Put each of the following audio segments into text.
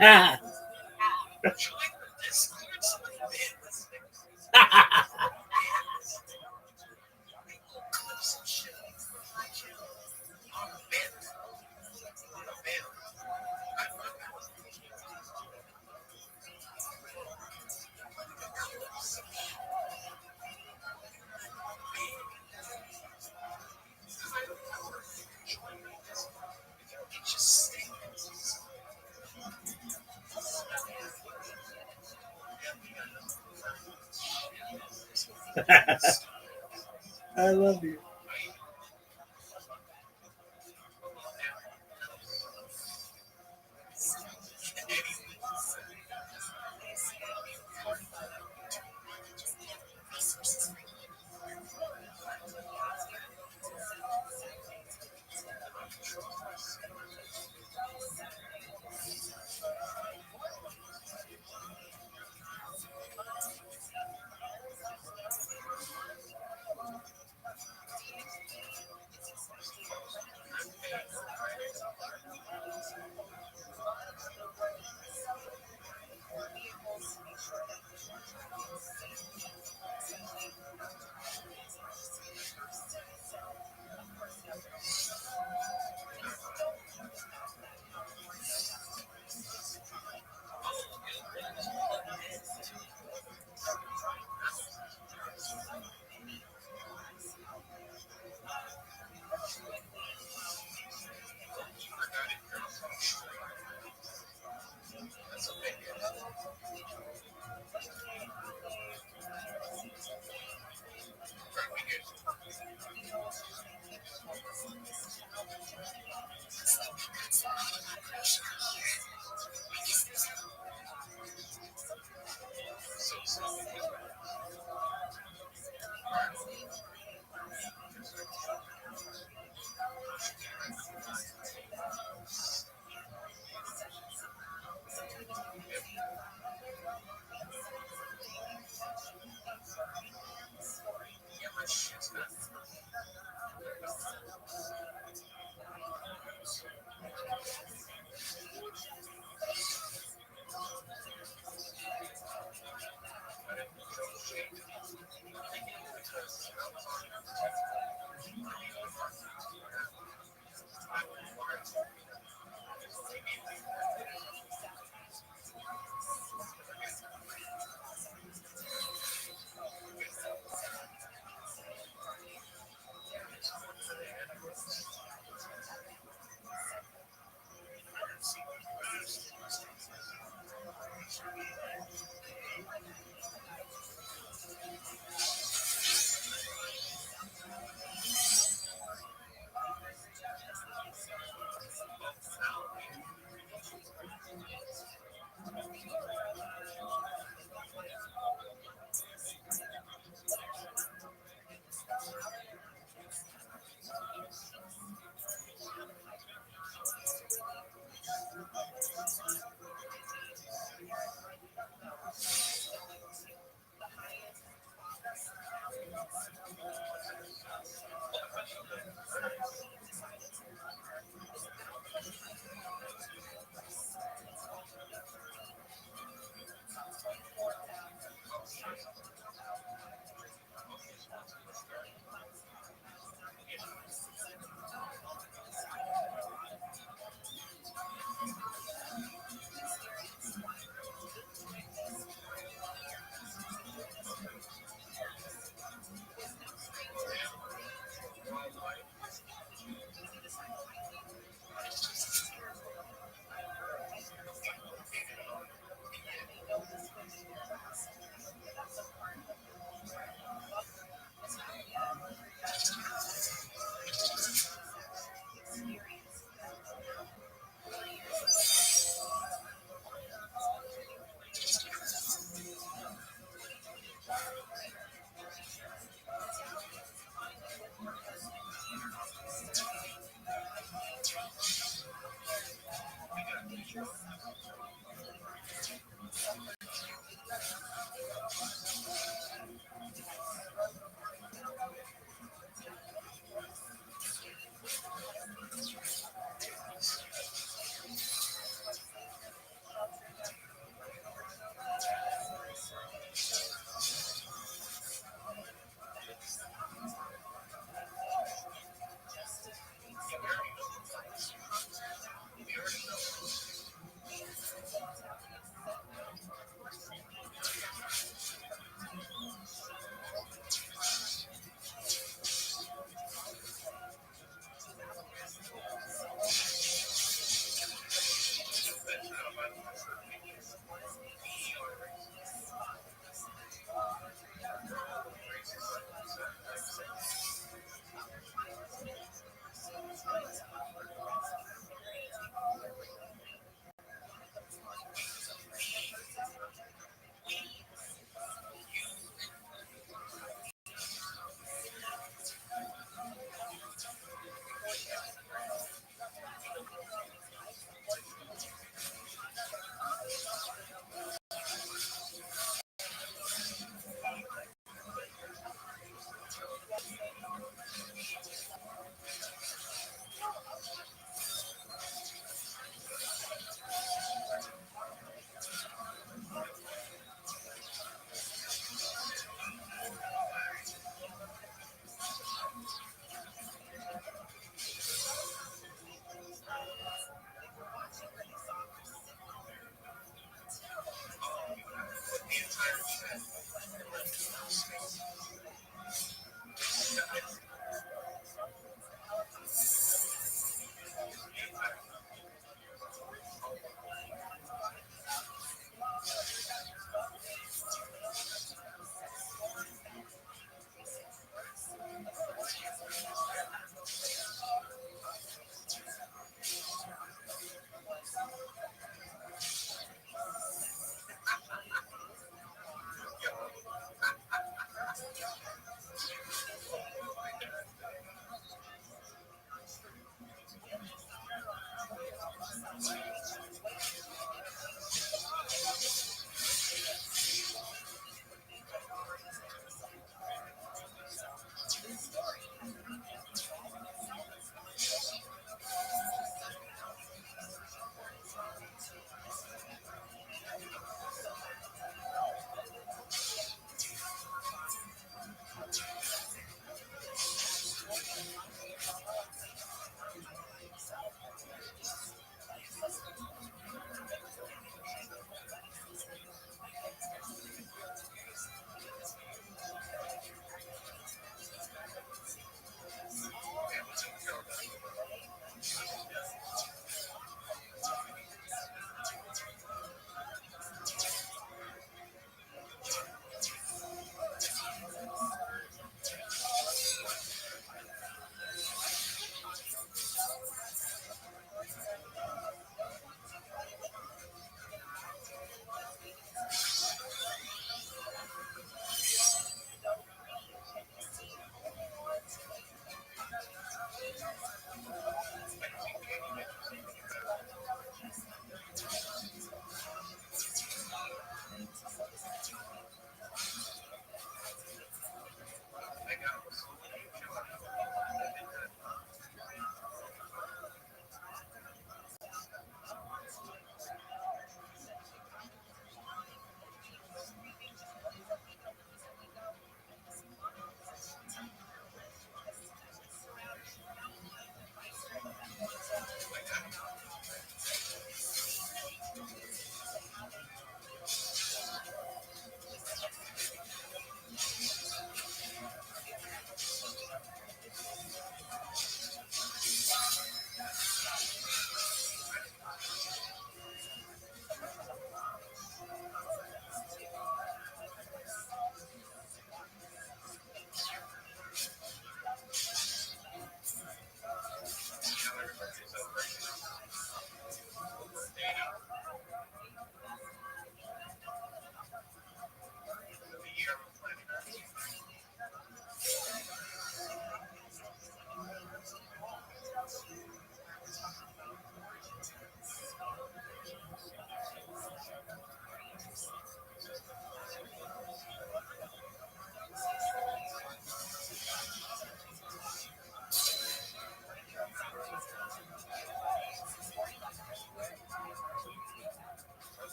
Ah. I love you.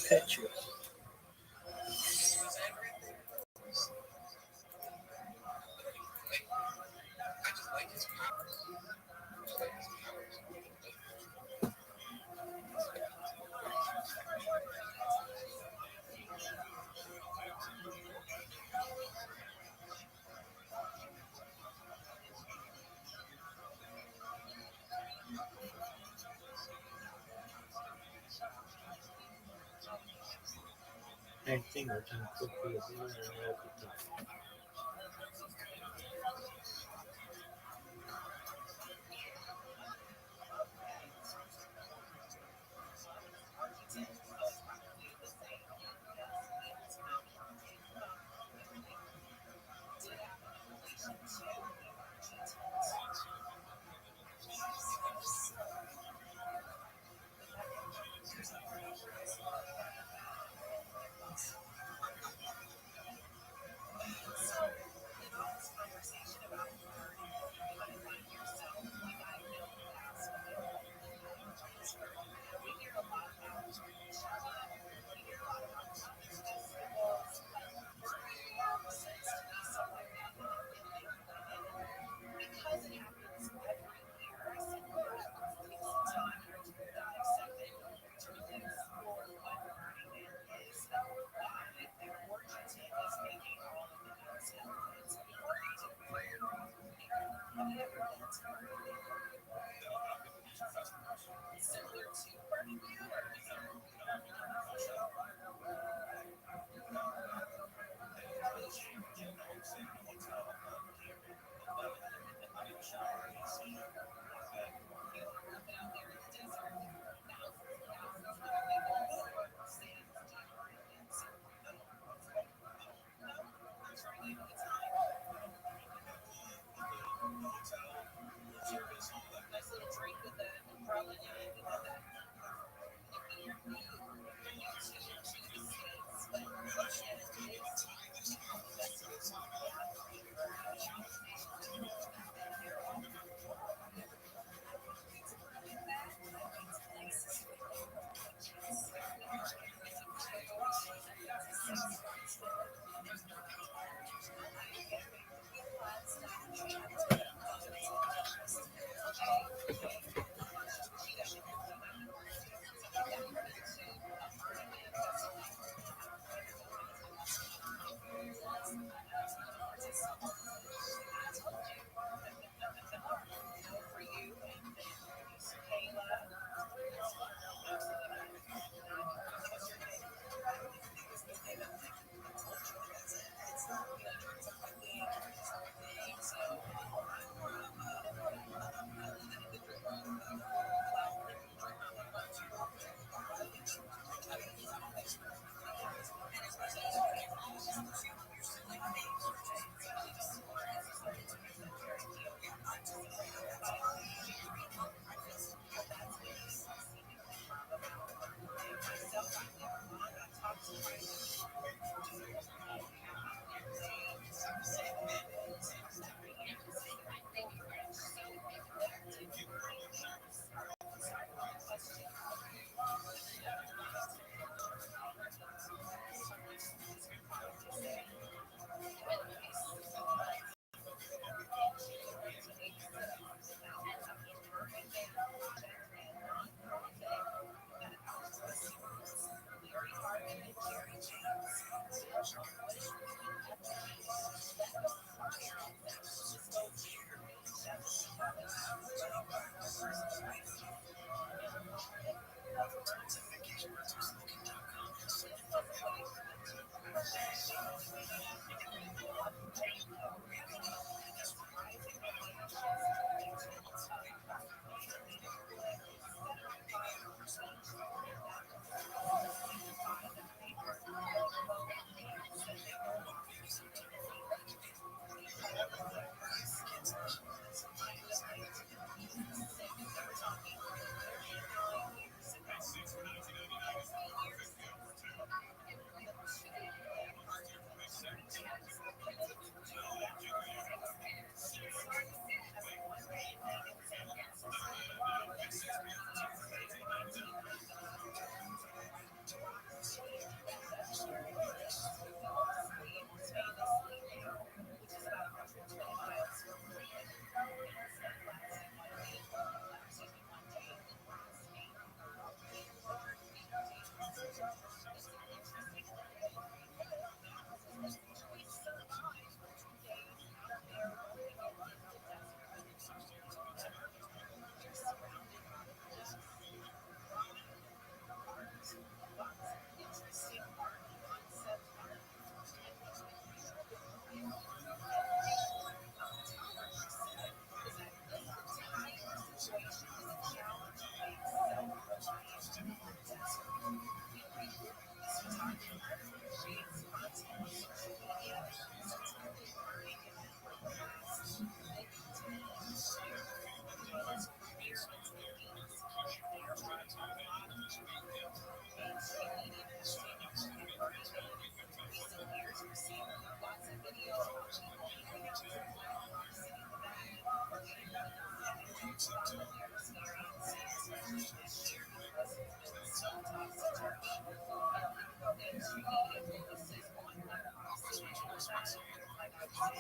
Petrus. I think that could be a millionaire every time.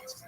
That's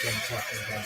what I'm talking about.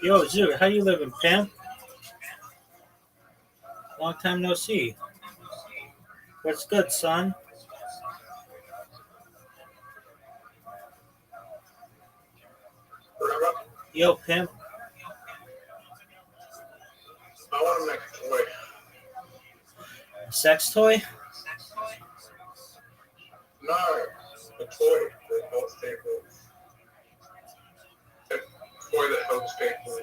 Yo, Zoo, how you living, Pam? Long time no see. What's good, son? Yo, Pimp. I want to make a toy. Sex toy? No, a toy that helps people. A toy that helps people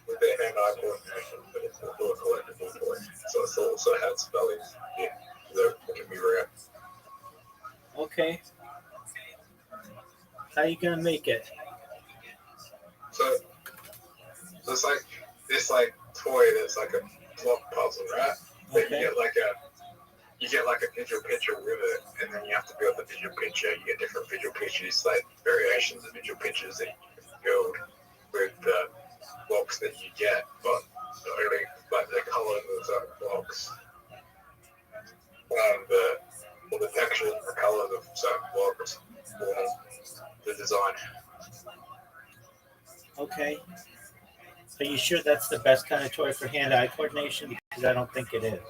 with their hand-eye coordination, but it's also a collectible toy. So it also has bellies. Yeah, that can be rare. Okay. How you gonna make it? So it's like this toy that's like a block puzzle, right? But Okay. you get like a visual picture with it, and then you have to build the visual picture. You get different visual pictures, like variations of visual pictures that you can build with the blocks that you get, but only like the colors of certain blocks, or the textures and the colors of certain blocks for the design. Okay. Are you sure that's the best kind of toy for hand-eye coordination? Because I don't think it is.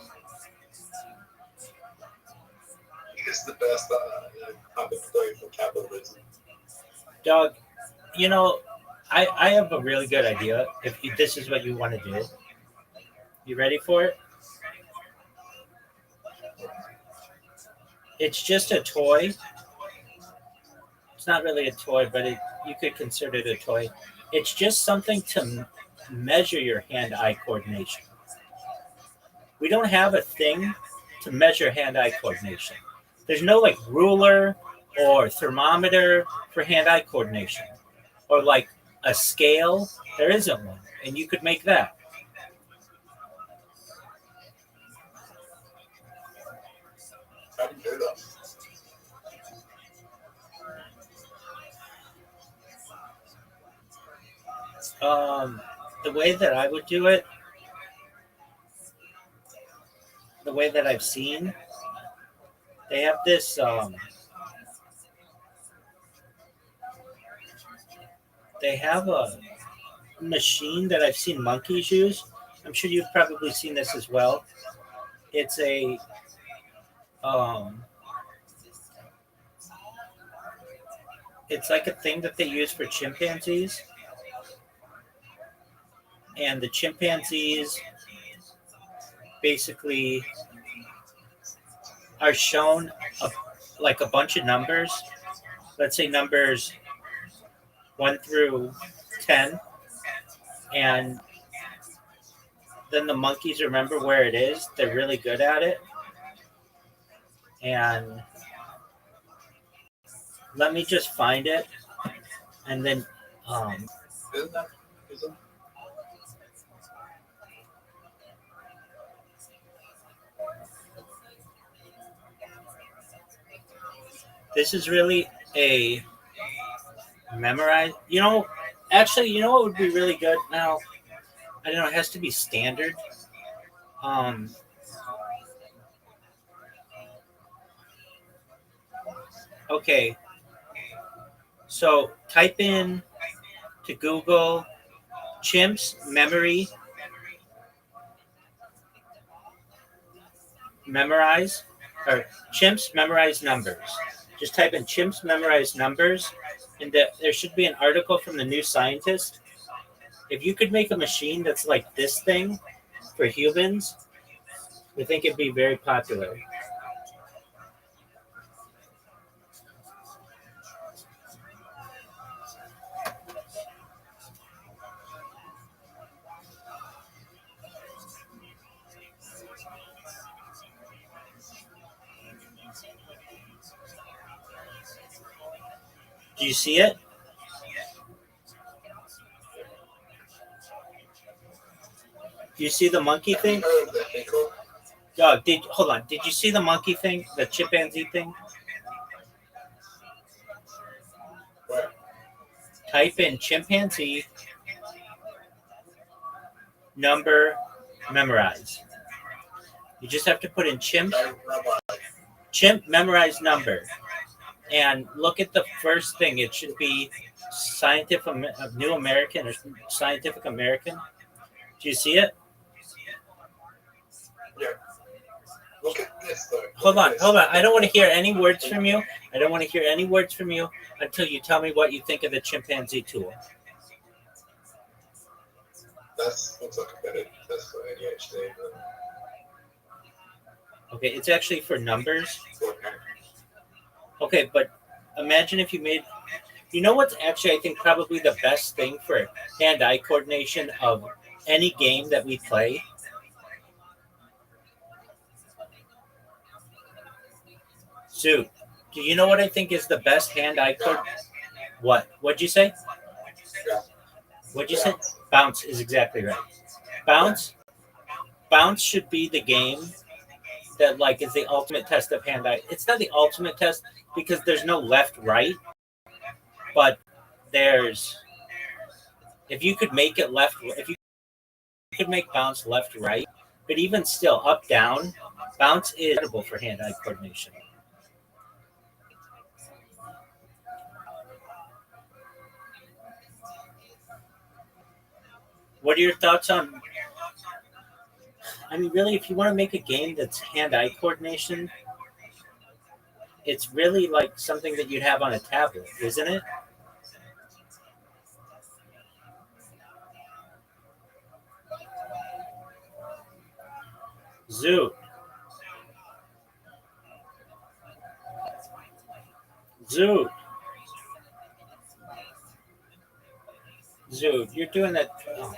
It's the best I've been playing for capitalism. Dog, you know, I have a really good idea. If you, this is what you want to do, you ready for it? It's just a toy. It's not really a toy, but you could consider it a toy. It's just something to measure your hand-eye coordination. We don't have a thing to measure hand-eye coordination. There's no like ruler or thermometer for hand-eye coordination, or like a scale. There isn't one, and you could make that. How do you do that? The way that I would do it, the way that I've seen, they have this. They have a machine that I've seen monkeys use. I'm sure you've probably seen this as well. It's a um, it's like a thing that they use for chimpanzees, and the chimpanzees basically are shown like a bunch of numbers. Let's say numbers 1 through 10, and then the monkeys remember where it is. They're really good at it. And let me just find it, and then Isn't that? Isn't this is really a memorize. Actually, what would be really good now? I don't know. It has to be standard. Um, okay, so type in to Google chimps memory memorize, or chimps memorize numbers. Just type in chimps memorize numbers, and there should be an article from the New Scientist. If you could make a machine that's like this thing for humans, I think it'd be very popular. Do you see it? Do you see the monkey thing? heard of the Hinkle? Hold on. Did you see the monkey thing? The chimpanzee thing? Where? Type in chimpanzee number memorize. You just have to put in chimp memorize number, and look at the first thing. It should be Scientific New American or Scientific American. Do you see it? Yeah. Look at this though. Hold on. I don't want to hear any words from you. Until you tell me what you think of the chimpanzee tool. That looks like a better test for ADHD. Okay, it's actually for numbers. But Okay, but imagine if you made. You know what's actually, I think, probably the best thing for hand-eye coordination of any game that we play? Sue, do you know what I think is the best hand-eye coordination? What? What'd you say? yeah. What'd you say? Bounce is exactly right. Bounce should be the game that like is the ultimate test of hand-eye. It's not the ultimate test because there's no left-right, but there's if you could make it if you could make bounce left-right, but even still up-down, bounce is incredible for hand-eye coordination. What are your thoughts on? I mean, really, if you want to make a game that's hand-eye coordination, it's really like something that you'd have on a tablet, isn't it? Zoo, zoo, zoo. You're doing that. Oh.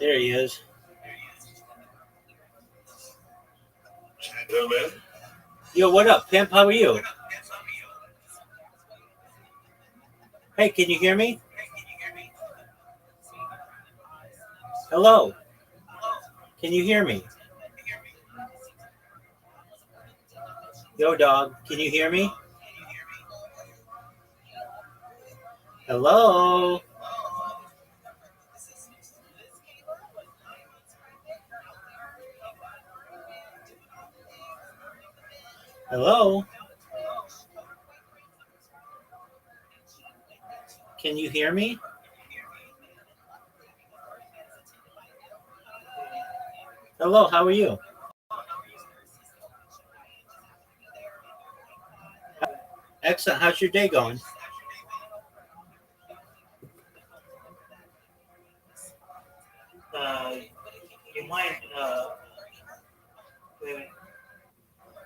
There he is. Gentlemen, Yo, what up, pimp? How are you? Hey, can you hear me? Hello. Can you hear me? Yo, dog. Can you hear me? Hello. Hello. Can you hear me? Hello. How are you? Excellent. How's your day going? You might,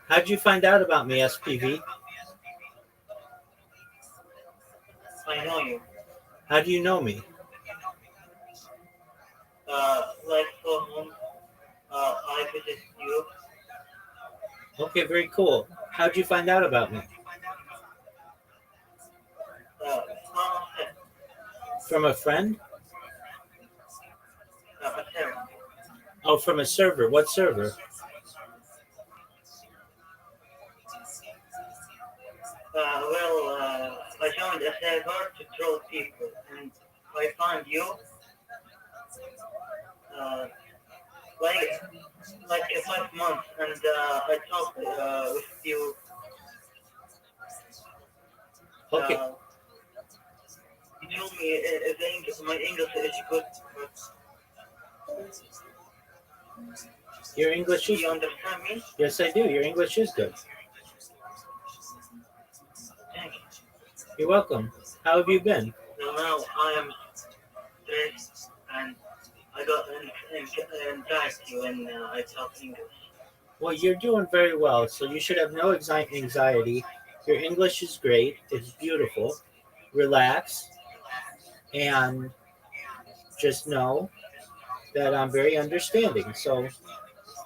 How'd you find out about me, SPV? I know you. How do you know me? Like for whom, I visit you, Okay, very cool. How'd you find out about me? from From a friend? a servant. Oh, from a server. What server? I joined a server to troll people, and I found you, uh, like, like 5 months, and I talked with you. Okay. You told me my English is good, but Your English do is you understand me? Yes, I do. Your English is good. Thank you. You're welcome. How have you been? So now I am stressed, and I got anxiety when I talk English. Well, you're doing very well, so you should have no anxiety. Your English is great. It's beautiful. Relax and just know that I'm very understanding. So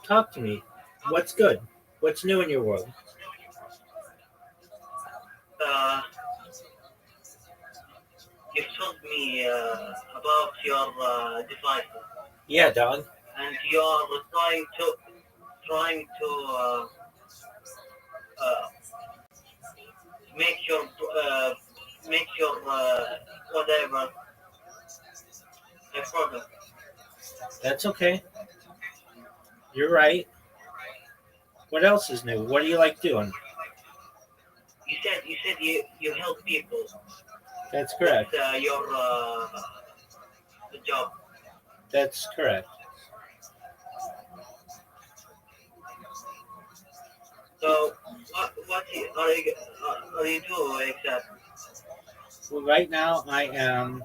talk to me. What's good? What's new in your world? Uh, you told me about your devices, Yeah, dog. and you are trying to uh, make your uh, make your whatever a product. That's okay. You're right. What else is new? What do you like doing? You said you help people. That's That's correct. your job. That's correct. So are you doing exactly? Well, right now I am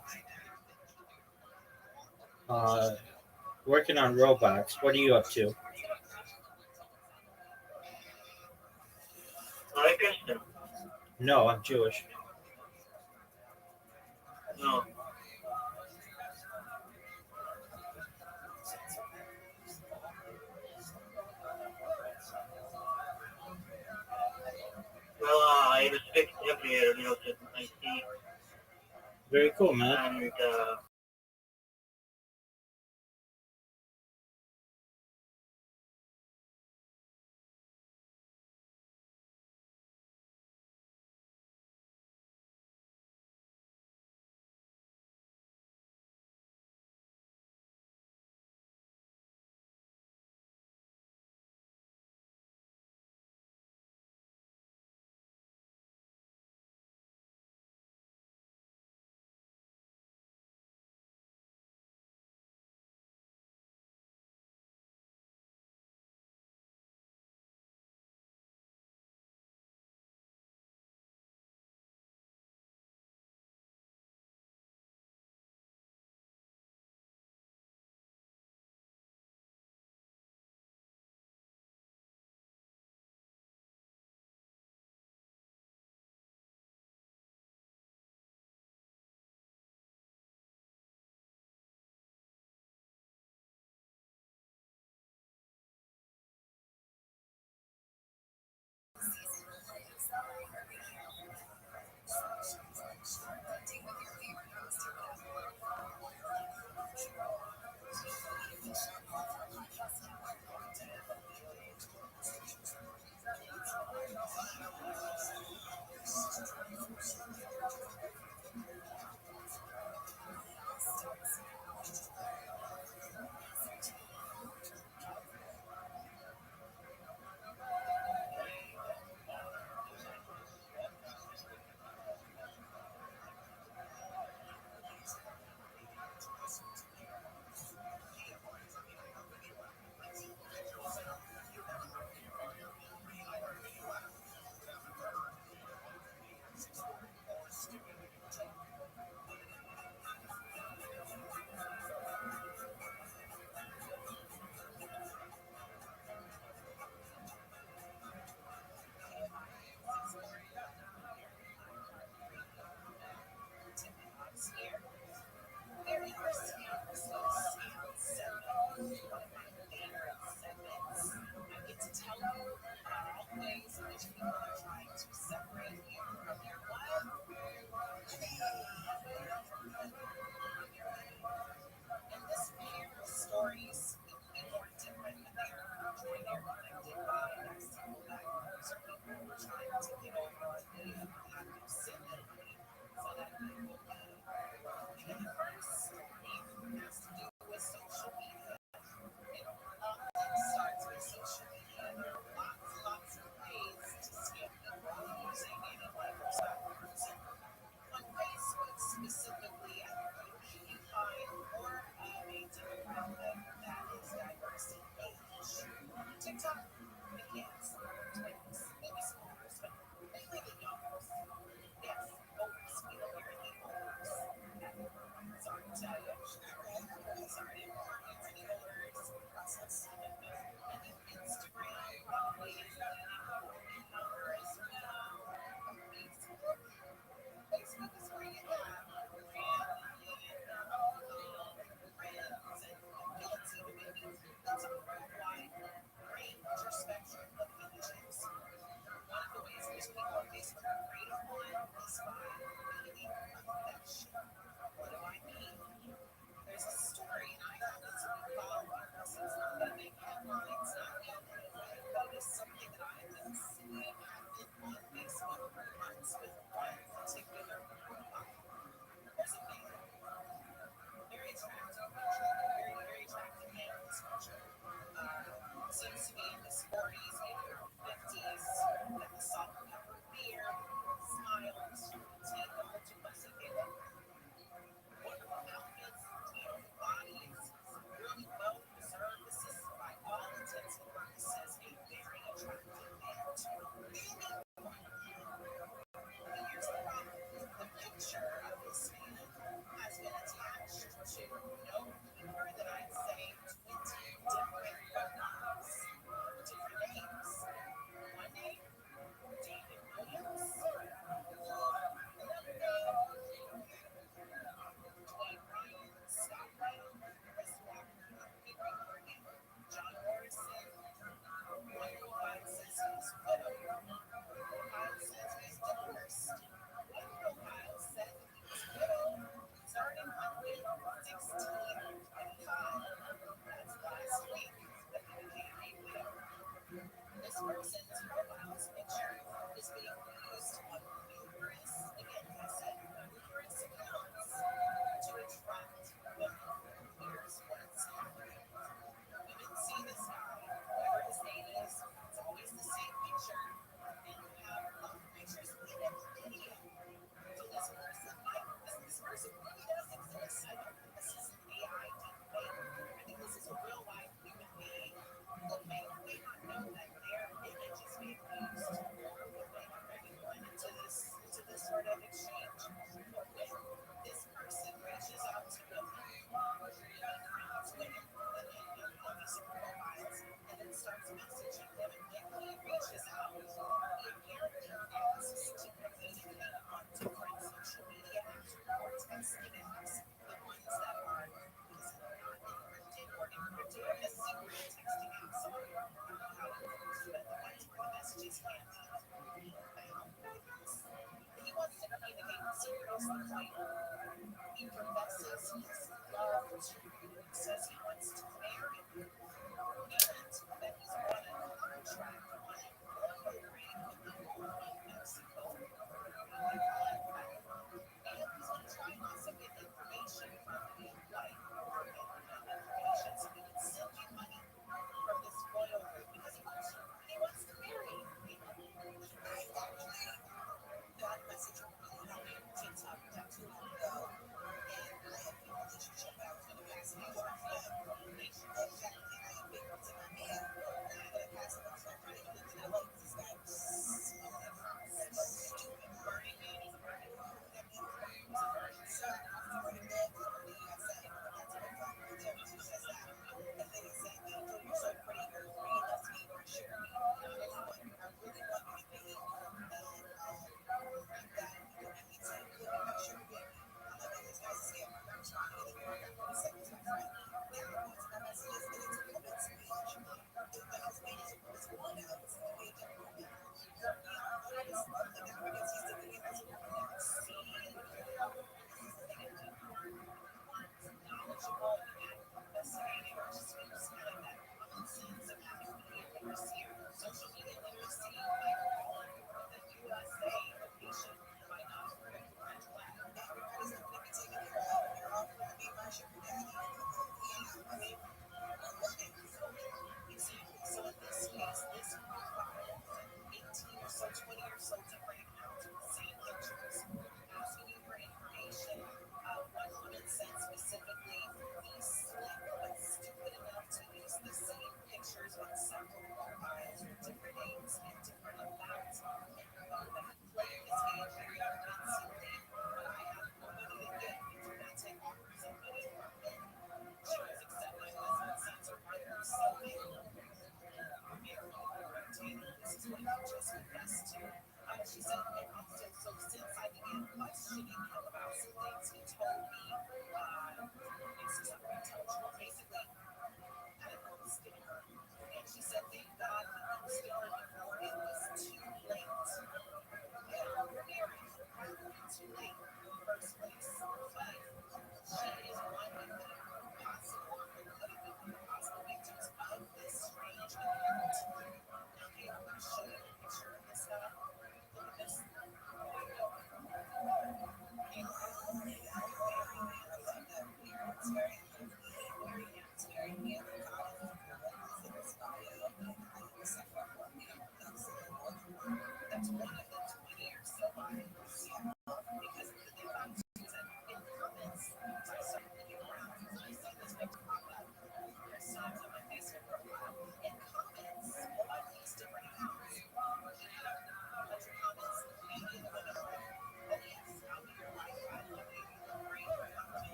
uh, working on robots. What are you up to? Are you Christian? No, I'm Jewish. No. Well, I respect every religion I see, Very cool, man. and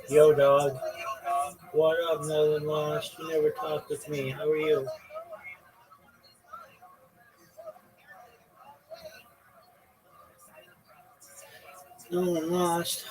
Yo, dog. What up, Nolan Lost? You never talked with me. How are you? Nolan Lost.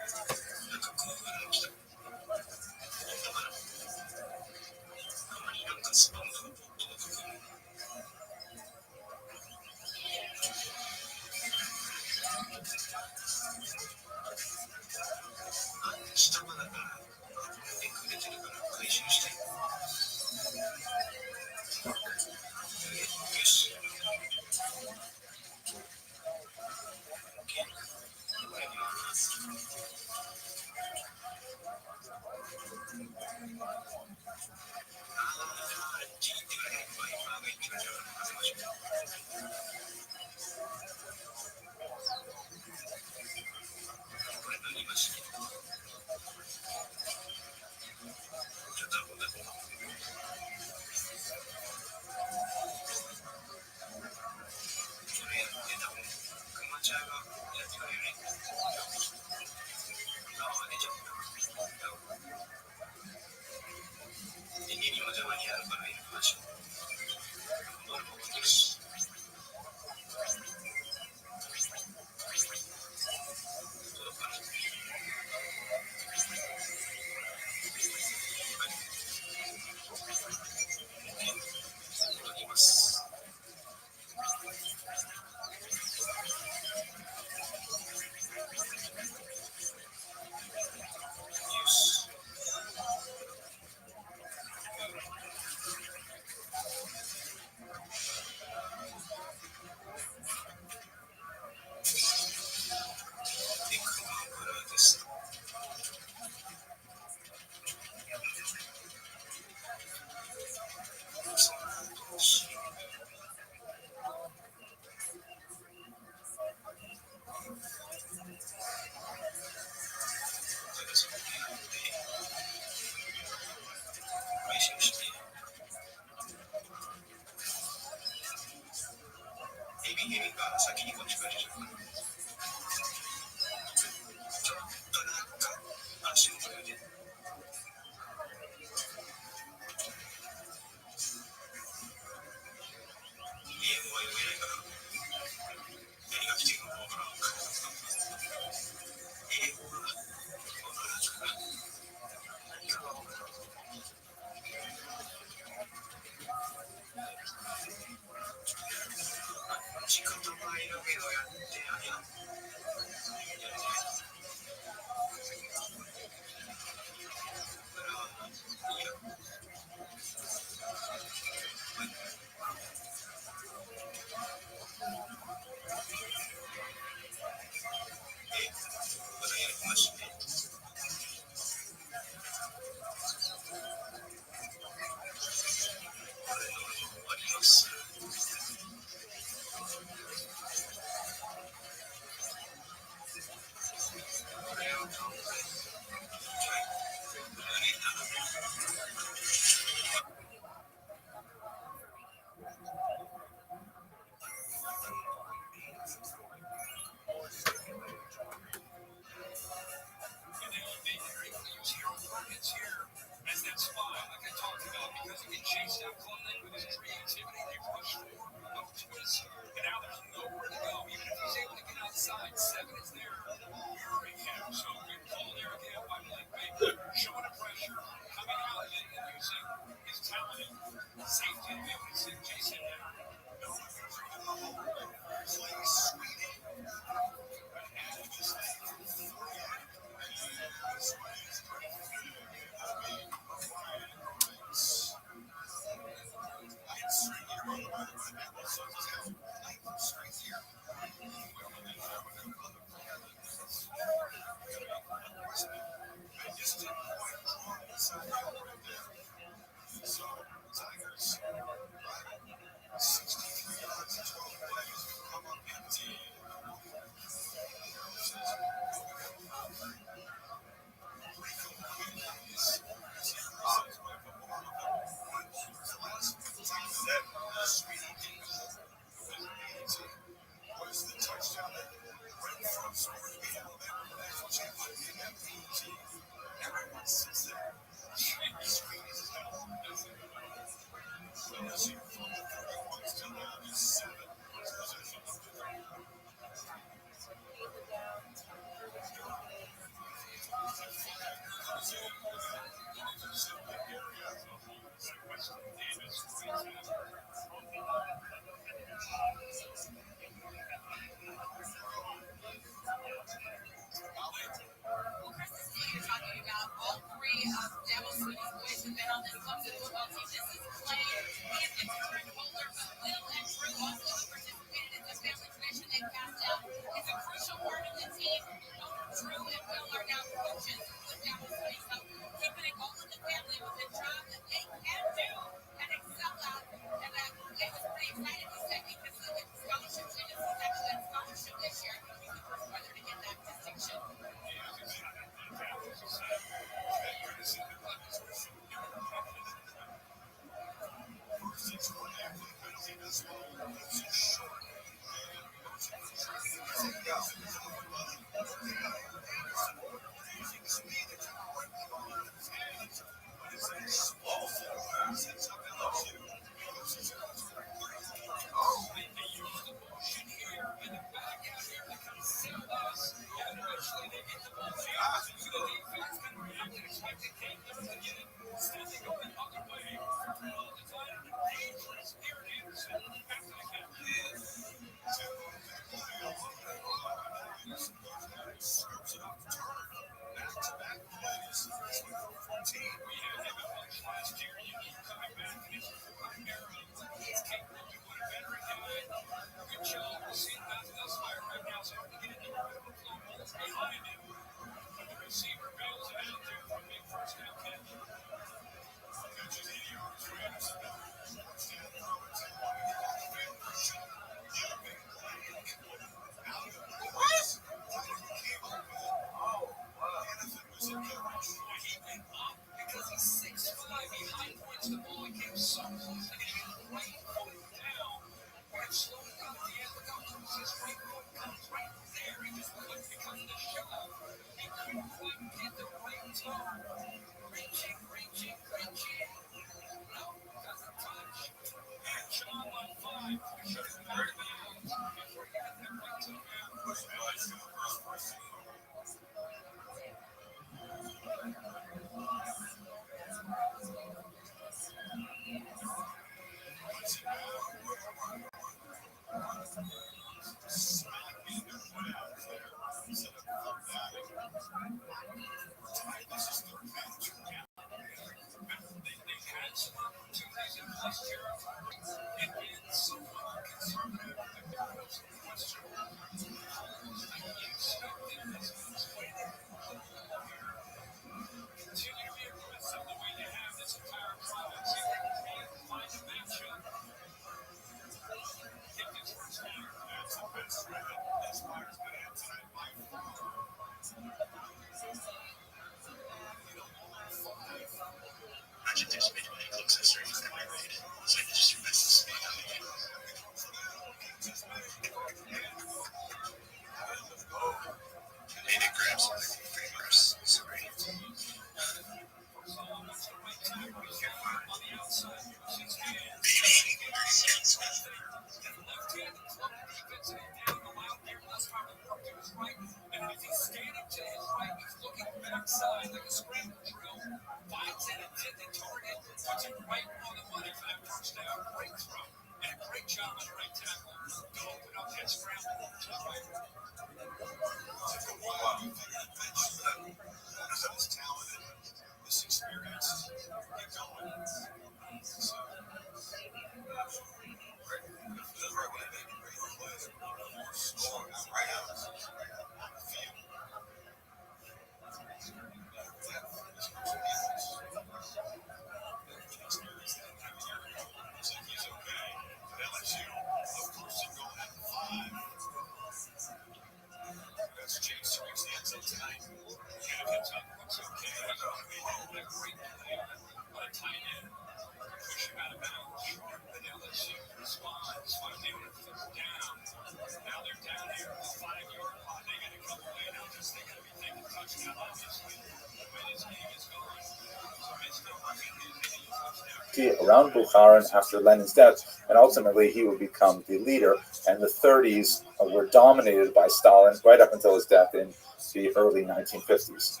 Around Bukharan after Lenin's death, and ultimately he would become the leader. And the 30s were dominated by Stalin right up until his death in the early 1950s.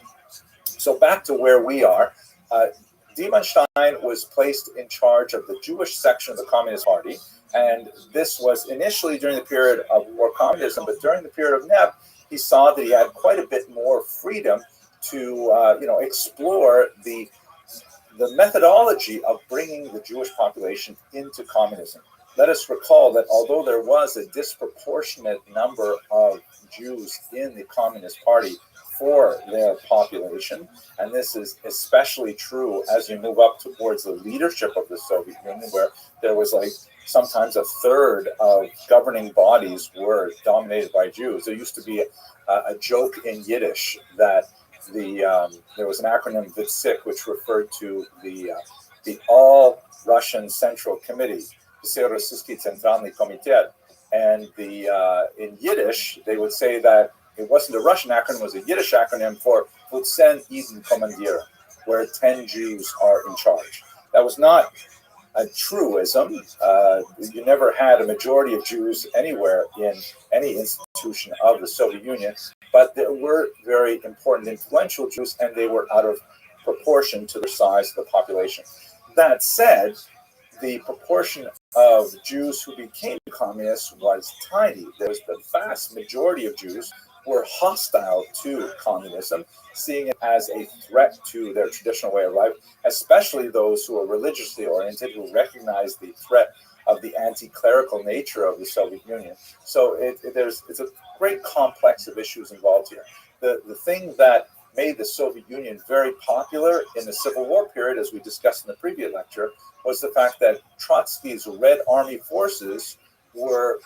So back to where we are, Diemenstein was placed in charge of the Jewish section of the Communist Party, and this was initially during the period of war communism, but during the period of NEP, he saw that he had quite a bit more freedom to explore the methodology of bringing the Jewish population into communism. Let us recall that although there was a disproportionate number of Jews in the Communist Party for their population, and this is especially true as you move up towards the leadership of the Soviet Union, where there was like sometimes a third of governing bodies were dominated by Jews. There used to be a joke in Yiddish that there was an acronym VITSIC, which referred to the All Russian Central Committee, Всероссийский Центральный Комитет, and in Yiddish they would say that it wasn't a Russian acronym; it was a Yiddish acronym for Vutsen Eden Kommandira, where 10 Jews are in charge. That was not a truism. You never had a majority of Jews anywhere in any institution of the Soviet Union, but there were very important, influential Jews, and they were out of proportion to the size of the population. That said, the proportion of Jews who became communists was tiny. There was the vast majority of Jews were hostile to communism, seeing it as a threat to their traditional way of life, especially those who are religiously oriented, who recognize the threat of the anti-clerical nature of the Soviet Union. So it's a great complex of issues involved here. The thing that made the Soviet Union very popular in the Civil War period, as we discussed in the previous lecture, was the fact that Trotsky's Red Army forces were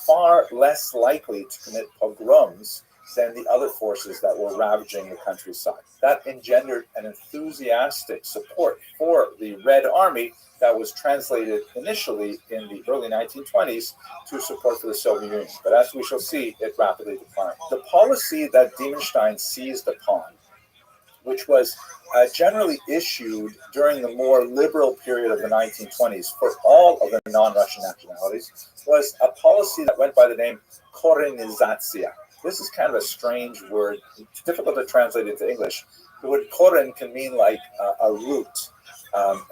far less likely to commit pogroms than the other forces that were ravaging the countryside. That engendered an enthusiastic support for the Red Army that was translated initially in the early 1920s to support for the Soviet Union. But as we shall see, it rapidly declined. The policy that Diemenstein seized upon, which was generally issued during the more liberal period of the 1920s for all of the non-Russian nationalities, was a policy that went by the name Korenizatsiya. This is kind of a strange word. It's difficult to translate into English. The word koren can mean like a root.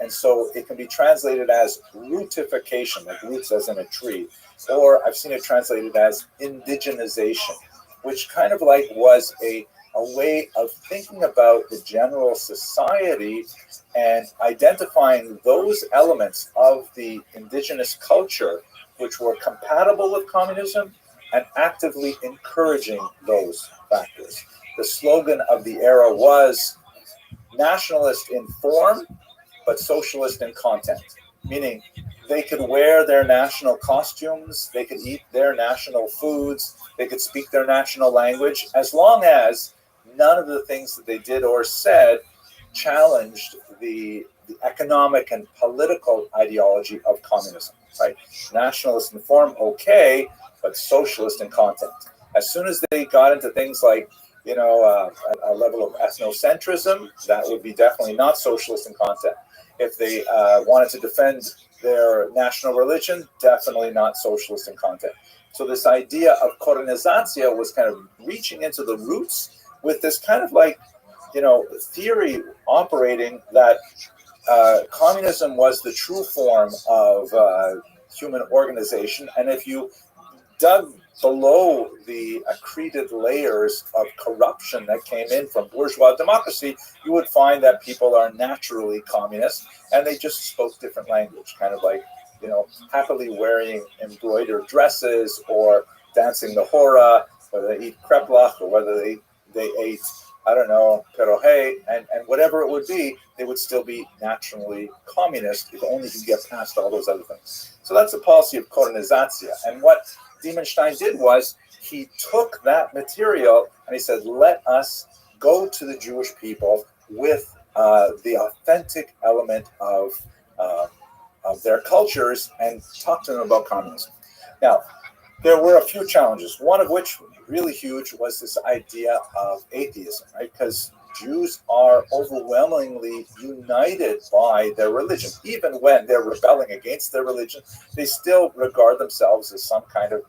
And so it can be translated as rootification, like roots as in a tree. Or I've seen it translated as indigenization, which kind of like was a way of thinking about the general society and identifying those elements of the indigenous culture which were compatible with communism and actively encouraging those factors. The slogan of the era was nationalist in form, but socialist in content, meaning they could wear their national costumes, they could eat their national foods, they could speak their national language, as long as none of the things that they did or said challenged the economic and political ideology of communism, right? Nationalist in form, okay, but socialist in content. As soon as they got into things like, a level of ethnocentrism, that would be definitely not socialist in content. If they wanted to defend their national religion, definitely not socialist in content. So this idea of Korenizatsiya was kind of reaching into the roots with this kind of like, theory operating that communism was the true form of human organization. And if you dug below the accreted layers of corruption that came in from bourgeois democracy, you would find that people are naturally communist and they just spoke different language, kind of like, happily wearing embroidered dresses or dancing the hora, whether they eat kreplach or whether they ate, I don't know, perohe, and whatever it would be, they would still be naturally communist if only you could get past all those other things. So that's the policy of Korenizatsiya. And what Diemenstein did was he took that material and he said, let us go to the Jewish people with the authentic element of their cultures and talk to them about communism. Now, there were a few challenges, one of which really huge was this idea of atheism, right? Because Jews are overwhelmingly united by their religion. Even when they're rebelling against their religion, they still regard themselves as some kind of,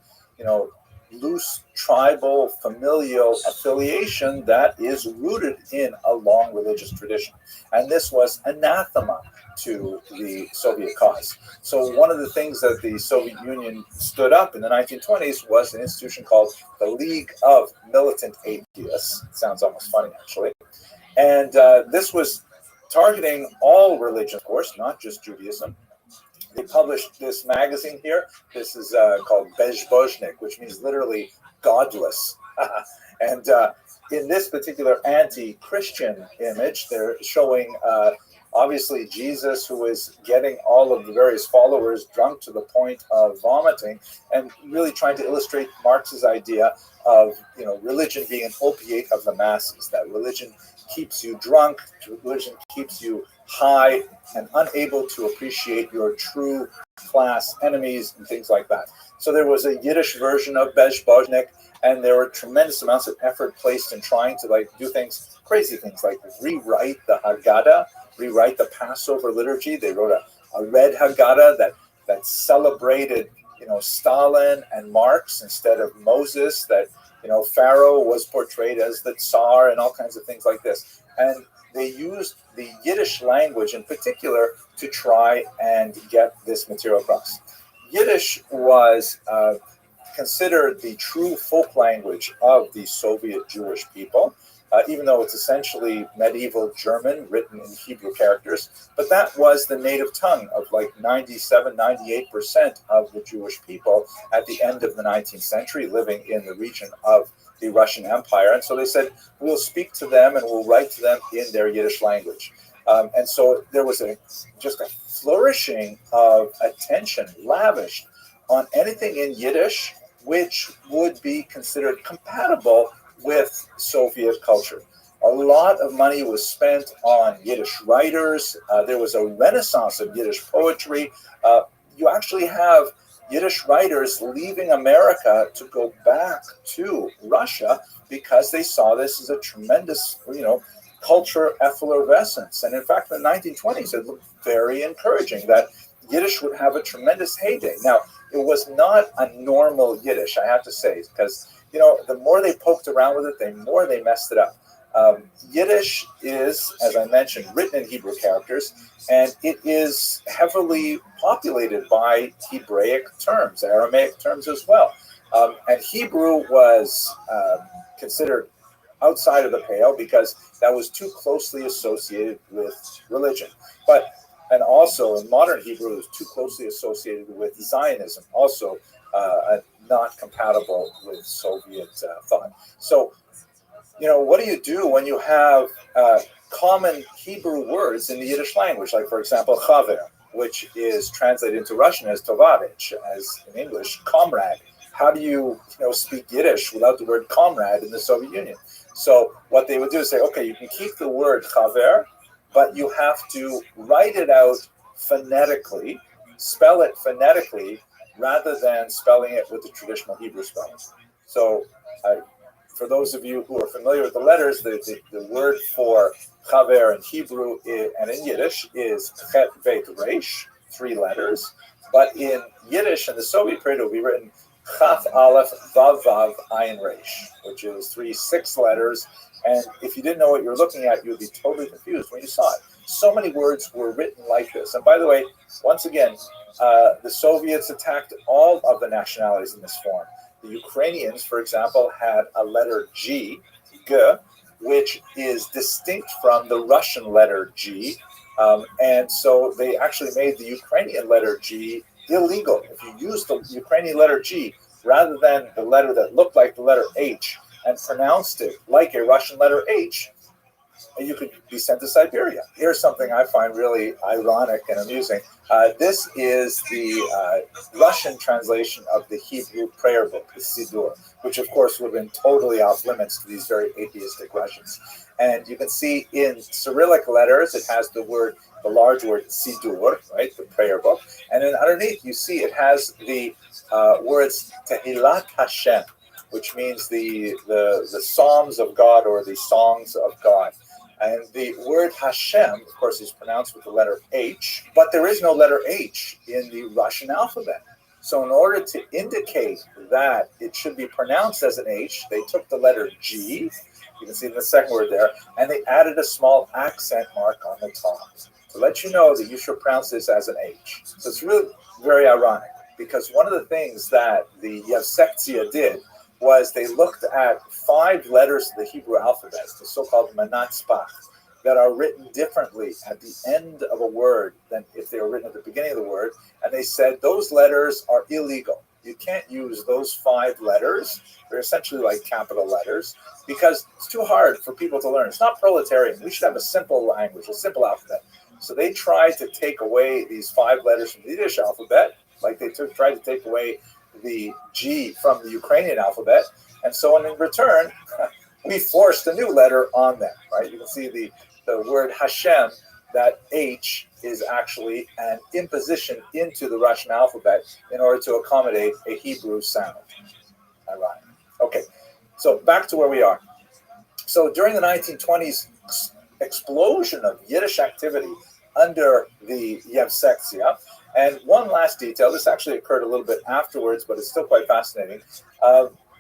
loose tribal familial affiliation that is rooted in a long religious tradition. And this was anathema to the Soviet cause. So one of the things that the Soviet Union stood up in the 1920s was an institution called the League of Militant Atheists. It sounds almost funny, actually. And this was targeting all religion, of course, not just Judaism. They published this magazine here. This is called Bezbozhnik, which means literally godless. And in this particular anti-Christian image, they're showing obviously Jesus, who is getting all of the various followers drunk to the point of vomiting, and really trying to illustrate Marx's idea of, you know, religion being an opiate of the masses, that religion keeps you drunk, religion keeps you high and unable to appreciate your true class enemies and things like that. So there was a Yiddish version of Bezbozhnik, and there were tremendous amounts of effort placed in trying to like do things, crazy things like rewrite the Haggadah, rewrite the Passover liturgy. They wrote a red Haggadah that celebrated, you know, Stalin and Marx instead of Moses, that, you know, Pharaoh was portrayed as the Tsar and all kinds of things like this. And they used the Yiddish language in particular to try and get this material across. Yiddish was considered the true folk language of the Soviet Jewish people, even though it's essentially medieval German written in Hebrew characters. But that was the native tongue of like 97, 98% of the Jewish people at the end of the 19th century living in the region of the Russian Empire. And so they said, we'll speak to them and we'll write to them in their Yiddish language. And so there was just a flourishing of attention lavished on anything in Yiddish which would be considered compatible with Soviet culture. A lot of money was spent on Yiddish writers. There was a renaissance of Yiddish poetry. You actually have Yiddish writers leaving America to go back to Russia because they saw this as a tremendous, you know, culture effervescence. And in fact, in the 1920s, it looked very encouraging that Yiddish would have a tremendous heyday. Now, it was not a normal Yiddish, I have to say, because, you know, the more they poked around with it, the more they messed it up. Yiddish is, as I mentioned, written in Hebrew characters, and it is heavily populated by Hebraic terms, Aramaic terms as well. And Hebrew was considered outside of the pale because that was too closely associated with religion. And also in modern Hebrew, it was too closely associated with Zionism, also not compatible with Soviet thought. So, you know, what do you do when you have common Hebrew words in the Yiddish language? Like, for example, chaver, which is translated into Russian as tovarich, as in English, comrade. How do you speak Yiddish without the word comrade in the Soviet Union? So what they would do is say, okay, you can keep the word chaver, but you have to write it out phonetically, spell it phonetically, rather than spelling it with the traditional Hebrew spelling. So for those of you who are familiar with the letters, the word for chaver in Hebrew and in Yiddish is chet, vet, resh, 3 letters. But in Yiddish, in the Soviet period, it will be written chaf, aleph, vav, vav, ayin, resh, which is 3 6 letters. And if you didn't know what you were looking at, you would be totally confused when you saw it. So many words were written like this. And by the way, once again, the Soviets attacked all of the nationalities in this form. The Ukrainians, for example, had a letter G, G, which is distinct from the Russian letter G. And so they actually made the Ukrainian letter G illegal. If you use the Ukrainian letter G rather than the letter that looked like the letter H and pronounced it like a Russian letter H, you could be sent to Siberia. Here's something I find really ironic and amusing. This is the Russian translation of the Hebrew prayer book, the Siddur, which of course would have been totally off limits to these very atheistic Russians. And you can see in Cyrillic letters, it has the large word Siddur, right, the prayer book. And then underneath, you see it has the words Tehillat Hashem, which means the Psalms of God or the songs of God. And the word Hashem, of course, is pronounced with the letter H, but there is no letter H in the Russian alphabet. So in order to indicate that it should be pronounced as an H, they took the letter G, you can see the second word there, and they added a small accent mark on the top to let you know that you should pronounce this as an H. So it's really very ironic, because one of the things that the Yevsektia did was they looked at 5 letters of the Hebrew alphabet, the so-called Manatzpach, that are written differently at the end of a word than if they were written at the beginning of the word, and they said those letters are illegal. You can't use those 5 letters. They're essentially like capital letters, because it's too hard for people to learn. It's not proletarian. We should have a simple language, a simple alphabet. So they tried to take away these 5 letters from the Yiddish alphabet, like they tried to take away the G from the Ukrainian alphabet. And so in return, we forced a new letter on them, right? You can see the word Hashem, that H is actually an imposition into the Russian alphabet in order to accommodate a Hebrew sound. Ironic. Okay, so back to where we are. So during the 1920s explosion of Yiddish activity under the Yevsektia, and one last detail, this actually occurred a little bit afterwards, but it's still quite fascinating.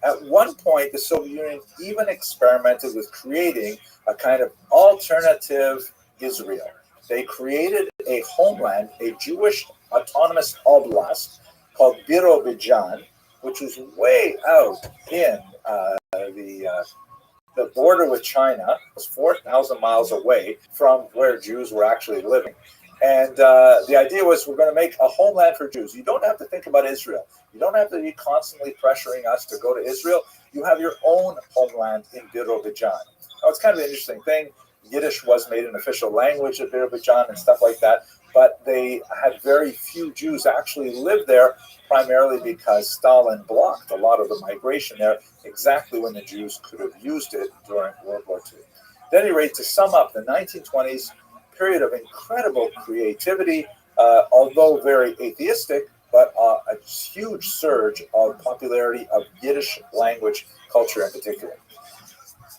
At one point, the Soviet Union even experimented with creating a kind of alternative Israel. They created a homeland, a Jewish autonomous oblast called Birobidzhan, which was way out in the border with China. It was 4,000 miles away from where Jews were actually living. And the idea was, we're going to make a homeland for Jews. You don't have to think about Israel. You don't have to be constantly pressuring us to go to Israel. You have your own homeland in Birobidzhan. Now, it's kind of an interesting thing. Yiddish was made an official language at Birobidzhan and stuff like that, but they had very few Jews actually live there, primarily because Stalin blocked a lot of the migration there exactly when the Jews could have used it during World War II. At any rate, to sum up, the 1920s, period of incredible creativity, although very atheistic, but a huge surge of popularity of Yiddish language culture in particular.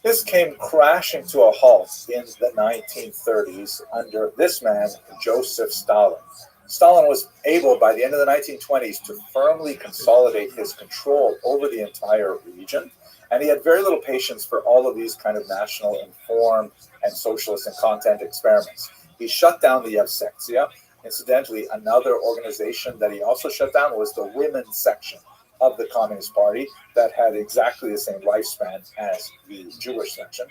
This came crashing to a halt in the 1930s under this man, Joseph Stalin. Stalin was able, by the end of the 1920s, to firmly consolidate his control over the entire region. And he had very little patience for all of these kind of national inform and socialist and content experiments. He shut down the Yevsektia. Incidentally, another organization that he also shut down was the women's section of the Communist Party that had exactly the same lifespan as the Jewish section.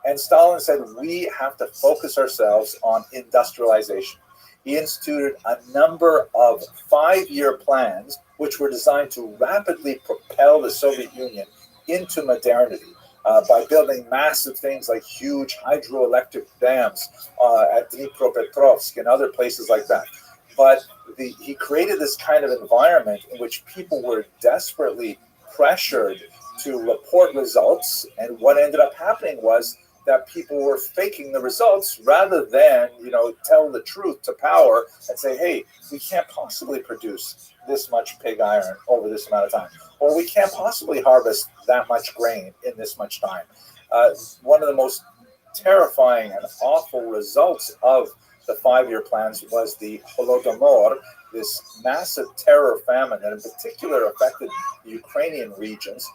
And Stalin said, we have to focus ourselves on industrialization. He instituted a number of 5-year plans which were designed to rapidly propel the Soviet Union into modernity by building massive things like huge hydroelectric dams at Dnipropetrovsk and other places like that. But he created this kind of environment in which people were desperately pressured to report results, and what ended up happening was that people were faking the results rather than, tell the truth to power and say, hey, we can't possibly produce this much pig iron over this amount of time, or we can't possibly harvest that much grain in this much time. One of the most terrifying and awful results of the 5-year plans was the Holodomor, this massive terror famine that in particular affected the Ukrainian regions.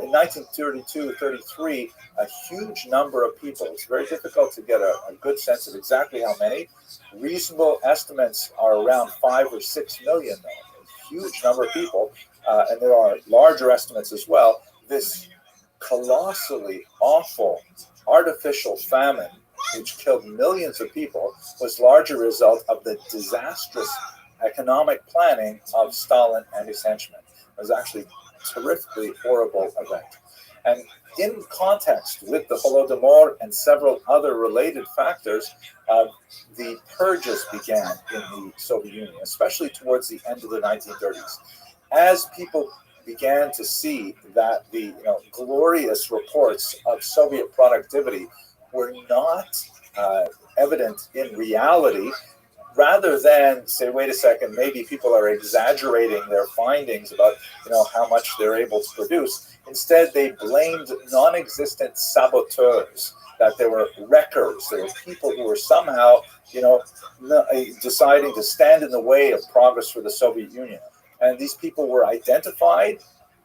In 1932-33, a huge number of people, it's very difficult to get a good sense of exactly how many. Reasonable estimates are around 5 or 6 million, though. A huge number of people, and there are larger estimates as well. This colossally awful artificial famine, which killed millions of people, was largely a result of the disastrous economic planning of Stalin and his henchmen. It was actually terrifically horrible event. And in context with the Holodomor and several other related factors, the purges began in the Soviet Union, especially towards the end of the 1930s. As people began to see that the glorious reports of Soviet productivity were not evident in reality, rather than say, wait a second, maybe people are exaggerating their findings about how much they're able to produce. Instead, they blamed non-existent saboteurs, that there were wreckers, there were people who were somehow deciding to stand in the way of progress for the Soviet Union. And these people were identified,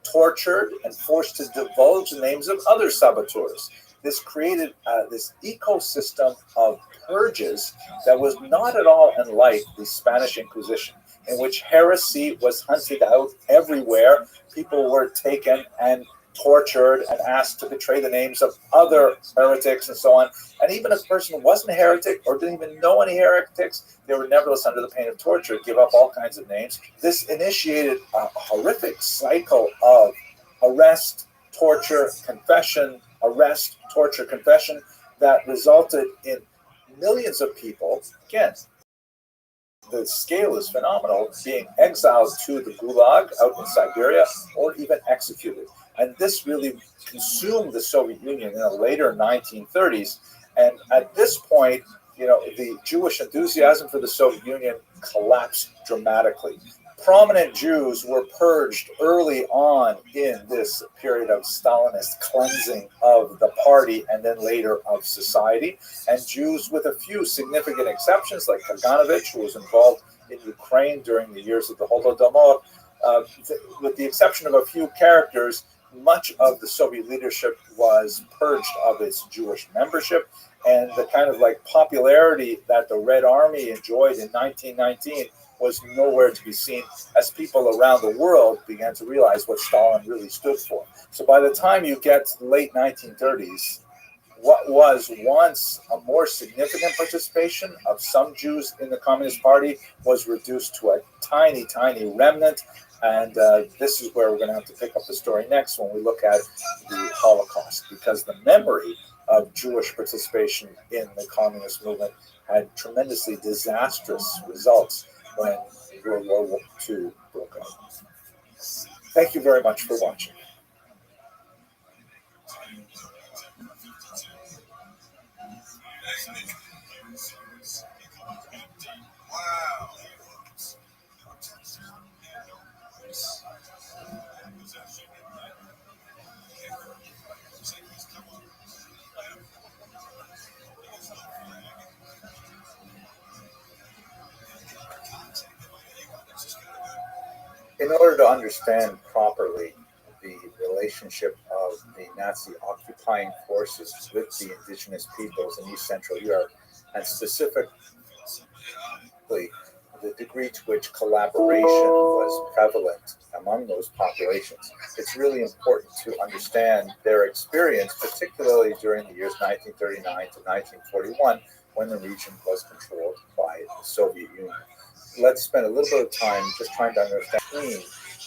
tortured, and forced to divulge the names of other saboteurs. This created this ecosystem of purges that was not at all unlike the Spanish Inquisition, in which heresy was hunted out everywhere. People were taken and tortured and asked to betray the names of other heretics and so on. And even if a person wasn't a heretic or didn't even know any heretics, they were nevertheless under the pain of torture, give up all kinds of names. This initiated a horrific cycle of arrest, torture, confession, arrest, torture, confession, that resulted in millions of people, again, the scale is phenomenal, being exiled to the Gulag out in Siberia or even executed. And this really consumed the Soviet Union in the later 1930s. And at this point, the Jewish enthusiasm for the Soviet Union collapsed dramatically. Prominent Jews were purged early on in this period of Stalinist cleansing of the party and then later of society. And Jews, with a few significant exceptions, like Kaganovich, who was involved in Ukraine during the years of the Holodomor, with the exception of a few characters, much of the Soviet leadership was purged of its Jewish membership. And the kind of popularity that the Red Army enjoyed in 1919 was nowhere to be seen, as people around the world began to realize what Stalin really stood for. So by the time you get to the late 1930s, what was once a more significant participation of some Jews in the Communist Party was reduced to a tiny, tiny remnant. And this is where we're going to have to pick up the story next when we look at the Holocaust, because the memory of Jewish participation in the communist movement had tremendously disastrous results when World War II broke out. Thank you very much for watching. Wow. In order to understand properly the relationship of the Nazi occupying forces with the indigenous peoples in East Central Europe, and specifically the degree to which collaboration was prevalent among those populations, it's really important to understand their experience, particularly during the years 1939 to 1941, when the region was controlled by the Soviet Union. Let's spend a little bit of time just trying to understand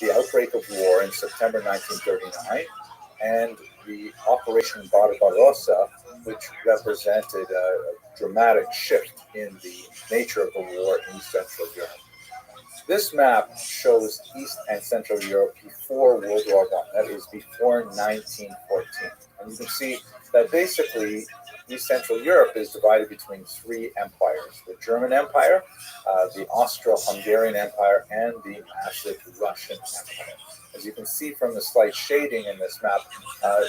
the outbreak of war in September 1939 and the Operation Barbarossa, which represented a dramatic shift in the nature of the war in East Central Europe. This map shows East and Central Europe before World War I, that is before 1914. And you can see that basically East Central Europe is divided between three empires: the German Empire, the Austro-Hungarian Empire, and the massive Russian Empire. As you can see from the slight shading in this map,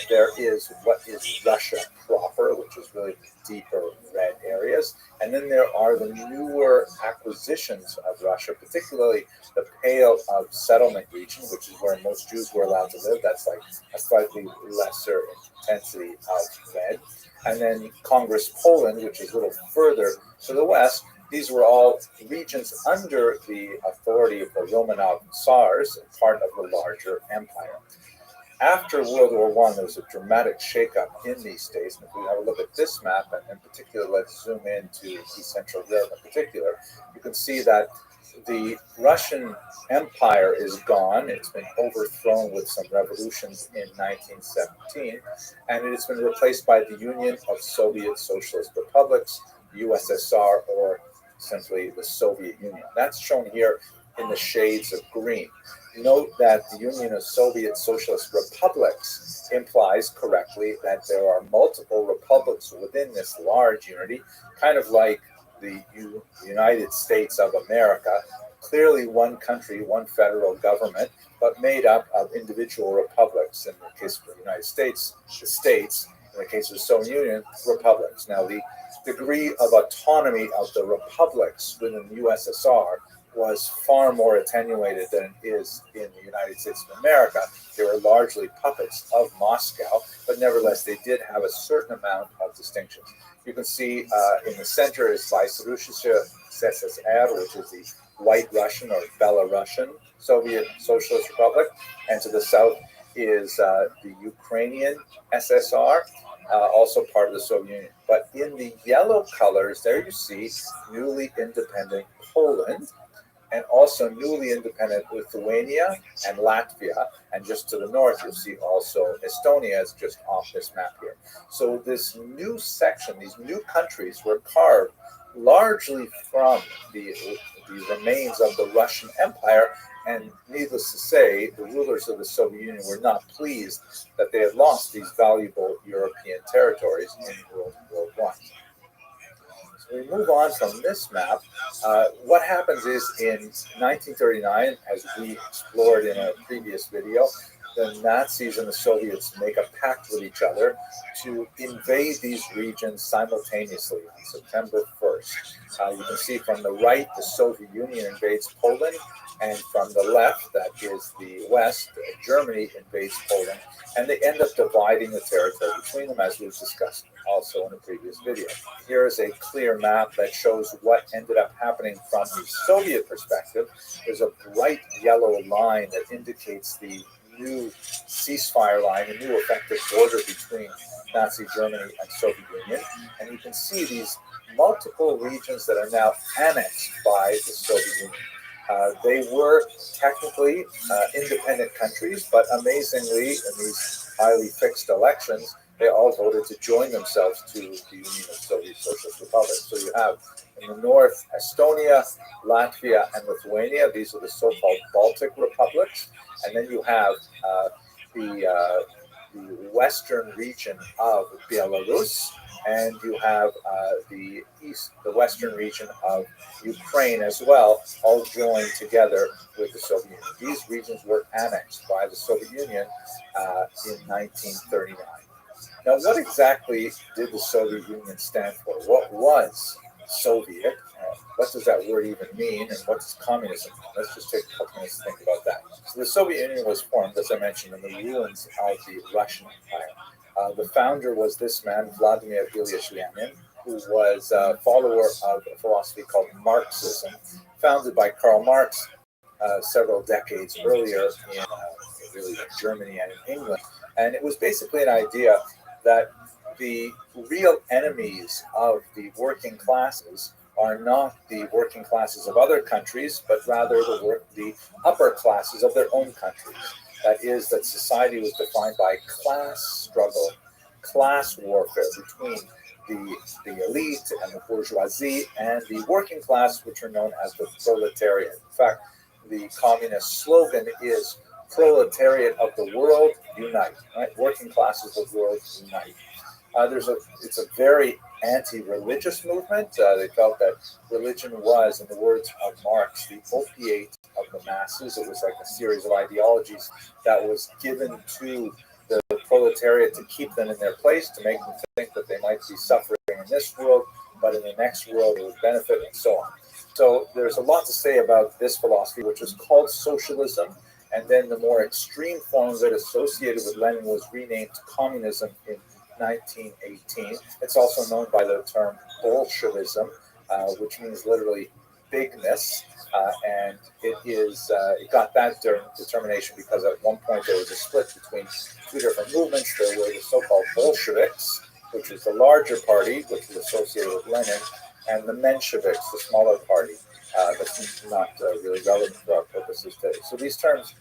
there is what is Russia proper, which is really deeper red areas. And then there are the newer acquisitions of Russia, particularly the Pale of Settlement region, which is where most Jews were allowed to live. That's like a slightly lesser intensity of red. And then Congress Poland, which is a little further to the west. These were all regions under the authority of the Romanov Tsars, part of the larger empire. After World War I, there was a dramatic shakeup in these states. And if we have a look at this map, and in particular, let's zoom into East Central Europe in particular, you can see that the Russian Empire is gone. It's been overthrown with some revolutions in 1917, and it has been replaced by the Union of Soviet Socialist Republics, USSR, or simply the Soviet Union. That's shown here in the shades of green. Note that the Union of Soviet Socialist Republics implies correctly that there are multiple republics within this large unity, kind of like the United States of America. Clearly one country, one federal government, but made up of individual republics. In the case of the United States, the states. In the case of the Soviet Union, republics. Now, the degree of autonomy of the republics within the USSR was far more attenuated than it is in the United States of America. They were largely puppets of Moscow, but nevertheless, they did have a certain amount of distinctions. You can see in the center is Vyserussische SSR, which is the White Russian or Belarusian Soviet Socialist Republic, and to the south is the Ukrainian SSR, also part of the Soviet Union. But in the yellow colors, there you see newly independent Poland, and also newly independent Lithuania and Latvia. And just to the north, you'll see also Estonia is just off this map here. So this new section, these new countries were carved largely from the remains of the Russian Empire. And needless to say, the rulers of the Soviet Union were not pleased that they had lost these valuable European territories in World War I. We move on from this map. What happens is in 1939, as we explored in a previous video, the Nazis and the Soviets make a pact with each other to invade these regions simultaneously on September 1st. You can see from the right, the Soviet Union invades Poland, and from the left, that is the West, Germany invades Poland, and they end up dividing the territory between them, as we've discussed also in a previous video. Here is a clear map that shows what ended up happening from the Soviet perspective. There's a bright yellow line that indicates the new ceasefire line, a new effective border between Nazi Germany and Soviet Union. And you can see these multiple regions that are now annexed by the Soviet Union. They were technically independent countries, but amazingly, in these highly fixed elections, they all voted to join themselves to the Union of Soviet Socialist Republics. So you have in the north Estonia, Latvia, and Lithuania. These are the so-called Baltic republics. And then you have the western region of Belarus, and you have the western region of Ukraine as well, all joined together with the Soviet Union. These regions were annexed by the Soviet Union in 1939. Now, what exactly did the Soviet Union stand for? What was Soviet? What does that word even mean? And what does communism mean? Let's just take a couple minutes to think about that. So the Soviet Union was formed, as I mentioned, in the ruins of the Russian Empire. The founder was this man, Vladimir Ilyich Lenin, who was a follower of a philosophy called Marxism, founded by Karl Marx several decades earlier in really Germany and in England. And it was basically an idea that the real enemies of the working classes are not the working classes of other countries, but rather the upper classes of their own countries. That is, that society was defined by class struggle, class warfare between the elite and the bourgeoisie and the working class, which are known as the proletariat. In fact, the communist slogan is proletariat of the world, unite. Right? Working classes of the world, unite. It's a very anti-religious movement. They felt that religion was, in the words of Marx, the opiate of the masses. It was like a series of ideologies that was given to the proletariat to keep them in their place, to make them think that they might be suffering in this world, but in the next world it would benefit, and so on. So there's a lot to say about this philosophy, which is called socialism. And then the more extreme form of it associated with Lenin was renamed communism in 1918. It's also known by the term Bolshevism, which means literally bigness. And it got that determination because at one point there was a split between two different movements. There were the so-called Bolsheviks, which was the larger party, which was associated with Lenin, and the Mensheviks, the smaller party, that's not really relevant for our purposes today. So these terms,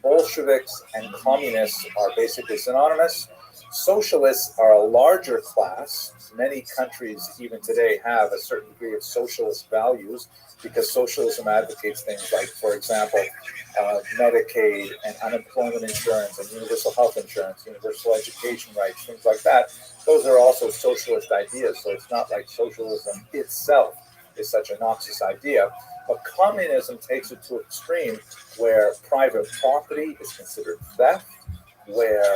Bolsheviks and communists, are basically synonymous. Socialists are a larger class. Many countries, even today, have a certain degree of socialist values because socialism advocates things like, for example, Medicaid and unemployment insurance and universal health insurance, universal education rights, things like that. Those are also socialist ideas. So it's not like socialism itself is such a noxious idea. But communism takes it to an extreme where private property is considered theft, where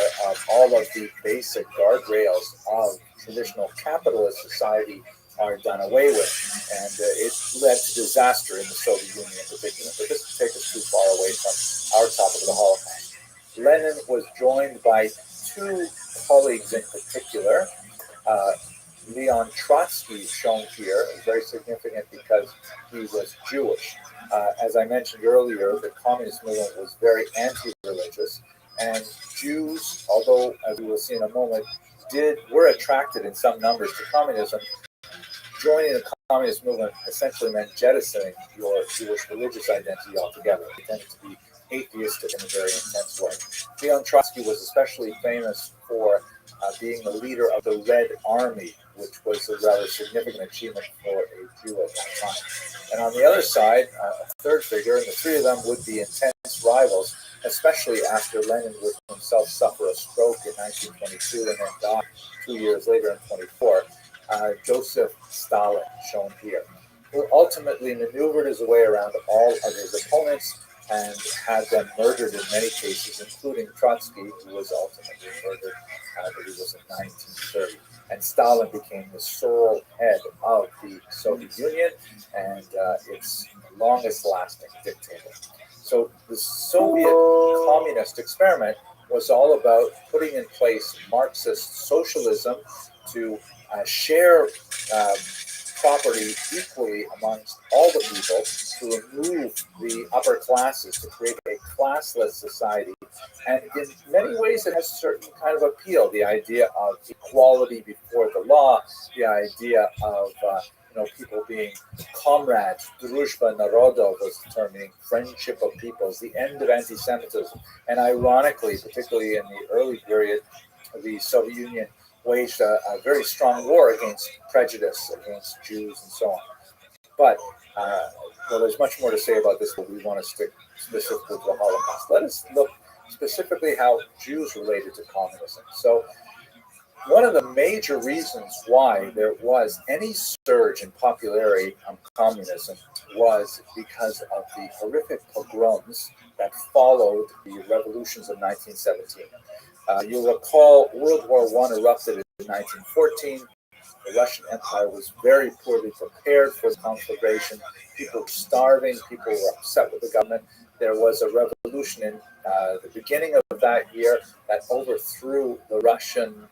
all of the basic guardrails of traditional capitalist society are done away with. And it led to disaster in the Soviet Union in particular. But this would take us too far away from our topic of the Holocaust. Lenin was joined by two colleagues in particular. Leon Trotsky, shown here, is very significant because he was Jewish. As I mentioned earlier, the communist movement was very anti-religious, and Jews, although, as we will see in a moment, were attracted in some numbers to communism. Joining the communist movement essentially meant jettisoning your Jewish religious identity altogether. They tended to be atheistic in a very intense way. Leon Trotsky was especially famous for being the leader of the Red Army, which was a rather significant achievement for a Jew at that time. And on the other side, a third figure, and the three of them would be intense rivals, especially after Lenin would himself suffer a stroke in 1922 and then die 2 years later in 24. Joseph Stalin, shown here, who ultimately maneuvered his way around all of his opponents and had them murdered in many cases, including Trotsky, who was ultimately murdered, I believe it was in 1930. And Stalin became the sole head of the Soviet Union and its longest-lasting dictator. So the Soviet communist experiment was all about putting in place Marxist socialism to share property equally amongst all the people, to remove the upper classes, to create a classless society. And in many ways, it has a certain kind of appeal. The idea of equality before the law, the idea of people being comrades, družba narodov was the term, meaning friendship of peoples, the end of anti-Semitism. And ironically, particularly in the early period, the Soviet Union waged a very strong war against prejudice, against Jews, and so on. But, there's much more to say about this, but we want to stick specifically to the Holocaust. Let us look specifically how Jews related to communism. So, one of the major reasons why there was any surge in popularity of communism was because of the horrific pogroms that followed the revolutions of 1917. You'll recall World War I erupted in 1914. The Russian Empire was very poorly prepared for the conflagration. People were starving. People were upset with the government. There was a revolution in the beginning of that year that overthrew the Russian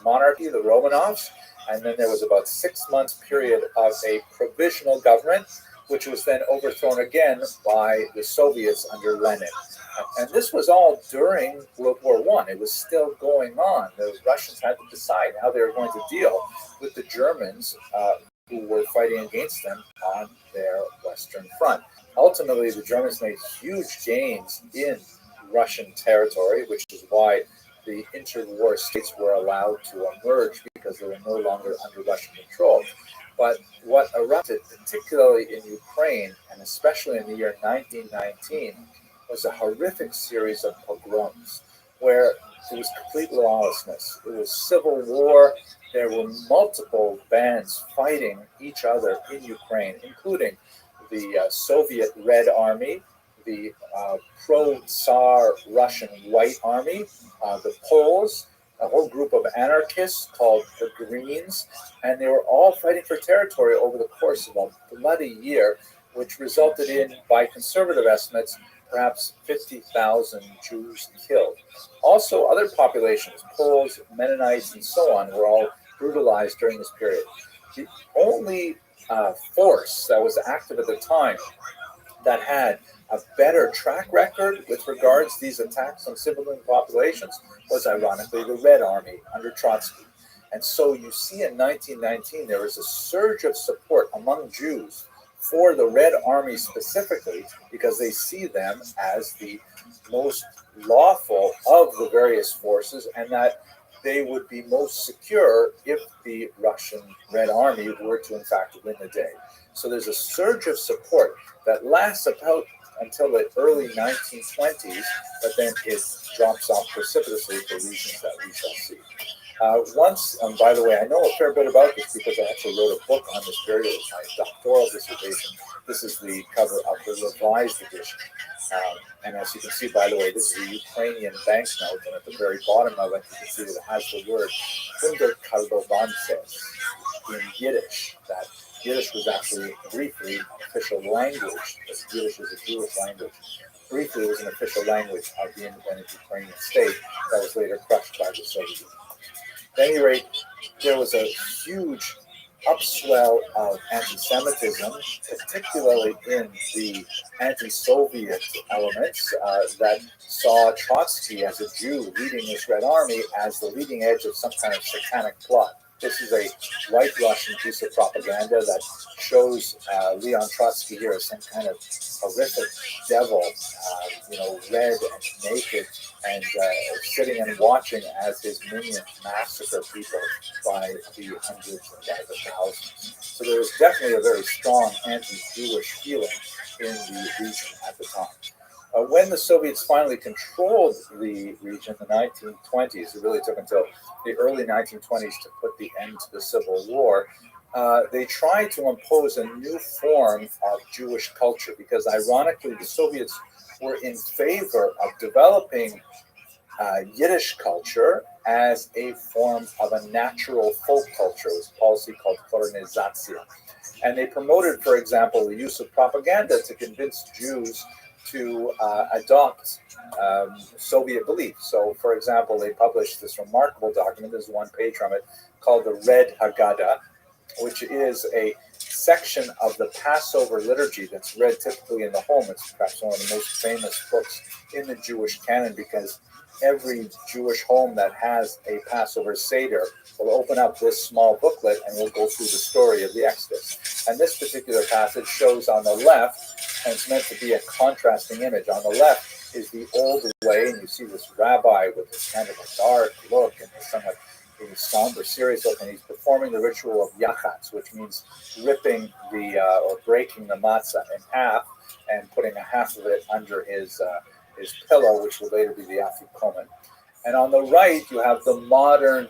monarchy, the Romanovs. And then there was about 6 months period of a provisional government, which was then overthrown again by the Soviets under Lenin. And this was all during World War I. It was still going on. The Russians had to decide how they were going to deal with the Germans who were fighting against them on their Western Front. Ultimately, the Germans made huge gains in Russian territory, which is why the interwar states were allowed to emerge because they were no longer under Russian control. But what erupted, particularly in Ukraine, and especially in the year 1919, was a horrific series of pogroms where it was complete lawlessness. It was civil war. There were multiple bands fighting each other in Ukraine, including the Soviet Red Army, the pro-Tsar Russian White Army, the Poles, a whole group of anarchists called the Greens, and they were all fighting for territory over the course of a bloody year, which resulted in, by conservative estimates, perhaps 50,000 Jews killed. Also, other populations, Poles, Mennonites, and so on, were all brutalized during this period. The only force that was active at the time that had a better track record with regards to these attacks on civilian populations was, ironically, the Red Army under Trotsky. And so you see in 1919, there was a surge of support among Jews for the Red Army specifically, because they see them as the most lawful of the various forces, and that they would be most secure if the Russian Red Army were to, in fact, win the day. So there's a surge of support that lasts about until the early 1920s, but then it drops off precipitously for reasons that we shall see. By the way, I know a fair bit about this because I actually wrote a book on this period. It was my doctoral dissertation. This is the cover of the revised edition. And as you can see, by the way, this is a Ukrainian banknote, and at the very bottom of it, you can see that it has the word Underkarbovances, in Yiddish. That Yiddish was actually briefly an official language, because Yiddish is a Jewish language. Briefly, it was an official language of the independent Ukrainian state that was later crushed by the Soviet Union. At any rate, there was a huge upswell of anti-Semitism, particularly in the anti-Soviet elements that saw Trotsky as a Jew leading this Red Army as the leading edge of some kind of satanic plot. This is a white Russian piece of propaganda that shows Leon Trotsky here as some kind of horrific devil, red and naked, and sitting and watching as his minions massacre people by the hundreds and by the thousands. So there was definitely a very strong anti-Jewish feeling in the region at the time. When the Soviets finally controlled the region in the 1920s, it really took until the early 1920s to put the end to the Civil War. They tried to impose a new form of Jewish culture because, ironically, the Soviets were in favor of developing Yiddish culture as a form of a natural folk culture. It was a policy called Korenizatsiya. And they promoted, for example, the use of propaganda to convince Jews to adopt Soviet beliefs. So, for example, they published this remarkable document, there's one page from it, called the Red Haggadah, which is a section of the Passover liturgy that's read typically in the home. It's perhaps one of the most famous books in the Jewish canon because every Jewish home that has a Passover Seder will open up this small booklet and we'll go through the story of the Exodus. And this particular passage shows on the left, and it's meant to be a contrasting image. On the left is the old way, and you see this rabbi with this kind of a dark look and this somewhat somber, serious look, and he's performing the ritual of yachatz, which means ripping or breaking the matzah in half and putting a half of it under his pillow, which will later be the afikomen. And on the right, you have the modern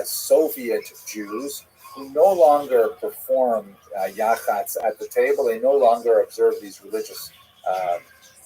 Soviet Jews who no longer perform yachatz at the table. They no longer observe these religious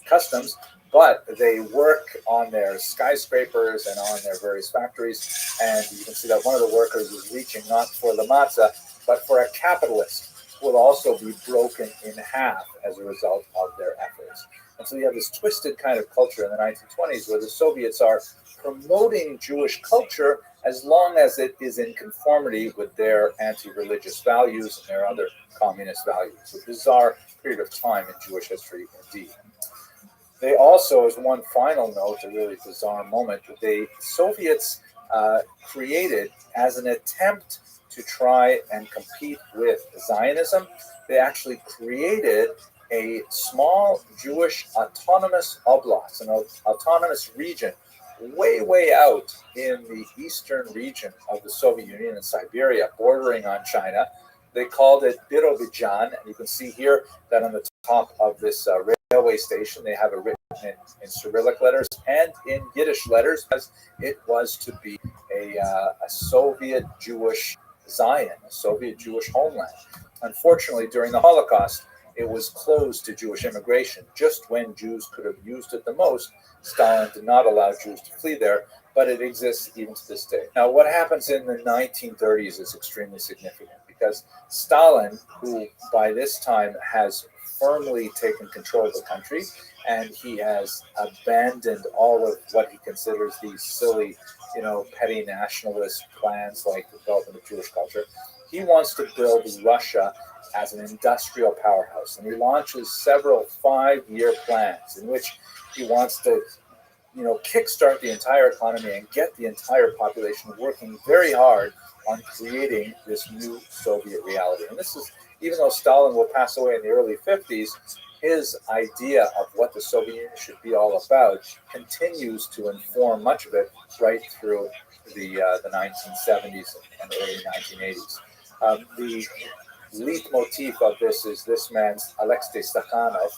customs, but they work on their skyscrapers and on their various factories. And you can see that one of the workers is reaching not for the matzah, but for a capitalist who will also be broken in half as a result of their efforts. And so you have this twisted kind of culture in the 1920s where the Soviets are promoting Jewish culture as long as it is in conformity with their anti-religious values and their other communist values. A bizarre period of time in Jewish history indeed. They also, as one final note, a really bizarre moment, the Soviets created, as an attempt to try and compete with Zionism, they actually created a small Jewish autonomous oblast, an autonomous region, way out in the eastern region of the Soviet Union in Siberia, bordering on China. They called it Birobidzhan, and you can see here that on the top of this railway station, they have it written in Cyrillic letters and in Yiddish letters, as it was to be a Soviet Jewish Zion, a Soviet Jewish homeland. Unfortunately, during the Holocaust, it was closed to Jewish immigration. Just when Jews could have used it the most, Stalin did not allow Jews to flee there, but it exists even to this day. Now, what happens in the 1930s is extremely significant because Stalin, who by this time has firmly taken control of the country, and he has abandoned all of what he considers these silly, petty nationalist plans like the development of Jewish culture. He wants to build Russia as an industrial powerhouse, and he launches several 5-year plans in which he wants to, kickstart the entire economy and get the entire population working very hard on creating this new Soviet reality. And this is, even though Stalin will pass away in the early 50s, his idea of what the Soviet Union should be all about continues to inform much of it right through the 1970s and early 1980s. The leitmotif of this is this man's Alexei Stakhanov,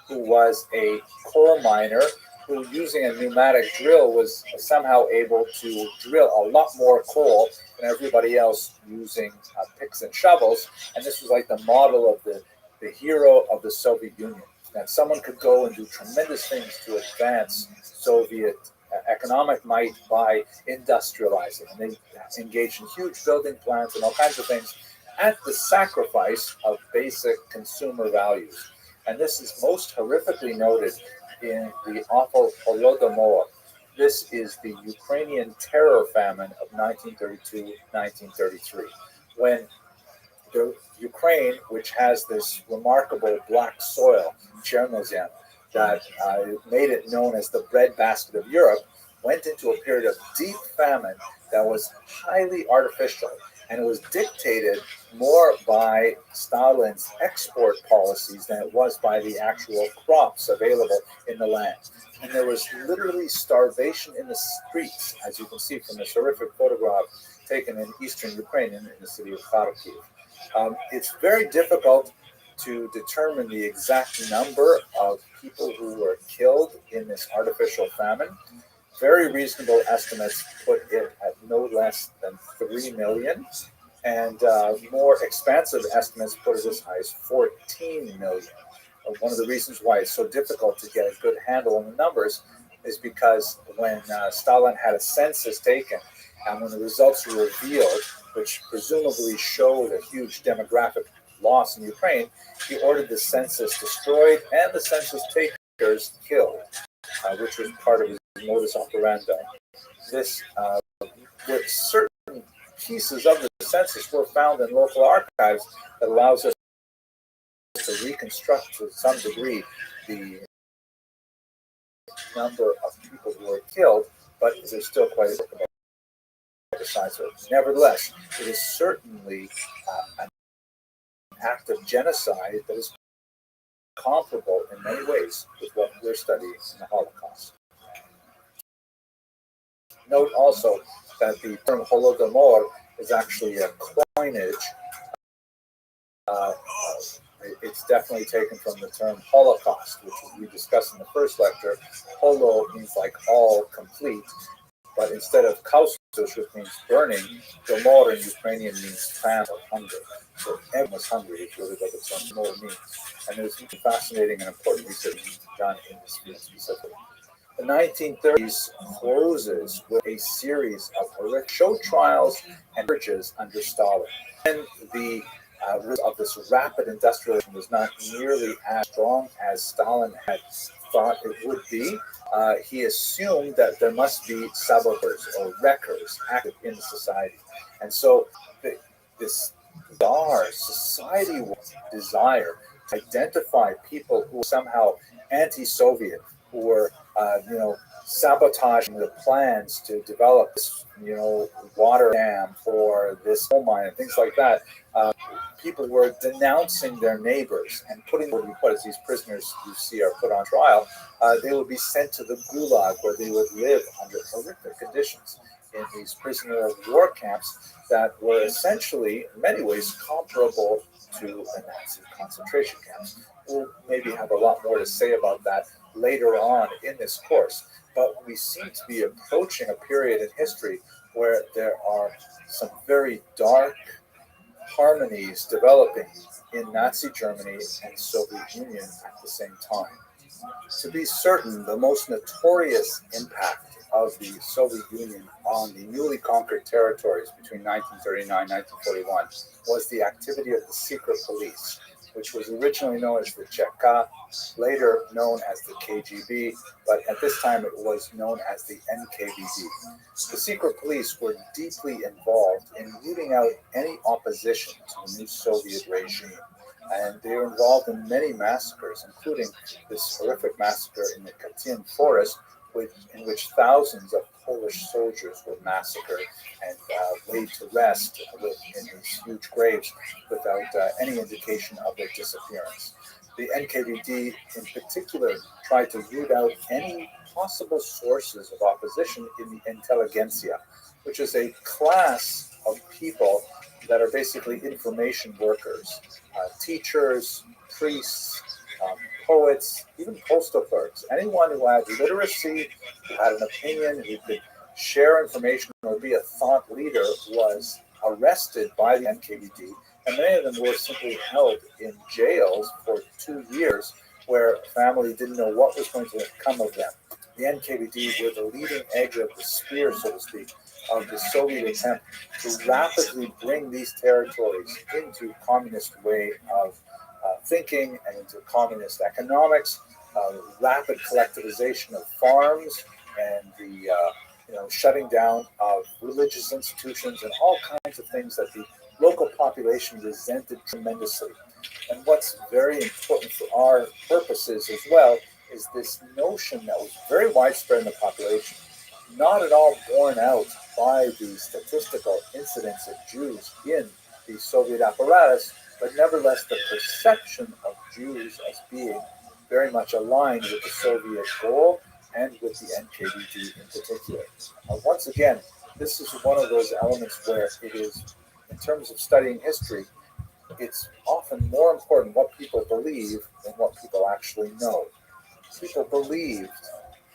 who was a coal miner who, using a pneumatic drill, was somehow able to drill a lot more coal than everybody else using picks and shovels. And this was like the model of the hero of the Soviet Union, that someone could go and do tremendous things to advance Soviet economic might by industrializing. And they engaged in huge building plans and all kinds of things. at the sacrifice of basic consumer values. And this is most horrifically noted in the awful Holodomor. This is the Ukrainian terror famine of 1932-1933, when the Ukraine, which has this remarkable black soil, Chernozem, that made it known as the breadbasket of Europe, went into a period of deep famine that was highly artificial, and it was dictated more by Stalin's export policies than it was by the actual crops available in the land. And there was literally starvation in the streets, as you can see from this horrific photograph taken in eastern Ukraine in the city of Kharkiv. It's very difficult to determine the exact number of people who were killed in this artificial famine. Very reasonable estimates put it at no less than 3 million, and more expansive estimates put it as high as 14 million. One of the reasons why it's so difficult to get a good handle on the numbers is because when Stalin had a census taken, and when the results were revealed, which presumably showed a huge demographic loss in Ukraine, he ordered the census destroyed and the census takers killed, which was part of his modus operandi. This, certain pieces of the census were found in local archives that allows us to reconstruct to some degree the number of people who were killed, but there's still quite a bit about the size of it. Nevertheless, it is certainly an act of genocide that is comparable in many ways with what we're studying in the Holocaust. Note also that the term Holodomor is actually a coinage. It's definitely taken from the term Holocaust, which we discussed in the first lecture. Holo means like all, complete, but instead of kaustos, which means burning, domor in Ukrainian means famine or hunger. So everyone was hungry is really what the term domor means. And there's fascinating and important research done in this field specifically. The 1930s closes with a series of horrific show trials and purges under Stalin. And the of this rapid industrialization was not nearly as strong as Stalin had thought it would be. He assumed that there must be saboteurs or wreckers active in society. And so this bizarre society desire to identify people who were somehow anti-Soviet, who were sabotaging the plans to develop this, water dam for this coal mine and things like that. People were denouncing their neighbors and putting what we put as these prisoners you see are put on trial. They would be sent to the Gulag, where they would live under horrific conditions in these prisoner of war camps that were essentially, in many ways, comparable to the Nazi concentration camps. We'll maybe have a lot more to say about that later on in this course. But we seem to be approaching a period in history where there are some very dark harmonies developing in Nazi Germany and Soviet Union at the same time. To be certain, the most notorious impact of the Soviet Union on the newly conquered territories between 1939 and 1941 was the activity of the secret police, which was originally known as the Cheka, later known as the KGB, but at this time it was known as the NKVD. The secret police were deeply involved in rooting out any opposition to the new Soviet regime, and they were involved in many massacres, including this horrific massacre in the Katyn forest, in which thousands of Polish soldiers were massacred and laid to rest in these huge graves without any indication of their disappearance. The NKVD in particular tried to root out any possible sources of opposition in the intelligentsia, which is a class of people that are basically information workers, teachers, priests, poets, even postal clerks. Anyone who had literacy, who had an opinion, who could share information or be a thought leader was arrested by the NKVD, and many of them were simply held in jails for 2 years where family didn't know what was going to come of them. The NKVD were the leading edge of the spear, so to speak, of the Soviet attempt to rapidly bring these territories into communist way of thinking and into communist economics, rapid collectivization of farms, and the shutting down of religious institutions and all kinds of things that the local population resented tremendously. And what's very important for our purposes as well is this notion that was very widespread in the population, not at all borne out by the statistical incidence of Jews in the Soviet apparatus, but nevertheless the perception of Jews as being very much aligned with the Soviet goal and with the NKVD in particular. Once again, this is one of those elements where it is, in terms of studying history, it's often more important what people believe than what people actually know. People believed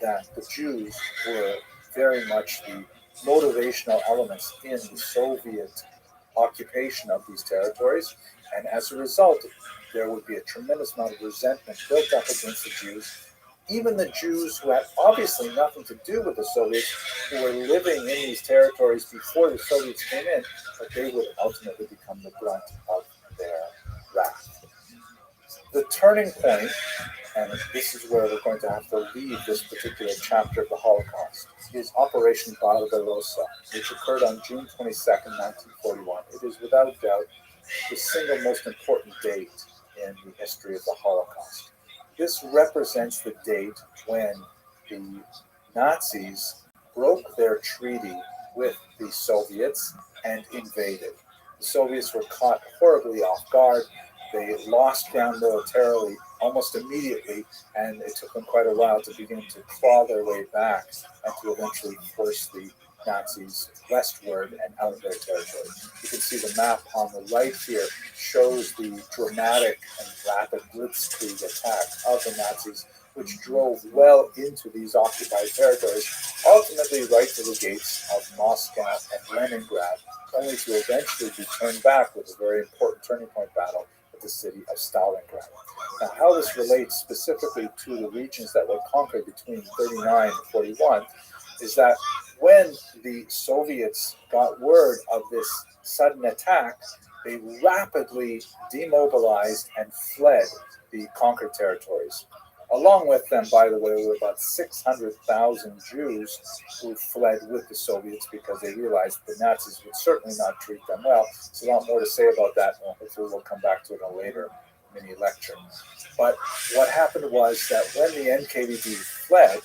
that the Jews were very much the motivational elements in the Soviet occupation of these territories, and as a result, there would be a tremendous amount of resentment built up against the Jews. Even the Jews who had obviously nothing to do with the Soviets, who were living in these territories before the Soviets came in, but they would ultimately become the brunt of their wrath. The turning point, and this is where we're going to have to leave this particular chapter of the Holocaust, is Operation Barbarossa, which occurred on June 22nd, 1941. It is without doubt the single most important date in the history of the Holocaust. This represents the date when the Nazis broke their treaty with the Soviets and invaded. The Soviets were caught horribly off guard. They lost ground militarily almost immediately, and it took them quite a while to begin to claw their way back and to eventually force the Nazis westward and out of their territory. You can see the map on the right here shows the dramatic and rapid blitzkrieg attack of the Nazis, which drove well into these occupied territories, ultimately right to the gates of Moscow and Leningrad, only to eventually be turned back with a very important turning point battle at the city of Stalingrad. Now, how this relates specifically to the regions that were conquered between 39 and 41 is that when the Soviets got word of this sudden attack, they rapidly demobilized and fled the conquered territories. Along with them, by the way, were about 600,000 Jews who fled with the Soviets because they realized the Nazis would certainly not treat them well. There's a lot more to say about that, and hopefully we'll come back to it in a later mini lecture. But what happened was that when the NKVD fled,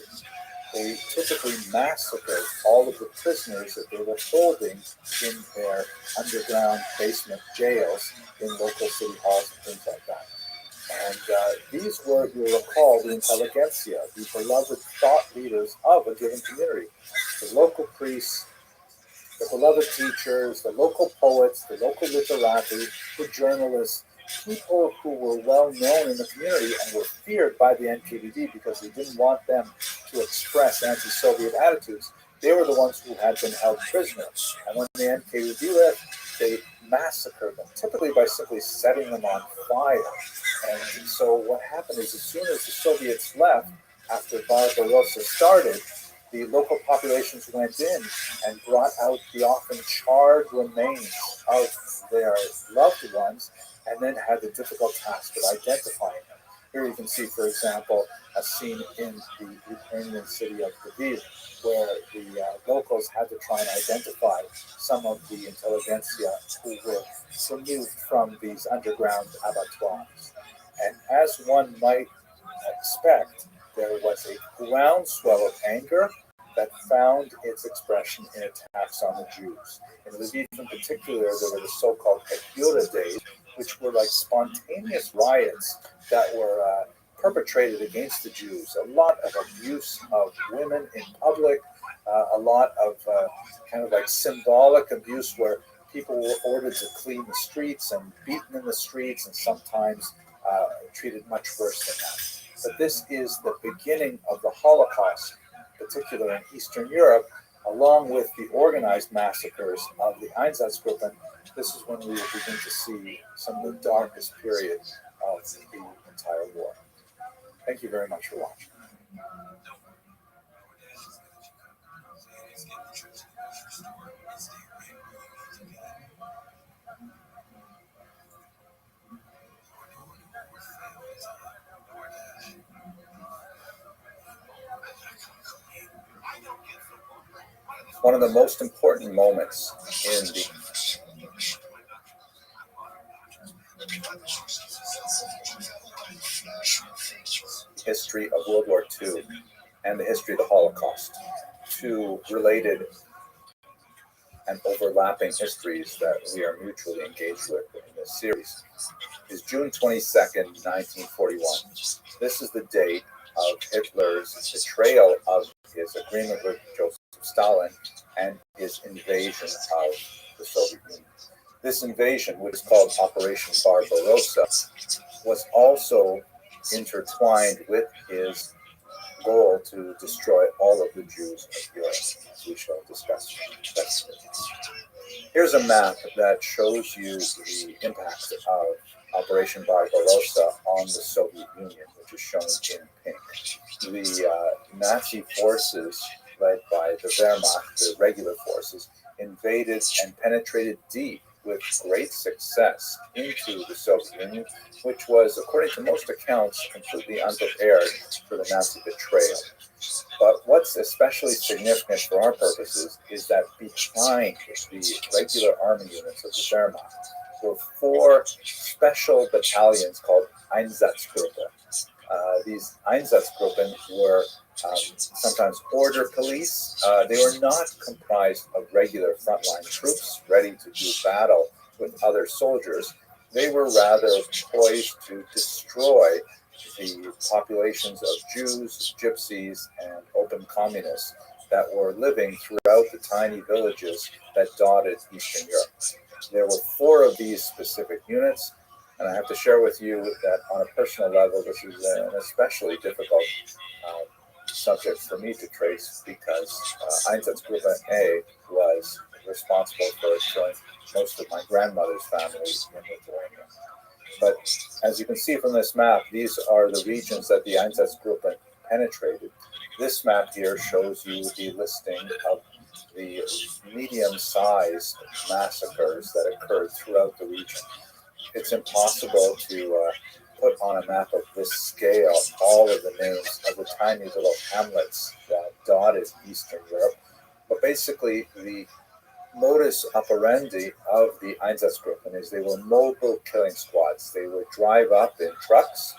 they typically massacred all of the prisoners that they were holding in their underground basement jails in local city halls and things like that. And these were, you'll recall, the intelligentsia, the beloved thought leaders of a given community. The local priests, the beloved teachers, the local poets, the local literati, the journalists, people who were well known in the community and were feared by the NKVD because they didn't want them to express anti-Soviet attitudes. They were the ones who had been held prisoner. And when the NKVD left, they massacred them, typically by simply setting them on fire. And so what happened is, as soon as the Soviets left, after Barbarossa started, the local populations went in and brought out the often charred remains of their loved ones, and then had the difficult task of identifying them. Here you can see, for example, a scene in the Ukrainian city of Lviv, where the locals had to try and identify some of the intelligentsia who were removed from these underground abattoirs. And as one might expect, there was a groundswell of anger that found its expression in attacks on the Jews. In Lviv in particular, there were the so-called Pekura days, which were like spontaneous riots that were perpetrated against the Jews. A lot of abuse of women in public, a lot of kind of like symbolic abuse where people were ordered to clean the streets and beaten in the streets, and sometimes treated much worse than that. But this is the beginning of the Holocaust, particularly in Eastern Europe, along with the organized massacres of the Einsatzgruppen. This is when we will begin to see some of the darkest period of the entire war. Thank you very much for watching. one of the most important moments in the history of World War II and the history of the Holocaust, two related and overlapping histories that we are mutually engaged with in this series, is June 22nd, 1941. This is the date of Hitler's betrayal of his agreement with Joseph Stalin and his invasion of the Soviet Union. This invasion, which is called Operation Barbarossa, was also intertwined with his goal to destroy all of the Jews of Europe, as we shall discuss. Here's a map that shows you the impact of Operation Barbarossa on the Soviet Union, which is shown in pink. The Nazi forces, led by the Wehrmacht, the regular forces, invaded and penetrated deep with great success into the Soviet Union, which was, according to most accounts, completely unprepared for the Nazi betrayal. But what's especially significant for our purposes is that behind the regular army units of the Wehrmacht were four special battalions called Einsatzgruppen. These Einsatzgruppen were sometimes border police. They were not comprised of regular frontline troops ready to do battle with other soldiers. They were rather poised to destroy the populations of Jews, gypsies, and open communists that were living throughout the tiny villages that dotted Eastern Europe. There were four of these specific units, and I have to share with you that on a personal level, this is an especially difficult subject for me to trace because Einsatzgruppe A was responsible for killing most of my grandmother's family in Lithuania. But as you can see from this map, these are the regions that the Einsatzgruppe penetrated. This map here shows you the listing of the medium-sized massacres that occurred throughout the region. It's impossible to put on a map of this scale all of the names of the tiny little hamlets that dotted Eastern Europe. But basically, the modus operandi of the Einsatzgruppen is they were mobile killing squads. They would drive up in trucks.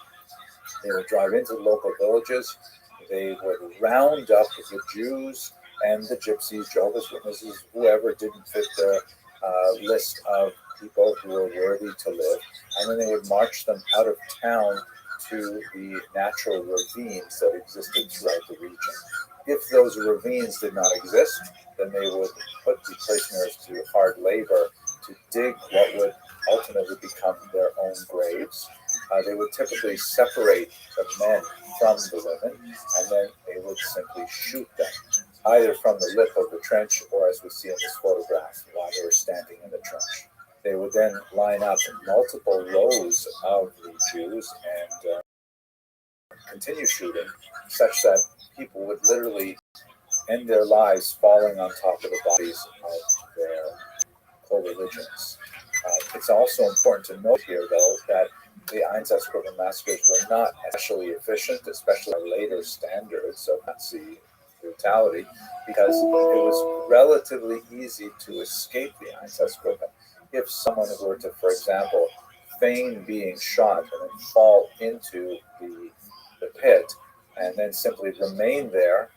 They would drive into local villages. They would round up the Jews and the Gypsies, Jehovah's Witnesses, whoever didn't fit the list of people who were worthy to live, and then they would march them out of town to the natural ravines that existed throughout the region. If those ravines did not exist, then they would put the prisoners to hard labor to dig what would ultimately become their own graves. They would typically separate the men from the women, and then they would simply shoot them, either from the lip of the trench or, as we see in this photograph, while they were standing in the trench. They would then line up in multiple rows of the Jews and continue shooting, such that people would literally end their lives falling on top of the bodies of their co-religions. It's also important to note here, though, that the Einsatzgruppen massacres were not especially efficient, especially by later standards of Nazi brutality, because it was relatively easy to escape the Einsatzgruppen. If someone were to, for example, feign being shot and then fall into the pit and then simply remain there,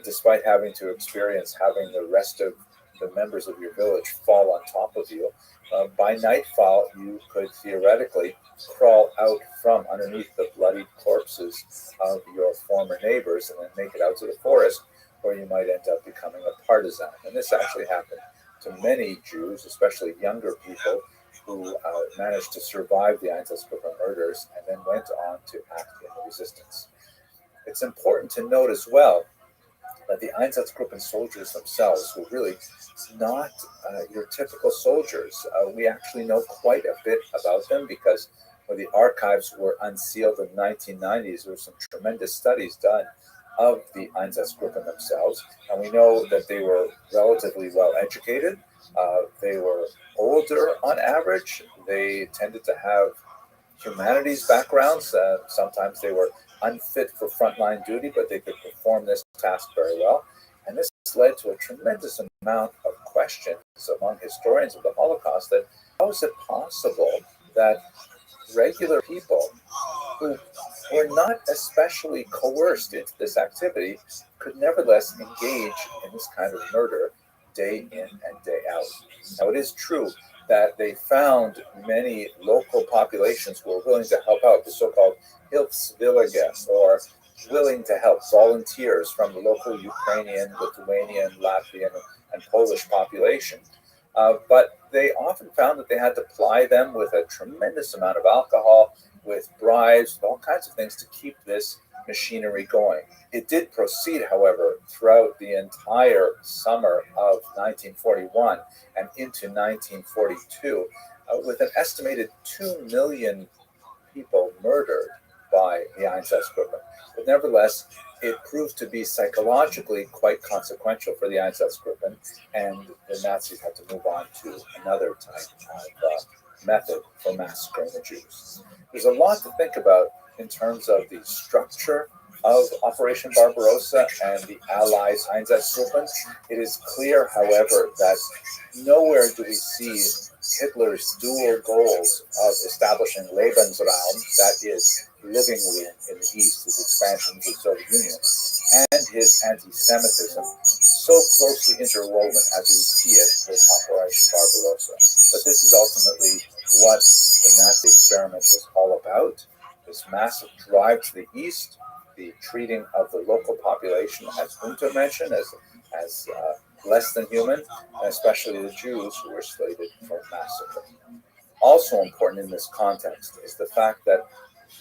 despite having to experience having the rest of the members of your village fall on top of you, by nightfall you could theoretically crawl out from underneath the bloody corpses of your former neighbors and then make it out to the forest, where you might end up becoming a partisan. And this actually happened to many Jews, especially younger people, who managed to survive the Einsatzgruppen murders and then went on to act in the resistance. It's important to note as well that the Einsatzgruppen soldiers themselves were really not your typical soldiers. We actually know quite a bit about them because when the archives were unsealed in the 1990s, there were some tremendous studies done of the Einsatzgruppen themselves, and we know that they were relatively well educated. They were older on average. They tended to have humanities backgrounds. Sometimes they were unfit for frontline duty, but they could perform this task very well. And this led to a tremendous amount of questions among historians of the Holocaust that how is it possible that regular people who were not especially coerced into this activity could nevertheless engage in this kind of murder day in and day out. Now, it is true that they found many local populations who were willing to help out, the so-called Hilfswillige, or willing to help volunteers from the local Ukrainian, Lithuanian, Latvian, and Polish population. But they often found that they had to ply them with a tremendous amount of alcohol, with bribes, with all kinds of things to keep this machinery going. It did proceed, however, throughout the entire summer of 1941 and into 1942, with an estimated 2 million people murdered by the Einsatzgruppen. But nevertheless, it proved to be psychologically quite consequential for the Einsatzgruppen, and the Nazis had to move on to another type of method for massacring the Jews. There's a lot to think about in terms of the structure of Operation Barbarossa and the Allies' Einsatzgruppen. It is clear, however, that nowhere do we see Hitler's dual goals of establishing Lebensraum, that is, living room in the East, his expansion of the Soviet Union, and his anti-Semitism so closely interwoven as we see it with Operation Barbarossa. But this is ultimately what the Nazi experiment was all about, this massive drive to the East, the treating of the local population, as Gunther mentioned, as less than human, and especially the Jews who were slated for massacre. Also important in this context is the fact that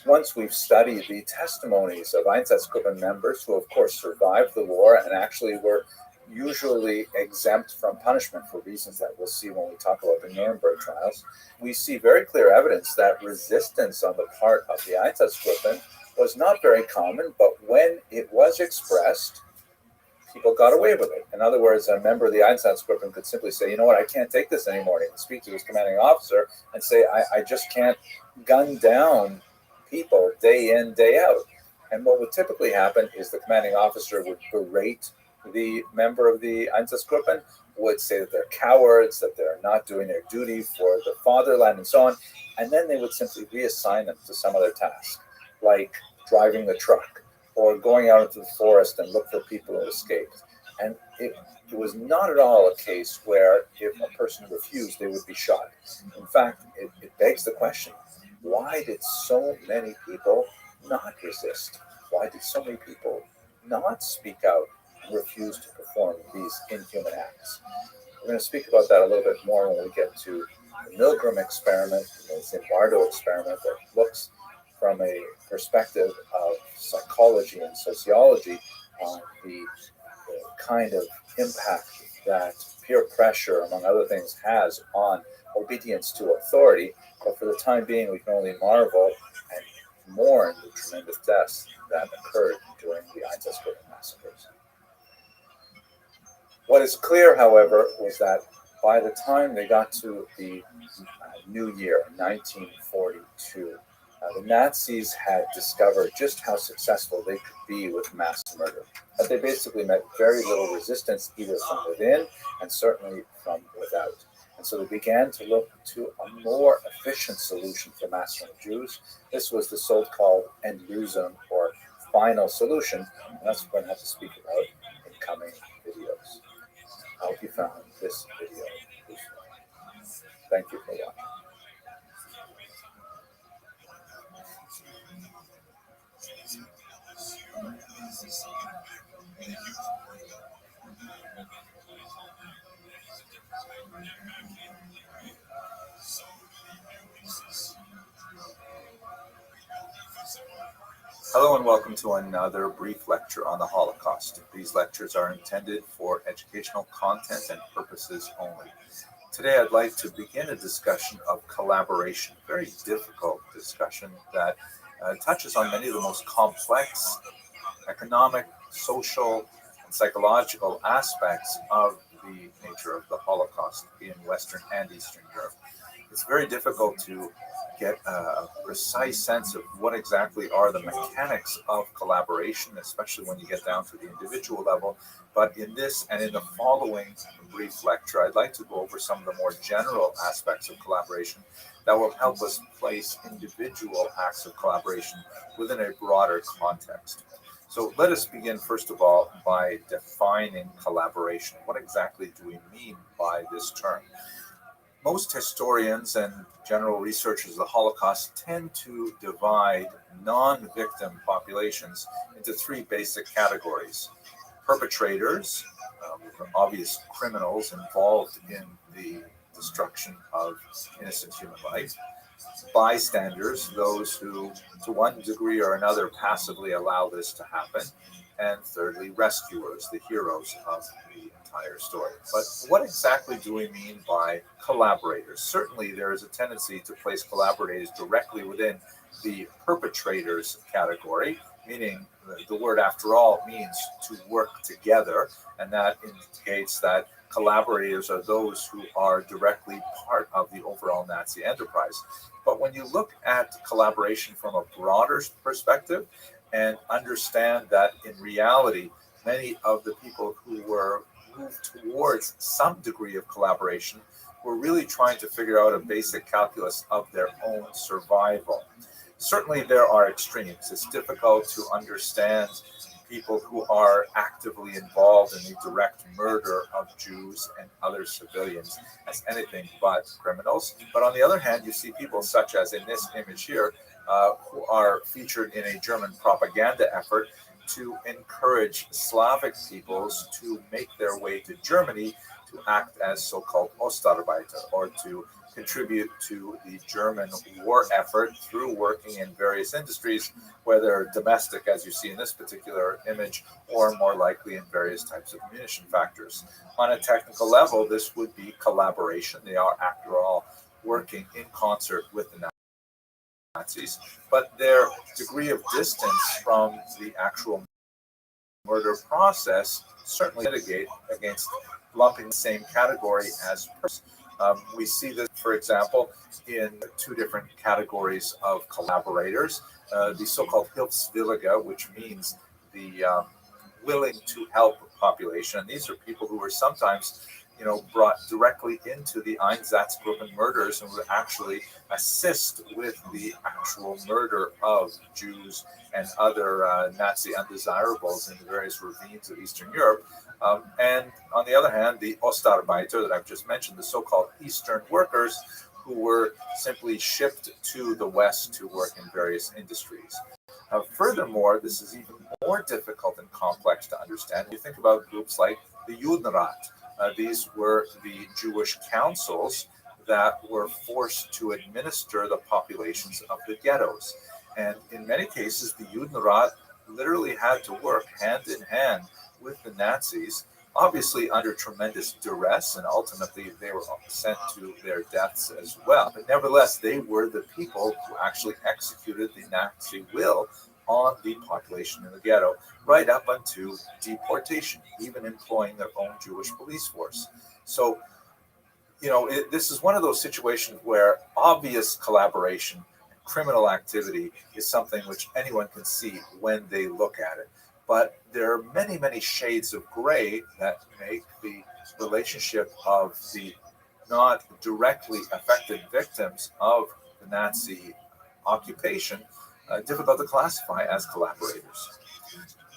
once we've studied the testimonies of Einsatzgruppen members who, of course, survived the war and actually were usually exempt from punishment for reasons that we'll see when we talk about the Nuremberg trials, we see very clear evidence that resistance on the part of the Einsatzgruppen was not very common, but when it was expressed, people got away with it. In other words, a member of the Einsatzgruppen could simply say, you know what, I can't take this anymore. He could speak to his commanding officer and say, I just can't gun down people day in, day out. And what would typically happen is the commanding officer would berate the member of the Einsatzgruppen, would say that they're cowards, that they're not doing their duty for the fatherland, and so on. And then they would simply reassign them to some other task, like driving the truck or going out into the forest and look for people who escaped. And it was not at all a case where if a person refused, they would be shot. In fact, it begs the question, why did so many people not resist? Why did so many people not speak out and refuse to perform these inhuman acts? We're going to speak about that a little bit more when we get to the Milgram experiment, the Zimbardo experiment that looks from a perspective of psychology and sociology on the kind of impact that peer pressure, among other things, has on obedience to authority. But for the time being, we can only marvel and mourn the tremendous deaths that occurred during the Einsatzgruppen massacres. What is clear, however, was that by the time they got to the new year, 1942, the Nazis had discovered just how successful they could be with mass murder. That they basically met very little resistance, either from within and certainly from without. And so they began to look to a more efficient solution for massacring Jews. This was the so-called Endlösung, or final solution, and that's what we're going to have to speak about in coming videos. I hope you found this video useful. Thank you for watching. Hello and welcome to another brief lecture on the Holocaust. These lectures are intended for educational content and purposes only. Today I'd like to begin a discussion of collaboration, a very difficult discussion that touches on many of the most complex economic, social, and psychological aspects of the nature of the Holocaust in Western and Eastern Europe. It's very difficult to get a precise sense of what exactly are the mechanics of collaboration, especially when you get down to the individual level. But in this and in the following brief lecture, I'd like to go over some of the more general aspects of collaboration that will help us place individual acts of collaboration within a broader context. So let us begin, first of all, by defining collaboration. What exactly do we mean by this term? Most historians and general researchers of the Holocaust tend to divide non-victim populations into three basic categories. Perpetrators, obvious criminals involved in the destruction of innocent human life. Bystanders, those who, to one degree or another, passively allow this to happen. And thirdly, rescuers, the heroes of the entire story. But what exactly do we mean by collaborators? Certainly, there is a tendency to place collaborators directly within the perpetrators category, meaning the word, after all, means to work together, and that indicates that collaborators are those who are directly part of the overall Nazi enterprise. But when you look at collaboration from a broader perspective and understand that in reality, many of the people who were moved towards some degree of collaboration were really trying to figure out a basic calculus of their own survival. Certainly there are extremes. It's difficult to understand people who are actively involved in the direct murder of Jews and other civilians as anything but criminals. But on the other hand, you see people such as in this image here, who are featured in a German propaganda effort to encourage Slavic peoples to make their way to Germany to act as so-called Ostarbeiter, or to contribute to the German war effort through working in various industries, whether domestic, as you see in this particular image, or more likely in various types of munition factories. On a technical level, this would be collaboration. They are, after all, working in concert with the Nazis, but their degree of distance from the actual murder process certainly mitigate against lumping the same category as persons. We see this, for example, in two different categories of collaborators. The so-called Hilfswillige, which means the willing to help population. And these are people who were sometimes, brought directly into the Einsatzgruppen murders and would actually assist with the actual murder of Jews and other Nazi undesirables in the various ravines of Eastern Europe. And on the other hand, the Ostarbeiter that I've just mentioned, the so-called Eastern workers, who were simply shipped to the West to work in various industries. Furthermore, this is even more difficult and complex to understand. You think about groups like the Judenrat. These were the Jewish councils that were forced to administer the populations of the ghettos. And in many cases, the Judenrat literally had to work hand in hand with the Nazis, obviously under tremendous duress, and ultimately they were sent to their deaths as well. But nevertheless, they were the people who actually executed the Nazi will on the population in the ghetto, right up unto deportation, even employing their own Jewish police force. So, this is one of those situations where obvious collaboration, criminal activity is something which anyone can see when they look at it. But there are many, many shades of gray that make the relationship of the not directly affected victims of the Nazi occupation difficult to classify as collaborators.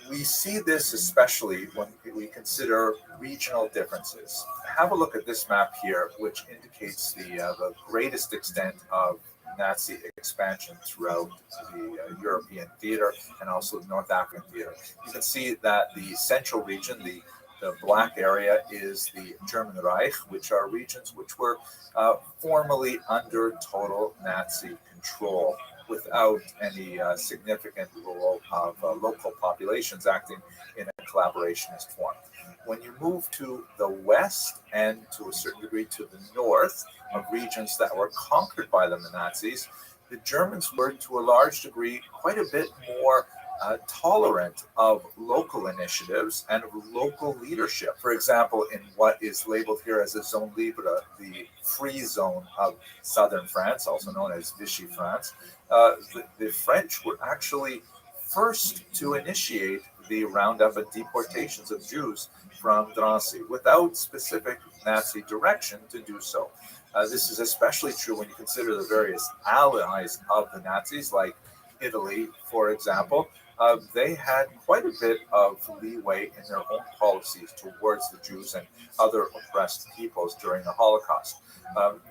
We see this especially when we consider regional differences. Have a look at this map here, which indicates the greatest extent of Nazi expansion throughout the European theater and also the North African theater. You can see that the central region, the black area, is the German Reich, which are regions which were formally under total Nazi control, without any significant role of local populations acting in a collaborationist form. When you move to the west and to a certain degree to the north of regions that were conquered by the Nazis, the Germans were to a large degree quite a bit more tolerant of local initiatives and of local leadership. For example, in what is labeled here as a zone libre, the free zone of southern France, also known as Vichy France, the French were actually first to initiate the roundup and deportations of Jews from Drancy without specific Nazi direction to do so. This is especially true when you consider the various allies of the Nazis, like Italy, for example. They had quite a bit of leeway in their own policies towards the Jews and other oppressed peoples during the Holocaust.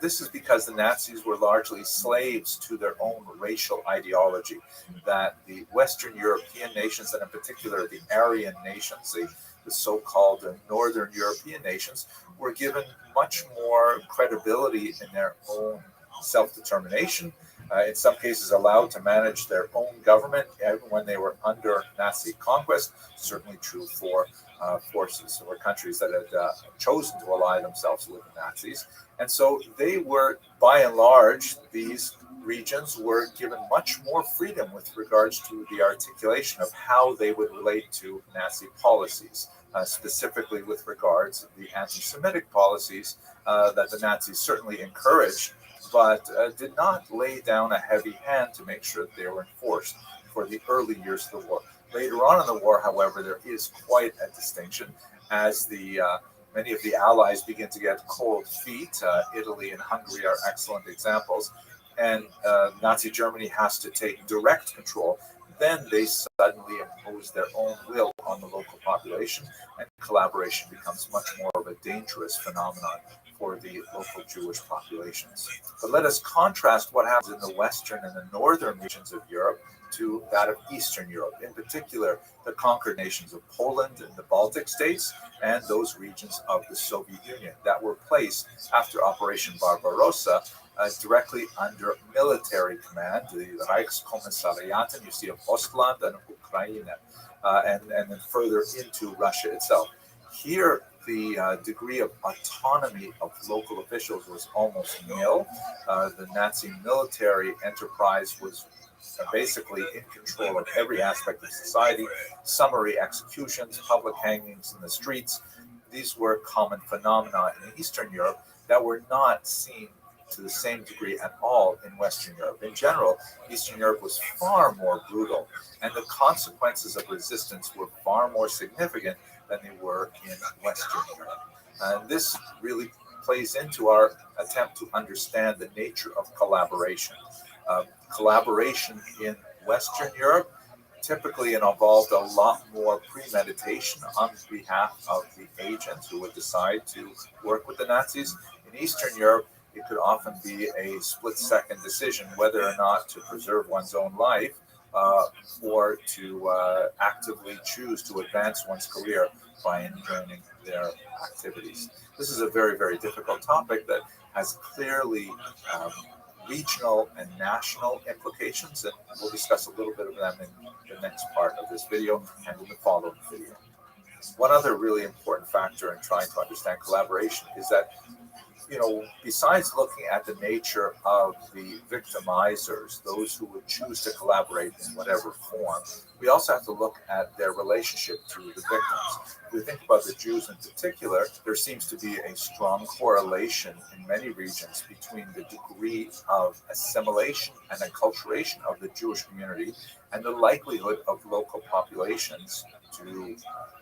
This is because the Nazis were largely slaves to their own racial ideology, that the Western European nations, and in particular the Aryan nations, the so-called Northern European nations, were given much more credibility in their own self-determination, in some cases allowed to manage their own government even when they were under Nazi conquest, certainly true for forces or countries that had chosen to ally themselves with the Nazis. And so they were, by and large, these regions were given much more freedom with regards to the articulation of how they would relate to Nazi policies, specifically with regards to the anti-Semitic policies that the Nazis certainly encouraged, but did not lay down a heavy hand to make sure that they were enforced for the early years of the war. Later on in the war, however, there is quite a distinction as many of the allies begin to get cold feet. Italy and Hungary are excellent examples, and Nazi Germany has to take direct control. Then they suddenly impose their own will on the local population, and collaboration becomes much more of a dangerous phenomenon for the local Jewish populations. But let us contrast what happens in the Western and the Northern regions of Europe to that of Eastern Europe, in particular the conquered nations of Poland and the Baltic states, and those regions of the Soviet Union that were placed after Operation Barbarossa directly under military command, the Reichskommissariaten, you see, of Ostland and Ukraine, and then further into Russia itself. Here, the degree of autonomy of local officials was almost nil. The Nazi military enterprise was basically in control of every aspect of society. Summary executions, public hangings in the streets, these were common phenomena in Eastern Europe that were not seen to the same degree at all in Western Europe. In general, Eastern Europe was far more brutal, and the consequences of resistance were far more significant than they were in Western Europe. And this really plays into our attempt to understand the nature of collaboration. Collaboration in Western Europe typically involved a lot more premeditation on behalf of the agents who would decide to work with the Nazis. In Eastern Europe, it could often be a split-second decision whether or not to preserve one's own life or to actively choose to advance one's career by joining their activities. This is a very, very difficult topic that has clearly regional and national implications, and we'll discuss a little bit of them in the next part of this video and in the following video. One other really important factor in trying to understand collaboration is that, besides looking at the nature of the victimizers, those who would choose to collaborate in whatever form, we also have to look at their relationship to the victims. If we think about the Jews in particular, there seems to be a strong correlation in many regions between the degree of assimilation and acculturation of the Jewish community and the likelihood of local populations to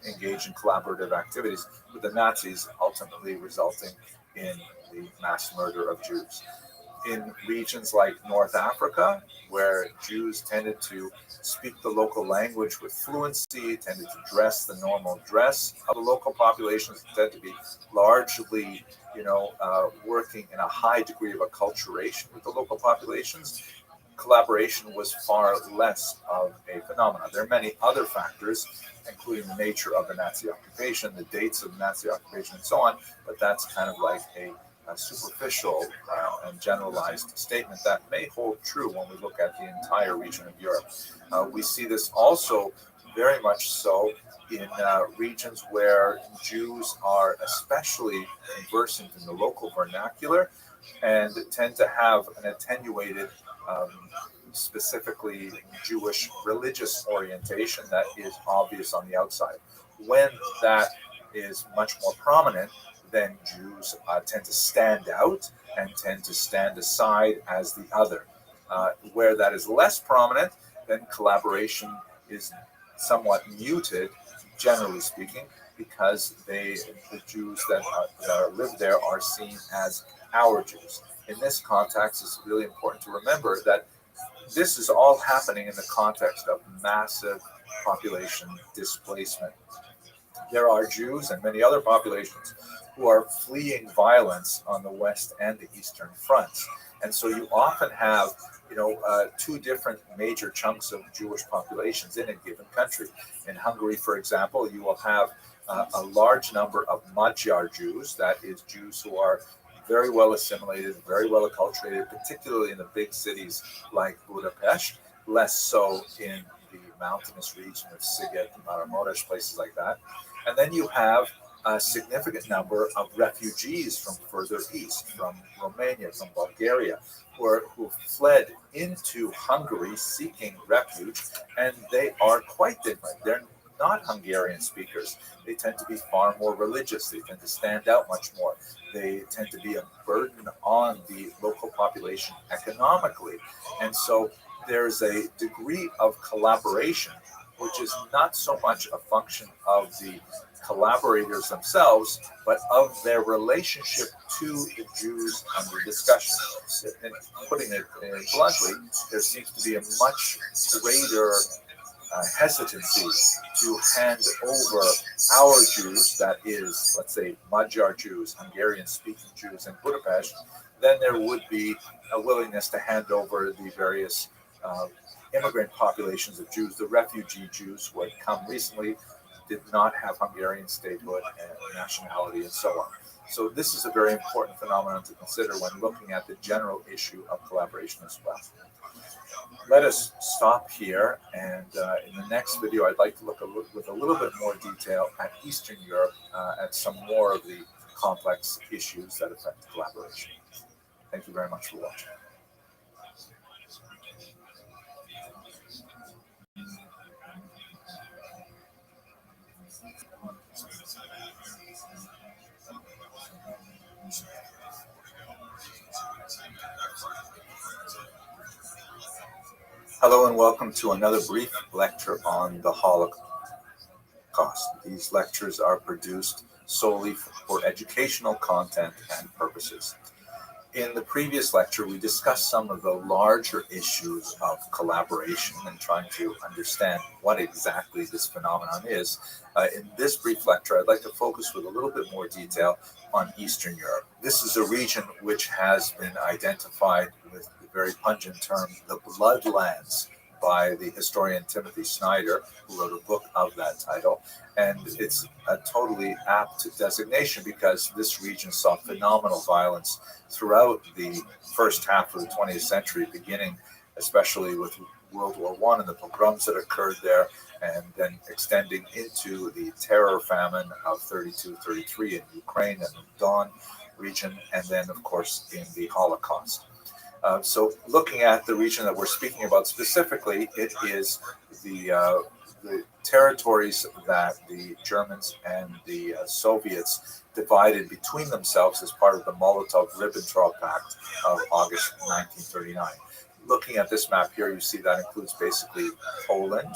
engage in collaborative activities with the Nazis, ultimately resulting in the mass murder of Jews. In regions like North Africa, where Jews tended to speak the local language with fluency, tended to dress the normal dress of the local populations, tended to be largely, working in a high degree of acculturation with the local populations, collaboration was far less of a phenomenon. There are many other factors, including the nature of the Nazi occupation, the dates of the Nazi occupation, and so on, but that's kind of like a superficial and generalized statement that may hold true when we look at the entire region of Europe. We see this also very much so in regions where Jews are especially conversant in the local vernacular and tend to have an attenuated specifically Jewish religious orientation that is obvious on the outside. When that is much more prominent, then Jews tend to stand out and tend to stand aside as the other. Where that is less prominent, then collaboration is somewhat muted, generally speaking, because the Jews that live there are seen as our Jews. In this context, it's really important to remember that this is all happening in the context of massive population displacement. There are Jews and many other populations who are fleeing violence on the west and the eastern fronts. And so you often have, two different major chunks of Jewish populations in a given country. In Hungary, for example, you will have a large number of Magyar Jews, that is, Jews who are very well assimilated, very well acculturated, particularly in the big cities like Budapest, less so in the mountainous region of Sziget and Maramuresh, places like that. And then you have a significant number of refugees from further east, from Romania, from Bulgaria, who fled into Hungary seeking refuge, and they are quite different. They're not Hungarian speakers. They tend to be far more religious. They tend to stand out much more. They tend to be a burden on the local population economically. And so there's a degree of collaboration, which is not so much a function of the collaborators themselves, but of their relationship to the Jews under discussion. And putting it bluntly, there seems to be a much greater hesitancy to hand over our Jews, that is, let's say, Magyar Jews, Hungarian-speaking Jews in Budapest, than there would be a willingness to hand over the various immigrant populations of Jews. The refugee Jews who had come recently did not have Hungarian statehood and nationality and so on. So this is a very important phenomenon to consider when looking at the general issue of collaboration as well. Let us stop here, and in the next video I'd like to look with a little bit more detail at Eastern Europe, at some more of the complex issues that affect collaboration. Thank you very much for watching. Hello and welcome to another brief lecture on the Holocaust. These lectures are produced solely for educational content and purposes. In the previous lecture, we discussed some of the larger issues of collaboration and trying to understand what exactly this phenomenon is. In this brief lecture, I'd like to focus with a little bit more detail on Eastern Europe. This is a region which has been identified with the very pungent term, the Bloodlands, by the historian Timothy Snyder, who wrote a book of that title. And it's a totally apt designation because this region saw phenomenal violence throughout the first half of the 20th century, beginning especially with World War I and the pogroms that occurred there, and then extending into the terror famine of 32-33 in Ukraine and the Don region, and then, of course, in the Holocaust. So looking at the region that we're speaking about specifically, it is the territories that the Germans and the Soviets divided between themselves as part of the Molotov-Ribbentrop Pact of August 1939. Looking at this map here, you see that includes basically Poland,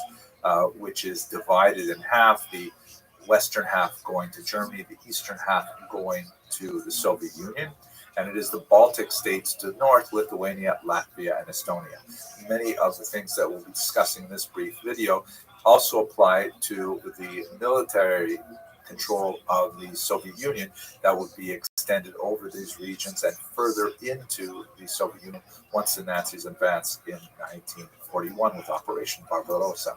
which is divided in half, the western half going to Germany, the eastern half going to the Soviet Union. And it is the Baltic states to the north, Lithuania, Latvia, and Estonia. Many of the things that we'll be discussing in this brief video also apply to the military control of the Soviet Union that would be extended over these regions and further into the Soviet Union once the Nazis advanced in 1941 with Operation Barbarossa.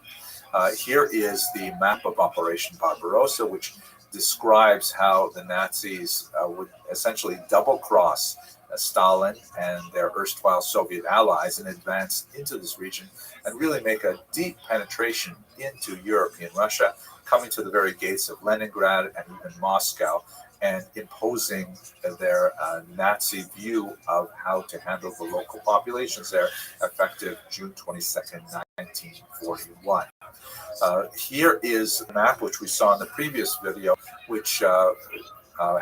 Here is the map of Operation Barbarossa, which describes how the Nazis would essentially double-cross Stalin and their erstwhile Soviet allies and advance into this region and really make a deep penetration into European Russia, coming to the very gates of Leningrad and even Moscow, and imposing their Nazi view of how to handle the local populations there, effective June 22nd, 1941. Here is a map which we saw in the previous video, which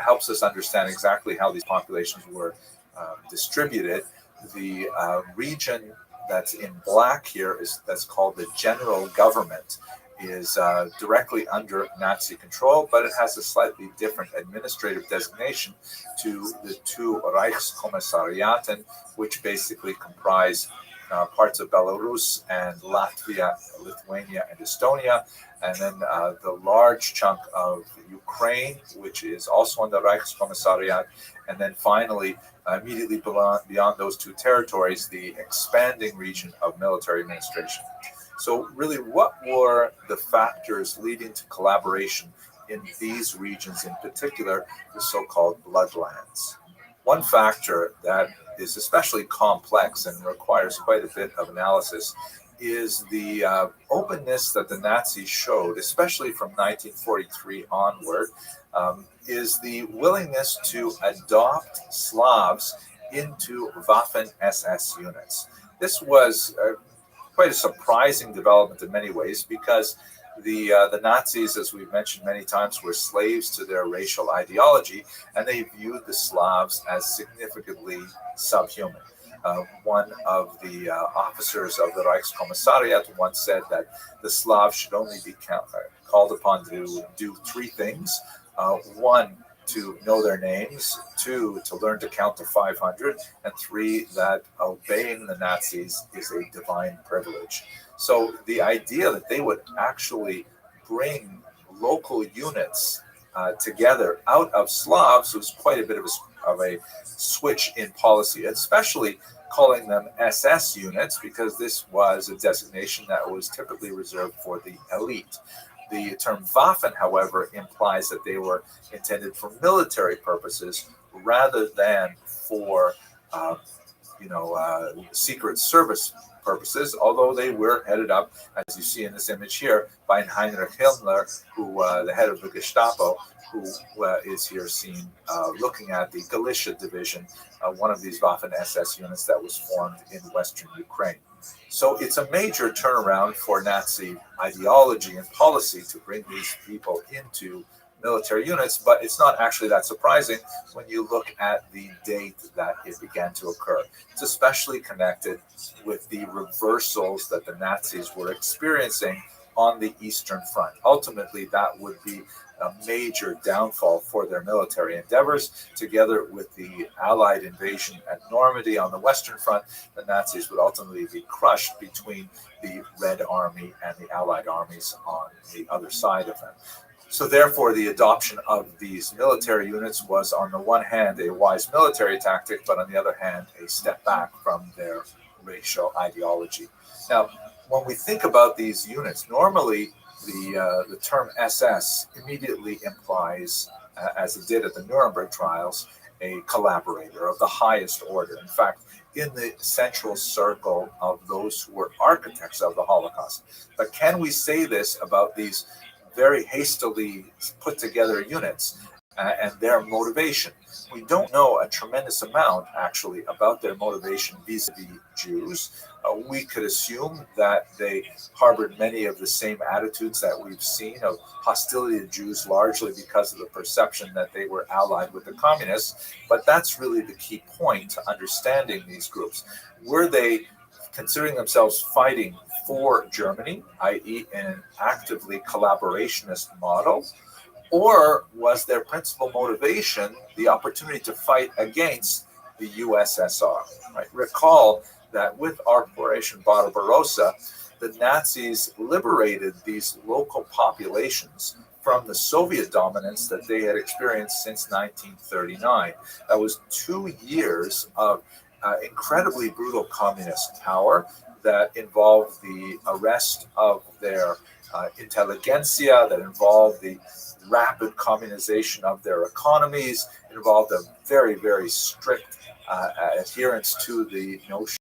helps us understand exactly how these populations were distributed. The region that's in black here that's called the general government, is directly under Nazi control, but it has a slightly different administrative designation to the two Reichskommissariaten, which basically comprise parts of Belarus and Latvia, Lithuania, and Estonia, and then the large chunk of Ukraine, which is also under Reichskommissariat, and then finally, immediately beyond those two territories, the expanding region of military administration. So really, what were the factors leading to collaboration in these regions, in particular, the so-called bloodlands? One factor that is especially complex and requires quite a bit of analysis is the openness that the Nazis showed, especially from 1943 onward, is the willingness to adopt Slavs into Waffen-SS units. This was quite a surprising development in many ways, because the Nazis, as we've mentioned many times, were slaves to their racial ideology, and they viewed the Slavs as significantly subhuman. One of the officers of the Reichskommissariat once said that the Slavs should only be called upon to do three things. One, to know their names, two, to learn to count to 500, and three, that obeying the Nazis is a divine privilege. So the idea that they would actually bring local units together out of Slavs was quite a bit of a switch in policy, especially calling them SS units, because this was a designation that was typically reserved for the elite. The term Waffen, however, implies that they were intended for military purposes rather than for, Secret Service purposes, although they were headed up, as you see in this image here, by Heinrich Himmler, who, the head of the Gestapo, who is here seen looking at the Galicia division, one of these Waffen-SS units that was formed in western Ukraine. So it's a major turnaround for Nazi ideology and policy to bring these people into military units, but it's not actually that surprising when you look at the date that it began to occur. It's especially connected with the reversals that the Nazis were experiencing on the Eastern Front. Ultimately, that would be a major downfall for their military endeavors. Together with the Allied invasion at Normandy on the Western Front, the Nazis would ultimately be crushed between the Red Army and the Allied armies on the other side of them. So therefore, the adoption of these military units was, on the one hand, a wise military tactic, but on the other hand, a step back from their racial ideology. Now, when we think about these units, normally the term SS immediately implies, as it did at the Nuremberg trials, a collaborator of the highest order. In fact, in the central circle of those who were architects of the Holocaust. But can we say this about these very hastily put together units and their motivation? We don't know a tremendous amount, actually, about their motivation vis-a-vis Jews. We could assume that they harbored many of the same attitudes that we've seen of hostility to Jews, largely because of the perception that they were allied with the communists. But that's really the key point to understanding these groups. Were they considering themselves fighting for Germany, i.e. in an actively collaborationist model? Or was their principal motivation the opportunity to fight against the USSR? Right? Recall that with Operation Barbarossa, the Nazis liberated these local populations from the Soviet dominance that they had experienced since 1939. That was 2 years of incredibly brutal communist power that involved the arrest of their intelligentsia, that involved the rapid communization of their economies. It involved a very, very strict adherence to the notion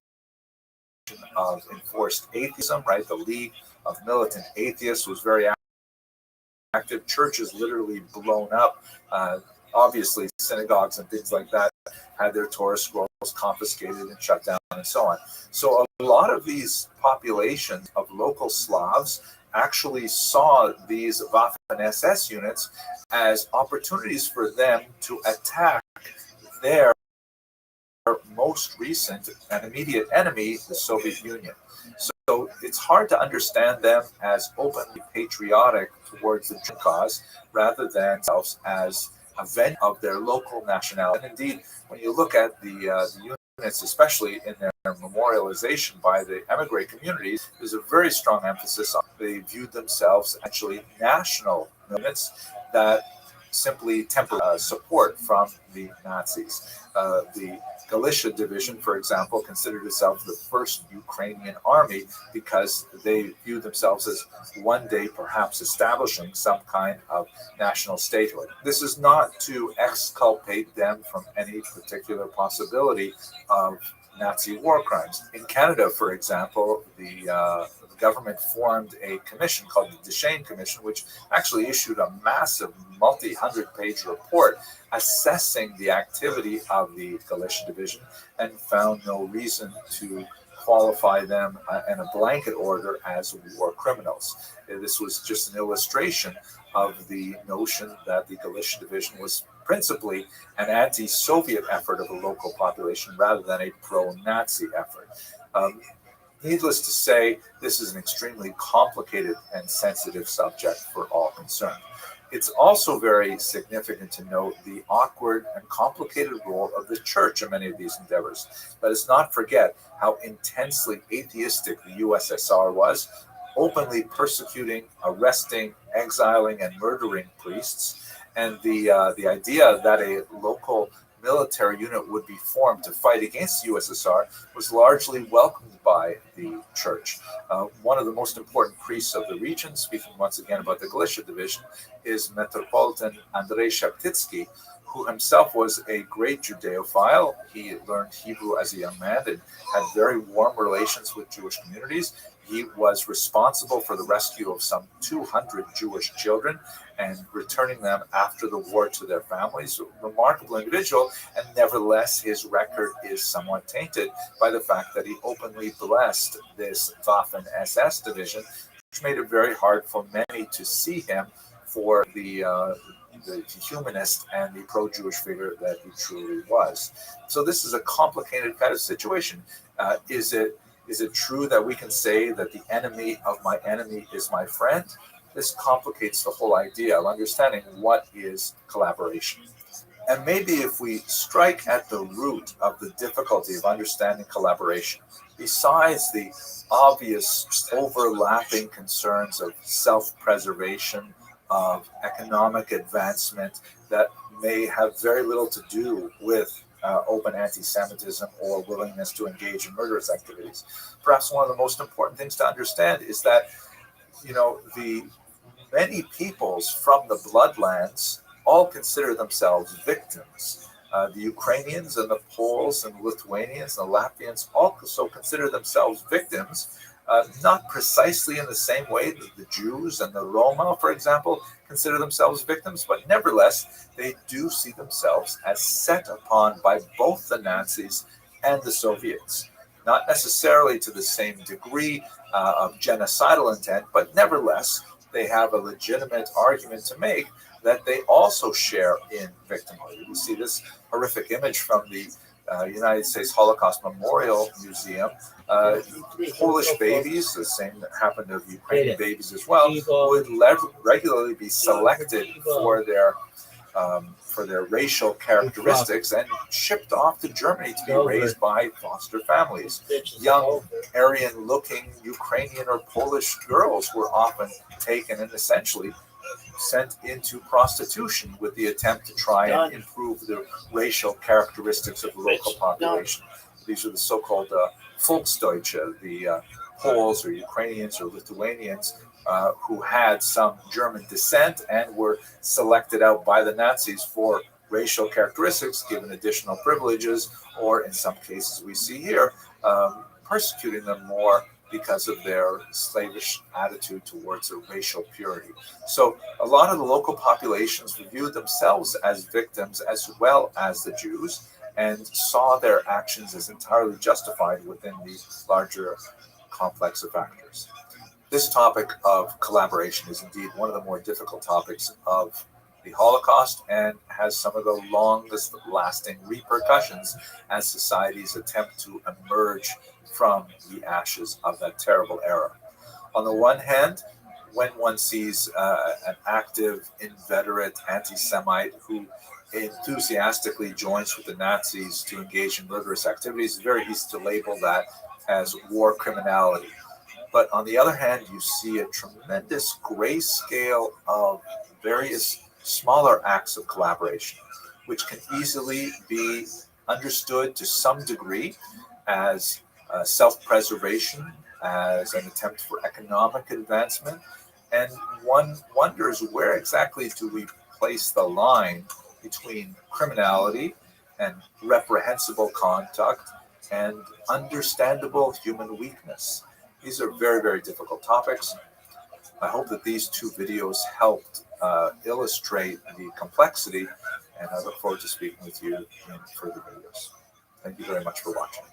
of enforced atheism, right? The League of Militant Atheists was very active. Churches literally blown up. Obviously, synagogues and things like that had their Torah scrolls confiscated and shut down and so on. So a lot of these populations of local Slavs actually saw these Waffen-SS units as opportunities for them to attack their most recent and immediate enemy, the Soviet Union. So it's hard to understand them as openly patriotic towards the German cause rather than themselves as a vendor of their local nationality. And indeed, when you look at the units, especially in their memorialization by the emigre communities, there's a very strong emphasis on they viewed themselves actually national units that simply tempered support from the Nazis. The Galicia division, for example, considered itself the first Ukrainian army because they viewed themselves as one day perhaps establishing some kind of national statehood. This is not to exculpate them from any particular possibility of Nazi war crimes. In Canada, for example, the government formed a commission called the Deschênes Commission, which actually issued a massive multi-hundred-page report assessing the activity of the Galicia Division and found no reason to qualify them in a blanket order as war criminals. This was just an illustration of the notion that the Galicia Division was principally an anti-Soviet effort of a local population rather than a pro-Nazi effort. Needless to say, this is an extremely complicated and sensitive subject for all concerned. It's also very significant to note the awkward and complicated role of the church in many of these endeavors. Let us not forget how intensely atheistic the USSR was, openly persecuting, arresting, exiling, and murdering priests. And the idea that a local military unit would be formed to fight against the USSR was largely welcomed by the church. One of the most important priests of the region, speaking once again about the Galicia Division, is Metropolitan Andrei Sheptitsky, who himself was a great Judeophile. He learned Hebrew as a young man and had very warm relations with Jewish communities. He was responsible for the rescue of some 200 Jewish children and returning them after the war to their families. A remarkable individual, and nevertheless, his record is somewhat tainted by the fact that he openly blessed this Waffen-SS division, which made it very hard for many to see him for the humanist and the pro-Jewish figure that he truly was. So this is a complicated kind of situation. Is it true that we can say that the enemy of my enemy is my friend? This complicates the whole idea of understanding what is collaboration. And maybe if we strike at the root of the difficulty of understanding collaboration, besides the obvious overlapping concerns of self-preservation, of economic advancement that may have very little to do with open anti-Semitism or willingness to engage in murderous activities. Perhaps one of the most important things to understand is that, the many peoples from the bloodlands all consider themselves victims. The Ukrainians and the Poles and the Lithuanians and the Latvians also consider themselves victims, not precisely in the same way that the Jews and the Roma, for example, consider themselves victims, but nevertheless, they do see themselves as set upon by both the Nazis and the Soviets. Not necessarily to the same degree of genocidal intent, but nevertheless, they have a legitimate argument to make that they also share in victimhood. You see this horrific image from the United States Holocaust Memorial Museum. Polish babies, the same that happened to Ukrainian babies as well, would regularly be selected for their racial characteristics and shipped off to Germany to be raised by foster families. Young, Aryan-looking Ukrainian or Polish girls were often taken and essentially sent into prostitution with the attempt to try and improve the racial characteristics of the local population. These are the so-called Volksdeutsche, the Poles or Ukrainians or Lithuanians who had some German descent and were selected out by the Nazis for racial characteristics, given additional privileges, or in some cases we see here, persecuting them more because of their slavish attitude towards their racial purity. So a lot of the local populations viewed themselves as victims as well as the Jews, and saw their actions as entirely justified within the larger complex of factors. This topic of collaboration is indeed one of the more difficult topics of the Holocaust, and has some of the longest lasting repercussions as societies attempt to emerge from the ashes of that terrible era. On the one hand, when one sees an active, inveterate anti-Semite who enthusiastically joins with the Nazis to engage in murderous activities, it's very easy to label that as war criminality. But on the other hand, you see a tremendous grayscale of various smaller acts of collaboration, which can easily be understood to some degree as self-preservation, as an attempt for economic advancement. And one wonders, where exactly do we place the line between criminality and reprehensible conduct and understandable human weakness? These are very, very difficult topics. I hope that these two videos helped illustrate the complexity, and I look forward to speaking with you in further videos. Thank you very much for watching.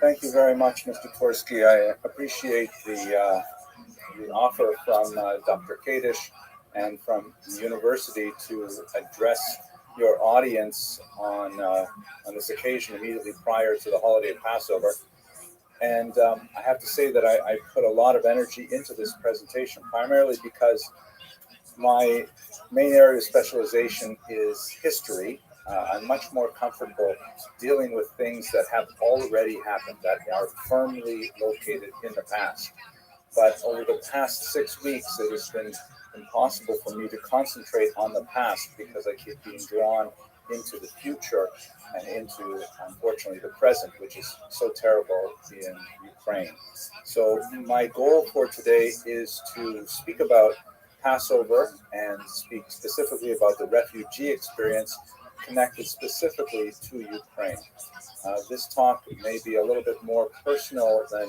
Thank you very much, Mr. Tversky. I appreciate the offer from Dr. Kadish and from the university to address your audience on this occasion immediately prior to the holiday of Passover. And I have to say that I put a lot of energy into this presentation, primarily because my main area of specialization is history. I'm much more comfortable dealing with things that have already happened, that are firmly located in the past. But over the past 6 weeks, it has been impossible for me to concentrate on the past because I keep being drawn into the future and into, unfortunately, the present, which is so terrible in Ukraine. So my goal for today is to speak about Passover and speak specifically about the refugee experience connected specifically to Ukraine. This talk may be a little bit more personal than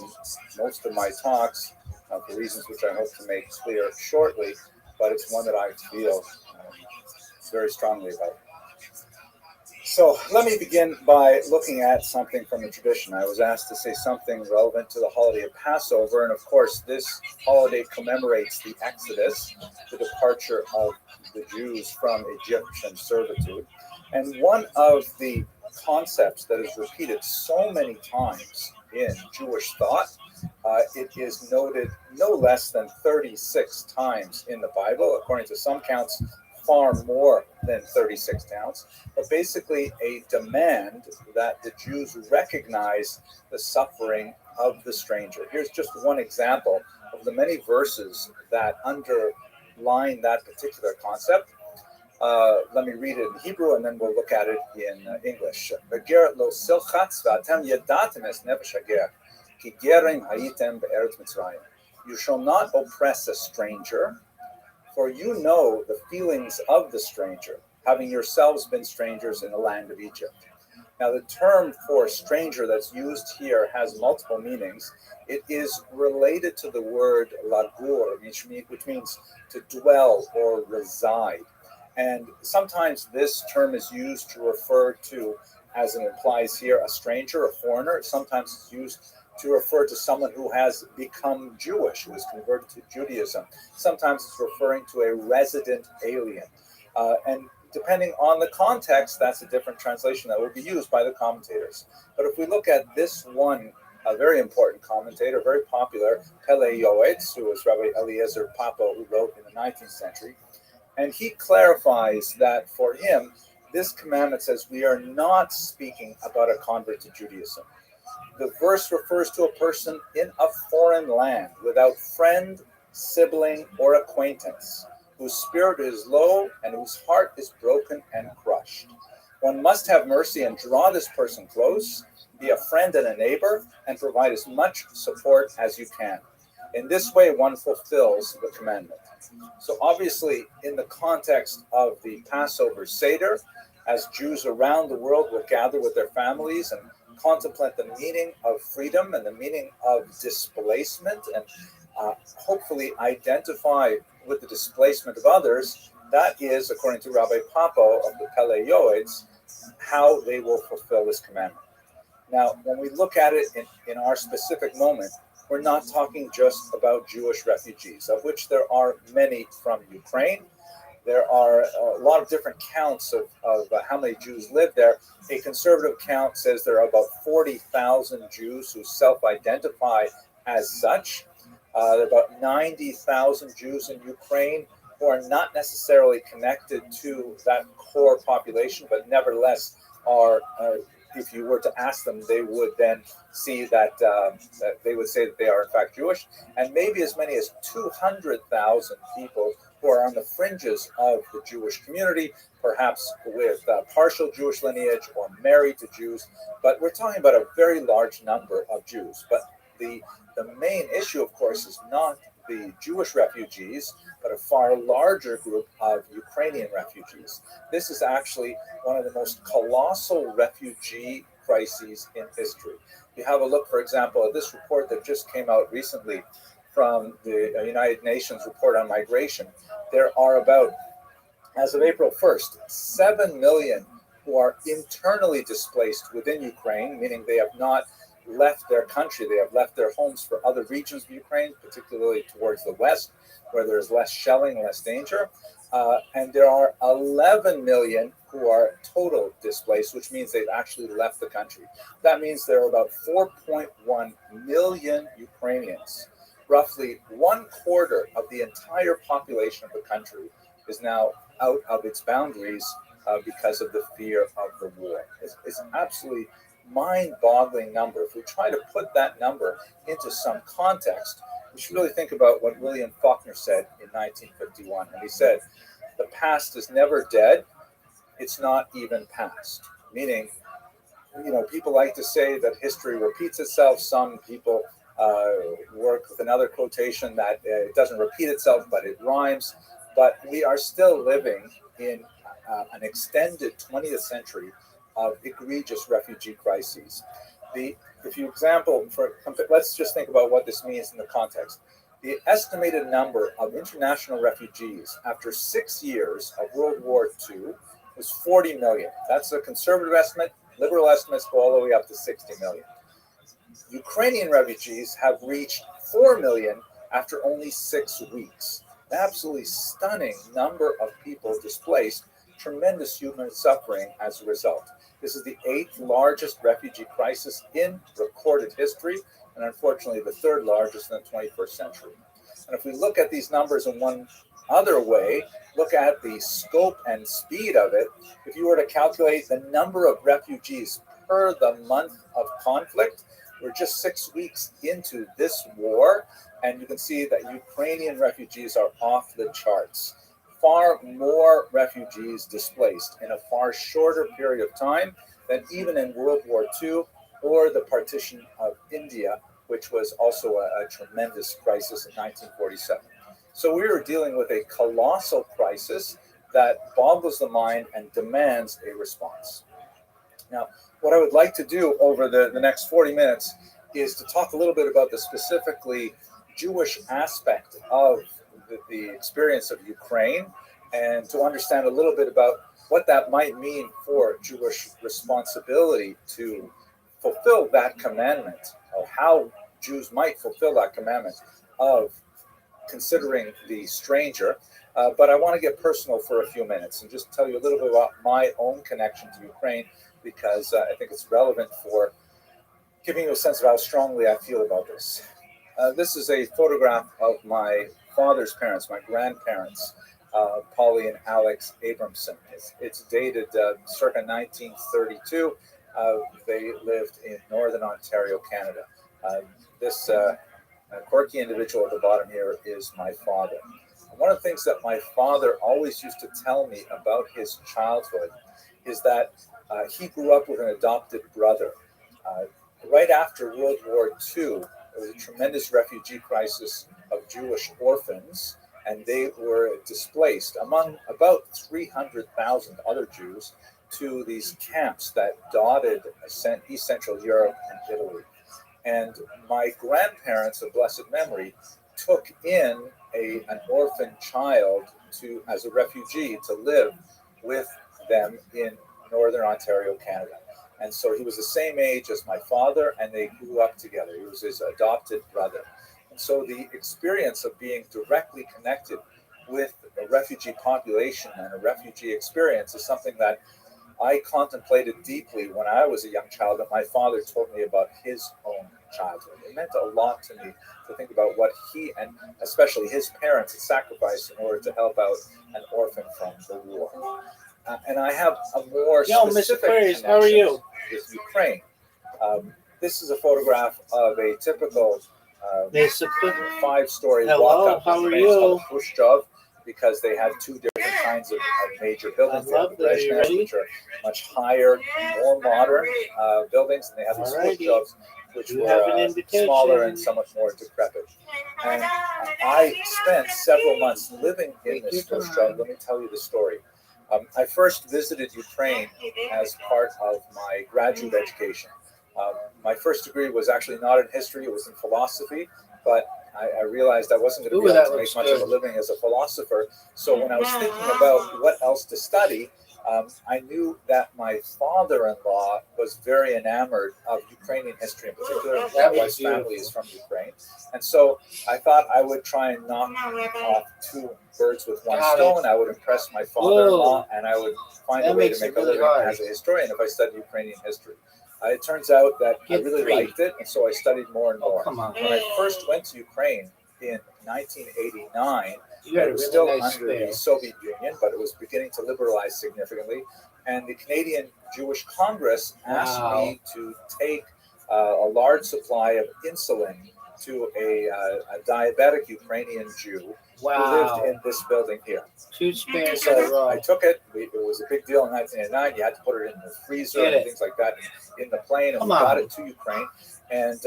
most of my talks, for reasons which I hope to make clear shortly, but it's one that I feel very strongly about. So let me begin by looking at something from the tradition. I was asked to say something relevant to the holiday of Passover, and of course this holiday commemorates the Exodus, the departure of the Jews from Egyptian servitude. And one of the concepts that is repeated so many times in Jewish thought, it is noted no less than 36 times in the Bible, according to some counts, far more than 36 counts, but basically a demand that the Jews recognize the suffering of the stranger. Here's just one example of the many verses that underline that particular concept. Let me read it in Hebrew and then we'll look at it in English. You shall not oppress a stranger, for you know the feelings of the stranger, having yourselves been strangers in the land of Egypt. Now, the term for stranger that's used here has multiple meanings. It is related to the word lagur, which means to dwell or reside. And sometimes this term is used to refer to, as it implies here, a stranger, a foreigner. Sometimes it's used to refer to someone who has become Jewish, who has converted to Judaism. Sometimes it's referring to a resident alien. And depending on the context, that's a different translation that will be used by the commentators. But if we look at this one, a very important commentator, very popular, Pele Yoetz, who was Rabbi Eliezer Papo, who wrote in the 19th century, and he clarifies that for him, this commandment says we are not speaking about a convert to Judaism. The verse refers to a person in a foreign land, without friend sibling, or acquaintance, whose spirit is low and whose heart is broken and crushed. One must have mercy and draw this person close, be a friend and a neighbor, and provide as much support as you can. In this way, one fulfills the commandment. So obviously, in the context of the Passover Seder, as Jews around the world will gather with their families and contemplate the meaning of freedom and the meaning of displacement, and hopefully identify with the displacement of others, that is, according to Rabbi Papo of the Pele Yoetz, how they will fulfill this commandment. Now, when we look at it in our specific moment, we're not talking just about Jewish refugees, of which there are many from Ukraine. There are a lot of different counts of how many Jews live there. A conservative count says there are about 40,000 Jews who self-identify as such. There are about 90,000 Jews in Ukraine who are not necessarily connected to that core population, but nevertheless are, if you were to ask them, they would then see that, that they would say that they are in fact Jewish, and maybe as many as 200,000 people who are on the fringes of the Jewish community, perhaps with partial Jewish lineage or married to Jews. But we're talking about a very large number of Jews. But the main issue, of course, is not the Jewish refugees, but a far larger group of Ukrainian refugees. This is actually one of the most colossal refugee crises in history. You have a look, for example, at this report that just came out recently from the United Nations report on migration. There are about, as of April 1st, 7 million who are internally displaced within Ukraine, meaning they have not left their country. They have left their homes for other regions of Ukraine, particularly towards the west, where there's less shelling, less danger. And there are 11 million who are total displaced, which means they've actually left the country. That means there are about 4.1 million Ukrainians. Roughly 1/4 of the entire population of the country is now out of its boundaries because of the fear of the war. It's an absolutely mind-boggling number. If we try to put that number into some context, we should really think about what William Faulkner said in 1951. And he said, "The past is never dead, it's not even past." Meaning, people like to say that history repeats itself. Some people work with another quotation that it doesn't repeat itself, but it rhymes. But we are still living in an extended 20th century of egregious refugee crises. Let's just think about what this means in the context. The estimated number of international refugees after 6 years of World War II was 40 million. That's a conservative estimate. Liberal estimates go all the way up to 60 million. Ukrainian refugees have reached 4 million after only 6 weeks. An absolutely stunning number of people displaced, tremendous human suffering as a result. This is the 8th largest refugee crisis in recorded history, and unfortunately the 3rd largest in the 21st century. And if we look at these numbers in one other way, look at the scope and speed of it, if you were to calculate the number of refugees per the month of conflict, we're just 6 weeks into this war, and you can see that Ukrainian refugees are off the charts. Far more refugees displaced in a far shorter period of time than even in World War II or the partition of India, which was also a tremendous crisis in 1947. So we are dealing with a colossal crisis that boggles the mind and demands a response. Now, what I would like to do over the next 40 minutes is to talk a little bit about the specifically Jewish aspect of the experience of Ukraine, and to understand a little bit about what that might mean for Jewish responsibility to fulfill that commandment, or how Jews might fulfill that commandment of considering the stranger. But I want to get personal for a few minutes and just tell you a little bit about my own connection to Ukraine, because I think it's relevant for giving you a sense of how strongly I feel about this. This is a photograph of my father's parents, my grandparents, Polly and Alex Abramson. It's dated circa 1932. They lived in Northern Ontario, Canada. This quirky individual at the bottom here is my father. One of the things that my father always used to tell me about his childhood is that he grew up with an adopted brother. Right after World War II, there was a tremendous refugee crisis of Jewish orphans, and they were displaced, among about 300,000 other Jews, to these camps that dotted East Central Europe and Italy. And my grandparents of blessed memory took in an orphan child as a refugee to live with them in Northern Ontario, Canada. And so he was the same age as my father, and they grew up together. He was his adopted brother. And so the experience of being directly connected with a refugee population and a refugee experience is something that I contemplated deeply when I was a young child, and my father told me about his own childhood. It meant a lot to me to think about what he, and especially his parents, had sacrificed in order to help out an orphan from the war. And I have a more specific connection how are you? with Ukraine. This is a photograph of a typical 5-story walk-up. How are It's you? called Khrushchev, because they had two different kinds of major buildings. They have the Brezhnevs, which are much higher, more modern buildings, and they have these Khrushchevs, which were smaller and somewhat more decrepit. And I spent several months living in this Khrushchev. Let me tell you the story. I first visited Ukraine as part of my graduate education. My first degree was actually not in history, it was in philosophy, but I realized I wasn't going to be able to make much of a living as a philosopher. So when I was thinking about what else to study, I knew that my father-in-law was very enamored of Ukrainian history in particular. His family is from Ukraine. And so I thought I would try and knock off two birds with one stone. I would impress my father-in-law, and I would find a way to make a living as a historian if I studied Ukrainian history. It turns out that I really liked it, and so I studied more and more. When I first went to Ukraine in 1989, it was still under the Soviet Union, but it was beginning to liberalize significantly. And the Canadian Jewish Congress asked me to take a large supply of insulin to a diabetic Ukrainian Jew who lived in this building here. So I took it. It was a big deal in 1989. You had to put it in the freezer and things like that in the plane, and we got it to Ukraine. And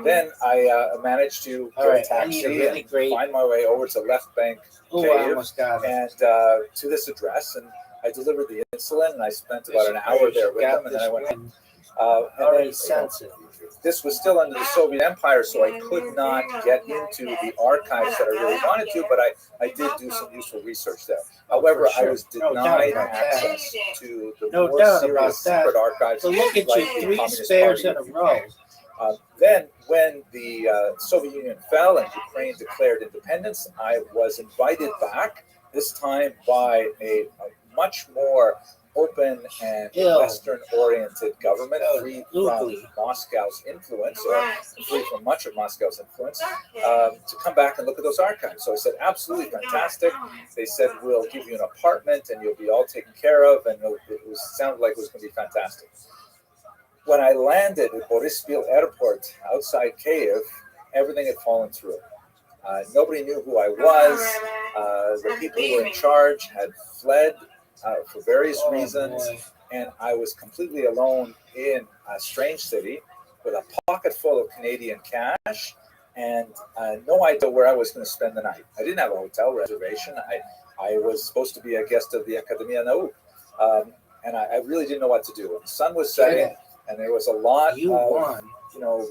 then I managed to get a taxi and find my way over to Left Bank Cave and to this address. And I delivered the insulin, and I spent about an hour there with them, and then I went home. This was still under the Soviet Empire, so I could not get into the archives that I really wanted to, but I did do some useful research there. However, I was denied access to the more serious secret archives. So look at you, 3 spares in a row. Then, when the Soviet Union fell and Ukraine declared independence, I was invited back, this time by a much more open and Western-oriented government, free from Moscow's influence, or free from much of Moscow's influence, to come back and look at those archives. So I said, absolutely fantastic. They said, we'll give you an apartment, and you'll be all taken care of, and it sounded like it was going to be fantastic. When I landed at Boryspil Airport outside Kyiv, everything had fallen through. Nobody knew who I was. The people who were in charge had fled for various reasons, and I was completely alone in a strange city with a pocket full of Canadian cash and no idea where I was going to spend the night. I didn't have a hotel reservation. I was supposed to be a guest of the Academia Nauk, and I really didn't know what to do. The sun was setting, and there was a lot of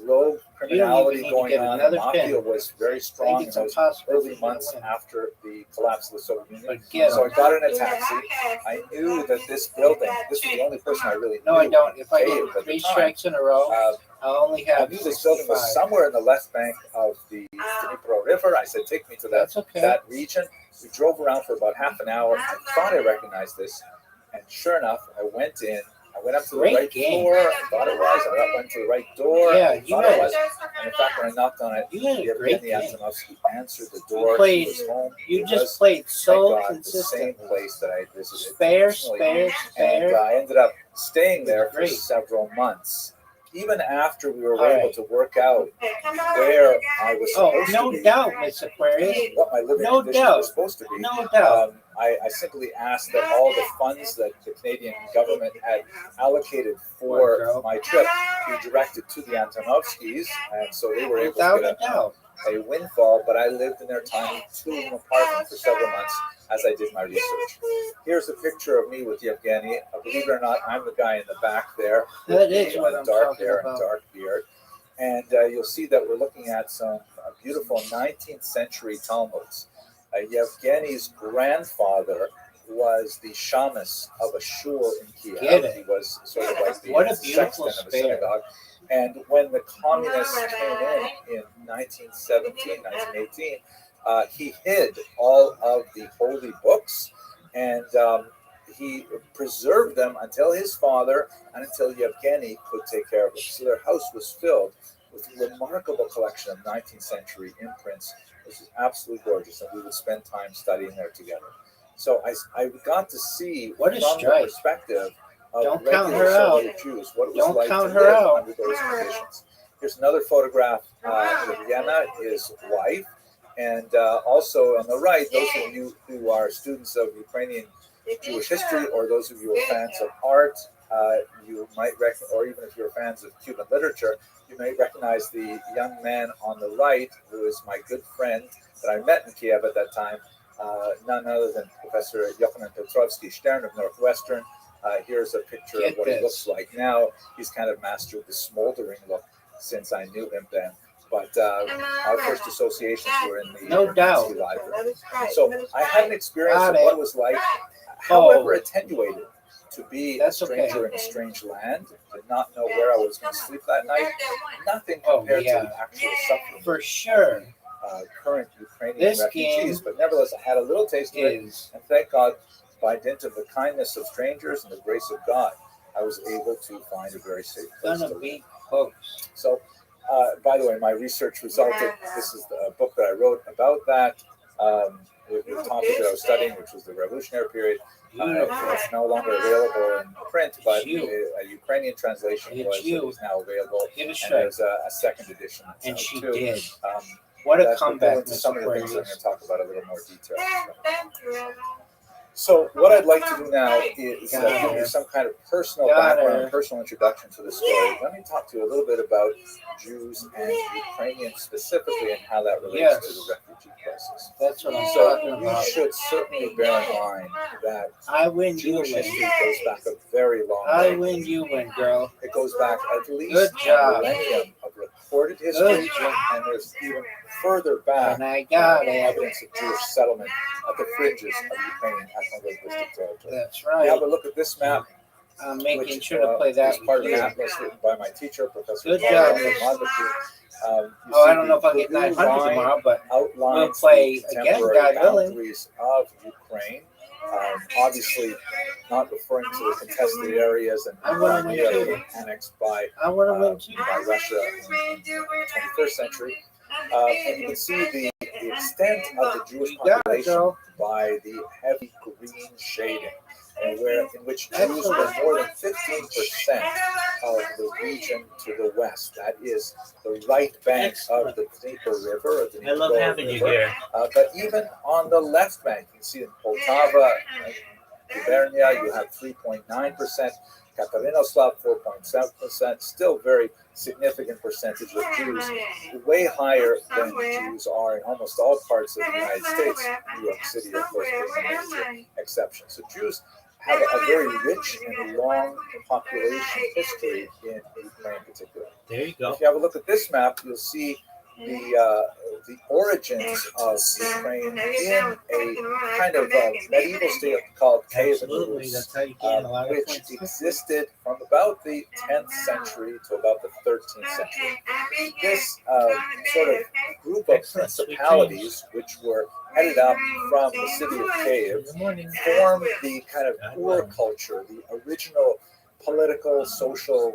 rogue criminality going on. The mafia was very strong in those early months after the collapse of the Soviet Union. So I got in a taxi. I knew that this building, this was the only person I really knew. No, I don't. If I get 3 strikes in a row, I'll only have I knew this building was somewhere in the left bank of the Dnipro River. I said, take me to that region. We drove around for about half an hour. I thought I recognized this. And sure enough, I went in. I went up to the right floor. I thought it was. I went to the right door. I thought it was. And in fact, when I knocked on it, Yevgeny Antonovsky answered the door. He was home. You just played so The consistent. same place that I visited. Spares. And I ended up staying there for several months. Even after we were able to work out where I I was Oh, supposed no to be, doubt, Miss Aquarius. what my living No conditions doubt. were supposed to be. No doubt. I simply asked that all the funds that the Canadian government had allocated for my trip be directed to the Antonovskis, and so they were able Without to a doubt. get a windfall. But I lived in their tiny two-room apartment for several months as I did my research. Here's a picture of me with Yevgeny. Believe it or not, I'm the guy in the back there. That is what I'm dark talking hair about. and dark beard. And you'll see that we're looking at some beautiful 19th century Talmuds. Yevgeny's grandfather was the shamus of a shul in Kiev. Get it. He was sort of like the What a beautiful sexton of a spare. synagogue. And when the communists came in 1917, 1918, he hid all of the holy books, and he preserved them until his father and until Yevgeny could take care of them. So their house was filled with a remarkable collection of 19th century imprints, which is absolutely gorgeous, and we would spend time studying there together. So I got to see What a from strike. the perspective of Don't count regular her out. Soviet Jews what it was Don't like count to her live out. under those conditions. Here's another photograph of Vienna, his wife, and also on the right, those of you who are students of Ukrainian Jewish history, or those of you who are fans of art, you might or even if you're fans of Cuban literature, you may recognize the young man on the right, who is my good friend that I met in Kiev at that time, none other than Professor Yochanan Petrovsky Stern of Northwestern. Here's a picture of what he looks like now. He's kind of mastered the smoldering look since I knew him then. But our first associations were in the No doubt. library. So I had an experience of what it was like, however attenuated, to be a stranger in a strange land, did not know where I was going to sleep that night. Nothing compared to the actual suffering. For sure. Current Ukrainian refugees, but nevertheless, I had a little taste of it, and thank God, by dint of the kindness of strangers and the grace of God, I was able to find a very safe place to live. So, by the way, my research resulted. This is the book that I wrote about that. The topic that I was studying, which was the revolutionary period. It's no longer available in print, but a Ukrainian translation is now available, and there's a second edition. And she too. did. What a comeback! Into some of the things I'm going to talk about a little more detail. So what I'd like to do now is give you some kind of personal background, personal introduction to the story. Let me talk to you a little bit about Jews and Ukrainians specifically and how that relates to the refugee crisis. That's what I'm talking about. You should certainly bear in mind that Jewish history goes back a very long way. I win, you win, girl. It goes back at least a millennium of recorded history, and there's even further back evidence of Jewish settlement at the fringes of Ukrainian ethno-linguistic territory. That's right. You have a look at this map. I'm making sure to play that. It's part of an atlas written by my teacher, Professor. Good job. I don't know if I'll get 900 tomorrow, but we'll play again, God willing. Boundaries of Ukraine. Obviously, not referring to the contested areas and Crimea annexed by Russia in the 21st century. And you can see the extent of the Jewish population by the heavy green shading, in which Jews were more than 15% of the region to the west. That is the right bank of the Dnieper River. I love having you here. But even on the left bank, you can see in Poltava and Gubernia, you have 3.9%. Katarinoslav, 4.7%, still very significant percentage of Jews, way higher than Jews are in almost all parts of the United States, New York City, of course, being a major exception. So Jews have a very rich and long population history in Ukraine in particular. There you go. If you have a look at this map, you'll see the origins of Ukraine in a kind of medieval state called Kiev, which existed from about the 10th century to about the 13th century. This sort of group of principalities, which were headed up from the city of Kiev, formed the kind of core culture, the original political, social,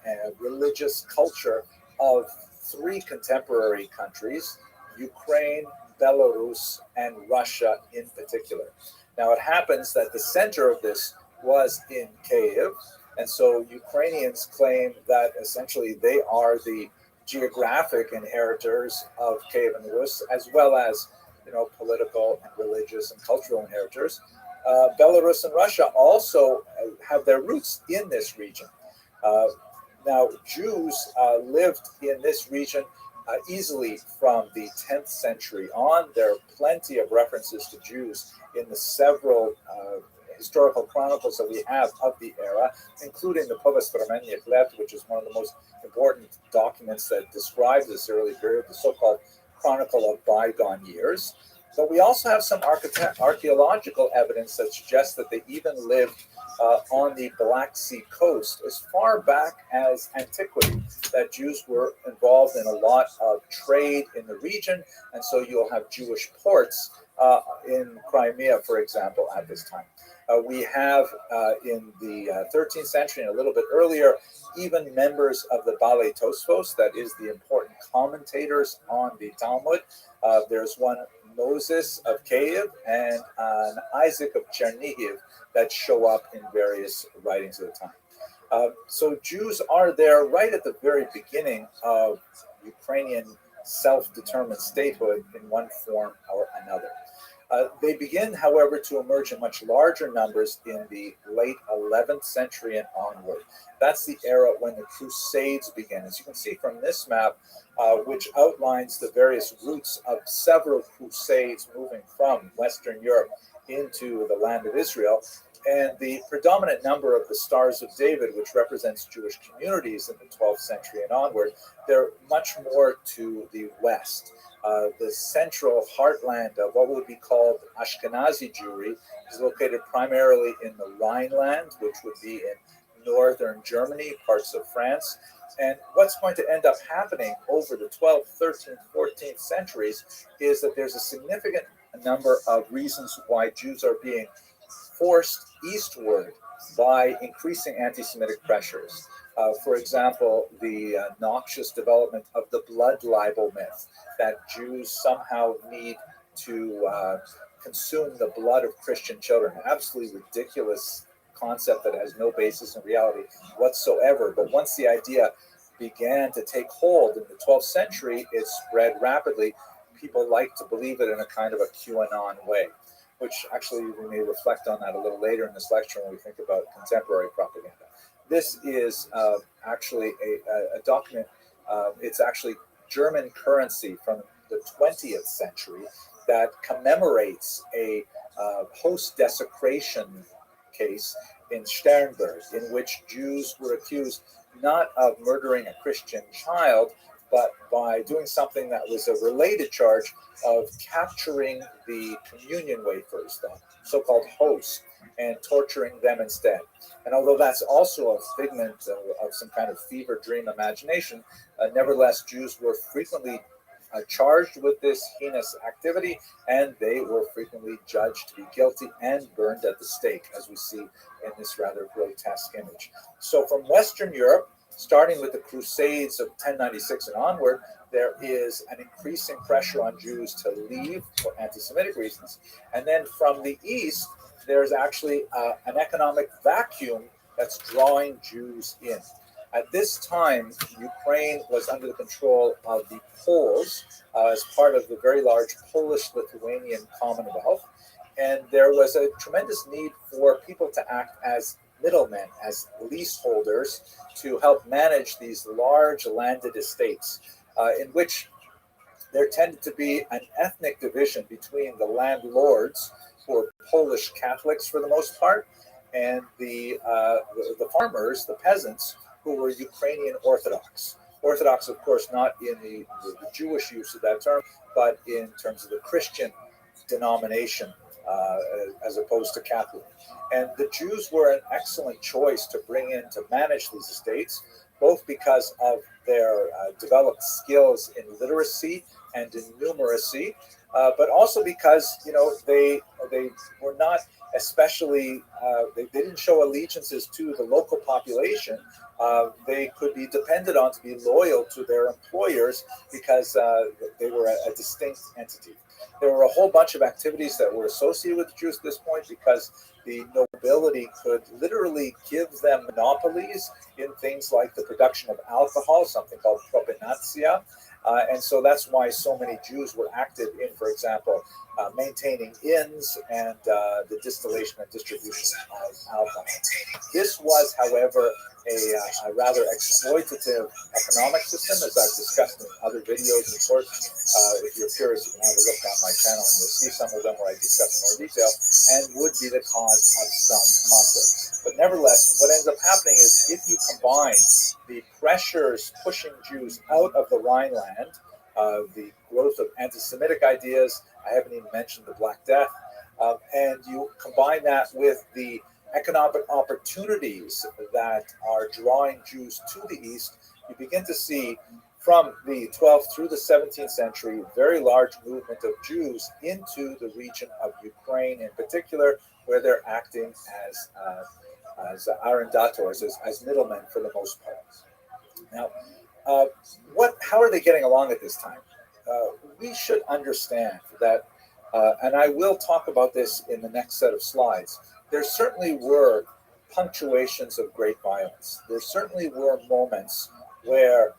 and religious culture of three contemporary countries, Ukraine, Belarus, and Russia in particular. Now, it happens that the center of this was in Kiev, and so Ukrainians claim that essentially they are the geographic inheritors of Kiev and Rus, as well as political and religious and cultural inheritors. Belarus and Russia also have their roots in this region. Now, Jews lived in this region easily from the 10th century on. There are plenty of references to Jews in the several historical chronicles that we have of the era, including the Povest Vremeniach Let, which is one of the most important documents that describes this early period, the so-called Chronicle of Bygone Years. But we also have some archaeological evidence that suggests that they even lived on the Black Sea coast as far back as antiquity, that Jews were involved in a lot of trade in the region, and so you'll have Jewish ports in Crimea, for example, at this time. We have in the 13th century and a little bit earlier, even members of the Balei Tosfos, that is the important commentators on the Talmud. There's one Moses of Kiev and an Isaac of Chernihiv that show up in various writings of the time. So Jews are there right at the very beginning of Ukrainian self-determined statehood in one form or another. They begin, however, to emerge in much larger numbers in the late 11th century and onward. That's the era when the Crusades begin. As you can see from this map, which outlines the various routes of several Crusades moving from Western Europe into the land of Israel, and the predominant number of the Stars of David, which represents Jewish communities in the 12th century and onward, they're much more to the west. The central heartland of what would be called Ashkenazi Jewry is located primarily in the Rhineland, which would be in northern Germany, parts of France. And what's going to end up happening over the 12th, 13th, 14th centuries is that there's a significant number of reasons why Jews are being forced eastward by increasing anti-Semitic pressures. For example, the noxious development of the blood libel myth, that Jews somehow need to consume the blood of Christian children. An absolutely ridiculous concept that has no basis in reality whatsoever. But once the idea began to take hold in the 12th century, it spread rapidly. People like to believe it in a kind of a QAnon way, which actually we may reflect on that a little later in this lecture when we think about contemporary propaganda. This is actually a document. It's actually German currency from the 20th century that commemorates a post-desecration case in Sternberg, in which Jews were accused not of murdering a Christian child, but by doing something that was a related charge of capturing the communion wafers, the so-called hosts, and torturing them instead. And although that's also a figment of some kind of fever dream imagination, nevertheless, Jews were frequently charged with this heinous activity, and they were frequently judged to be guilty and burned at the stake, as we see in this rather grotesque image. So from Western Europe, starting with the Crusades of 1096 and onward, there is an increasing pressure on Jews to leave for anti-Semitic reasons. And then from the East, there's actually an economic vacuum that's drawing Jews in. At this time, Ukraine was under the control of the Poles as part of the very large Polish-Lithuanian Commonwealth. And there was a tremendous need for people to act as middlemen, as leaseholders, to help manage these large landed estates, in which there tended to be an ethnic division between the landlords, who were Polish Catholics for the most part, and the farmers, the peasants, who were Ukrainian Orthodox. Orthodox, of course, not in the Jewish use of that term, but in terms of the Christian denomination, as opposed to Catholic. And the Jews were an excellent choice to bring in to manage these estates, both because of their developed skills in literacy and in numeracy, but also because they were not especially they didn't show allegiances to the local population. They could be depended on to be loyal to their employers because they were a distinct entity. There were a whole bunch of activities that were associated with the Jews at this point because the nobility could literally give them monopolies in things like the production of alcohol, something called propinatia. And so that's why so many Jews were active in, for example, maintaining inns and the distillation and distribution of alcohol. This was, however, a rather exploitative economic system, as I've discussed in other videos. And of course, if you're curious, you can have a look on my channel and you'll see some of them where I discuss in more detail, and would be the cause of some conflict. But nevertheless, what ends up happening is if you combine the pressures pushing Jews out of the Rhineland, the growth of anti-Semitic ideas, I haven't even mentioned the Black Death, and you combine that with the economic opportunities that are drawing Jews to the east, you begin to see from the 12th through the 17th century very large movement of Jews into the region of Ukraine in particular, where they're acting as arrendators, as middlemen for the most part. Now, how are they getting along at this time? We should understand that, and I will talk about this in the next set of slides, there certainly were punctuations of great violence. There certainly were moments where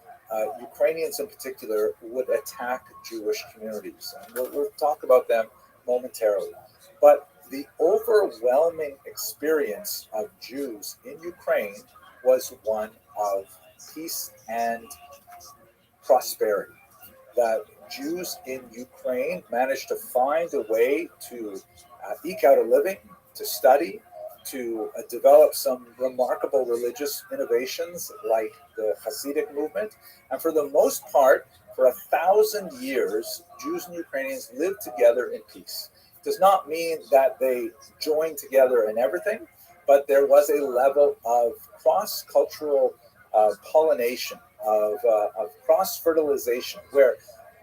Ukrainians in particular would attack Jewish communities. And we'll talk about them momentarily. But the overwhelming experience of Jews in Ukraine was one of peace and prosperity. That Jews in Ukraine managed to find a way to eke out a living, to study, to develop some remarkable religious innovations like the Hasidic movement. And for the most part, for 1,000 years, Jews and Ukrainians lived together in peace. It does not mean that they joined together in everything, but there was a level of cross-cultural pollination, of cross-fertilization, where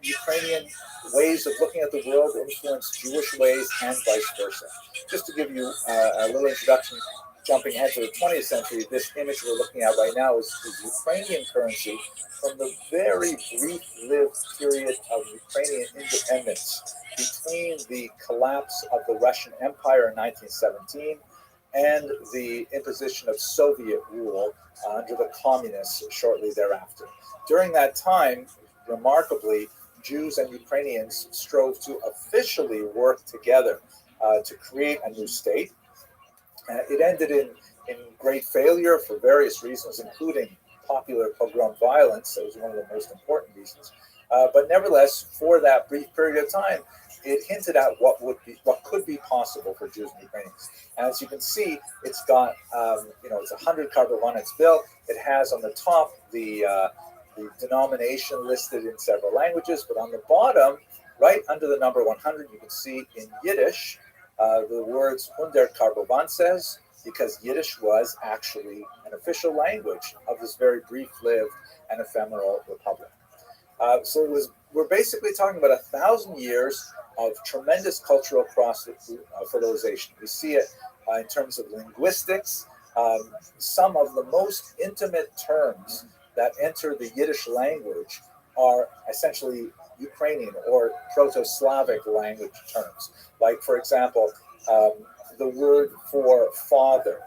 Ukrainian ways of looking at the world influenced Jewish ways and vice versa. Just to give you a little introduction, jumping ahead to the 20th century, this image we're looking at right now is Ukrainian currency from the very brief-lived period of Ukrainian independence between the collapse of the Russian Empire in 1917 and the imposition of Soviet rule under the communists shortly thereafter. During that time, remarkably, Jews and Ukrainians strove to officially work together to create a new state. It ended in great failure for various reasons, including popular pogrom violence. That was one of the most important reasons. But nevertheless, for that brief period of time, it hinted at what could be possible for Jews and Ukrainians. And as you can see, it's got it's 100 karbovan on its bill. It has on the top the denomination listed in several languages, but on the bottom, right under the number 100, you can see in Yiddish the words 100 karbovan, because Yiddish was actually an official language of this very brief-lived and ephemeral republic. So we're basically talking about 1,000 years of tremendous cultural cross-fertilization. We see it in terms of linguistics. Some of the most intimate terms that enter the Yiddish language are essentially Ukrainian or Proto-Slavic language terms. Like, for example, the word for father.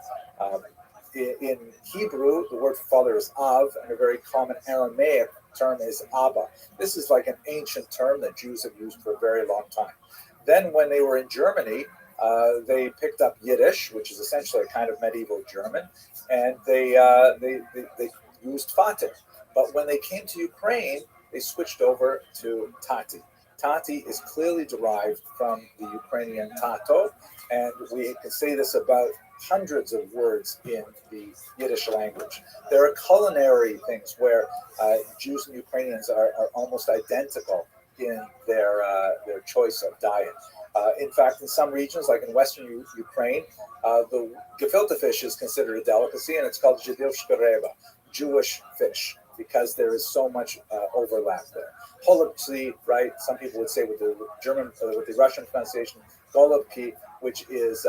In Hebrew, the word for father is av, and a very common Aramaic term is Abba. This is like an ancient term that Jews have used for a very long time. Then when they were in Germany, they picked up Yiddish, which is essentially a kind of medieval German, and they used Vater. But when they came to Ukraine, they switched over to Tati. Tati is clearly derived from the Ukrainian tato, and we can say this about hundreds of words in the Yiddish language. There are culinary things where Jews and Ukrainians are almost identical in their choice of diet. In fact, in some regions, like in Western Ukraine, the gefilte fish is considered a delicacy, and it's called zhidilshka reba, Jewish fish, because there is so much overlap there. Holubki, right? Some people would say with the Russian pronunciation, golubki, which is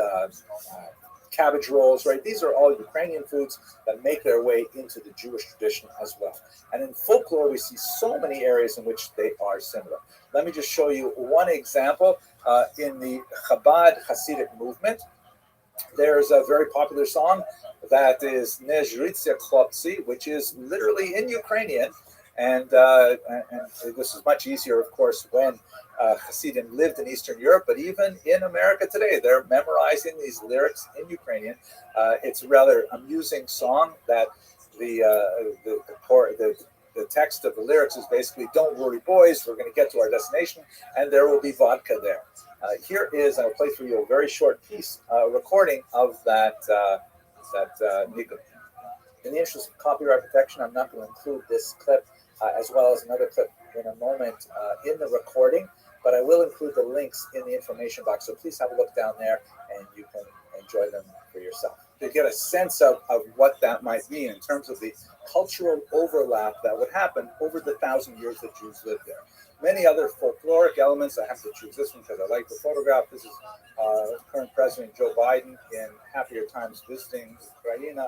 cabbage rolls, right? These are all Ukrainian foods that make their way into the Jewish tradition as well. And in folklore, we see so many areas in which they are similar. Let me just show you one example. In the Chabad Hasidic movement, there's a very popular song that is Nezhritsia Klopsi, which is literally in Ukrainian. And this is much easier, of course, when Hasidim lived in Eastern Europe, but even in America today, they're memorizing these lyrics in Ukrainian. It's a rather amusing song that the text of the lyrics is basically, "Don't worry, boys, we're going to get to our destination, and there will be vodka there." Here is, I'll play for you a very short piece, recording of that nigun. In the interest of copyright protection, I'm not going to include this clip as well as another clip in a moment in the recording, but I will include the links in the information box. So please have a look down there and you can enjoy them for yourself to get a sense of what that might mean in terms of the cultural overlap that would happen over the 1,000 years that Jews lived there. Many other folkloric elements. I have to choose this one because I like the photograph. This is current President Joe Biden in happier times visiting Ukraine,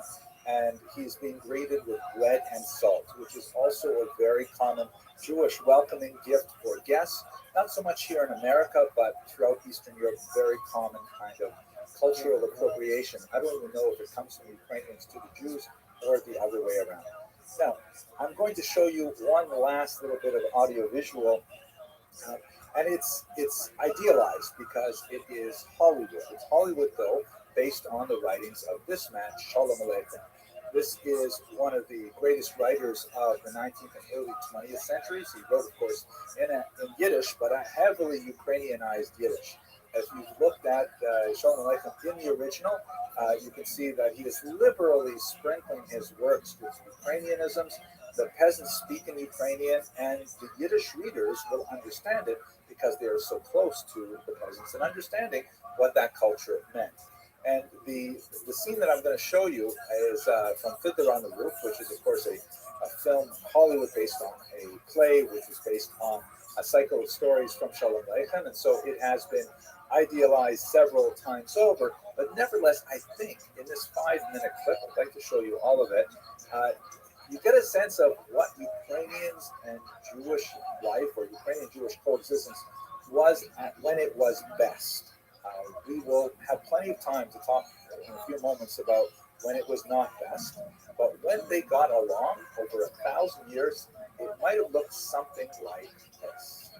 and he's being greeted with bread and salt, which is also a very common Jewish welcoming gift for guests. Not so much here in America, but throughout Eastern Europe, very common kind of cultural appropriation. I don't even know if it comes from the Ukrainians to the Jews or the other way around. Now, I'm going to show you one last little bit of audio-visual, and it's idealized because it is Hollywood. It's Hollywood, though, based on the writings of this man, Shalom Aleichem. This is one of the greatest writers of the 19th and early 20th centuries. He wrote, of course, in Yiddish, but a heavily Ukrainianized Yiddish. As you've looked at Shalom Aleichem in the original, you can see that he is liberally sprinkling his works with Ukrainianisms. The peasants speak in Ukrainian, and the Yiddish readers will understand it because they are so close to the peasants and understanding what that culture meant. And the scene that I'm going to show you is from Fiddler on the Roof, which is, of course, a film Hollywood based on a play, which is based on a cycle of stories from Shalom Aleichem. And so it has been idealized several times over. But nevertheless, I think in this 5-minute clip, I'd like to show you all of it, you get a sense of what Ukrainians and Jewish life or Ukrainian-Jewish coexistence was when it was best. We will have plenty of time to talk in a few moments about when it was not best. But when they got along over 1,000 years, it might have looked something like this.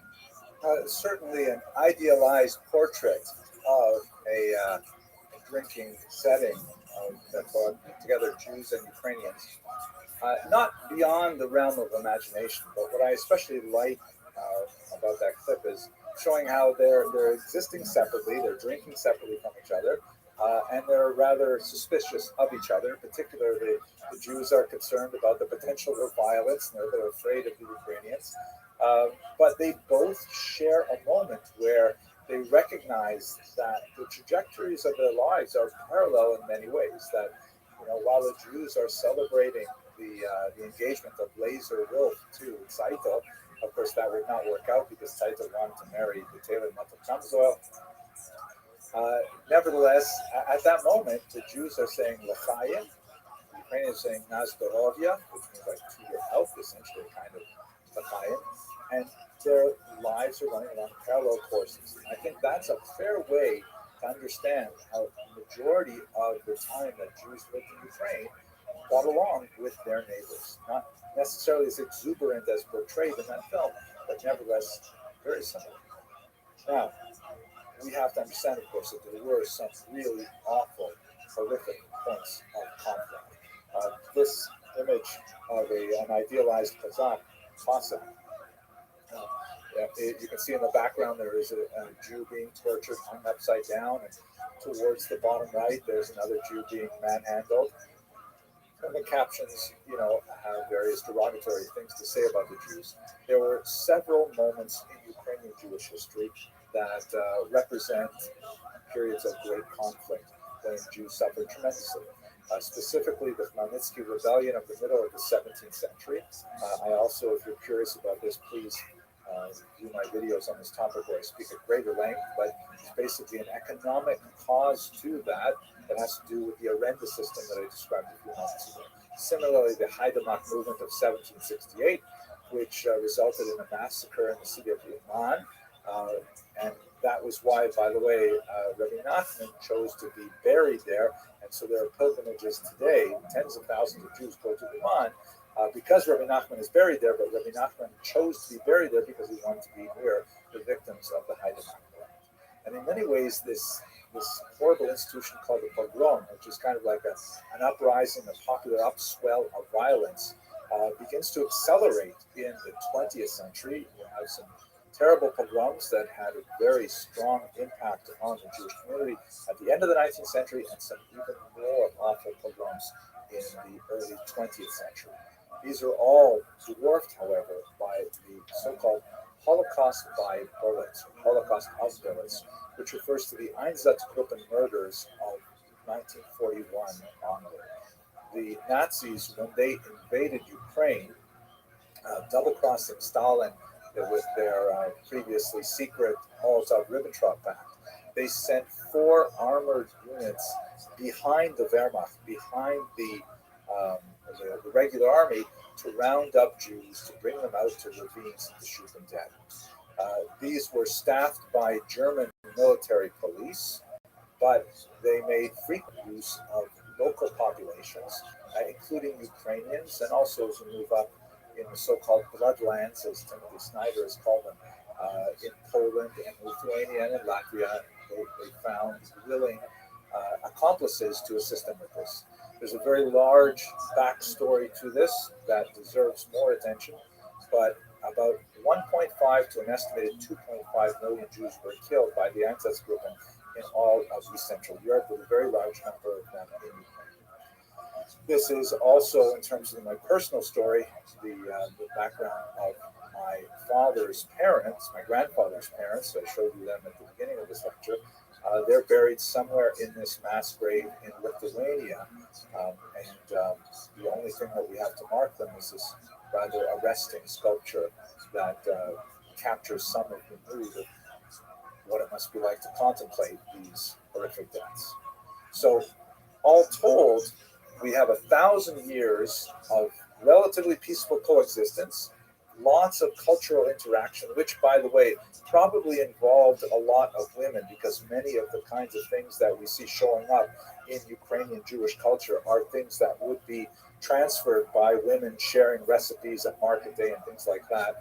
Certainly an idealized portrait of a drinking setting that brought together Jews and Ukrainians. Not beyond the realm of imagination, but what I especially like about that clip is showing how they're existing separately, they're drinking separately from each other, and they're rather suspicious of each other. In particular, the Jews are concerned about the potential for violence, and they're afraid of the Ukrainians. But they both share a moment where they recognize that the trajectories of their lives are parallel in many ways. That, while the Jews are celebrating the engagement of Lazer Wolf to Saito, of course, that would not work out because Saito wanted to marry the Taylor Matok. Nevertheless, at that moment, the Jews are saying L'chaim, the Ukrainians are saying Nazdorovia, which means like to your health, essentially kind of L'chaim, and their lives are running along parallel courses. And I think that's a fair way to understand how the majority of the time that Jews lived in Ukraine got along with their neighbors. Not necessarily as exuberant as portrayed in that film, but nevertheless very similar. Now, we have to understand, of course, that there were some really awful, horrific points of conflict. This image of an idealized Cossack, you can see in the background there is a Jew being tortured, hung upside down, and towards the bottom right there's another Jew being manhandled. And the captions, have various derogatory things to say about the Jews. There were several moments in Ukrainian Jewish history that represent periods of great conflict when Jews suffered tremendously. Specifically, the Khmelnytsky Rebellion of the middle of the 17th century. I also, if you're curious about this, please view my videos on this topic where I speak at greater length, but it's basically an economic cause to that has to do with the Arenda system that I described a few moments ago. Similarly, the Haidamak movement of 1768, which resulted in a massacre in the city of Uman, and that was why, by the way, Rabbi Nachman chose to be buried there, and so there are pilgrimages today. Tens of thousands of Jews go to Uman because Rabbi Nachman is buried there, but Rabbi Nachman chose to be buried there because he wanted to be near the victims of the Haidamak movement. And in many ways, this horrible institution called the pogrom, which is kind of like an uprising, a popular upswell of violence, begins to accelerate in the 20th century. You have some terrible pogroms that had a very strong impact on the Jewish community at the end of the 19th century, and some even more awful pogroms in the early 20th century. These are all dwarfed, however, by the so-called Holocaust by bullets, Holocaust of bullets, which refers to the Einsatzgruppen murders of 1941 onward. The Nazis, when they invaded Ukraine, double-crossing Stalin with their previously secret Molotov-Ribbentrop Pact, they sent 4 armored units behind the Wehrmacht, behind the regular army, to round up Jews, to bring them out to ravines and to shoot them dead. These were staffed by German military police, but they made frequent use of local populations, including Ukrainians, and also as we move up in the so-called bloodlands, as Timothy Snyder has called them, in Poland and Lithuania and in Latvia, they found willing accomplices to assist them with this. There's a very large backstory to this that deserves more attention, but about 1.5 to an estimated 2.5 million Jews were killed by the Einsatzgruppen in all of East Central Europe, with a very large number of them in Ukraine. This is also, in terms of my personal story, the background of my father's parents, my grandfather's parents. I showed you them at the beginning of this lecture. They're buried somewhere in this mass grave in Lithuania, and the only thing that we have to mark them is this rather arresting sculpture that captures some of the mood of what it must be like to contemplate these horrific deaths. So, all told, we have 1,000 years of relatively peaceful coexistence, lots of cultural interaction, which, by the way, probably involved a lot of women, because many of the kinds of things that we see showing up in Ukrainian Jewish culture are things that would be transferred by women sharing recipes at market day and things like that.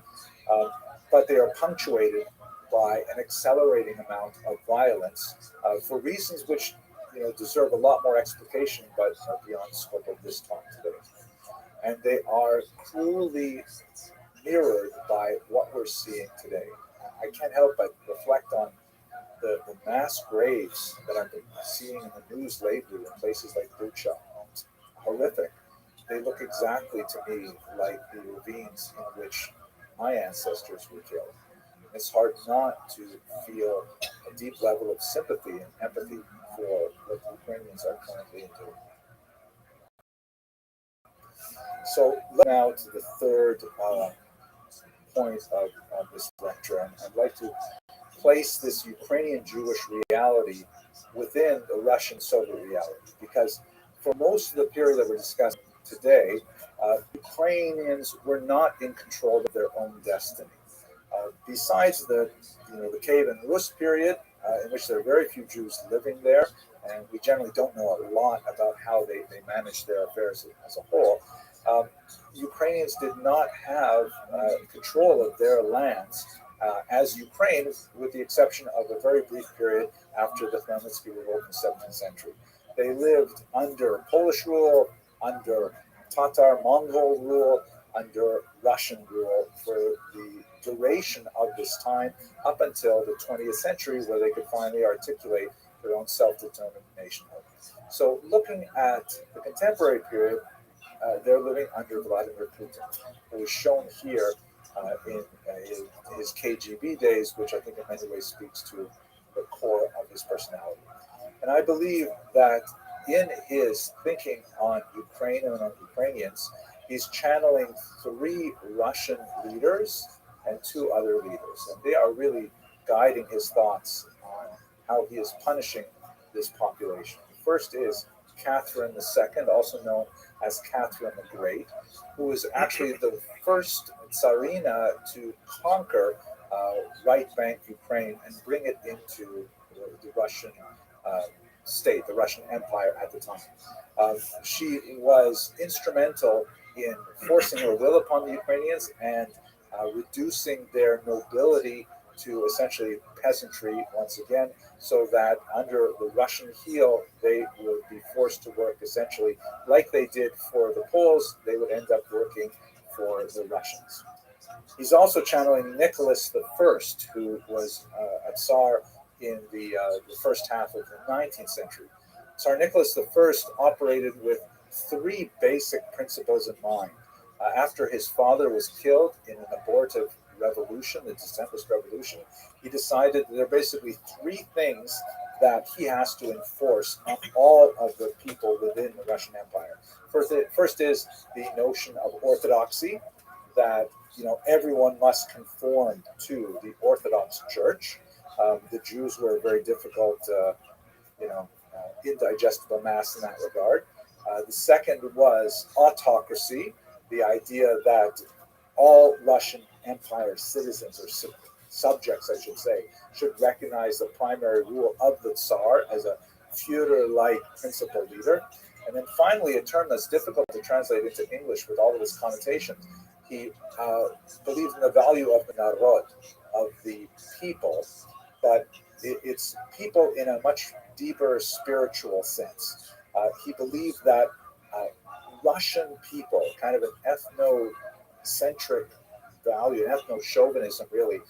But they are punctuated by an accelerating amount of violence for reasons which deserve a lot more explication, but are beyond the scope of this talk today. And they are cruelly mirrored by what we're seeing today. I can't help but reflect on the mass graves that I've been seeing in the news lately in places like Bucha. It's horrific. They look exactly to me like the ravines in which my ancestors were killed. It's hard not to feel a deep level of sympathy and empathy for what the Ukrainians are currently enduring. So now to the third point of this lecture, and I'd like to place this Ukrainian Jewish reality within the Russian Soviet reality, because for most of the period that we're discussing today, Ukrainians were not in control of their own destiny. Besides the Kievan Rus period, in which there are very few Jews living there, and we generally don't know a lot about how they managed their affairs as a whole, Ukrainians did not have control of their lands as Ukraine, with the exception of a very brief period after the Khmelnytsky Revolt in the 17th century. They lived under Polish rule, under Tatar Mongol rule, under Russian rule for the duration of this time, up until the 20th century, where they could finally articulate their own self-determination. So looking at the contemporary period, they're living under Vladimir Putin, who is shown here in his KGB days, which I think in many ways speaks to the core of his personality. And I believe that in his thinking on Ukraine and on Ukrainians, he's channeling 3 Russian leaders and two other leaders. And they are really guiding his thoughts on how he is punishing this population. The first is Catherine II, also known as Catherine the Great, who is actually the first Tsarina to conquer right bank Ukraine and bring it into the Russian state, the Russian Empire at the time. She was instrumental in forcing her will upon the Ukrainians and reducing their nobility to essentially peasantry once again, so that under the Russian heel, they would be forced to work essentially like they did for the Poles, they would end up working for the Russians. He's also channeling Nicholas I, who was a Tsar in the first half of the 19th century. Tsar Nicholas I operated with three basic principles in mind. After his father was killed in an abortive revolution, the Decembrist Revolution, he decided that there are basically three things that he has to enforce on all of the people within the Russian Empire. First is the notion of orthodoxy, that everyone must conform to the Orthodox Church. The Jews were a very difficult, indigestible mass in that regard. The second was autocracy, the idea that all Russian Empire citizens, or subjects, I should say, should recognize the primary rule of the Tsar as a Führer-like principal leader. And then finally, a term that's difficult to translate into English with all of its connotations, he believed in the value of the narod, of the people, but it's people in a much deeper spiritual sense. He believed that Russian people, kind of an ethnocentric value, an ethno-chauvinism really,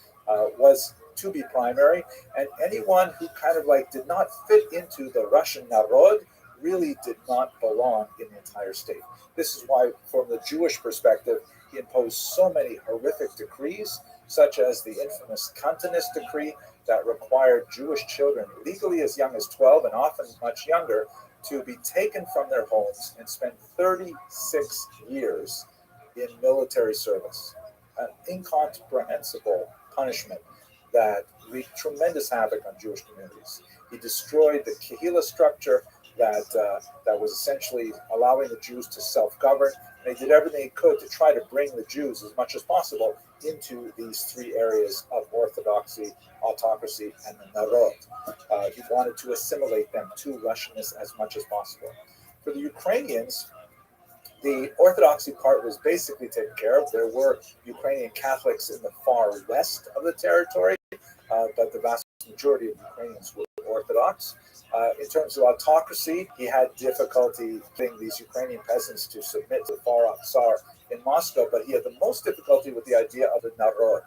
was to be primary, and anyone who kind of did not fit into the Russian narod really did not belong in the entire state. This is why, from the Jewish perspective, he imposed so many horrific decrees, such as the infamous Cantonist decree that required Jewish children, legally as young as 12 and often much younger, to be taken from their homes and spend 36 years in military service. An incomprehensible punishment that wreaked tremendous havoc on Jewish communities. He destroyed the Kehillah structure that was essentially allowing the Jews to self-govern. And he did everything he could to try to bring the Jews as much as possible into these three areas of orthodoxy, autocracy, and the narod. He wanted to assimilate them to Russianness as much as possible. For the Ukrainians, the orthodoxy part was basically taken care of. There were Ukrainian Catholics in the far west of the territory, but the vast majority of Ukrainians were Orthodox. In terms of autocracy, he had difficulty getting these Ukrainian peasants to submit to the far-off Tsar in Moscow, but he had the most difficulty with the idea of the narod.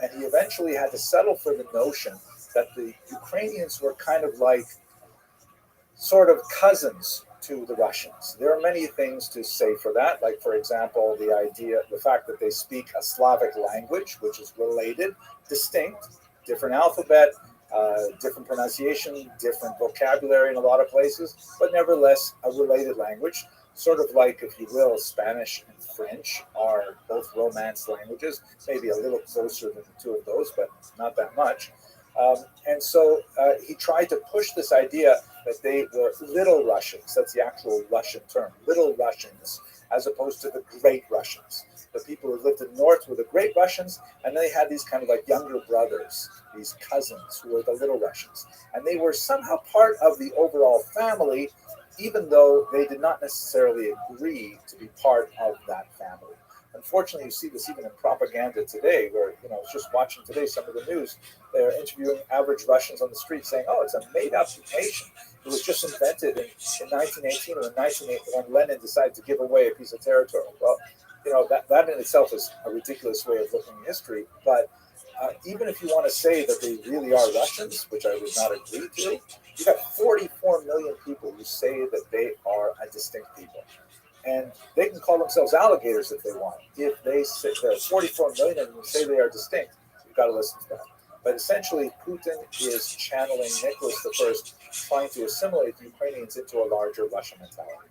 And he eventually had to settle for the notion that the Ukrainians were kind of like sort of cousins to the Russians. There are many things to say for that, like, for example, the fact that they speak a Slavic language, which is related, distinct, different alphabet, different pronunciation, different vocabulary in a lot of places, but nevertheless a related language, sort of like, if you will, Spanish and French are both Romance languages, maybe a little closer than the two of those, but not that much. And so he tried to push this idea that they were Little Russians. That's the actual Russian term, Little Russians, as opposed to the Great Russians. The people who lived in the north were the Great Russians, and they had these kind of like younger brothers, these cousins who were the Little Russians. And they were somehow part of the overall family, even though they did not necessarily agree to be part of that family. Unfortunately, you see this even in propaganda today, where, I was just watching today some of the news. They're interviewing average Russians on the street saying, oh, it's a made-up nation. It was just invented in 1918 or in 1980 when Lenin decided to give away a piece of territory. Well, that in itself is a ridiculous way of looking at history. But even if you want to say that they really are Russians, which I would not agree to, you got 44 million people who say that they are a distinct people. And they can call themselves alligators if they want. If they say there are 44 million and say they are distinct, you've got to listen to that. But essentially, Putin is channeling Nicholas I, trying to assimilate the Ukrainians into a larger Russian mentality.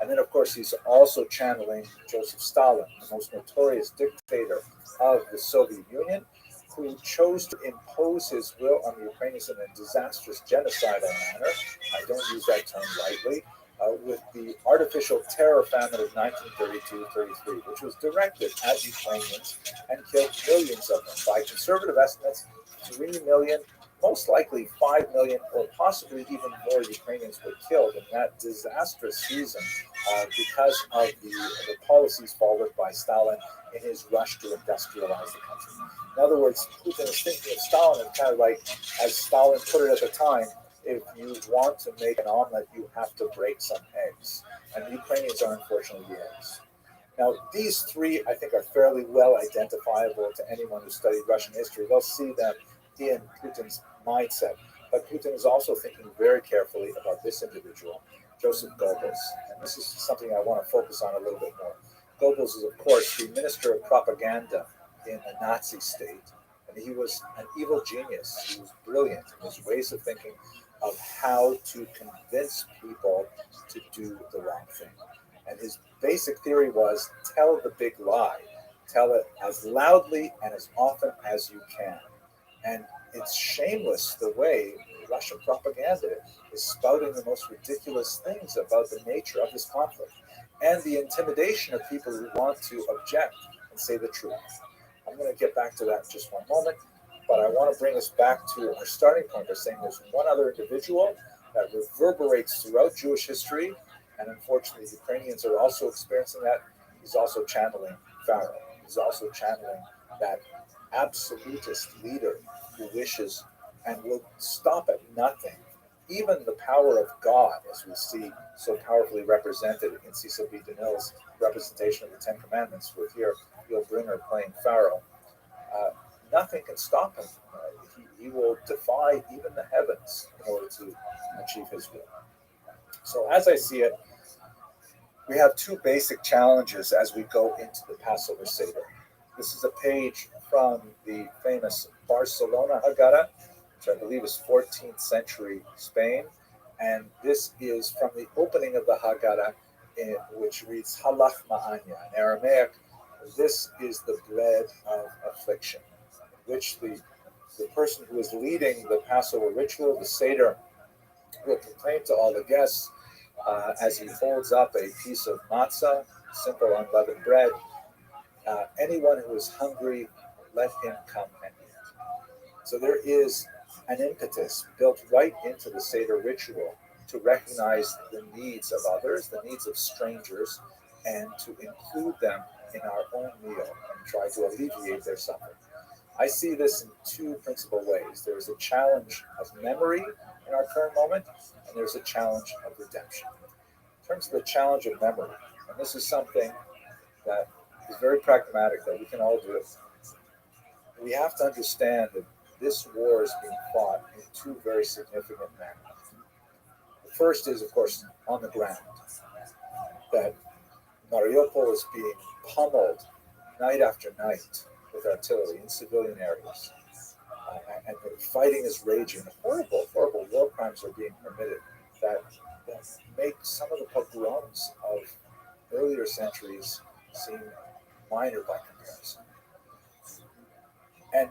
And then, of course, he's also channeling Joseph Stalin, the most notorious dictator of the Soviet Union, who chose to impose his will on the Ukrainians in a disastrous genocidal manner. I don't use that term lightly. With the artificial terror famine of 1932-33, which was directed at Ukrainians and killed millions of them. By conservative estimates, 3 million, most likely 5 million, or possibly even more Ukrainians were killed in that disastrous season because of the policies followed by Stalin in his rush to industrialize the country. In other words, Putin is thinking of Stalin as kind of like, as Stalin put it at the time, if you want to make an omelet, you have to break some eggs. And the Ukrainians are unfortunately the eggs. Now, these three, I think, are fairly well identifiable to anyone who studied Russian history. They'll see them in Putin's mindset. But Putin is also thinking very carefully about this individual, Joseph Goebbels. And this is something I want to focus on a little bit more. Goebbels is, of course, the minister of propaganda in the Nazi state. And he was an evil genius. He was brilliant in his ways of thinking of how to convince people to do the wrong thing. And his basic theory was tell the big lie, tell it as loudly and as often as you can. And it's shameless the way Russian propaganda is spouting the most ridiculous things about the nature of this conflict and the intimidation of people who want to object and say the truth. I'm going to get back to that in just one moment. But I want to bring us back to our starting point by saying there's one other individual that reverberates throughout Jewish history, and unfortunately, the Ukrainians are also experiencing that. He's also channeling Pharaoh. He's also channeling that absolutist leader who wishes and will stop at nothing. Even the power of God, as we see so powerfully represented in Cecil B. DeMille's representation of the Ten Commandments, with here Yul Brynner playing Pharaoh. Nothing can stop him. He will defy even the heavens in order to achieve his will. So as I see it, we have two basic challenges as we go into the Passover Seder. This is a page from the famous Barcelona Haggadah, which I believe is 14th century Spain. And this is from the opening of the Haggadah, which reads Halach Ma'anya. In Aramaic, this is the bread of affliction, which the person who is leading the Passover ritual, the Seder, will proclaim to all the guests as he holds up a piece of matzah, simple unleavened bread, anyone who is hungry, let him come and eat. So there is an impetus built right into the Seder ritual to recognize the needs of others, the needs of strangers, and to include them in our own meal and try to alleviate their suffering. I see this in two principal ways. There's a challenge of memory in our current moment, and there's a challenge of redemption. In terms of the challenge of memory, and this is something that is very pragmatic, that we can all do it, we have to understand that this war is being fought in two very significant manners. The first is, of course, on the ground, that Mariupol is being pummeled night after night with artillery in civilian areas. And the fighting is raging. Horrible, horrible war crimes are being permitted that make some of the pogroms of earlier centuries seem minor by comparison. And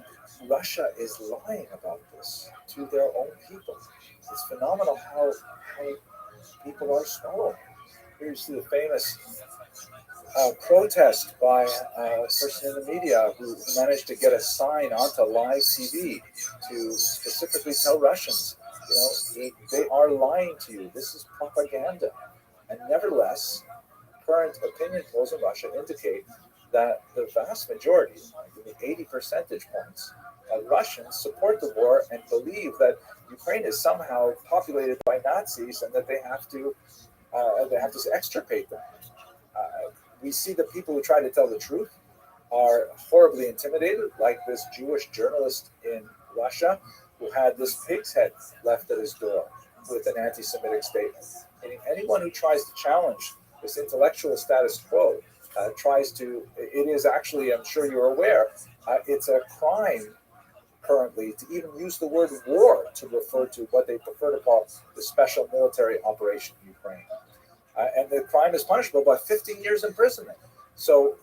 Russia is lying about this to their own people. It's phenomenal how people are swallowed. Here you see the famous protest by a person in the media who managed to get a sign onto live TV to specifically tell Russians, they are lying to you. This is propaganda. And nevertheless, current opinion polls in Russia indicate that the vast majority, like 80 percentage points, of Russians support the war and believe that Ukraine is somehow populated by Nazis and that they have to extirpate them. We see that people who try to tell the truth are horribly intimidated, like this Jewish journalist in Russia who had this pig's head left at his door with an anti-Semitic statement. Meaning anyone who tries to challenge this intellectual status quo it is actually, I'm sure you're aware, it's a crime currently to even use the word war to refer to what they prefer to call the special military operation in Ukraine. and the crime is punishable by 15 years imprisonment. So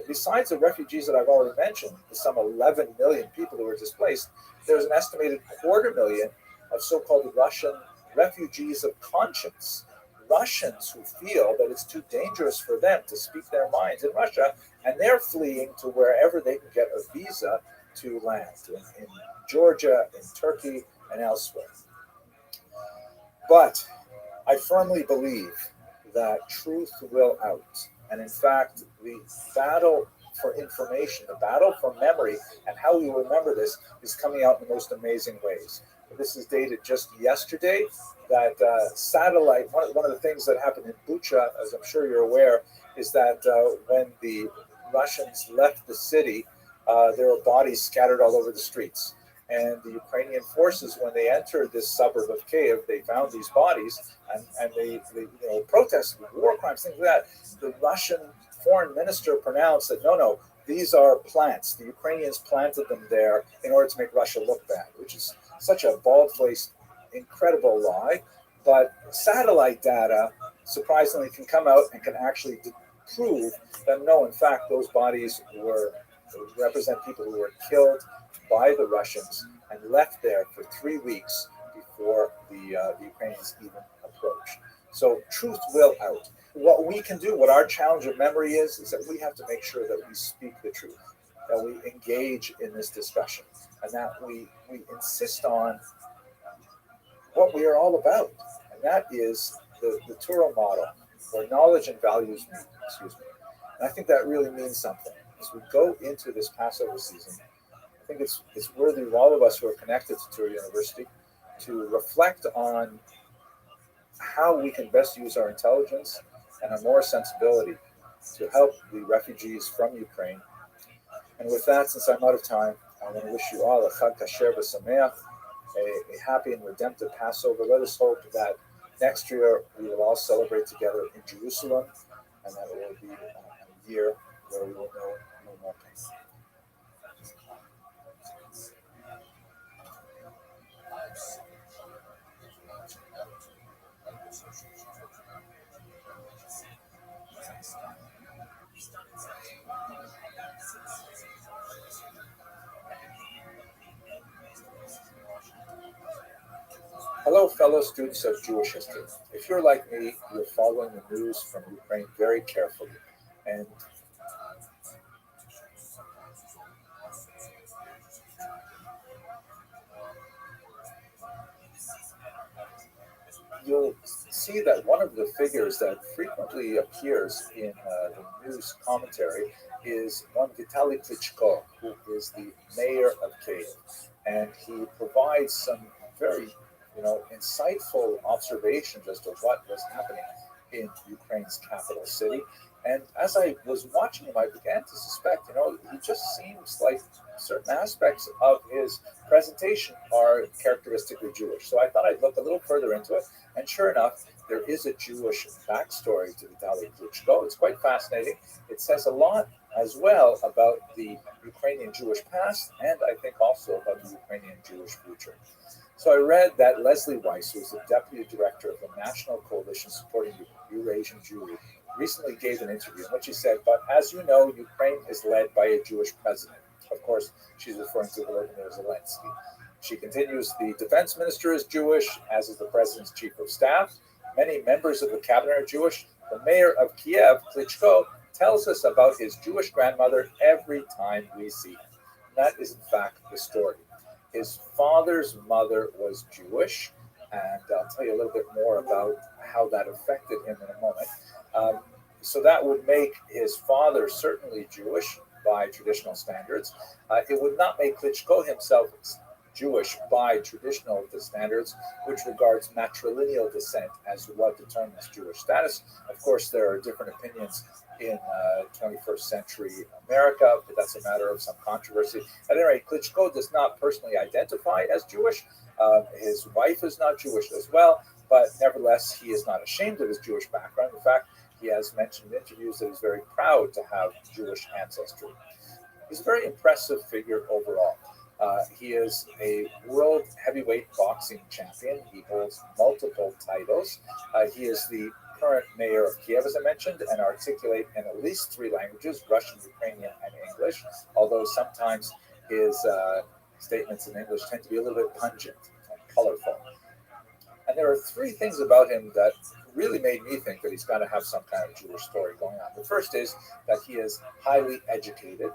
besides the refugees that I've already mentioned, some 11 million people who were displaced, there's an estimated 250,000 of so-called Russian refugees of conscience, Russians who feel that it's too dangerous for them to speak their minds in Russia, and they're fleeing to wherever they can get a visa to land, in Georgia, in Turkey, and elsewhere. But I firmly believe that truth will out. And in fact, the battle for information, the battle for memory, and how we remember this is coming out in the most amazing ways. This is dated just yesterday. That satellite, one of the things that happened in Bucha, as I'm sure you're aware, is that when the Russians left the city, there were bodies scattered all over the streets. And the Ukrainian forces, when they entered this suburb of Kiev, they found these bodies, and they protested, war crimes, things like that. The Russian foreign minister pronounced that no, these are plants. The Ukrainians planted them there in order to make Russia look bad, which is such a bald-faced, incredible lie. But satellite data, surprisingly, can come out and can actually prove that no, in fact, those bodies represent people who were killed by the Russians and left there for 3 weeks before the Ukrainians even approached. So truth will out. What we can do, what our challenge of memory is that we have to make sure that we speak the truth, that we engage in this discussion, and that we insist on what we are all about. And that is the Turo model, where knowledge and values meet. And I think that really means something. As we go into this Passover season, I think it's worthy of all of us who are connected to Turo University to reflect on how we can best use our intelligence and our moral sensibility to help the refugees from Ukraine. And with that, since I'm out of time, I want to wish you all a Chag Kasher V'Sameach, a happy and redemptive Passover. Let us hope that next year we will all celebrate together in Jerusalem, and that it will be a year where we will know no more pain. Hello, fellow students of Jewish history. If you're like me, you're following the news from Ukraine very carefully. And you'll see that one of the figures that frequently appears in the news commentary is one Vitaly Klitschko, who is the mayor of Kiev. And he provides some very insightful observations as to what was happening in Ukraine's capital city. And as I was watching him, I began to suspect, he just seems like certain aspects of his presentation are characteristically Jewish. So I thought I'd look a little further into it. And sure enough, there is a Jewish backstory to Vitaly Klitschko. It's quite fascinating. It says a lot as well about the Ukrainian Jewish past, and I think also about the Ukrainian Jewish future. So I read that Leslie Weiss, who is the deputy director of the National Coalition Supporting Eurasian Jewry, recently gave an interview in which he said, but as you know, Ukraine is led by a Jewish president. Of course, she's referring to Volodymyr Zelensky. She continues, the defense minister is Jewish, as is the president's chief of staff. Many members of the cabinet are Jewish. The mayor of Kiev, Klitschko, tells us about his Jewish grandmother every time we see him. That is, in fact, the story. His father's mother was Jewish, and I'll tell you a little bit more about how that affected him in a moment. So that would make his father certainly Jewish by traditional standards. It would not make Klitschko himself Jewish by traditional standards, which regards matrilineal descent as what determines Jewish status. Of course, there are different opinions in 21st century America, but that's a matter of some controversy. At any rate, Klitschko does not personally identify as Jewish. His wife is not Jewish as well, but nevertheless, he is not ashamed of his Jewish background. In fact, he has mentioned in interviews that he's very proud to have Jewish ancestry. He's a very impressive figure overall. He is a world heavyweight boxing champion. He holds multiple titles. He is the current mayor of Kiev, as I mentioned, and articulate in at least 3 languages, Russian, Ukrainian, and English, although sometimes his statements in English tend to be a little bit pungent and colorful. And there are 3 things about him that really made me think that he's got to have some kind of Jewish story going on. The first is that he is highly educated.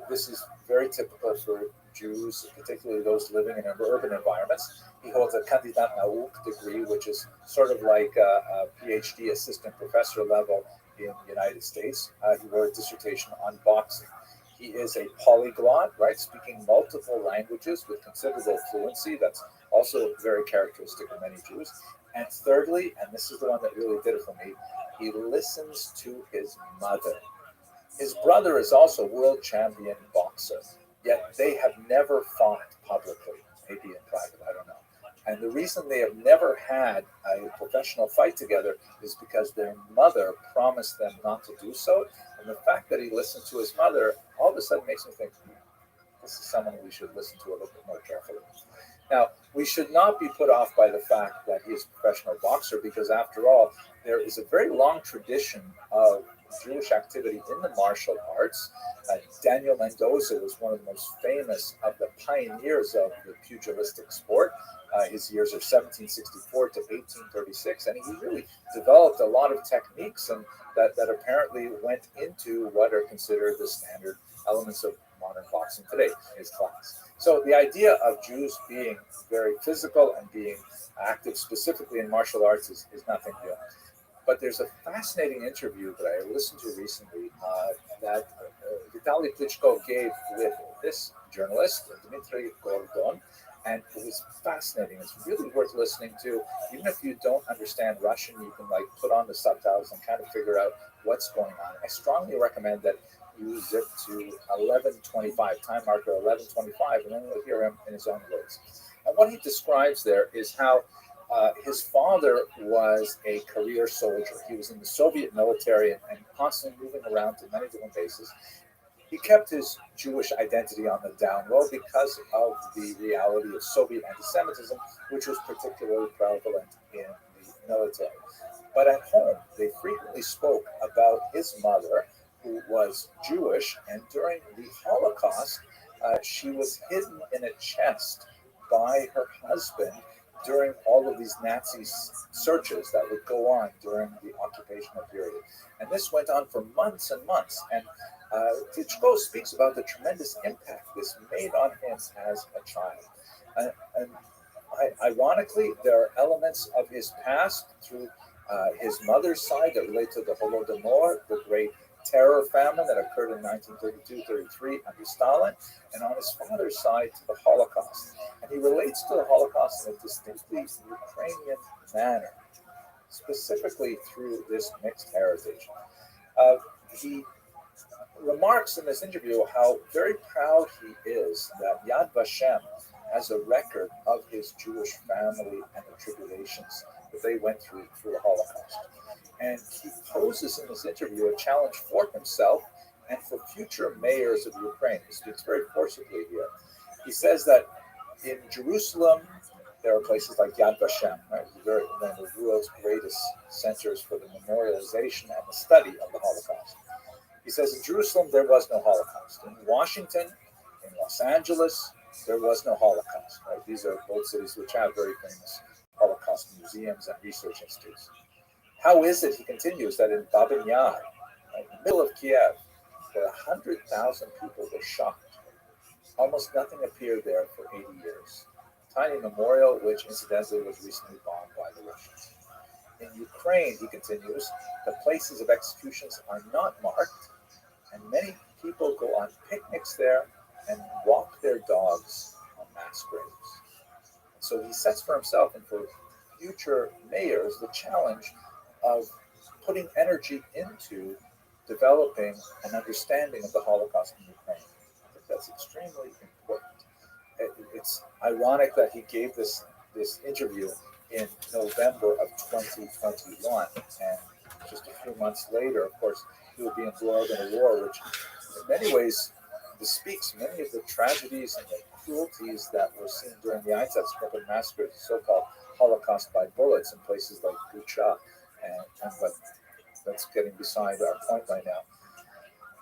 This is very typical for Jews, particularly those living in urban environments. He holds a Kandidat Nauk degree, which is sort of like a PhD assistant professor level in the United States. He wrote a dissertation on boxing. He is a polyglot, right, speaking multiple languages with considerable fluency. That's also very characteristic of many Jews. And thirdly, and this is the one that really did it for me, he listens to his mother. His brother is also world champion boxer, yet they have never fought publicly, maybe in private, I don't know. And the reason they have never had a professional fight together is because their mother promised them not to do so. And the fact that he listened to his mother all of a sudden makes me think, this is someone we should listen to a little bit more carefully. Now, we should not be put off by the fact that he is a professional boxer, because after all, there is a very long tradition of Jewish activity in the martial arts. Daniel Mendoza was one of the most famous of the pioneers of the pugilistic sport. His years are 1764 to 1836, and he really developed a lot of techniques and that apparently went into what are considered the standard elements of modern boxing today, his class. So the idea of Jews being very physical and being active specifically in martial arts is nothing new. But there's a fascinating interview that I listened to recently that Vitaly Klitschko gave with this journalist, Dmitry Gordon, and it was fascinating. It's really worth listening to. Even if you don't understand Russian, you can like put on the subtitles and kind of figure out what's going on. I strongly recommend that you zip to 11:25, time marker 11:25, and then you'll hear him in his own words. And what he describes there is how his father was a career soldier. He was in the Soviet military and constantly moving around to many different bases. He kept his Jewish identity on the down low because of the reality of Soviet anti-Semitism, which was particularly prevalent in the military. But at home, they frequently spoke about his mother, who was Jewish, and during the Holocaust, she was hidden in a chest by her husband during all of these Nazi searches that would go on during the occupational period. And this went on for months and months. And Klitschko speaks about the tremendous impact this made on him as a child. And ironically, there are elements of his past through his mother's side that relate to the Holodomor, the great terror famine that occurred in 1932-33 under Stalin, and on his father's side to the Holocaust. And he relates to the Holocaust in a distinctly Ukrainian manner, specifically through this mixed heritage. He remarks in this interview how very proud he is that Yad Vashem has a record of his Jewish family and the tribulations that they went through the Holocaust. And he poses in this interview a challenge for himself and for future mayors of Ukraine. He speaks very forcibly here. He says that in Jerusalem, there are places like Yad Vashem, right, one of the world's greatest centers for the memorialization and the study of the Holocaust. He says in Jerusalem, there was no Holocaust. In Washington, in Los Angeles, there was no Holocaust. Right? These are both cities which have very famous Holocaust museums and research institutes. How is it, he continues, that in Babin Yar, right, in the middle of Kiev, where 100,000 people were shot, almost nothing appeared there for 80 years. Tiny memorial, which incidentally was recently bombed by the Russians. In Ukraine, he continues, the places of executions are not marked, and many people go on picnics there and walk their dogs on mass graves. And so he sets for himself and for future mayors the challenge of putting energy into developing an understanding of the Holocaust in Ukraine. I think that's extremely important. It's ironic that he gave this interview in November of 2021, and just a few months later, of course, he will be embroiled in a war which in many ways bespeaks many of the tragedies and the cruelties that were seen during the Einsatzgruppen massacre, the so-called Holocaust by bullets in places like Bucha But that's getting beside our point right now.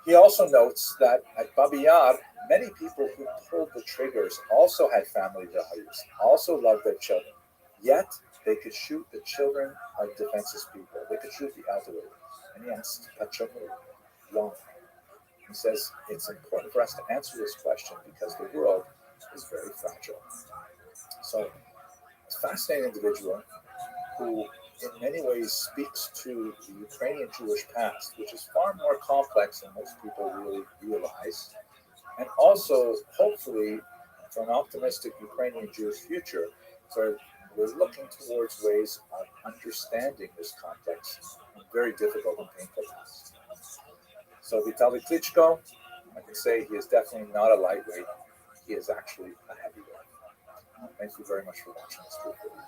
He also notes that at Babi Yar, many people who pulled the triggers also had family values, also loved their children. Yet they could shoot the children of defenseless people. They could shoot the elderly. And he asks Pachamu, why? He says it's important for us to answer this question because the world is very fragile. So, it's a fascinating individual who, in many ways, speaks to the Ukrainian Jewish past, which is far more complex than most people really realize, and also, hopefully, for an optimistic Ukrainian Jewish future, where we're looking towards ways of understanding this complex and very difficult and painful past. So, Vitaly Klitschko, I can say he is definitely not a lightweight. He is actually a heavyweight. Thank you very much for watching this video.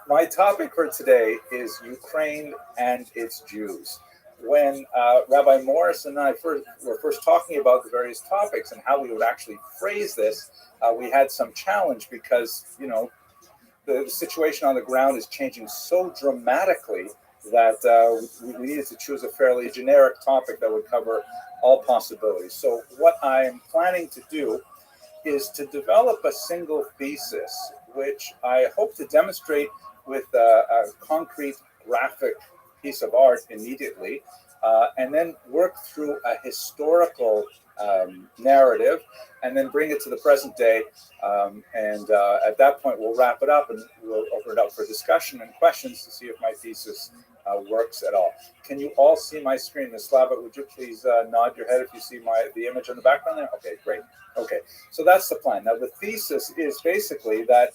My topic for today is Ukraine and its Jews. When Rabbi Morris and I were first talking about the various topics and how we would actually phrase this, we had some challenge because, the situation on the ground is changing so dramatically that we needed to choose a fairly generic topic that would cover all possibilities. So what I'm planning to do is to develop a single thesis, which I hope to demonstrate with a concrete graphic piece of art immediately, and then work through a historical narrative, and then bring it to the present day. And at that point, we'll wrap it up and we'll open it up for discussion and questions to see if my thesis works at all. Can you all see my screen? Ms. Slava, would you please nod your head if you see the image on the background there? Okay, great. Okay, so that's the plan. Now, the thesis is basically that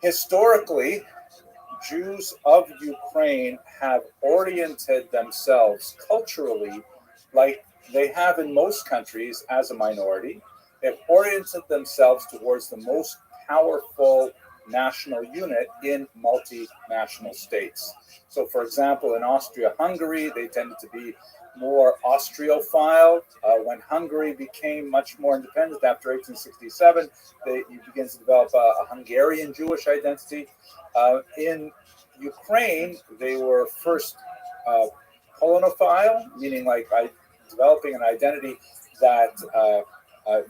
historically, Jews of Ukraine have oriented themselves culturally like they have in most countries as a minority. They've oriented themselves towards the most powerful national unit in multinational states. So, for example, in Austria-Hungary, they tended to be more Austrophile. When Hungary became much more independent after 1867, you begin to develop a Hungarian Jewish identity. In Ukraine, they were first Polonophile, meaning like developing an identity that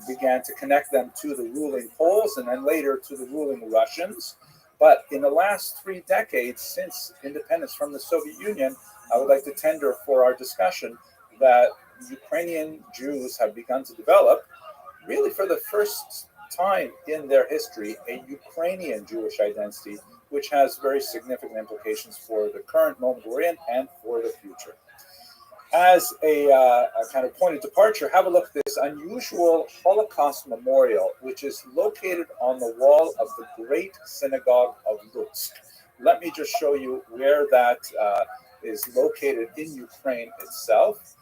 began to connect them to the ruling Poles and then later to the ruling Russians. But in the last 3 decades since independence from the Soviet Union, I would like to tender for our discussion that Ukrainian Jews have begun to develop, really for the first time in their history, a Ukrainian Jewish identity, which has very significant implications for the current moment we're in and for the future. As a kind of point of departure, have a look at this unusual Holocaust memorial, which is located on the wall of the Great Synagogue of Lutsk. Let me just show you where that is located in Ukraine itself.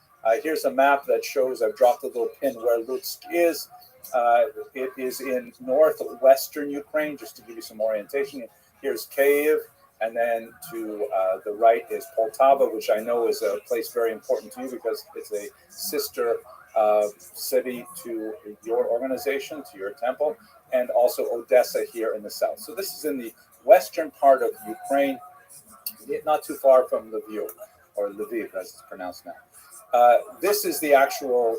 Here's a map that shows, I've dropped a little pin where Lutsk is. It is in northwestern Ukraine, just to give you some orientation. Here's Kyiv, and then to the right is Poltava, which I know is a place very important to you because it's a sister city to your organization, to your temple, and also Odessa here in the south. So this is in the western part of Ukraine, not too far from Lviv, or Lviv as it's pronounced now. This is the actual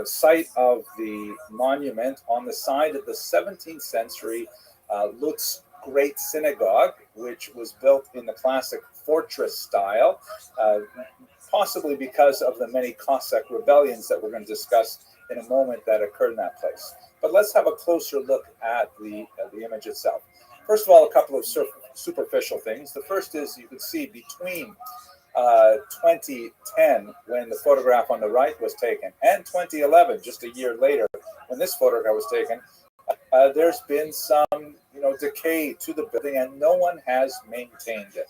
site of the monument on the side of the 17th century Lutsk Great Synagogue, which was built in the classic fortress style, possibly because of the many Cossack rebellions that we're going to discuss in a moment that occurred in that place. But let's have a closer look at the image itself. First of all, a couple of superficial things. The first is you can see between 2010, when the photograph on the right was taken, and 2011, just a year later, when this photograph was taken, there's been some, decay to the building, and no one has maintained it.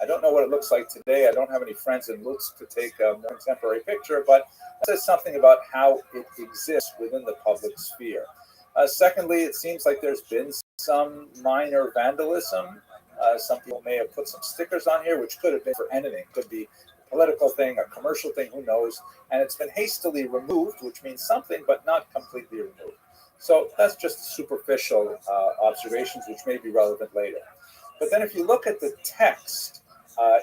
I don't know what it looks like today. I don't have any friends in Lutsk to take a more contemporary picture, but that says something about how it exists within the public sphere. Secondly, it seems like there's been some minor vandalism. Some people may have put some stickers on here, which could have been for anything. Could be a political thing, a commercial thing, who knows? And it's been hastily removed, which means something, but not completely removed. So that's just superficial observations, which may be relevant later. But then if you look at the text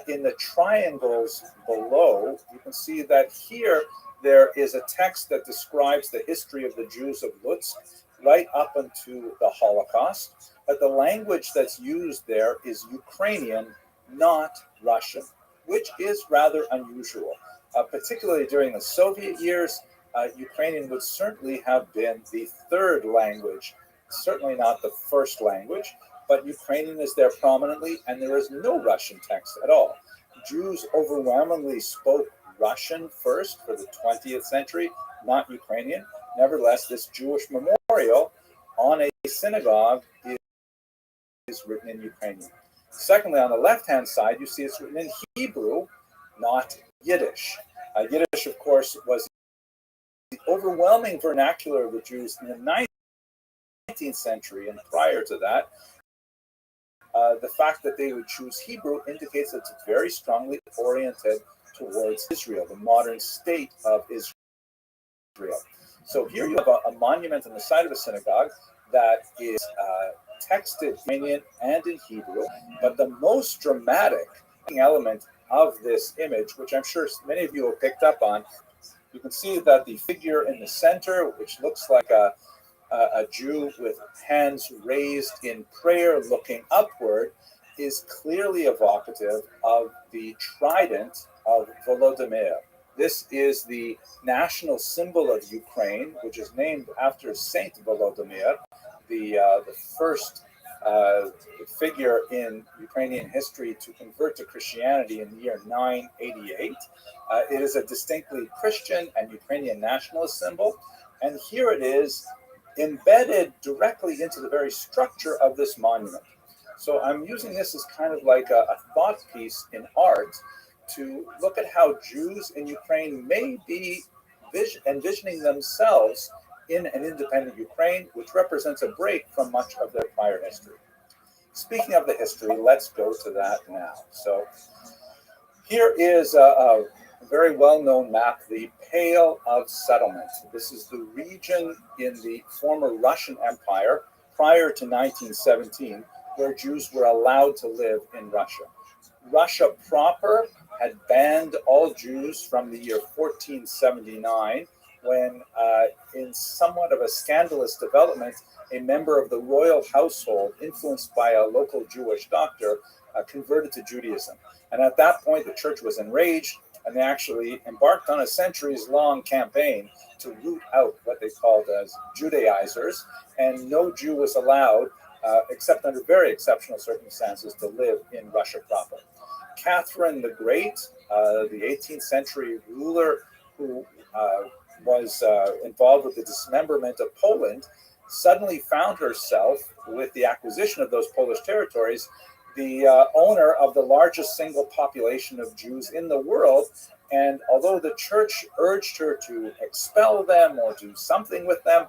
in the triangles below, you can see that here there is a text that describes the history of the Jews of Lutsk right up into the Holocaust. But the language that's used there is Ukrainian, not Russian, which is rather unusual. Particularly during the Soviet years, Ukrainian would certainly have been the third language, certainly not the first language, but Ukrainian is there prominently, and there is no Russian text at all. Jews overwhelmingly spoke Russian first for the 20th century, not Ukrainian. Nevertheless, this Jewish memorial on a synagogue is written in Ukrainian. Secondly, on the left-hand side, you see it's written in Hebrew, not Yiddish. Yiddish, of course, was the overwhelming vernacular of the Jews in the 19th century, and prior to that, the fact that they would choose Hebrew indicates that it's very strongly oriented towards Israel, the modern state of Israel. So here you have a monument on the side of a synagogue that is texted in Ukrainian and in Hebrew, but the most dramatic element of this image, which I'm sure many of you have picked up on, you can see that the figure in the center, which looks like a Jew with hands raised in prayer looking upward, is clearly evocative of the trident of Volodymyr. This is the national symbol of Ukraine, which is named after Saint Volodymyr, the first figure in Ukrainian history to convert to Christianity in the year 988. It is a distinctly Christian and Ukrainian nationalist symbol, and here it is embedded directly into the very structure of this monument. So I'm using this as kind of like a thought piece in art to look at how Jews in Ukraine may be envisioning themselves in an independent Ukraine, which represents a break from much of their prior history. Speaking of the history, let's go to that now. So here is a very well-known map, the Pale of Settlement. This is the region in the former Russian Empire prior to 1917 where Jews were allowed to live in Russia. Russia proper had banned all Jews from the year 1479 when, in somewhat of a scandalous development, a member of the royal household, influenced by a local Jewish doctor, converted to Judaism. And at that point, the church was enraged, and they actually embarked on a centuries-long campaign to root out what they called as Judaizers, and no Jew was allowed, except under very exceptional circumstances, to live in Russia proper. Catherine the Great, the 18th century ruler who was involved with the dismemberment of Poland, suddenly found herself, with the acquisition of those Polish territories, the owner of the largest single population of Jews in the world. And although the church urged her to expel them or do something with them,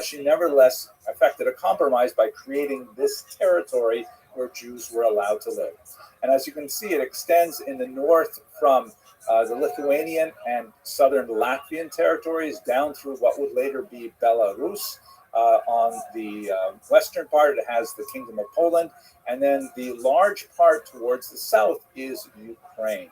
she nevertheless effected a compromise by creating this territory where Jews were allowed to live. And as you can see, it extends in the north from the Lithuanian and southern Latvian territories down through what would later be Belarus. On the western part, it has the Kingdom of Poland, and then the large part towards the south is Ukraine.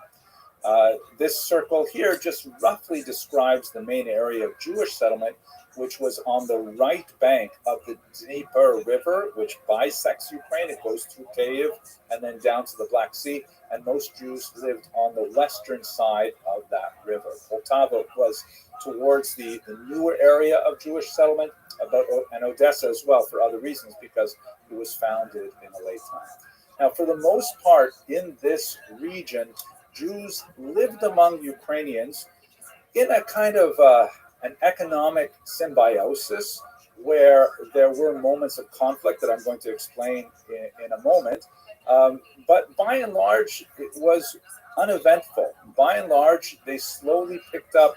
This circle here just roughly describes the main area of Jewish settlement, which was on the right bank of the Dnieper River, which bisects Ukraine. It goes through Kyiv and then down to the Black Sea, and most Jews lived on the western side of that river. Poltava was towards the newer area of Jewish settlement, and Odessa as well for other reasons, because it was founded in a late time. Now, for the most part, in this region, Jews lived among Ukrainians in a kind of an economic symbiosis where there were moments of conflict that I'm going to explain in a moment. But by and large, it was uneventful. By and large, they slowly picked up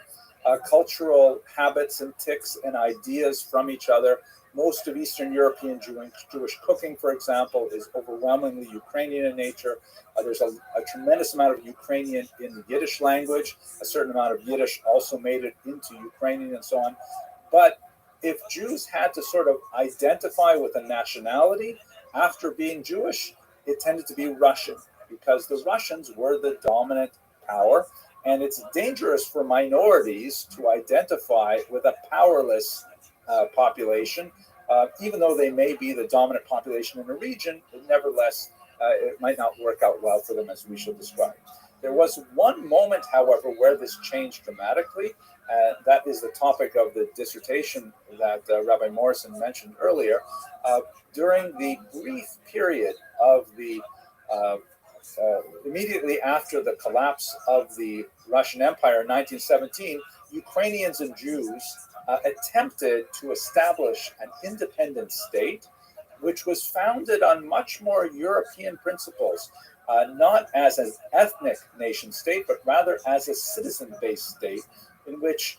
cultural habits and tics and ideas from each other. Most of Eastern European Jewish cooking, for example, is overwhelmingly Ukrainian in nature. There's a tremendous amount of Ukrainian in the Yiddish language. A certain amount of Yiddish also made it into Ukrainian and so on. But if Jews had to sort of identify with a nationality after being Jewish, it tended to be Russian, because the Russians were the dominant power. And it's dangerous for minorities to identify with a powerless population. Even though they may be the dominant population in a region, nevertheless, it might not work out well for them, as we shall describe. There was one moment, however, where this changed dramatically. That is the topic of the dissertation that Rabbi Morrison mentioned earlier. During the brief period of the immediately after the collapse of the Russian Empire in 1917, Ukrainians and Jews attempted to establish an independent state, which was founded on much more European principles, not as an ethnic nation state, but rather as a citizen-based state in which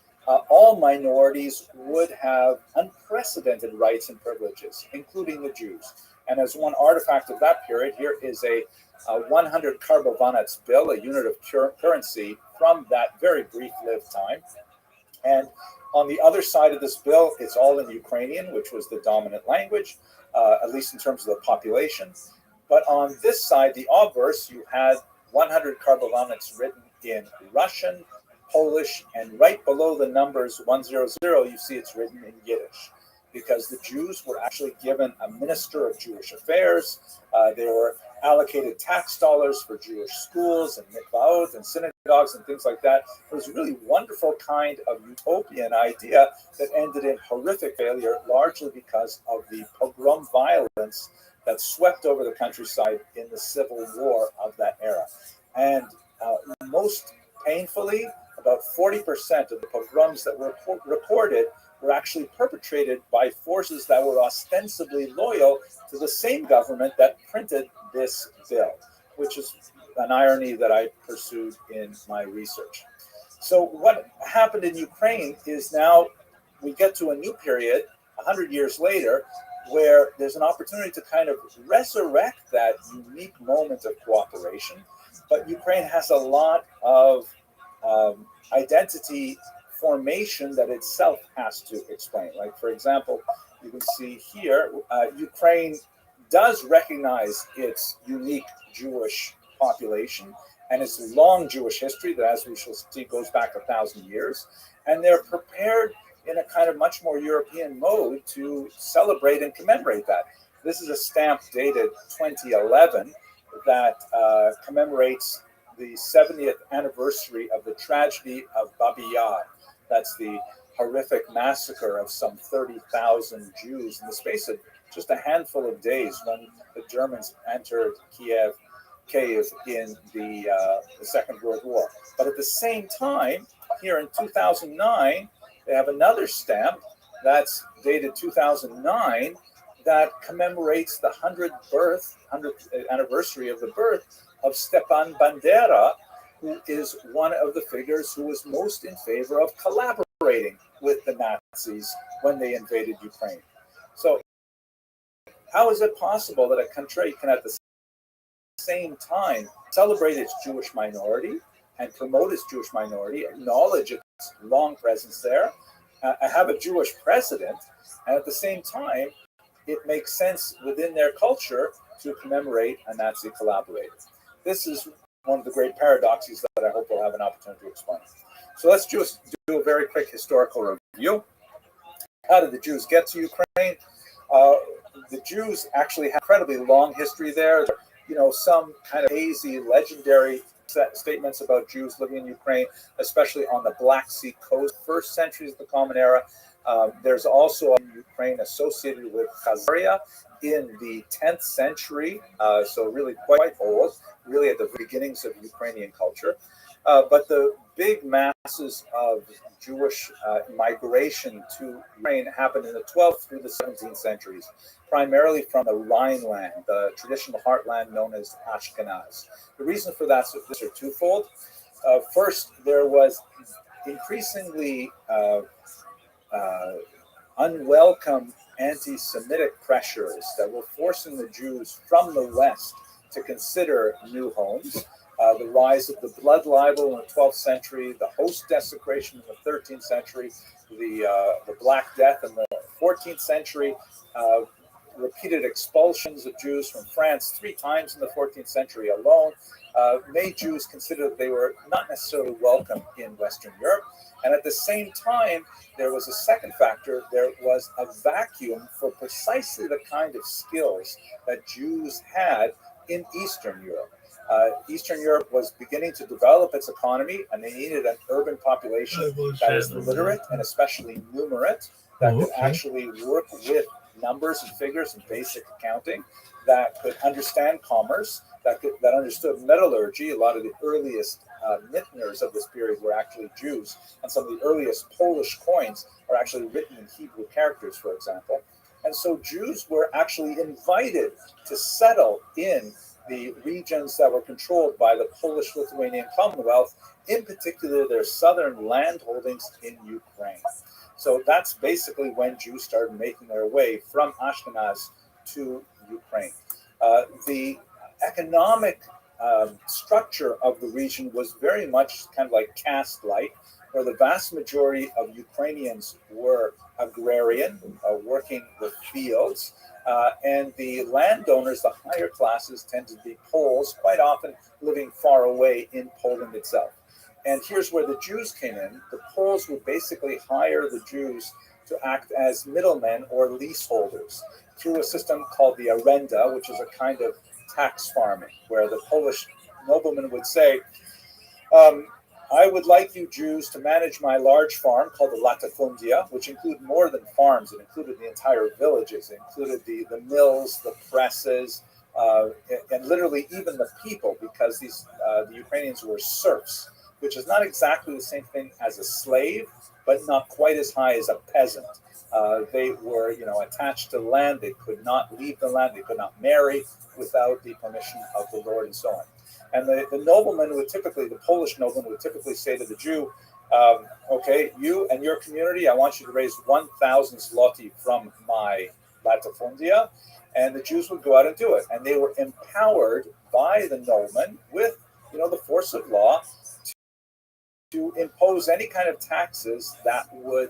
all minorities would have unprecedented rights and privileges, including the Jews. And as one artifact of that period, here is a 100 karbovanets bill, a unit of currency from that very brief-lived time. And on the other side of this bill, it's all in Ukrainian, which was the dominant language, at least in terms of the population. But on this side, the obverse, you had 100 karbovanets written in Russian, Polish, and right below the numbers 100, you see it's written in Yiddish, because the Jews were actually given a minister of Jewish affairs. They were allocated tax dollars for Jewish schools and mikvaot and synagogues and things like that. It was a really wonderful kind of utopian idea that ended in horrific failure, largely because of the pogrom violence that swept over the countryside in the civil war of that era. And most painfully, about 40% of the pogroms that were recorded were actually perpetrated by forces that were ostensibly loyal to the same government that printed this bill, which is an irony that I pursued in my research. So what happened in Ukraine is now we get to a new period, 100 years later, where there's an opportunity to kind of resurrect that unique moment of cooperation. But Ukraine has a lot of identity formation that itself has to explain. Like, for example, you can see here, Ukraine does recognize its unique Jewish population and its long Jewish history that, as we shall see, goes back 1,000 years. And they're prepared in a kind of much more European mode to celebrate and commemorate that. This is a stamp dated 2011 that commemorates the 70th anniversary of the tragedy of Babi Yar. That's the horrific massacre of some 30,000 Jews in the space of just a handful of days when the Germans entered Kiev in the Second World War. But at the same time, here in 2009, they have another stamp that's dated 2009 that commemorates the 100th anniversary of the birth of Stepan Bandera, who is one of the figures who was most in favor of collaborating with the Nazis when they invaded Ukraine. So how is it possible that a country can at the same time celebrate its Jewish minority and promote its Jewish minority, acknowledge its long presence there, have a Jewish president, and at the same time, it makes sense within their culture to commemorate a Nazi collaborator? This is one of the great paradoxes that I hope we'll have an opportunity to explain. So let's just do a very quick historical review. How did the Jews get to Ukraine? The Jews actually have an incredibly long history there. You know, some kind of hazy, legendary statements about Jews living in Ukraine, especially on the Black Sea coast, first centuries of the Common Era. There's also Ukraine associated with Khazaria in the 10th century, so really quite old, really at the beginnings of Ukrainian culture. But the big masses of Jewish migration to Ukraine happened in the 12th through the 17th centuries, primarily from the Rhineland, the traditional heartland known as Ashkenaz. The reason for that is twofold. First, there was increasingly unwelcome anti-Semitic pressures that were forcing the Jews from the West to consider new homes. The rise of the blood libel in the 12th century, the host desecration in the 13th century, the Black Death in the 14th century, repeated expulsions of Jews from France 3 times in the 14th century alone, made Jews consider that they were not necessarily welcome in Western Europe. And at the same time, there was a second factor. There was a vacuum for precisely the kind of skills that Jews had in Eastern Europe. Eastern Europe was beginning to develop its economy, and they needed an urban population that was literate and especially numerate, that could actually work with numbers and figures and basic accounting, that could understand commerce, that understood metallurgy. A lot of the earliest vintners of this period were actually Jews, and some of the earliest Polish coins are actually written in Hebrew characters, for example. And so Jews were actually invited to settle in the regions that were controlled by the Polish-Lithuanian Commonwealth, in particular their southern land holdings in Ukraine. So that's basically when Jews started making their way from Ashkenaz to Ukraine. The economic structure of the region was very much kind of like caste-like, where the vast majority of Ukrainians were agrarian, working the fields, and the landowners, the higher classes, tended to be Poles, quite often living far away in Poland itself. And here's where the Jews came in. The Poles would basically hire the Jews to act as middlemen or leaseholders through a system called the arenda, which is a kind of tax farming, where the Polish nobleman would say, I would like you Jews to manage my large farm called the latifundia, which included more than farms. It included the entire villages. It included the mills, the presses, and literally even the people, because the Ukrainians were serfs, which is not exactly the same thing as a slave, but not quite as high as a peasant. They were, attached to the land. They could not leave the land. They could not marry without the permission of the Lord, and so on. And the nobleman would typically, the Polish nobleman would typically say to the Jew, okay, you and your community, I want you to raise 1,000 zloty from my latifundia. And the Jews would go out and do it. And they were empowered by the nobleman with, the force of law to impose any kind of taxes that would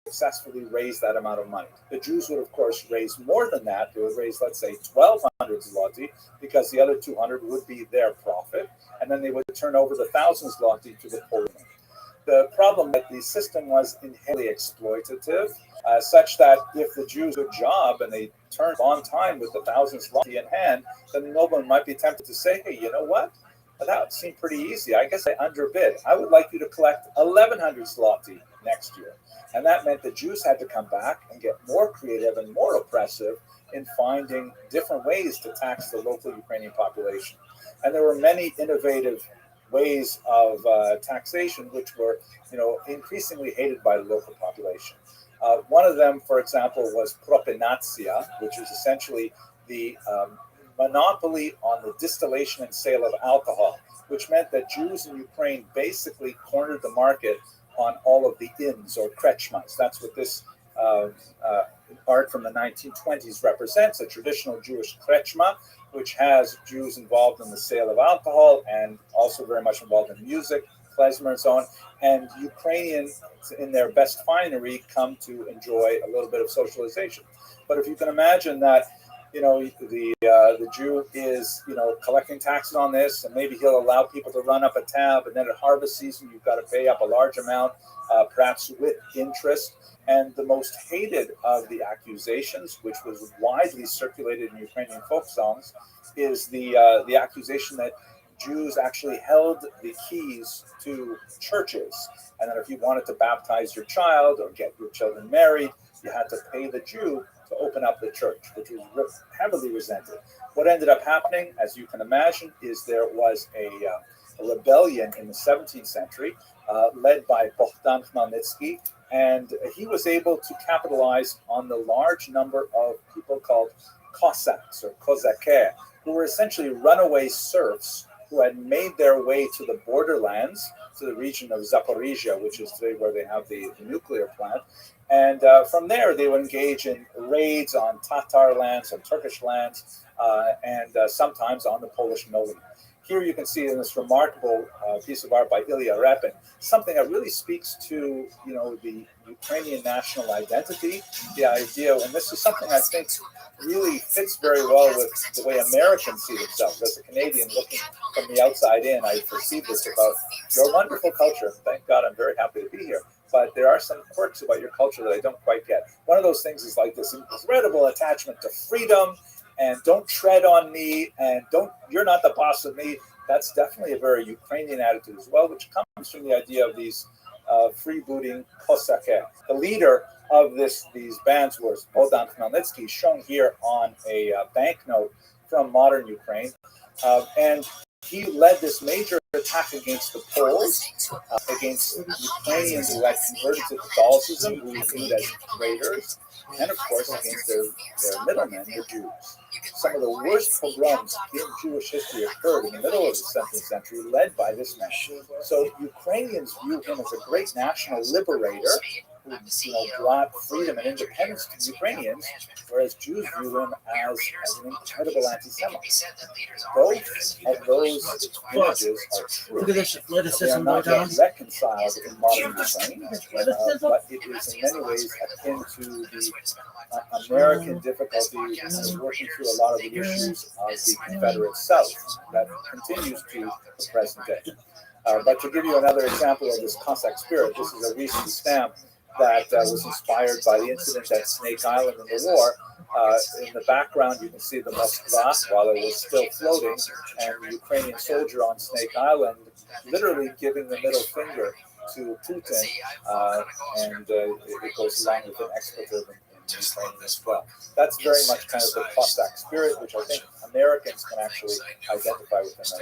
successfully raise that amount of money. The Jews would, of course, raise more than that. They would raise, let's say, 1,200 zloty, because the other 200 would be their profit, and then they would turn over the 1,000 zloty to the Polish. The problem that the system was inherently exploitative, such that if the Jews did a good job and they turned on time with the 1,000 zloty in hand, then the nobleman might be tempted to say, hey, you know what? That seemed pretty easy. I guess I underbid. I would like you to collect 1,100 zloty next year. And that meant the Jews had to come back and get more creative and more oppressive in finding different ways to tax the local Ukrainian population. And there were many innovative ways of taxation which were, increasingly hated by the local population. One of them, for example, was propinatia, which is essentially the monopoly on the distillation and sale of alcohol, which meant that Jews in Ukraine basically cornered the market on all of the inns or krechmas. That's what this art from the 1920s represents, a traditional Jewish krechma, which has Jews involved in the sale of alcohol and also very much involved in music, klezmer, and so on. And Ukrainians in their best finery come to enjoy a little bit of socialization. But if you can imagine that, the Jew is, collecting taxes on this, and maybe he'll allow people to run up a tab, and then at harvest season, you've got to pay up a large amount, perhaps with interest. And the most hated of the accusations, which was widely circulated in Ukrainian folk songs, is the accusation that Jews actually held the keys to churches, and that if you wanted to baptize your child or get your children married, you had to pay the Jew to open up the church, which was heavily resented. What ended up happening, as you can imagine, is there was a rebellion in the 17th century led by Bogdan Khmelnytsky, and he was able to capitalize on the large number of people called Cossacks or Kozake, who were essentially runaway serfs who had made their way to the borderlands, to the region of Zaporizhia, which is today where they have the nuclear plant. And from there, they would engage in raids on Tatar lands, on Turkish lands, and sometimes on the Polish Novi. Here you can see in this remarkable piece of art by Ilya Repin, something that really speaks to, the Ukrainian national identity, the idea, and this is something I think really fits very well with the way Americans see themselves. As a Canadian looking from the outside in, I perceive this about your wonderful culture. Thank God, I'm very happy to be here. But there are some quirks about your culture that I don't quite get. One of those things is like this incredible attachment to freedom, and don't tread on me, and you're not the boss of me. That's definitely a very Ukrainian attitude as well, which comes from the idea of these freebooting Kosaké. The leader of these bands was Bogdan Khmelnytsky, shown here on a banknote from modern Ukraine. And he led this major attack against the Poles, against Ukrainians who had converted to Catholicism, who were viewed as traitors, and of course against their middlemen, the Jews. Some of the worst pogroms in Jewish history occurred in the middle of the 17th century, led by this man. So Ukrainians view him as a great national liberator who brought freedom and independence to Ukrainians, whereas Jews view him as an incredible anti-Semite. Both of those images are true. Look at this They are not yet reconciled in modern Ukraine, but it is in many ways akin to the American difficulty in working through a lot of the issues of the Confederate South that continues to the present day. But to give you another example of this Cossack spirit, this is a recent stamp that was inspired by the incident at Snake Island in the war. In the background, you can see the Moskva while it was still floating, and the Ukrainian soldier on Snake Island literally giving the middle finger to Putin, and it goes along with an expletive in Ukrainian as well. That's very much kind of the Cossack spirit, which I think Americans can actually identify with them as well.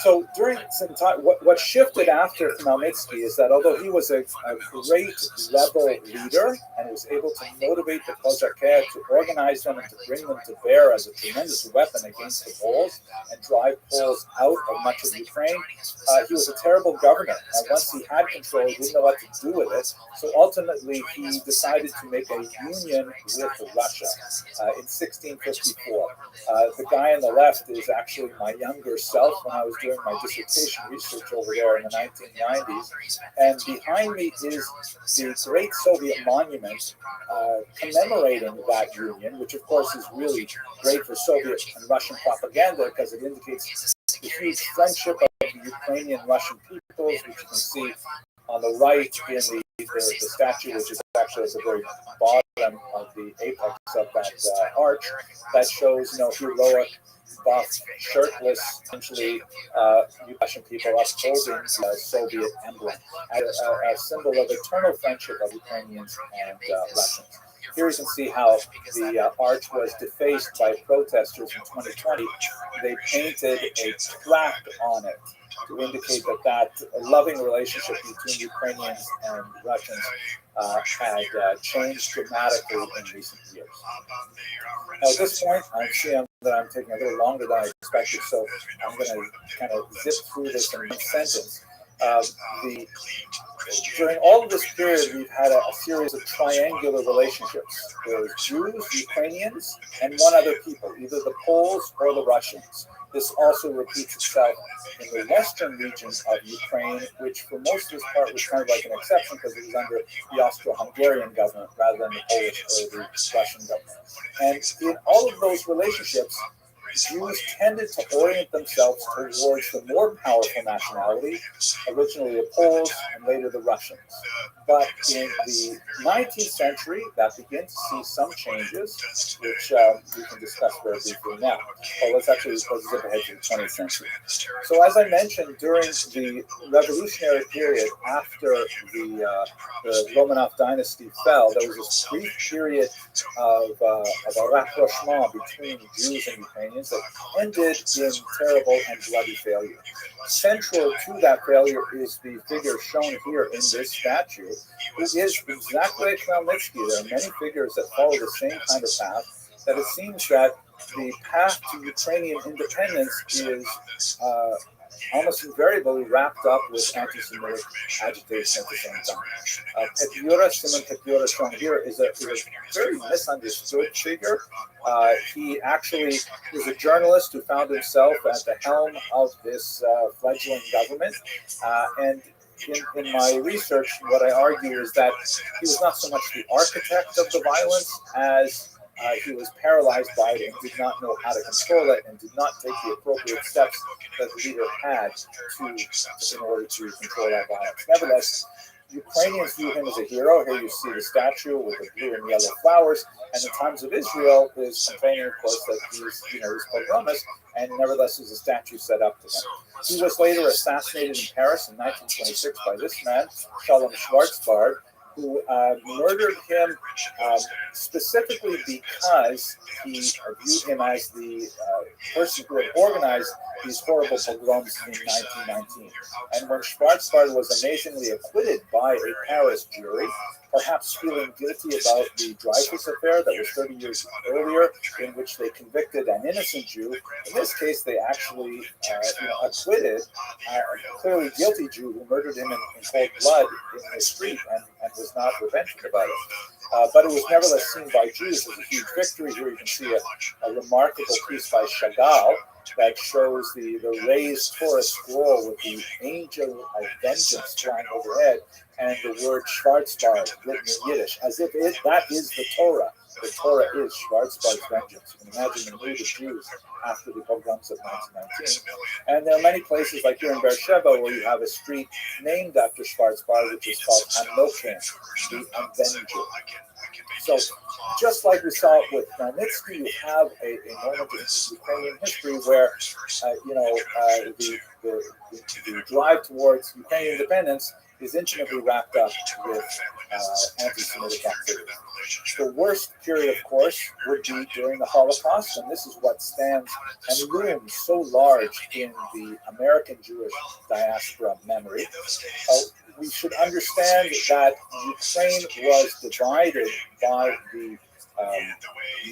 So during some time, what shifted after Khmelnytsky is that although he was a great rebel leader and was able to motivate the Kozaké to organize them and to bring them to bear as a tremendous weapon against the Poles and drive Poles out of much of Ukraine, he was a terrible governor. And once he had control, he didn't know what to do with it. So ultimately, he decided to make a union with Russia in 1654. The guy on the left is actually my younger self when I was doing my dissertation research over there in the 1990s. And behind me is the Great Soviet Monument commemorating that union, which of course is really great for Soviet and Russian propaganda because it indicates the huge friendship of the Ukrainian Russian peoples, which you can see on the right in the statue, which is actually at the very bottom of the apex of that arch, that shows heroic, buff, shirtless, essentially Russian people upholding the Soviet emblem, a symbol of eternal friendship of Ukrainians and Russians. Here you can see how the arch was defaced by protesters in 2020. They painted a plaque on it to indicate that loving relationship between Ukrainians and Russians had changed dramatically in recent years. Now, at this point, I'm seeing that I'm taking a little longer than I expected, so I'm going to kind of zip through this in one sentence. During all of this period, we've had a series of triangular relationships. There's Jews, Ukrainians, and one other people, either the Poles or the Russians. This also repeats itself in the western regions of Ukraine, which for most of this part was kind of like an exception because it was under the Austro-Hungarian government rather than the Polish or the Russian government. And in all of those relationships, Jews tended to orient themselves towards the more powerful nationality, originally the Poles and later the Russians. But in the 19th century, that began to see some changes, which we can discuss very briefly now. Well, let's zip ahead to the 20th century. So as I mentioned, during the revolutionary period after the Romanov dynasty fell, there was this brief period of a rapprochement between Jews and Ukrainians that ended in terrible and bloody failure. Central to that failure is the figure shown here in this statue, who is exactly like Khmelnytsky. There are many figures that follow the same kind of path, that it seems that the path to Ukrainian independence is almost invariably wrapped up with anti-Semitic agitation at the same time. Petyura, Simon Petyura, shown here, is a very misunderstood figure. He actually was a journalist who found himself at the helm of this fledgling government. And in my research, what I argue is that he was not so much the architect of the violence as he was paralyzed by it and did not know how to control it and did not take the appropriate steps that the leader had in order to control that violence. Nevertheless, Ukrainians view him as a hero. Here you see the statue with the blue and yellow flowers. And the Times of Israel is complaining, of course, that he's pogromist, and nevertheless there's a statue set up to him. He was later assassinated in Paris in 1926 by this man, Shalom Schwarzbard, who murdered him specifically because he viewed him as the person who had organized these horrible pogroms in 1919. And when Schwarzbard was amazingly acquitted by a Paris jury, perhaps feeling guilty about the Dreyfus affair that was 30 years earlier, in which they convicted an innocent Jew. In this case, they actually acquitted a clearly guilty Jew who murdered him in cold blood in the street and was not repentant about it. But it was nevertheless seen by Jews as a huge victory. Here you can see a remarkable piece by Chagall that shows the raised Torah scroll with the angel of vengeance flying overhead and the word Schwarzbard written in Yiddish, as if that is the Torah. The Torah is Schwarzbard's vengeance. You can imagine the mood of Jews after the pogroms of 1919. And there are many places, like here in Beersheba, where you have a street named after Schwarzbard, which is called Hanokin, the Avenger. So, just like we saw with Magnitsky, you have a moment in Ukrainian history where, the drive towards Ukrainian independence is intimately wrapped up with anti-Semitic activity. The worst period, of course, would be during the Holocaust, and this is what stands and looms so large in the American Jewish diaspora memory. We should understand that Ukraine was divided by the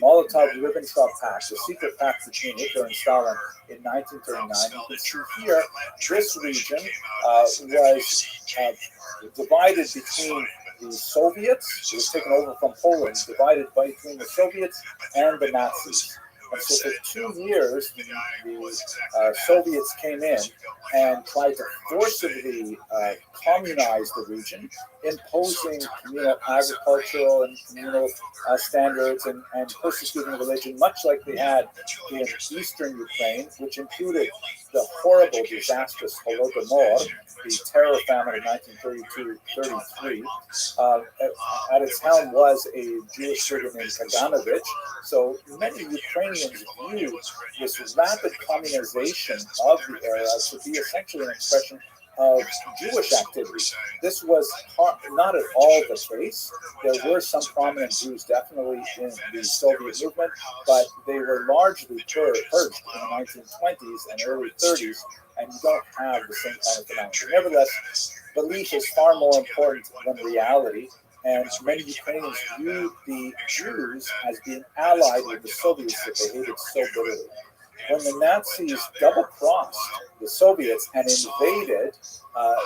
Molotov-Ribbentrop Pact, the secret pact between Hitler and Stalin in 1939. You can see here, this region was divided between the Soviets. It was taken over from Poland, divided between the Soviets and the Nazis. And so for 2 years, the Soviets came in and tried to forcibly communize the region, imposing communal agricultural and communal standards and persecuting religion, much like they had in eastern Ukraine, which included the horrible, disastrous Holodomor, the terror famine of 1932-33. At its helm was a Jewish figure named Kaganovich. So many Ukrainians view this rapid communization of the area to be essentially an expression of Jewish activity. This was not at all the case. There were some prominent Jews definitely in the Soviet movement, but they were largely purged in the 1920s and early 30s, and you don't have the same kind of phenomenon. Nevertheless, belief is far more important than reality, and many Ukrainians view the Jews as being allied with the Soviets that they hated so bitterly. When the Nazis double-crossed the Soviets and invaded,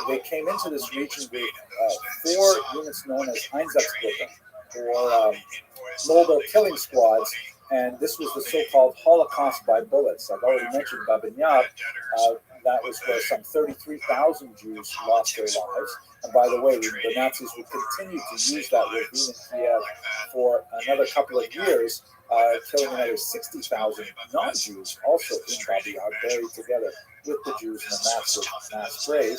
they came into this region with 4 units known as Einsatzgruppen, or mobile killing squads, and this was the so-called Holocaust by bullets. I've already mentioned Babin Yar. That was where some 33,000 Jews lost their lives. And by the way, the Nazis would continue to use that ravine in Kiev for another couple of years, killing another 60,000 non-Jews also in Babi Yar, buried together with the Jews in a mass grave.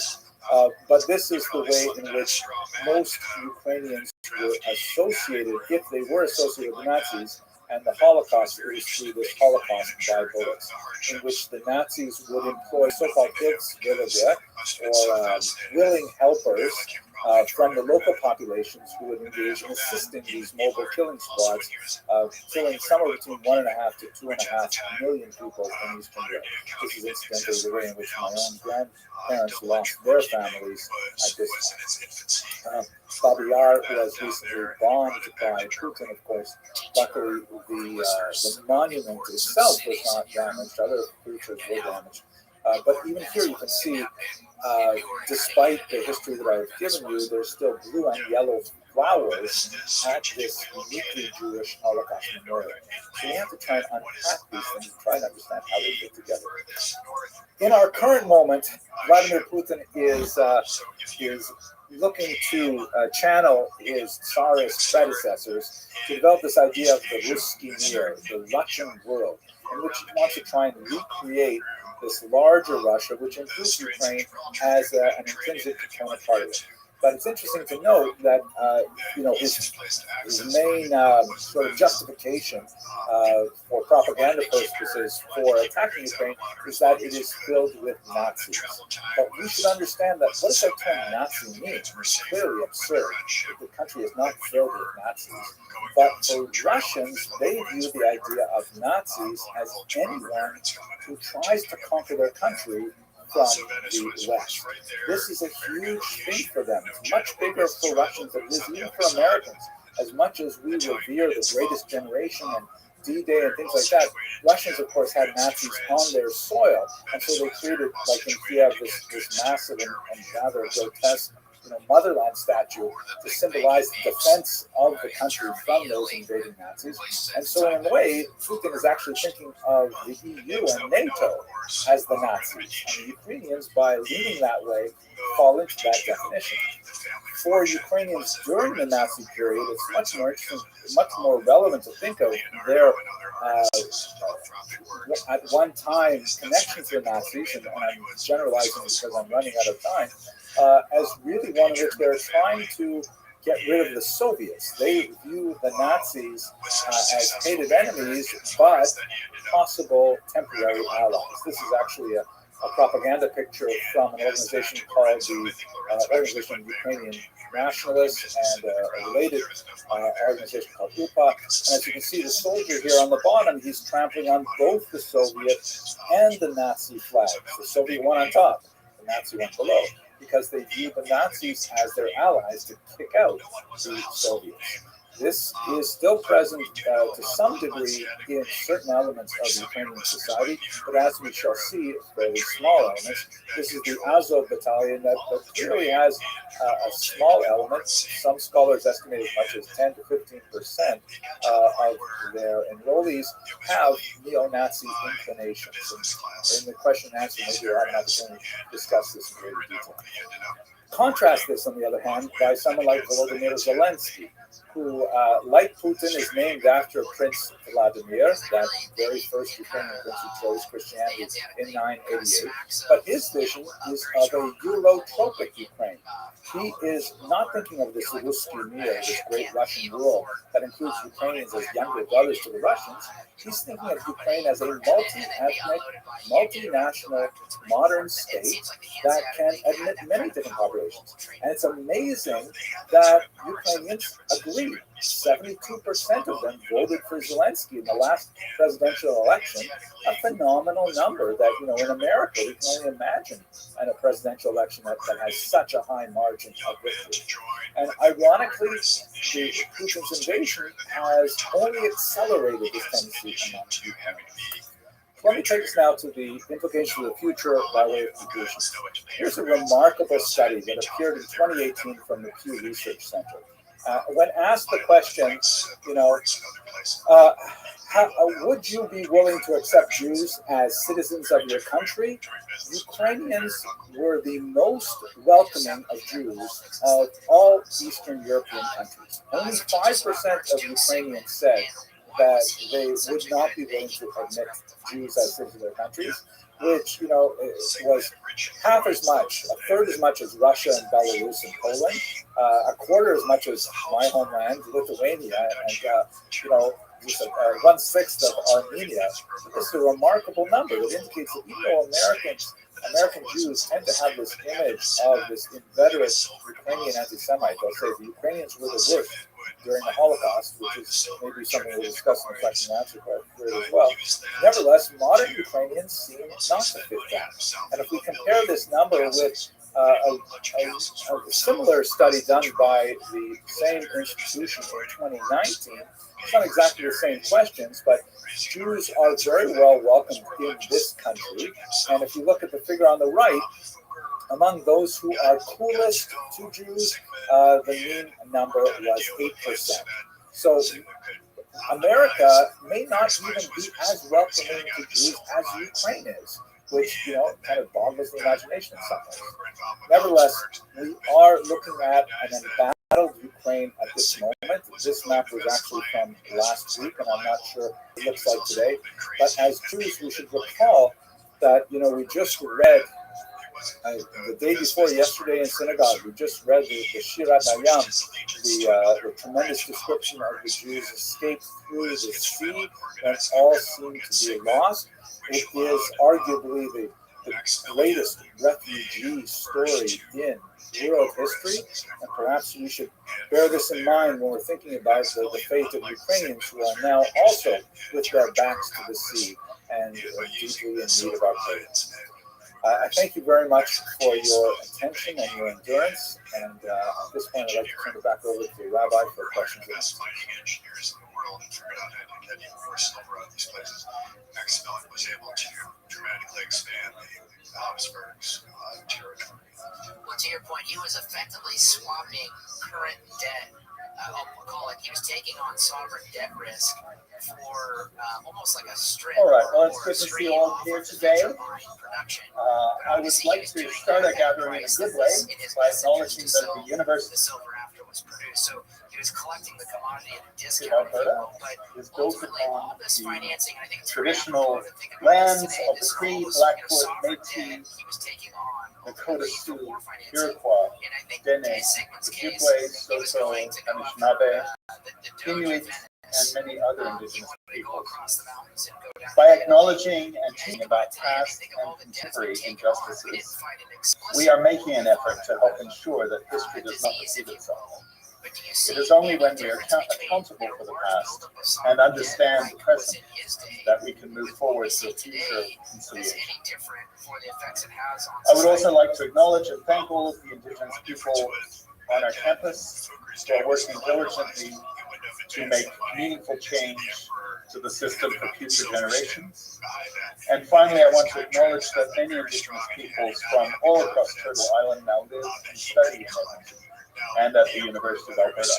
But this is the way in which most Ukrainians were associated, if they were associated with the Nazis, and the Holocaust is through this Holocaust by bullets, in which the Nazis would employ so-called Hilfswillige, or willing helpers from the local populations who would engage in assisting these mobile killing squads, killing somewhere between 1.5 to 2.5 million people in Eastern Europe. This is incidentally the way in which my own grandparents lost their families at this time. Babi Yar was recently bombed by Putin, of course, Luckily, the monument itself was not damaged. Other features were damaged. But even here you can see, despite the history that I've given you, there's still blue and yellow flowers at this uniquely Jewish Holocaust memorial. So we have to try and unpack these things and try and understand how they fit together. In our current moment, Vladimir Putin is looking to channel his Tsarist predecessors to develop this idea of the Ruski Mir, the Russian world, in which he wants to try and recreate this larger Russia, which includes Ukraine as an intrinsic component part of it. But it's interesting to note that his main sort of justification for propaganda purposes for attacking Ukraine is that it is filled with Nazis. But we should understand that what does that term Nazi mean? It's clearly absurd. The country is not filled with Nazis. But for Russians, they view the idea of Nazis as anyone who tries to conquer their country from the West. This is a huge thing for them. It's much bigger for Russians than it is even for Americans. As much as we revere the greatest generation and D-Day and things like that, Russians, of course, had Nazis on their soil. And so they created, like in Kiev, this massive and rather grotesque motherland statue to symbolize the defense of the country from those invading Nazis. And so in a way, Putin is actually thinking of the EU and NATO as the Nazis. And the Ukrainians, by leaning that way, fall into that definition. For Ukrainians during the Nazi period, it's much more interesting, much more relevant to think of their at one time connection to the Nazis, and I'm generalizing because I'm running out of time, as really one in which they're trying to get rid of the Soviets. They view the Nazis as hated enemies, but possible temporary allies. This is actually a propaganda picture from an organization called the Organization of Ukrainian Nationalists and a related organization called UPA. And as you can see, the soldier here on the bottom, he's trampling on both the Soviet and the Nazi flags. The Soviet one on top, the Nazi one below, because they view the Nazis as their allies to kick out the Soviets. This is still present to some degree in certain elements of Ukrainian society, but as we shall see, fairly small elements. This is the Azov battalion that clearly has a small element. Some scholars estimate as much as 10 to 15% of their enrollees have neo-Nazi inclinations. And in the question and answer, maybe we'll have an opportunity to discuss this in greater detail. Contrast this, on the other hand, by someone like Volodymyr Zelensky, who, like Putin, is named after Prince Vladimir, that very first Ukrainian prince who chose Christianity in 988. But his vision is of a Eurotropic Ukraine. He is not thinking of this Ruski Mir, this great Russian world that includes Ukrainians as younger brothers to the Russians. He's thinking of Ukraine as a multi-ethnic, multinational, modern state that can admit many different populations. And it's amazing that Ukrainians agree. 72% of them voted for Zelensky in the last presidential election, a phenomenal number that, in America, we can only imagine in a presidential election that has such a high margin of victory. And ironically, Putin's invasion has only accelerated this tendency among Ukrainians. Let me take us now to the implications of the future by way of conclusion. Here's a remarkable study that appeared in 2018 from the Pew Research Center. When asked the question, would you be willing to accept Jews as citizens of your country? Ukrainians were the most welcoming of Jews of all Eastern European countries. Only 5% of Ukrainians said that they would not be willing to admit Jews as citizens of their countries, which, was half as much, a third as much as Russia and Belarus and Poland, a quarter as much as my homeland, Lithuania, and, just 1/6 of Armenia. This is a remarkable number that indicates that even though American Jews tend to have this image of this inveterate Ukrainian anti-Semite, they'll say the Ukrainians were the worst during the Holocaust, which is maybe something we'll discuss in the question and answer period as well. Nevertheless, modern Ukrainians seem not to fit that. And if we compare this number with a similar study done by the same institution in 2019. It's not exactly the same questions, but Jews are very well welcomed in this country. And if you look at the figure on the right, among those who are coolest to Jews, the mean number was 8%. So America may not even be as welcoming to Jews as Ukraine is, which, kind of boggles the imagination in some ways. Nevertheless, we are looking at an embattled Ukraine at this moment. This map was actually from last week, and I'm not sure what it looks like today. But as Jews, we should recall that, we just read the day before yesterday in synagogue, we just read the Shirat Hayam, the tremendous description of the Jews' escape through the sea when all seemed to be lost. It is arguably the greatest refugee story in world history, and perhaps we should bear this in mind when we're thinking about the fate of Ukrainians who are now also with their backs to the sea and deeply in need of our praise. I thank you very much for your attention and your endurance. And at this point, I'd like to turn it back over to the Rabbi for questions and answers. Finding engineers in the world and figured out how to get even more silver out of these places. Mexico was able to dramatically expand the Habsburgs' territory. Well, to your point, he was effectively swapping current debt. I'll call it. He was taking on sovereign debt risk for almost like a strip. All right. Well, it's good to see you all here today. I would like to start our gathering in a good way by acknowledging that the University the silver after was produced. So he was collecting the commodity at a discount, Alberta but is built ultimately upon all this the financing, I think it's traditional very think about lands this today, of the this Cree, almost, Blackfoot, sovereign Métis, debt he was taking on Dakota ultimately Sioux, for more financing. Iroquois, And I think Dene, in Sigmund's case, Ojibwe, he was Saulteaux, going to go up Anishinaabe, the Doge Inuit, of Venice. and many other He indigenous wanted to go peoples. across the mountains and go down By to acknowledging and As teaching you about go today, I past think of all and the debts contemporary we've taken on, we injustices, didn't find an explicit we are making an effort to help ensure that history does not disease, repeat if you itself. will. But do you see It is only any when we are difference between accountable the for the large past buildup of sovereign and understand debt the like was present in his day that we can move with what forward we to see a future today is conciliation. any different for the effects it has on I would also society? like to acknowledge and thank all of the Indigenous people on our campus who are working diligently to make meaningful change to the system for future generations. And finally, I want to acknowledge that many Indigenous peoples from all across Turtle Island now live and study in Edmonton and at the University of Alberta.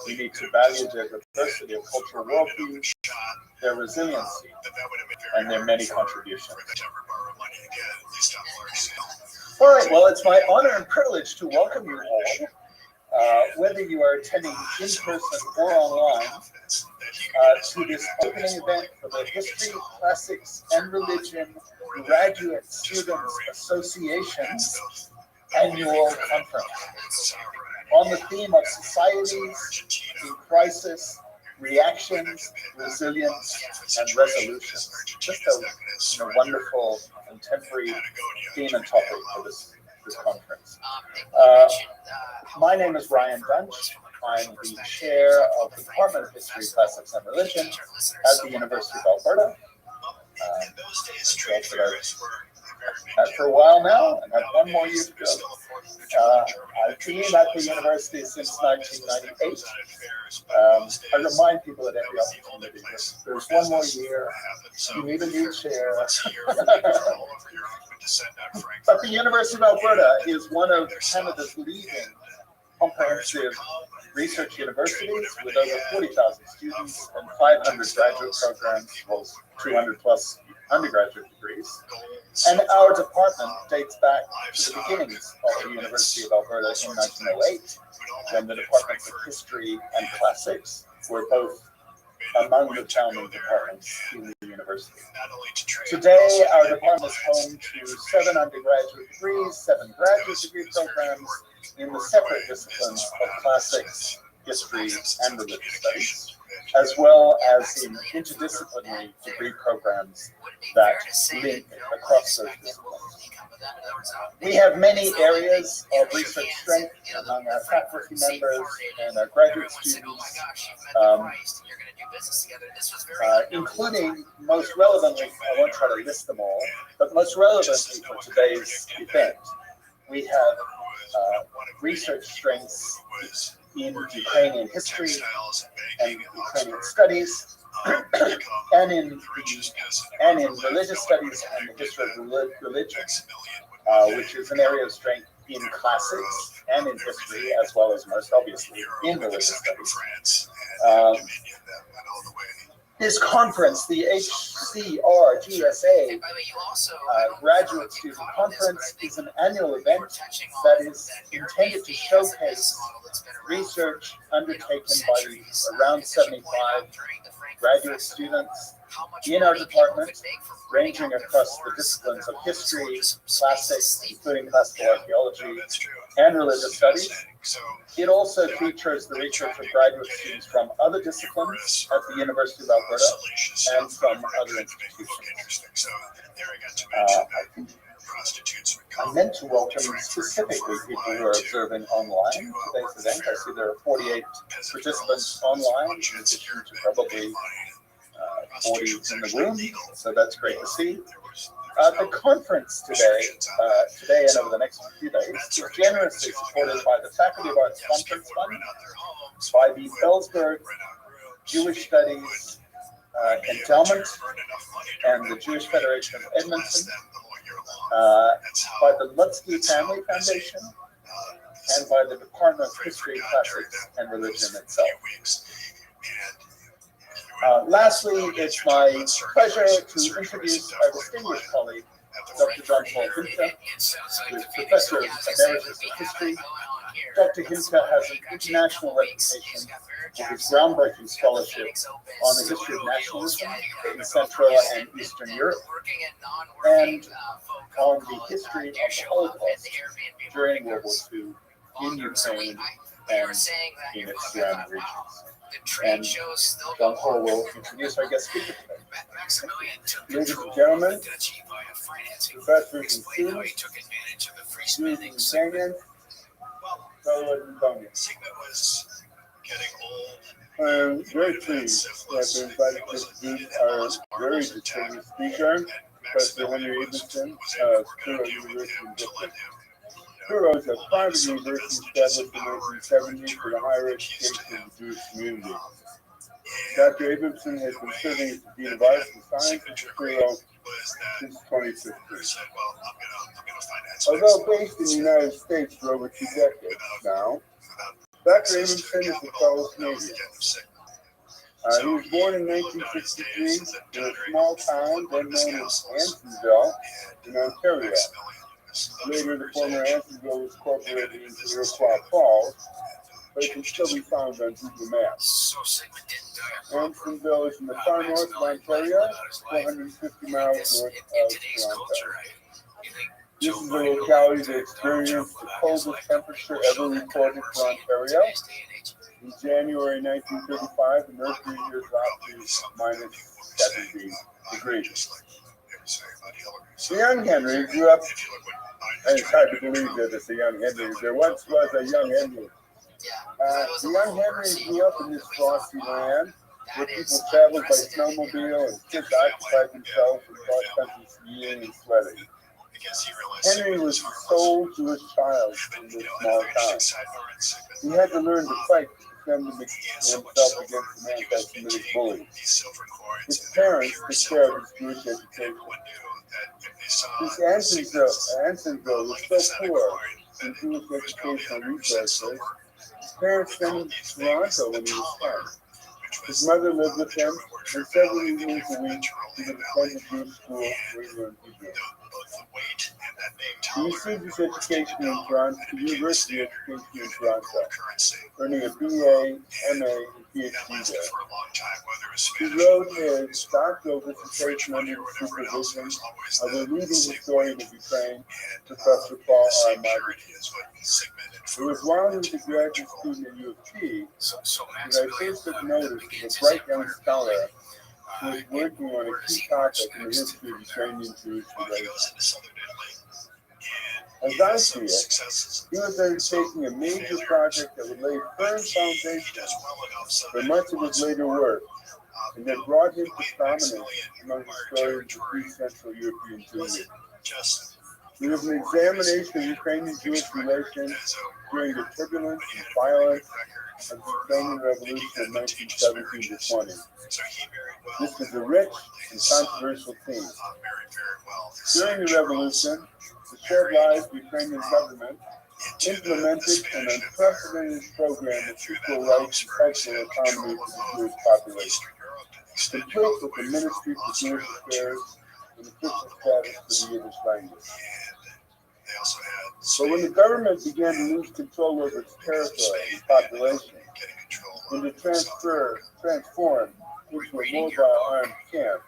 We need to value their diversity of cultural worldviews, their resiliency, and their many contributions. All right, well, it's my honor and privilege to welcome you all, whether you are attending in person or online, to this opening event for the History, Classics, and Religion Graduate Students Association's annual conference on the theme of societies in crisis, reactions, resilience, and resolution. Just a wonderful contemporary theme and topic for this conference. My name is Ryan Dunch. I'm the chair of the Department of History, Classics, and Religion at the University of Alberta. I've had for a while now, and have one more year to go. I've been at the university since 1998. I remind people at every opportunity, there's one more year, you need a new chair. But the University of Alberta is one of Canada's leading comprehensive research universities with over 40,000 students and 500 graduate programs, well, 200 plus undergraduate degrees. And our department dates back to the beginnings of the University of Alberta in 1908, when the Departments of History and Classics were both among the founding departments in the university. Today, our department is home to 7 undergraduate degrees, 7 graduate degree programs in the separate disciplines of classics, history, and religious studies, as well as in interdisciplinary degree programs that link across those disciplines. We have many areas of research strength among our faculty members and our graduate students, including, most relevantly, I won't try to list them all, but most relevantly for today's event, We have research strengths in Ukrainian history and Ukrainian studies, and in religious studies and the history of religion, which is an area of strength in classics and in history, as well as most obviously in religious studies. This conference, the HCRGSA Graduate Student Conference, is an annual event that is intended to showcase research undertaken by around 75 graduate students in our department, ranging across the disciplines of history, classics, including classical archaeology, and religious studies. It also features the research of graduate students from other disciplines at the University of Alberta and from other institutions. I meant to welcome specifically people who are observing online today's event. I see there are 48 participants online, in addition to probably 40 in the room, so that's great to see. The conference today and over the next few days, is generously supported by the Faculty of Arts Conference Fund, by the Ellsberg Jewish Studies Endowment, and the Jewish Federation of Edmonton, by the Lutsky Family Foundation, and by the Department of History, Classics, and Religion itself. Lastly, it's my pleasure to introduce our distinguished colleague, Dr. John Paul Himka, who is Professor Emeritus of History. Dr. Himka has an international reputation for his groundbreaking scholarship on the history of nationalism in Central and Eastern Europe, and on the history of the Holocaust during World War II in Ukraine and in its surrounding regions. And John Paul will introduce our guest speaker today. Ladies and gentlemen, professors and students, Jews and Ukrainians, fellow Etonians. I'm very pleased that we're invited to introduce our very distinguished speaker, Professor Henry Abramson of Touro University in Brooklyn. Touro is a private university established in the 1970s for the higher education of the Jewish community. Dr. Abramson has been serving as the Dean of Arts and Science at Touro since 2015. Although based in the United States for over 2 decades now, Dr. Abramson is a fellow Canadian. He was born in 1963 in a small town then known as Ansonville in Ontario. Later, the former Ansonville was incorporated into Iroquois Falls, but it can still be found on Google Maps. Ansonville is in the far north of Ontario, 450 miles north of Toronto. This is a locality that experienced the coldest temperature ever recorded for Ontario. In January 1935, the mercury here dropped to minus 70 degrees. The young Henry grew up, and it's hard to believe that it's a young Henry. There once was a young Henry. The young Henry grew up in this frosty land where people traveled by snowmobile and kids occupied themselves in cross-country skiing and sledding. Henry was the sole Jewish child in this small town. He had to learn to fight to defend himself against the anti-Semitic bullies. His parents took care of his Jewish education. Since Ansonville was so poor in Jewish educational resources, his parents sent him to Toronto when he was 10. His mother lived with him, and several evenings a week he would attend a Jewish school where he learned Hebrew. He received his education in Toronto, the University Education in Toronto, earning a BA, MA, and PhD there. He wrote his doctoral dissertation under the supervision of a leading historian of Ukraine, Professor Paul R. Margaret. It was while he was a graduate student at U of T that I first took notice of a bright young scholar who was working on a key topic in the history of Ukrainian Jewish relations. As I see it, he was undertaking a major project that would lay firm foundations for much of his later work, and that brought him to prominence among historians of free Central European Jewry. There was an examination of Ukrainian-Jewish relations during the turbulence and violence of the Ukrainian Revolution of 1917 to 20. This was a rich and controversial theme. During the revolution, the shared lives of the Ukrainian government implemented an unprecedented program of equal rights and cultural autonomy for the Jewish population, complete with the Ministry for Jewish Affairs and official status for the Yiddish language. But when the government began to lose control over its territory and population, and to transform into a mobile armed camp,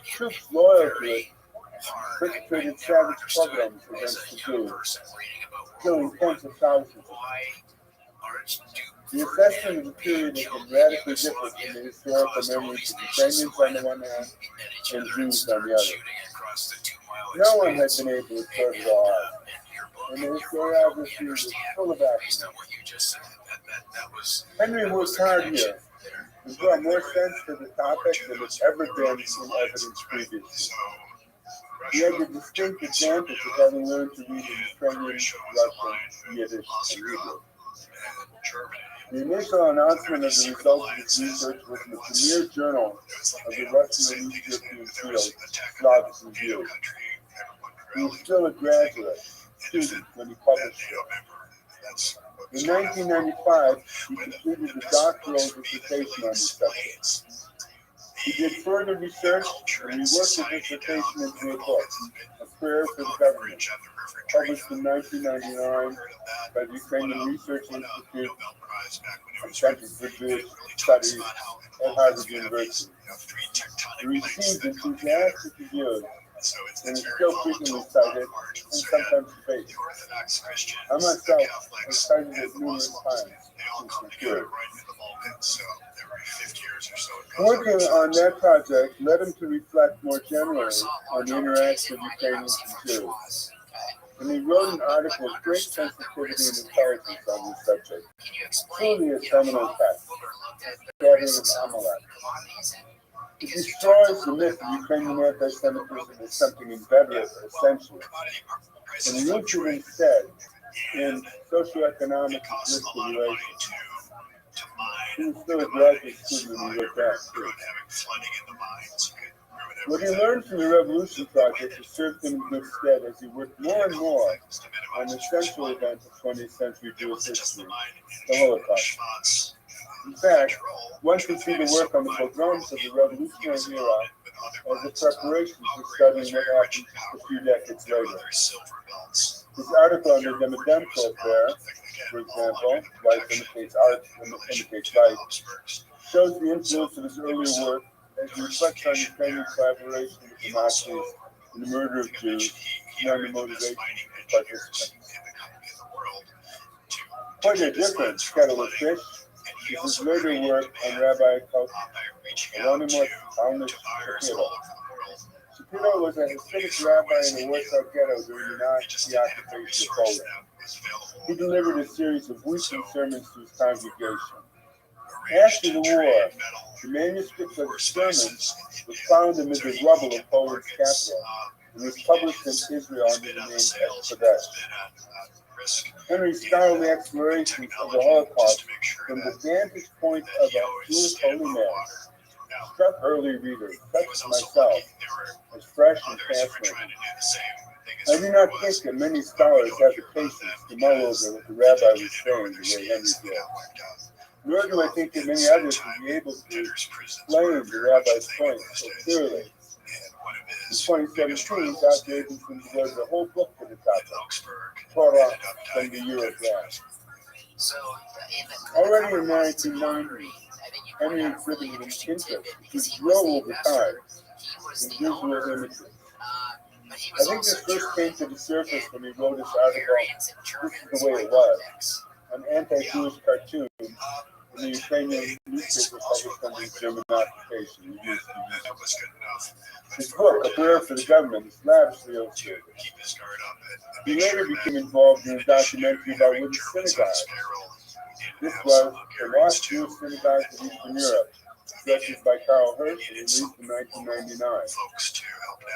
troops loyal to it perpetrated savage pogroms against the Jews, killing tens of thousands. The assessment of the period has been radically different from the historical memories of Ukrainians on the one hand and Jews on the other. No one had been able to sort it all out, and the historiography was full of accidents. Henry worked hard here and brought more sense to the topic than has ever been in evidence previously. He had the distinct advantage of having learned to read in Ukrainian, Russian, Yiddish, and Hebrew. The initial announcement of the results of his research was in the premier journal of the Russian and East European field, Slavic Review. He was still a graduate student when he published it. In 1995, he completed a doctoral dissertation on the subject. He did further research and reworked the dissertation into a book, A Prayer for the Government, published in 1999 by the Ukrainian Research Institute and Center for Jewish Studies at Harvard University. He received enthusiastic reviews and is still frequently cited and sometimes debated. I myself have cited it numerous times since the period. Working on that project led him to reflect more generally on the interaction of Ukrainians and Jews. And he wrote an article of great sensitivity and intelligence on this subject. Truly a seminal text, Gathering of Amalek. It destroys the myth of Ukrainian anti-Semitism as something inveterate, essentially, and roots it instead in socioeconomic and political relations. He was still a graduate student when he wrote that, too. What he learned from the Revolution Project has served him in good stead as he worked more and more on the central event of 20th century Jewish history, the Holocaust. In fact, one can see the work on the pogroms of the Revolutionary era as a preparation for studying what happened a few decades later. His article on the Demidemko affair, for example, Life Imitates Art, Imitates Life, shows the influence of his earlier work as he reflects on Ukrainian collaboration with the Nazis in the murder of Jews and the motivation of participants. Quite a different kettle of fish is his later work on Rabbi Hieronymus Shapiro. Shapiro was a Hasidic rabbi in the Warsaw Ghetto during the Nazi occupation of Poland. He delivered a series of weekly sermons to his congregation. After the war, the manuscripts of his sermons was found amid the rubble of Poland's capital and was published in Israel under the name Exodus. Henry's scholarly explorations of the Holocaust from the vantage point of a Jewish holy man struck early readers, such as myself, as fresh and fascinating. I do not think that many scholars have the patience to mull over what the rabbi was saying the way Henry did. Nor do I think that many others would be able to explain the rabbi's point so clearly. In 2017, Dr. Abramson devoted a whole book to the topic, Torah from the Year of God. Already in 1990, Henry exhibited an interest which grew over time in visual imagery. I think this first came to the surface when he wrote his article, This is the Way It Was, an anti-Jewish cartoon in the Ukrainian newspaper published under German occupation. His book, A Prayer for the Government, is lavishly illustrated. He later became involved in a documentary about wooden synagogues. This was The Lost Jewish Synagogues of Eastern Europe, directed by Carl Hirsch and released in 1999.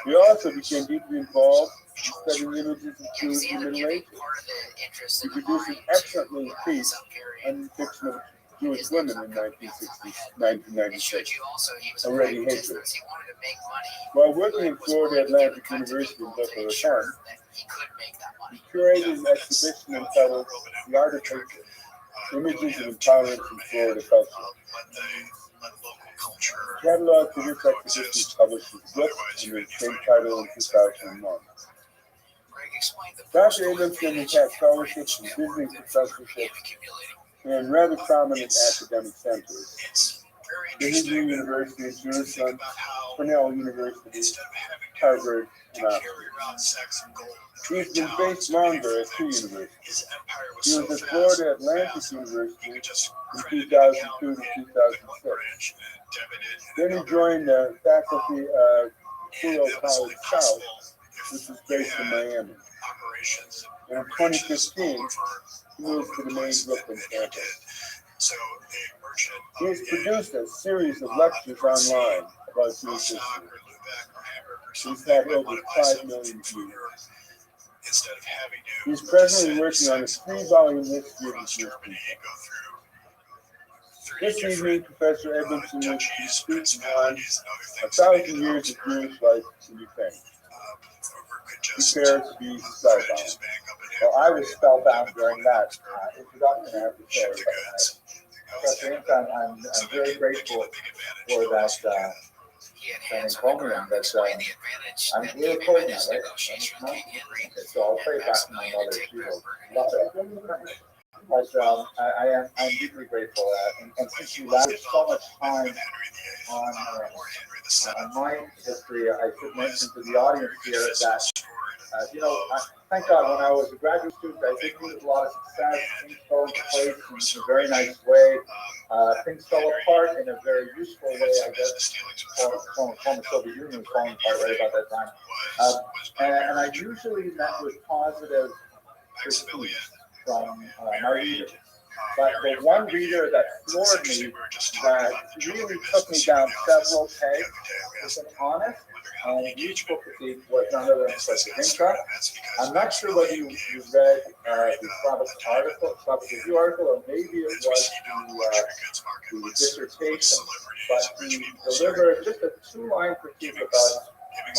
He also became deeply involved studying images of Jews in the Middle Ages. Part of the interest He in the produced an mind excellently to piece some period. on the fiction of Jewish women in 1960, It showed 1996. you also he was a Already pragmatist hatred. because he wanted to make money. While working in Was Florida willing to give Atlantic a cut to University in people to Boca ensure Raton, that he could make that money. he curated an exhibition entitled The Art of Hatred, Images of Intolerance in Florida Culture. The catalog for this exhibition was published with book under the same title in 2001. Greg explained the Dr. Abramson has had scholarships and visiting professorships in rather prominent academic centers. Divinity University of Jerusalem, Cornell University, Harvard, and Oxford. He's been based longer at two universities. He was at Florida Atlantic University from 2002 to 2006. Then he joined the faculty of Pluto College South, which is based in Miami. And in 2015, he moved to the main Brooklyn campus. He has produced a series of lectures online about Jewish history. He's had over 5 million views. He's presently working on a 3-volume history of the Jewish people. This evening, Professor Edmondson will speak on 1,000 years of Jewish life in Ukraine. Prepare to be spellbound. Well, I was spellbound during that introduction, I have to say. Professor Intan, I'm very grateful for that encomium that we're recording that, right? Okay, so I'll play it back to my mother. She will love it. But I'm deeply grateful and since you left so much time on my history, I should mention to the audience here that, thank God, when I was a graduate student, I did meet a lot of success. Things fell into place in a very nice way. Things fell apart in a very useful way, I guess. Former Soviet Union was falling apart right about that time. And I usually met with positive critiques from my readers. But the one reader that floored me, that really took me down several pegs, was an honest and useful critique, was none other than Professor Vinca. I'm not sure whether you read the Slavic Review article, or maybe it was the dissertation, but he delivered just a 2-line critique about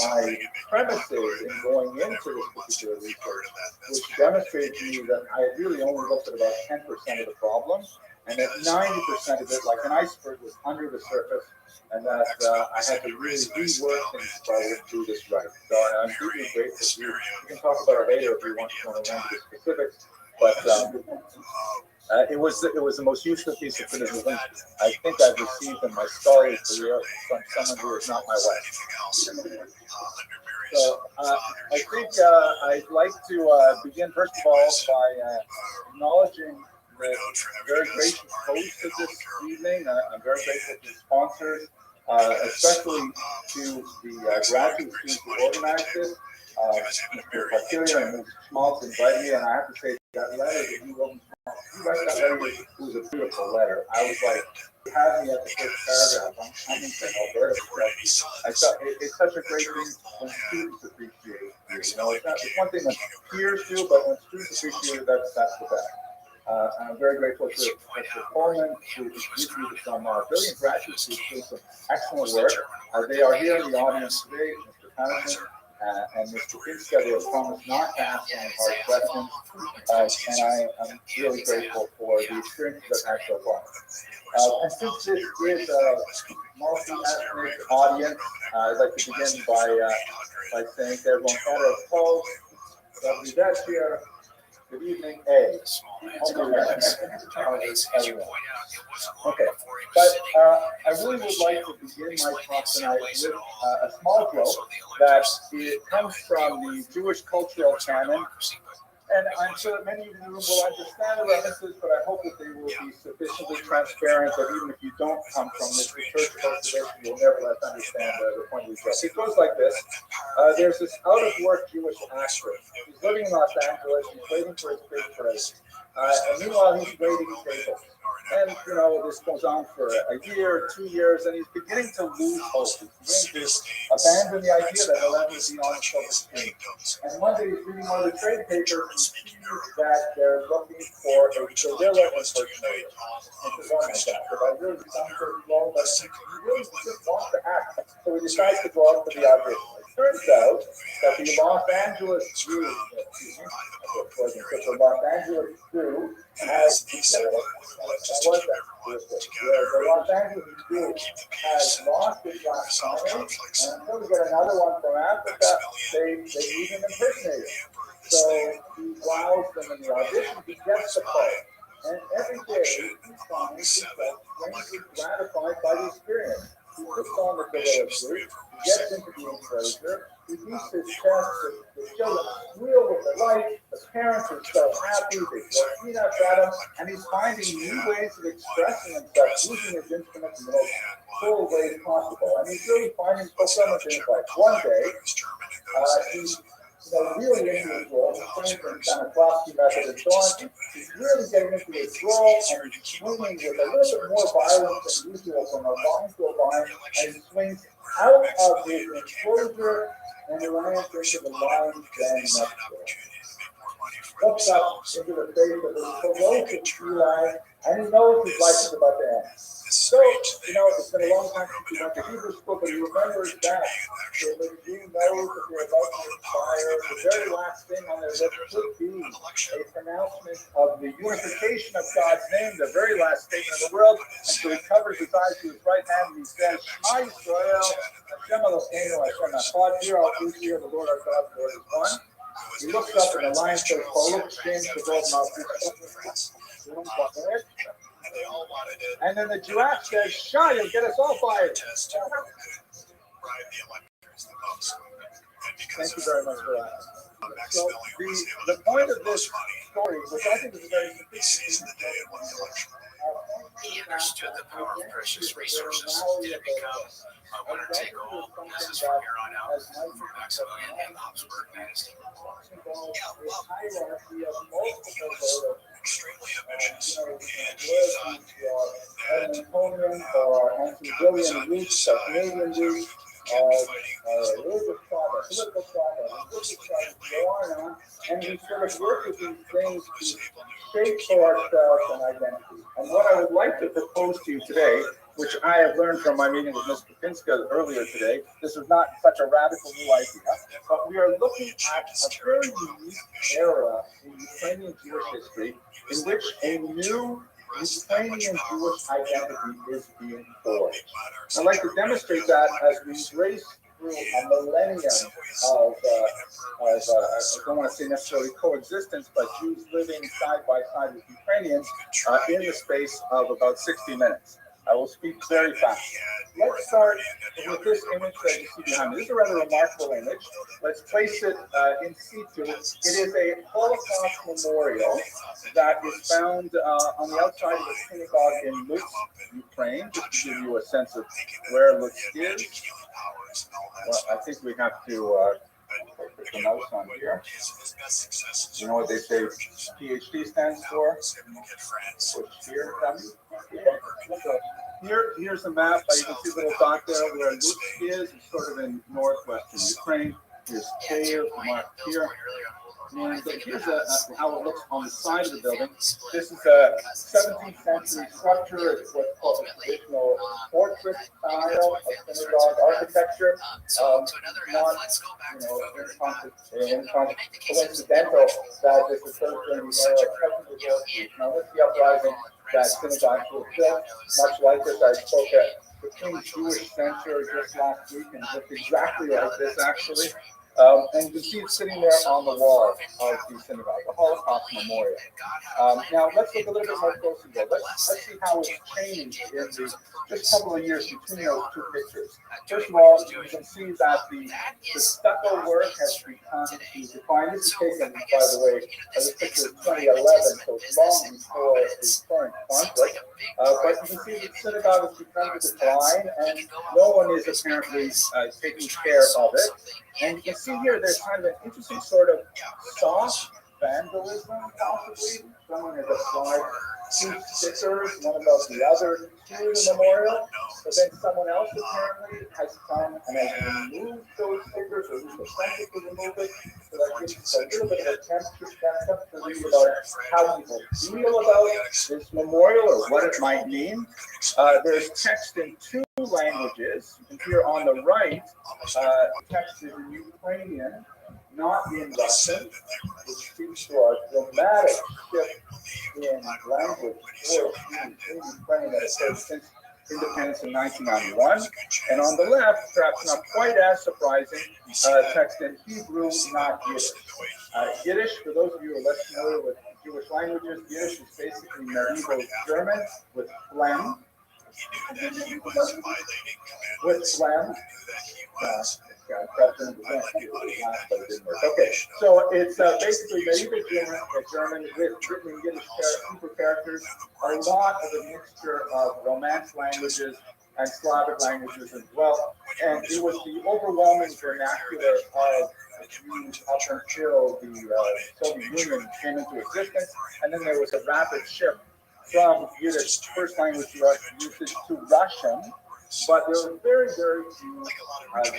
my premises in going into this particular research, which demonstrated to me that I really only looked at about 10% of the problem, and that 90% of it, like an iceberg, was under the surface, and that I had to really rework things if I would do this right. So I'm deeply grateful to you. We can talk about it later if you want to know the specifics, but it was the most useful piece of criticism I think I've received in my scholarly career from someone who is not my wife. So I think I'd like to begin first of all by acknowledging the very gracious host of this evening. I'm very grateful to the sponsors, especially to the graduate students who organized this. Mr. Papilio and Ms. Schmaltz invited me, and I have to say that letter that you wrote, that letter, it was a beautiful letter. I was like, you had me at the first paragraph. I'm in Alberta. I thought it's such a great thing when students appreciate you. It's one thing when peers do, but when students appreciate it, that's the best. And I'm very grateful to Professor Coleman, who introduced me to some brilliant graduate students who did some excellent work. They are here in the audience today, Mr. Patterson and Mr. Pinska. They have promised not to ask any hard questions, and I am really grateful for the experiences I've had so far. And since this is a multi-ethnic audience, I'd like to begin by saying to everyone, Paul, here. Good evening, A. Okay, but I really would like to begin my talk tonight with a small joke that it comes from the Jewish cultural canon, and I'm sure that many of you will understand the references, but I hope that they will be sufficiently transparent that even if you don't come from this church culture, you'll nevertheless understand the point of the joke. It goes like this. There's this out-of-work Jewish actor. He's living in Los Angeles. He's waiting for his big break. And meanwhile, he's waiting tables. And, you know, this goes on for a year, 2 years, and he's beginning to lose hope. He's beginning to abandon the idea that he'll ever be on a silver screen. And one day he's reading one of the trade papers and sees that they're looking for a gorilla impersonator. And says, oh my God, if I really sound so slow, but he really just wants to act. So he decides to go out for the audition. It turns out that the Los Angeles Zoo, the Los Angeles Zoo has the Los Angeles Zoo has lost its last time, and until we get another one from Africa, they need an impersonator. So he allows them in the audition, he gets the part. And every day he finds himself strangely gratified by the experience. He puts on the gorilla suit, he gets into the enclosure, he beats his chest, the children squeal with delight, the parents are so happy, they throw peanuts at him, and he's finding new ways of expressing himself, using his instrument in the most full way possible. And he's really finding fulfillment in his life. One day, he's really into his role, he's training in Stanislavski method and so on. He's really getting into his role and he's swinging with a little bit more violence than usual from a line to a line, and he swings out of his enclosure and he lands into the lion's den next to it. Looks up into the face of this ferocious feline, and he knows his life is about to end. So, you know, it's been a long time since he went to Hebrew school, but he remembers that. So that he knows that they're about to expire. The very last thing on their lips could be a pronouncement of the unification of God's name, the very last statement of the world. And so he covers his eyes to his right hand and he says, Shema Yisrael, Hashem Elokeinu, Hashem Echad, hear all Israel, the Lord our God, the Lord is one. He looks up and the lion says, Baruch Shem Kavod Malchus. And then the giraffe says, Shah, you'll get us all fired. Thank you very much for that. So the point of this story, which I think is a very sophisticated He understood the power of precious resources. Did it become a winner-take-all business from here on out for Maximilian and the Habsburg dynasty? Extremely ambitious, and he and we sort of work with these things to shape for ourselves an identity. And what I would like to propose to you today, which I have learned from my meeting with Ms. Popinska earlier today, this is not such a radical new idea, but we are looking at a very unique era in Ukrainian Jewish history in which a new Ukrainian Jewish identity is being forged. I'd like to demonstrate that as we race through a millennium of I don't want to say necessarily coexistence, but Jews living side by side with Ukrainians in the space of about 60 minutes. I will speak very fast. Let's start with this image that you see behind me. This is a rather remarkable image. Let's place it in situ. It is a Holocaust memorial that is found on the outside of a synagogue in Lutsk, Ukraine, just to give you a sense of where Lutsk is. Well, I think we have to put the mouse on here. You know what they say PhD stands for? Which here, here's a map. You can see the little dot there where Lutsk is. It's sort of in northwestern Ukraine. Here's Kiev marked here. And here's how it looks on the side of the building. This is a 17th century structure. It's what's called the traditional fortress style of synagogue architecture. Not, coincidental that this is built during the era of technical warfare. Now, with the uprising, that synagogue was built, much like this. I spoke at the King's Jewish Center just last week, and it looked exactly like this, actually. And you can see it sitting there on the wall of the synagogue, the Holocaust Memorial. Now, let's look a little bit more closely there. Let's see how it's changed in the just a couple of years between those two pictures. First of all, you can see that the stucco work has become defined. This is taken, by the way, this picture is 2011, so it's long before the current conflict. But you can see the synagogue has begun to decline, and no one is apparently taking care of it. And you can see here, there's kind of an interesting sort of soft vandalism, possibly. Someone has applied two stickers, one above the other, to the memorial, but then someone else apparently has come and has removed those stickers, or at least attempted to remove it, so that gives us a little bit of a temperature read about how people feel about this memorial or what it might mean. There's text in two languages. You can hear on the right, text is in Ukrainian, not in Russian, which speaks to a dramatic shift in language towards in Ukraine that occurred since independence in 1991. And on the left, perhaps not quite as surprising, text in Hebrew, not Yiddish. Yiddish, for those of you who are less familiar with Jewish languages, Yiddish is basically medieval German with phlegm. With phlegm. Okay, so it's basically medieval German with written in Yiddish Hebrew characters, a lot of a mixture of Romance languages and Slavic languages as well. And it was the overwhelming vernacular of Jews up until the Soviet Union came into existence, and then there was a rapid shift from Yiddish first language usage to Russian. But there were very, very few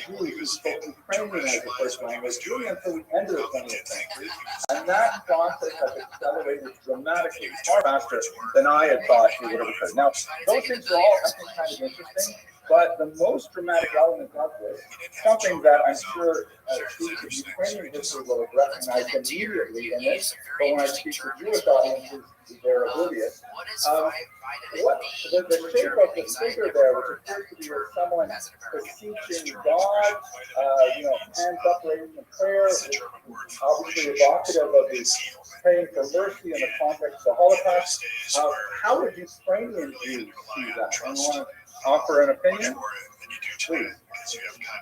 Jews who spoke Ukrainian as a first language, really until the end of the 20th century. And that process has accelerated dramatically, far faster than I had thought it would have occurred. Now, those things are all, I think, kind of interesting. But the most dramatic element of this, something that I'm sure students of Ukrainian history will have recognized immediately in it, but when I speak to Jewish audiences, they're oblivious. The shape of the figure there, which appears to be someone beseeching God, hands upraised in prayer, obviously evocative of the praying for mercy in the context of the Holocaust. How would Ukrainian Jews see that? And want to offer an opinion? Please.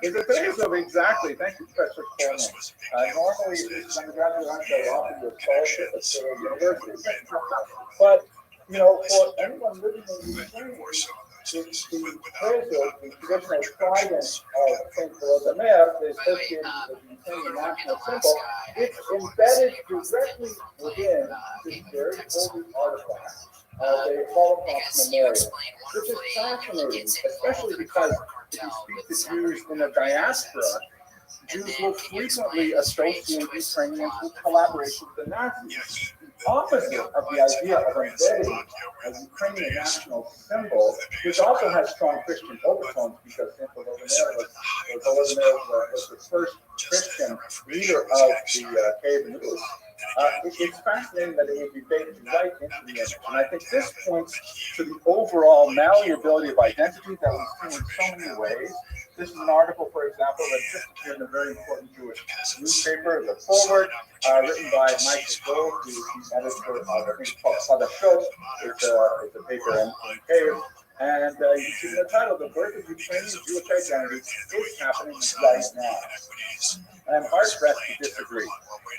Is it phase of exactly? Thank you, Professor Coleman. Normally, it's undergraduate ones that offer you a scholarship at the university. But, for anyone living in Ukraine, it's the traditional trident of St. Volodymyr, the associated with the Ukrainian national symbol, it's embedded directly within this very holy artifact of a Holocaust memorial, which is fascinating, especially because if you speak to Jews in the diaspora, Jews will frequently associate Ukrainians with collaboration with the Nazis. The opposite of the idea of embedding a Ukrainian national symbol, which also has strong Christian overtones because St. Volodymyr was the first Christian leader of the KVN. It's fascinating that it would be baked right into the image. And I think this points to the overall malleability of identity that we've seen in so many ways. This is an article, for example, that just appeared in a very important Jewish newspaper, The Forward, written by Michael Gold, who's the editor of, I think it's called Chadashot. It's a paper in Kiev. And you can see in the title, The Birth of Ukrainian Jewish Identity is happening right now. I'm hard-pressed to disagree.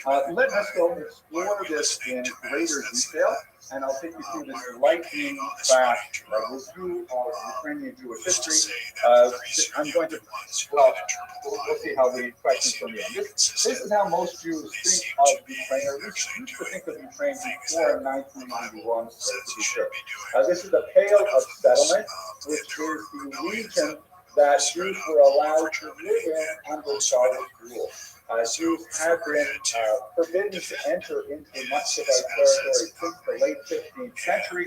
Let us go explore this in greater detail, and I'll take you through this lightning-fast review of Ukrainian Jewish history. I'm going to, we'll see how the questions from the end. This is how most Jews think of Ukraine, or at least used to think of Ukraine before 1991, to be sure. This is the Pale of Settlement, which is the region that Jews were allowed to live in under Tsarist rule. Jews have been forbidden to enter into much of our territory since the late 15th century,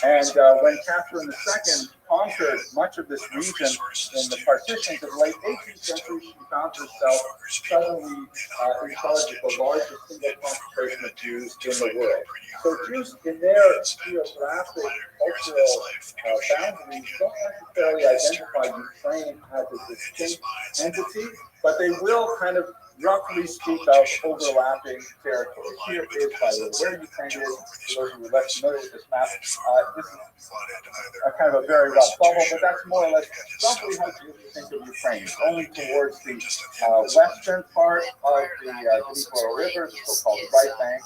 and when Catherine II conquered much of this region in the partitions of the late 18th century, she found herself suddenly in charge of the largest single concentration of Jews in the world. So Jews, in their geographic, cultural boundaries, don't necessarily identify Ukraine as a distinct entity, but they will kind of roughly speak of overlapping territory. Here is, by the way, where Ukraine is, for those who are less familiar with this map. This is a kind of a very rough bubble, but that's more or less roughly how you think of Ukraine. It's only towards the western part of the Dnipro River, the so-called right bank,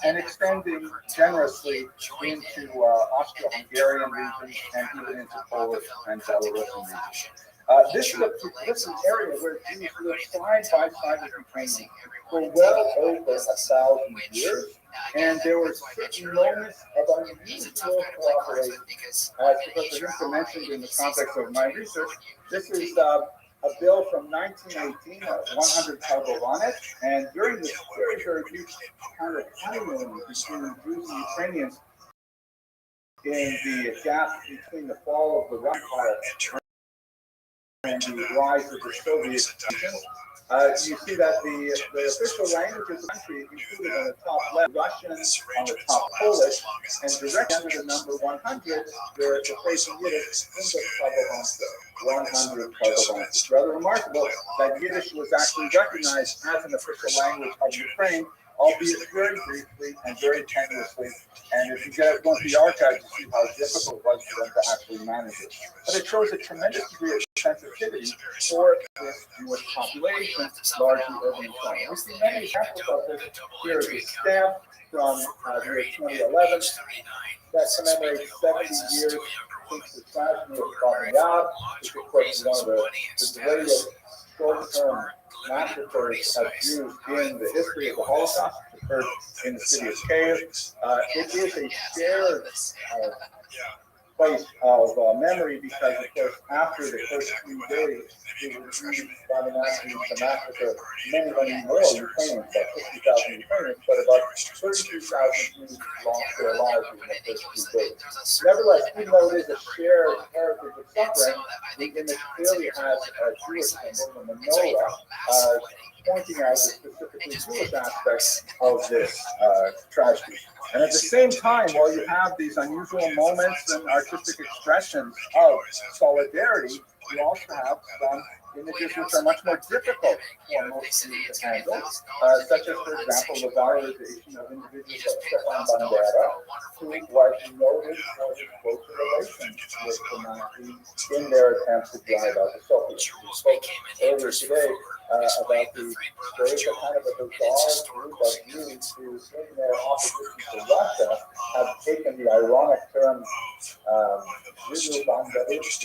and extending generously into Austro-Hungarian regions and even into Polish and Belarusian regions. This is an area where Jews lived side by side with Ukrainians for well over 1,000 years, and there were certain moments of unusual cooperation. As Professor Hinton mentioned in the context of my research, this is a bill from 1918, 100 Kalbovanet, and during this very, very brief kind of honeymoon between Jews and Ukrainians in the gap between the fall of the Russian Empire and the rise of the Soviet Union, you see that the official languages of the country included on the top left Russian, on the top Polish, and directly under the number 100, the phrase in Yiddish, 100 Kalbovanet. It's rather remarkable that Yiddish was actually recognized as an official language of Ukraine, albeit very briefly and very tenuously. And if you go into the archives, you see how difficult it was for them to actually manage it. But it shows a tremendous degree of sensitivity for this Jewish population, largely urban Ukraine. We see many examples of this. Here is a stamp from the year 2011 that commemorates 70 years since the tragedy of Bamiyad, which of course is one of the greatest short-term massacres of Jews in the history of the Holocaust, which occurred in the city of Kiev. It is a shared place of memory because, of course, after the first few days, it was used by the Nazis to massacre many, many more Ukrainians, about 50,000 Ukrainians, but about 32,000 Jews lost their lives in the first few days. Nevertheless, even though it is a shared heritage of suffering, the image clearly has a Jewish symbol, the menorah, pointing out the specifically Jewish aspects of this tragedy. And at the same time, while you have these unusual moments and artistic expressions of solidarity, you also have some images which are much more difficult for most Jews to handle, such as, for example, the valorization of individuals like Stefan Bandera, who was noted for his close relations with the Nazis in their attempts to drive out the Soviets. We spoke earlier today about the very kind of a bizarre group of Jews who, in their opposition to Russia, have taken the ironic term Jewish Banderites,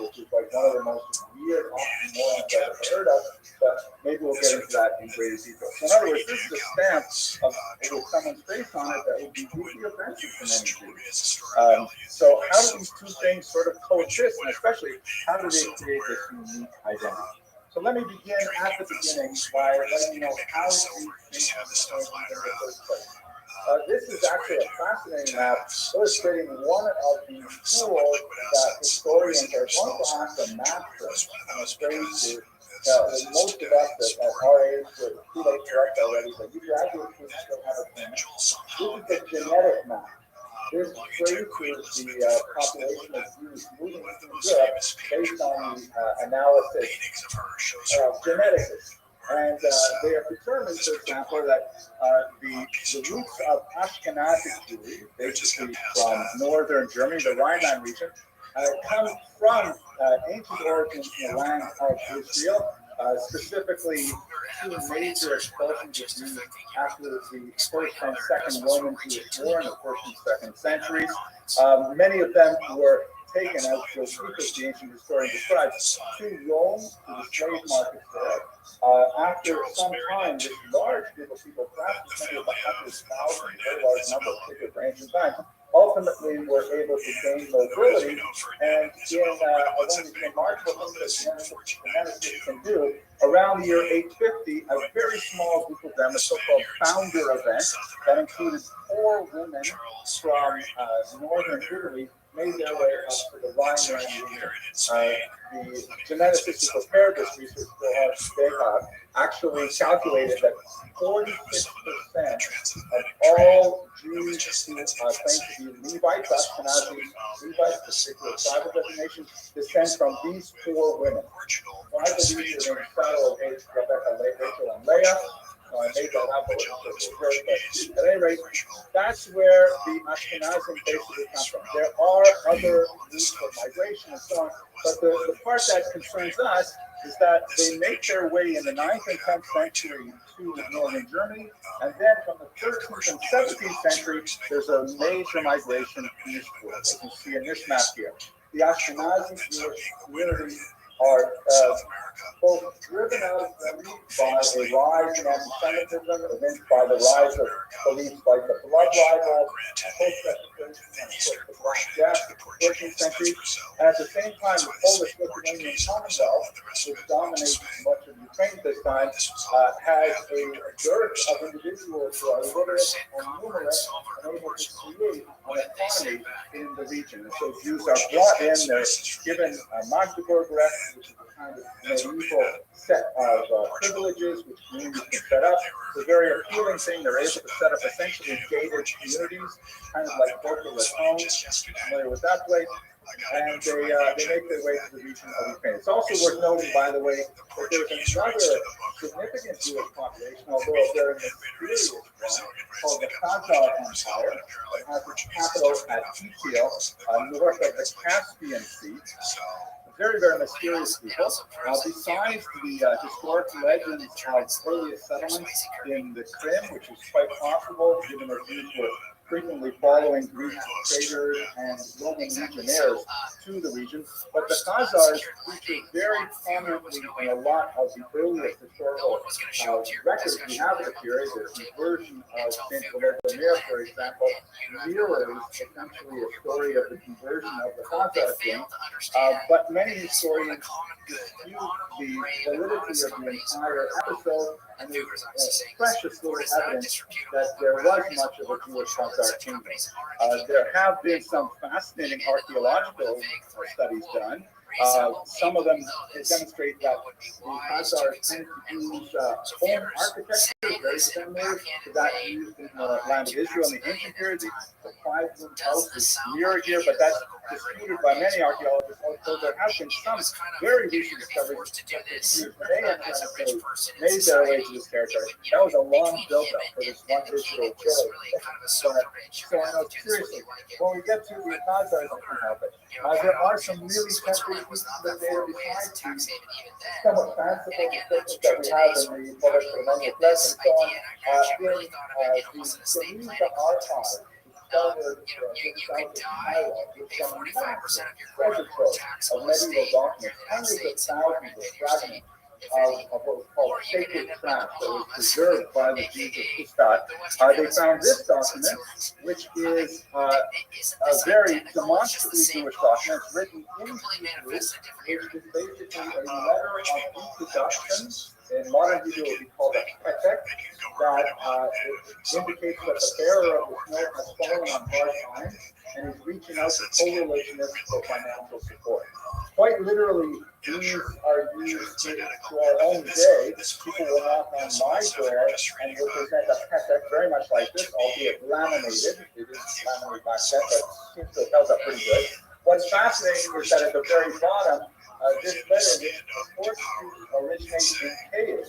which is like one of the most weird oxymorons I've ever heard of, but maybe we'll get into that in greater detail. So in other words, this is a stamp with someone's face on it that would be deeply offensive to many Jews. So how do these two things sort of coexist, and especially how do they create this unique identity? So let me begin at the beginning by letting you know how Jews think of themselves in the first place. This is actually a fascinating map illustrating one of the tools that historians are going to have to master. I'm afraid to most of us at our age are too late for us already, but you graduate students still have a plan. This is a genetic map. This traces the population of Jews moving through Europe based on the analysis of genetics. And they have determined, for example, that the roots of Ashkenazic Jews, basically from northern Germany, the Rhineland region, come from ancient origins in the land of Israel, specifically two major expulsions of Jews after the first and second Roman Jewish War in the first and second centuries. Many of them were taken, as the ancient historian describes, to Rome, to the slave market there. After some time, this large group of people, perhaps as many as 100,000, very large number of figures for ancient times, ultimately were able to gain mobility, and in one of the remarkable things that geneticists can do, around the year 850, a very small group of them, a so-called founder event, that included 4 women from northern Italy, made their way up to the Rhineland region. The geneticists who prepared this research, they have actually calculated that 46% of all Jews who claim to be Levites, Ashkenazi Levites, particular tribal designation, descend from these 4 women. 5 of these are named Sarah, Rebecca, Rachel, and Leah. I made that up, but at any rate, that's where the Ashkenazim basically come from. There are other routes of migration and so on, but the part that concerns us is that they make their way in the 9th and 10th century to northern Germany, and then from the 13th and 17th century, there's a major migration eastward, as you see in this map here. the Ashkenazi Jewish community are both driven out of the region by a rise in anti-Semitism, evinced by the rise of beliefs like the blood libel, post-Reformation, and of course the Black Death, 14th century. And at the same time, the Polish-Lithuanian Commonwealth, which dominates much of Ukraine at this time, has a dearth of individuals who are literate and numerous and able to create an economy in the region. And so Jews are brought in, they're given Magdeburg rests, which is a kind of medieval set of privileges which communities can set up. It's a very appealing thing. They're able to set up essentially gated communities, kind of like Boca Raton, familiar with that place. And they make their way to the region of Ukraine. It's also worth noting, by the way, that there's another significant Jewish population, although they're in the mysterious one, called the Khazar Empire. It has its capital at Ityl, north of the Caspian Sea. Very, very mysterious people. Besides the historic legends of earliest settlements in the Krim, which is quite possible, given that Jews were frequently following Greek traders and Roman legionnaires to the region. But the Khazars feature very prominently in a lot of the earliest historical records we have of the period. The conversion of St. Volodymyr, for example, mirrors essentially a story of the conversion of the Khazar king. But many historians dispute the validity of the entire episode, and there's precious little evidence that there was much of a Jewish Khazar kingdom. There have been some fascinating archaeological studies done. Some of them demonstrate that the Khazars tend to use home architecture, very similar to that used in the land of Israel in the ancient period. The five-room house is mirrored here, but that's disputed by many archaeologists, although there have been some very recent discoveries that the Jews may have made their way to this territory. That was a long build-up for this one Israel village. So I know, seriously, when we get to the Khazars, I can help it. There are some really tempting pieces of data besides the somewhat fanciful descriptions that we have in the Polish Colonial Press and so on. In the Galicia archive, you could die, pay 45% of your treasure tax of medieval documents, hundreds of thousands of fragments of what was called sacred trash that was preserved by the Jews of Puszta. They found this document, which is a very demonstrably Jewish document. It's written in Hebrew, which is basically a letter of introduction. In modern Hebrew, it would be called a petek, that indicates that the bearer of the snow has fallen on hard times and is reaching out to co-relationists for financial support. Quite literally, these are used to our own day. People will knock on my door and will present a petek very much like this, albeit laminated. It is laminated back then, but seems to have held up pretty good. What's fascinating is that at the very bottom, this letter, which purports to originate in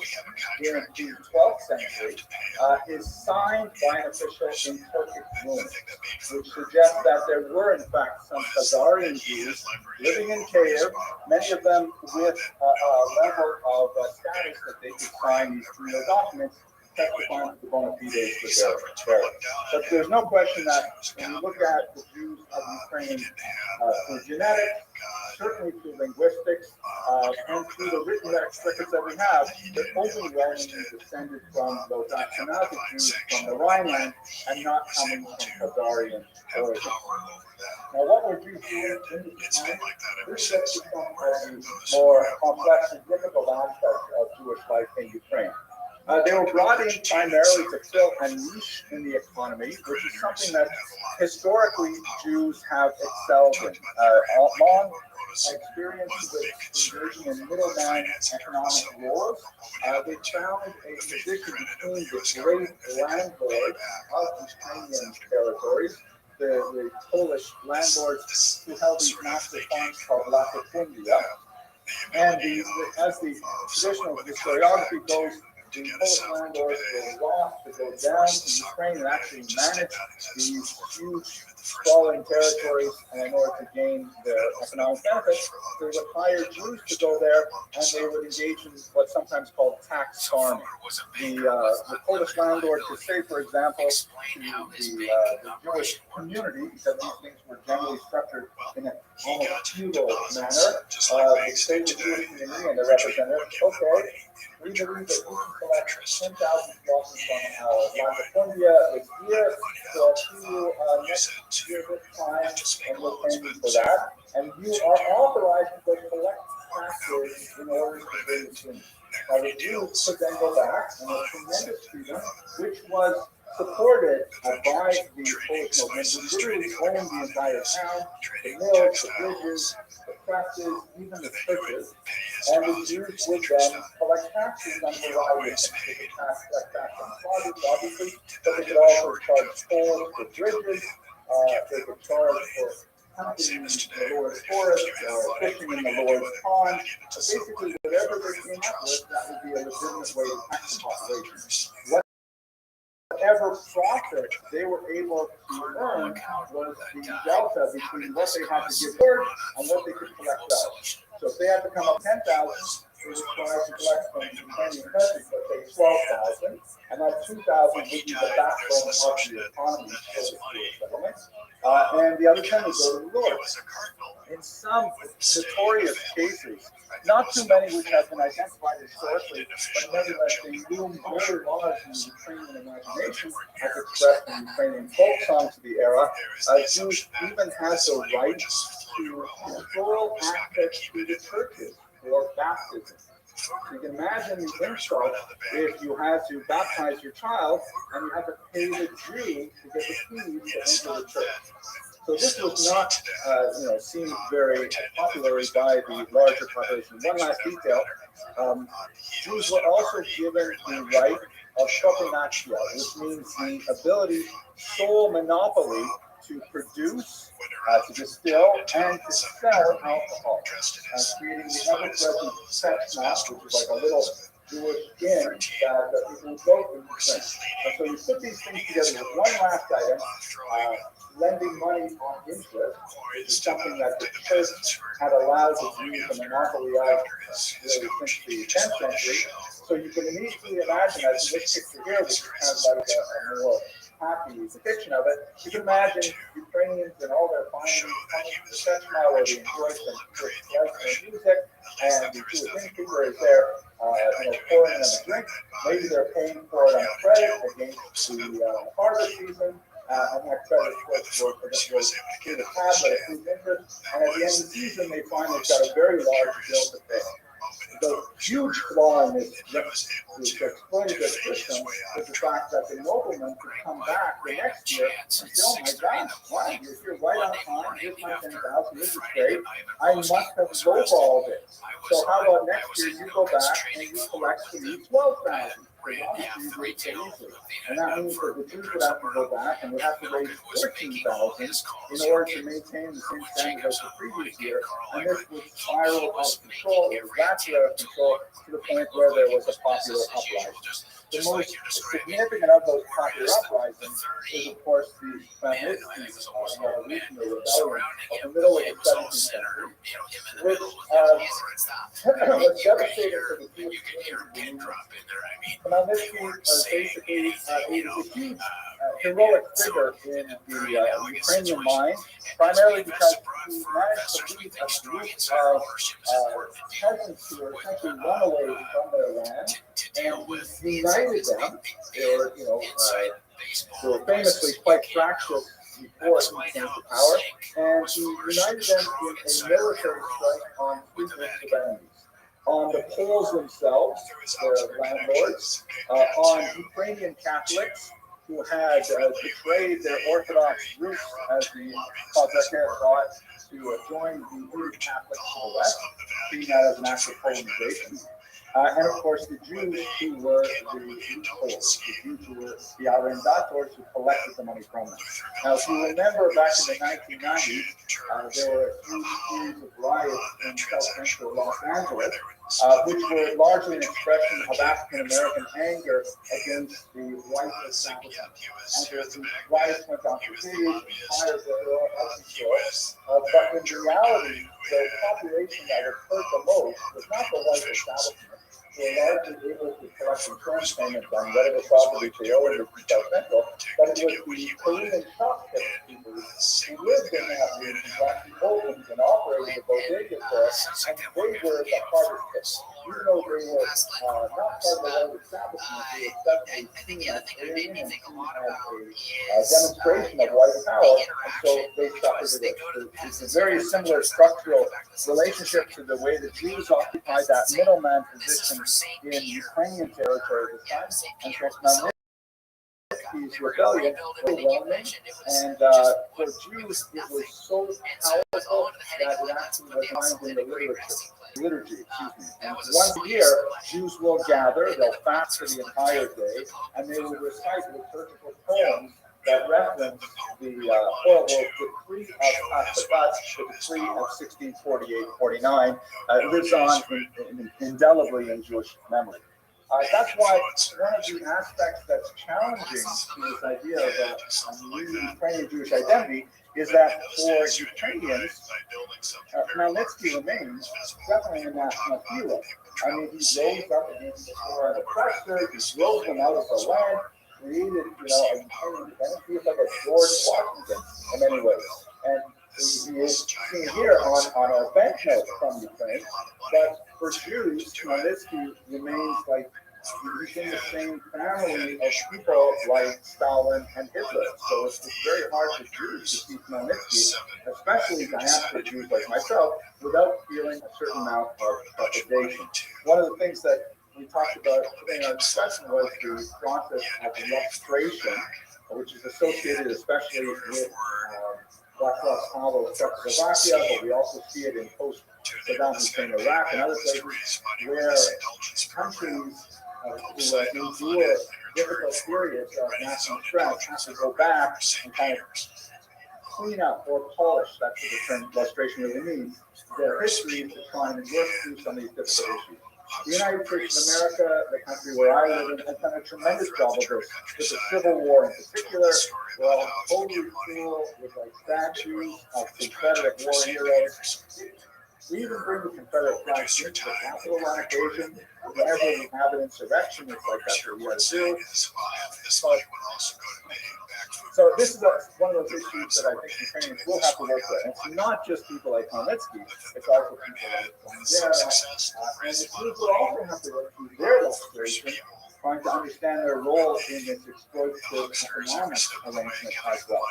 Kiev in the 12th century, is signed by an official in Turkic rune, which suggests that there were, in fact, some Khazarian Jews living in Kiev, many of them with a level of status that they could sign these real documents, testifying to the bona fides with their But there's no question that when you look at the Jews of Ukraine through genetics, certainly through linguistics, and through the written records that we have, they're overwhelmingly descended from those Ashkenazi Jews from the Rhineland and not coming from Khazarian origin. Now, what we're doing in this time, this gets to some of the more complex and difficult aspects of Jewish life in Ukraine. They were brought in primarily to fill a niche in the economy, which is something that historically Jews have excelled in. Long experience with engaging in middleman economic wars, they found a position between the great landlords of Ukrainian territories, the Polish landlords who held these massive farms called Latifundia, and as the traditional historiography goes, the Polish landlords were lost to go down to Ukraine and actually manage these huge sprawling territories in order to gain their economic benefits. They would hire Jews to go there, and they would engage in what's sometimes called tax farming. The Polish landlord could say, for example, to the Jewish community, because these things were generally structured in a almost feudal manner, they say to the Jewish community and their representatives, okay, we believe that we can collect 10,000 losses from our Latifundia this year, so if you next year this time, and we'll pay you for that, and you are authorized to go collect taxes in order to bring the kingdom. Now the Jews could then go back and a tremendous freedom, which was supported by the Polish movement, who literally owned the entire town, the mills, the bridges, the presses, even the churches, and the Jews would then collect taxes on a variety of things. They could collect tax on produce, obviously, but they could also charge tolls for bridges, they could charge for hunting in the Lord's forest, or fishing in the Lord's pond. So basically, whatever they came up with, that would be a legitimate way to tax the population. Whatever profit they were able to earn was the delta between what they had to give birth and what they could collect out. So if they had to come up 10,000, they would try to collect from the Ukrainian country, let's say 12,000, and that 2,000 would be the backbone of the economy for the Jewish settlement. And the other 10 would go to the Lord. In some notorious cases, not too many which have been identified historically, but nevertheless they loom very large in the Ukrainian imagination, as expressed in Ukrainian folk songs of the era. Jews even had the right to control access to the churches for baptism. So you can imagine the insult if you had to baptize your child and you had to pay the Jew to get the keys to enter the church. So this was not, seen very popularly by the larger population. One last detail, Jews were also given the right of propinatia, which means the ability, sole monopoly, to produce, to distill, and to sell alcohol, creating the ever-present sex map, which is like a little Jewish inn that people would go to drink. And so you put these things together with one last item, lending money on interest, which is something that the church had allowed the Jews to monopoly of really since the 10th century. So you can immediately imagine, as in this picture here, which is kind of like a more happy depiction of it, you can imagine Ukrainians and all their fine coming to the church now where they enjoy some life and music, and the Jewish innkeeper is there, pouring them a drink. Maybe they're paying for it on credit against the harvest season. And that credit was for the tablet of interest. And at the end of the season, they find they've got a very large bill to pay. The huge flaw in this exploitative system is the fact that the nobleman could come back the next year and say, oh my God, wow, you're here right on time, here's my 10,000, this is great, I must have lowballed it. So how about next year you go back and you collect for me 12,000? And that means that the Jews would have to go back and would have to raise 14,000 in order to maintain the same standard as the previous year. And this would spiral out of control, it was vastly out of control to the point where there was a popular uprising. The most significant of those popular uprisings is, of course, the Revolution or Rebellion of the middle of the 17th century, which was devastating for the Jewish community. Khmelnytsky basically is a huge heroic figure in the Ukrainian mind, primarily because he managed to lead a group of peasants who were essentially runaways from their land, and he united them. They were famously quite fractious before he came to power, and he united them in a military strike on three groups of enemies. On the Poles themselves, their landlords, on Ukrainian Catholics who had betrayed their Orthodox roots, as the Kazakh thought, to join the Greek Catholics to the west, seeing that as an act of colonization, And of course, the Jews who were the leaseholders, the Jews who were the arrendators who collected the money from them. Now, if you remember back in the 1990s, there were a series of riots in South Central Los Angeles, which were largely an expression of African American anger against the white establishment. And the riots went on for days, fires were everywhere. But in reality, the population that was hurt the most was not the white establishment. They were largely able to collect insurance payments on whatever property they owed in South Central, but it was the Korean shop people who lived in that region who actually opened and operated the bodegas there, and they were the hardest hit. Even though they were not part of the white establishment, they were definitely seen as a demonstration of white power, and so they suffered it. It's a very similar structural relationship to the way the Jews occupied that middleman position in Ukrainian territory at the time. And so Khmelnytsky's rebellion was overwhelming, and for Jews it was so powerful that it actually was found in the liturgy. And once a year, Jews will gather, they'll fast for the entire day, and they will recite liturgical poems that reference the decree of Ashabat, the decree of 1648-49, lives on indelibly in Jewish memory. That's why one of the aspects that's challenging to this idea of a new Ukrainian Jewish identity is that for Ukrainians, Khmelnytsky remains definitely a national hero. I mean, he rose up against the foreign oppressor, he drove them out of the land, created, a Ukrainian independence. He was like a George Washington in many ways. And he is seen here on a banknote from Ukraine. But for Jews, Khmelnytsky remains like he's in the same family of people like Stalin and Hitler. So it's very hard for Jews to see Khmelnytsky, especially diaspora Jews like myself, without feeling a certain amount of trepidation. One of the things that we talked about today in our discussion was the process of illustration, which is associated especially with Black Power of Czechoslovakia, but we also see it in post-Saddam Hussein Iraq and other places where countries who endure difficult periods of national stress have to go back and kind of clean up or polish, that's what the term illustration really means, their history to try and work through some of these difficult issues. The United States of America, the country where I live in, has done a tremendous job of this, with the Civil War in particular. We're all totally cool with like statues of Confederate war heroes. We even bring the Confederate flag into the Capitol on occasion. Whenever we have an insurrection, it's like that's what we got to do. So this is one of those issues that I think Ukrainians will have to work with. And it's not just people like Khmelnytsky, it's also people like Bandera. And the Jews will also have to work through their illustration, trying to understand their role in this exploitative economic arrangement as well.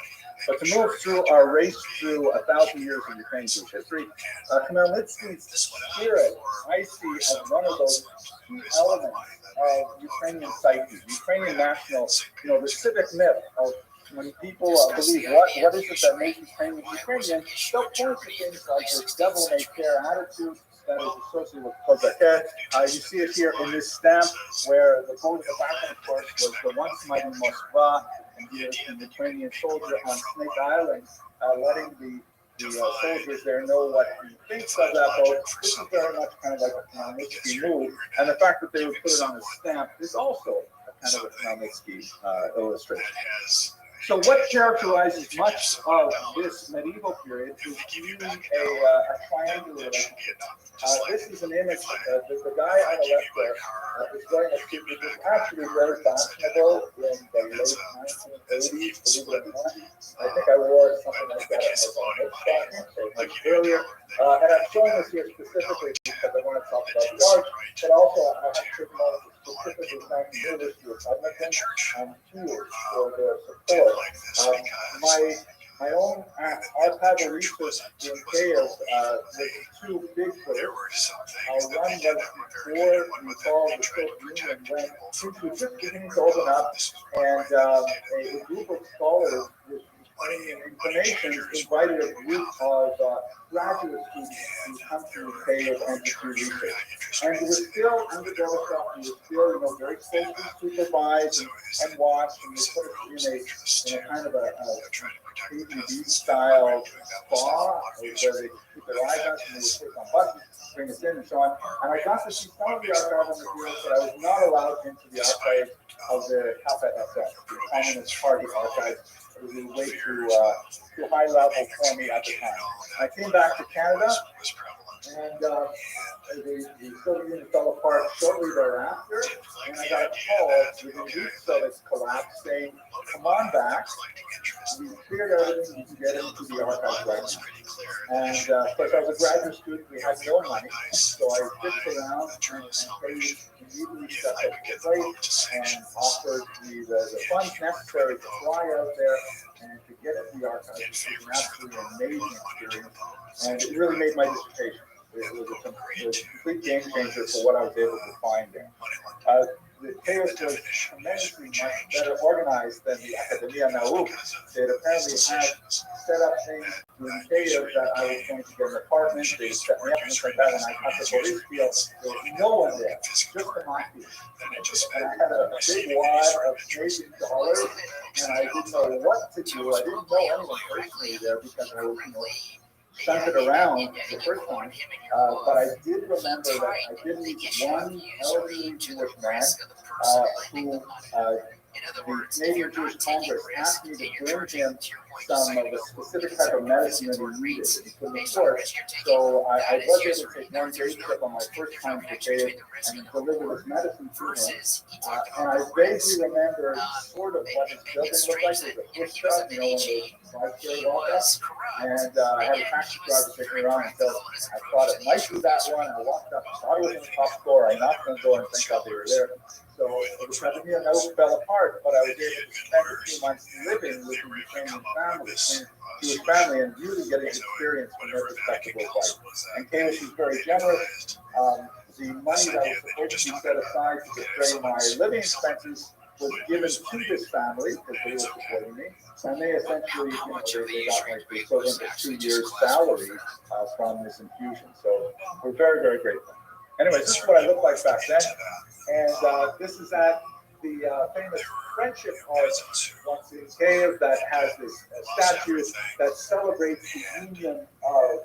But to move through our race through 1,000 years of Ukrainian Jewish history, Khmelnytsky's spirit, I see as one of those key elements of Ukrainian psyche, Ukrainian national, the civic myth of when people believe what is it that makes Ukrainians Ukrainian, they'll point to things like this devil-may-care attitude that is associated with Kozake. You see it here in this stamp where the quote at the back, of course, was the once mighty Moskva, and here's an Ukrainian soldier on Snake Island letting the soldiers there know what he thinks of that boat. This is very much kind of like a Khmelnytsky move, and the fact that they would put it on a stamp is also a kind of a Khmelnytsky illustration. So what characterizes much of this medieval period is viewing a triangular relationship. This is an image, the guy on the left there is wearing a suit which is actually very fashionable in the late 1980s, believe it or not. I think I wore something like that like earlier. And I'm showing this here specifically because I want to talk about the art, but also I have to specifically thank the University of Edmonton and Hughes for their support. My own archival research entails with two big groups. One was before we saw the Soviet Union when things were just beginning to open up, and a group of scholars was inclinations, invited a group of graduate students to come to Cave and to do research. And it was still under Gorbachev, it was still, very closely supervised and watched, and they put us in a kind of a KGB style spa, where they keep their eyes on us, and they would click on buttons, bring us in, and so on. And I got to see some of the archival materials, but I was not allowed into the archive of the KPSS, the Communist Party archive. It was way too high level for me at the time. I came back to Canada, and the Soviet Union fell apart shortly thereafter, and I got a call within weeks of its collapse saying, "Come on back, we cleared everything, you can get into the archives right now." And of course, I was a graduate student, we had no money, so I fished around and paid immediately stepped up to the plate and offered the funds necessary to fly out there and to get into the archives. It was an absolutely amazing experience, and it really made my dissertation. It was a complete game changer for what I was able to find there. The chaos was tremendously much better organized than the Academia Nauk. They had apparently had set up things in chaos that I was going to get an apartment. They set me up and things like that. When I got to Borisfield, there was no one there, just the mafia. And I had a big wad of Canadian dollars, and I didn't know what to do. I didn't know anyone personally there because I was, sent it around the first time, but I did remember that I did meet one elderly Jewish man who the Canadian Jewish Congress asked me to bring him some of the specific type of medicine that he needed. He couldn't afford. So I was able to take one day trip on my first time to Cave and deliver this medicine to him. And I vaguely remember sort of what his building looked like. It was a push truck, one of those 5-story walk-ups. And I had a taxi driver take me around until I thought it might be that one. I walked up, thought it was in the top floor. I knocked on the door and thank God they were there. So the Academia Nauk fell apart, but I was able to spend a few months living with the Ukrainian Jewish family, and really getting experience from their perspective of life. And Kalish was very generous. The money that was supposed to be set aside to defray my living expenses was given to this family because they were supporting me, and they essentially, they got like the equivalent of 2 years' salary from this infusion. So we're very, very grateful. Anyway, this is what I looked like back then, and this is at the famous friendship arch once in Kiev that has this statue that celebrates the union of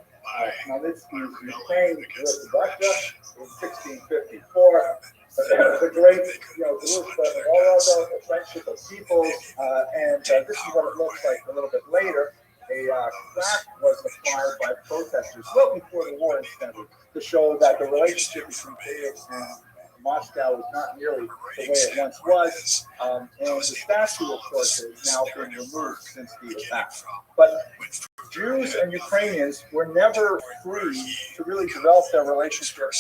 Khmelnytsky's Ukraine with Russia in 1654. The great, group of all of the friendship of peoples, and this is what it looks like a little bit later. A plaque was applied by protesters well before the war, incidentally, to show that the relationship between Kiev and Moscow is not nearly the way it once was, and the statue, of course, has now been removed since the attack. But Jews and Ukrainians were never free to really develop their relationship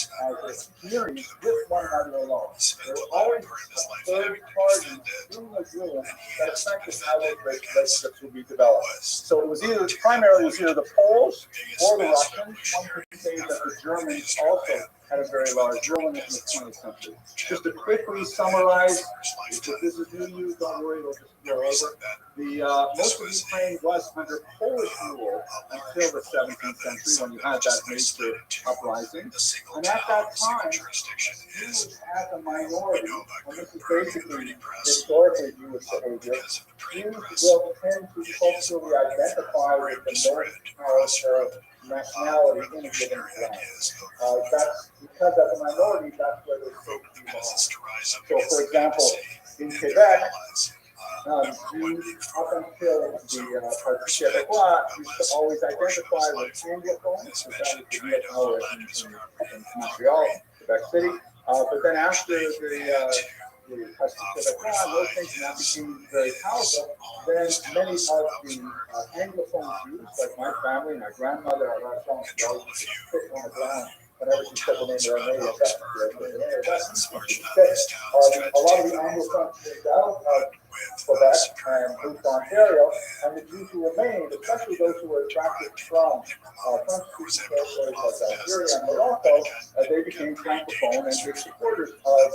as communities with one another alone. There were always a third party in the room that affected how those relationships would be developed. So it was primarily either the Poles or the Russians. One could say that the Germans also had a very large role in the 20th century. Just to quickly summarize, if this is new news, don't worry, we'll just go over. Most of Ukraine was under Polish rule until the 17th century, when you had that major uprising. And at that time, Jews as a minority, and this is basically historically Jewish behavior, Jews will tend to culturally identify with the most powerful nationality in a given land. That's because as a minority, that's where they're supposed to belong. So, for example, in Quebec, Jews up until the Parti Québécois used to always identify with Anglophones, because that was the real power in Montreal, Quebec City. But then after the Parti Québécois, those things now became very powerful. Then many of the Anglophone Jews, like my family, my grandmother, our last one, she always used to sit on the ground whenever she said the name of her name. A lot of the Anglophone moved out. Quebec and moved to Ontario, and the Jews who remained, especially those who were attracted from French-speaking territories like Algeria and Morocco, they became francophone and big supporters of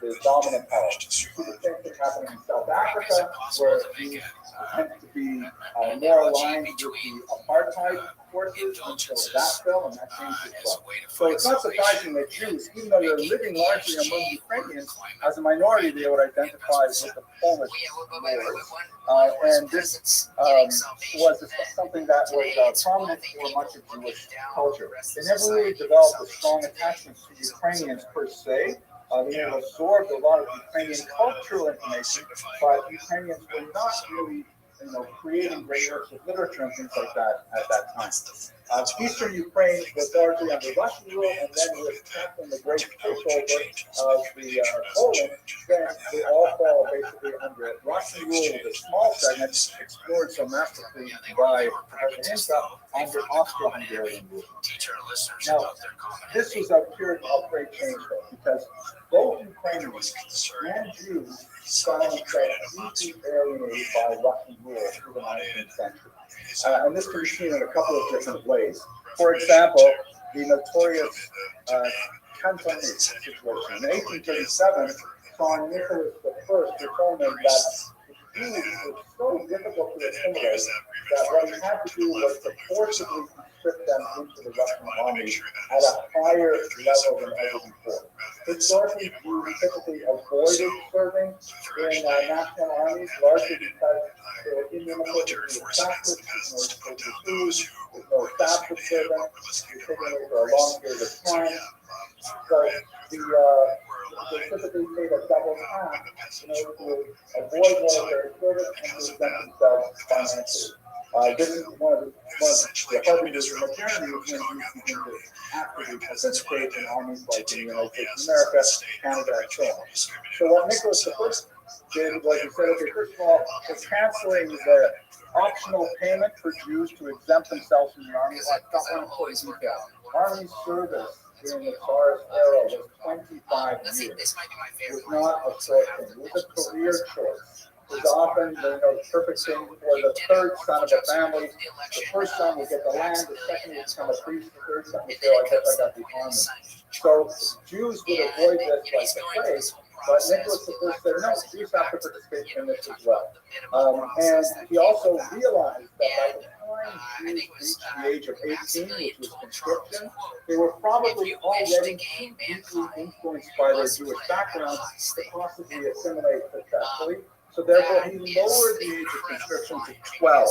the dominant power. You see the same thing happening in South Africa, where Jews tend to be more aligned with the apartheid forces until that fell, and that changed as well. So it's not surprising that Jews, even though they're living largely among Ukrainians, as a minority they would identify with the Polish Lords. And this was something that was prominent for much of Jewish culture. They never really developed a strong attachment to Ukrainians per se. They have absorbed a lot of Ukrainian cultural information, but Ukrainians were not really, creating great works of literature and things like that at that time. Eastern Ukraine was largely under Russian rule, and then with Catherine the Great takeover of the Poland, then they all fell basically under Russian rule with a small segment explored so masterfully by President under Austro-Hungarian rule. Now, this was a period of great change, though, because both Ukrainians and Jews found themselves deeply alienated by Russian rule through the 19th century. And this can be seen in a couple of different ways. For example, the notorious Cantonese situation. In 1837, saw Nicholas I determine that the Jews were so difficult to assimilate that what he had to do was to forcibly conscript them into the Russian army at a higher level than ever before. Historically, Jews typically avoided serving in national armies, largely because they were inimical to the practice, there's no staff to serve them, you're taking it for a long period of time. So they typically paid a double time in order to avoid military service and to exempt themselves financially. This is one of the harbingers of modernity when Jews begin to actively participate in armies like in the United States of America, Canada, and so on. So what Nicholas I did was he said, okay, first of all, we're canceling the optional payment for Jews to exempt themselves from the army. Well, I got one important detail. Army service during the Tsar's era was 25 years. It was not a short thing. It was a career choice. It was often the perfect thing for the third son of a family. The first son would get the land, the second would become a priest, the third son would say, I guess I got the army. So Jews would avoid this like the plague, but Nicholas I said, no, Jews have to participate in this as well. And he also realized that by the time Jews reached the age of 18, which was conscription, they were probably already deeply influenced by their Jewish background to possibly assimilate successfully. So therefore, he lowered the age of conscription to 12.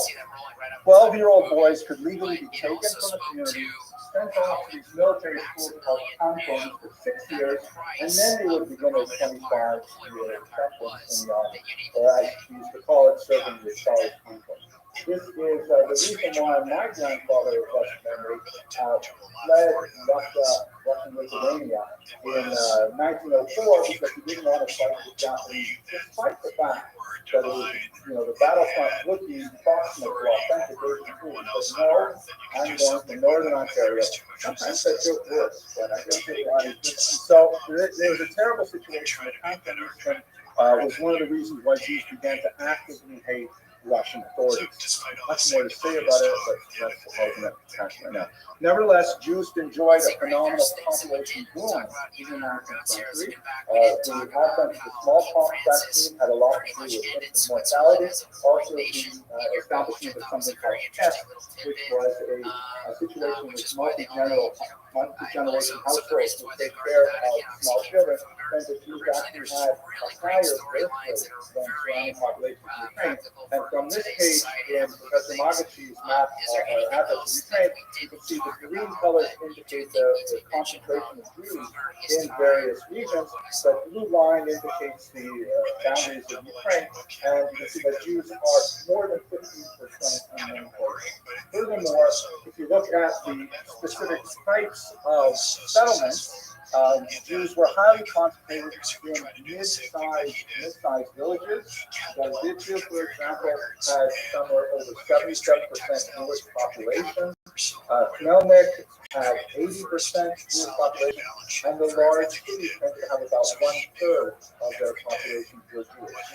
12-year-old boys could legally be taken from the community, sent off to these military schools called cantons for 6 years, and then they would begin a 25-year sentence in the army, or as we used to call it, serving the Tsar's canton. This is the reason why my grandfather of Russian memory fled Russian Lithuania in 1904 because he didn't want to fight the Japanese, despite the fact that it was, the battlefront would be proximate to authentic Asian. He said, no, I'm going to Northern Ontario. Sometimes that joke works, but I don't think a lot of it. So there was a terrible situation. The Constitution was one of the reasons why Jews began to actively hate Russian authorities. Much more to say about it, but that's ultimate passion right now. Nevertheless, Jews enjoyed a phenomenal population boom in the 19th century. The advent of the smallpox vaccine had a lot to do with infant mortality. Also, the establishment of something called TEST, which was a situation with multi-generation households to take care of small children, meant that Jews actually had a higher birth rate than surrounding populations in Ukraine. And from this page in Professor Magachi's map of Atlas of Ukraine, you can see the green colors indicate the concentration of Jews in various regions. The blue line indicates the boundaries of Ukraine, and you can see that Jews are more than 15% in many places. Furthermore, if you look at the specific types of settlements, Jews were highly concentrated in mid-sized villages. Galicia, for example, had somewhere over 77% Jewish population. Khmelnyk had 80% Jewish population, and the large cities tend to have about 1/3 of their population Jewish.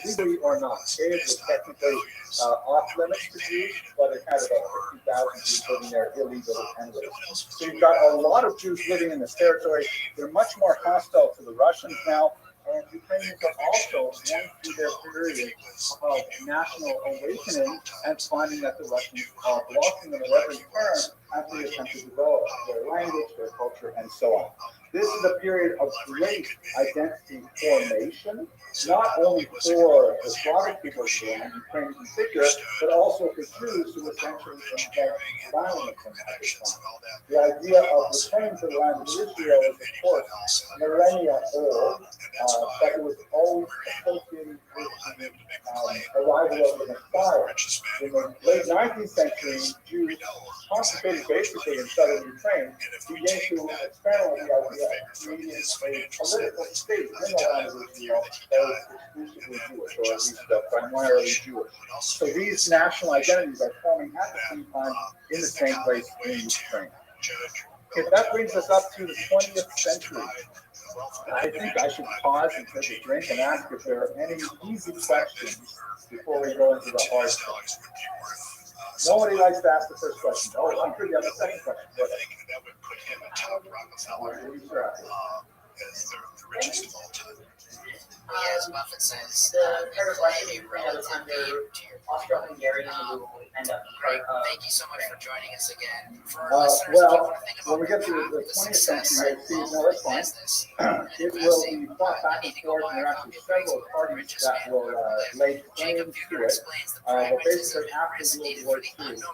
Legally or not, Kiev was technically off limits to Jews, but it had about 50,000 Jews living there illegally anyway. So you've got a lot of Jews living in this territory. They're much more hostile to the Russians now. And Ukrainians are also going through their period of national awakening and finding that the Russians are blocking them at every turn as they attempt to develop their language, their culture, and so on. This is a period of great identity formation, not only for the Slavic peoples and Ukrainians in particular, but also for Jews who essentially invent violence in that time. The idea of returning to the land of Israel is, of course, millennia old, but it was always associated with the arrival of the Messiah. In the late 19th century, Jews concentrated basically in southern Ukraine began to experiment with the idea of creating a political state in the land of Israel that was exclusively Jewish, or at least primarily Jewish. So these national identities are forming at the same time in the same place in Ukraine. Okay, that brings us up to the 20th century. I think I should pause and take a drink and ask if there are any easy questions before we go into the hard stuff. Nobody likes to ask the first question. Oh, I'm sure you have a second question. I think that would put him atop Rockefeller as the richest of all time. Yeah, as Buffett says, maybe relatively to your Australian Great. Thank you so much for joining us again. For our listeners, well, do you want to think about when we get to the 20th century, no, that's fine. It will be fought back and forth, and there are actually several parties that will lay claim to it. But basically, after World War II,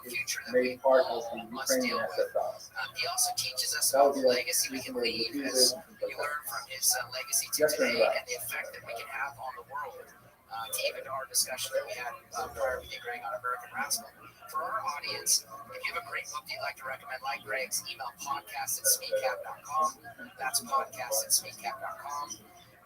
it's made part of the Ukrainian SSR. He also teaches us That would about be the like legacy we can leave defeated as and things we like that. learn from his legacy to Yes, sir, today right. and the effect that we can have on the world. To even our discussion that we had prior to Greg on American Rascal. For our audience, if you have a great book that you'd like to recommend, like Greg's, email podcast@speedcap.com. That's podcast@speedcap.com.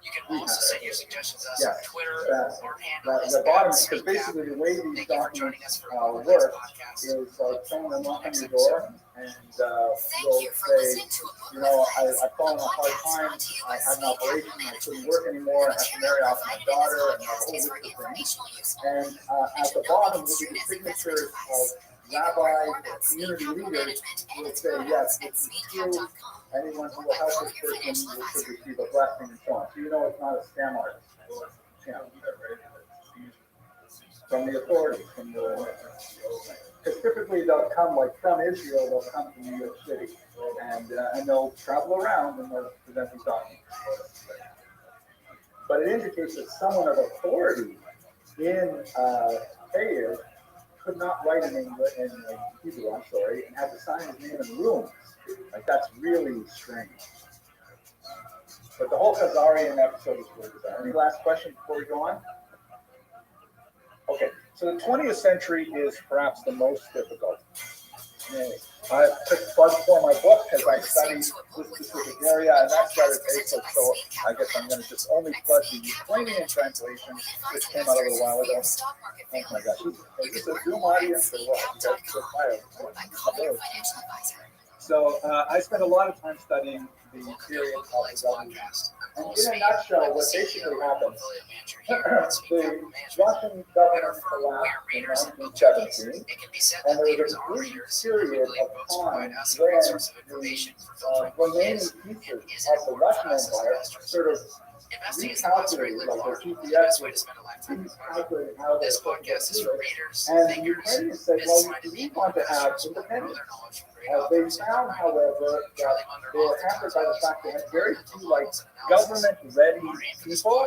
You can also send your suggestions to us on Twitter. Our handle is The bottom, @speedcap. because basically the way these Thank you for joining documents us for work podcast. is someone will knock on your door and will say, you know, I've fallen on a hard time, I had an operation, I couldn't work anymore, I have to marry off my daughter, and a whole list of things. And at the bottom will be the signatures of rabbis or community leaders who will say, yes, this is true. Anyone who will help this person should receive a blessing and so on. So you know it's not a scam artist. Yeah. From the authorities, because typically they'll come like from Israel, they'll come to New York City, and they'll travel around and they'll present these documents. But it indicates that someone of authority in Kiev could not write in English, in Hebrew, I'm sorry, and had to sign his name in runes. Like that's really strange. But the whole Khazarian episode is really bizarre. Any last question before we go on? Okay, so the 20th century is perhaps the most difficult. I took plug for my book because I study this specific area, and that's rather basic, so I guess I'm going to just only plug the Ukrainian translation, which came out a little while ago. Oh my gosh, is this a Zoom audience or what? So I spent a lot of time studying the period of the revolution. And in a nutshell, what basically happened, the Russian government collapsed in 1917, and there was a brief period of time when the remaining pieces of the Russian Empire sort of recalculated, like their GPS was recalculating how they were going to do it. And the Ukrainians said, well, we want to have independence. They found, however, that they were hampered by the fact they had very few, like, government-ready people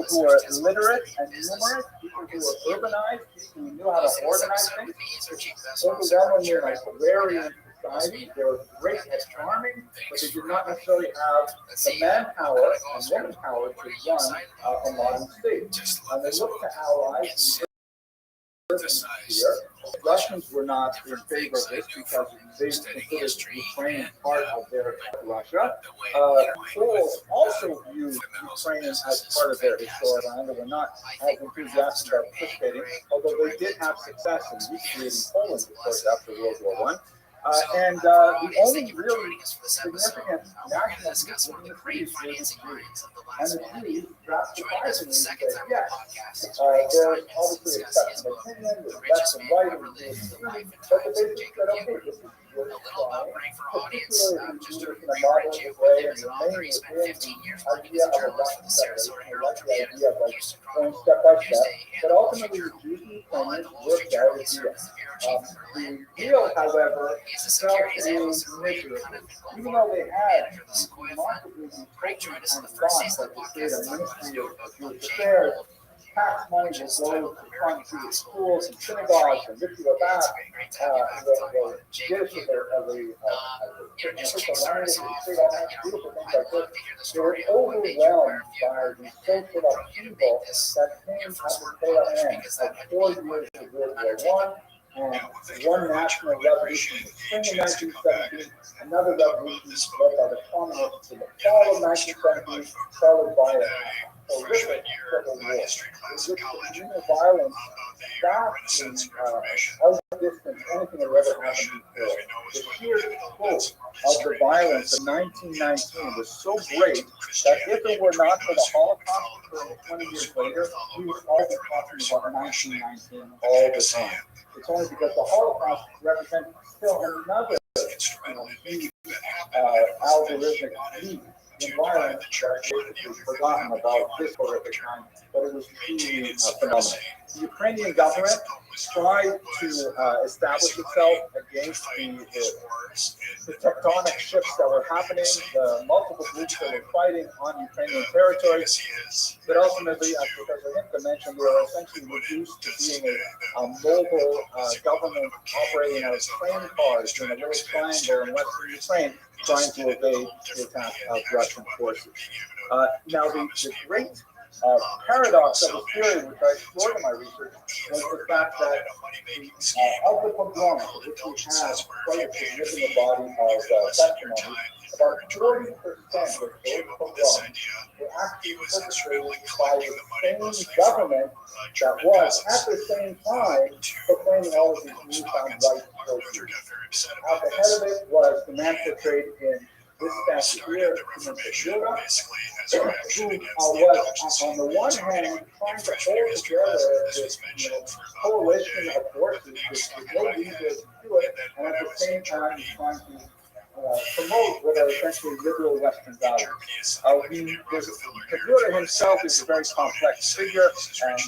who were literate and numerate, people who were urbanized, people who knew how to organize things. Overwhelmingly, like, agrarian society. They were great at farming, but they did not necessarily have the manpower and womanpower to run a modern state. And they looked to allies. Here, Russians were not in favor of this because they considered Ukraine part of their Russia. Poles also viewed Ukraine as part of their historic land and were not as enthusiastic about participating, although they did have success in recreating Poland, of course, after World War I. And the only really significant national discuss one of the great financing lines of the and last the millennium. Jews Joining us for the second time on the podcast is there's Simon obviously a discussing his second book, opinion, The there's Richest left and Man right, Who Ever and Lived, The Life and but the Times of basic Jacob said, okay, Buell. this is A worth little about trying, praying for our audience, particularly just to if you re-remind you, way William and is an remain author. He spent within 15 years the working as idea a of a journalist for the lifestyle, Sarasota like Herald, the the idea of like Houston going Chronicle, step by step, Newsday, and but the Wall ultimately Street the Journal. Jews While at the Wall worked Street Journal, out he as served as the bureau chief in Berlin. the deal, however, He's a felt securities analyst a at Reed, miserable. kind of involved Even though they had manager of the Sequoia Fund. remarkably Greg joined us in and the first thought season of that the to create podcast a to talk about his ministry new of book Jewish on Jane affairs, Gold, tax money which will is go titled to American fund Jewish Gospel schools and Trust synagogues and Free. Victory of It's that. great to have you back to talk about Jacob Jewish Buell. Just kickstart us off. beautiful things I'd like love this. to hear the They were story of what made you aware overwhelmed of the by award the and social drove you to upheaval make this that came your at first the work tail published, end because of that had to 4 be quite years of an World War undertaking. I and one national revolution in the spring of 1917, another revolution led by the communists in the fall of 1917, followed by a horrific civil war, in which the communal violence vastly outdistanced anything that ever happened before. The sheer scope of the violence of 1919 was so great that if it were not for the Holocaust occurring 20 years later, we would all be talking about 1919 all the time. It's only because the Holocaust represents still another huge algorithmic leap in violence that is forgotten about this horrific time, but it was truly phenomenal. The Ukrainian government tried to establish itself against the tectonic shifts that were happening, the multiple groups that were fighting on Ukrainian territory, but ultimately, as Professor Hinton mentioned, we are essentially reduced to being a mobile government operating out of train cars in a little triangle in western Ukraine, trying to evade the attack of Russian forces. Now, the great paradox of the theory, which I explored in my research, was the fact that of the pogroms, of which we have quite a significant body of testimony, about 40% of those pogroms were actually perpetrated by the same government that was, at the same time, proclaiming all of these newfound rights for Jews. At the head of it was the man portrayed in this statue here, who was, on the one hand, trying to hold together this coalition of forces with no leaders to do it, and at the same time, trying to promote what are essentially liberal Western values. Kagura himself is a very complex figure, and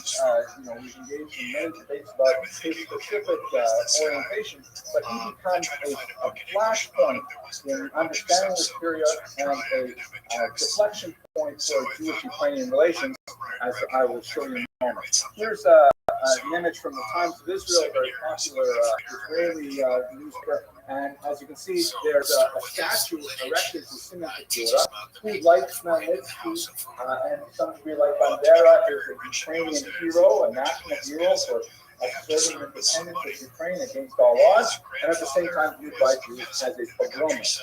we've engaged in many debates about his specific orientation, but he becomes a flashpoint in understanding Syria and a deflection point for Jewish-Ukrainian relations, as I will show you in a moment. Here's an image from the Times of Israel, a very popular Israeli newspaper. And as you can see, there's a statue erected to Simon Kagura, who, like Khmelnytsky and to some degree like Bandera, is a Ukrainian hero, a national hero for asserting independence of Ukraine against all odds, and at the same time viewed by Jews as a pogromist,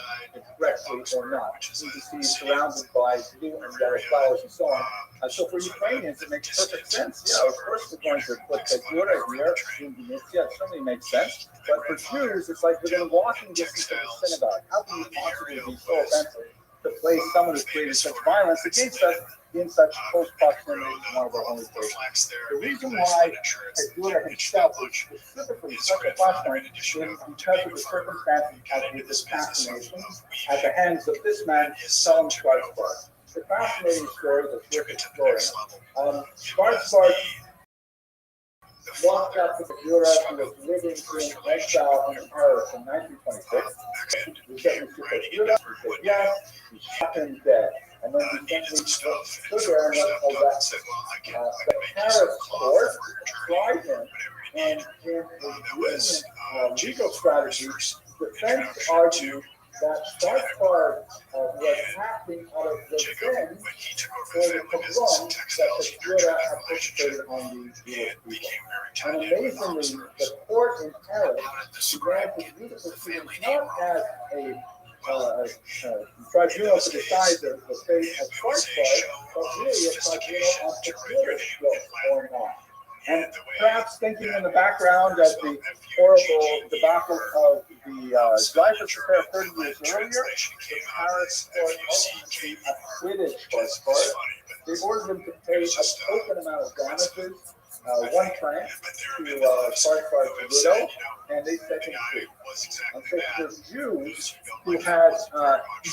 correctly or not. You can see surrounded by blue and yellow flowers and so on. So for Ukrainians, it makes perfect sense. Yeah, of course we're going to put Kagura here in Tunisia. It certainly makes sense. But for Jews, it's like within walking distance of the synagogue. How can you possibly be so offensive to place someone who's created such violence against us in such close proximity to one of our only places? The reason why Kagura himself was specifically such a flashpoint is because of the circumstances of his assassination at the hands of this man, Salim Schwarzbard. It's a fascinating story, the terrific story. Schwarzbard walked up to Kagura, who was living in exile in Paris in 1926. He said to Kagura, he said yes, he shot him dead. And then he simply stood there and let all that. The Paris court tried him, and in a brilliant legal strategy, defense argued that Schwarzbard was acting out of revenge for the pogrom that Kagura had perpetrated on the Jewish people. And amazingly, the court in Paris began to view the proceedings not as a tribunal to decide the fate of Schwarzbard, but really a tribunal on Kagura's guilt or not. And perhaps thinking in the background of the horrible debacle of Dreyfus affair 30 years earlier, the Paris court ultimately acquitted Schwarzbart. They ordered him to pay a token amount of damages, 1 franc, to Schwarzbart's widow, and they set him free. And so the Jews who had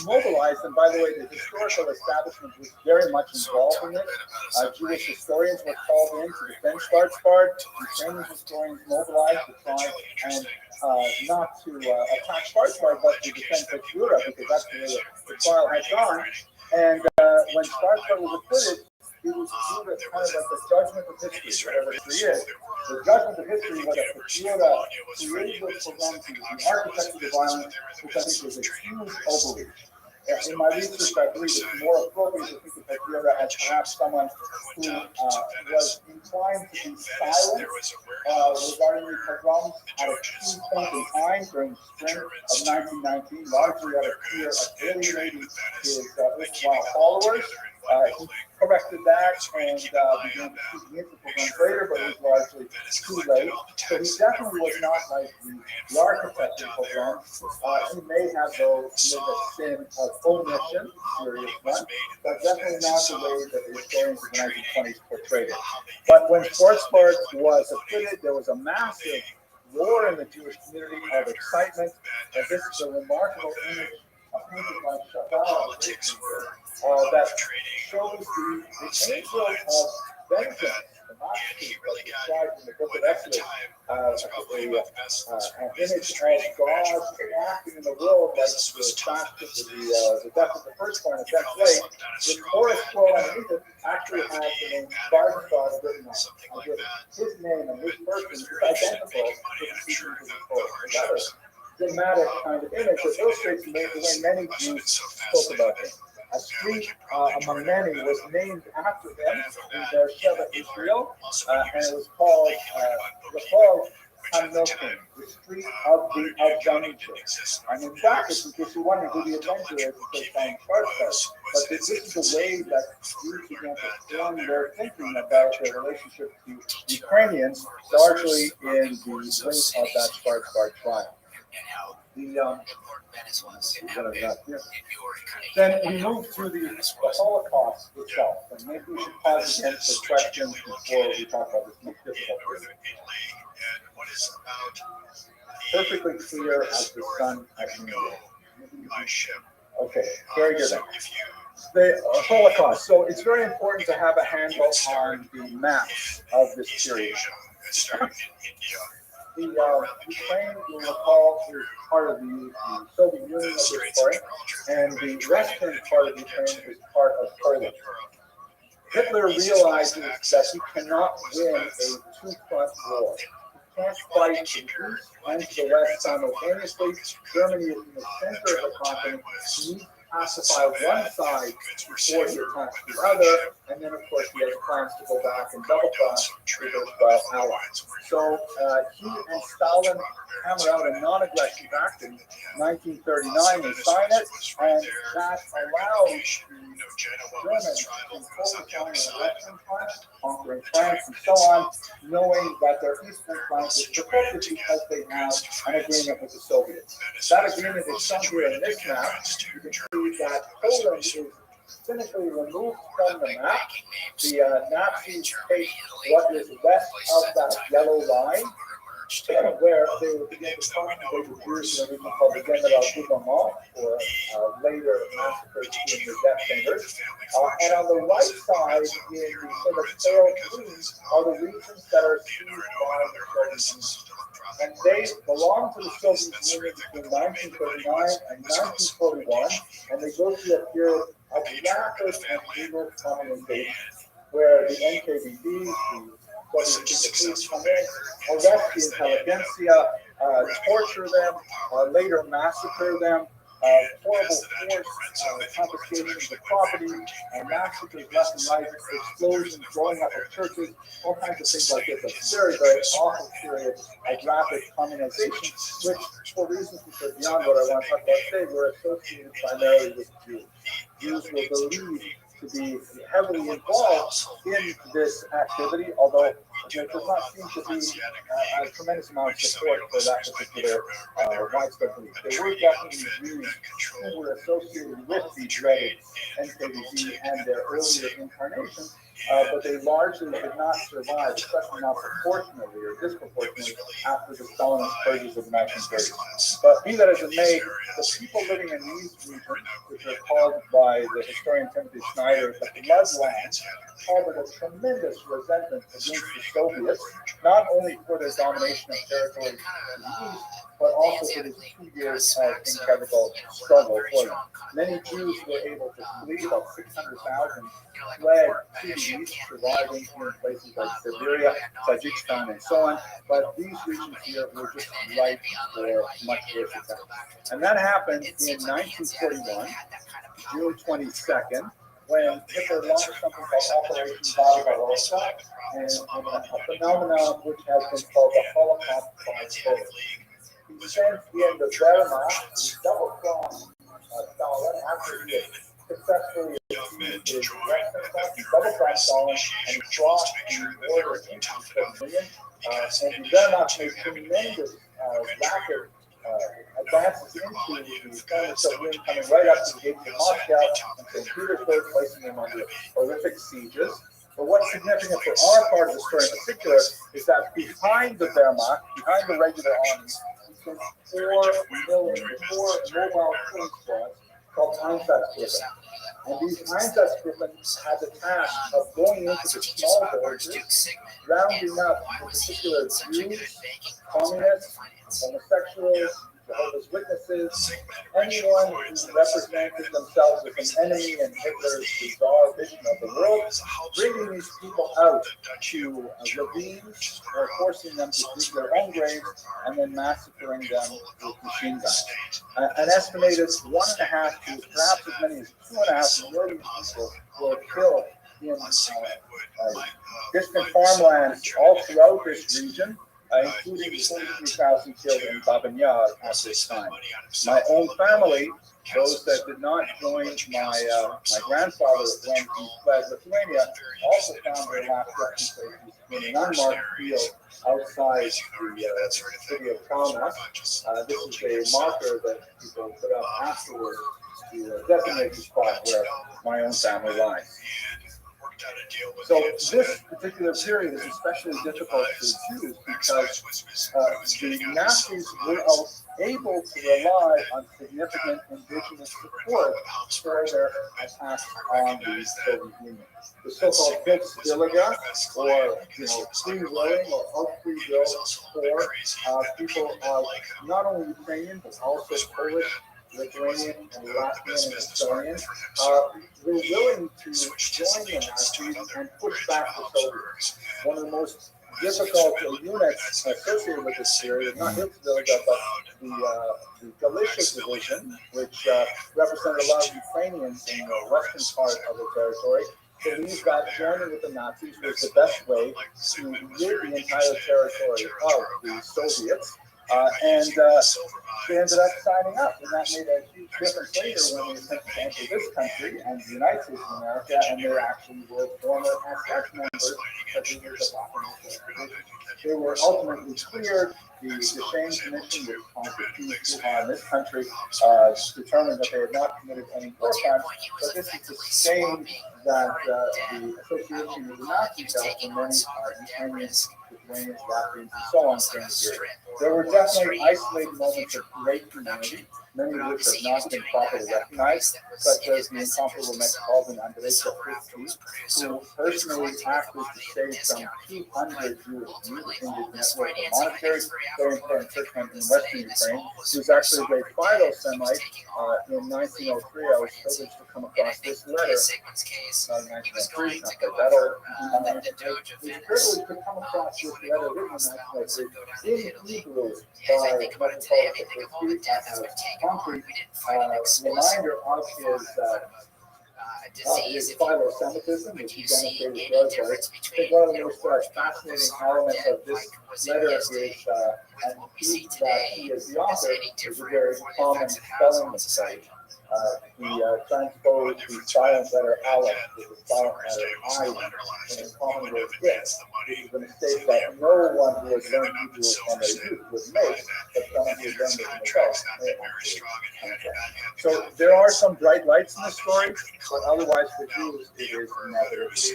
immobilized, and by the way, the historical establishment was very much involved in it. Jewish historians were called in to defend Schwarzbart. Ukrainian historians mobilized to try and not to attack Schwarzbart, but to defend Petliura, because that's the way the trial had gone. And when Schwarzbart was acquitted, he was viewed as kind of like the judgment of history, whatever history is. The judgment of history was that Petliura created those programs, he was the architect of the violence, which I think was a huge overreach. In my research, I believe it's more appropriate to think of Petliura as perhaps someone who was inclined to be silent regarding the pogroms at a key point in time during the spring of 1919, largely out of fear of alienating his erstwhile followers. He corrected that and began speaking into pogroms later, but it was largely too late. So he definitely was not like the architect of pogroms. He may have, though, committed a sin of omission, serious one, but definitely not the way that the historians of the 1920s portrayed it. But when Schwarzbart was acquitted, there was a massive war in the Jewish community of excitement, and this is a remarkable image painted by Chagall that shows the angel of vengeance, the Nazi described in the book of Exodus, an image of God acting in the world like the death of the firstborn at that place. The chorus quote underneath it actually has the name Schwarzbart written on it. His name and his person is identical to the sequence of the chorus. Another dramatic kind of image that illustrates the way many Jews spoke about him. A street among many was named after him in Beersheba, Israel, and it was called Hamilton, the street of the adventure. And in fact, if you're wondering who the adventure is, it's found Schwarzbart. But this is the way that Jews began to form their thinking about their relationship to Ukrainians, largely in the wake of that Schwarzbart trial. Then we move to the Holocaust itself, and maybe we should pause again for questions before we talk about this most difficult thing. Perfectly clear as the sun at noonday. Okay, very good then. The Holocaust. So it's very important to have a handle on the maps of this period. The Ukraine, you'll recall, is part of the Soviet Union at this point, and the western part of Ukraine is part of Poland. Hitler realizes that he cannot win a two-front war. He can't fight the east and the west simultaneously. Germany is in the center of the continent. He needs to pacify one side before he attacks the other, and then, of course, he has plans to go back and double-cross with his allies. So he and Stalin hammer out a non-aggression pact in 1939. They sign it, and that allows the Germans to focus on their western flank, conquering France and so on, knowing that their eastern flank is protected because they have an agreement with the Soviets. That agreement is shown here in this map. You can see that Poland is cynically removed from the map. The Nazis take what is west of that yellow line, where they would begin to concentrate the Jews in a region called the General Gouvernement, or later massacred in the death chambers. And on the right side, in the sort of pale green, are the regions that are seized by the Soviet Union. And they belong to the Soviet Union between 1939 and 1941, and they go through a period of rapid and brutal colonization, where the NKVD, the Soviet police come in, arrest the intelligentsia, torture them, later massacre them, horrible forced confiscations of property, massacres left and right, explosions, blowing up of churches, all kinds of things like this. A very, very awful period of rapid communization, which, for reasons which are beyond what I want to talk about today, were associated primarily with Jews. Jews were believed to be heavily involved in this activity, although there does not seem to be a tremendous amount of support for that particular widespread belief. There were definitely Jews who were associated with the dreaded NKVD and their earlier incarnations, but they largely did not survive, especially not proportionately or disproportionately after the Stalinist purges of the 1930s. But be that as it may, the people living in these regions, which are called by the historian Timothy Snyder the Bloodlands, harbored a tremendous resentment against the Soviets, not only for their domination of territory to the east, but also for these 2 years of incredible struggle for them. Many Jews were able to flee, about 600,000 fled to the east, surviving in places like Siberia, Tajikistan, and so on. But these regions here were just ripe for much worse attacks. And that happened in 1941, June 22nd, when Hitler launched something called Operation Barbarossa, and a phenomenon which has been called the Holocaust by Hitler. He sent in the Wehrmacht to double-cross Stalin after he had successfully achieved his Western front. He double-crossed Stalin and he crossed the border into Slovenia. And the Wehrmacht made tremendous rapid advances into the former Soviet Union, coming right up to the gates of Moscow and St. Petersburg, placing them under horrific sieges. But what's significant for our part of the story in particular is that behind the Wehrmacht, behind the regular armies, we sent 4 mobile killing squads called Einsatzgruppen. And these Einsatzgruppen had the task of going into the small villages, rounding up in particular Jews, communists, homosexuals, Jehovah's Witnesses, anyone who represented themselves as an enemy in Hitler's bizarre vision of the world, bringing these people out to ravines, or forcing them to dig their own graves, and then massacring them with machine guns. An estimated 1.5 to perhaps as many as 2.5 million people were killed in distant farmlands all throughout this region, including 43,000 killed in Babin Yar at this time. My own family, those that did not join my grandfather when he fled Lithuania, also found their last resting places in an unmarked field outside the city of Kaunas. This is a marker that people put up afterwards to designate the spot where my own family lies. So this particular period is especially difficult for Jews because the Nazis were able to rely on significant indigenous support for their attacks on the Soviet Union. The so-called Volkswillige, or free willing or of free will for people of not only Ukrainian but also Polish, Lithuanian, and Latvian, and Estonian, were willing to join the Nazis and push back the Soviets. One of the most difficult units associated with this period, not Volkswillige, but the Galicia division, which represented a lot of Ukrainians in the western part of the territory, believed that joining with the Nazis was the best way to rid the entire territory of the Soviets. And they ended up signing up, and that made a huge difference later when they attempted to enter this country and the United States of America, and they actually were former SS members of the years of They were ultimately cleared. The Shane Commission, which constitutes in this country, determined that they had not committed any war crimes, but this is the same that the association with the Nazis does for many Ukrainians, Lithuanians, Latvians, and so on during the period. There were definitely isolated moments of great humanity, many of which have not been properly recognized, such as the incomparable Metropolitan Andrei Shapitsky, who personally acted to save some 200 Jewish youth in the network of monasteries, very important churchmen in Western Ukraine. He was actually a great Philo-Semite. In 1903, I was privileged to come across this letter. Not in 1903, not that old. I was privileged to come across this letter written in 1903 in Hebrew by Metropolitan Shapitsky. Concrete reminder of his Philo-Semitism, which he demonstrated was right. I think one of the most fascinating elements of this letter is, and proof that he is the author, is a very common spelling mistake. He transposed the silent letter Aleph to the silent letter I in a common word this. This is a mistake that no one who has learned Hebrew from their youth would make, but someone who has learned it from adults may actually understand. So there are some bright lights in the story, but otherwise for Jews it is inevitably so.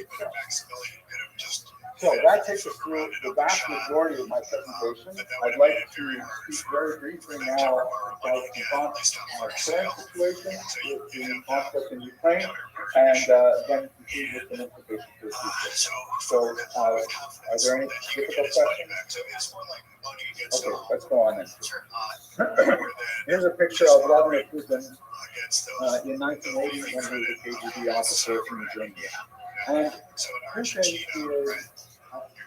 So that takes us through the vast majority of my presentation. I'd like to speak very briefly now about the current situation with the conflict in Ukraine, and then continue with some implications for the future. So, are there any difficult questions? Okay, let's go on then. Here's a picture of Vladimir Putin in 1980 when he was a KGB officer from Germany. And Putin is afraid to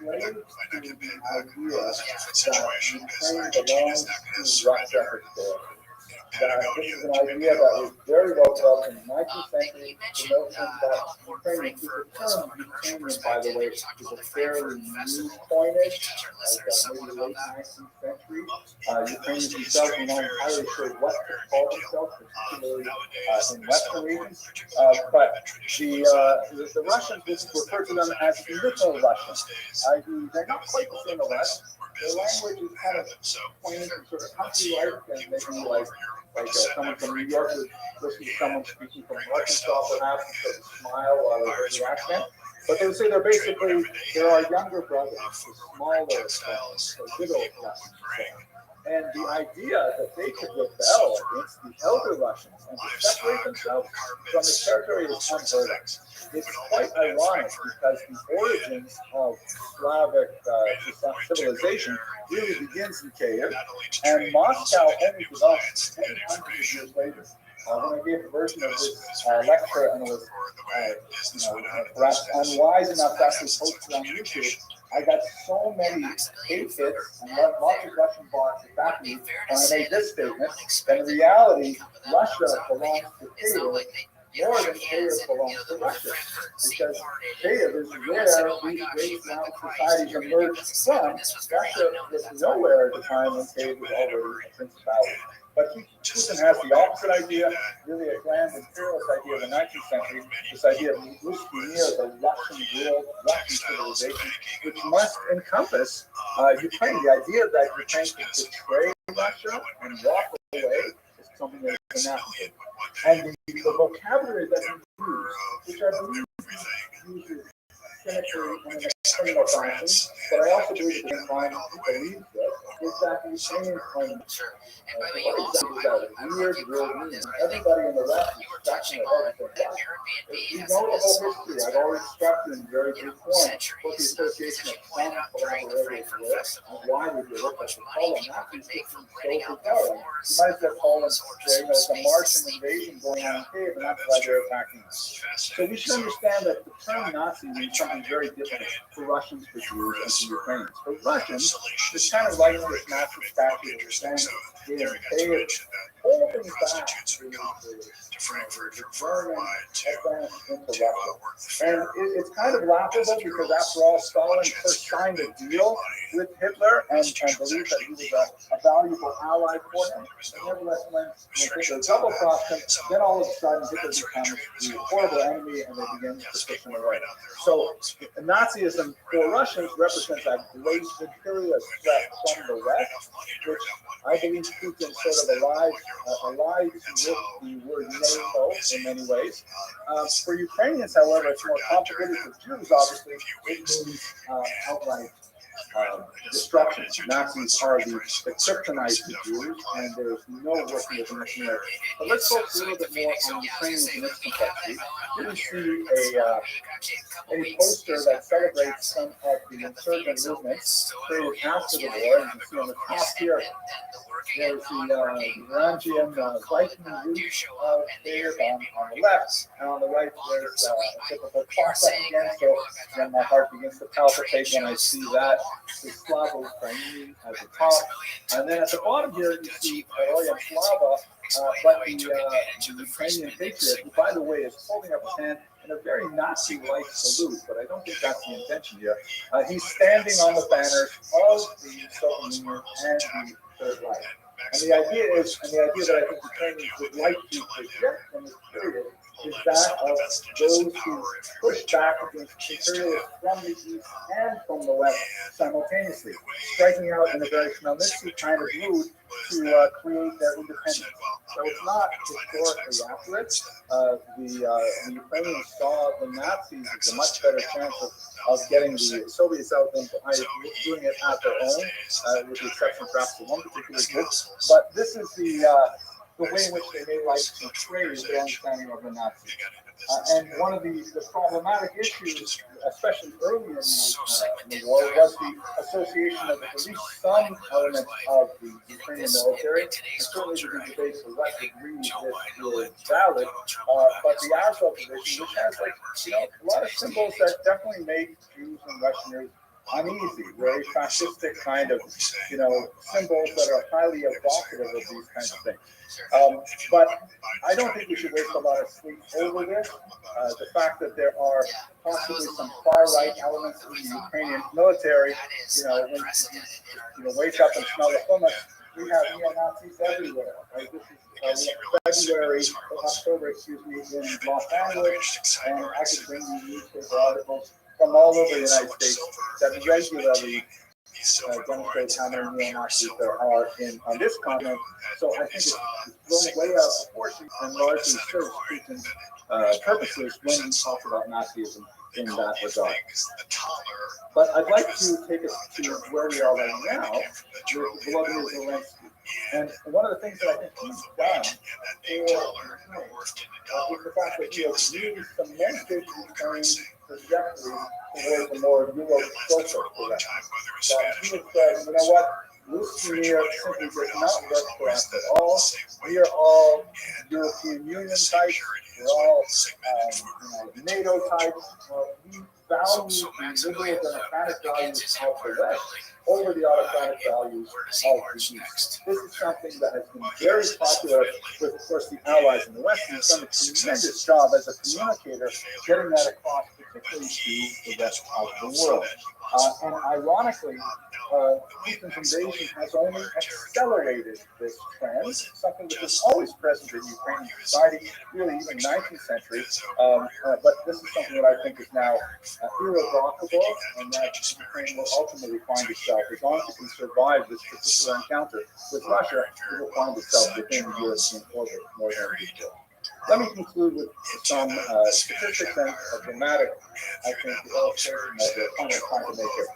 the idea that Ukraine belongs to Russia historically. That this is an idea that was very well developed in the 19th century. The notion that Ukraine, the term Ukrainian, by the way, is a fairly new coinage, maybe the late 19th century. Ukrainians themselves were not entirely sure what to call themselves, particularly in Western regions. But the Russians would refer to them as little Russians. They're not quite the same as us. Their language is kind of quaint and sort of country-like, and maybe like someone from New York would listen to someone speaking from Arkansas, perhaps, and sort of smile while they hear the accent. But they would say there are younger brothers, smaller brothers, little Russians. And the idea that they could rebel against the elder Russians and to separate themselves from the territory is unheard of. It's quite ironic because the origins of Slavic civilization really begins in Kiev, and Moscow only develops 1000 years later. When I gave a version of this lecture and was perhaps unwise enough to actually post it on YouTube, I got so many hate hits and lots of Russian bots attacking me when I made this statement. And in reality, Russia belongs to Kiev more than Kiev belongs to Russia. Because Kiev is where these great Islamic societies emerged from. Russia was nowhere at the time when Kiev was already a principality. But Putin has the opposite idea, really a grand imperialist idea of the 19th century, this idea of Restream, the Russian world, Russian civilization, which must encompass Ukraine. The idea that Ukraine can betray Russia and walk away is something that is anathema. And the vocabulary that we use, which I believe uses cynically and in a criminal fashion, but I also believe the incline believes this, is that the Ukrainians claim weird meaning. Everybody in the West is scratching their head and saying, if you know the whole history, I've already struck you in very brief form what the association of some collaborators with and why we do it, but to call them Nazis is so compelling. You might as well call them, it's a Martian invasion going on in Kiev, and that's why they're attacking us. So we should understand that the term Nazi means something very different for Russians, for Jews, and for Ukrainians. For Russians, it's kind of like this massive statue of saying, holding back the German advance into Russia. And it's kind of laughable because, after all, Stalin first signed a deal with Hitler and believed that he was a valuable ally for him. But nevertheless, when Hitler double-crossed him, then all of a sudden Hitler becomes the horrible enemy and they begin to push him away. So Nazism for Russians represents a great imperialist threat from the West, which I believe Putin sort of allies with the word NATO in many ways. For Ukrainians, however, it's more complicated. For Jews, obviously, it means outright destruction. Nazis are the kryptonite to Jews, and there's no working with them there. But let's focus a little bit more on Ukrainians in this complexity. Here we see a poster that celebrates some of the insurgent movements created after the war. You can see on the top here, there's the Orangian Viking route of Kiev on the left, and on the right there's a typical Cossack again, so then my heart begins to palpitate when I see that. The Slavo-Ukrainian at the top, and then at the bottom here you see Heroyam Slava, but the Ukrainian patriot, who by the way is holding up his hand in a very Nazi-like salute, but I don't think that's the intention here. He's standing on the banners of the Soviet Union and the Third Reich. And the idea that I think Ukrainians would like to project from this period is that of those who push back against imperialists from the east and from the west simultaneously, striking out in a very Khmelnytsky kind of mood to create their independence. So it's not historically accurate. The Ukrainians saw the Nazis as a much better chance of getting the Soviets out than doing it at their own, with the exception perhaps of one particular group. But this is the way in which they may like to phrase their understanding of the Nazis. And one of the problematic issues, especially early in the war, was the association of at least some elements of the Ukrainian military. And certainly the debate for what degree this is valid, but the Azov position, which has a lot of symbols that definitely make Jews and Westerners uneasy, very fascistic kind of, symbols that are highly evocative of these kinds of things. But I don't think we should waste a lot of sleep over this. The fact that there are possibly some far-right elements in the Ukrainian military, when you wake up and smell the hummus, we have neo-Nazis everywhere. Right? This is October, in Los Angeles, and I could bring you newspaper articles from all over the United States that regularly demonstrate how many neo-Nazis there are on this continent. So I think it's blown way out of proportion and largely serves Putin's purposes when he talks about Nazism in that regard. But I'd like to take us to where we are right now with Volodymyr Zelensky. And one of the things that I think he's done is the fact that he has really cemented Ukraine's trajectory towards a more Euro-social direction. That he has said, you know what, Restream simply does not work for us at all. We are all European Union types. We're all NATO types. We value the liberal democratic values of the West over the autocratic values of the East. This is something that has been very popular with, of course, the allies in the West, and has done a tremendous job as a communicator getting that across, particularly to the rest of the world. And ironically, Putin's invasion has only accelerated this trend, something which is always present in Ukrainian society, really even 19th century. But this is something that I think is now irrevocable, and that Ukraine will ultimately find itself, as long as it can survive this particular encounter with Russia, it will find itself within the European orbit more than before. Let me conclude with some statistics and a dramatic, I think, illustration of the point I'm trying to make here.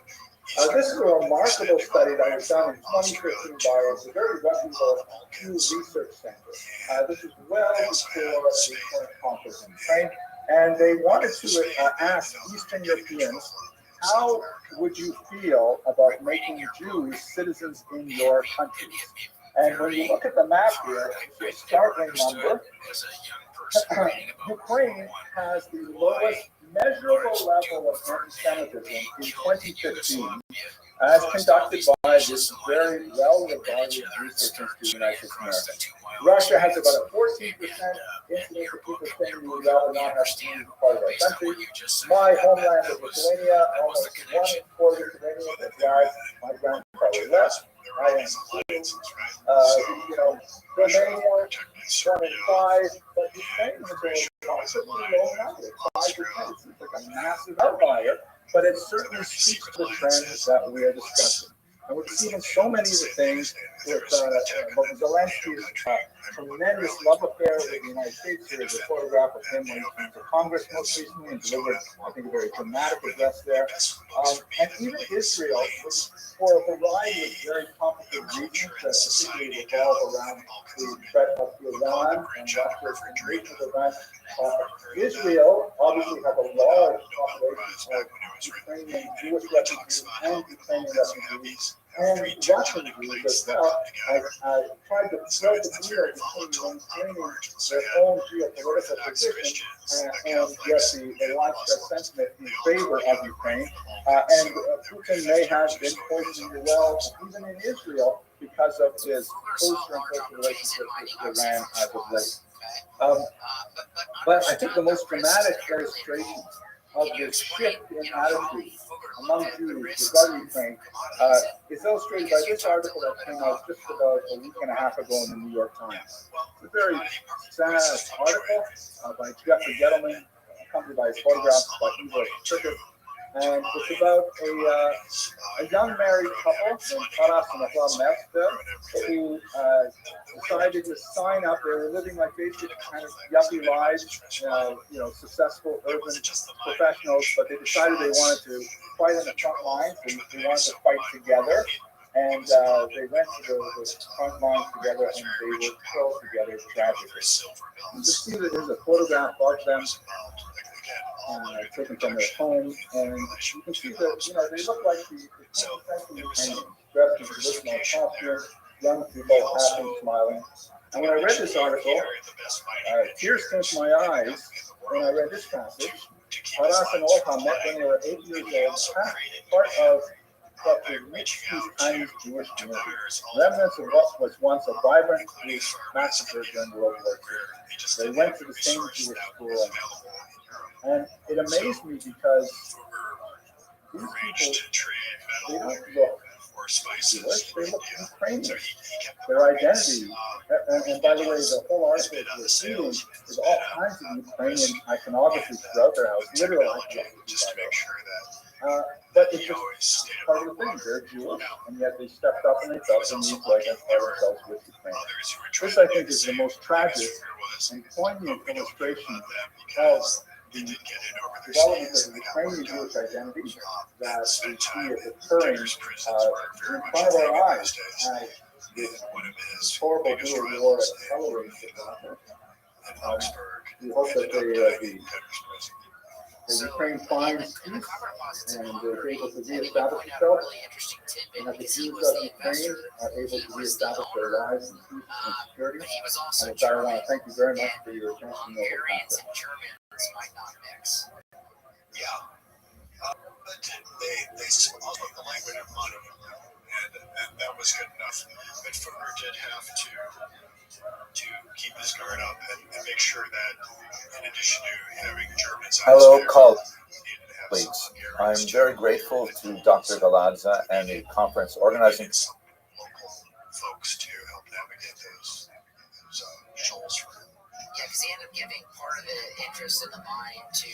This is a remarkable study that was done in 2015 by a very reputable Pew Research Center. This is well before the current conflict in Ukraine, and they wanted to ask Eastern Europeans, how would you feel about making Jews citizens in your countries? And when you look at the map here, it's a startling number. Ukraine has the lowest measurable level of anti-Semitism in 2015, as conducted by this very well-regarded research institute in the United States of America. Russia has about a 14% incidence of people saying we would rather not have Jews part of our country. My homeland of Lithuania, almost 1 in 4 Lithuanians have died. My grandfather left. I am Romania, 1 in 5, but Ukraine is a possibly low number, 5%. It seems like a massive outlier, but it certainly speaks to the trends that we are discussing. And we've seen in so many of the things with Zelensky's tremendous love affair with the United States. There is a photograph of him when he came to Congress most recently and delivered, I think, a very dramatic address there. And even Israel, for a variety of very complicated reasons that particularly revolve around the threat of Iran and Russia's invasion of Iran. Israel obviously has a large population of Ukrainian Jewish refugees and Ukrainian refugees and Russian Jews as well. I tried to thread the needle between maintaining their own geopolitical position and yet the widespread sentiment in favor of Ukraine. And Putin may have been poisoning the well even in Israel because of his closer and closer relationship with Iran as of late. But I think the most dramatic illustration of this shift in attitude among Jews regarding Ukraine is illustrated by this article that came out just about a week and a half ago in the New York Times. It's a very sad article by Jeffrey Gettleman, accompanied by his photographs by Eva Cricket. And it's about a young married couple named Taras and Ahlam Mefta who decided to sign up. They were living like basic kind of yuppie lives, successful urban professionals, but they decided they wanted to fight on the front lines. They wanted to fight together. And they went to the front lines together and they were killed together tragically. You can see that there's a photograph of them taken from their home, and you can see that they look like the Ukrainians, dressed in traditional costumes, young people, happy, smiling. And when I read this article, tears came to my eyes when I read this passage. Taras and Olha met when they were 8 years old, part of what was rich Chinese Jewish community, remnants of what was once a vibrant Jewish massacre during World War II. They went to the same Jewish school, and it amazed me because these people, they don't look Jewish, they look Ukrainian. Their identity, and by the way, the whole article was reading is all kinds of Ukrainian iconography throughout their house, literal iconography. But it's just part of the thing. They're Jewish, and yet they stepped up and they felt the need to identify themselves with Ukraine. This, I think, is the most tragic and poignant illustration of the development of the Ukrainian Jewish identity that we see occurring in front of our eyes as this horrible Jewish war accelerates development. We hope that the Ukraine finds peace and is able to reestablish itself, and that the Jews of Ukraine are able to reestablish their lives in peace and security. And I want to thank you very much for your attention over the might not mix. Yeah. But they spoke the language of money, and that was good enough. But Farmer did have to keep his guard up and make sure that, in addition to having Germans out Hello, there, colleagues. I'm very grateful to Dr. Galadza and the conference organizing local folks to help navigate those shoals for Yeah, because he ended up giving part of the interest in the mine to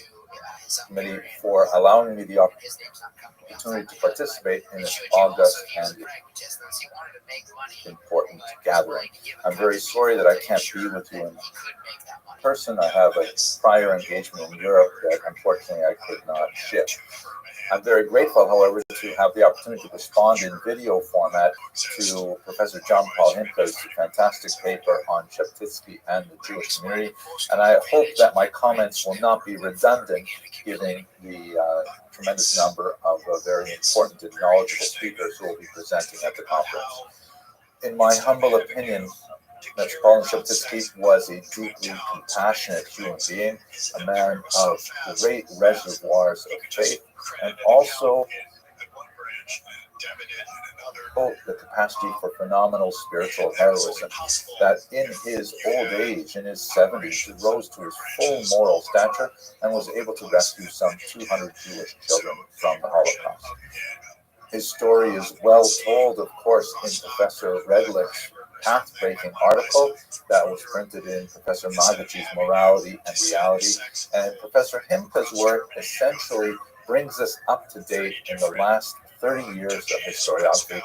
his own committee for allowing me the His name's not coming up. opportunity to participate in this august and important gathering. I'm very sorry that I can't be with you in person. I have a prior engagement in Europe that unfortunately I could not shift. I'm very grateful, however, to have the opportunity to respond in video format to Professor John Paul Himka's fantastic paper on Sheptytsky and the Jewish community, and I hope that my comments will not be redundant, given the tremendous number of very important and knowledgeable speakers who will be presenting at the conference. In my humble opinion, Metropolitan Sheptytsky was a deeply compassionate human being, a man of great reservoirs of faith, and also the capacity for phenomenal spiritual heroism, that in his old age, in his 70s, he rose to his full moral stature and was able to rescue some 200 Jewish children from the Holocaust. His story is well told, of course, in Professor Redlich's path-breaking article that was printed in Professor Magachi's Morality and Reality, and Professor Himka's work essentially brings us up to date in the last 30 years of historiography,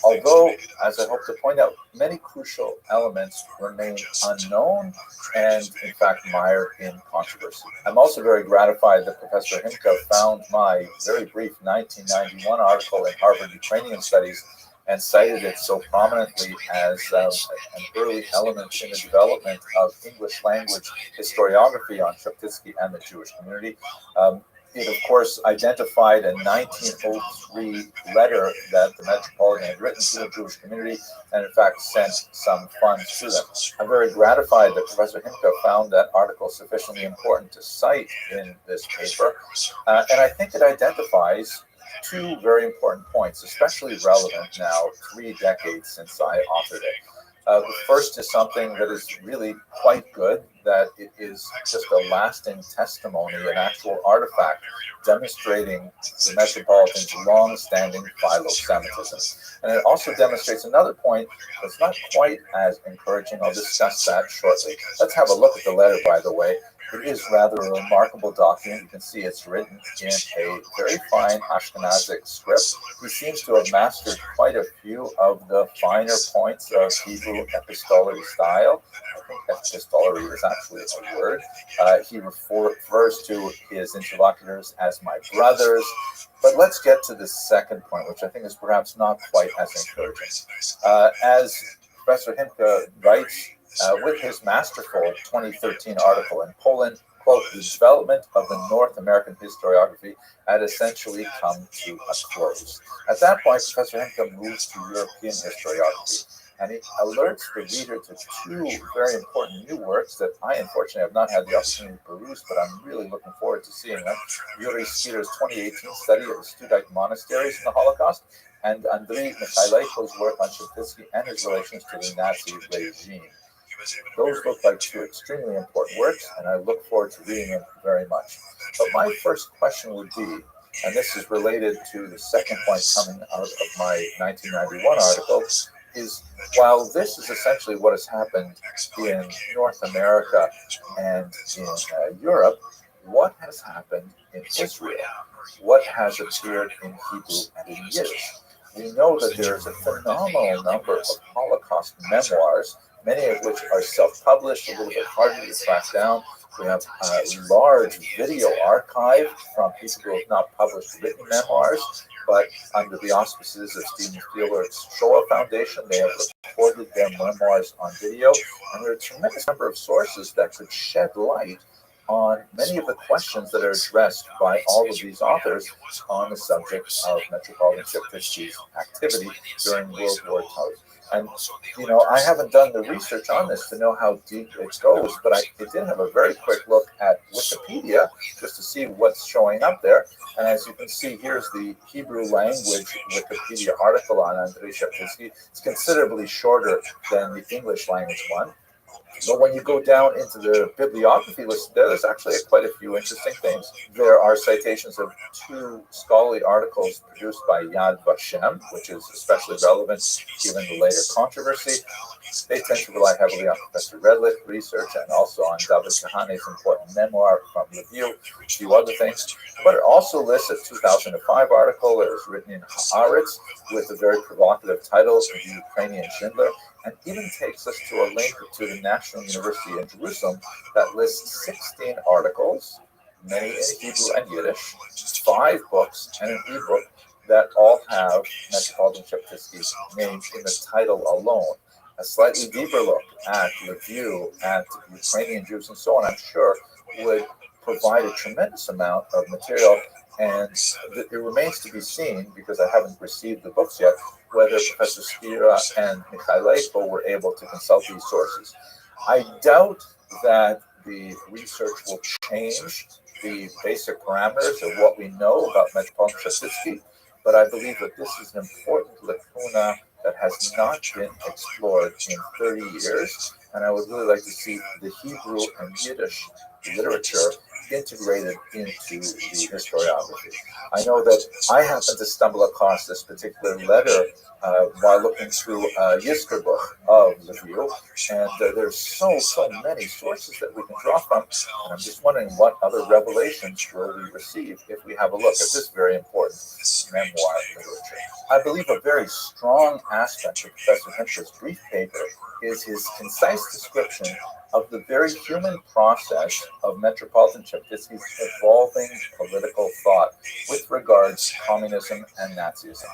although, as I hope to point out, many crucial elements remain unknown and, in fact, mired in controversy. I'm also very gratified that Professor Himka found my very brief 1991 article in Harvard Ukrainian Studies and cited it so prominently as an early element in the development of English language historiography on Sheptytsky and the Jewish community. It, of course, identified a 1903 letter that the Metropolitan had written to the Jewish community and, in fact, sent some funds to them. I'm very gratified that Professor Himka found that article sufficiently important to cite in this paper, and I think it identifies two very important points, especially relevant now, 3 decades since I authored it. The first is something that is really quite good, that it is just a lasting testimony, an actual artifact demonstrating the Metropolitan's long-standing philo-Semitism. And it also demonstrates another point that's not quite as encouraging. I'll discuss that shortly. Let's have a look at the letter, by the way. It is rather a remarkable document. You can see it's written in a very fine Ashkenazic script. He seems to have mastered quite a few of the finer points of Hebrew epistolary style. I think epistolary is actually a word. He refers to his interlocutors as my brothers. But let's get to the second point, which I think is perhaps not quite as encouraging. As Professor Himke writes, with his masterful 2013 article in Poland, quote, the development of the North American historiography had essentially come to a close. At that point, Professor Himke moves to European historiography, and he alerts the reader to two very important new works that I unfortunately have not had the opportunity to peruse, but I'm really looking forward to seeing them. Yuri Skeeter's 2018 study of the Studite monasteries in the Holocaust, and Andrei Mikhailenko's work on Sheptytsky and his relations to the Nazi regime. Those look like two extremely important works, and I look forward to reading them very much. But my first question would be, and this is related to the second point coming out of my 1991 article, is while this is essentially what has happened in North America and in Europe, what has happened in Israel? What has appeared in Hebrew and in Yiddish? We know that there is a phenomenal number of Holocaust memoirs, many of which are self-published, a little bit harder to track down. We have a large video archive from people who have not published written memoirs, but under the auspices of Stephen Spielberg's Shoah Foundation, they have recorded their memoirs on video. And there are a tremendous number of sources that could shed light on many of the questions that are addressed by all of these authors on the subject of Metropolitan Sheptytsky's activity during World War II. And, you know, I haven't done the research on this to know how deep it goes, but I did have a very quick look at Wikipedia just to see what's showing up there. And as you can see, here's the Hebrew language Wikipedia article on Andrei Sheptytsky. It's considerably shorter than the English language one. But when you go down into the bibliography list, there's actually quite a few interesting things. There are citations of two scholarly articles produced by Yad Vashem, which is especially relevant given the later controversy. They tend to rely heavily on Professor Redlich research and also on David Kahane's important memoir from Review, a few other things. But it also lists a 2005 article that was written in Haaretz with a very provocative title, The Ukrainian Schindler, and even takes us to a link to the National University in Jerusalem that lists 16 articles, many in Hebrew and Yiddish, 5 books, and an ebook that all have Metropolitan Sheptytsky's name in the title alone. A slightly deeper look at Review, at Ukrainian Jews, and so on, I'm sure, would provide a tremendous amount of material. And it remains to be seen, because I haven't received the books yet, whether Professor Spira and Mikhailenko were able to consult these sources. I doubt that the research will change the basic parameters of what we know about Metropolitan Sheptytsky, but I believe that this is an important lacuna that has not been explored in 30 years, and I would really like to see the Hebrew and Yiddish literature integrated into the historiography. I know that I happened to stumble across this particular letter while looking through Yisker book of Review, and there's so many sources that we can draw from, and I'm just wondering what other revelations will we receive if we have a look at this very important memoir literature. I believe a very strong aspect of Professor Himke's brief paper is his concise description of the very human process of Metropolitan Sheptytsky's evolving political thought with regards to communism and Nazism.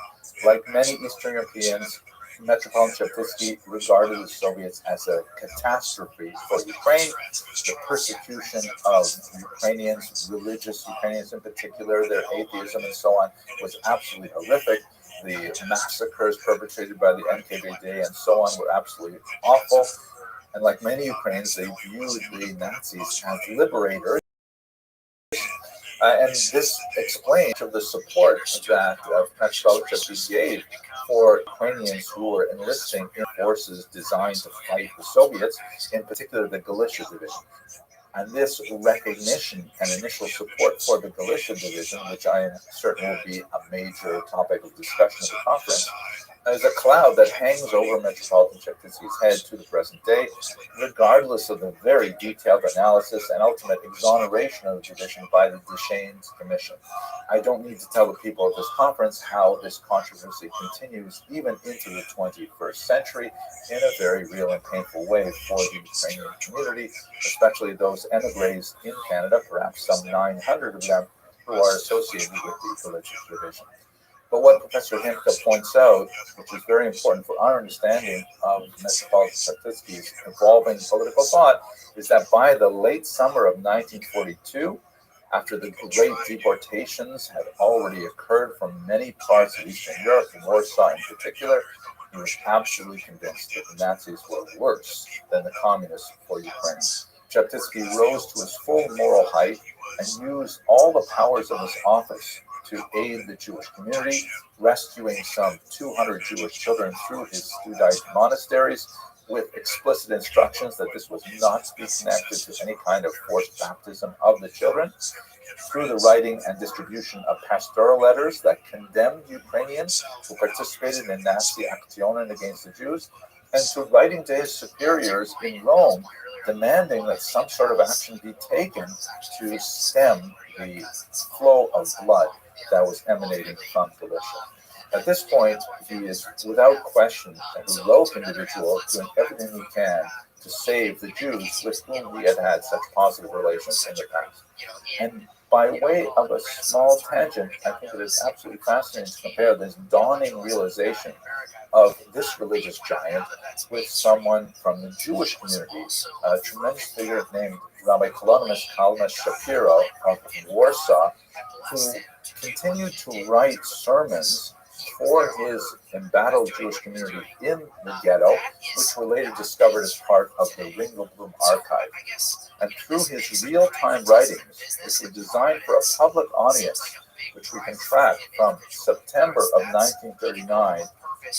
Like many Eastern Europeans, Metropolitan Sheptytsky regarded the Soviets as a catastrophe for Ukraine. The persecution of Ukrainians, religious Ukrainians in particular, their atheism and so on, was absolutely horrific. The massacres perpetrated by the NKVD and so on were absolutely awful. And like many Ukrainians, they viewed the Nazis as liberators. And this explains the support that Metropolitan Sheptytsky gave for Ukrainians who were enlisting in forces designed to fight the Soviets, in particular the Galicia Division. And this recognition and initial support for the Galicia Division, which I am certain will be a major topic of discussion at the conference, is a cloud that hangs over Metropolitan Chekhovsky's head to the present day, regardless of the very detailed analysis and ultimate exoneration of the division by the Deschênes Commission. I don't need to tell the people at this conference how this controversy continues even into the 21st century in a very real and painful way for the Ukrainian community, especially those emigres in Canada, perhaps some 900 of them, who are associated with the religious division. But what Professor Himka points out, which is very important for our understanding of Metropolitan Chekhovsky's evolving political thought, is that by the late summer of 1942, after the great deportations had already occurred from many parts of Eastern Europe, Warsaw in particular, he was absolutely convinced that the Nazis were worse than the communists for Ukraine. Chekhovsky rose to his full moral height and used all the powers of his office to aid the Jewish community, rescuing some 200 Jewish children through his Studite monasteries, with explicit instructions that this was not to be connected to any kind of forced baptism of the children, through the writing and distribution of pastoral letters that condemned Ukrainians who participated in Nazi Aktionen against the Jews, and through writing to his superiors in Rome, demanding that some sort of action be taken to stem the flow of blood that was emanating from Galicia. At this point, he is without question a heroic individual doing everything he can to save the Jews with whom he had had such positive relations in the past. And by way of a small tangent, I think it is absolutely fascinating to compare this dawning realization of this religious giant with someone from the Jewish community, a tremendous figure named Rabbi Kalonymus Kalmas Shapiro of Warsaw, who continued to write sermons for his embattled Jewish community in the ghetto, which were later discovered as part of the Ringelblum archive. And through his real-time writings, which were designed for a public audience, which we can track from September of 1939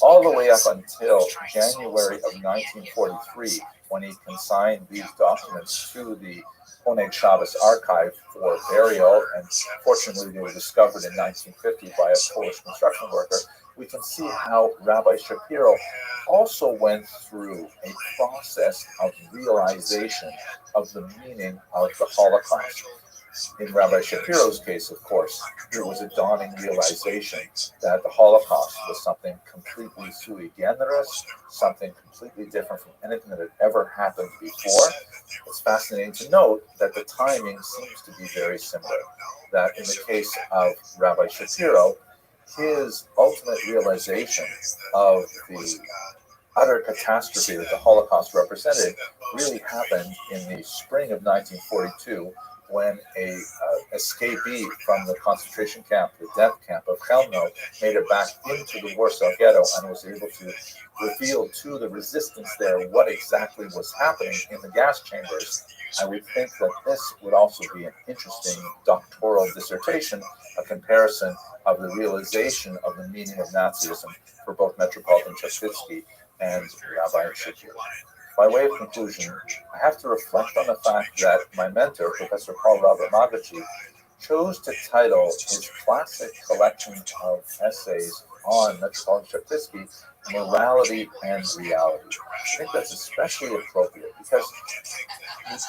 all the way up until January of 1943, when he consigned these documents to the Oneg Shabbos archive for burial, and fortunately they were discovered in 1950 by a Polish construction worker. We can see how Rabbi Shapiro also went through a process of realization of the meaning of the Holocaust. In Rabbi Shapiro's case, of course, it was a dawning realization that the Holocaust was something completely sui generis, something completely different from anything that had ever happened before. It's fascinating to note that the timing seems to be very similar. That in the case of Rabbi Shapiro, his ultimate realization of the utter catastrophe that the Holocaust represented really happened in the spring of 1942, when a escapee from the concentration camp, the death camp of Chelmno, made it back into the Warsaw Ghetto and was able to reveal to the resistance there what exactly was happening in the gas chambers. I would think that this would also be an interesting doctoral dissertation, a comparison of the realization of the meaning of Nazism for both Metropolitan Chekhovsky and Rabbi Shapiro. By way of conclusion, I have to reflect on the fact that my mentor, Professor Paul Robert Magachi, chose to title his classic collection of essays on Metropolitan Chekhovsky Morality and Reality. I think that's especially appropriate because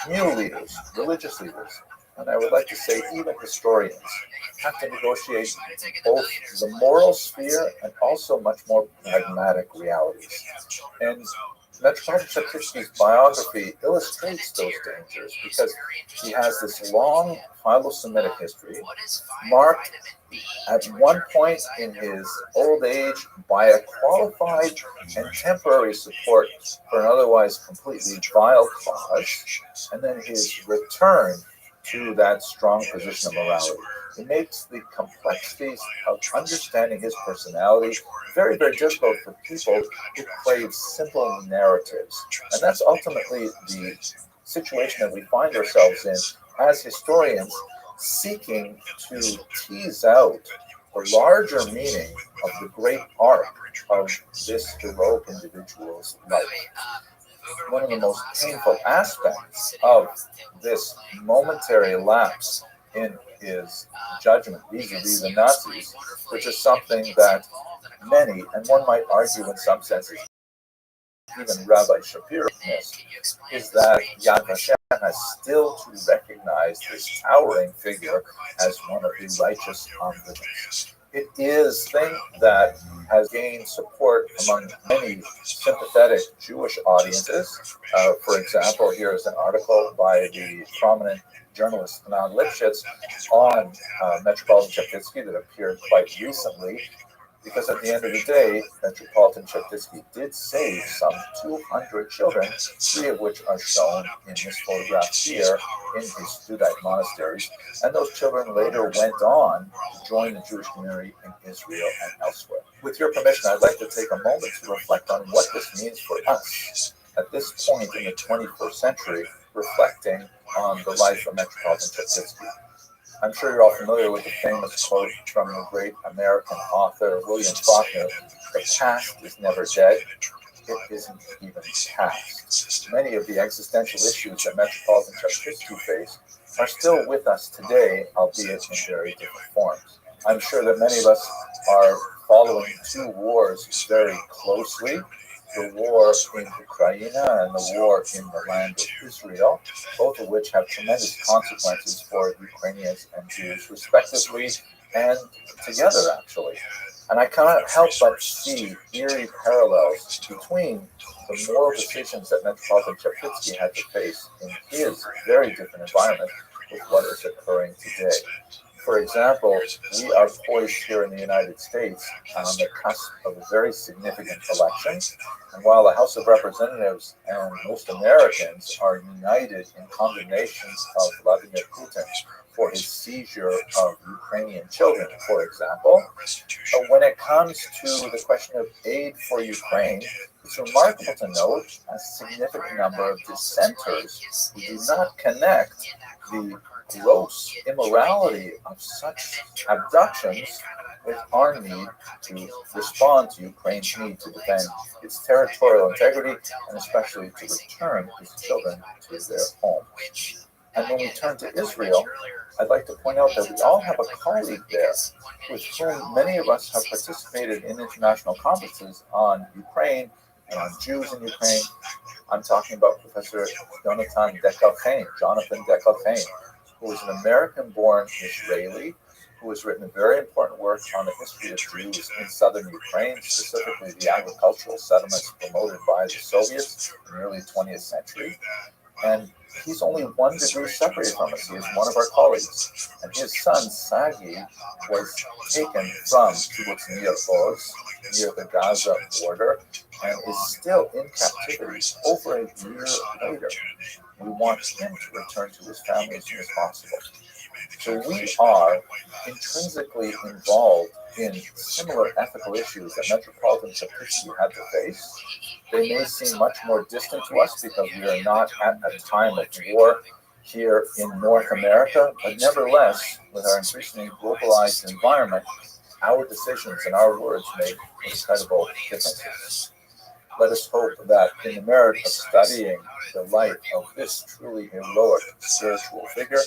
new leaders, religious leaders, and I would like to say even historians, have to negotiate both the moral sphere and also much more pragmatic realities. And Metropolitan Chekhovsky's biography illustrates those dangers because he has this long philo-Semitic history, marked at one point in his old age by a qualified and temporary support for an otherwise completely vile cause, and then his return to that strong position of morality. It makes the complexities of understanding his personality very, very difficult for people who crave simple narratives. And that's ultimately the situation that we find ourselves in as historians, seeking to tease out the larger meaning of the great arc of this heroic individual's life. One of the most painful aspects of this momentary lapse in his judgment vis-a-vis the Nazis, which is something that many, and one might argue in some senses, even Rabbi Shapiro missed, is that Yad Vashem has still to recognize this towering figure as one of the righteous omnibus. It is a thing that has gained support among many sympathetic Jewish audiences. For example, here is an article by the prominent journalist Hanan Lipschitz on Metropolitan Cheptitsky that appeared quite recently, because at the end of the day, Metropolitan Cheptitsky did save some 200 children, 3 of which are shown in this photograph here in his Studite monasteries. And those children later went on to join the Jewish community in Israel and elsewhere. With your permission, I'd like to take a moment to reflect on what this means for us at this point in the 21st century, reflecting on the life of Metropolitan Cheptitsky. I'm sure you're all familiar with the famous quote from the great American author William Faulkner, "The past is never dead, it isn't even past." Many of the existential issues that Metropolitan Cheptitsky faced are still with us today, albeit in very different forms. I'm sure that many of us are following 2 wars very closely, the war in Ukraine and the war in the land of Israel, both of which have tremendous consequences for Ukrainians and Jews, respectively, and together, actually. And I cannot help but see eerie parallels between the moral decisions that Metropolitan Cheptitsky had to face in his very different environment with what is occurring today. For example, we are poised here in the United States on the cusp of a very significant election. And while the House of Representatives and most Americans are united in condemnation of Vladimir Putin for his seizure of Ukrainian children, for example, when it comes to the question of aid for Ukraine, it's remarkable to note a significant number of dissenters who do not connect the gross immorality of such abductions with our need to respond to Ukraine's need to defend its territorial integrity and especially to return its children to their homes. And when we turn to Israel, I'd like to point out that we all have a colleague there with whom many of us have participated in international conferences on Ukraine and on Jews in Ukraine. I'm talking about Professor Jonathan Dekel-Haim, who is an American-born Israeli who has written a very important work on the history of Jews in southern Ukraine, specifically the agricultural settlements promoted by the Soviets in the early 20th century. And he's only 1 degree separated from us. He is one of our colleagues. And his son, Sagi, was taken from Kibbutz Nir Oz, near the Gaza border, and is still in captivity over a year later. We want him to return to his family as soon as possible. So we are intrinsically involved in similar ethical issues that Metropolitan Cheptitsky had to face. They may seem much more distant to us because we are not at a time of war here in North America, but nevertheless, with our increasingly globalized environment, our decisions and our words make incredible differences. Let us hope that in the merit of studying the life of this truly heroic spiritual figure,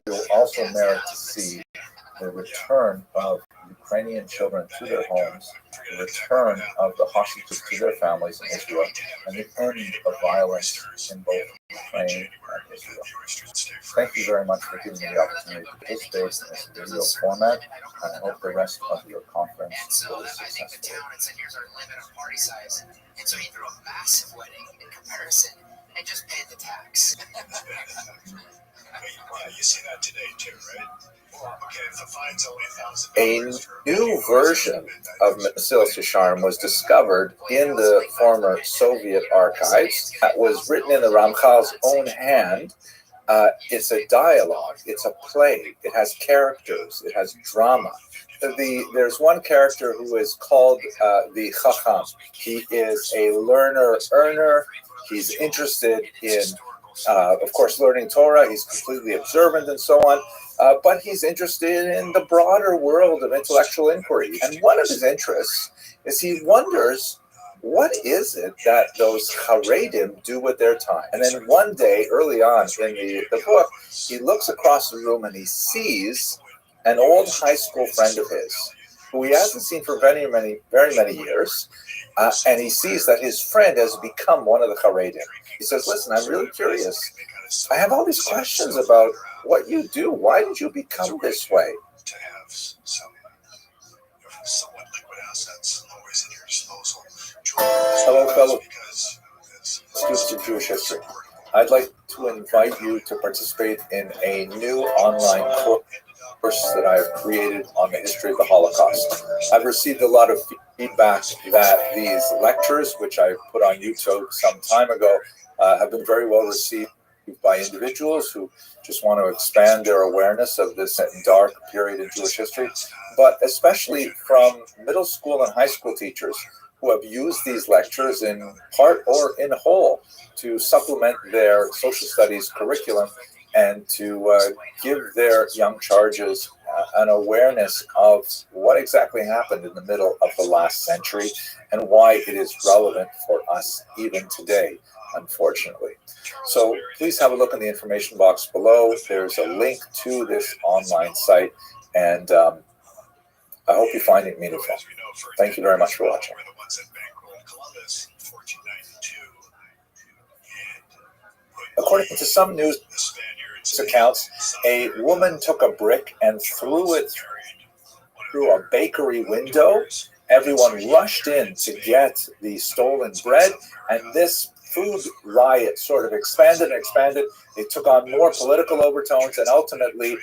we will also merit to see the return of Ukrainian children to their homes, the return of the hostages to their families in Israel, and the end of violence in both Ukraine and Israel. Thank you very much for giving me the opportunity to participate in this video format, and I hope the rest of your conference will be successful. Here's our limit on party size. And so he threw a massive wedding in comparison and just paid the tax. You see that today too, right? Okay, if the fine's only $1,000. A new version of Mesillas Yesharim was discovered in the former Soviet archives that was written in the Ramchal's own hand. It's a dialogue, it's a play, it has characters, it has drama. There's one character who is called the Chacham. He is a learner-earner. He's interested in, of course, learning Torah. He's completely observant and so on. but he's interested in the broader world of intellectual inquiry. And one of his interests is he wonders, what is it that those Haredim do with their time? And then one day, early on in the book, he looks across the room and he sees an old high school friend of his, who he hasn't seen for very many years. And he sees that his friend has become one of the Haredim. He says, listen, I'm really curious. I have all these questions about what you do. Why did you become this way? To have some somewhat liquid assets always at your disposal. Hello, fellow students of Jewish history. I'd like to invite you to participate in a new online course that I've created on the history of the Holocaust. I've received a lot of feedback that these lectures, which I put on YouTube some time ago, have been very well received by individuals who just want to expand their awareness of this dark period in Jewish history, but especially from middle school and high school teachers who have used these lectures in part or in whole to supplement their social studies curriculum and to give their young charges an awareness of what exactly happened in the middle of the last century and why it is relevant for us even today, unfortunately. So please have a look in the information box below. There's a link to this online site, and I hope you find it meaningful. Thank you very much for watching. According to some news accounts, a woman took a brick and threw it through a bakery window. Everyone rushed in to get the stolen bread, and this food riot sort of expanded and expanded. It took on more political overtones, and ultimately,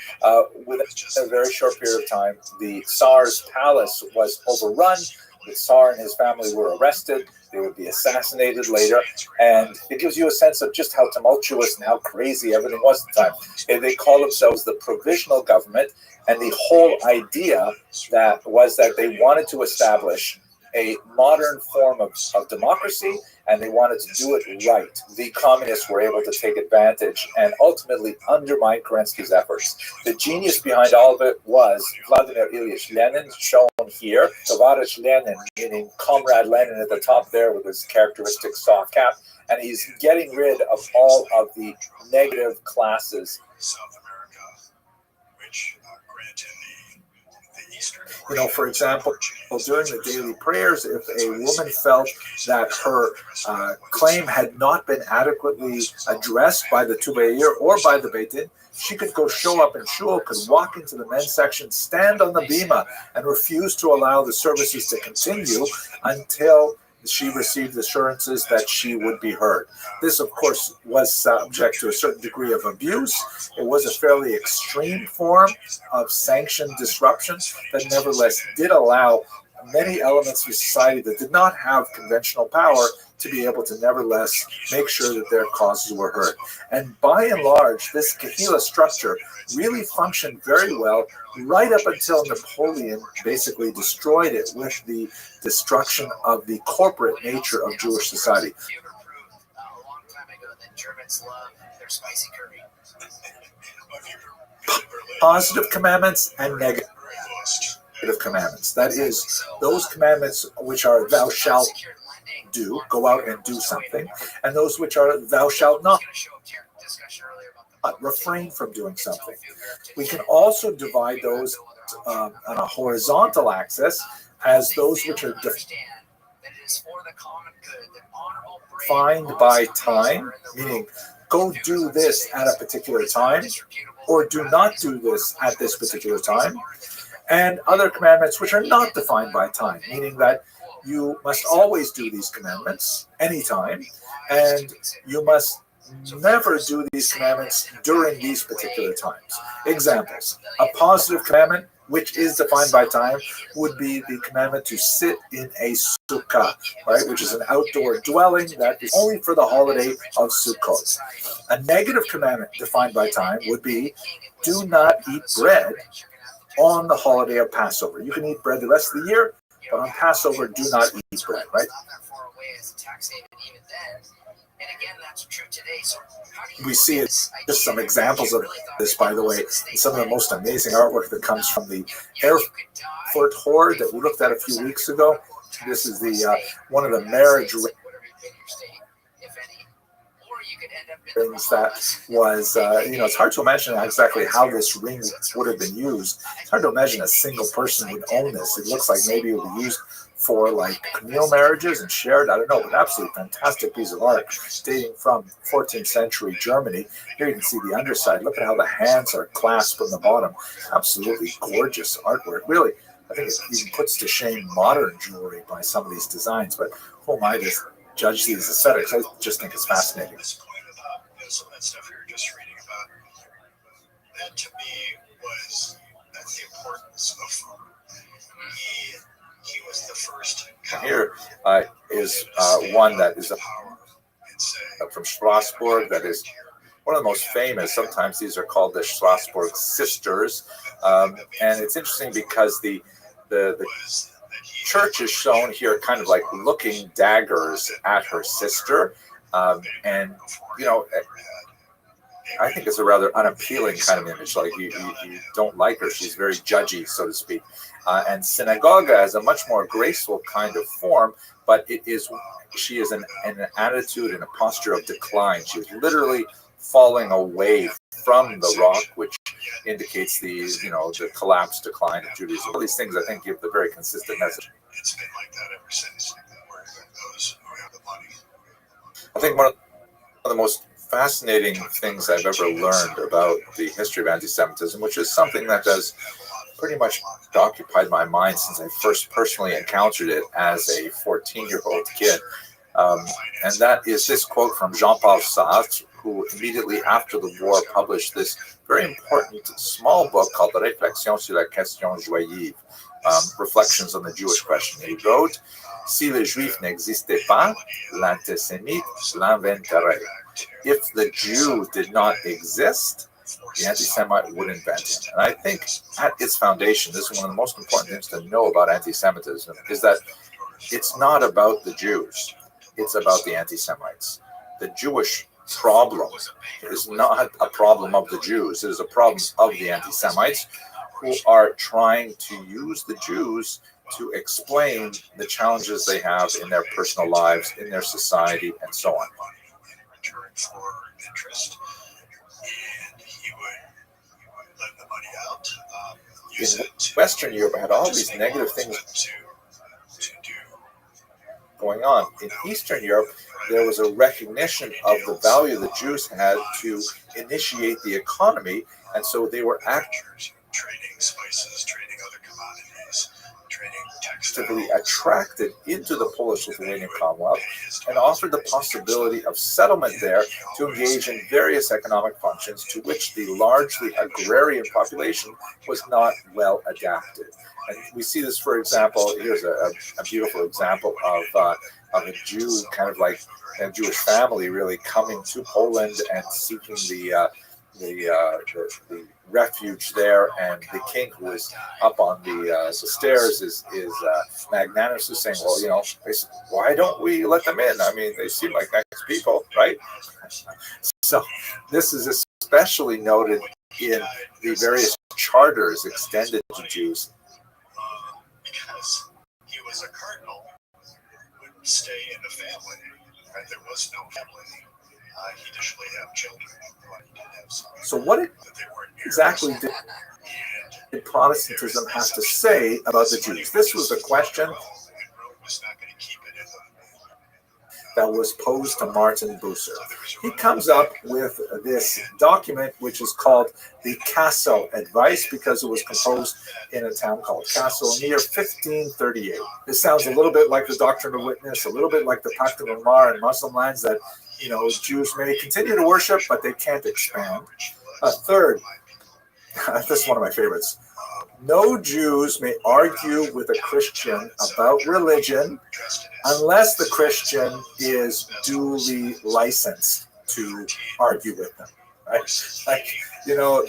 within a very short period of time, the Tsar's palace was overrun. The Tsar and his family were arrested. They would be assassinated later, and it gives you a sense of just how tumultuous and how crazy everything was at the time. And they call themselves the Provisional Government, and the whole idea that was that they wanted to establish a modern form of democracy, and they wanted to do it right. The communists were able to take advantage and ultimately undermine Kerensky's efforts. The genius behind all of it was Vladimir Ilyich Lenin, shown here. Tovarishch Lenin, meaning Comrade Lenin at the top there with his characteristic soft cap, and he's getting rid of all of the negative classes. South America, which granted the Eastern. You know, for example, during the daily prayers, if a woman felt that her claim had not been adequately addressed by the Tubayir or by the Beit Din, she could go show up in shul, could walk into the men's section, stand on the bima, and refuse to allow the services to continue until she received assurances that she would be heard. This, of course, was subject to a certain degree of abuse. It was a fairly extreme form of sanctioned disruption that nevertheless did allow many elements of society that did not have conventional power to be able to nevertheless make sure that their causes were heard. And by and large, this Kahila structure really functioned very well right up until Napoleon basically destroyed it with the destruction of the corporate nature of Jewish society. You ever proved a long time ago that Germans love their spicy curry? Positive commandments and negative commandments. That is, those commandments which are thou shalt do, go out and do something, and those which are thou shalt not, refrain from doing something. We can also divide those on a horizontal axis as those which are defined by time, meaning go do this at a particular time, or do not do this at this particular time, and other commandments which are not defined by time, meaning that you must always do these commandments anytime, and you must never do these commandments during these particular times. Examples: a positive commandment, which is defined by time, would be the commandment to sit in a sukkah, right, which is an outdoor dwelling that is only for the holiday of Sukkot. A negative commandment defined by time would be do not eat bread on the holiday of Passover. You can eat bread the rest of the year, but on Passover, do not eat bread, right? And again, that's true today. So how do you We see it, just some examples of this, by the way, in some of the most amazing artwork that comes from the airport hoard that we looked at a few weeks ago. This is the one of the marriage rings that was, it's hard to imagine exactly how this ring would have been used. It's hard to imagine a single person would own this. It looks like maybe it would be used for like communal marriages and shared, I don't know, but absolutely fantastic piece of art dating from 14th century Germany. Here you can see the underside. Look at how the hands are clasped from the bottom. Absolutely gorgeous artwork. Really, I think it even puts to shame modern jewelry by some of these designs, but who am I to judge these aesthetics? I just think it's fascinating. Some of that stuff we were just reading about, that to me was, that's the importance of he was the first. Here is one that is from Strasbourg, that is one of the most famous. Sometimes these are called the Strasbourg sisters, and it's interesting because the church is shown here kind of like looking daggers at her sister, and I think it's a rather unappealing kind of image. Like you don't like her; she's very judgy, so to speak. And synagoga has a much more graceful kind of form, but she is in an attitude and a posture of decline. She is literally falling away from the rock, which indicates the collapse, decline of Judaism. All these things, I think, give the very consistent message. It's been like that ever since. Those who have the money. I think one of the most fascinating things I've ever learned about the history of anti-Semitism, which is something that has pretty much occupied my mind since I first personally encountered it as a 14-year-old kid. And that is this quote from Jean-Paul Sartre, who immediately after the war published this very important small book called Réflexions sur la question juive, Reflections on the Jewish Question. He wrote, Si le juif n'existait pas, l'antisémite l'inventerait. If the Jew did not exist, the anti-Semite would invent him. And I think at its foundation, this is one of the most important things to know about anti-Semitism, is that it's not about the Jews. It's about the anti-Semites. The Jewish problem is not a problem of the Jews. It is a problem of the anti-Semites who are trying to use the Jews to explain the challenges they have in their personal lives, in their society, and so on. For interest, and he would lend the money out. In Western Europe, I had all these negative things to do going on. In Eastern Europe, there was a recognition of the value the Jews had to initiate the economy, and so they were trading spices, trading other commodities, trading actively attracted into the Polish-Lithuanian Commonwealth and offered the possibility of settlement there to engage in various economic functions to which the largely agrarian population was not well adapted. And we see this, for example, here's a beautiful example of a Jew, kind of like a Jewish family really coming to Poland and seeking the refuge there, and the king who is up on the stairs is magnanimously saying, well, basically, why don't we let them in? I mean, they seem like nice people, right? So this is especially noted in the various charters extended to Jews. Because he was a cardinal, wouldn't stay in the family, right? There was no family. He didn't really have children. So what exactly did Protestantism have to say about the Jews? This was a question that was posed to Martin Bucer. He comes up with this document, which is called the Kassel Advice, because it was composed in a town called Kassel near 1538. This sounds a little bit like the Doctrine of Witness, a little bit like the Pact of Umar in Muslim lands that Jews may continue to worship, but they can't expand. Third, this is one of my favorites. No Jews may argue with a Christian about religion unless the Christian is duly licensed to argue with them. Right? you know,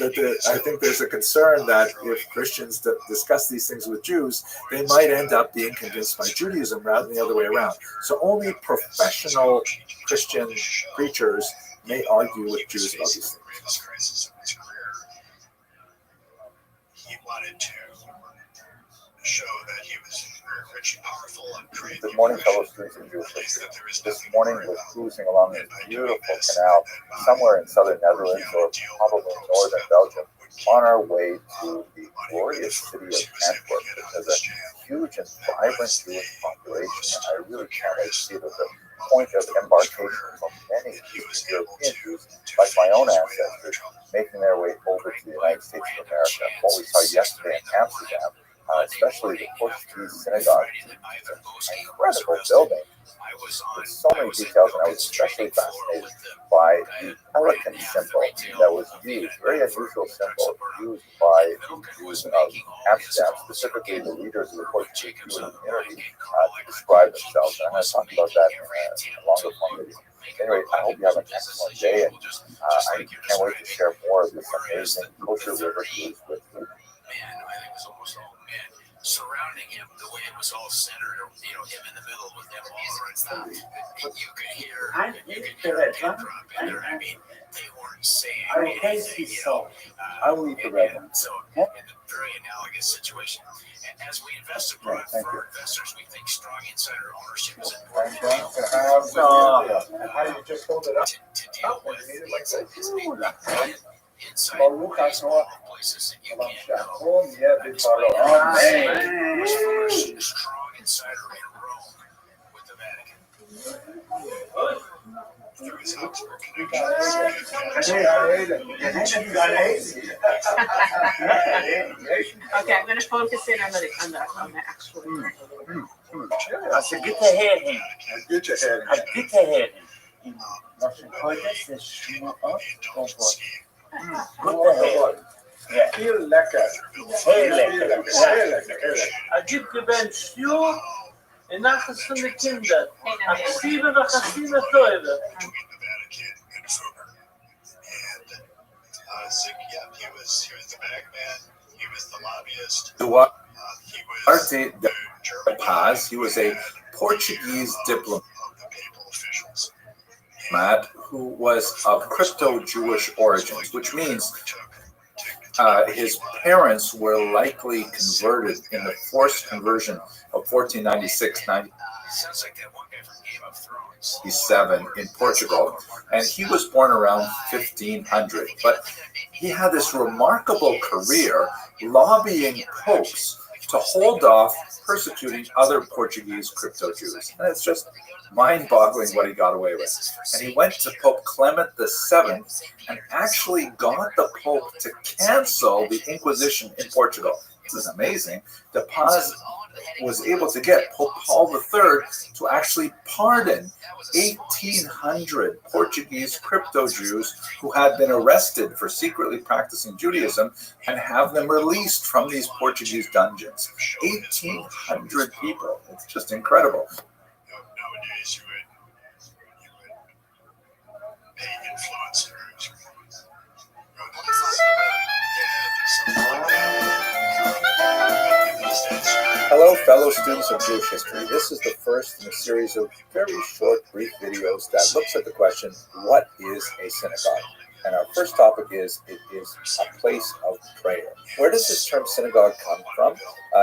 I think there's a concern that if Christians discuss these things with Jews, they might end up being convinced by Judaism rather than the other way around. So only professional Christian preachers may argue with Jews about these things. He wanted to show that he was very rich and powerful and create. Good morning, fellow students in Jewish history. This morning we're cruising along this beautiful canal somewhere in southern Netherlands or probably northern Belgium on our way to the glorious city of Antwerp, which has a huge and vibrant Jewish population. And I really can't wait to see it as a point of embarkation for many Eastern European Jews, like my own ancestors, making their way over to the United States of America. What we saw yesterday in Amsterdam, especially the Portuguese synagogue, an incredible building with so many details, and I was especially fascinated by the pelican symbol that was used, very unusual symbol used by the Jews of Amsterdam, specifically the leaders of the Portuguese Jewish community, to describe themselves. And I'm going to talk about that in a longer form video. Anyway, I hope you have an excellent day, and I can't wait to share more of this amazing Culture River cruise with you. Man, I think it was almost all men surrounding him, the way it was all centered, you know, him in the middle with them all around. You could hear a pin drop in there. I mean, they weren't saying anything, you know. I will eat the red one. So, in a very analogous situation. And as we invest abroad, for our investors, we think strong insider ownership is important. To deal with inside places that you can't know. Strong insider in Rome with the Vatican. Through his Augsburg Okay, I'm going to focus in on the actual. I said, get your head in. Get your head I get your head in. Heute ist Schuhe auf. Gut daher. Ja. Heel lekker. Heel lekker. Heel lekker. Er gibt gewünscht, du, in Nachricht von den Kindern, aktive Teure. He was the bag man. He was the lobbyist. Duarte de Paz, he was a Portuguese diplomat who was of crypto-Jewish origins, which means his parents were likely converted in the forced conversion of 1496-97 in Portugal, and he was born around 1500. But he had this remarkable career lobbying popes to hold off persecuting other Portuguese crypto-Jews. And it's just mind-boggling what he got away with. And he went to Pope Clement VII and actually got the Pope to cancel the Inquisition in Portugal. This is amazing. De Paz was able to get Pope Paul III to actually pardon 1,800 Portuguese crypto-Jews who had been arrested for secretly practicing Judaism and have them released from these Portuguese dungeons. 1,800 people. It's just incredible. Nowadays, you would pay influencers. Hello, fellow students of Jewish history. This is the first in a series of very short, brief videos that looks at the question, what is a synagogue? And our first topic is, it is a place of prayer. Where does this term synagogue come from?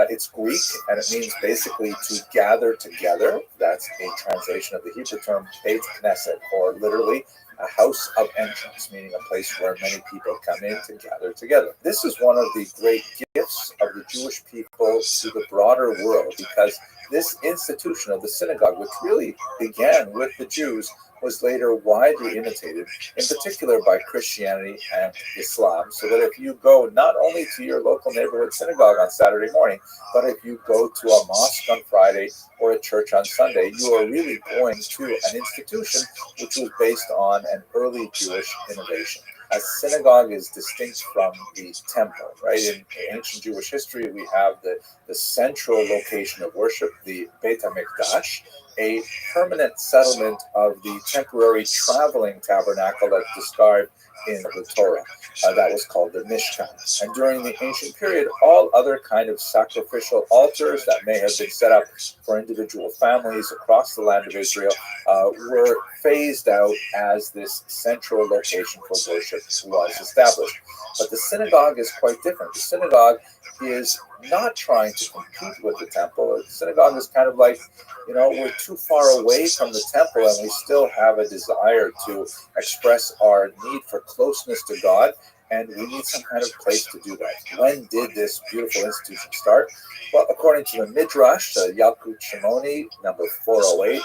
It's Greek, and it means basically to gather together. That's a translation of the Hebrew term Beit Knesset, or literally a house of entrance, meaning a place where many people come in to gather together. This is one of the great gifts of the Jewish people to the broader world, because this institution of the synagogue, which really began with the Jews, was later widely imitated, in particular by Christianity and Islam, so that if you go not only to your local neighborhood synagogue on Saturday morning, but if you go to a mosque on Friday or a church on Sunday, you are really going to an institution which was based on an early Jewish innovation. A synagogue is distinct from the temple, right? In ancient Jewish history, we have the central location of worship, the Beit HaMikdash, a permanent settlement of the temporary traveling tabernacle that's described in the Torah. That was called the Mishkan. And during the ancient period, all other kind of sacrificial altars that may have been set up for individual families across the land of Israel were phased out as this central location for worship was established. But the synagogue is quite different. The synagogue is not trying to compete with the temple. The synagogue is kind of like, we're too far away from the temple and we still have a desire to express our need for closeness to God, and we need some kind of place to do that. When did this beautiful institution start? Well, according to the Midrash, Yalkut Shimoni, number 408,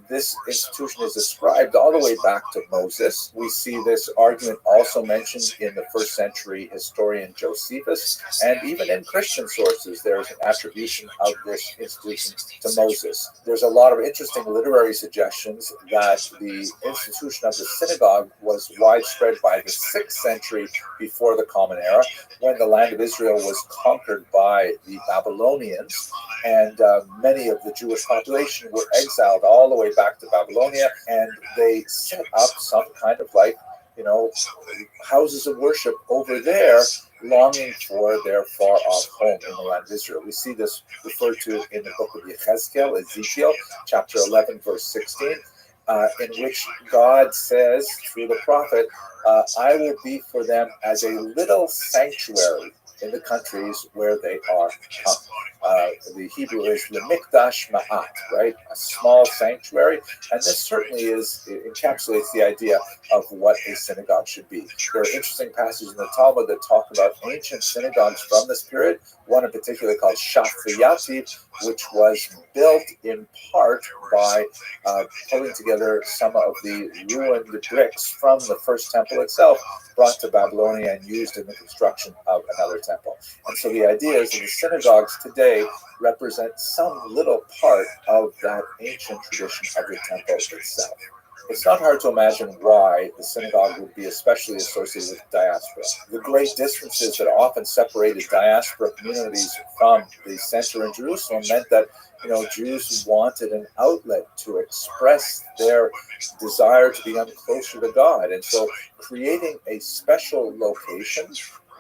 this institution is ascribed all the way back to Moses. We see this argument also mentioned in the first century historian Josephus, and even in Christian sources, there's an attribution of this institution to Moses. There's a lot of interesting literary suggestions that the institution of the synagogue was widespread by the 6th century before the Common Era, when the land of Israel was conquered by the Babylonians, and many of the Jewish population were exiled all the way back to Babylonia, and they set up some kind of houses of worship over there, longing for their far-off home in the land of Israel. We see this referred to in the book of Ezekiel, chapter 11, verse 16, in which God says through the prophet, I will be for them as a little sanctuary in the countries where they are come. The Hebrew is lemikdash ma'at, right? A small sanctuary, and this certainly encapsulates the idea of what a synagogue should be. There are interesting passages in the Talmud that talk about ancient synagogues from this period, one in particular called Shafriyati, which was built in part by pulling together some of the ruined bricks from the first temple itself, brought to Babylonia and used in the construction of another temple. And so the idea is that the synagogues today represent some little part of that ancient tradition of the temple itself. It's not hard to imagine why the synagogue would be especially associated with diaspora. The great distances that often separated diaspora communities from the center in Jerusalem meant that Jews wanted an outlet to express their desire to become closer to God. And so creating a special location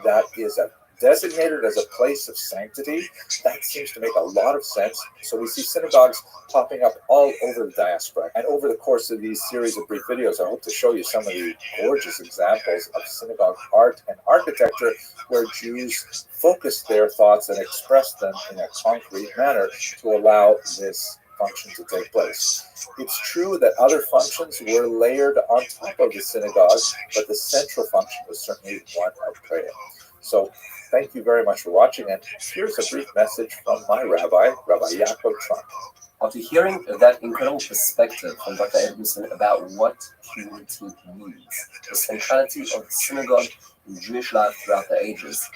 that is designated as a place of sanctity, that seems to make a lot of sense. So we see synagogues popping up all over the diaspora. And over the course of these series of brief videos, I hope to show you some of the gorgeous examples of synagogue art and architecture where Jews focused their thoughts and expressed them in a concrete manner to allow this function to take place. It's true that other functions were layered on top of the synagogue, but the central function was certainly one of prayer. So thank you very much for watching, and here's a brief message from my Rabbi Yaakov Trump. After hearing that incredible perspective from Dr. Edmondson about what community means, the centrality of the synagogue in Jewish life throughout the ages,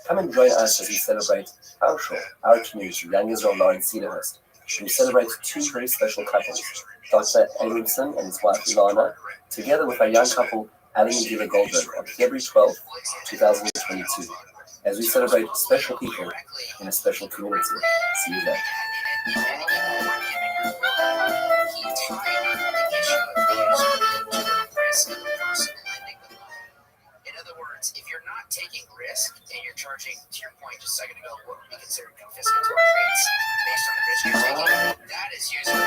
come and join us as we celebrate our show, our community, Young Israel Law in Cedarhurst. We celebrate two very special couples, Dr. Edmondson and his wife Ilana, together with our young couple, Ali and Gila Goldberg, on February 12, 2022. As we celebrate special people in a special community. See you then. In other words, if you're not taking risk and you're charging, to your point just a second ago, what would be considered confiscatory rates based on the risk you're taking, that is useful.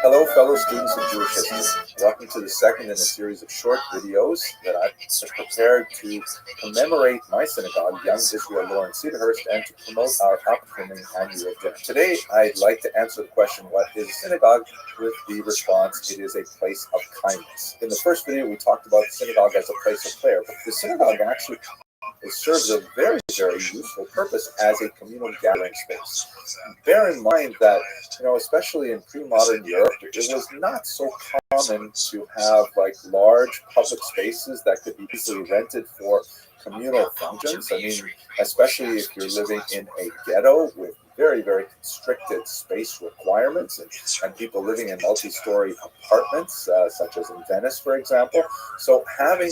Hello, fellow students of Jewish history. Welcome to the second in a series of short videos that I've prepared to commemorate my synagogue, Young Israel Law in Cedarhurst, and to promote our upcoming annual dinner. Today, I'd like to answer the question, what is a synagogue? With the response, it is a place of kindness. In the first video, we talked about the synagogue as a place of prayer, but the synagogue actually serves a very, very useful purpose as a communal gathering space. Bear in mind that, especially in pre-modern Europe, it was not so common to have large public spaces that could be easily rented for communal functions. I mean, especially if you're living in a ghetto with very, very constricted space requirements and people living in multi-story apartments, such as in Venice, for example. So having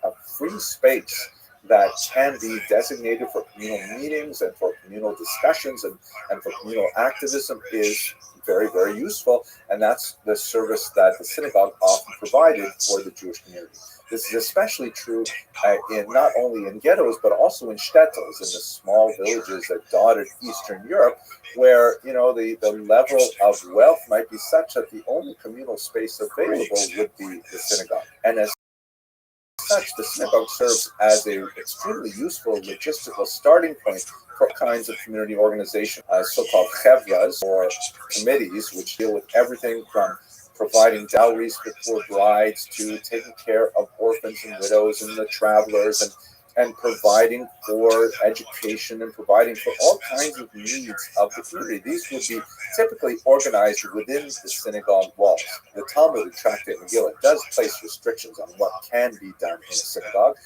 a free space that can be designated for communal meetings and for communal communal discussions and for communal activism is very, very useful. And that's the service that the synagogue often provided for the Jewish community. This is especially true in not only in ghettos, but also in shtetls, in the small villages that dotted Eastern Europe, where the level of wealth might be such that the only communal space available would be the synagogue. And as such, the synagogue serves as an extremely useful logistical starting point for kinds of community organization, so-called chevras, or committees, which deal with everything from providing dowries for poor brides to taking care of orphans and widows and the travelers, and providing for education and providing for all kinds of needs of the community. These would be typically organized within the synagogue walls. The Talmud in Tractate Megillah does place restrictions on what can be done in a synagogue.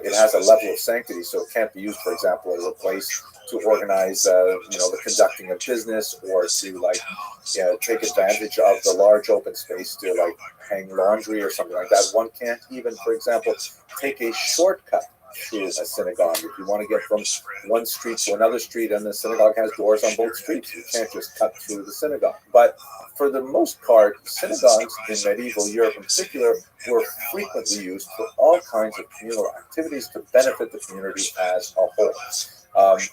It has a level of sanctity, so it can't be used, for example, as a place to organize, the conducting of business, or to take advantage of the large open space to hang laundry or something like that. One can't even, for example, take a shortcut through a synagogue. If you want to get from one street to another street, and the synagogue has doors on both streets, you can't just cut through the synagogue. But for the most part, synagogues in medieval Europe in particular were frequently used for all kinds of communal activities to benefit the community as a whole.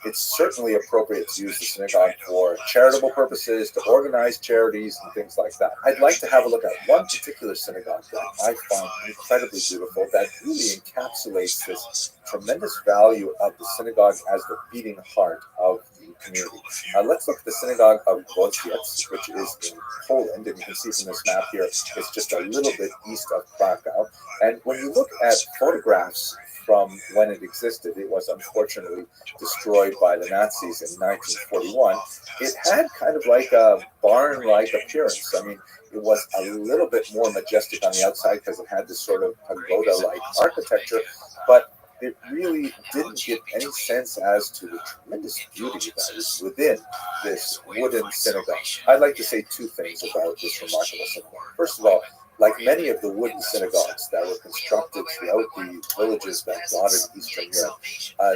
It's certainly appropriate to use the synagogue for charitable purposes, to organize charities and things like that. I'd like to have a look at one particular synagogue that I find incredibly beautiful, that really encapsulates this tremendous value of the synagogue as the beating heart of the community. Let's look at the synagogue of Wojciech, which is in Poland, and you can see from this map here, it's just a little bit east of Krakow. And when you look at photographs from when it existed, it was unfortunately destroyed by the Nazis in 1941. It had kind of like a barn-like appearance. I mean, it was a little bit more majestic on the outside because it had this sort of pagoda-like architecture, but it really didn't give any sense as to the tremendous beauty that is within this wooden synagogue. I'd like to say two things about this remarkable synagogue. First of all, like many of the wooden synagogues that were constructed throughout the villages that dotted Eastern Europe,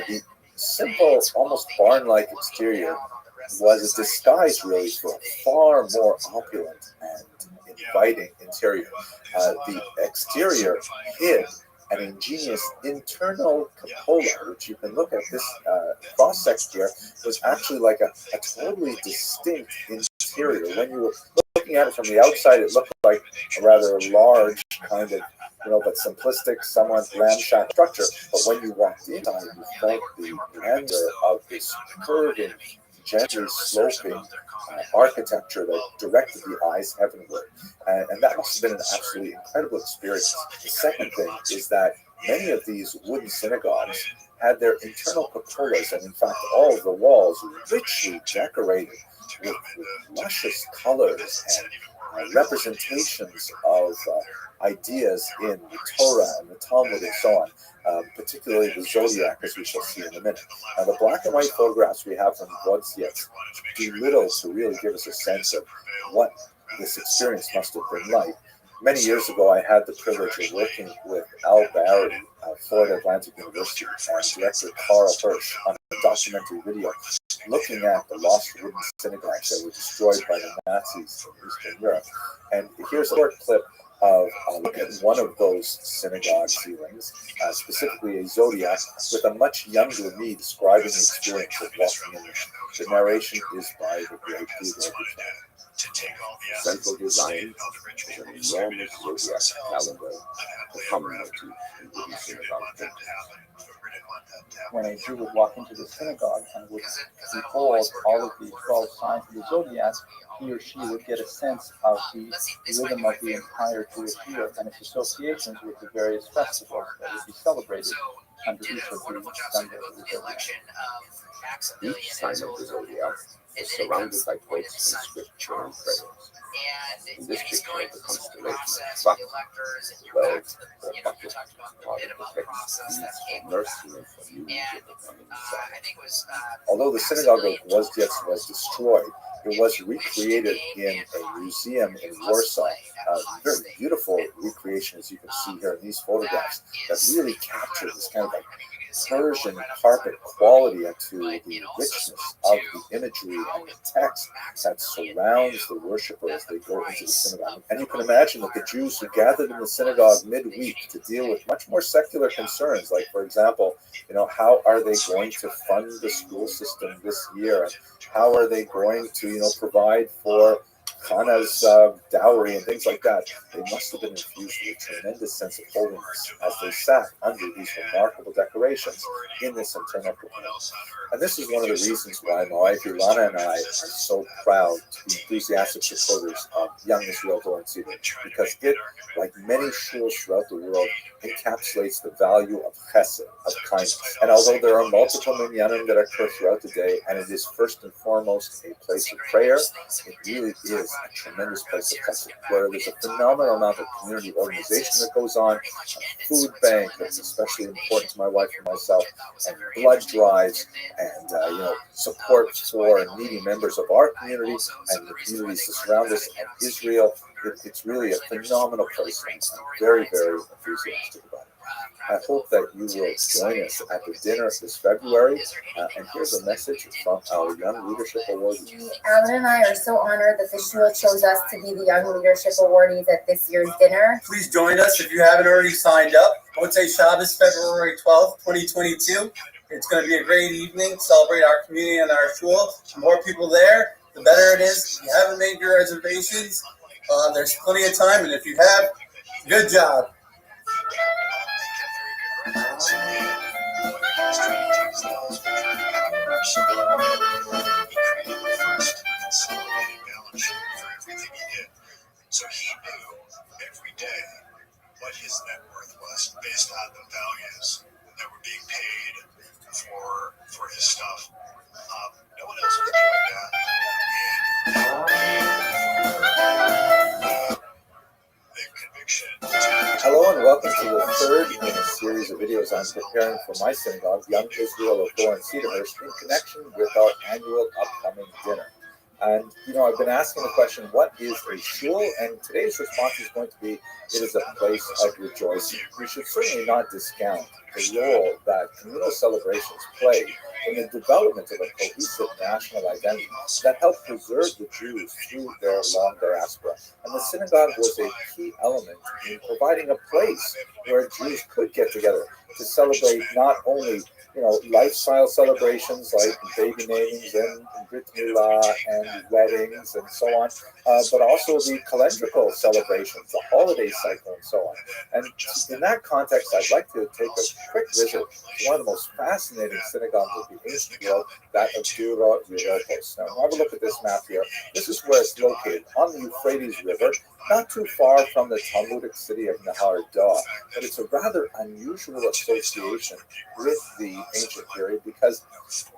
the simple, almost barn-like exterior was a disguise, really, for a far more opulent and inviting interior. The exterior hid an ingenious internal cupola, which you can look at this cross-section here, was actually like a totally distinct interior. When you were looking at it from the outside, it looked like a rather large kind of, but simplistic, somewhat ramshackle structure. But when you walked inside, you felt the grandeur of this curving, gently sloping architecture that directed the eyes heavenward. And that must have been an absolutely incredible experience. The second thing is that many of these wooden synagogues had their internal cupolas, and in fact all of the walls richly decorated with luscious colors and representations of ideas in the Torah and the Talmud and so on, particularly the zodiac, as we shall see in a minute. Now, the black and white photographs we have from Wojciech do little to really give us a sense of what this experience must have been like. Many years ago, I had the privilege of working with Al Barry, Florida Atlantic University, and director Carl Hirsch on a documentary video looking at the lost wooden synagogues that were destroyed by the Nazis in Eastern Europe. And here's a short clip of a look at one of those synagogue ceilings, specifically a zodiac, with a much younger me describing the experience of walking in it. The narration is by the great Theodore Duchenne. Central design is an enormous zodiac calendar, a common motif in Wooden synagogue. When a Jew would walk into the synagogue and would behold all of the 12 signs of the zodiac, he or she would get a sense of the rhythm of the entire Jewish year and its associations with the various festivals that would be celebrated under each of the Sundays of the zodiac. Each sign of the zodiac is surrounded by quotes in scripture and prayers. In this picture, the constellation of Bach, the wells, or buckets, are the protections for mercy and for news of the coming Messiah. Although the synagogue of Wojciech was destroyed, it was recreated in a museum in Warsaw. Very beautiful recreation, as you can see here in these photographs, that really capture this kind of like Persian carpet quality and to the richness of the imagery and the text that surrounds the worshiper as they go into the synagogue. And you can imagine that the Jews who gathered in the synagogue midweek to deal with much more secular concerns, like, for example, how are they going to fund the school system this year? And how are they going to, provide for Hannah's dowry and things like that? They must have been infused with a tremendous sense of holiness as they sat under these remarkable decorations in this internal courtyard. And this is one of the reasons why my wife Ilana and I are so proud to be enthusiastic supporters of Young Israel Door and Cedar, because it, like many shuls throughout the world, encapsulates the value of chesed, of kindness. And although there are multiple minyanim that occur throughout the day, and it is first and foremost a place of prayer, it really is a tremendous place of chesed, where there's a phenomenal amount of community organization that goes on, a food bank that's especially important to my wife and myself, and blood drives, and support for needy members of our community and the communities that surround us and Israel. It's really a phenomenal place, and I'm very, very enthusiastic about it. I hope that you will join us at the dinner this February. And here's a message from our Young Leadership Awardees. Alan and I are so honored that the shul chose us to be the Young Leadership Awardees at this year's dinner. Please join us if you haven't already signed up. Motzei Shabbos, February 12th, 2022. It's going to be a great evening. Celebrate our community and our shul. The more people there, the better it is. If you haven't made your reservations, there's plenty of time. And if you have, good job. So he knew every day what his net worth was based on the values that were being paid for his stuff. No one else was doing that. The conviction. Hello and welcome to the third in a series of videos I'm preparing for my synagogue, Young Israel of Door and Cedarhurst, in connection with our annual upcoming dinner. And, I've been asking the question, what is a shul? And today's response is going to be, it is a place of rejoicing. We should certainly not discount the role that communal celebrations play in the development of a cohesive national identity that helped preserve the Jews through their long diaspora. And the synagogue was a key element in providing a place where Jews could get together to celebrate not only lifestyle celebrations like baby namings and Brit Milah and weddings and so on, but also the calendrical celebrations, the holiday cycle and so on. And in that context, I'd like to take a quick visit to one of the most fascinating synagogues of the ancient world, that of Dura Europos. Now, have a look at this map here. This is where it's located, on the Euphrates River, not too far from the Talmudic city of Nahar Dor, but it's a rather unusual association with the ancient period because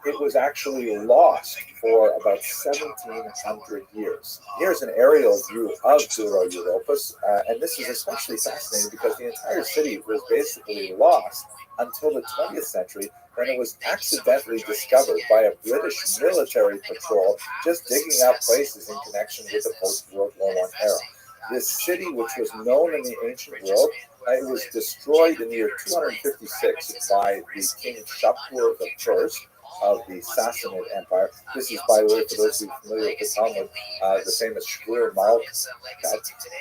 it was actually lost for about 1,700 years. Here's an aerial view of Dura Europos, and this is especially fascinating because the entire city was basically lost until the 20th century, when it was accidentally discovered by a British military patrol just digging out places in connection with the post-World War I era. This city, which was known in the ancient world, it was destroyed in the year 256 by the King Shapur I of the Sassanid Empire. This is, by the way, for those of you familiar with the Talmud, the famous Shapur Malk.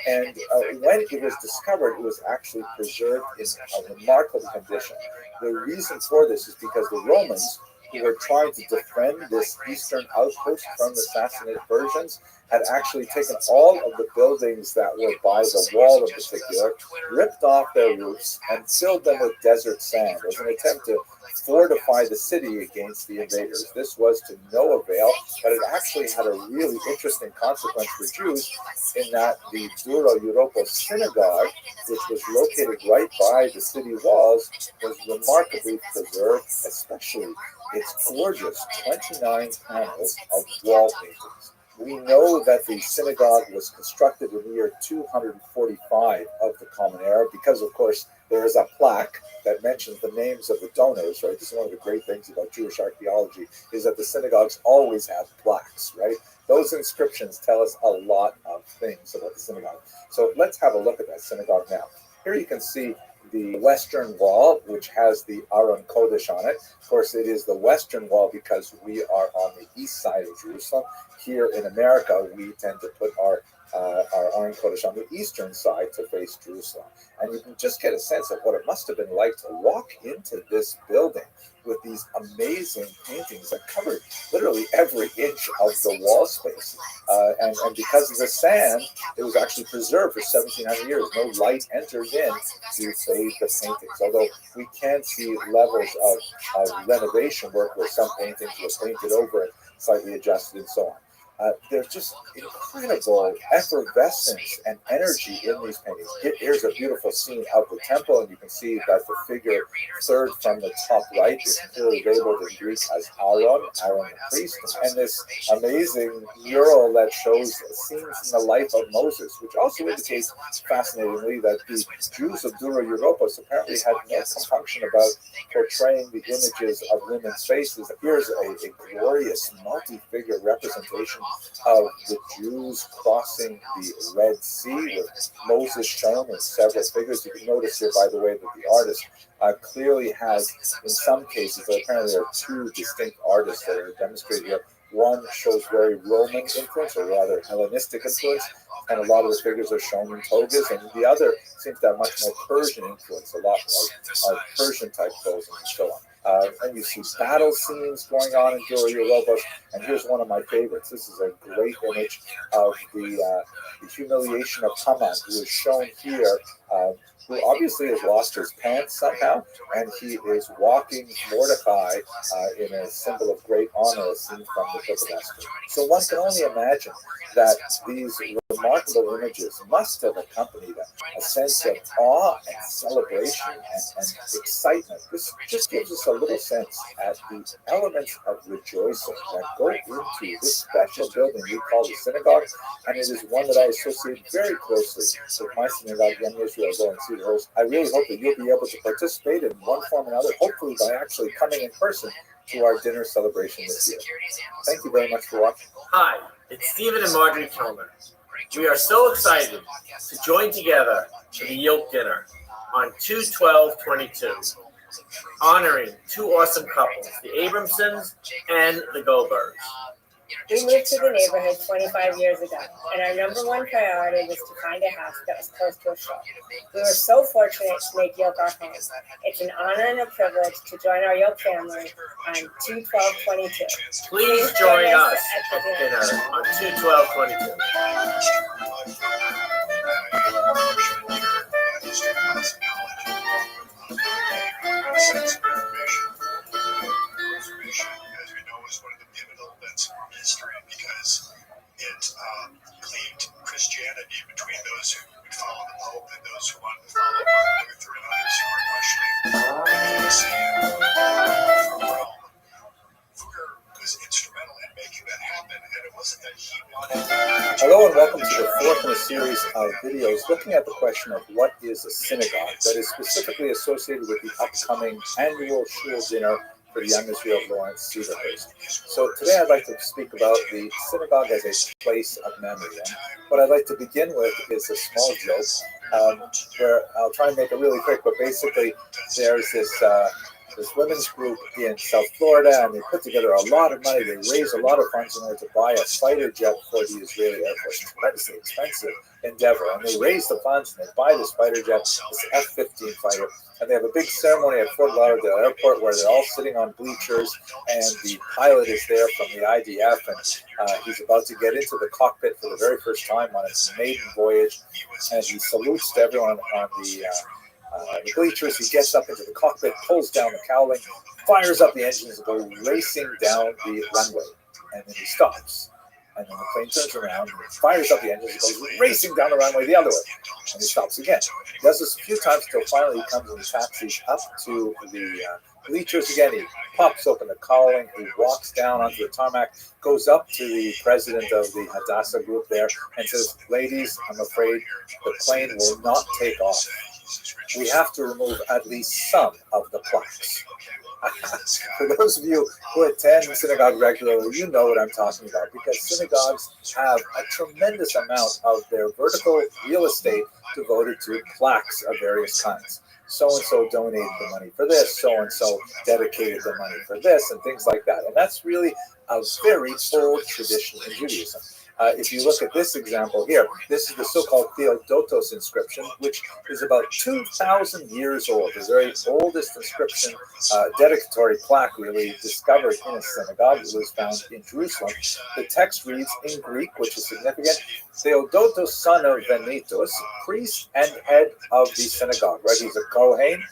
And when it was discovered, it was actually preserved in a remarkable condition. The reason for this is because the Romans, who were trying to defend this eastern outpost from the Sassanid Persians, had actually taken all of the buildings that were by the wall in particular, ripped off their roofs, and filled them with desert sand as an attempt to fortify the city against the invaders. This was to no avail, but it actually had a really interesting consequence for Jews in that the Dura Europos synagogue, which was located right by the city walls, was remarkably preserved, especially its gorgeous 29 panels of wall paintings. We know that the synagogue was constructed in the year 245 of the Common Era because, of course, there is a plaque that mentions the names of the donors, right? This is one of the great things about Jewish archaeology, is that the synagogues always have plaques, right? Those inscriptions tell us a lot of things about the synagogue. So let's have a look at that synagogue now. Here you can see the western wall, which has the Aron Kodesh on it. Of course, it is the western wall because we are on the east side of Jerusalem. Here in America, we tend to put our Aron Kodesh on the eastern side to face Jerusalem. And you can just get a sense of what it must have been like to walk into this building with these amazing paintings that covered literally every inch of the wall space. And because of the sand, it was actually preserved for 1,700 years. No light entered in to fade the paintings. Although we can see levels of renovation work where some paintings were painted over and slightly adjusted and so on. There's just incredible effervescence and energy in these paintings. Here's a beautiful scene of the temple, and you can see that the figure third from the top right is clearly labeled in Greek as Aaron the priest, and this amazing mural that shows scenes in the life of Moses, which also indicates, fascinatingly, that the Jews of Dura Europos apparently had no compunction about portraying the images of women's faces. Here's a glorious multi-figure representation of the Jews crossing the Red Sea with Moses shown in several figures. You can notice here, by the way, that the artist clearly has, in some cases, apparently there are two distinct artists that are demonstrated here. One shows very Roman influence, or rather Hellenistic influence, and a lot of the figures are shown in togas, and the other seems to have much more Persian influence, a lot like Persian-type clothing and so on. And you see battle scenes going on in Dura Europos, and here's one of my favorites. This is a great image of the humiliation of Haman, who is shown here, who obviously has lost his pants somehow, and he is walking Mordecai in a symbol of great honor, as seen from the book of Esther. So one can only imagine that these remarkable images must have accompanied a sense of awe and celebration and excitement. This just gives us a little sense at the elements of rejoicing that go into this special building we call the synagogue, and it is one that I associate very closely with my synagogue, Young Israel, going to the host. I really hope that you'll be able to participate in one form or another, hopefully by actually coming in person to our dinner celebration this year. Thank you very much for watching. Hi, it's Stephen and Marjorie Kilmer. We are so excited to join together for the Yoke Dinner on 2/12/22, honoring two awesome couples, the Abramsons and the Goldbergs. We moved to the neighborhood 25 years ago, and our number one priority was to find a house that was close to a show. We were so fortunate to make Yoke our home. It's an honor and a privilege to join our Yoke family on 2/12/22. Please join us at dinner on 2/12/22. As we know, is one of the pivotal events in world history because it claimed Christianity between those who would follow the Pope and those who wanted to follow Martin Luther and others who were questioning the papacy from Rome. Fugger was instrumental in making that happen, and it wasn't that he wanted. Hello and welcome to the fourth in a series of videos looking at the question of what is a synagogue that is specifically associated with the upcoming annual shul dinner for the Young Israel Lawrence Cedarhurst. So today I'd like to speak about the synagogue as a place of memory. And what I'd like to begin with is a small joke where I'll try and make it really quick, but basically there's this women's group in South Florida, and they put together a lot of money. They raised a lot of funds in order to buy a fighter jet for the Israeli Air Force. Tremendously expensive endeavor. And they raise the funds and they buy this fighter jet, this F-15 fighter, and they have a big ceremony at Fort Lauderdale Airport where they're all sitting on bleachers, and the pilot is there from the IDF, and he's about to get into the cockpit for the very first time on his maiden voyage, and he salutes to everyone on the bleachers. He gets up into the cockpit, pulls down the cowling, fires up the engines, and goes racing down the runway, and then he stops. And then the plane turns around, and fires up the engines, and goes racing down the runway the other way, and he stops again. He does this a few times until finally he comes and taxis up to the bleachers again. He pops open the cowling, he walks down onto the tarmac, goes up to the president of the Hadassah group there, and says, "Ladies, I'm afraid the plane will not take off. We have to remove at least some of the plaques." For those of you who attend synagogue regularly, you know what I'm talking about, because synagogues have a tremendous amount of their vertical real estate devoted to plaques of various kinds. so-and-so donated the money for this, so-and-so dedicated the money for this, and things like that. And that's really a very old tradition in Judaism. If you look at this example here, this is the so-called Theodotos inscription, which is about 2,000 years old, the very oldest inscription, dedicatory plaque really, discovered in a synagogue. It was found in Jerusalem. The text reads in Greek, which is significant, Theodotos, son of Venitus, priest and head of the synagogue, right? He's a Kohen,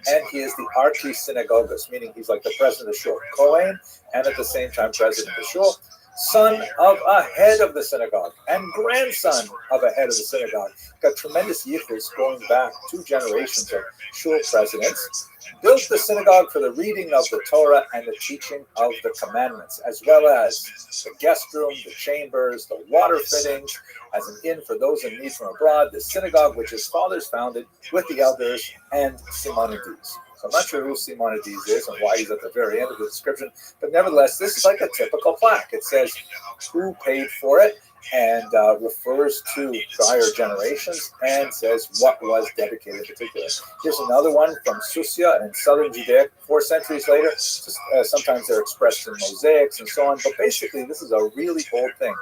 and he is the archi-synagogus, meaning he's like the president of the shul. Kohen, and at the same time president of the shul. Son of a head of the synagogue and grandson of a head of the synagogue. Got tremendous yichus going back 2 generations of shul presidents. Built the synagogue for the reading of the Torah and the teaching of the commandments, as well as the guest room, the chambers, the water fittings, as an inn for those in need from abroad, the synagogue which his fathers founded with the elders, and Simonides. So I'm not sure who Simonides is and why he's at the very end of the description, but nevertheless, this is like a typical plaque. It says who paid for it and refers to prior generations and says what was dedicated in particular. Here's another one from Susia in southern Judea, 4 centuries later. Just, sometimes they're expressed in mosaics and so on, but basically this is a really old thing.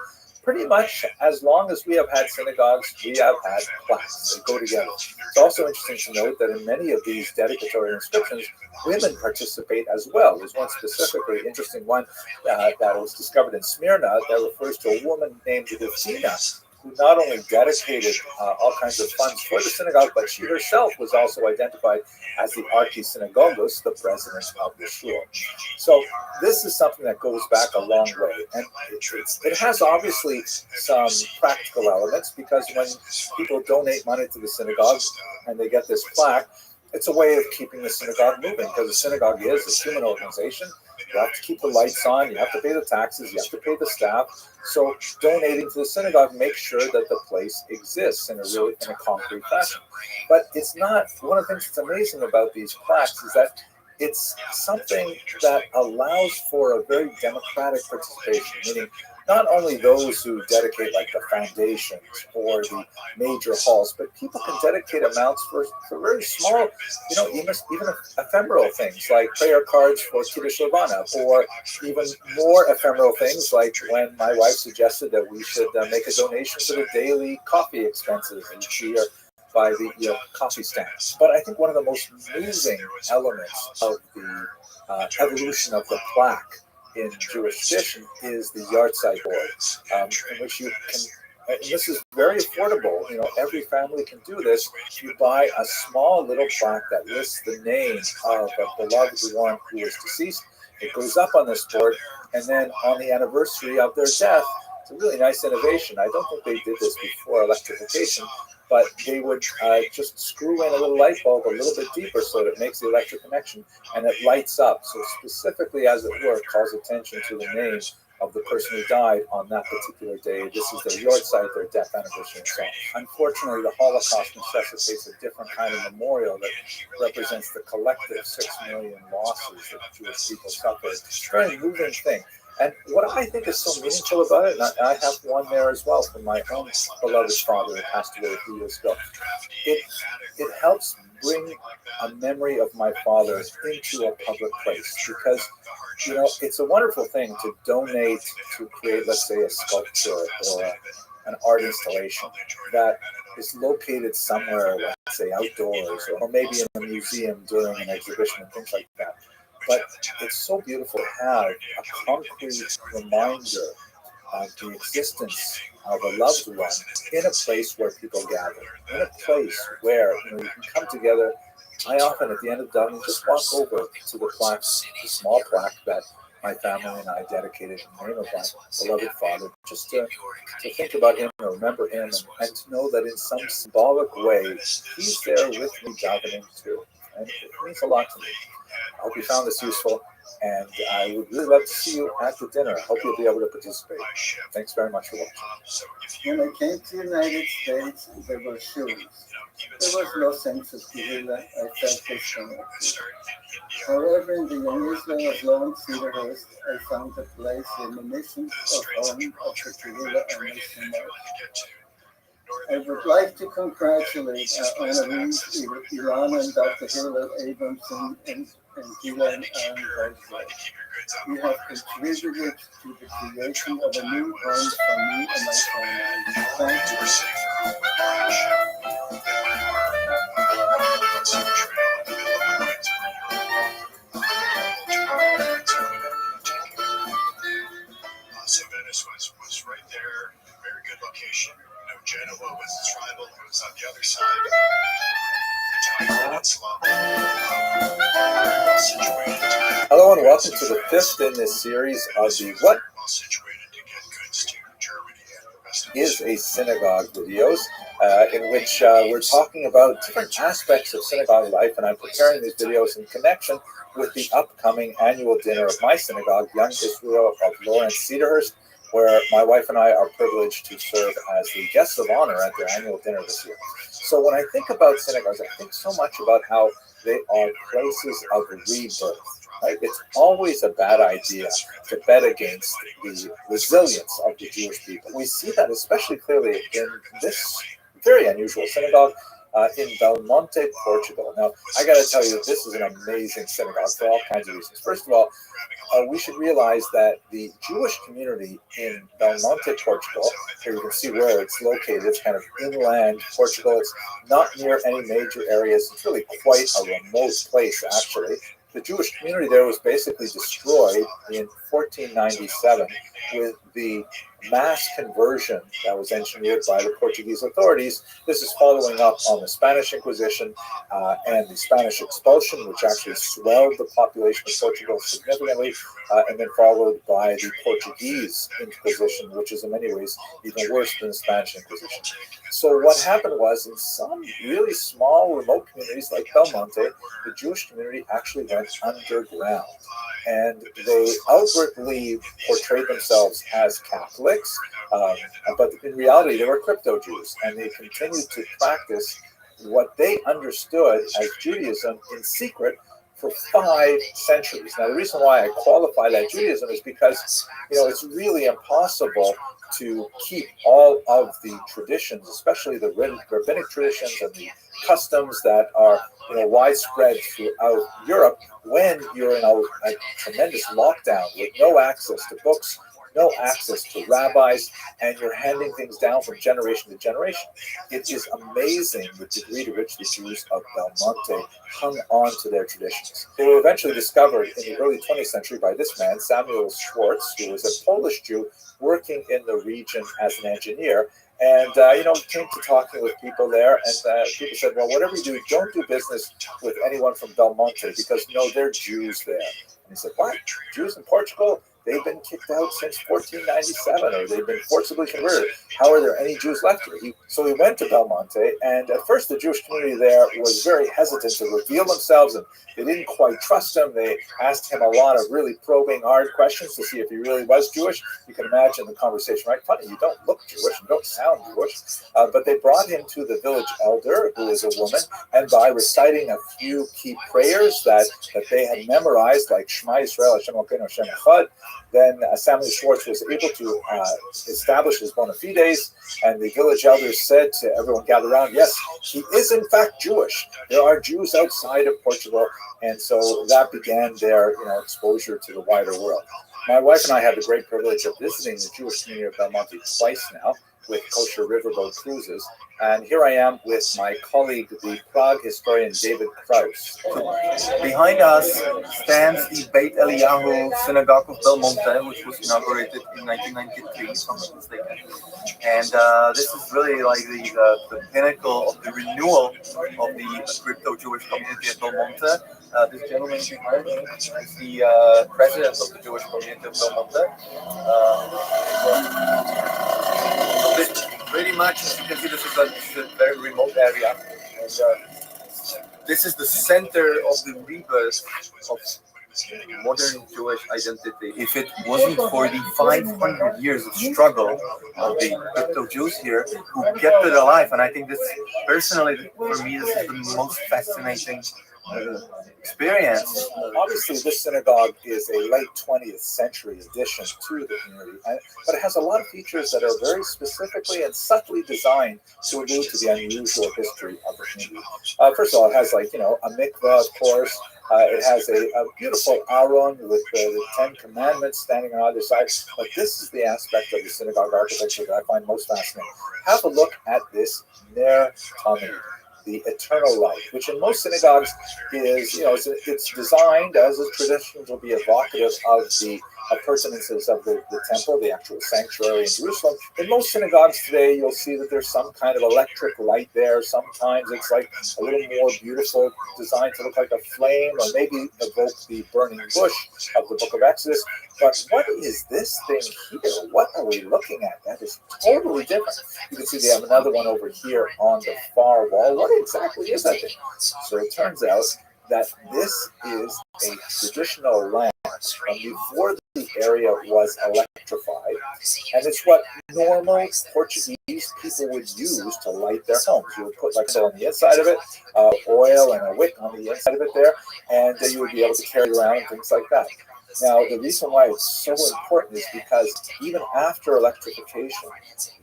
Pretty much as long as we have had synagogues, we have had plaques. They go together. It's also interesting to note that in many of these dedicatory inscriptions, women participate as well. There's one specifically interesting one that was discovered in Smyrna that refers to a woman named Rufina, who not only dedicated all kinds of funds for the synagogue, but she herself was also identified as the archi-synagogus, the president of the shul. So this is something that goes back a long way. And it has obviously some practical elements, because when people donate money to the synagogue and they get this plaque, it's a way of keeping the synagogue moving, because the synagogue is a human organization. You have to keep the lights on, you have to pay the taxes, you have to pay the staff. So donating to the synagogue makes sure that the place exists in a concrete fashion. But it's not, one of the things that's amazing about these plaques is that it's something that allows for a very democratic participation, meaning not only those who dedicate like the foundations or the major halls, but people can dedicate amounts for very small, even ephemeral things like prayer cards for Kiddush Levana, or even more ephemeral things like when my wife suggested that we should make a donation for the daily coffee expenses each year by the coffee stands. But I think one of the most moving elements of the evolution of the plaque in Jewish tradition is the yahrzeit board, in which you can, and this is very affordable, every family can do this. You buy a small little plaque that lists the name of a beloved one who is deceased. It goes up on this board, and then on the anniversary of their death, it's a really nice innovation. I don't think they did this before electrification, but they would just screw in a little light bulb a little bit deeper so that it makes the electric connection, and it lights up. So specifically, as it were, calls attention to the name of the person who died on that particular day. This is their yahrzeit, their death anniversary, and so on. Unfortunately, the Holocaust necessitates a different kind of memorial that represents the collective 6 million losses that Jewish people suffered. It's a very moving thing. And what I think is so meaningful about it, and I have one there as well from my own beloved father who passed away a few years ago, it helps bring a memory of my father into a public place, because it's a wonderful thing to donate to create, let's say, a sculpture or an art installation that is located somewhere, let's say outdoors, or maybe in a museum during an exhibition and things like that. But it's so beautiful to have a concrete reminder of the existence of a loved one in a place where people gather, in a place where you can come together. I often, at the end of the day, just walk over to the plaque, the small plaque that my family and I dedicated in the name of my beloved father, just to think about him, remember him, and to know that in some symbolic way, he's there with me davening too. And it means a lot to me. I hope you found this useful, and I would really love to see you at the dinner. I hope you'll be able to participate. Thanks very much for watching. When I came to the United States, there were shoes. There was no sense of Kehillah. I felt disconnected. However, in the young Israel of Lone Cedarhurst, I found a place in the mission of home of the Kehillah and mission. I would like to congratulate our honorees, Iran and Dr. Hillel Abramson and Dylan and Roswell. You have contributed to the creation of a new home for me and my family. Thank you. So Venice was right there, very good location. You know, Genoa was tribal, it was on the other side of the Italian peninsula. Well situated. Hello and welcome to the fifth in this series of the What is a Synagogue videos, in which we're talking about different aspects of synagogue life, and I'm preparing these videos in connection with the upcoming annual dinner of my synagogue, Young Israel of Lawrence Cedarhurst, where my wife and I are privileged to serve as the guests of honor at their annual dinner this year. So when I think about synagogues, I think so much about how they are places of rebirth. Right? It's always a bad idea to bet against the resilience of the Jewish people. We see that especially clearly in this very unusual synagogue in Belmonte, Portugal. Now, I got to tell you, this is an amazing synagogue for all kinds of reasons. First of all, we should realize that the Jewish community in Belmonte, Portugal, here you can see where it's located, it's kind of inland Portugal, it's not near any major areas, it's really quite a remote place actually. The Jewish community there was basically destroyed in 1497 with the mass conversion that was engineered by the Portuguese authorities. This is following up on the Spanish Inquisition and the Spanish expulsion, which actually swelled the population of Portugal significantly, and then followed by the Portuguese Inquisition, which is in many ways even worse than the Spanish Inquisition. So what happened was, in some really small remote communities like Belmonte, the Jewish community actually went underground. And they outwardly portrayed themselves as Catholics, but in reality they were crypto-Jews, and they continued to practice what they understood as Judaism in secret for 5 centuries. Now, the reason why I qualify that Judaism is because, it's really impossible to keep all of the traditions, especially the rabbinic traditions and the customs that are widespread throughout Europe, when you're in a tremendous lockdown with no access to books, no access to rabbis, and you're handing things down from generation to generation. It is amazing the degree to which the Jews of Belmonte hung on to their traditions. They were eventually discovered in the early 20th century by this man, Samuel Schwartz, who was a Polish Jew working in the region as an engineer. And, came to talking with people there, and people said, well, whatever you do, don't do business with anyone from Belmonte, because, they're Jews there. And he said, what? Jews in Portugal? They've been kicked out since 1497, or they've been forcibly converted. How are there any Jews left here? So he went to Belmonte, and at first the Jewish community there was very hesitant to reveal themselves, and they didn't quite trust him. They asked him a lot of really probing, hard questions to see if he really was Jewish. You can imagine the conversation, right? Funny, you don't look Jewish, you don't sound Jewish. But they brought him to the village elder, who is a woman, and by reciting a few key prayers that they had memorized, like Shema Yisrael, Hashem Elokeinu, Hashem Echad, then Samuel Schwartz was able to establish his bona fides, and the village elders said to everyone gathered around, yes, he is in fact Jewish. There are Jews outside of Portugal, and so that began their exposure to the wider world. My wife and I had the great privilege of visiting the Jewish community of Belmonte twice now with Kosher Riverboat Cruises, and here I am with my colleague, the Prague historian David Kraus. Behind us stands the Beit Eliyahu Synagogue of Belmonte, which was inaugurated in 1993, if I'm not mistaken. And this is really like the pinnacle of the renewal of the crypto-Jewish community at Belmonte. This gentleman behind me is the president of the Jewish community of Belmonte. Pretty much, as you can see, this is a very remote area. And this is the center of the rebirth of modern Jewish identity. If it wasn't for the 500 years of struggle of the crypto Jews here who kept it alive, and I think this, personally, for me, this is the most fascinating experience. Obviously, this synagogue is a late 20th century addition to the community, but it has a lot of features that are very specifically and subtly designed to allude to the unusual history of the community. First of all, it has, like, you know, a mikveh, of course. It has a beautiful aron with the Ten Commandments standing on either side. But this is the aspect of the synagogue architecture that I find most fascinating. Have a look at this Ner Tamid, the eternal light, which in most synagogues is, you know, it's designed as a tradition to be evocative of the appurtenances of the temple, the actual sanctuary in Jerusalem. In most synagogues today, you'll see that there's some kind of electric light there. Sometimes it's like a little more beautiful, designed to look like a flame, or maybe evoke the burning bush of the book of Exodus. But what is this thing here? What are we looking at? That is totally different. You can see they have another one over here on the far wall. What exactly is that thing? So it turns out that this is a traditional lamp from before the area was electrified, and it's what normal Portuguese people would use to light their homes. You would put, like, on the inside of it, oil and a wick on the inside of it there, and then you would be able to carry around things like that. Now, the reason why it's so important is because even after electrification,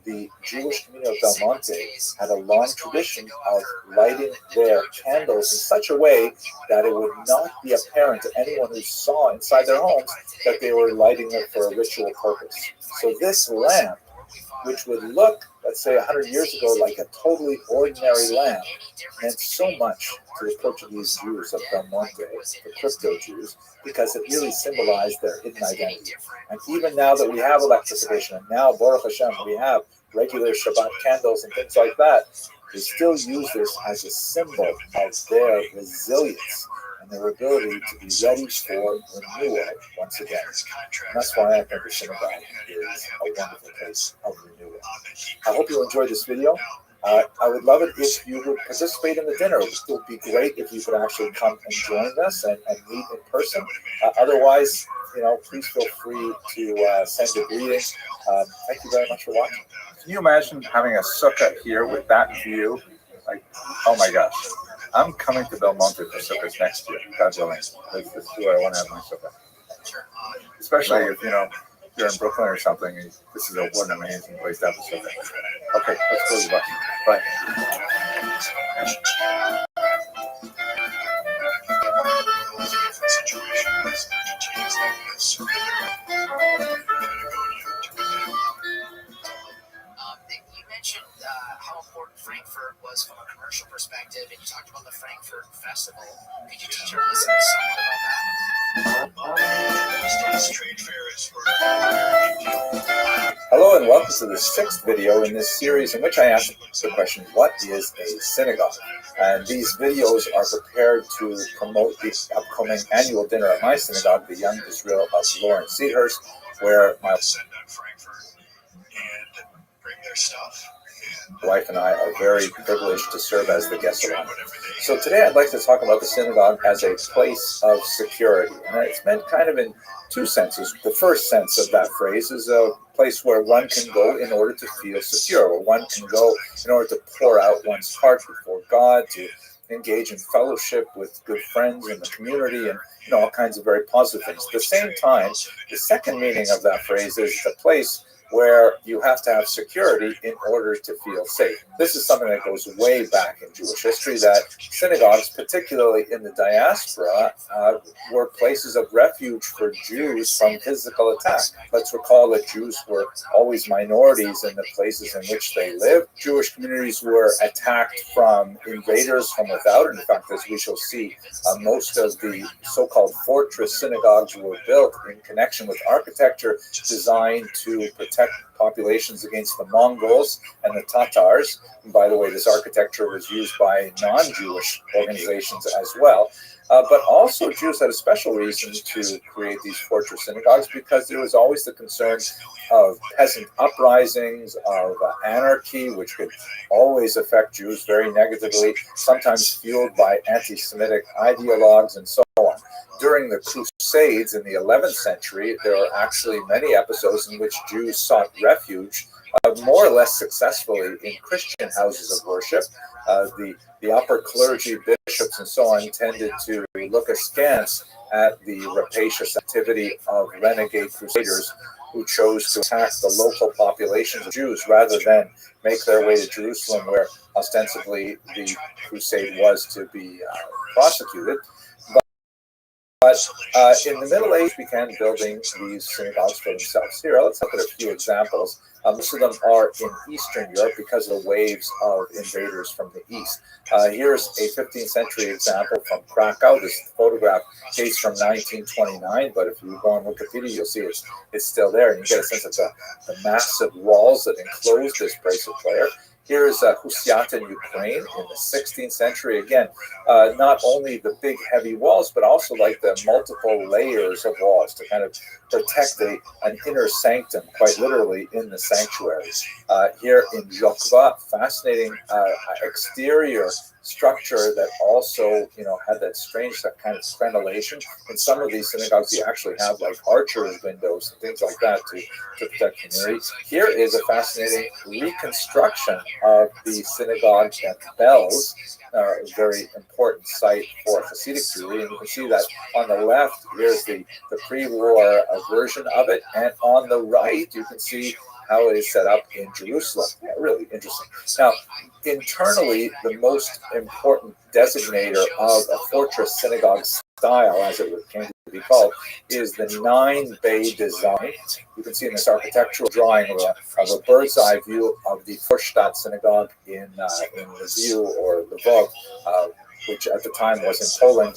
the Jewish community of Belmonte had a long tradition of lighting their candles in such a way that it would not be apparent to anyone who saw inside their homes that they were lighting it for a ritual purpose. So this lamp, which would look, let's say, 100 years ago like a totally ordinary lamp, meant so much to the Portuguese Jews of Belmonte, the crypto Jews, because it really symbolized their hidden identity. And even now that we have electrification, and now, Baruch Hashem, we have regular Shabbat candles and things like that, they still use this as a symbol of their resilience and their ability to be ready for renewal once again. And that's why I think the synagogue is a wonderful place of renewal. I hope you enjoyed this video. I would love it if you would participate in the dinner. It would be great if you could actually come and join us and meet in person. Otherwise, you know, please feel free to send a greeting. Thank you very much for watching. Can you imagine having a sukkah here with that view? Like, oh my gosh. I'm coming to Belmonte for sukkahs next year, God willing. This is where I want to have my sukkah. Especially if, you know, you're in Brooklyn or something, this is what an amazing place to have a sukkah. Okay, let's close the button. Bye. You mentioned how important Frankfurt was from a commercial perspective, and you talked about the Frankfurt Festival. Could you teach our listeners something about that? Hello and welcome to the 6th video in this series in which I ask the question, what is a synagogue? And these videos are prepared to promote the upcoming annual dinner at my synagogue, the Young Israel of Lawrence Seahurst, where my wife and I are very privileged to serve as the guest of honor. So today I'd like to talk about the synagogue as a place of security. And it's meant kind of in two senses. The first sense of that phrase is a place where one can go in order to feel secure, where one can go in order to pour out one's heart before God, to engage in fellowship with good friends in the community, and, you know, all kinds of very positive things. At the same time, the second meaning of that phrase is a place where you have to have security in order to feel safe. This is something that goes way back in Jewish history, that synagogues, particularly in the diaspora, were places of refuge for Jews from physical attack. Let's recall that Jews were always minorities in the places in which they lived. Jewish communities were attacked from invaders from without. In fact, as we shall see, most of the so-called fortress synagogues were built in connection with architecture designed to protect populations against the Mongols and the Tatars. And by the way, this architecture was used by non-Jewish organizations as well. But also Jews had a special reason to create these fortress synagogues, because there was always the concern of peasant uprisings, of anarchy, which could always affect Jews very negatively, sometimes fueled by anti-Semitic ideologues and so on. During the Crusades in the 11th century, there are actually many episodes in which Jews sought refuge, more or less successfully, in Christian houses of worship. The upper clergy bishops and so on tended to look askance at the rapacious activity of renegade crusaders who chose to attack the local populations of Jews rather than make their way to Jerusalem, where ostensibly the crusade was to be prosecuted. But in the Middle Age, began building these synagogues for themselves. Here, let's look at a few examples. Most of them are in Eastern Europe because of the waves of invaders from the east. Here's a 15th century example from Krakow. This photograph dates from 1929, but if you go on Wikipedia, you'll see it's still there, and you get a sense of the massive walls that enclose this bracelet player. Here is Husiata in Ukraine in the 16th century. Again, not only the big heavy walls, but also like the multiple layers of walls to kind of protect an inner sanctum, quite literally, in the sanctuary. Here in Jokva, fascinating exterior structure that also, had that strange kind of crenellation. In some of these synagogues, you actually have like archers' windows and things like that to protect community. Here is a fascinating reconstruction of the synagogue at Belz, a very important site for Hasidic Jewry, and you can see that on the left, here's the pre-war version of it, and on the right, you can see how it is set up in Jerusalem. Yeah, really interesting. Now, internally, the most important designator of a fortress synagogue style, as it came to be called, is the 9-bay design. You can see in this architectural drawing of a bird's eye view of the Vorstadt synagogue in Lviv or Lvov, which at the time was in Poland,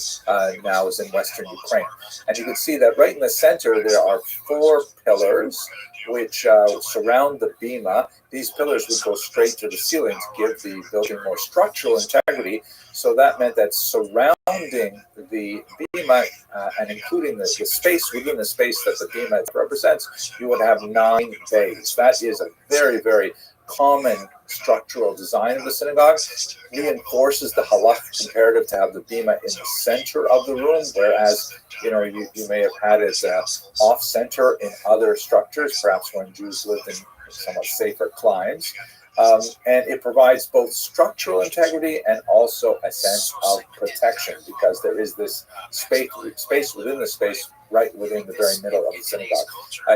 now is in Western Ukraine. And you can see that right in the center, there are 4 pillars which surround the bima. These pillars would go straight to the ceiling to give the building more structural integrity. So that meant that surrounding the bima and including the space within the space that the bima represents, you would have 9 bays. That is a very, very common structural design of the synagogue. Reinforces the halakhic imperative to have the bima in the center of the room, whereas you may have had it off center in other structures, perhaps when Jews lived in somewhat safer climes. And it provides both structural integrity and also a sense of protection, because there is this space within the space right within the very middle of the synagogue.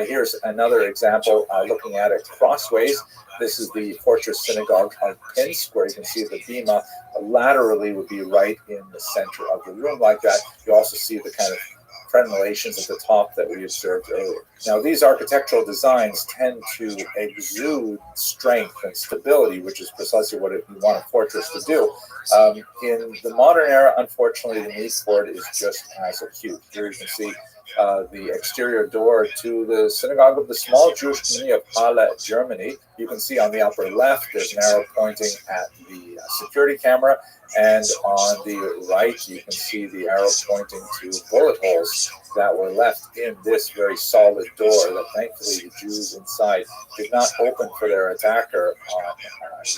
Here's another example looking at it crossways. This is the fortress synagogue of Pinsk, where you can see the bima laterally would be right in the center of the room like that. You also see the kind of crenellations at the top that we observed earlier. Now, these architectural designs tend to exude strength and stability, which is precisely what you want a fortress to do. In the modern era, unfortunately, the need for it is just as acute. Here you can see the exterior door to the synagogue of the small Jewish community of Halle, Germany. You can see on the upper left, there's an arrow pointing at the security camera, and on the right, you can see the arrow pointing to bullet holes that were left in this very solid door that thankfully the Jews inside did not open for their attacker on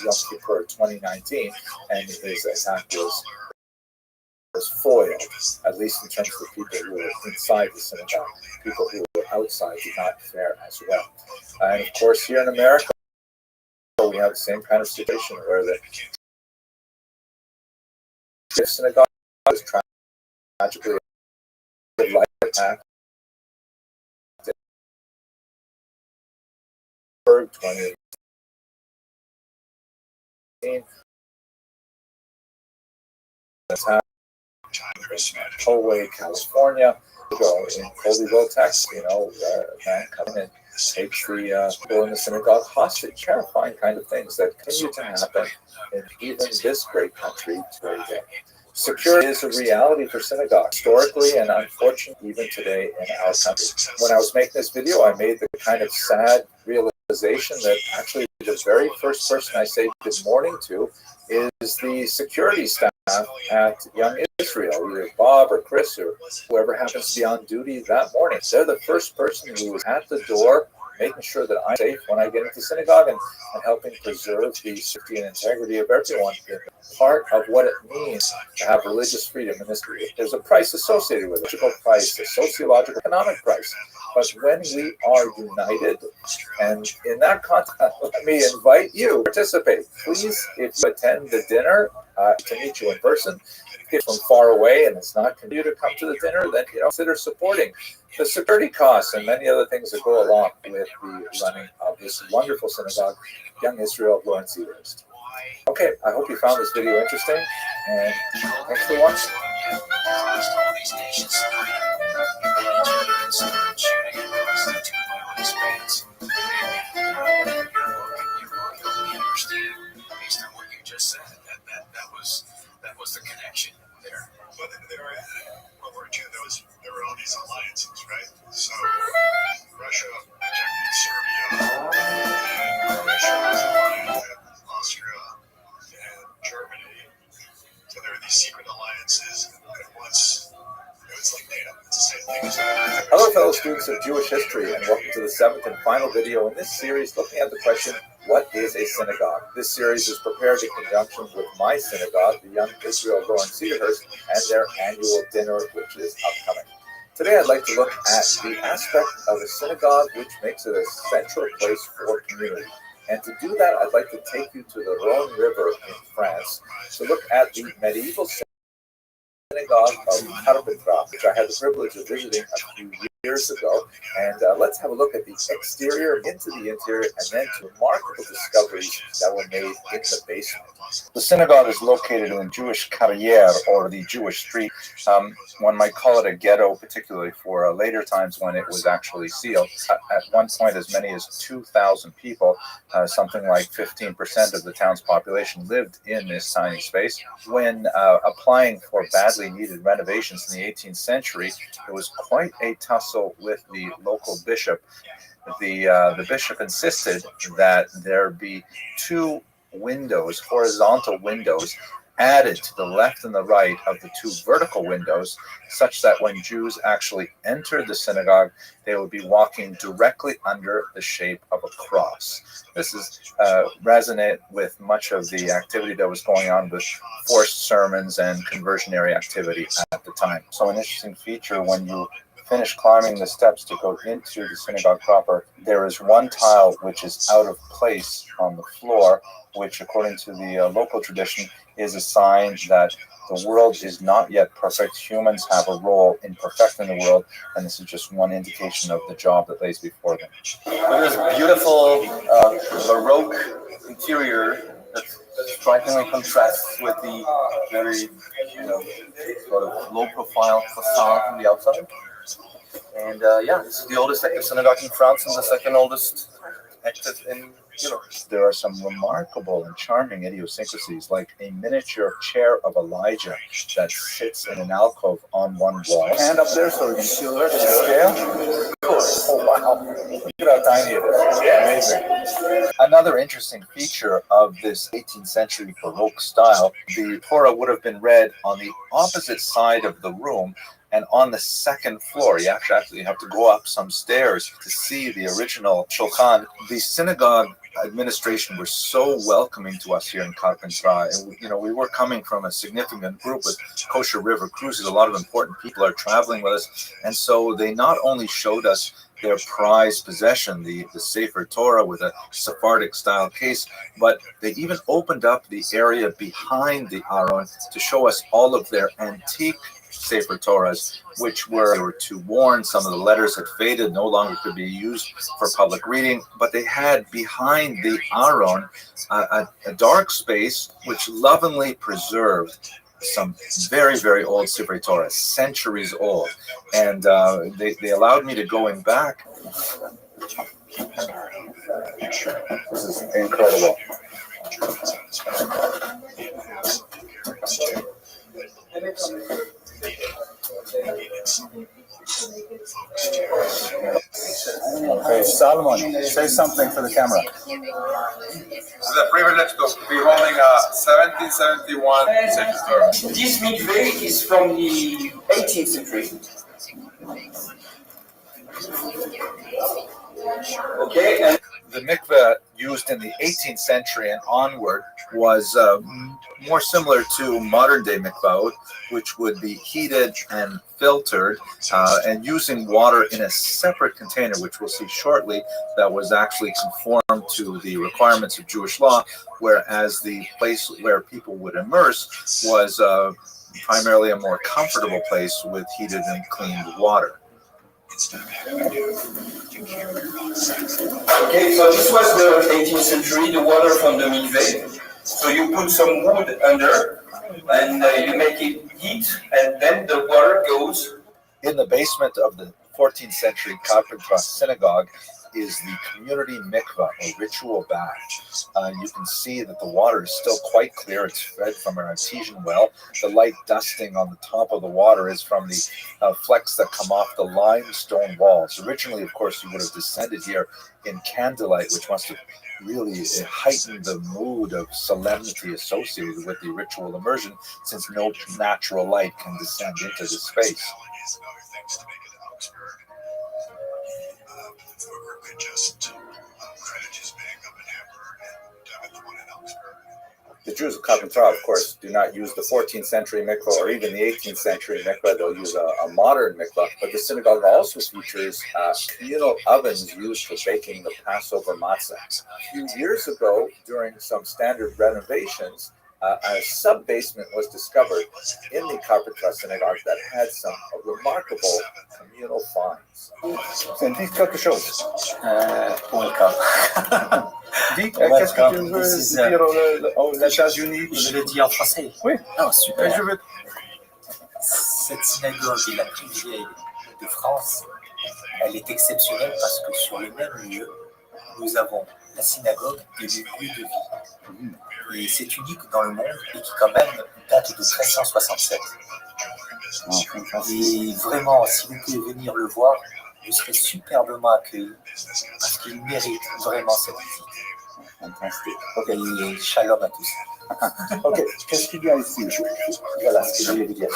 Yom Kippur 2019, and his attack was foiled, at least in terms of the people who were inside the synagogue. People who were outside did not fare as well. And of course, here in America, we have the same kind of situation where the synagogue was tragically life attack. 2018. Attack in Poway, California. Go in Colbyville, Texas. A man coming in takes the people in the synagogue hostage. Terrifying kind of things that continue to happen in even this great country today. Security is a reality for synagogues, historically and unfortunately even today in our country. When I was making this video, I made the kind of sad realization that actually the very first person I say good morning to is the security staff at Young Israel, either Bob or Chris or whoever happens to be on duty that morning. They're the first person who was at the door, making sure that I'm safe when I get into synagogue and helping preserve the safety and integrity of everyone. Part of what it means to have religious freedom in this country. There's a price associated with it, a political price, a sociological, economic price. But when we are united, and in that context, let me invite you to participate. Please, if you attend the dinner, to meet you in person, If from far away and it's not convenient to come to the dinner, then consider supporting the security costs and many other things that go along with the running of this wonderful synagogue, Young Israel of Lawrence East. Okay, I hope you found this video interesting, and thanks for watching. Based on what you just said, that was the connection there. Well, World War II, there were all these alliances, right? So Russia protected Serbia, and Russia was allied with Austria and Germany. So there were these secret alliances, and once it's like NATO, it's the same thing as Hello, fellow students of Jewish history, and welcome to the 7th and final video in this series looking at the question, what is a synagogue? This series is prepared in conjunction with my synagogue, the Young Israel of Lawrence Cedarhurst, and their annual dinner, which is upcoming. Today I'd like to look at the aspect of a synagogue which makes it a central place for community. And to do that, I'd like to take you to the Rhone River in France to look at the medieval synagogue of Carpentras, which I had the privilege of visiting a few years ago. And let's have a look at the exterior, into the interior, and then to remarkable discoveries that were made in the basement. The synagogue is located in the Jewish Carrière, or the Jewish street. One might call it a ghetto, particularly for later times when it was actually sealed. At one point, as many as 2,000 people, something like 15% of the town's population, lived in this tiny space. When applying for badly needed renovations in the 18th century, it was quite a tussle with the local bishop. The bishop insisted that there be two windows, horizontal windows, added to the left and the right of the two vertical windows, such that when Jews actually entered the synagogue, they would be walking directly under the shape of a cross. This is resonant with much of the activity that was going on with forced sermons and conversionary activity at the time. So an interesting feature, when you finish climbing the steps to go into the synagogue proper, there is one tile which is out of place on the floor, which according to the local tradition is a sign that the world is not yet perfect. Humans have a role in perfecting the world, and this is just one indication of the job that lays before them. This beautiful Baroque interior that strikingly contrasts with the very sort of low-profile facade from the outside. And yeah, this is the oldest active synagogue in France and the second oldest active in Europe. There are some remarkable and charming idiosyncrasies, like a miniature chair of Elijah that sits in an alcove on one wall. Hand up there so you can see the scale. Of course. Oh, wow. Look at how tiny it is. Amazing. Another interesting feature of this 18th century Baroque style, the Torah would have been read on the opposite side of the room, and on the second floor. You actually have to go up some stairs to see the original Shulchan. The synagogue administration were so welcoming to us here in Carpentras. And, we were coming from a significant group with Kosher River Cruises. A lot of important people are traveling with us. And so they not only showed us their prized possession, the Sefer Torah with a Sephardic style case, but they even opened up the area behind the Aron to show us all of their antique Sefer Torahs, which were too worn. Some of the letters had faded, no longer could be used for public reading, but they had behind the Aron a dark space which lovingly preserved some very, very old Sefer Torah, centuries old. And they allowed me to go in back. This is incredible. Okay, Solomon, say something for the camera. It's a privilege to be holding a 1771 Sefer Torah. This mikveh is from the 18th century. Okay, and the mikveh used in the 18th century and onward was more similar to modern-day mikvah, which would be heated and filtered and using water in a separate container, which we'll see shortly, that was actually conformed to the requirements of Jewish law, whereas the place where people would immerse was primarily a more comfortable place with heated and cleaned water. Okay, so this was the 18th century, the water from the Milvey. So you put some wood under, and you make it heat, and then the water goes. In the basement of the 14th century Carpentras synagogue is the community mikvah, a ritual bath. You can see that the water is still quite clear. It's fed from an artesian well. The light dusting on the top of the water is from the flecks that come off the limestone walls. Originally, of course, you would have descended here in candlelight, which must have really heightened the mood of solemnity associated with the ritual immersion, since no natural light can descend into the space. Things to make it Augsburg. Whoever could just credit his being up in Hamburg and the one in Augsburg. The Jews of Carpentras, of course, do not use the 14th century mikvah or even the 18th century mikvah. They'll use a modern mikvah. But the synagogue also features communal ovens used for baking the Passover matzah. A few years ago, during some standard renovations, a sub-basement was discovered in the Carpentras synagogue that had some remarkable communal finds. Ça dit quelque chose? Welcome. Dis, qu'est-ce que tu veux dire aux États-Unis? Je le dis en français. Oui. Oh, super. Je veux... Cette synagogue est la plus vieille de France. Elle est exceptionnelle parce que sur le même lieu, nous avons la synagogue et le lieu de vie. Et c'est unique dans le monde et qui quand même date de 1367. Et vraiment, si vous pouvez venir le voir, vous serez superbement accueillis parce qu'il mérite vraiment cette visite. Fantastique. Ok, et shalom à tous. Ok, qu'est-ce qu'il y a ici? Voilà ce que je voulais vous dire.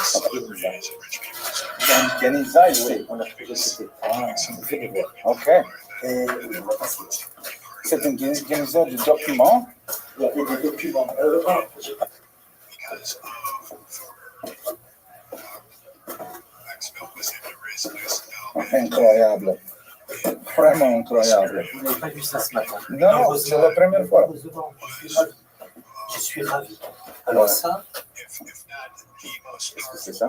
Geniza, oui, on a trouvé ce vous venez voir. Ok. Et on va passer. C'est une Geniza de documents? Il y a des documents. Incroyable. Vraiment incroyable. Vous n'avez pas vu ça ce matin? Non, c'est la première fois. Je suis ravi. Alors ça, qu'est-ce que c'est ça?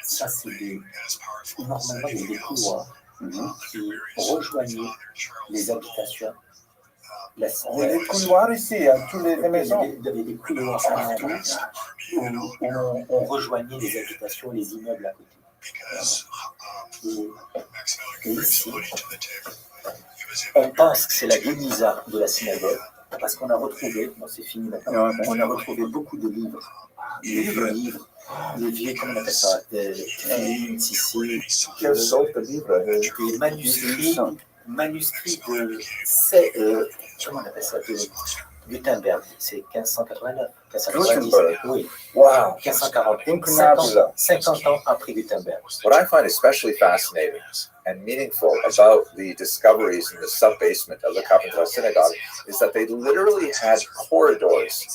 Ça, c'est des... Normalement, il y a des couloirs qui rejoignaient les habitations. Il y a des couloirs ici, à toutes les maisons. Il y avait des couloirs partout où on rejoignait les habitations, les immeubles à côté. Et ici, on pense que c'est la Geniza de la synagogue, parce qu'on a retrouvé, bon c'est fini maintenant, on a retrouvé beaucoup de livres, les vieux livres, les vieux, comment on appelle ça, des Quelle sorte de livres? des manuscrits de, comment on appelle ça, de Gutenberg, c'est 1589, 1590, oui, Wow, 1540, 50 ans après Gutenberg. What I find especially fascinating and meaningful about the discoveries in the sub-basement of the Carpentras synagogue is that they literally had corridors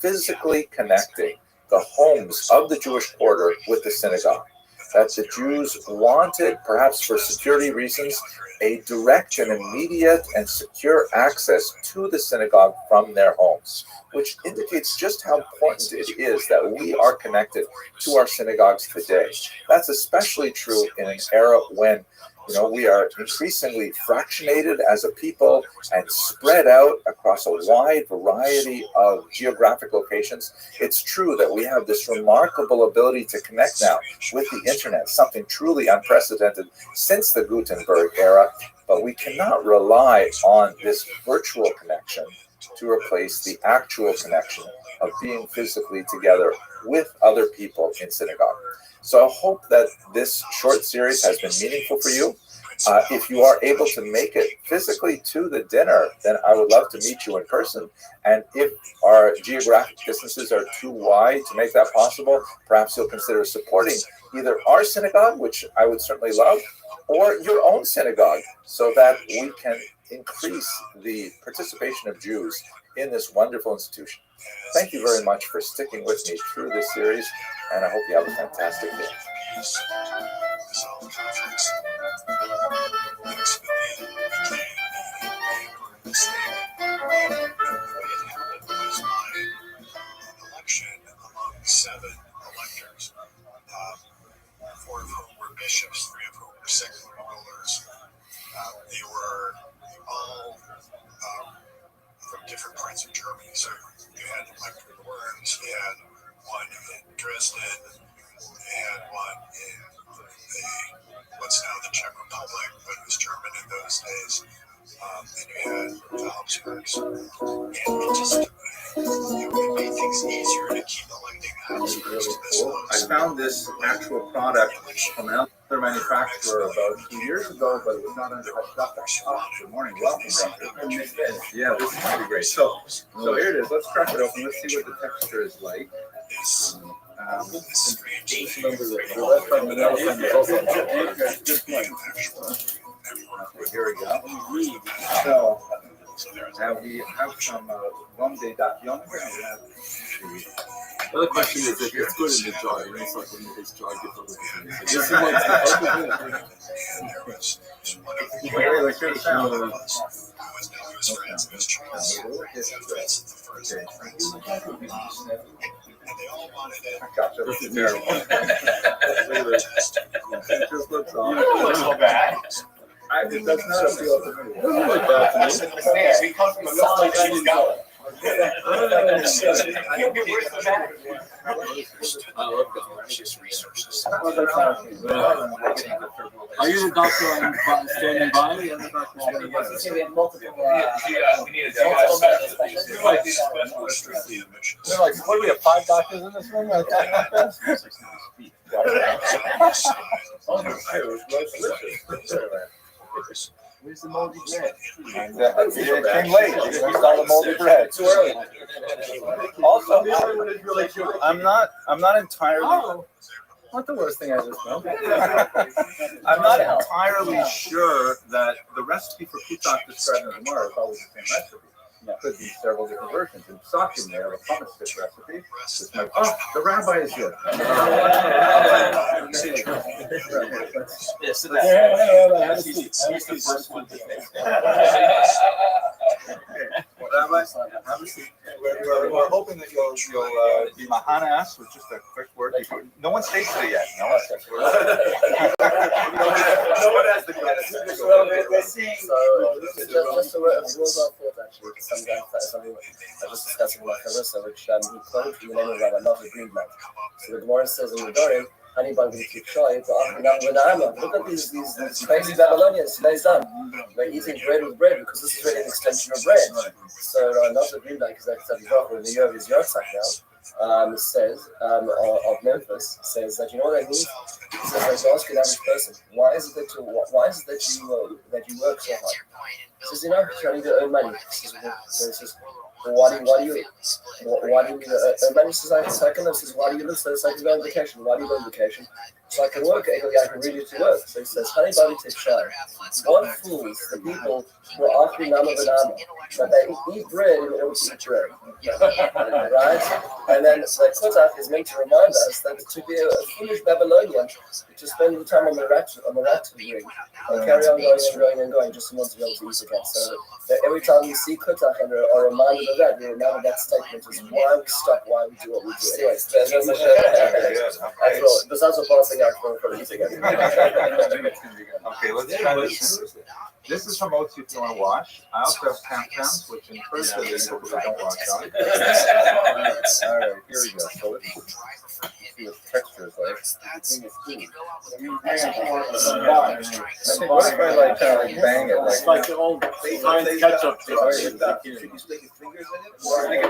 physically connecting the homes of the Jewish quarter with the synagogue. That the Jews wanted, perhaps for security reasons, a direct and immediate and secure access to the synagogue from their homes, which indicates just how important it is that we are connected to our synagogues today. That's especially true in an era when we are increasingly fractionated as a people and spread out across a wide variety of geographic locations. It's true that we have this remarkable ability to connect now with the internet, something truly unprecedented since the Gutenberg era, but we cannot rely on this virtual connection to replace the actual connection of being physically together with other people in synagogue. So I hope that this short series has been meaningful for you. If you are able to make it physically to the dinner, then I would love to meet you in person. And if our geographic distances are too wide to make that possible, perhaps you'll consider supporting either our synagogue, which I would certainly love, or your own synagogue, so that we can increase the participation of Jews in this wonderful institution. Thank you very much for sticking with me through this series, and I hope you have a fantastic day. Election among 7 electors. Republic, but it was German in those days. And you had Habsburgs. And it just it made things easier to keep electing Habsburgs to this one. I found this actual product from another manufacturer about 2 years ago, but it was not under Hashgacha. Oh, good morning, welcome, Doctor. Yeah, this is pretty great. So here it is. Let's crack it open. Let's see what the texture is like. Here we go. So now we have some rum de dation. The other question is if it's good in the jar, you know, it's like when this jar gets over It does not appeal to me. We come from a solid Scotland. Are you the doctor I'm standing by? We have multiple. We need a what do we have? 5 doctors in this room? Where's the moldy bread? It came late. We saw the moldy bread. Too early. Also, I'm not entirely. Not the worst thing I just know. I'm not entirely sure that the recipe for kutak described in the Gemara is always the same recipe. There could be several different versions. In Psachim, they have a hummus fish recipe. It's like, oh, the rabbi is here. He's the first one to fix Rabbi, have a seat. We're hoping that you'll be mahana us with just a quick word. No one's tasted it yet. No one has the credit. We're seeing. Just a word of thought, actually. Some guy, I was discussing with Carissa, which he quoted from the name of Rabbi Nata Greenblatt. So the Gemara says in the Dorim, look at these crazy Babylonians, they're eating bread with bread because this is really an extension of bread. So Nata Greenblatt, because that's in the year of his Yortzak now, says, of Memphis, says that, you know what I mean? He says, like, ask an average person, why is it that you work so hard? He says, you know, trying to earn money. He says, why do you need earn money? He says, I can live. He says, why do you live? So I can go on vacation. Why do you go on vacation? So I can work. I can really to work. So he says, honey, buddy, take shine. What fools the people who are after Nama Banama, that they eat bread in order to eat bread. Right? And then so Kotak is meant to remind us that to be a foolish Babylonian, to spend the time on the rat ring, and carry on going, just in order to be able to eat again. So that every time you see Kotak and are reminded of that, you're reminded of that statement is why we stop, why we do what we do. Anyways, besides the passing out for eating again. Okay, let's try this. This is from Oats if you want to wash. I also have tam-tams, which in Persia they don't wash on. All right, here we go. So let's see what texture is like. What if I like kind of like bang it? It's like the old science ketchup. Should you stick your fingers in it? Or make a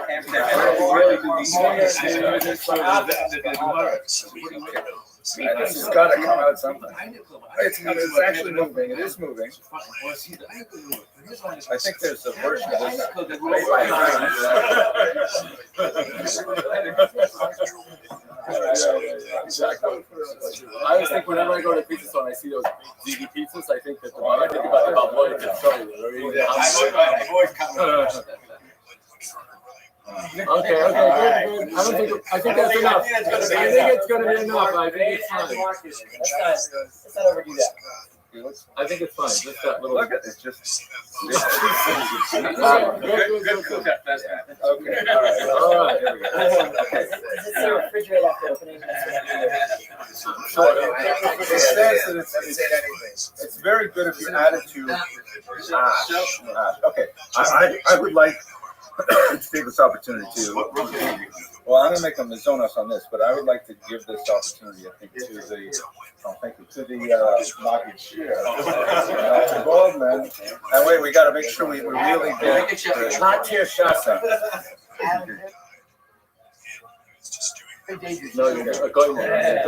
This has got to come out sometime. It's actually moving. It is moving. I think there's a version of this. I always think whenever I go to the pizza store and I see those ZD pizzas, I think that I think about what it's showing. Okay, good. I think that's enough. I think it's going to be enough. I think it's fine. Let's not overdo that. I think it's fine. Just that little. Look at it. It's just. Good. Okay. All right. Here we go. Is this the refrigerator opening? It's very good if you add it to. Okay. I would like to take this opportunity to Well, I'm going to make a Mazonas on this, but I would like to give this opportunity, I think, to the Nagi Shir, Goldman. And wait, we got to make sure we really get the hot tier Shasa. No, you're going there.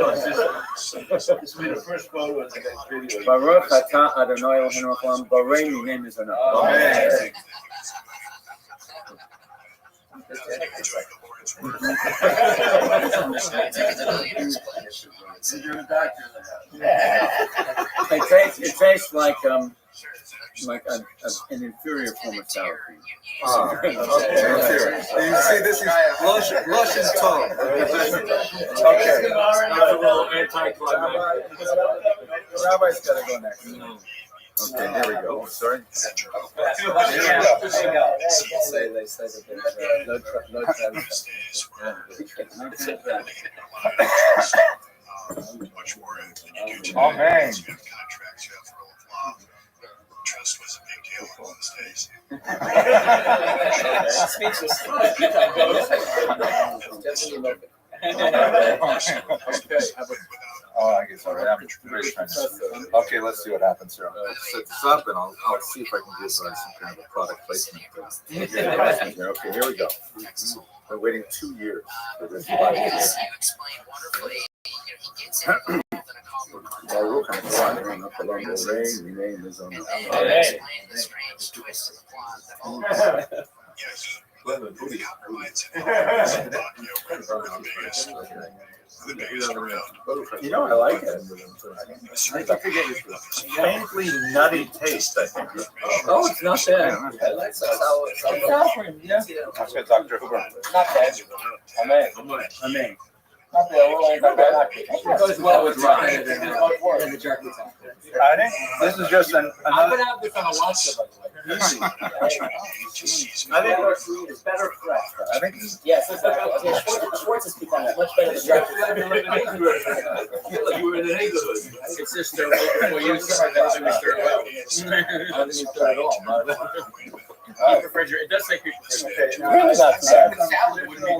Baruch atah Adonai Eloheinu Haolam, Borei minei mizonah. Amen. It tastes like an inferior form of sour cream. Okay. You see, this is lush and tall. Okay. A little anti-climactic. The rabbi's got to go next. Okay, there we go. Sorry. They say that there's no much more than you do today. Amen. You have contracts, you have rule of law. Trust was a big deal in those days. Oh, I guess all right. I'm really trying to. Okay, let's see what happens here. I'll set this up and I'll see if I can do some kind of a product placement. Okay, here we go. We're waiting 2 years for this. You know, I like it. Faintly nutty taste, I think. Oh, it's not bad. That's good, Dr. Hoover. Not bad. Amen. Not bad. It goes well with rye and the jerky. I think this is just I'm gonna have this on a lobster, by the way. I think it's better fresh. I think Yes, Schwartz is becoming much better than jerky. You were in the neighborhood. It's just before you start. I don't think we stir well. I don't think we stir at all. It does say keep refrigerator. Salad wouldn't be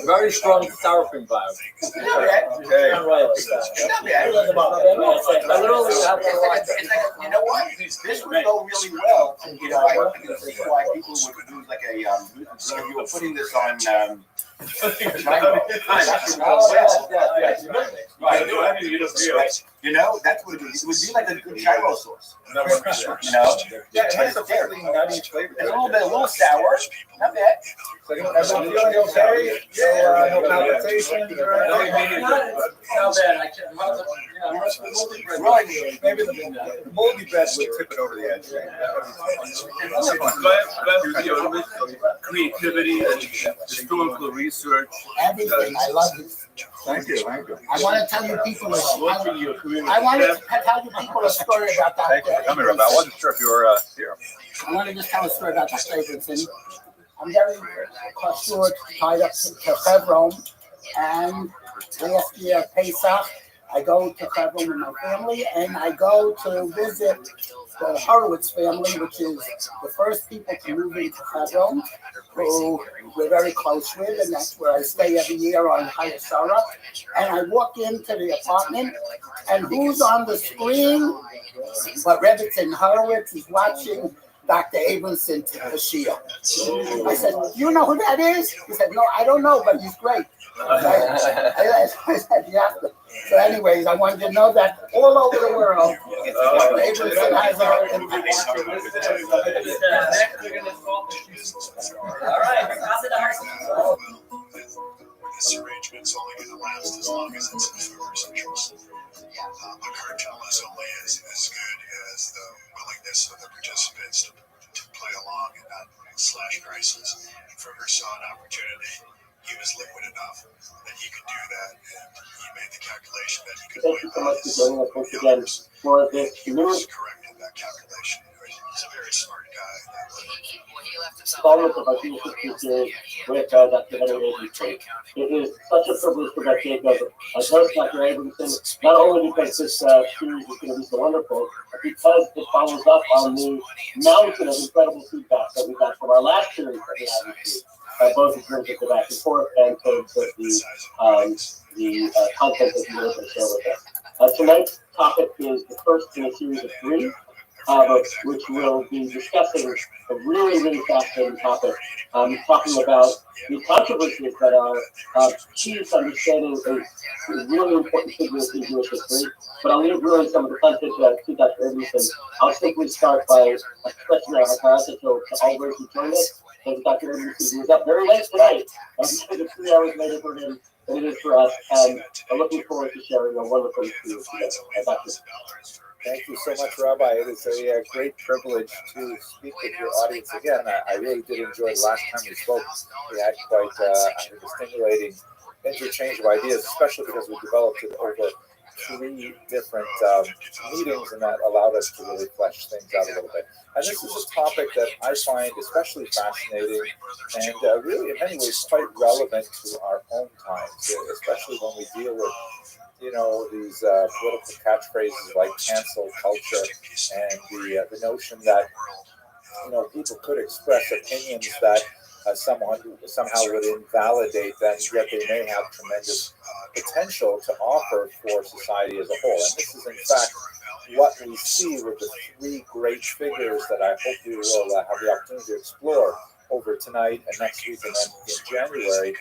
Very strong sour cream vibe. You know what? This would go really well. You know, I think this is why people would do like a, if you were putting this on, you know, that's what it would be like a good gyro sauce. You know, yeah, it has a fairly nutty flavor. It's a little sour, not bad. Everyone feeling okay? No palpitations or anything? Not bad. Maybe the moldy bread would tip it over the edge. Creativity and historical research. Everything. I love it. Thank you. I want to tell you people. I want to tell you people a story about that. Thank you for coming, Rabbi. I wasn't sure if you were here. I want to just tell a story about that fragrance. I'm very short, tied up to Hebron, and last year Pesach, I go to Hebron with my family, and I go to visit the Horowitz family, which is the first people to move into Hebron, who we're very close with, and that's where I stay every year on Hayat Sarah. And I walk into the apartment, and who's on the screen? But Rebbitzin Horowitz is watching Dr. Abramson to Shia. I said, do you know who that is? He said, no, I don't know, but he's great. I said, you have to. So anyways, I wanted to know that all over the world, Dr. Abramson has our All right, this arrangement's only going to last as long as it's in favors interest. A cartel is only as good as the willingness of the participants to play along and not slash prices. And Fruger saw an opportunity. He was liquid enough that he could do that, and he made the calculation that he could Thank you so much for joining us once again for this he was correct in that calculation. He's a very Followers of our Jesus History with Dr. Edward Abramson. It is such a privilege for Dr. Jacob as host Dr. Abramson, not only because this series is going to be so wonderful, but because it follows up on the mountain of incredible feedback that we got from our last series that we had received, both in terms of the back and forth and in terms of the content that you were able to share with us. Tonight's topic is the first in a series of three, which will be discussing a really fascinating topic, talking about the controversies that are key to understanding a really important figures in Jewish history. But I'll leave really some of the content to Dr. Abramson. I'll simply start by expressing our gratitude to all those who joined us. And Dr. Abramson was up very late tonight, and it's 3 hours later for him than it is for us, and I'm looking forward to sharing a wonderful experience together. Thank you so much, Rabbi. It is a great privilege to speak with your audience again. I really did enjoy the last time we spoke. We had quite a stimulating interchange of ideas, especially because we developed it over 3 different meetings, and that allowed us to really flesh things out a little bit. And this is a topic that I find especially fascinating and really in many ways quite relevant to our own times, especially when we deal with these political catchphrases like cancel culture and the notion that people could express opinions that somehow would invalidate them, yet they may have tremendous potential to offer for society as a whole. And this is in fact what we see with the 3 great figures that I hope we will have the opportunity to explore over tonight and next week and then in January.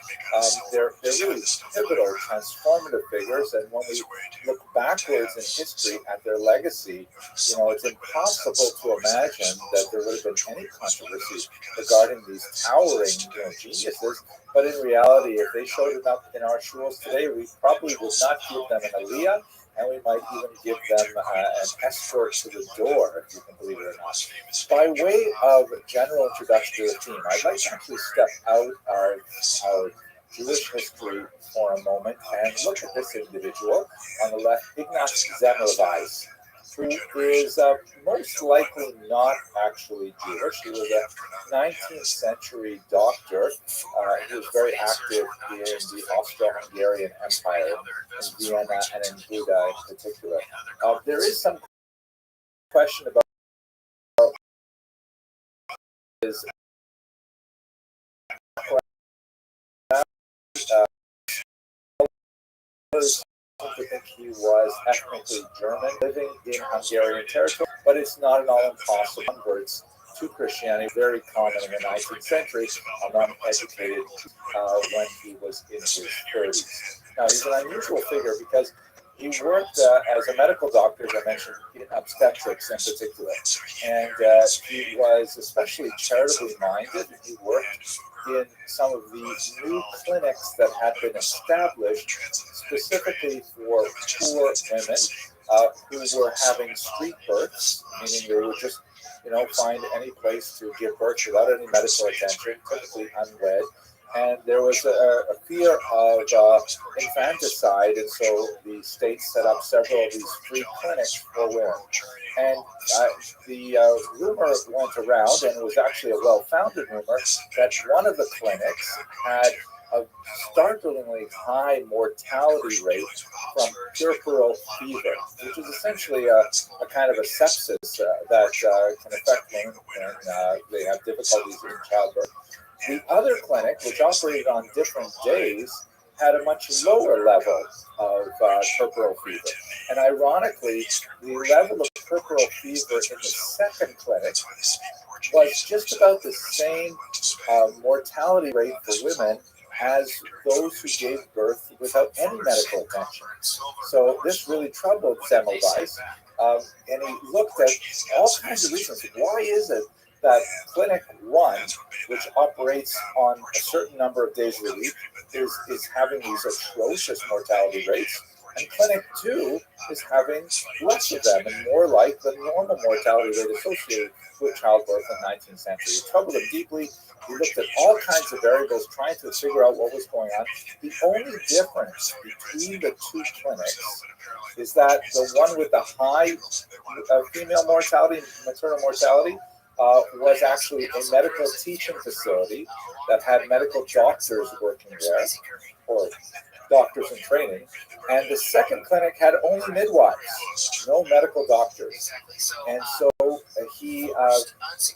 They're really pivotal, transformative figures, and when we look backwards in history at their legacy, it's impossible to imagine that there would have been any controversy regarding these towering geniuses. But in reality, if they showed up in our schools today, we probably would not give them an aliyah, and we might even give them an escort to the door, if you can believe it or not. By way of general introduction to the theme, I'd like to actually step out our Jewish history for a moment and look at this individual on the left, Ignaz Semmelweis, who is most likely not actually Jewish. He was a 19th century doctor. He was very active in the Austro-Hungarian Empire, in Vienna and in Buda in particular. There is some question about his I think he was ethnically German, living in Hungarian territory, but it's not at all impossible. Converts to Christianity, very common in the 19th century, among educated when he was in his 30s. Now, he's an unusual figure because he worked as a medical doctor, as I mentioned, in obstetrics in particular, and he was especially charitably minded. He worked in some of the new clinics that had been established specifically for poor women who were having street births, meaning they would just, find any place to give birth without any medical attention, typically unwed. And there was a fear of infanticide, and so the state set up several of these free clinics for women. And the rumor went around, and it was actually a well-founded rumor, that one of the clinics had a startlingly high mortality rate from puerperal fever, which is essentially a kind of a sepsis that can affect women when they have difficulties in childbirth. The other clinic, which operated on different days, had a much lower level of puerperal fever. And ironically, the level of puerperal fever in the second clinic was just about the same mortality rate for women as those who gave birth without any medical attention. So this really troubled Semmelweis, and he looked at all kinds of reasons. Why is it that Clinic 1, which operates on a certain number of days a week, is having these atrocious mortality rates, and Clinic 2 is having less of them and more like the normal mortality rate associated with childbirth in the 19th century? It troubled him deeply. He looked at all kinds of variables trying to figure out what was going on. The only difference between the 2 clinics is that the one with the high female mortality, maternal mortality, was actually a medical teaching facility that had medical doctors working there, or doctors in training. And the second clinic had only midwives, no medical doctors. And so he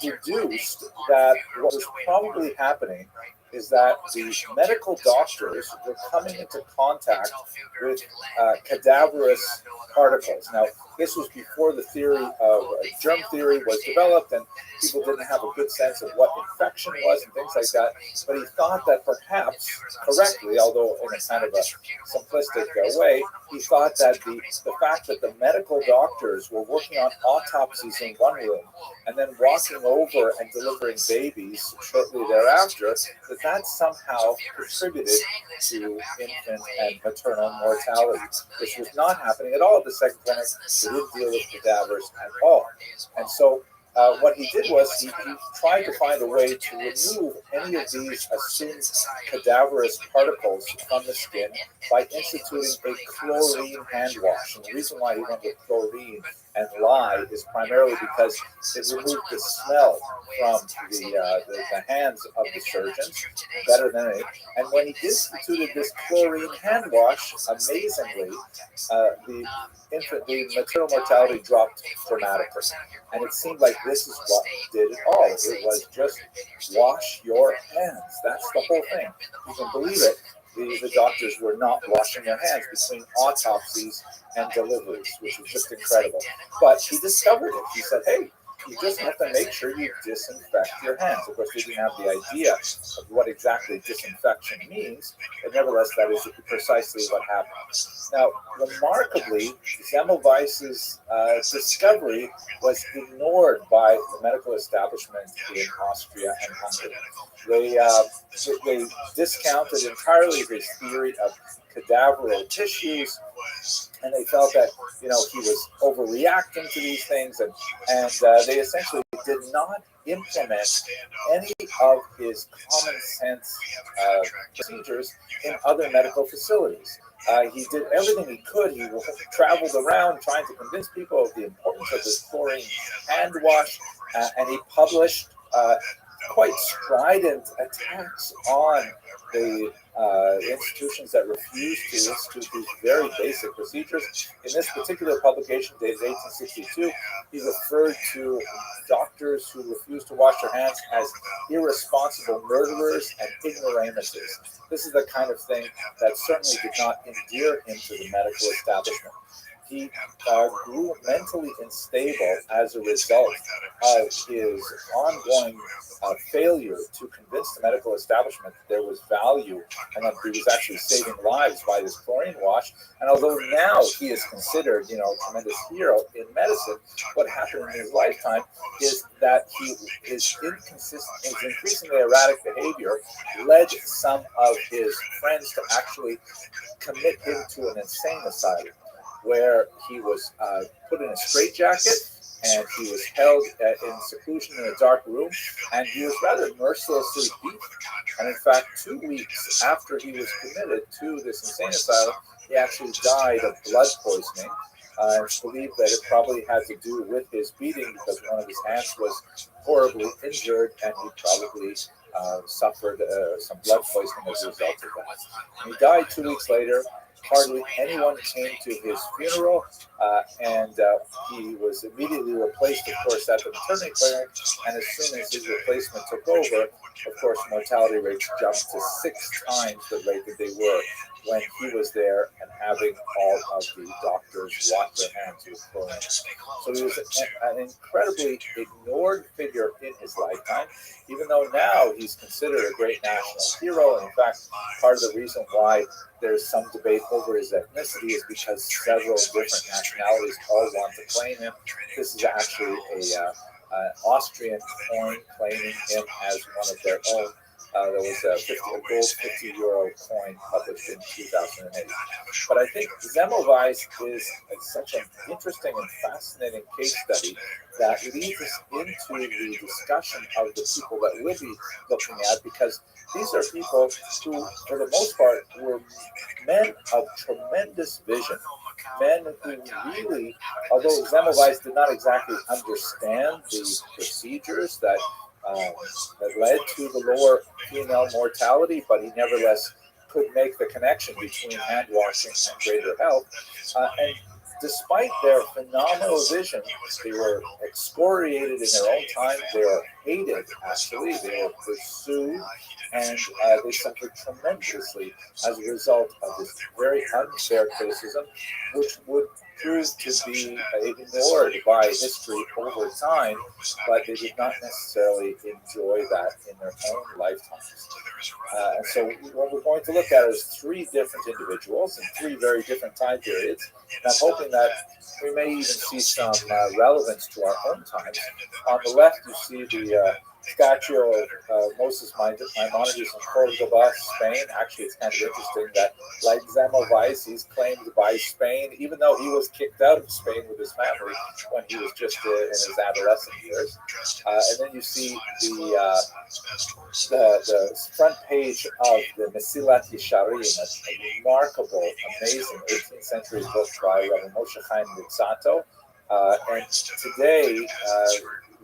deduced that what was probably happening is that the medical doctors were coming into contact with cadaverous particles. Now, this was before the theory of germ theory was developed, and people didn't have a good sense of what infection was and things like that. But he thought that perhaps, correctly, although in a kind of a simplistic way, he thought that the fact that the medical doctors were working on autopsies in one room and then walking over and delivering babies shortly thereafter, that somehow contributed to infant and maternal mortality. This was not happening at all at the second clinic. They didn't deal with cadavers at all. And so what he did was he tried to find a way to remove any of these assumed cadaverous particles from the skin by instituting a chlorine hand wash. And the reason why he went with chlorine and lye is primarily because it removed the smell from the hands of the surgeons better than any. And when he instituted this chlorine hand wash, amazingly, the maternal mortality dropped dramatically. And it seemed like this is what did it all. It was just wash your hands. That's the whole thing. You can believe it. The doctors were not washing their hands between autopsies and deliveries, which was just incredible. But he discovered it. He said, hey, you just have to make sure you disinfect your hands. Of course, we didn't have the idea of what exactly disinfection means, but nevertheless, that is precisely what happened. Now, remarkably, Semmelweis's discovery was ignored by the medical establishment in Austria and Hungary. They discounted entirely his theory of cadaverous tissues, and they felt that he was overreacting to these things, and they essentially did not implement any of his common sense procedures in other medical facilities. He did everything he could. He traveled around trying to convince people of the importance of this chlorine hand wash, and he published quite strident attacks on the institutions that refused to institute these very basic procedures. In this particular publication, dated 1862, he referred to doctors who refused to wash their hands as irresponsible murderers and ignoramuses. This is the kind of thing that certainly did not endear him to the medical establishment. He grew mentally unstable as a result of his ongoing failure to convince the medical establishment that there was value and that he was actually saving lives by this chlorine wash. And although now he is considered, a tremendous hero in medicine, what happened in his lifetime is that his increasingly erratic behavior led some of his friends to actually commit him to an insane asylum, where he was put in a straitjacket and he was held in seclusion in a dark room, and he was rather mercilessly beaten. And in fact, 2 weeks after he was committed to this insane asylum, he actually died of blood poisoning. It's believed that it probably had to do with his beating, because one of his hands was horribly injured, and he probably suffered some blood poisoning as a result of that. And he died 2 weeks later. Hardly anyone came to his funeral, and he was immediately replaced, of course, at the maternity clinic. And as soon as his replacement took over, of course, mortality rates jumped to 6 times the rate that they were when he was there and having all of the doctors wash their hands with chlorine. So he was an incredibly ignored figure in his lifetime, even though now he's considered a great national hero. And in fact, part of the reason why there's some debate over his ethnicity is because several different nationalities all want to claim him. This is actually an Austrian coin claiming him as one of their own. There was a gold 50-euro coin published in 2008. But I think Semmelweis is such an interesting and fascinating case study that leads us into the discussion of the people that we'll be looking at, because these are people who, for the most part, were men of tremendous vision. men who really, although Semmelweis did not exactly understand the procedures that led to the lower female mortality, but he nevertheless could make the connection between hand washing and greater health. And despite their phenomenal vision, they were excoriated in their own time. They were hated, actually. They were pursued, and they suffered tremendously as a result of this very unfair criticism, which would prove to be ignored by history over time, but they did not necessarily enjoy that in their own lifetimes. And so what we're going to look at is three different individuals in three very different time periods. And I'm hoping that we may even see some relevance to our own times. On the left, you see the statue of Moses Maimonides in Cordoba, Spain. Actually, it's kind of interesting that, like Semmelweis, he's claimed by Spain, even though he was kicked out of Spain with his family when he was just in his adolescent years. And then you see the front page of the Mesilat Yesharim, a remarkable, amazing 18th century book by Rabbi Moshe Chaim Luzzatto. And today,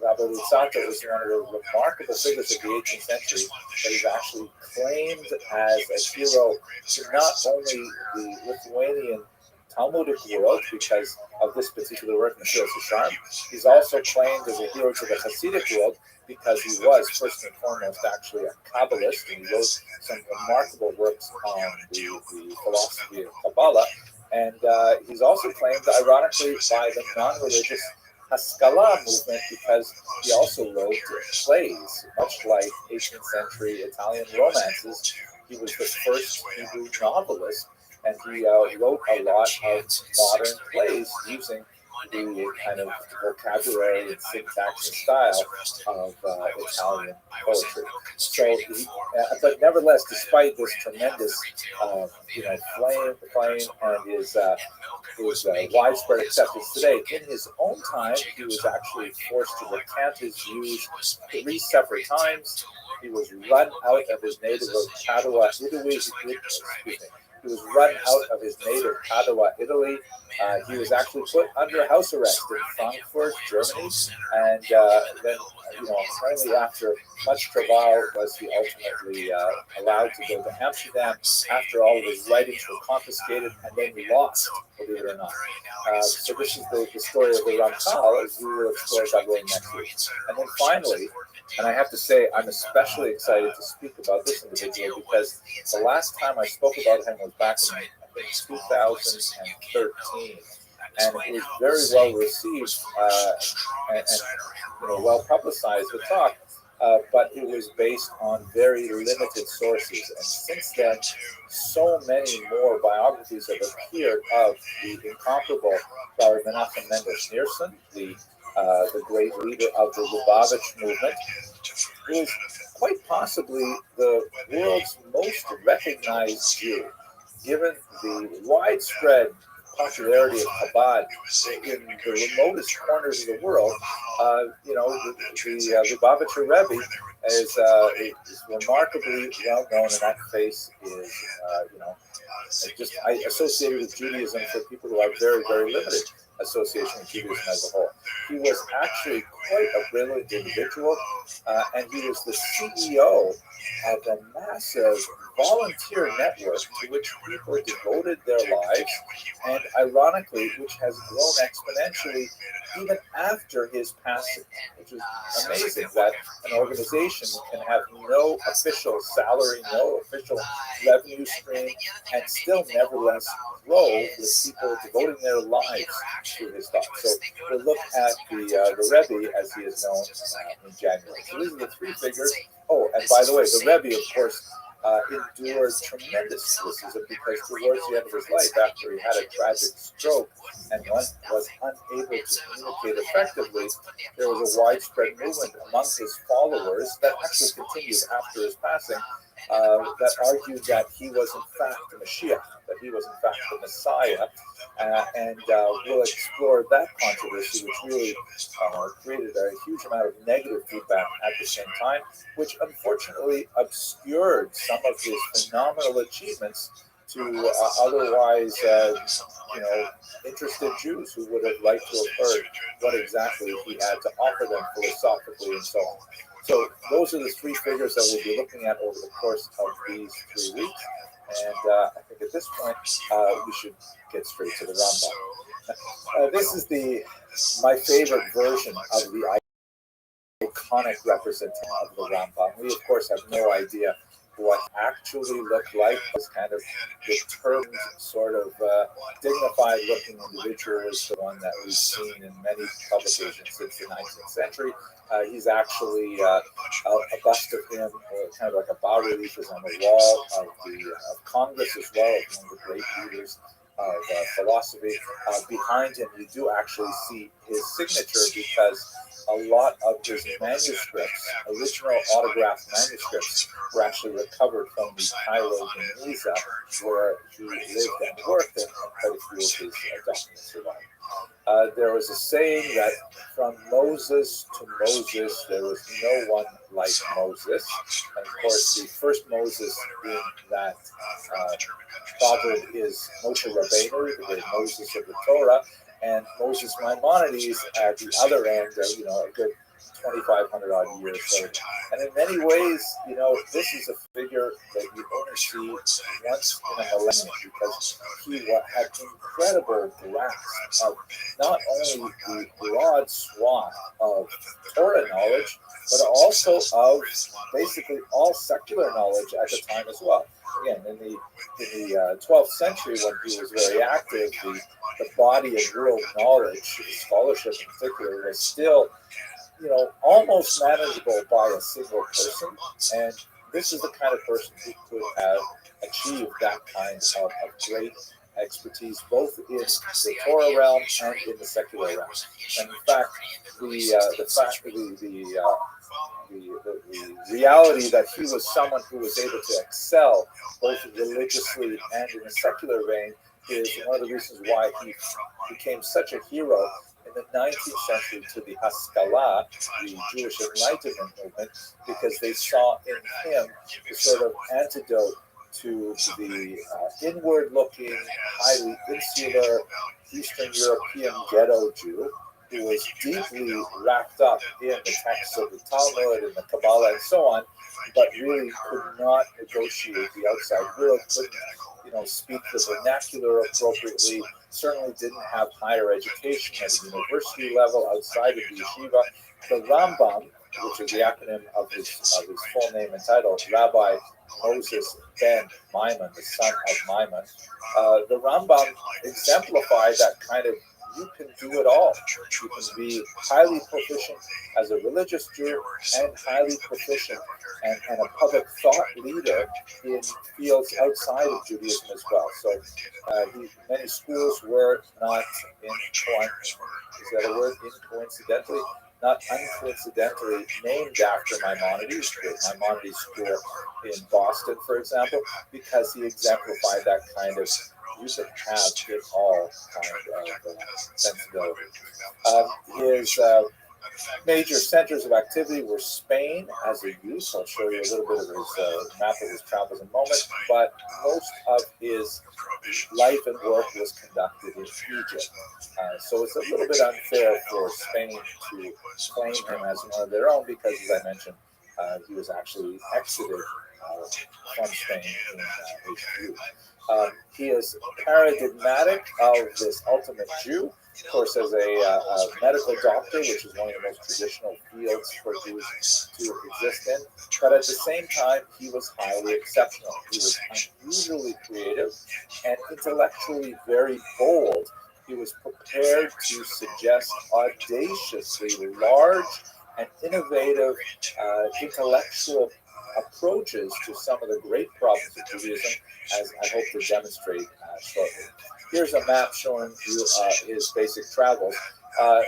Rabbi Luzzatto is one of the remarkable figures of the 18th century that is actually claimed as a hero to not only the Lithuanian Talmudic world because of this particular work, Mesilas Yesharim. He's also claimed as a hero to the Hasidic world because he was first and foremost actually a Kabbalist, and he wrote some remarkable works on the philosophy of Kabbalah. And he's also claimed, ironically, by the non-religious Haskalah movement because he also wrote plays, much like 18th century Italian romances. He was the first Hebrew novelist, and he wrote a lot of modern plays using the kind of vocabulary and syntax and style of Italian poetry. So, but nevertheless, despite this tremendous, flame and his widespread acceptance today, in his own time, he was actually forced to recant his views 3 separate times. He was run out of his native of Padua, Italy. He was run out of his native Padua, Italy. He was actually put under house arrest in Frankfurt, Germany, and then, only after much travail was he ultimately allowed to go to Amsterdam after all of his writings were confiscated and then lost, believe it or not. So this is the story of the Ramchal, as we will explore that going next week. And then finally, and I have to say, I'm especially excited to speak about this individual because the last time I spoke about him was back in, I think, 2013. And it was very well received and well publicized, the talk, but it was based on very limited sources. And since then, so many more biographies have appeared of the incomparable Rabbi Menachem Mendel Schneerson, the great leader of the Lubavitch movement, who is quite possibly the world's most recognized Jew, given the widespread popularity of Chabad in the remotest corners of the world. The Lubavitcher Rebbe is remarkably well known, and that face is, associated with Judaism for people who have very, very limited association with Judaism as a whole. He was actually quite a brilliant individual, and he was the CEO of a massive volunteer network to which people devoted their lives, and ironically, which has grown exponentially even after his passing, which is amazing that an organization can have no official salary, no official revenue stream, and still nevertheless grow with people devoting their lives to his thoughts. So we'll look at the Rebbe as he is known in January. So these are the 3 figures. Oh, and by the way, the Rebbe, of course, endured tremendous criticism because towards the end of his life, after he had a tragic stroke and was unable to communicate effectively, there was a widespread movement among his followers that actually continued after his passing, that argued that he was in fact the Mashiach, that he was in fact the Messiah, and we'll explore that controversy, which really created a huge amount of negative feedback at the same time, which unfortunately obscured some of his phenomenal achievements to otherwise, interested Jews who would have liked to have heard what exactly he had to offer them philosophically and so on. So those are the three figures that we'll be looking at over the course of these 3 weeks. And I think at this point, we should get straight to the Rambam. This is my favorite version of the iconic representation of the Rambam. We, of course, have no idea what actually looked like. This kind of determined, sort of dignified looking individual is the one that we've seen in many publications since the 19th century. He's actually a bust of him, kind of like a bas relief, is on the wall of Congress as well, as one of the great leaders of philosophy. Behind him, you do actually see his signature because a lot of his manuscripts, original autographed manuscripts, were actually recovered from the Cairo in Giza, where he lived and worked, and quite a few of his documents survive. There was a saying that from Moses to Moses, there was no one like Moses. And of course, the first Moses in that proverb is Moshe Rabbeinu, the great Moses of the Torah, and Moses Maimonides at the other end, a good 2,500 odd years later. And in many ways, this is a figure that you only see once in a millennium, because he had incredible grasp of not only the broad swath of Torah knowledge, but also of basically all secular knowledge at the time as well. Again, in the 12th century, when he was very active, the body of world knowledge, scholarship in particular, was still, almost manageable by a single person. And this is the kind of person who could have achieved that kind of great expertise, both in the Torah realm and in the secular realm. And in fact, the reality that he was someone who was able to excel both religiously and in a secular vein is one of the reasons why he became such a hero in the 19th century to the Haskalah, the Jewish Enlightenment movement, because they saw in him the sort of antidote to the inward-looking, highly insular Eastern European ghetto Jew, who was deeply wrapped up in the texts of the Talmud and the Kabbalah and so on, but really could not negotiate the outside world, couldn't, speak the vernacular appropriately, certainly didn't have higher education at the university level outside of the yeshiva. The Rambam, which is the acronym of his full name and title, Rabbi Moses ben Maimon, the son of Maimon, the Rambam exemplified that kind of, you can do it all. You can be highly proficient as a religious Jew and highly proficient and a public thought leader in fields outside of Judaism as well. So many schools were not coincidentally, not uncoincidentally named after Maimonides, the Maimonides School in Boston, for example, because he exemplified that kind of you should have it all kind of sensibility. His major centers of activity were Spain as a youth. I'll show you a little bit of his map of his travels in a moment, but most of his life and work was conducted in Egypt. So it's a little bit unfair for Spain to claim him as one of their own because, as I mentioned, he was actually exited from Spain in his youth. He is paradigmatic of this ultimate Jew, of course, as a medical doctor, which is one of the most traditional fields for Jews to exist in. But at the same time, he was highly exceptional. He was unusually creative and intellectually very bold. He was prepared to suggest audaciously large and innovative intellectual approaches to some of the great problems of Judaism, as I hope to demonstrate shortly. Here's a map showing you his basic travels.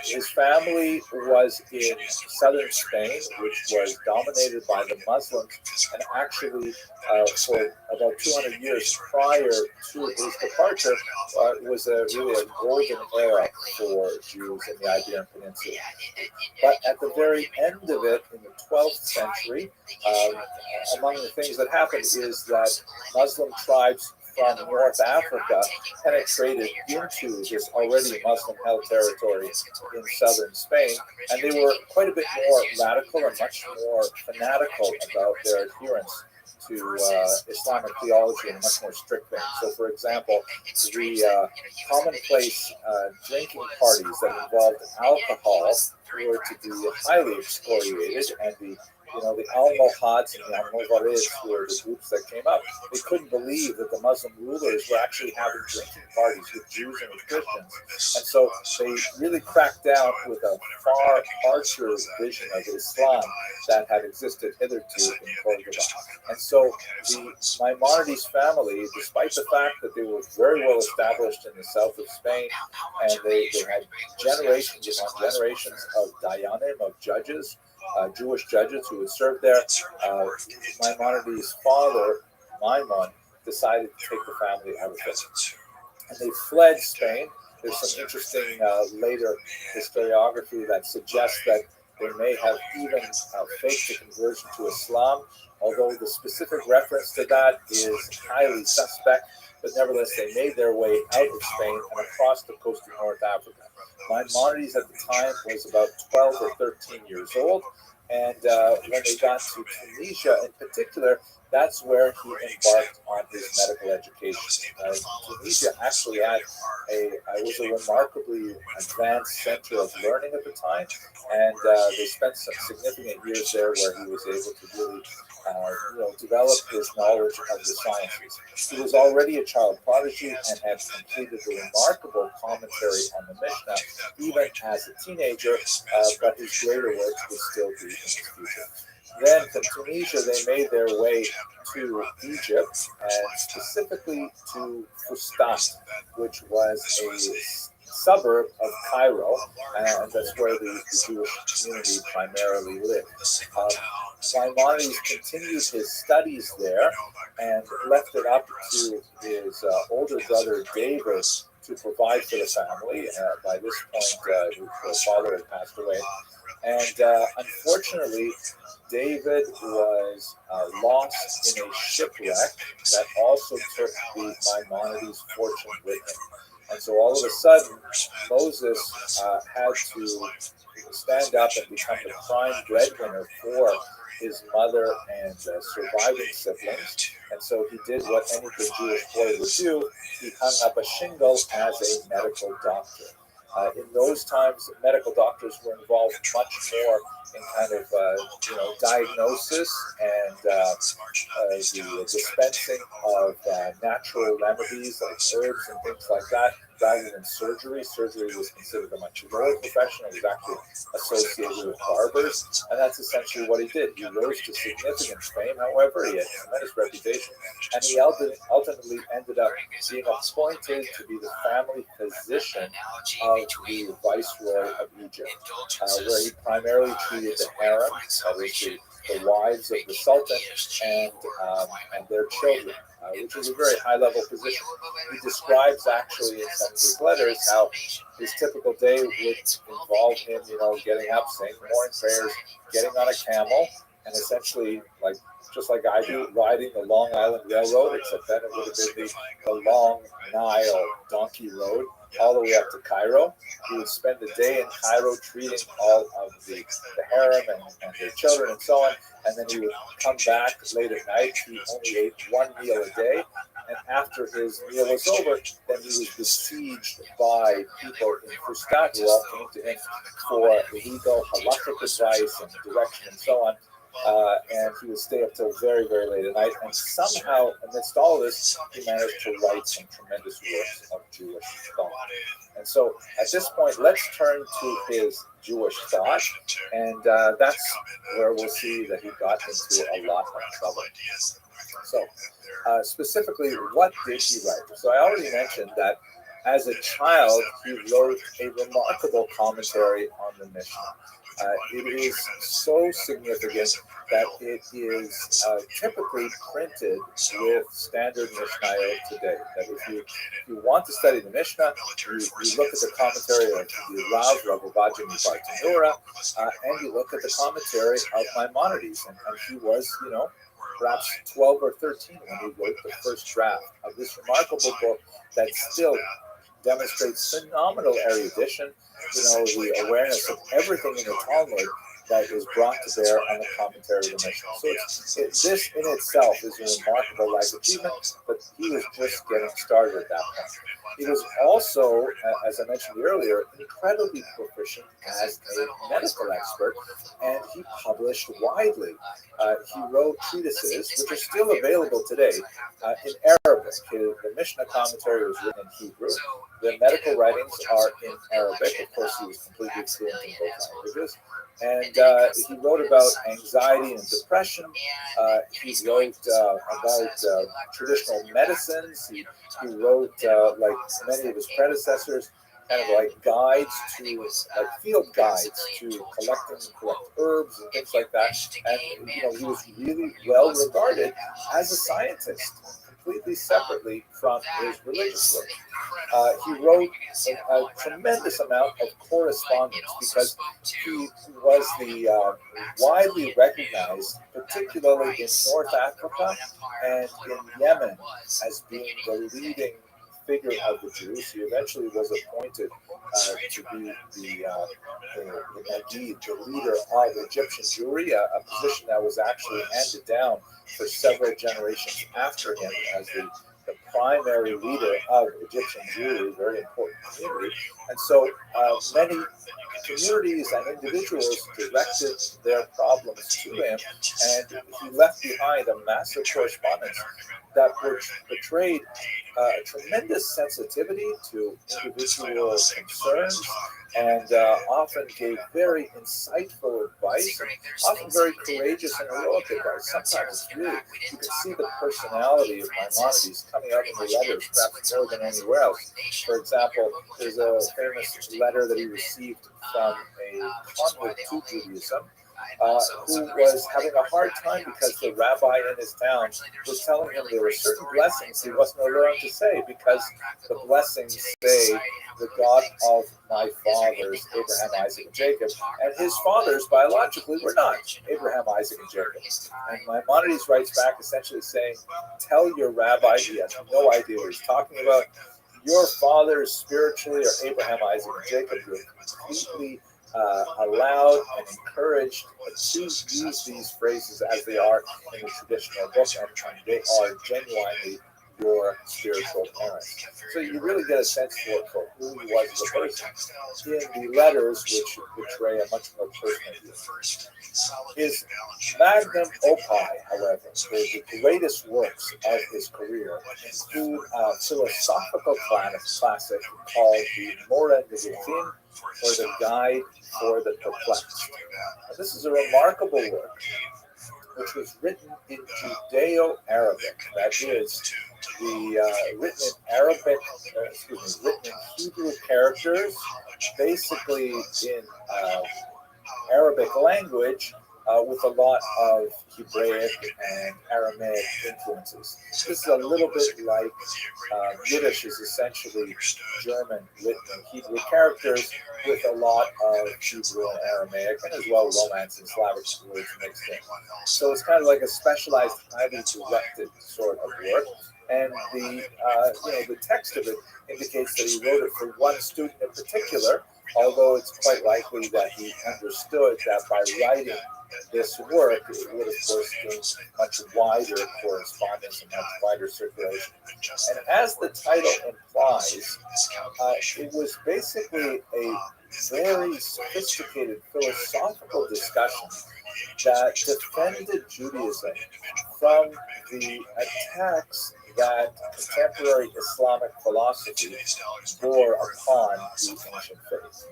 His family was in southern Spain, which was dominated by the Muslims, and actually for about 200 years prior to his departure, it was really a golden era for Jews in the Iberian Peninsula. But at the very end of it, in the 12th century, among the things that happened is that Muslim tribes from North Africa penetrated into this already Muslim-held territory in southern Spain, and they were quite a bit more radical and much more fanatical about their adherence to Islamic theology in a much more strict vein. So, for example, the commonplace drinking parties that involved alcohol were to be highly excoriated, and the Almohads and the Almohades were the groups that came up. They couldn't believe that the Muslim rulers were actually having drinking parties with Jews and with Christians. And so they really cracked down with a far harsher vision of Islam that had existed hitherto in Cordoba. And so the Maimonides family, despite the fact that they were very well established in the south of Spain, and they had generations upon generations of dayanim, of judges, Jewish judges who would serve there, Maimonides' father, Maimon, decided to take the family out of it. And they fled Spain. There's some interesting later historiography that suggests that they may have even faked a conversion to Islam, although the specific reference to that is highly suspect. But nevertheless, they made their way out of Spain and across the coast of North Africa. Maimonides at the time was about 12 or 13 years old, and when they got to Tunisia in particular, that's where he embarked on his medical education. Tunisia actually was a remarkably advanced center of learning at the time, and they spent some significant years there where he was able to really develop his knowledge of the sciences. He was already a child prodigy and had completed a remarkable commentary on the Mishnah, even as a teenager, but his greater works would still be in the future. Then from Tunisia, they made their way to Egypt, and specifically to Fustat, which was a suburb of Cairo, and that's where the Jewish community primarily lived. Maimonides continued his studies there and left it up to his older brother David to provide for the family. By this point, his father had passed away. And unfortunately, David was lost in a shipwreck that also took the Maimonides' fortune with him. And so all of a sudden, Moses had to stand up and become the prime breadwinner for his mother and surviving siblings. And so he did what any good Jewish boy would do. He hung up a shingle as a medical doctor. In those times, medical doctors were involved much more in kind of diagnosis and the dispensing of natural remedies like herbs and things like that, rather than surgery. Surgery was considered a much lower profession. It was actually associated with barbers, and that's essentially what he did. He rose to significant fame, however. He had a tremendous reputation, and he ultimately ended up being appointed to be the family physician of the Viceroy of Egypt, where he primarily treated the harem, obviously the wives of the Sultan, and their children, which was a very high-level position. He describes actually in some of his letters how his typical day would involve him, getting up, saying morning prayers, getting on a camel, and essentially, just like I do, riding the Long Island Railroad, except then it would have been the Long Nile Donkey Road, all the way up to Cairo. He would spend the day in Cairo treating all of the harem and their children and so on, and then he would come back late at night. He only ate one meal a day, and after his meal was over, then he was besieged by people in Fustat who all came to him for legal halakhic advice and direction and so on. And he would stay up till very, very late at night. And somehow, amidst all of this, he managed to write some tremendous works of Jewish thought. And so, at this point, let's turn to his Jewish thought, and that's where we'll see that he got into a lot of trouble. So, specifically, what did he write? So, I already mentioned that as a child, he wrote a remarkable commentary on the Mishnah. It is so significant that it is typically printed with standard Mishnayot today. That if you want to study the Mishnah, you look at the commentary of the Rav Ovadia Mibartanura, and you look at the commentary of Maimonides. And he was, perhaps 12 or 13 when he wrote the first draft of this remarkable book that still demonstrates phenomenal erudition, the awareness of everything in the Talmud that is brought to bear on the commentary of the Mishnah. So this in itself is a remarkable life achievement, but he was just getting started at that point. He was also, as I mentioned earlier, incredibly proficient as a medical expert, and he published widely. He wrote treatises, which are still available today, in Arabic. The Mishnah commentary was written in Hebrew. The medical writings are in Arabic. Of course, he was completely fluent in both languages. And he wrote about anxiety and depression. He wrote about traditional medicines. He wrote, like many of his predecessors, kind of like guides to, like field guides to collect herbs and things like that. And he was really well regarded as a scientist, completely separately from his religious work. He wrote a tremendous amount of correspondence because he was the widely recognized, particularly in North Africa and in Yemen, as being the leading figure of the Jews. He eventually was appointed to be the leader of Egyptian Jewry, a position that was actually handed down for several generations after him as the primary leader of Egyptian Jewry, very important community. And so many communities and individuals directed their problems to him, and he left behind a massive correspondence that portrayed tremendous sensitivity to individual concerns, and often gave very insightful advice, and often very courageous and heroic advice. Sometimes it's really, you can see the personality of Maimonides coming out in the letters, perhaps more than anywhere else. For example, there's a famous letter that he received from a convert to Judaism, who was having a hard time because the rabbi in his town was telling him there were certain blessings he wasn't allowed to say, because the blessings say the God of my fathers, Abraham, Isaac, and Jacob, and his fathers biologically were not Abraham, Isaac, and Jacob. And Maimonides writes back essentially saying, tell your rabbi he has no idea what he's talking about. Your fathers spiritually are Abraham, Isaac, and Jacob. You're completely allowed and encouraged to use these phrases as they are in the traditional book, and they are genuinely your spiritual parents. So you really get a sense for who he was as a person in the letters, which portray a much more personal view. His magnum opus, however, the greatest works of his career, include a philosophical classic called the Mora Nevuchim, or the Guide for the Perplexed. Now, this is a remarkable work, which was written in Judeo-Arabic. That is, written in Arabic, written in Hebrew characters, basically in Arabic language, with a lot of Hebraic and Aramaic influences. This is a little bit like Yiddish is essentially German written in Hebrew characters with a lot of Hebrew and Aramaic, and as well Romance and Slavic words mixed in. So it's kind of like a specialized, highly directed sort of work. And the text of it indicates that he wrote it for one student in particular, although it's quite likely that he understood that by writing this work, it would, of course, gain much wider correspondence and much wider circulation. And as the title implies, it was basically a very sophisticated philosophical discussion that defended Judaism from the attacks that contemporary Islamic philosophy bore upon the ancient faith.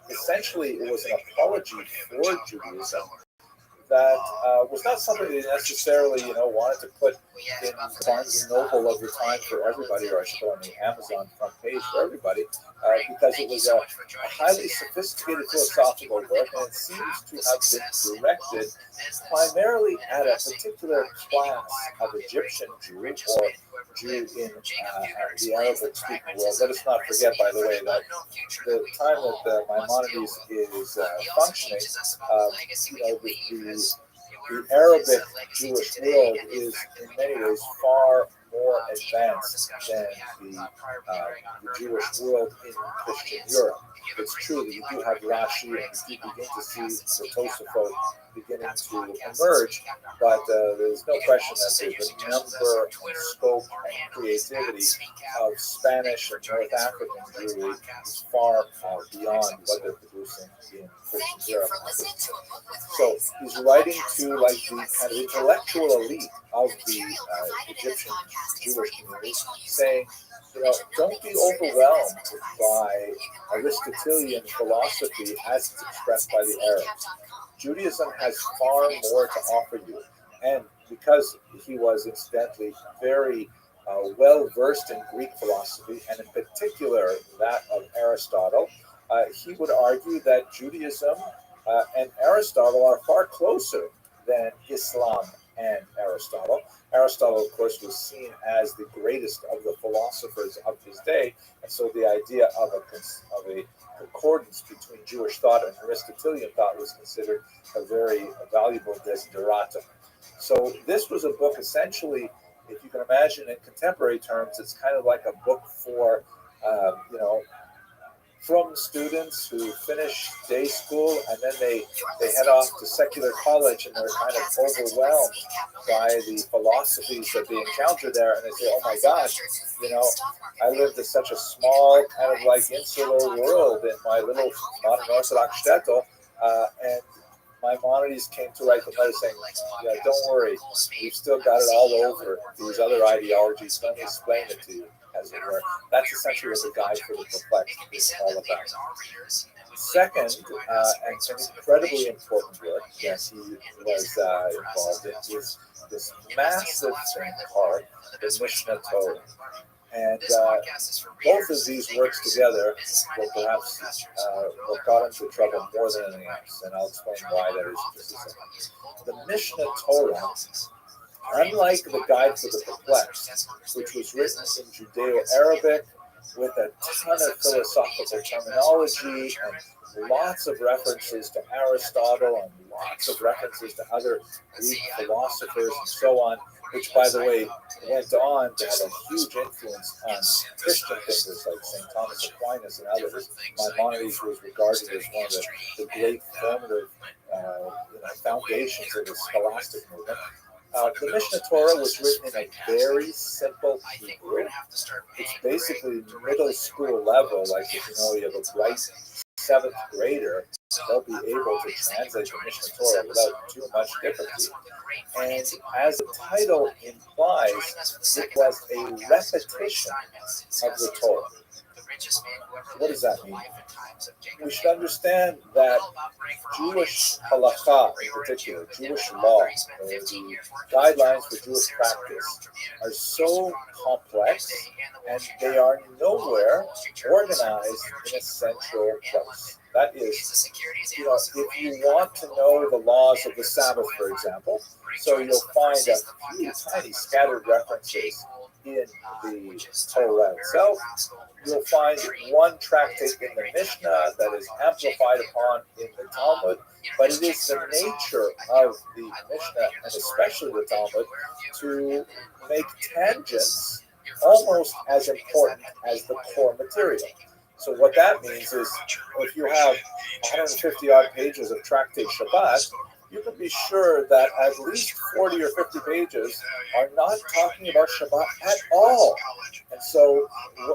Essentially, it was an apology for Judaism that was not something they necessarily, wanted to put in Barnes and Noble of the time for everybody, or I should put on the Amazon front page for everybody, because it was a highly sophisticated philosophical work, and it seems to have been directed primarily at a particular class of Egyptian Jew, or Jew in the Arabic-speaking world. Let us not forget, by the way, that the time that Maimonides is functioning, the Arabic Jewish world is in many ways far more advanced than the Jewish world in Christian Europe. It's true that you do have Rashi and you do begin to see the Tosafot beginning to emerge, but there's no question that the number, scope, and creativity of Spanish and North African Jewry is far beyond what they're producing in Christian Europe. So he's writing to like the kind of intellectual elite of the Egyptian Jewish community, saying, don't be overwhelmed by Aristotelian philosophy as it's expressed by the Arabs. Judaism has far more to offer you. And because he was incidentally very well versed in Greek philosophy, and in particular that of Aristotle, he would argue that Judaism and Aristotle are far closer than Islam and Aristotle. Aristotle, of course, was seen as the greatest of the philosophers of his day, and so the idea of a concordance between Jewish thought and Aristotelian thought was considered a very valuable desideratum. So this was a book essentially, if you can imagine in contemporary terms, it's kind of like a book for, from students who finish day school and then they head off to secular college and they're kind of overwhelmed by the philosophies that they encounter there, and they say, oh my gosh, I lived in such a small kind of like insular world in my little modern Orthodox shtetl, and Maimonides came to write the letter saying, yeah, don't worry, we've still got it all over these other ideologies. Let me explain it to you, as it were. That's essentially what the Guide for the Perplexed is all about. Second, and an incredibly important work that he was involved in is this massive thing called the Mishnah Torah. And both of these works together will perhaps what got into trouble more than anything else, and I'll explain why that is in just a second. The Mishnah Torah, unlike the Guide for the Perplexed, which was written in Judeo-Arabic with a ton of philosophical terminology and lots of references to Aristotle and lots of references to other Greek philosophers and so on, which, by the way, went on to have a huge influence on Christian thinkers like St. Thomas Aquinas and others. Maimonides was regarded as one of the great formative foundations of the scholastic movement. The Mishnah Torah was written in a very simple Hebrew. It's basically middle school level, like if you have a bright 7th grader, they'll be able to translate the Mishnah Torah without too much difficulty. And as the title implies, it was a repetition of the Torah. What does that mean? We should understand that Jewish halakha, in particular, Jewish law, the guidelines for Jewish practice, are so complex and they are nowhere organized in a central place. That is, if you want to know the laws of the Sabbath, for example, so you'll find a few tiny scattered references in the Torah itself. You'll find one tractate in the Mishnah that is amplified upon in the Talmud, but it is the nature of the Mishnah, and especially the Talmud, to make tangents almost as important as the core material. So what that means is, if you have 150 odd pages of Tractate Shabbat, you can be sure that at least 40 or 50 pages are not talking about Shabbat at all. And so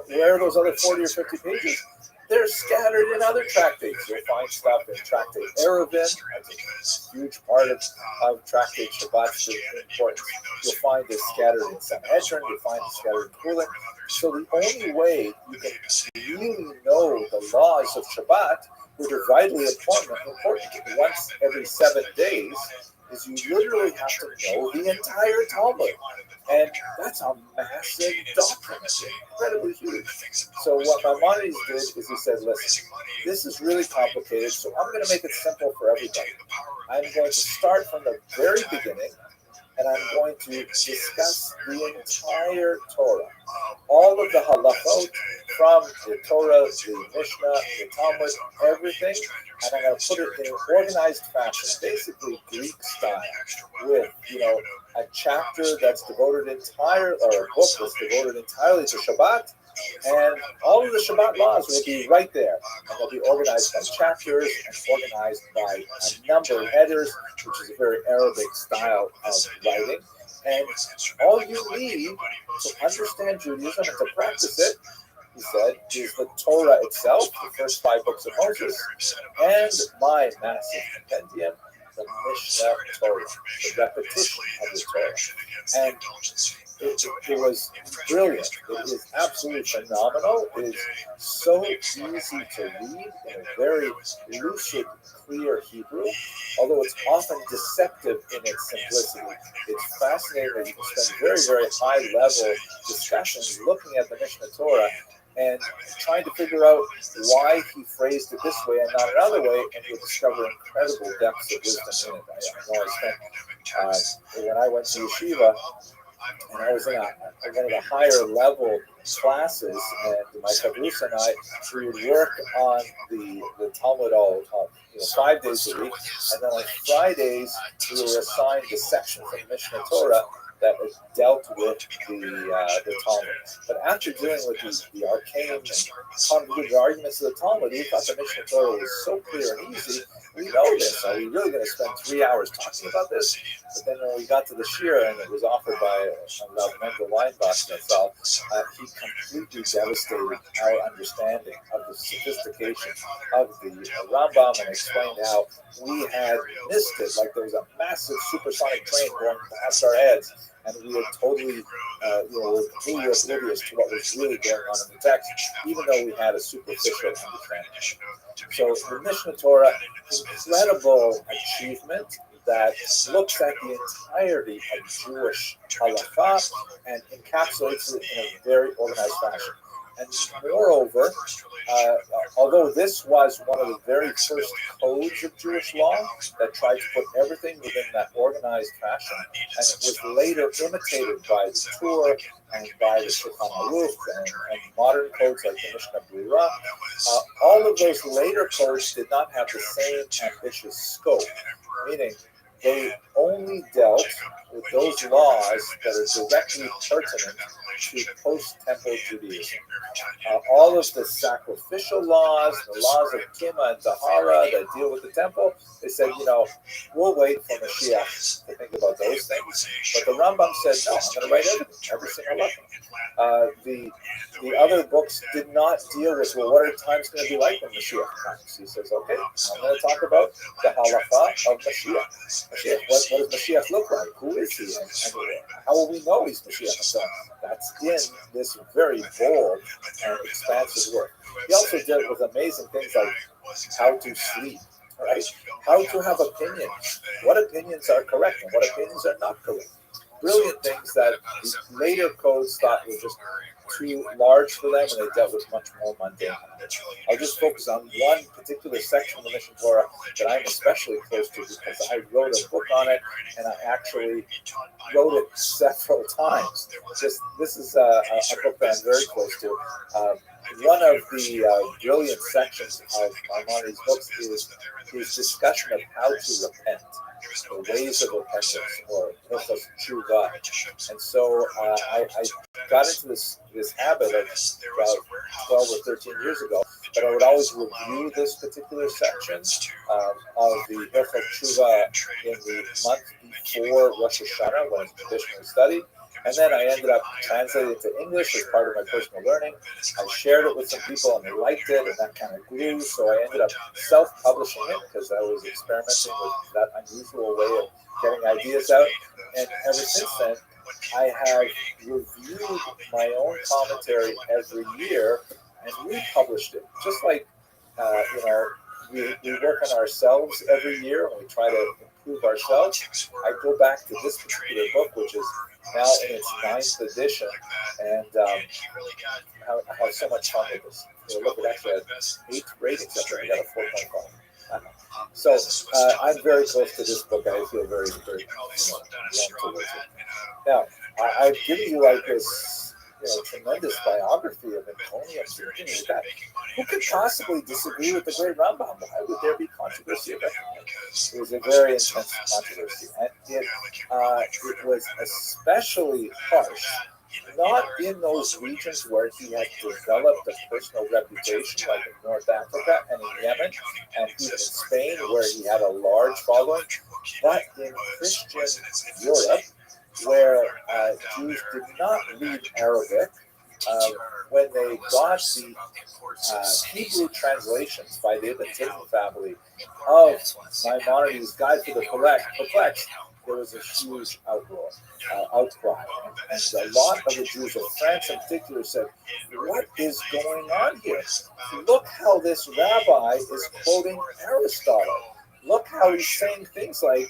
where are those other 40 or 50 pages? They're scattered in other tractates. You'll find stuff in Tractate Eruvin, that's a huge part of Tractate Shabbat's importance. You'll find it scattered in Sanhedrin, you'll find it scattered in Kulin. So the only way you can really know the laws of Shabbat, which are vitally important once every 7 days, is you literally have to know the entire Talmud. And that's a massive document, incredibly huge. So what Maimonides did is he said, listen, this is really complicated, so I'm going to make it simple for everybody. I'm going to start from the very beginning, and I'm going to discuss the entire Torah, all of the halachot from the Torah, the Mishnah, the Talmud, everything, and I'm going to put it in an organized fashion, basically Greek style, with, a chapter that's devoted entirely, or a book that's devoted entirely to Shabbat, and all of the Shabbat laws will be right there, and they'll be organized by chapters and organized by a number of headers, which is a very Arabic style of writing. And all you need to understand Judaism and to practice it, he said, is the Torah itself, the first 5 books of Moses, and my massive compendium, the Mishnah Torah, the repetition of the Torah. And it was brilliant. It is absolutely phenomenal. It is so easy to read in a very lucid, clear Hebrew, although it's often deceptive in its simplicity. It's fascinating that you can spend very, very high-level discussions looking at the Mishnah Torah and trying to figure out why he phrased it this way and not another way, and you'll discover incredible depths of wisdom in it. I know I spent, when I went to yeshiva, and I was in one of the higher level classes, and my Shabbos and I, we would work on the Talmud all 5 days a week, and then on Fridays we were assigned a section from Mishnah Torah that was dealt with the Talmud. But after dealing with the arcane and convoluted arguments of the Talmud, we thought the Mishnah Torah was so clear and easy. We know this. Are we really going to spend 3 hours talking about this? But then when we got to the Shir and it was offered by Rav Mendel Weinbach himself, he completely devastated our understanding of the sophistication of the Rambam and explained how we had missed it, like there was a massive supersonic train going past our heads, and we were totally, were completely oblivious to what was really going on in the text, even though we had a superficial understanding. So the Mishnah Torah, incredible achievement that looks at the entirety of Jewish halakha and encapsulates it in a very organized fashion. And moreover, although this was one of the very first codes of Jewish law that tried to put everything within that organized fashion, and it was later imitated by the Torah and by the Shulchan Aruch and modern codes like the Mishnah Brura, all of those later codes did not have the same ambitious scope, meaning they only dealt with those laws that are directly pertinent to post-temple Judaism. All of the sacrificial laws, the laws of Kima and Tahara that deal with the temple, they said, we'll wait for Mashiach to think about those things. But the Rambam said, no, I'm going to write every single lesson. The other books did not deal with, what are times going to be like when Mashiach comes? He says, okay, I'm going to talk about the halakha of Mashiach. What does Mashiach look like? Who is he? And how will we know he's Mashiach? So that's in this very bold and expansive work. He also dealt with amazing things like how to sleep, right? How to have opinions. What opinions are correct and what opinions are not correct. Brilliant things that the later codes thought were just too large for them, and they dealt with much more mundane. I'll just focus on one particular section of the Mishnah Torah that I'm especially close to because I wrote a book on it, and I actually wrote it several times. This is a book that I'm very close to. One of the brilliant sections of Maimonides' books is his discussion of how to repent, the ways of repentance, or hilchos tshuva. And so I got into this habit of about 12 or 13 years ago, but I would always review this particular section of the hilchos tshuva in the month before Rosh Hashanah when it's traditionally studied. And then I ended up translating it to English as part of my personal learning. I shared it with some people and they liked it, and that kind of grew. So I ended up self-publishing it because I was experimenting with that unusual way of getting ideas out. And ever since then, I have reviewed my own commentary every year and republished it. Just like, we work on ourselves every year and we try to improve ourselves. I go back to this particular book, which is now in its 9th edition, and I have so much fun with this. Look, it actually has 8 ratings up there. I got a 4.5. So I'm very close to this book. I feel very, very warm towards it. Now, I've given you like this tremendous biography of Antonius and things like that. Who could possibly disagree with the great Rambam? Why would there be controversy about it? It was a very intense controversy, and it was especially harsh, not in those regions where he had developed a personal reputation, like in North Africa and in Yemen, and even in Spain, where he had a large following, but in Christian Europe, where Jews did not read Arabic. When they got the Hebrew translations by the Ibn Taymiyyah family of Maimonides' Guide for the Perplexed, there was a huge outcry. And a lot of the Jews of France in particular said, what is going on here? Look how this rabbi is quoting Aristotle. Look how he's saying things like,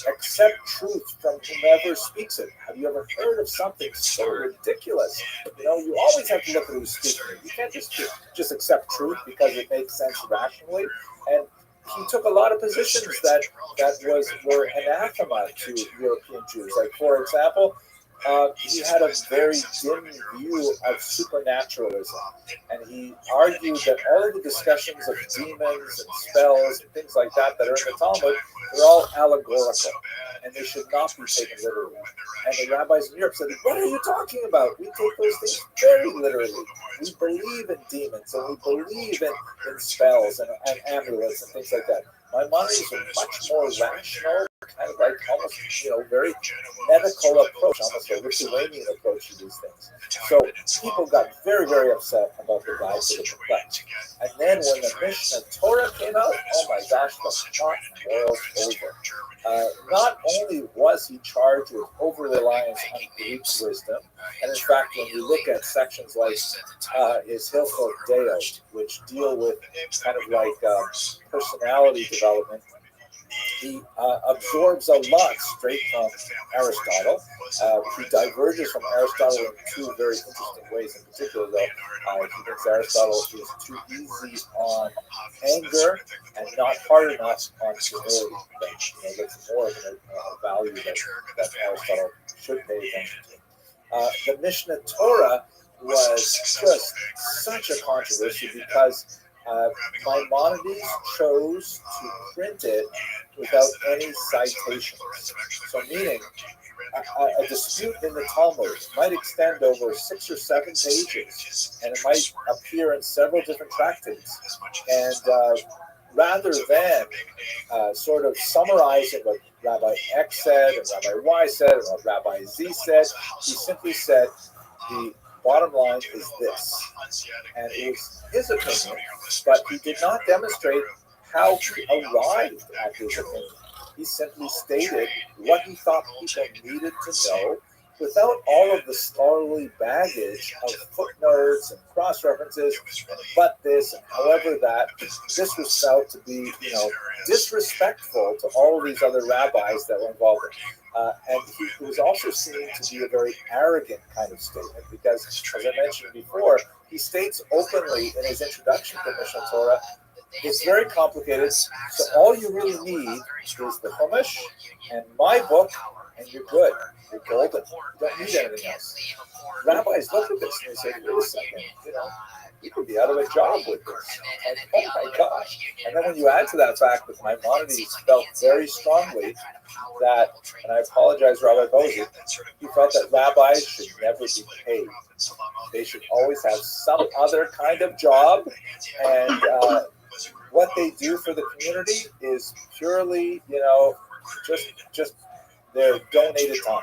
accept truth from whomever speaks it. Have you ever heard of something so ridiculous? You always have to look at who's speaking it. You can't just accept truth because it makes sense rationally. And he took a lot of positions that were anathema to European Jews. Like, for example, he had a very dim view of supernaturalism, and he argued that all of the discussions of demons and spells and things like that that are in the Talmud, they're all allegorical, and they should not be taken literally. And the rabbis in Europe said, what are you talking about? We take those things very literally. We believe in demons, and we believe in spells and amulets and things like that. Maimonides was much more rational, kind of like almost, very medical approach, almost a Lithuanian approach to these things. So people got very, very upset about the Guide for the Perplexed. And then when the Mishnah Torah came out, oh my gosh, the pot boiled over. Not only was he charged with over-reliance on Greek wisdom, and in fact, when you look at sections like his Hilchot Deo, which deal with kind of like personality development, he absorbs a lot straight from Aristotle. He diverges from Aristotle in two very interesting ways. In particular, though, he thinks Aristotle is too easy on anger and not hard enough on humility. That's more of a value that Aristotle should pay attention to. The Mishnah Torah was just such a controversy because Maimonides chose to print it without any citations. So meaning, a dispute in the Talmud might extend over 6 or 7 pages, and it might appear in several different tractates. And rather than sort of summarizing what Rabbi X said, and Rabbi Y said, and what Rabbi Z said, he simply said, the bottom line is this. And it was his opinion, but he did not demonstrate how he arrived at his opinion. He simply stated what he thought people needed to know without all of the scholarly baggage of footnotes and cross-references, and but this, and however that. This was felt to be, disrespectful to all of these other rabbis that were involved in it. And he was also seen to be a very arrogant kind of statement because, as I mentioned before, he states openly in his introduction to Mishnah Torah, it's very complicated, so all you really need is the Chumash and my book, and you're good. You're golden. You don't need anything else. Rabbis look at this and they say, wait a second, you could be out of a job with this. And, oh my gosh. And then when you add to that fact that Maimonides felt very strongly that, and I apologize, Rabbi Bozi, he felt that rabbis should never be paid. They should always have some other kind of job, and what they do for the community is purely, just their donated time.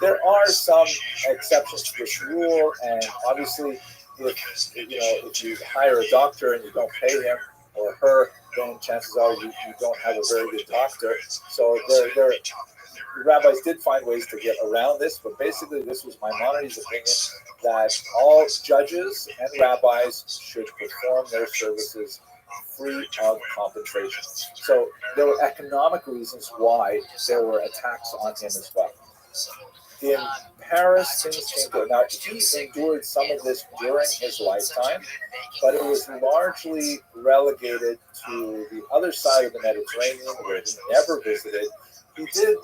There are some exceptions to this rule, and obviously, if you hire a doctor and you don't pay him or her, then chances are you don't have a very good doctor. So rabbis did find ways to get around this, but basically this was Maimonides' opinion that all judges and rabbis should perform their services free of compensation. So there were economic reasons why there were attacks on him as well. In Paris, things came to it. Now, he endured some of this during his lifetime, but it was largely relegated to the other side of the Mediterranean, where he never visited, he did,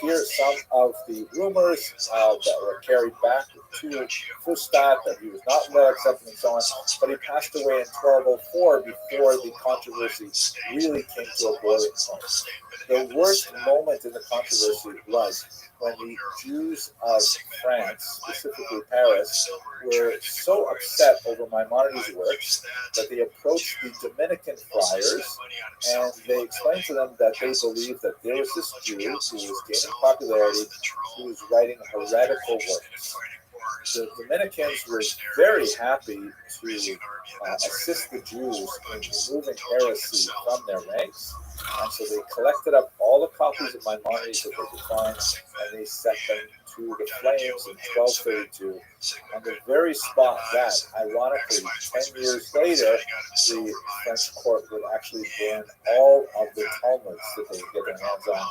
hear some of the rumors that were carried back to Fustat that he was not well accepted and so on, but he passed away in 1204 before the controversy really came to a boiling point. The worst moment in the controversy was when the Jews of France, specifically Paris, were so upset over Maimonides' works that they approached the Dominican friars and they explained to them that they believed that there was this Jew who was gaining popularity, who was writing heretical works. The Dominicans were very happy to assist the Jews in removing heresy from their ranks, and so they collected up all the copies of Maimonides that they could find, and they set them to the flames in 1232 on the very spot that, ironically, 10 years later, the French court would actually burn all of the Talmuds that they would get their hands on,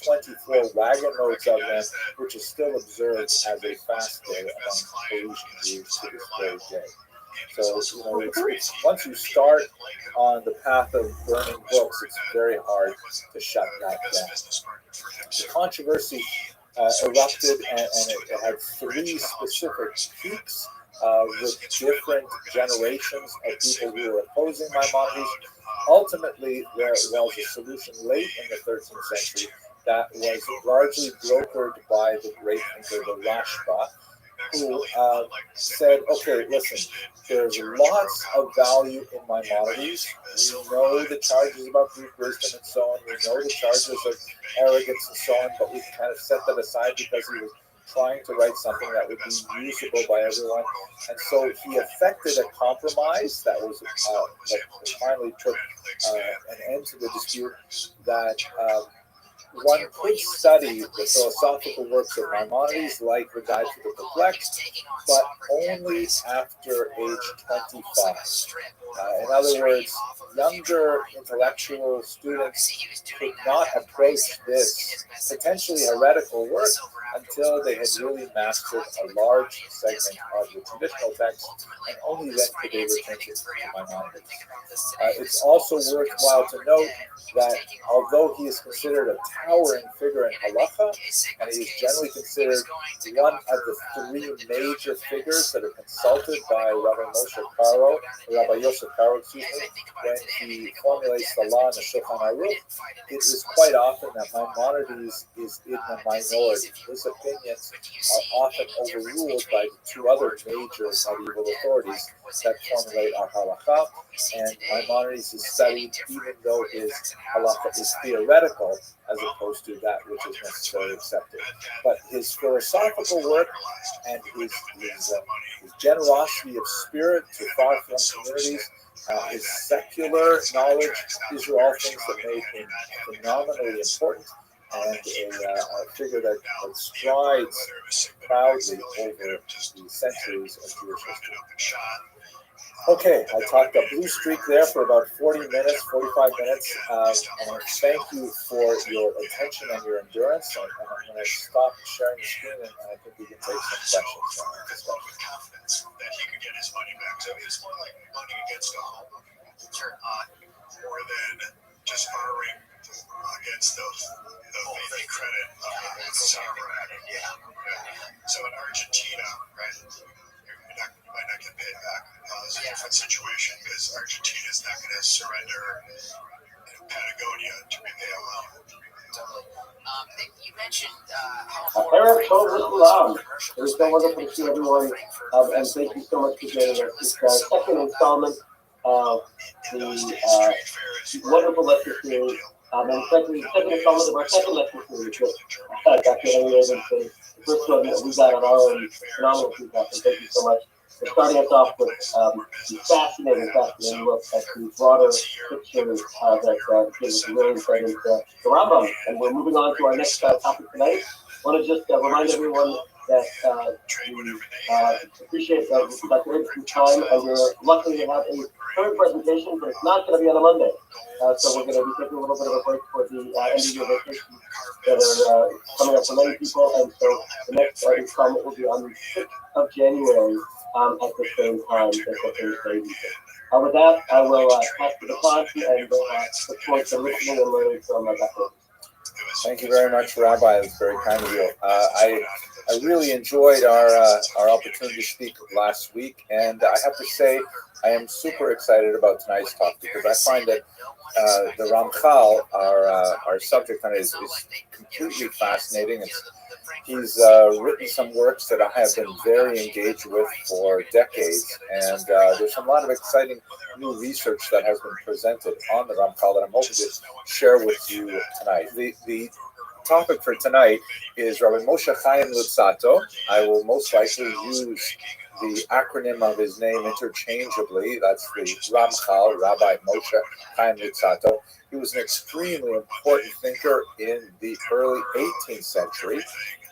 24 wagon loads of them, which is still observed as a fast day among Parisian Jews to this very day. So, it's once you start on the path of burning books, it's very hard to shut that down. The controversy erupted, and it had three specific peaks with different generations of people who were opposing Maimonides. Ultimately, there was a solution late in the 13th century that was largely brokered by the great thinker, the Rashba, who said, okay, listen, there's lots of value in Maimonides. We know the charges about Greek wisdom and so on. We know the charges of arrogance and so on, but we kind of set that aside because he was trying to write something that would be usable by everyone. And so he effected a compromise that was that finally put an end to the dispute, that one could study the philosophical works of Maimonides, like the Guide to the Perplexed, but only after age 25. In other words, younger intellectual students could not approach this potentially heretical work until they had really mastered a large segment of the traditional text, and only then could they return to Maimonides. It's also worthwhile to note that although he is considered a towering figure in halacha, and he is generally considered one of the three major figures that are consulted by Rabbi Yosef Karo, when he formulates the law in the Shulchan Aruch, it is quite often that Maimonides is in the minority. His opinions are often overruled by the two other major medieval authorities that formulate our halacha, and Maimonides is studied even though his halacha is theoretical as opposed to that which is necessarily accepted. But his philosophical work and his generosity of spirit to far-flung communities, his secular knowledge, these are all things that made him phenomenally important and a figure that strides proudly over the centuries of Jewish history. Okay, I talked a blue streak there for about 40 minutes, 45 minutes. I want to thank you for your attention and your endurance. And I'm going to stop sharing the screen, and I think we can take some questions. With confidence that he could get his money back. So it's more like money against a home, more than just borrowing against the credit of the sovereign. Yeah. So in Argentina, right? You might not get paid back. It's a different situation because Argentina is not going to surrender Patagonia to repay a loan. You mentioned Eric, it was so wonderful to see everyone, and thank you so much for joining us. It's the second installment of the wonderful lecture series, and second installment of our second lecture series with Dr. Henry Abramson. The first one that we got on our own phenomenal feedback, and thank you so much. We're starting us off with the fascinating look at the broader picture that gives a really insight into the Rambam. And we're moving on to our next topic tonight. I want to just remind everyone that we appreciate Dr. Abrahamson's time, and we're lucky to have a third presentation, but it's not going to be on a Monday. So we're going to be taking a little bit of a break for the end of year vacation that are coming up for many people. And so the next installment will be on the 6th of January. At the same time as the Thursday evening. With that, I will pass the baton and look forward to listening and learning from Dr. Thank you very much, Rabbi. It's very kind of you. I really enjoyed our opportunity to speak last week, and I have to say I am super excited about tonight's talk because I find that the Ramchal, our subject matter, is completely fascinating. He's written some works that I have been very engaged with for decades, and there's a lot of exciting new research that has been presented on the Ramchal that I'm hoping to share with you tonight. The topic for tonight is Rabbi Moshe Chaim Luzzatto. I will most likely use the acronym of his name interchangeably. That's the Ramchal, Rabbi Moshe Chaim Luzzatto. He was an extremely important thinker in the early 18th century.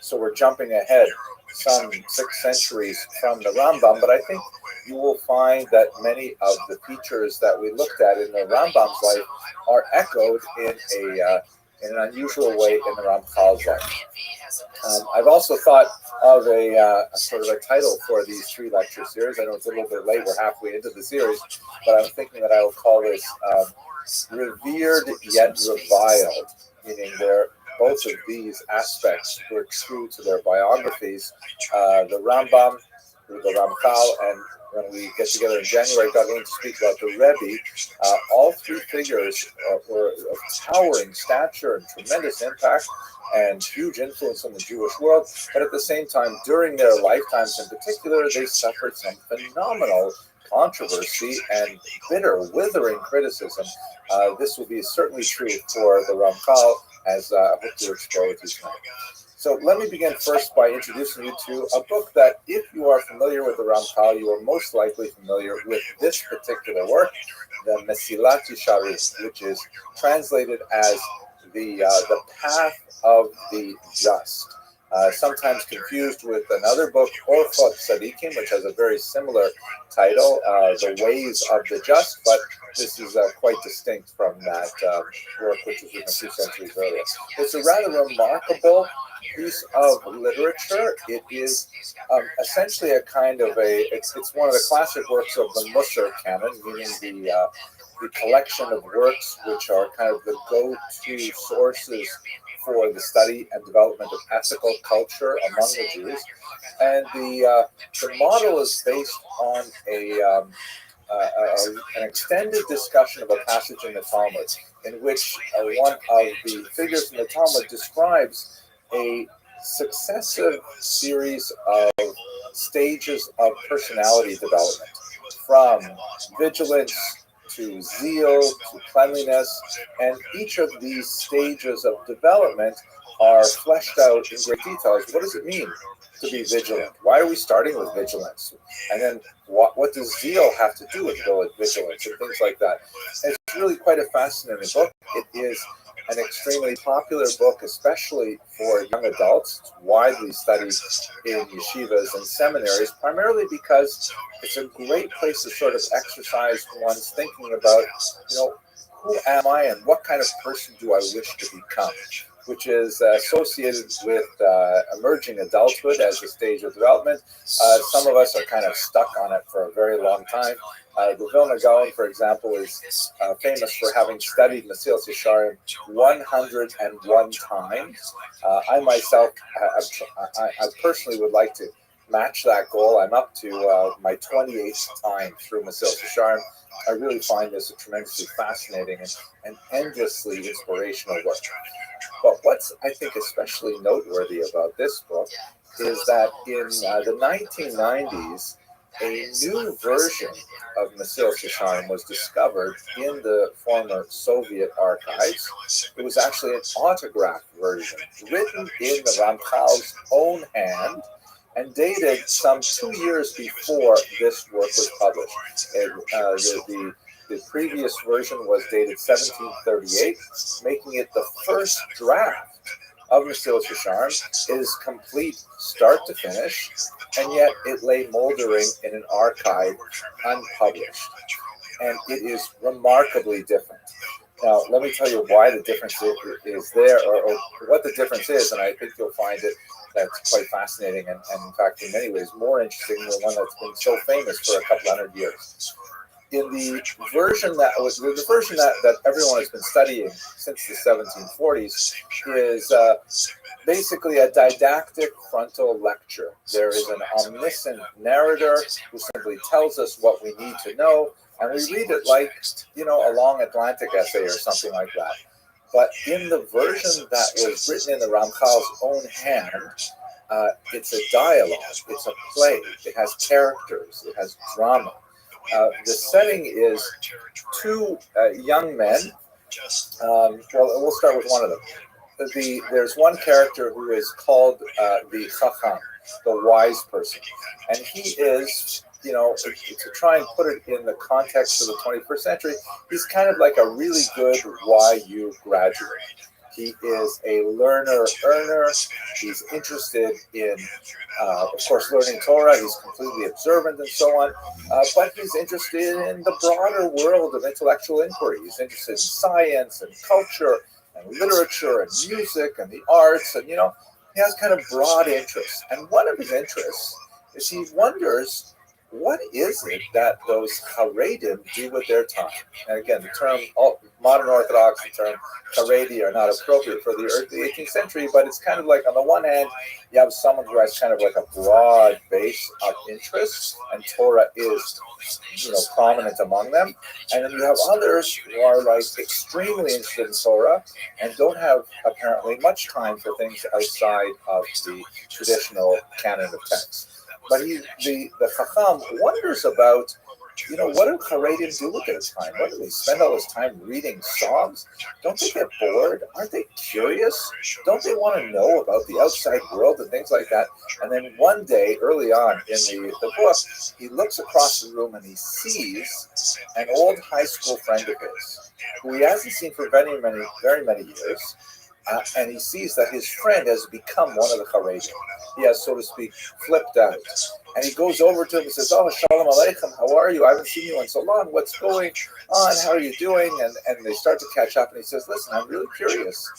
So we're jumping ahead some 6 centuries from the Rambam, but I think you will find that many of the features that we looked at in the Rambam's life are echoed in an unusual way in the Ramchal's life. I've also thought of a sort of a title for these 3 lecture series. I know it's a little bit late, we're halfway into the series, but I'm thinking that I will call this Revered Yet Reviled, meaning both of these aspects were true to their biographies. The Rambam, the Ramchal, and when we get together in January, God willing, to speak about the Rebbe, all 3 figures were of towering stature and tremendous impact and huge influence on the Jewish world. But at the same time, during their lifetimes in particular, they suffered some phenomenal controversy and bitter, withering criticism. This will be certainly true for the Ramchal, as I hope to explore with you tonight. So let me begin first by introducing you to a book that, if you are familiar with the Ramchal, you are most likely familiar with this particular work, the Mesilat Yesharim, which is translated as the Path of the Just. Sometimes confused with another book, Orchot Tzadikim, which has a very similar title, The Ways of the Just, but this is quite distinct from that work, which was written a few centuries earlier. It's a rather remarkable piece of literature. It is essentially a kind of it's one of the classic works of the Musar canon, meaning the collection of works which are kind of the go-to sources for the study and development of ethical culture among the Jews. And the model is based on an extended discussion of a passage in the Talmud, in which one of the figures in the Talmud describes a successive series of stages of personality development, from vigilance to zeal to cleanliness, and each of these stages of development are fleshed out in great details. What does it mean to be vigilant? Why are we starting with vigilance? And then what does zeal have to do with vigilance and things like that? And it's really quite a fascinating book. It is an extremely popular book, especially for young adults. It's widely studied in yeshivas and seminaries, primarily because it's a great place to sort of exercise one's thinking about, who am I and what kind of person do I wish to become, which is associated with emerging adulthood as a stage of development. Some of us are kind of stuck on it for a very long time. The Vilna Gaon, for example, is famous for having studied Mesilat Yesharim 101 times. I myself, I personally would like to match that goal. I'm up to my 28th time through Mesilat Yesharim. I really find this a tremendously fascinating and endlessly inspirational book. But what's, I think, especially noteworthy about this book is that in the 1990s, a new version of Mesilat Yesharim was discovered in the former Soviet archives. It was actually an autographed version, written in the Ramchal's own hand, and dated some 2 years before this work was published. The previous version was dated 1738, making it the first draft of Mesilat Yesharim. It is complete start to finish, and yet it lay moldering in an archive unpublished. And it is remarkably different. Now, let me tell you why the difference is there, or what the difference is, and I think you'll find it that's quite fascinating, and in fact, in many ways, more interesting than the one that's been so famous for a couple hundred years. in the version that everyone has been studying since the 1740s is basically a didactic frontal lecture. There is an omniscient narrator who simply tells us what we need to know, and we read it like, a long Atlantic essay or something like that. But in the version that was written in the Ramchal's own hand, it's a dialogue, it's a play, it has characters, it has drama. The setting is two young men. Well, we'll start with one of them. There's one character who is called the Chacham, the wise person. And he is, to try and put it in the context of the 21st century, he's kind of like a really good YU graduate. He is a learner-earner. He's interested in, of course, learning Torah. He's completely observant and so on. But he's interested in the broader world of intellectual inquiry. He's interested in science and culture and literature and music and the arts. And, he has kind of broad interests. And one of his interests is he wonders, what is it that those Haredim do with their time? And again, the term, modern Orthodox, the term Haredi are not appropriate for the early 18th century, but it's kind of like, on the one hand, you have someone who has kind of like a broad base of interests, and Torah is, prominent among them. And then you have others who are like extremely interested in Torah and don't have apparently much time for things outside of the traditional canon of texts. But the Chacham wonders about, what do Haredim do with their time? What do they spend all this time reading songs? Don't they get bored? Aren't they curious? Don't they want to know about the outside world and things like that? And then one day, early on in the book, he looks across the room and he sees an old high school friend of his, who he hasn't seen for very many years. And he sees that his friend has become one of the Haredim. He has, so to speak, flipped out. And he goes over to him and says, "Oh, Shalom Aleichem, how are you? I haven't seen you in so long. What's going on? How are you doing?" And they start to catch up. And he says, "Listen, I'm really curious.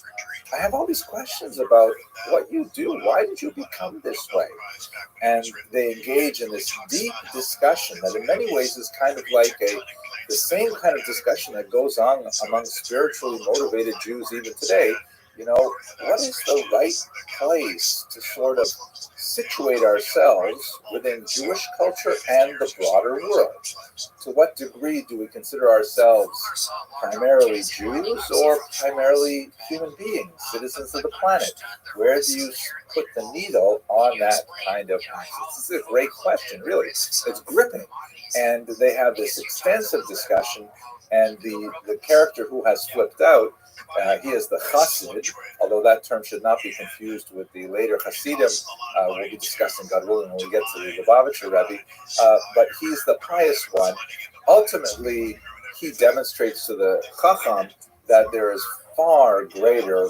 I have all these questions about what you do. Why did you become this way?" And they engage in this deep discussion that in many ways is kind of like the same kind of discussion that goes on among spiritually motivated Jews even today. What is the right place to sort of situate ourselves within Jewish culture and the broader world? To what degree do we consider ourselves primarily Jews or primarily human beings, citizens of the planet? Where do you put the needle on that kind of axis? This is a great question, really. It's gripping. And they have this extensive discussion, and the character who has flipped out, he is the Chassid, although that term should not be confused with the later Hasidim. We'll be discussing, God willing, when we get to the Lubavitcher Rebbe. But he's the pious one. Ultimately, he demonstrates to the Chacham that there is far greater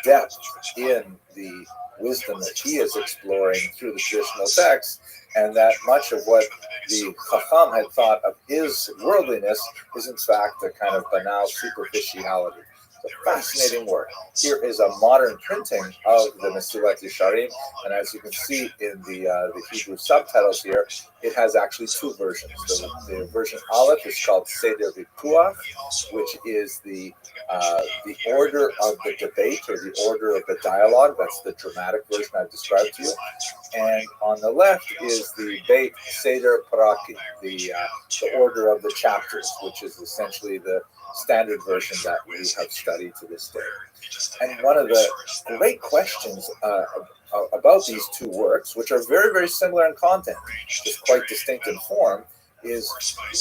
depth in the wisdom that he is exploring through the traditional texts, and that much of what the Chacham had thought of his worldliness is in fact a kind of banal superficiality. A fascinating work. Here is a modern printing of the Mesilat Yesharim, and as you can see in the Hebrew subtitles here, it has actually two versions. The version Aleph is called Seder Vikuach, which is the order of the debate or the order of the dialogue. That's the dramatic version I've described to you. And on the left is the Beit Seder Paraki, the order of the chapters, which is essentially the standard version that we have studied to this day. And one of the great questions about these two works, which are very, very similar in content, just quite distinct in form, is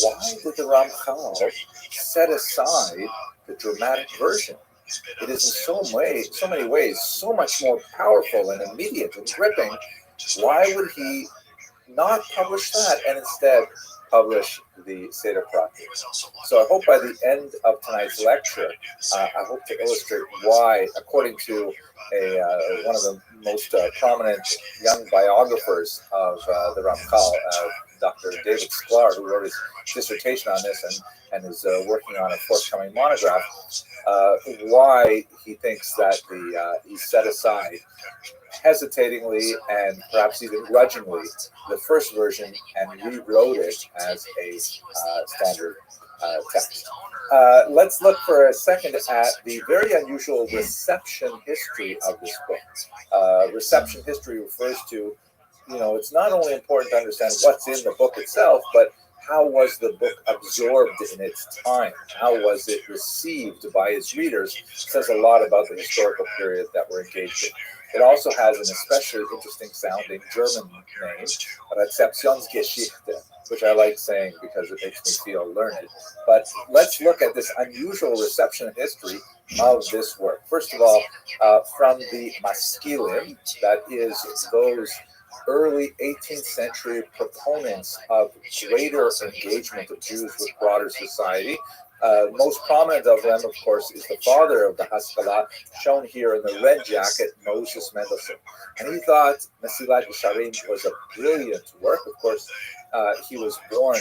why did the Ramchal set aside the dramatic version? It is in so many ways so much more powerful and immediate and gripping. Why would he not publish that and instead publish the Seder Prati? So I hope by the end of tonight's lecture, I hope to illustrate why, according to one of the most prominent young biographers of the Ramchal, Dr. David Sklar, who wrote his dissertation on this and is working on a forthcoming monograph, why he thinks that he set aside hesitatingly and perhaps even grudgingly the first version and rewrote it as a standard text. Let's look for a second at the very unusual reception history of this book. Reception history refers to, it's not only important to understand what's in the book itself, but how was the book absorbed in its time? How was it received by its readers? It says a lot about the historical period that we're engaged in. It also has an especially interesting sounding German name, Rezeptionsgeschichte, which I like saying because it makes me feel learned. But let's look at this unusual reception history of this work. First of all, from the Maskilim, that is those early 18th century proponents of greater engagement of Jews with broader society. Most prominent of them, of course, is the father of the Haskalah, shown here in the red jacket, Moses Mendelssohn. And he thought Mesilat Yesharim was a brilliant work. Of course, he was born,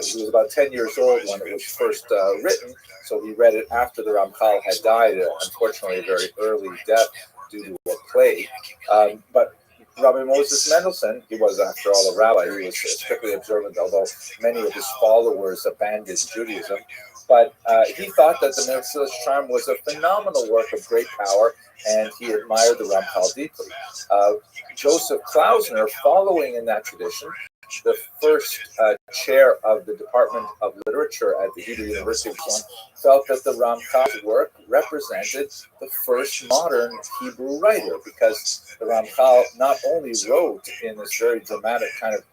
he was about 10 years old when it was first written, so he read it after the Ramchal had died, unfortunately a very early death due to a plague. But Rabbi Moses Mendelssohn, he was, after all, a rabbi. He was strictly observant, although many of his followers abandoned Judaism. But he thought that the Mesilat Yesharim was a phenomenal work of great power, and he admired the Ramchal deeply. Joseph Klausner, following in that tradition, the first chair of the Department of Literature at the Hebrew University of Jerusalem, felt that the Ramchal's work represented the first modern Hebrew writer, because the Ramchal not only wrote in this very dramatic kind of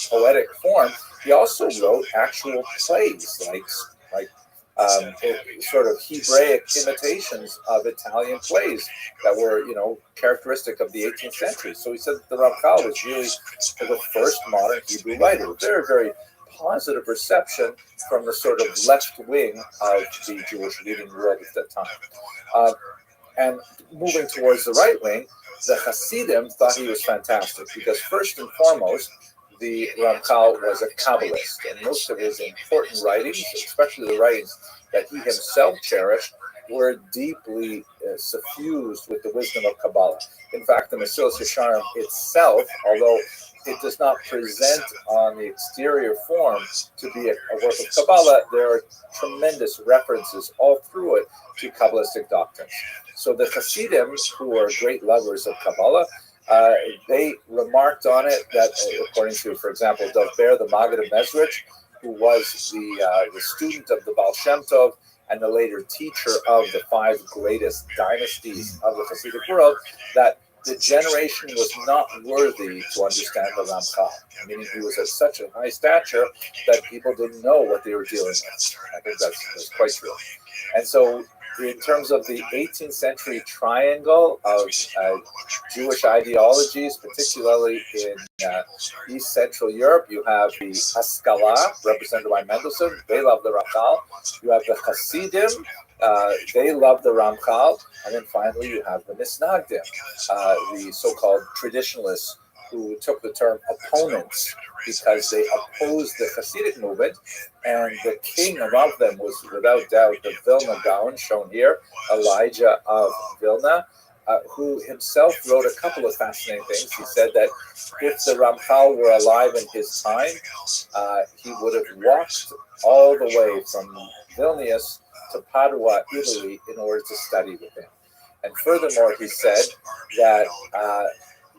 poetic form, he also wrote actual plays, like sort of Hebraic imitations of Italian plays that were, characteristic of the 18th century. So he said that the Ramchal was really the first modern Hebrew writer. Very, very positive reception from the sort of left wing of the Jewish reading world at that time. And moving towards the right wing, the Hasidim thought he was fantastic because first and foremost, the Ramchal was a Kabbalist, and most of his important writings, especially the writings that he himself cherished, were deeply suffused with the wisdom of Kabbalah. In fact, the Mesilat Yesharim itself, although it does not present on the exterior form to be a work of Kabbalah, there are tremendous references all through it to Kabbalistic doctrines. So the Hasidim, who are great lovers of Kabbalah, they remarked on it that, according to, for example, Dov Ber, the Maggid of Mezrich, who was the student of the Baal Shem Tov and the later teacher of the 5 greatest dynasties of the Hasidic world, that the generation was not worthy to understand the Ramchal, meaning he was at such a high stature that people didn't know what they were dealing with. I think that's quite true. And so, in terms of the 18th century triangle of Jewish ideologies, particularly in East Central Europe, you have the Haskalah, represented by Mendelssohn. They love the Ramchal. You have the Hasidim. They love the Ramchal. And then finally, you have the Misnagdim, the so-called traditionalists who took the term opponents because they opposed the Hasidic movement, and the king among them was without doubt the Vilna Gaon, shown here, Elijah of Vilna, who himself wrote a couple of fascinating things. He said that if the Ramchal were alive in his time, he would have walked all the way from Vilnius to Padua, Italy, in order to study with him. And furthermore, he said that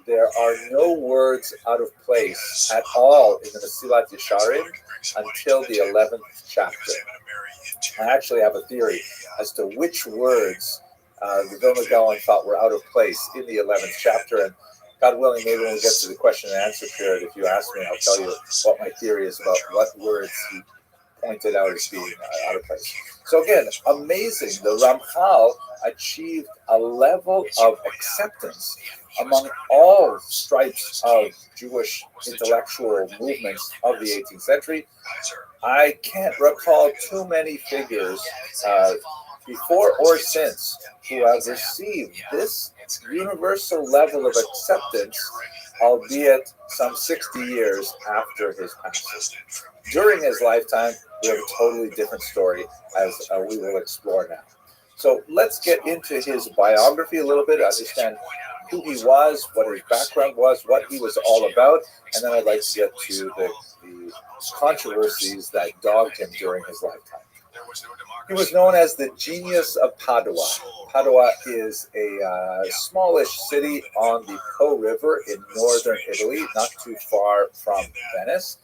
there are no words out of place at all in the Mesilat Yesharim until the 11th chapter. I actually have a theory as to which words the Vilna Gaon thought were out of place in the 11th chapter. And God willing, maybe when we get to the question and answer period, if you ask me, I'll tell you what my theory is about what words he pointed out as being out of place. So again, amazing. The Ramchal achieved a level of acceptance among all stripes of Jewish intellectual movements of the 18th century. I can't recall too many figures before or since who have received this universal level of acceptance, albeit some 60 years after his passing. During his lifetime, we have a totally different story, as we will explore now. So let's get into his biography a little bit, understand who he was, what his background was, what he was all about, and then I'd like to get to the controversies that dogged him during his lifetime. He was known as the genius of Padua. Padua is a smallish city on the Po River in northern Italy, not too far from Venice.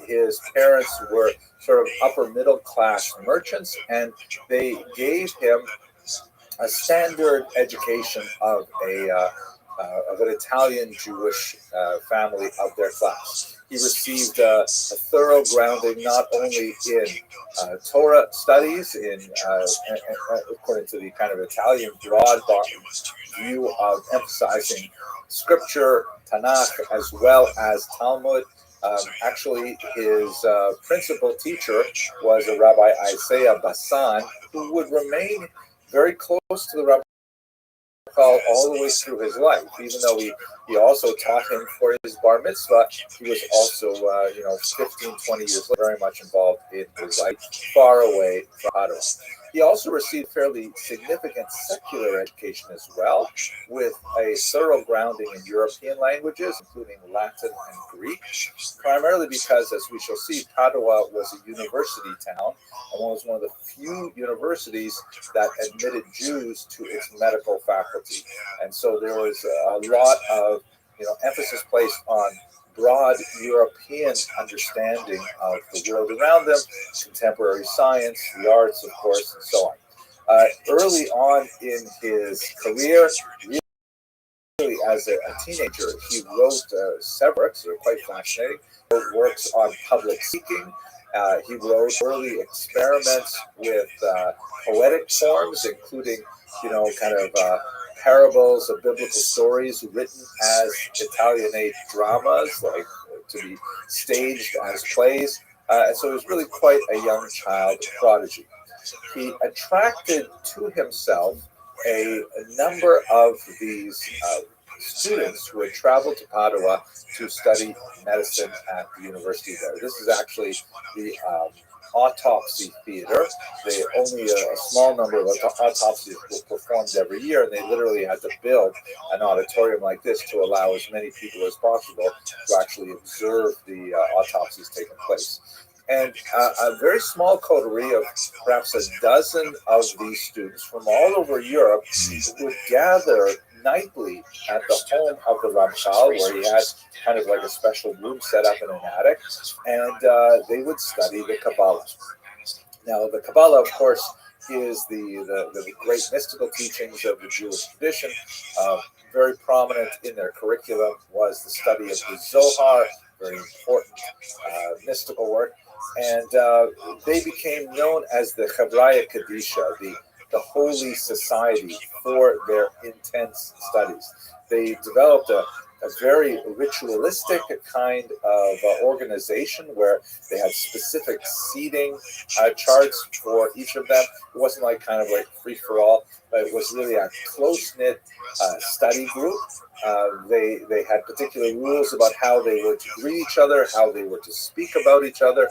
His parents were sort of upper middle class merchants, and they gave him a standard education of an Italian Jewish family of their class. He received a thorough grounding not only in Torah studies, according to the kind of Italian broad view of emphasizing scripture, Tanakh, as well as Talmud. Actually, his principal teacher was a Rabbi Isaiah Bassan, who would remain very close to the Rabbi all the way through his life. Even though he also taught him for his bar mitzvah, he was also 15, 20 years later very much involved in his life, far away from Padua. He also received fairly significant secular education as well, with a thorough grounding in European languages, including Latin and Greek, primarily because, as we shall see, Padua was a university town and was one of the few universities that admitted Jews to its medical faculty. And so there was a lot of emphasis placed on broad European understanding of the world around them, contemporary science, the arts, of course, and so on. Early on in his career, really as a teenager, he wrote several works that are quite fascinating. He wrote works on public speaking. He wrote early experiments with poetic forms, including, parables of biblical stories written as Italianate dramas, like to be staged as plays. So he was really quite a young child prodigy. He attracted to himself a number of these students who had traveled to Padua to study medicine at the university there. This is actually the autopsy theater. Only a small number of autopsies were performed every year, and they literally had to build an auditorium like this to allow as many people as possible to actually observe the autopsies taking place. And a very small coterie of perhaps a dozen of these students from all over Europe would gather nightly at the home of the Ramchal, where he had kind of like a special room set up in an attic, and they would study the Kabbalah. Now, the Kabbalah, of course, is the great mystical teachings of the Jewish tradition. Very prominent in their curriculum was the study of the Zohar, very important mystical work, and they became known as the Chavraya Kadisha, the Holy Society, for their intense studies. They developed a very ritualistic kind of organization where they had specific seating charts for each of them. It wasn't like kind of like free for all, but it was really a close-knit study group. They had particular rules about how they were to greet each other, how they were to speak about each other.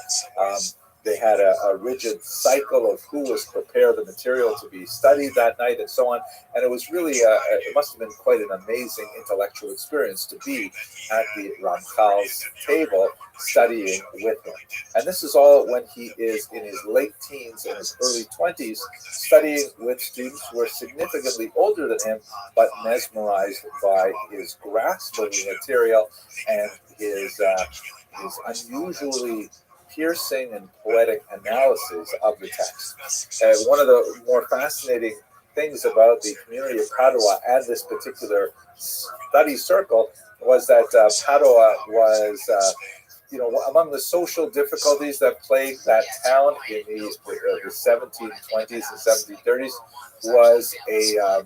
They had a rigid cycle of who was prepared the material to be studied that night and so on. And it was really, it must have been quite an amazing intellectual experience to be at the Ramchal's table studying with him. And this is all when he is in his late teens and his early 20s, studying with students who are significantly older than him, but mesmerized by his grasp of the material and his unusually piercing and poetic analysis of the text. One of the more fascinating things about the community of Padua and this particular study circle was that Padua was, among the social difficulties that plagued that town in the 1720s and 1730s was a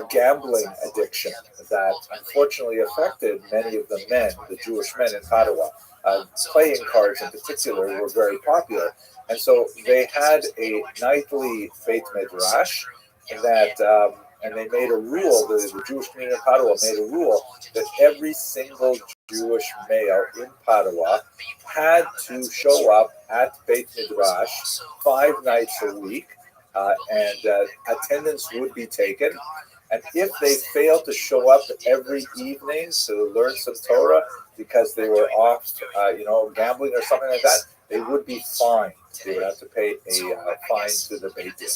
gambling addiction that unfortunately affected many of the men, the Jewish men in Padua. Playing cards in particular were very popular. And so they had a nightly Beit Midrash that, and they made a rule, the Jewish community of Padua made a rule that every single Jewish male in Padua had to show up at Beit Midrash 5 nights a week and attendance would be taken. And if they failed to show up every evening to learn some Torah because they were off, gambling or something like that, they would be fined. They would have to pay a fine to the Beit Din.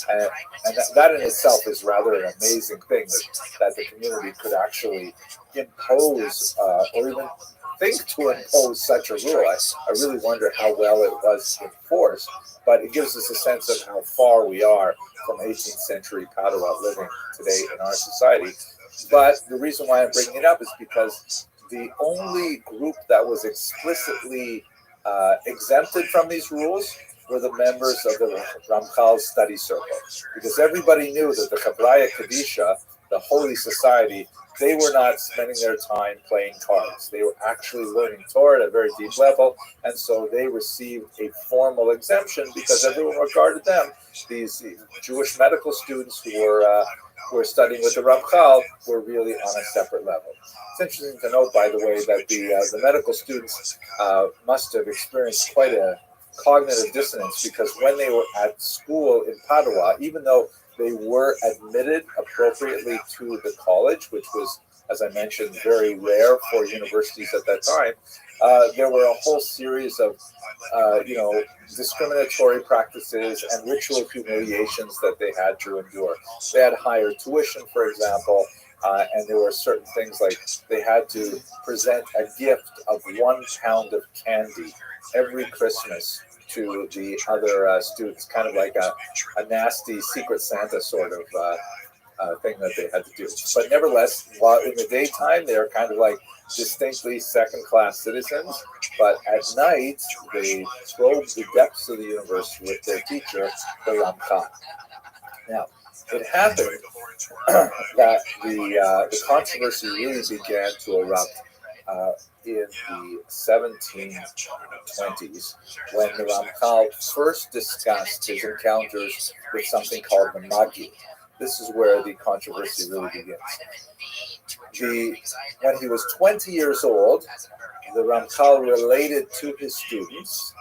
And that in itself is rather an amazing thing, that the community could actually impose or even think to impose such a rule. I really wonder how well it was enforced, but it gives us a sense of how far we are from 18th century Padua living today in our society. But the reason why I'm bringing it up is because the only group that was explicitly exempted from these rules were the members of the Ramchal's study circle, because everybody knew that the Chabraya Kadisha, the Holy Society, they were not spending their time playing cards. They were actually learning Torah at a very deep level, and so they received a formal exemption because everyone regarded them, these Jewish medical students who were studying with the Ramchal, were really on a separate level. It's interesting to note, by the way, that the medical students must have experienced quite a cognitive dissonance, because when they were at school in Padua, even though they were admitted appropriately to the college, which was, as I mentioned, very rare for universities at that time, there were a whole series of, discriminatory practices and ritual humiliations that they had to endure. They had higher tuition, for example, and there were certain things like they had to present a gift of 1 pound of candy every Christmas to the other students, kind of like a nasty Secret Santa sort of thing that they had to do. But nevertheless, while in the daytime, they were kind of like distinctly second-class citizens, but at night, they probed the depths of the universe with their teacher, the Ramchal. Now, it happened that the controversy really began to erupt in the 1720s, when the Ramchal first discussed his encounters with something called the Magi. This is where the controversy really begins. When he was 20 years old, the Ramchal related to his students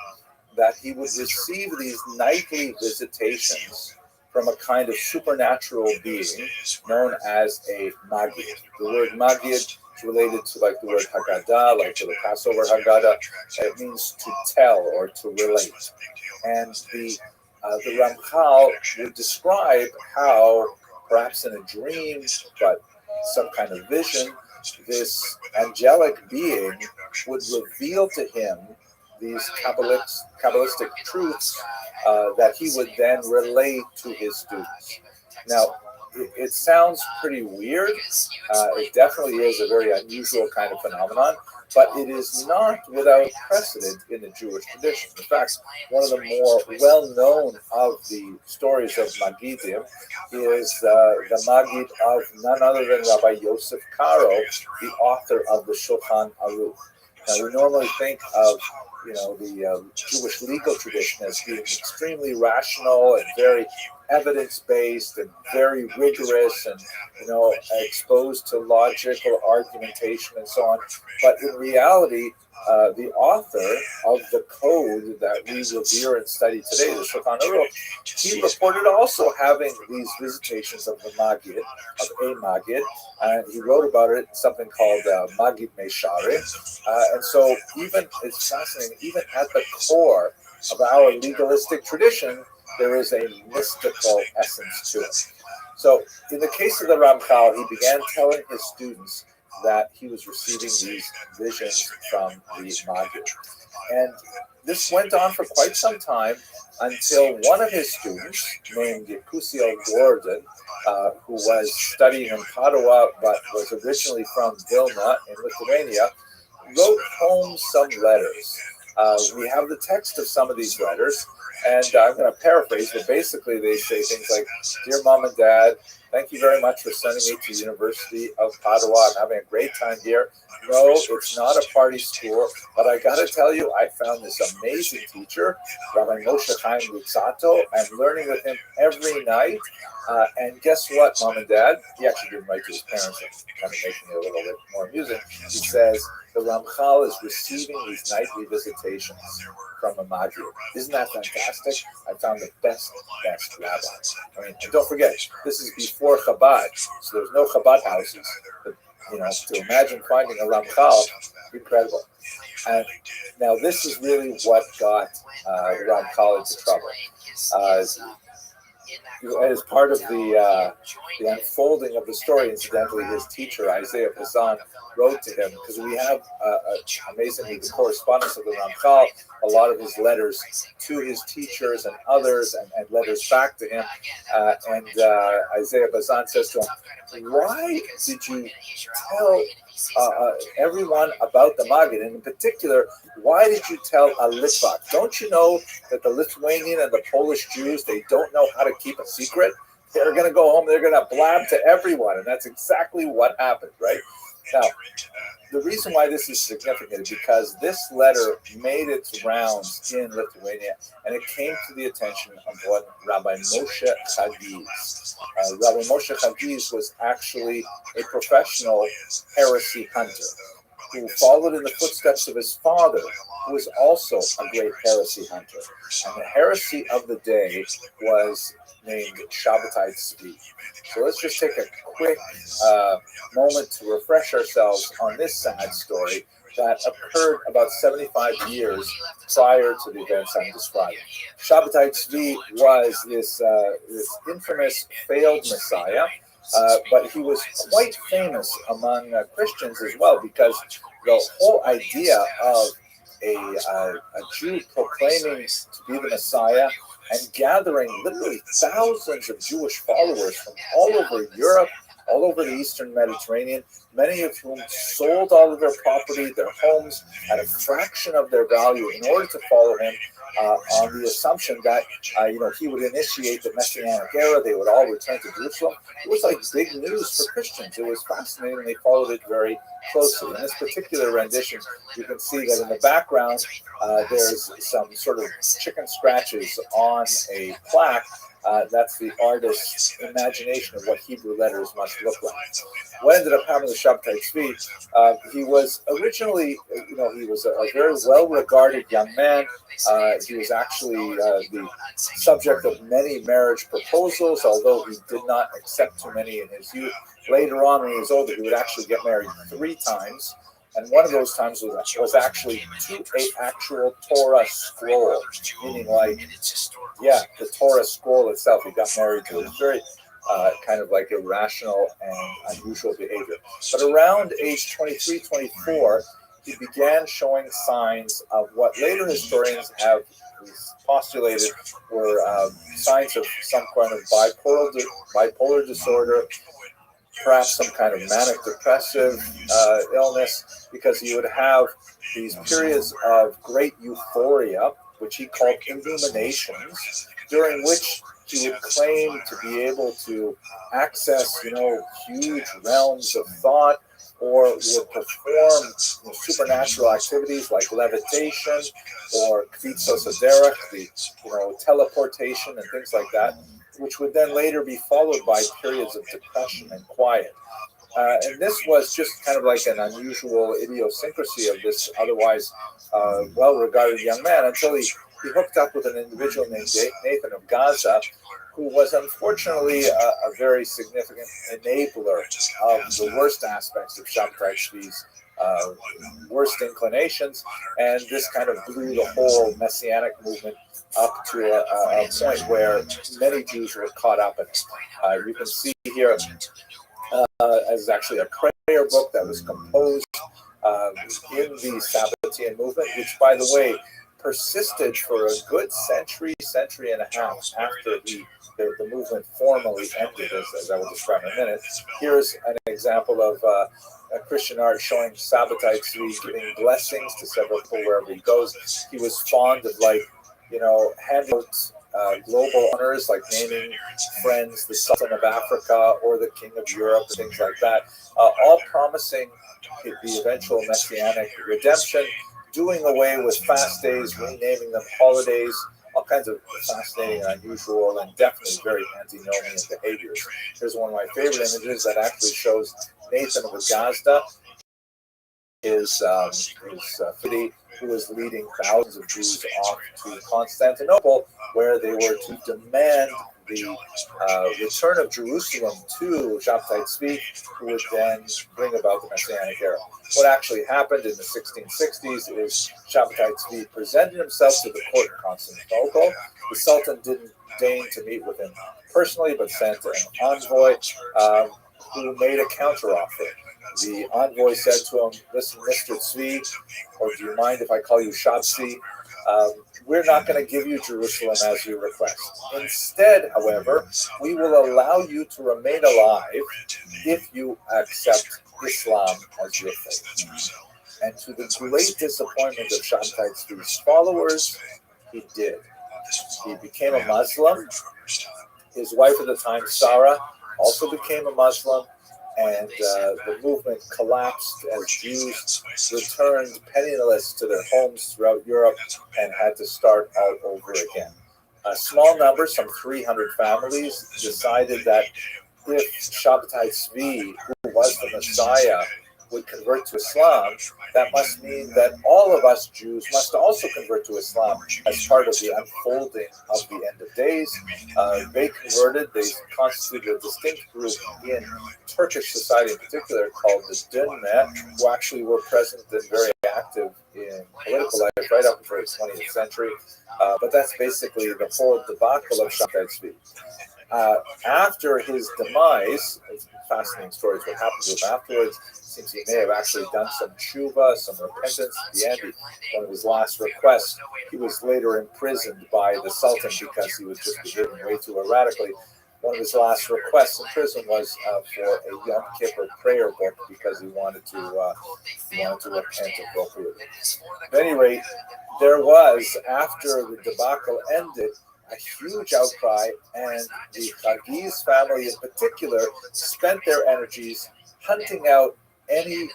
that he would receive these nightly visitations from a kind of supernatural being known as a Magid. The word Magid is related to like the word Haggadah, like to the Passover Haggadah. It means to tell or to relate. And the Ramchal would describe how, perhaps in a dream, but some kind of vision, this angelic being would reveal to him these Kabbalistic truths that he would then relay to his students. Now, it sounds pretty weird. It definitely is a very unusual kind of phenomenon, but it is not without precedent in the Jewish tradition. In fact, one of the more well-known of the stories of Magidim is the Magid of none other than Rabbi Yosef Karo, the author of the Shulchan Aruch. Now, we normally think of the Jewish legal tradition as being extremely rational and very evidence-based and very rigorous and, exposed to logical argumentation and so on. But in reality, the author of the code that we revere and study today, the Shulchan Aruch, he reported also having these visitations of the Magid, of a Magid, and he wrote about it in something called Magid Meshare. And so it's fascinating, even at the core of our legalistic tradition, there is a mystical essence to it. So in the case of the Ramchal, he began telling his students that he was receiving these visions from the Magid. And this went on for quite some time until one of his students, named Yekusiel Gordon, who was studying in Padua but was originally from Vilna in Lithuania, wrote home some letters. We have the text of some of these letters, and I'm going to paraphrase, but basically they say things like, "Dear Mom and Dad, Thank you very much for sending me to the University of Padua. I'm having a great time here. No, it's not a party school, but I got to tell you, I found this amazing teacher, Rabbi Moshe Chaim Lutzato. I'm learning with him every night. And guess what, Mom and Dad? He actually didn't write to his parents, and kind of making it a little bit more amusing. He says the Ramchal is receiving these nightly visitations from a Magid. Isn't that fantastic? I found the best rabbi. I mean, and don't forget, this is before Chabad, so there's no Chabad houses. But, you know, to imagine finding a Ramchal, incredible. And now this is really what got Ramchal into trouble. As part of the unfolding of the story, incidentally, his teacher, Isaiah Pazan, wrote to him, because we have, amazingly, the correspondence of the Ramchal, a lot of his letters to his teachers and others, and letters back to him. And Isaiah Pazan says to him, why did you tell everyone about the Maggid? And in particular, why did you tell a Litvak? Don't you know that the Lithuanian and the Polish Jews, they don't know how to keep a secret? They're going to go home, they're going to blab to everyone. And that's exactly what happened, right? Now, the reason why this is significant is because this letter made its rounds in Lithuania, and it came to the attention of one Rabbi Moshe Chagiz. Rabbi Moshe Chagiz was actually a professional heresy hunter who followed in the footsteps of his father, who was also a great heresy hunter. And the heresy of the day was named Shabbatai Tzvi. So let's just take a quick moment to refresh ourselves on this sad story that occurred about 75 years prior to the events I'm describing. Shabbatai Tzvi was this infamous failed Messiah, but he was quite famous among Christians as well, because the whole idea of a Jew proclaiming to be the Messiah and gathering literally thousands of Jewish followers from all over Europe, all over the Eastern Mediterranean, many of whom sold all of their property, their homes, at a fraction of their value in order to follow him, on the assumption that he would initiate the Messianic era. They would all return to Jerusalem. It was like big news for Christians. It was fascinating. They followed it very closely. In this particular rendition, you can see that in the background, there's some sort of chicken scratches on a plaque. That's the artist's imagination of what Hebrew letters must look like. What ended up happening with Shabbatai Tzvi, he was originally, he was a very well-regarded young man. He was actually the subject of many marriage proposals, although he did not accept too many in his youth. Later on, when he was older, he would actually get married 3 times. And one of those times was actually to an actual Torah scroll, meaning the Torah scroll itself. He got married to. It was very kind of like irrational and unusual behavior. But around age 23, 24, he began showing signs of what later historians have postulated were signs of some kind of bipolar disorder, perhaps some kind of manic depressive illness, because he would have these periods of great euphoria, which he called illuminations, during which he would claim to be able to access, huge realms of thought, or would perform supernatural activities like levitation or kvitzos haderech, the teleportation and things like that, which would then later be followed by periods of depression and quiet. And this was just kind of like an unusual idiosyncrasy of this otherwise well-regarded young man, until he hooked up with an individual named Nathan of Gaza, who was unfortunately a very significant enabler of the worst aspects of Shabbatai Tzvi's worst inclinations, and this kind of blew the whole Messianic movement up to a point where many Jews were caught up in it. You can see here as actually a prayer book that was composed in the Sabbatean movement, which, by the way, persisted for a good century and a half after the movement formally ended, as I will describe in a minute. Here's an example of a Christian art showing Shabbatai Tzvi giving blessings to several people wherever he goes. He was fond of handing out global honors like naming friends the Sultan of Africa or the King of Europe, things like that, all promising the eventual messianic redemption, doing away with fast days, renaming them holidays, all kinds of fascinating and unusual and definitely very antinomian behaviors. Here's one of my favorite images that actually shows Nathan of Agazda, his city, who was leading thousands of Jews off to Constantinople, where they were to demand the return of Jerusalem to Shabtai Tzvi, who would then bring about the Messianic era. What actually happened in the 1660s is Shabtai Tzvi presented himself to the court in Constantinople. The Sultan didn't deign to meet with him personally, but sent an envoy who made a counteroffer. The envoy said to him, "Listen, Mr. Tzvi, or do you mind if I call you Shabsi? We're not going to give you Jerusalem as you request. Instead, however, we will allow you to remain alive if you accept Islam as your faith." And to the great disappointment of Shabtai Tzvi's followers, he did. He became a Muslim. His wife at the time, Sarah, also became a Muslim. And the movement collapsed as Jews returned penniless to their homes throughout Europe and had to start all over again. A small number, some 300 families, decided that if Shabtai Tzvi, who was the Messiah, would convert to Islam, that must mean that all of us Jews must also convert to Islam as part of the unfolding of the end of days. They converted. They constituted a distinct group in Turkish society in particular called the Dinme, who actually were present and very active in political life right up until the 20th century. But that's basically the whole debacle of Shabtai Tzvi. After his demise, it's a fascinating story what happened to him afterwards. Seems he may have actually done some tshuva, some repentance. At the end, one of his last requests, he was later imprisoned by the Sultan because he was just behaving way too erratically. One of his last requests in prison was for a Yom Kippur prayer book because he wanted to repent appropriately. At any rate, there was, after the debacle ended, a huge outcry, and the Khagiz family in particular spent their energies hunting out any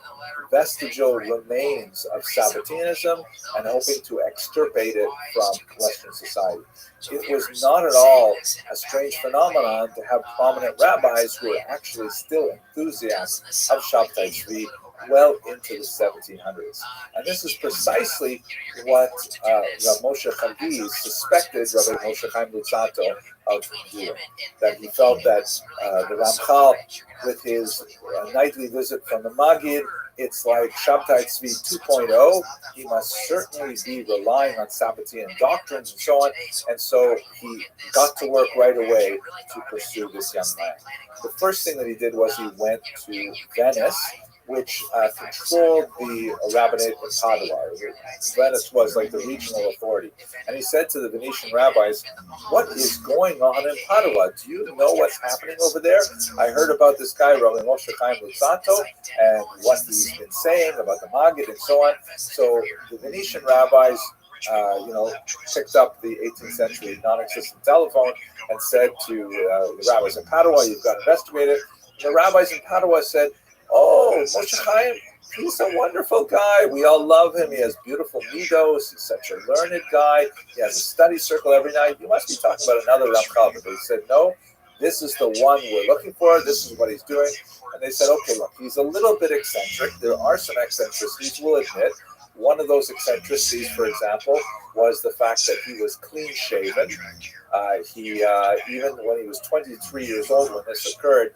vestigial remains of Sabbatianism and hoping to extirpate it from Western society. It was not at all a strange phenomenon to have prominent rabbis who were actually still enthusiasts of Shabtai Tzvi well into the 1700s. And this is precisely what Rav Moshe Chagiz suspected Rabbi Moshe Chaim Luzzatto of doing. That he felt that the Ramchal, with his nightly visit from the Maggid, it's like Shabtai Tzvi 2.0. He must certainly be relying on Sabbatian doctrines and so on. And so he got to work right away to pursue this young man. The first thing that he did was he went to Venice, which controlled the rabbinate in Padua. Venice was like the regional authority. And he said to the Venetian rabbis, "What is going on in Padua? Do you know what's happening over there? I heard about this guy, Rabbi Moshe Chaim Luzzatto, and what he's been saying about the Maggid and so on." So the Venetian rabbis, picked up the 18th century non-existent telephone and said to the rabbis in Padua, "You've got to investigate it." And the rabbis in Padua said, "Oh, Moshe Chaim, he's a wonderful guy. We all love him. He has beautiful midos. He's such a learned guy. He has a study circle every night. You must be talking about another Ramchal." But they said, "No, this is the one we're looking for. This is what he's doing." And they said, "Okay, look, he's a little bit eccentric. There are some eccentricities, we'll admit. One of those eccentricities, for example, was the fact that he was clean-shaven. Even when he was 23 years old when this occurred,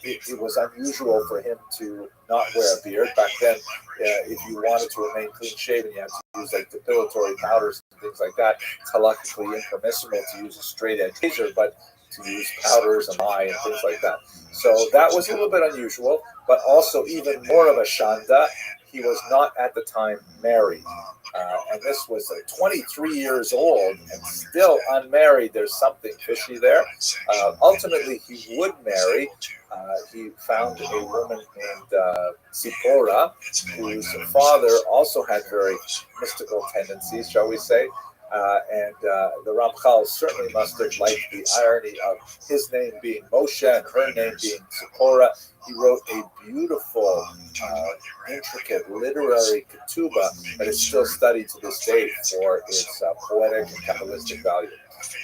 it was unusual for him to not wear a beard. Back then, if you wanted to remain clean-shaven, you had to use like depilatory powders and things like that. It's halakhically impermissible to use a straight-edge razor, but to use powders and dye and things like that. So that was a little bit unusual, but also even more of a shanda. He was not at the time married. And this was 23 years old and still unmarried. There's something fishy there. Ultimately, he would marry. He found a woman named Zipporah, whose father also had very mystical tendencies, shall we say. The Ramchal certainly must have liked the irony of his name being Moshe and her name being Zipporah. He wrote a beautiful, intricate literary ketubah that is still studied to this day for its poetic and Kabbalistic value.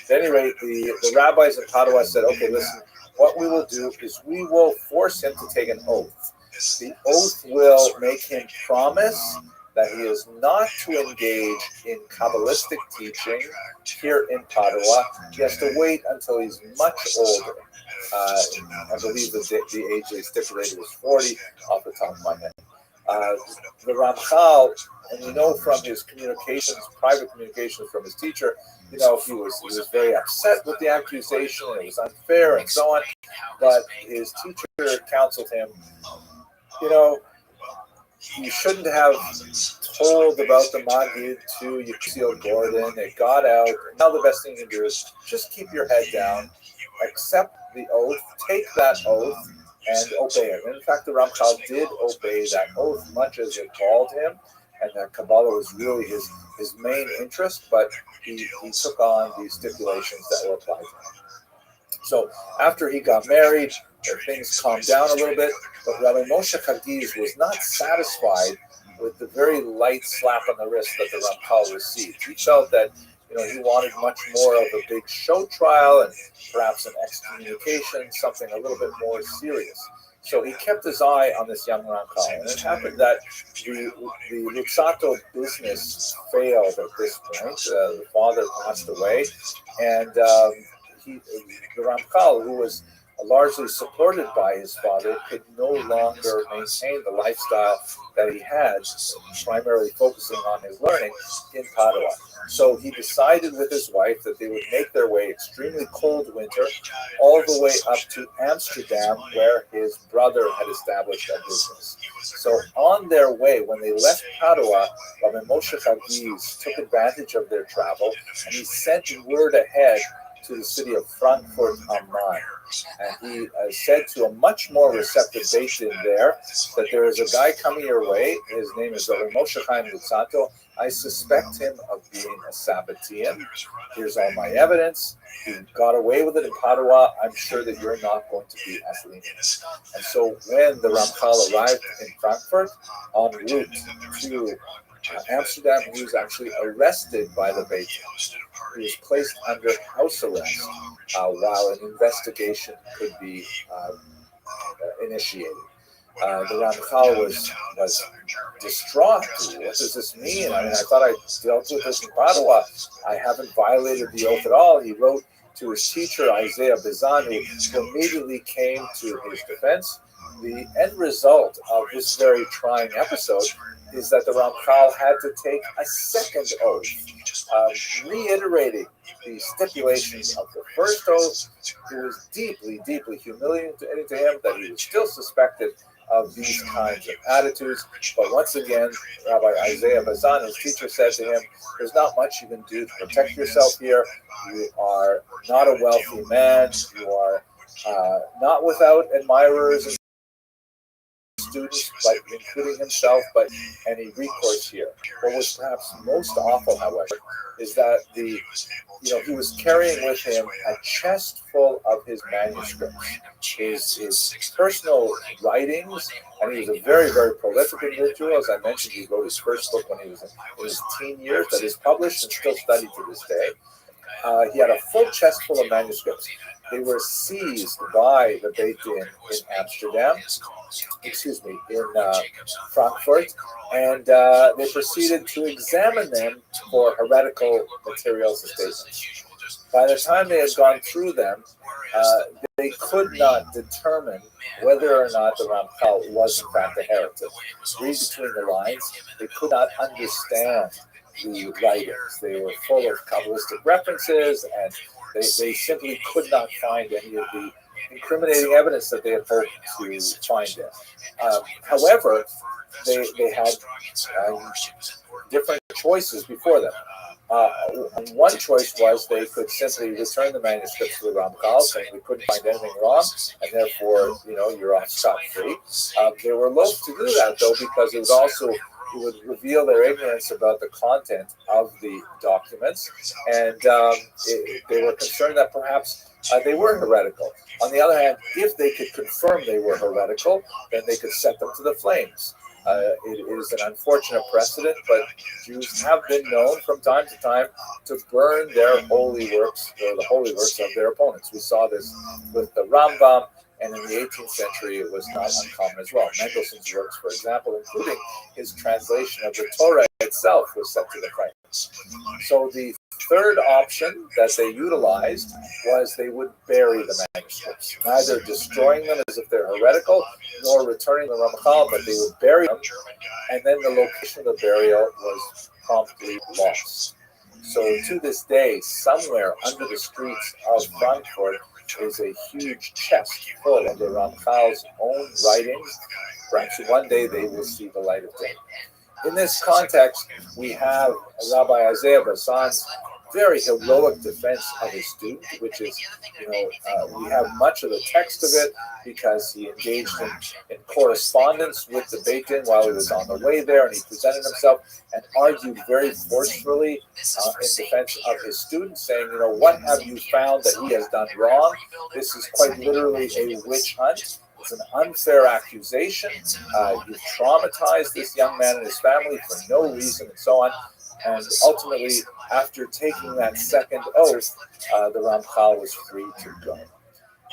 At any rate, the rabbis in Padua said, okay, listen, what we will do is we will force him to take an oath. The oath will make him promise that he is not to engage in Kabbalistic teaching here in Padua. He has to wait until he's much older. I believe the age they stipulated was 40 off the top of my head. The Ramchal, and we know from his communications, private communications from his teacher, he was very upset with the accusation and it was unfair and so on. But his teacher counseled him, you shouldn't have told about the Maggid to Yukio Gordon. It got out. Now the best thing you can do is just keep your head down, accept the oath, take that oath, and obey it. And in fact, the Ramchal did obey that oath, much as it called him, and that Kabbalah was really his main interest, but he took on these stipulations that were applied to him. So after he got married, things calmed down a little bit, but Rabbi Moshe Chagiz was not satisfied with the very light slap on the wrist that the Ramchal received. He felt that he wanted much more of a big show trial and perhaps an excommunication, something a little bit more serious. So he kept his eye on this young Ramchal, and it happened that the Luzzatto business failed at this point. The father passed away, and the Ramchal, who was largely supported by his father, could no longer maintain the lifestyle that he had, primarily focusing on his learning in Padua. So he decided with his wife that they would make their way extremely cold winter all the way up to Amsterdam, where his brother had established a business. So on their way, when they left Padua, Rabbi Moshe Chagiz took advantage of their travel and he sent word ahead to the city of Frankfurt am Main. And he said to a much more receptive Beit Din there that there is a guy coming your way. His name is Rabbi Moshe Chaim Luzzatto. I suspect him of being a Sabbatean. Here's all my evidence. He got away with it in Padua. I'm sure that you're not going to be as lenient. And so when the Ramchal arrived in Frankfurt, en route to Amsterdam, he was actually arrested by the Beit Din. He was placed under house arrest while an investigation could be initiated. The Ramchal was distraught. What does this mean? I thought I dealt with this in Padua. I haven't violated the oath at all. He wrote to his teacher, Isaiah Bezan, who immediately came to his defense. The end result of this very trying episode is that the Ramchal had to take a second oath, reiterating the stipulations of the first oath. It was deeply, deeply humiliating to him that he was still suspected of these kinds of attitudes. But once again, Rabbi Isaiah Bazan, his teacher, said to him, there's not much you can do to protect yourself here. You are not a wealthy man. You are not without admirers and students, but including himself, but any recourse here. What was perhaps most awful, however, is that he was carrying with him a chest full of his manuscripts, his personal writings, and he was a very, very prolific individual. As I mentioned, he wrote his first book when he was in his teen years that is published and still studied to this day. He had a full chest full of manuscripts. They were seized by the Beit Din in Amsterdam, in Frankfurt, and they proceeded to examine them for heretical materials and statements. By the time they had gone through them, they could not determine whether or not the Ramchal was in fact a heretic. Read between the lines, they could not understand the writings. They were full of Kabbalistic references, and they simply could not find any of the incriminating evidence that they had hoped to find in. However, they had different choices before them. One choice was they could simply return the manuscripts to the Ramchal, saying we couldn't find anything wrong, and therefore, you're off scot-free. They were loath to do that, though, because it was also would reveal their ignorance about the content of the documents, and they were concerned that perhaps they were heretical. On the other hand, if they could confirm they were heretical, then they could set them to the flames. It is an unfortunate precedent, but Jews have been known from time to time to burn their holy works, or the holy works of their opponents. We saw this with the Rambam, and in the 18th century it was not uncommon as well. Mendelssohn's works, for example, including his translation of the Torah itself, was set to the flames. So the third option that they utilized was they would bury the manuscripts, neither destroying them as if they're heretical, nor returning the Ramchal, but they would bury them, and then the location of the burial was promptly lost. So to this day, somewhere under the streets of Frankfurt is a huge chest full of the Ramchal's own writings. Perhaps one day they will see the light of day. In this context, we have Rabbi Isaiah Bassan's very heroic defense of his student, which is, we have much of the text of it because he engaged in correspondence with the Beit Din while he was on the way there, and he presented himself and argued very forcefully in defense of his student, saying, what have you found that he has done wrong? This is quite literally a witch hunt. It's an unfair accusation. You've traumatized this young man and his family for no reason, and so on. And ultimately, after taking that second oath, the Ramchal was free to go.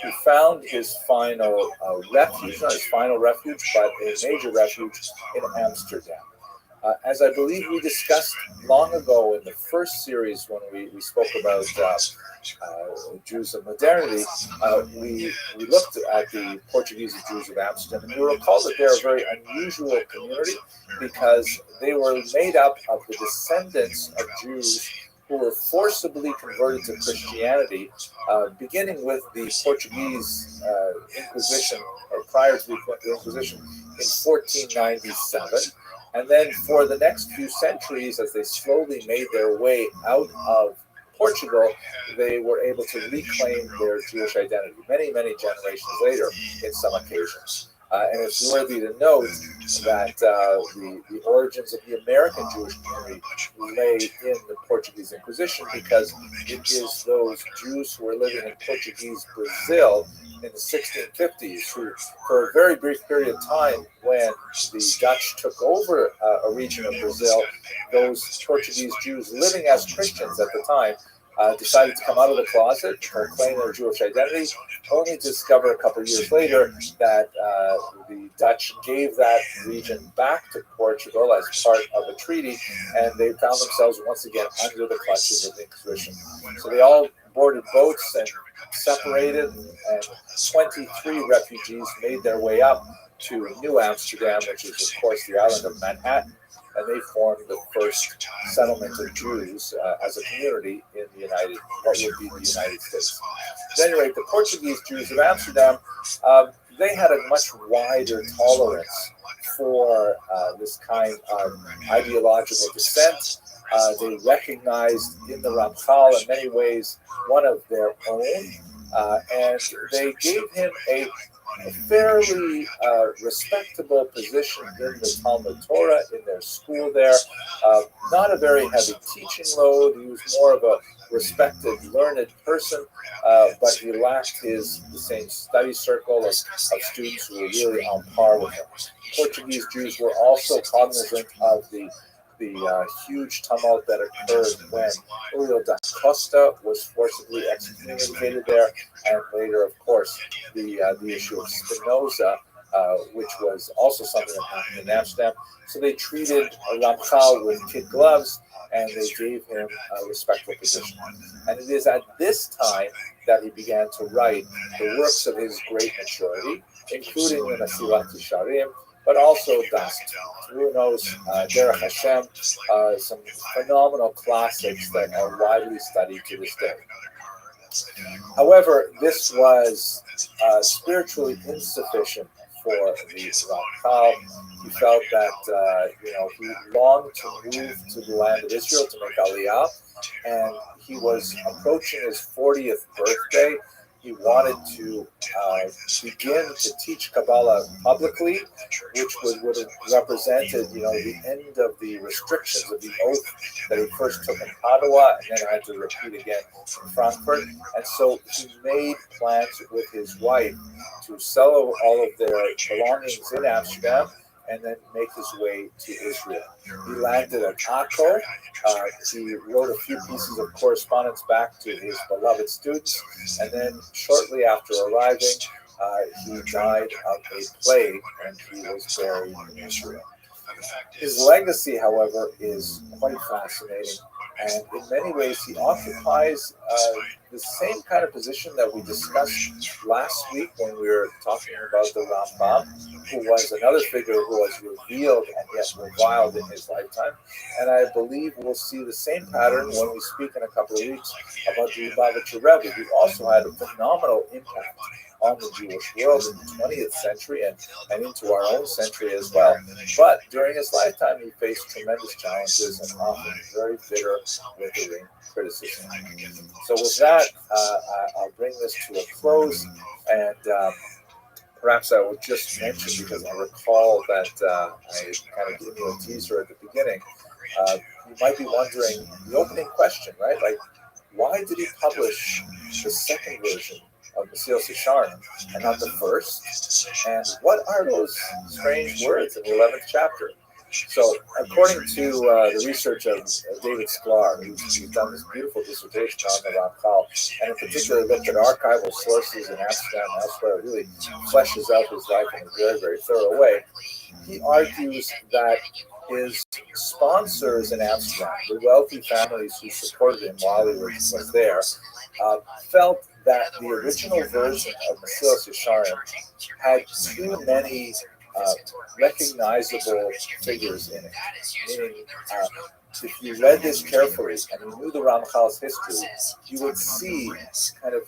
He found his final refuge, not his final refuge, but a major refuge in Amsterdam. As I believe we discussed long ago in the first series when we spoke about Jews and modernity, we looked at the Portuguese Jews of Amsterdam, and you recall that they're a very unusual community because they were made up of the descendants of Jews who were forcibly converted to Christianity, beginning with the Portuguese Inquisition, or prior to the Inquisition, in 1497. And then for the next few centuries, as they slowly made their way out of Portugal, they were able to reclaim their Jewish identity many, many generations later in some occasions. And it's worthy to note that the origins of the American Jewish community lay in the Portuguese Inquisition, because it is those Jews who were living in Portuguese Brazil in the 1650s who, for a very brief period of time, when the Dutch took over a region of Brazil, those Portuguese Jews living as Christians at the time decided to come out of the closet, proclaim their Jewish identity, only to discover a couple of years later that the Dutch gave that region back to Portugal as part of a treaty, and they found themselves once again under the clutches of the Inquisition. So they all boarded boats and separated, and 23 refugees made their way up to New Amsterdam, which is, of course, the island of Manhattan, and they formed the first settlement of Jews as a community in what would be the United States. At any rate, the Portuguese Jews of Amsterdam, they had a much wider tolerance for this kind of ideological dissent. They recognized in the Ramchal, in many ways, one of their own, and they gave him a fairly respectable position in the Talmud Torah, in their school there. Not a very heavy teaching load. He was more of a respected, learned person, but he lacked the same study circle of students who were really on par with him. Portuguese Jews were also cognizant of the huge tumult that occurred when Julio da Costa was forcibly excommunicated there, and later, of course, the issue of Spinoza, which was also something that happened in Amsterdam. So they treated Ramchal with kid gloves, and they gave him a respectful position. And it is at this time that he began to write the works of his great maturity, including the Mesilat Yesharim, but also Das Trunos, Derech Hashem, some phenomenal classics that are widely studied to this day. However, this was spiritually insufficient for the Ramchal. He felt that he longed to move to the land of Israel to make Aliyah, and he was approaching his 40th birthday. he wanted to begin to teach Kabbalah publicly, which would have represented, the end of the restrictions of the oath that he first took in Padua and then had to repeat again in Frankfurt. And so he made plans with his wife to sell all of their belongings in Amsterdam and then make his way to Israel. He landed at Akko. He wrote a few pieces of correspondence back to his beloved students, and then shortly after arriving, he died of a plague and he was buried in Israel. His legacy, however, is quite fascinating, and in many ways he occupies the same kind of position that we discussed last week when we were talking about the Rambam, who was another figure who was revealed and yet reviled in his lifetime. And I believe we'll see the same pattern when we speak in a couple of weeks about the Lubavitcher Rebbe, who also had a phenomenal impact on the Jewish world in the 20th century and into our own century as well. But during his lifetime, he faced tremendous challenges and often very bitter, withering criticism. So with that, I'll bring this to a close, and perhaps I will just mention, because I recall that I kind of gave you a teaser at the beginning, you might be wondering the opening question, right? Like, why did he publish the second version of Mesilas Yesharim and not the first? And what are those strange words in the 11th chapter? So, according to the research of David Sklar, who's done this beautiful dissertation on the Ramchal, and in particular looked at archival sources in Amsterdam and elsewhere, really fleshes out his life in a very, very thorough way. He argues that his sponsors in Amsterdam, the wealthy families who supported him while he was there, felt that the original version of Mesilas Yesharim had too many recognizable figures in it. Meaning, if you read this carefully and you knew the Ramchal's history, you would see kind of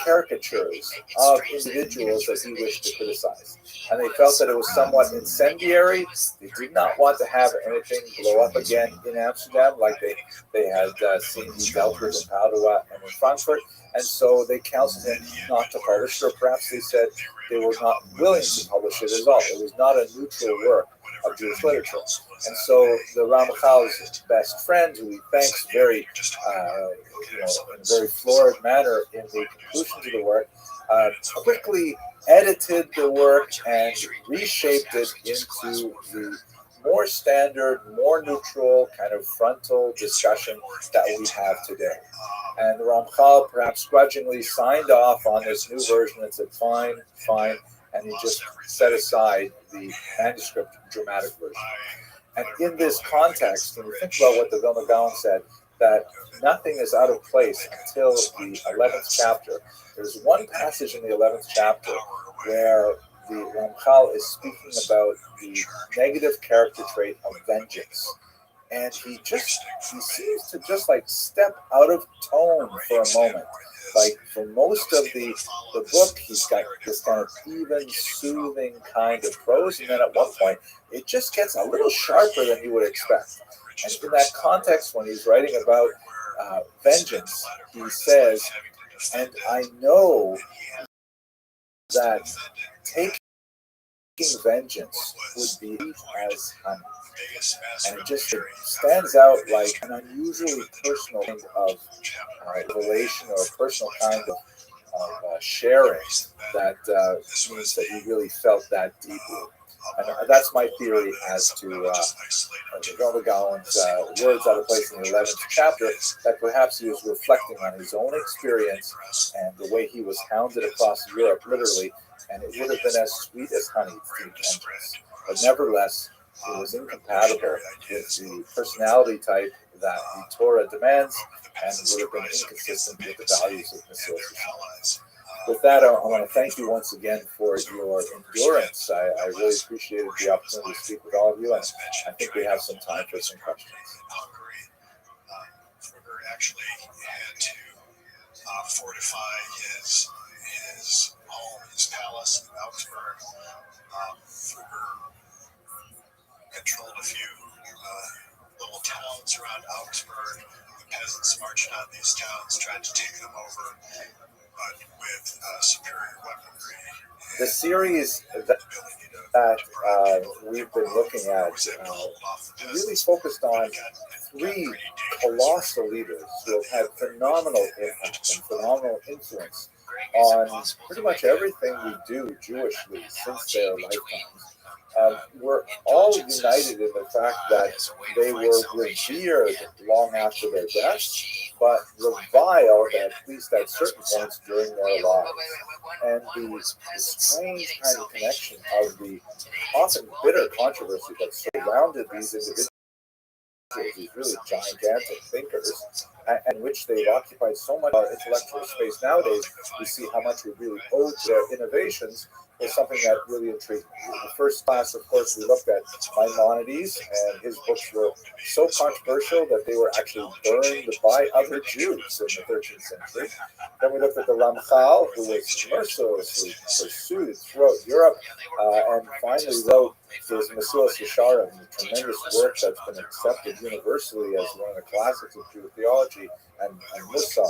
caricatures of individuals that he wished to criticize. And they felt that it was somewhat incendiary. They did not want to have anything blow up again in Amsterdam like they had seen he dealt with in Padua and in Frankfurt. And so they counseled him not to publish it, or perhaps they said they were not willing to publish it at all. It was not a neutral work of Jewish literature. And so the Ramchal's best friend, who he thanks very, in a very florid manner in the conclusion to the work, quickly edited the work and reshaped it into the more standard, more neutral kind of frontal discussion that we have today. And the Ramchal perhaps grudgingly signed off on this new version and said, fine, and he just set aside the manuscript dramatic version. And in this context, when you think about what the Vilna Gaon said, that nothing is out of place until the 11th chapter, there's one passage in the 11th chapter where the Ramchal is speaking about the negative character trait of vengeance. And he seems to just like step out of tone for a moment. Like for most of the book, he's got this kind of even, soothing kind of prose, and then at one point, it just gets a little sharper than you would expect. And in that context, when he's writing about vengeance, he says, and I know that taking vengeance would be as honey. And it just stands out like an unusually personal kind of relation, or a personal kind of sharing that means that he really felt that deeply. And that's my theory as to the Vilna Gaon's words out of place in the 11th chapter, that perhaps he was reflecting on his own experience and the way he was hounded across Europe, literally, and it would have been as sweet as honey to vengeance. But nevertheless, it was incompatible with the personality type that the Torah demands, and would have been inconsistent with the values of Mesilas Yesharim. With that, I want to thank you once again for your endurance. I really appreciated the opportunity to speak with all of you, and I think we have some time for some questions. Kruger actually had to fortify his home, his palace in Augsburg. Kruger controlled a few little towns around Augsburg. The peasants marched on these towns, tried to take them over, but with superior weaponry. The series that we've been looking at really focused on three colossal leaders who have had phenomenal impact and phenomenal influence on pretty much everything we do Jewishly since their lifetimes. We're all united in the fact that they were revered long after their deaths, but reviled at least at certain points during their lives. And the strange kind of connection of the often bitter controversy that surrounded these individuals, these really gigantic thinkers, and which they've occupied so much of our intellectual space nowadays. We see how much we really owe to their innovations is something that really intrigued me. In the first class, of course, we looked at Maimonides, and his books were so controversial that they were actually burned by other Jews in the 13th century. Then we looked at the Ramchal, who was mercilessly pursued throughout Europe, and finally wrote his Mesilas Yesharim, a tremendous work that's been accepted universally as one of the classics of Jewish theology and Mussar.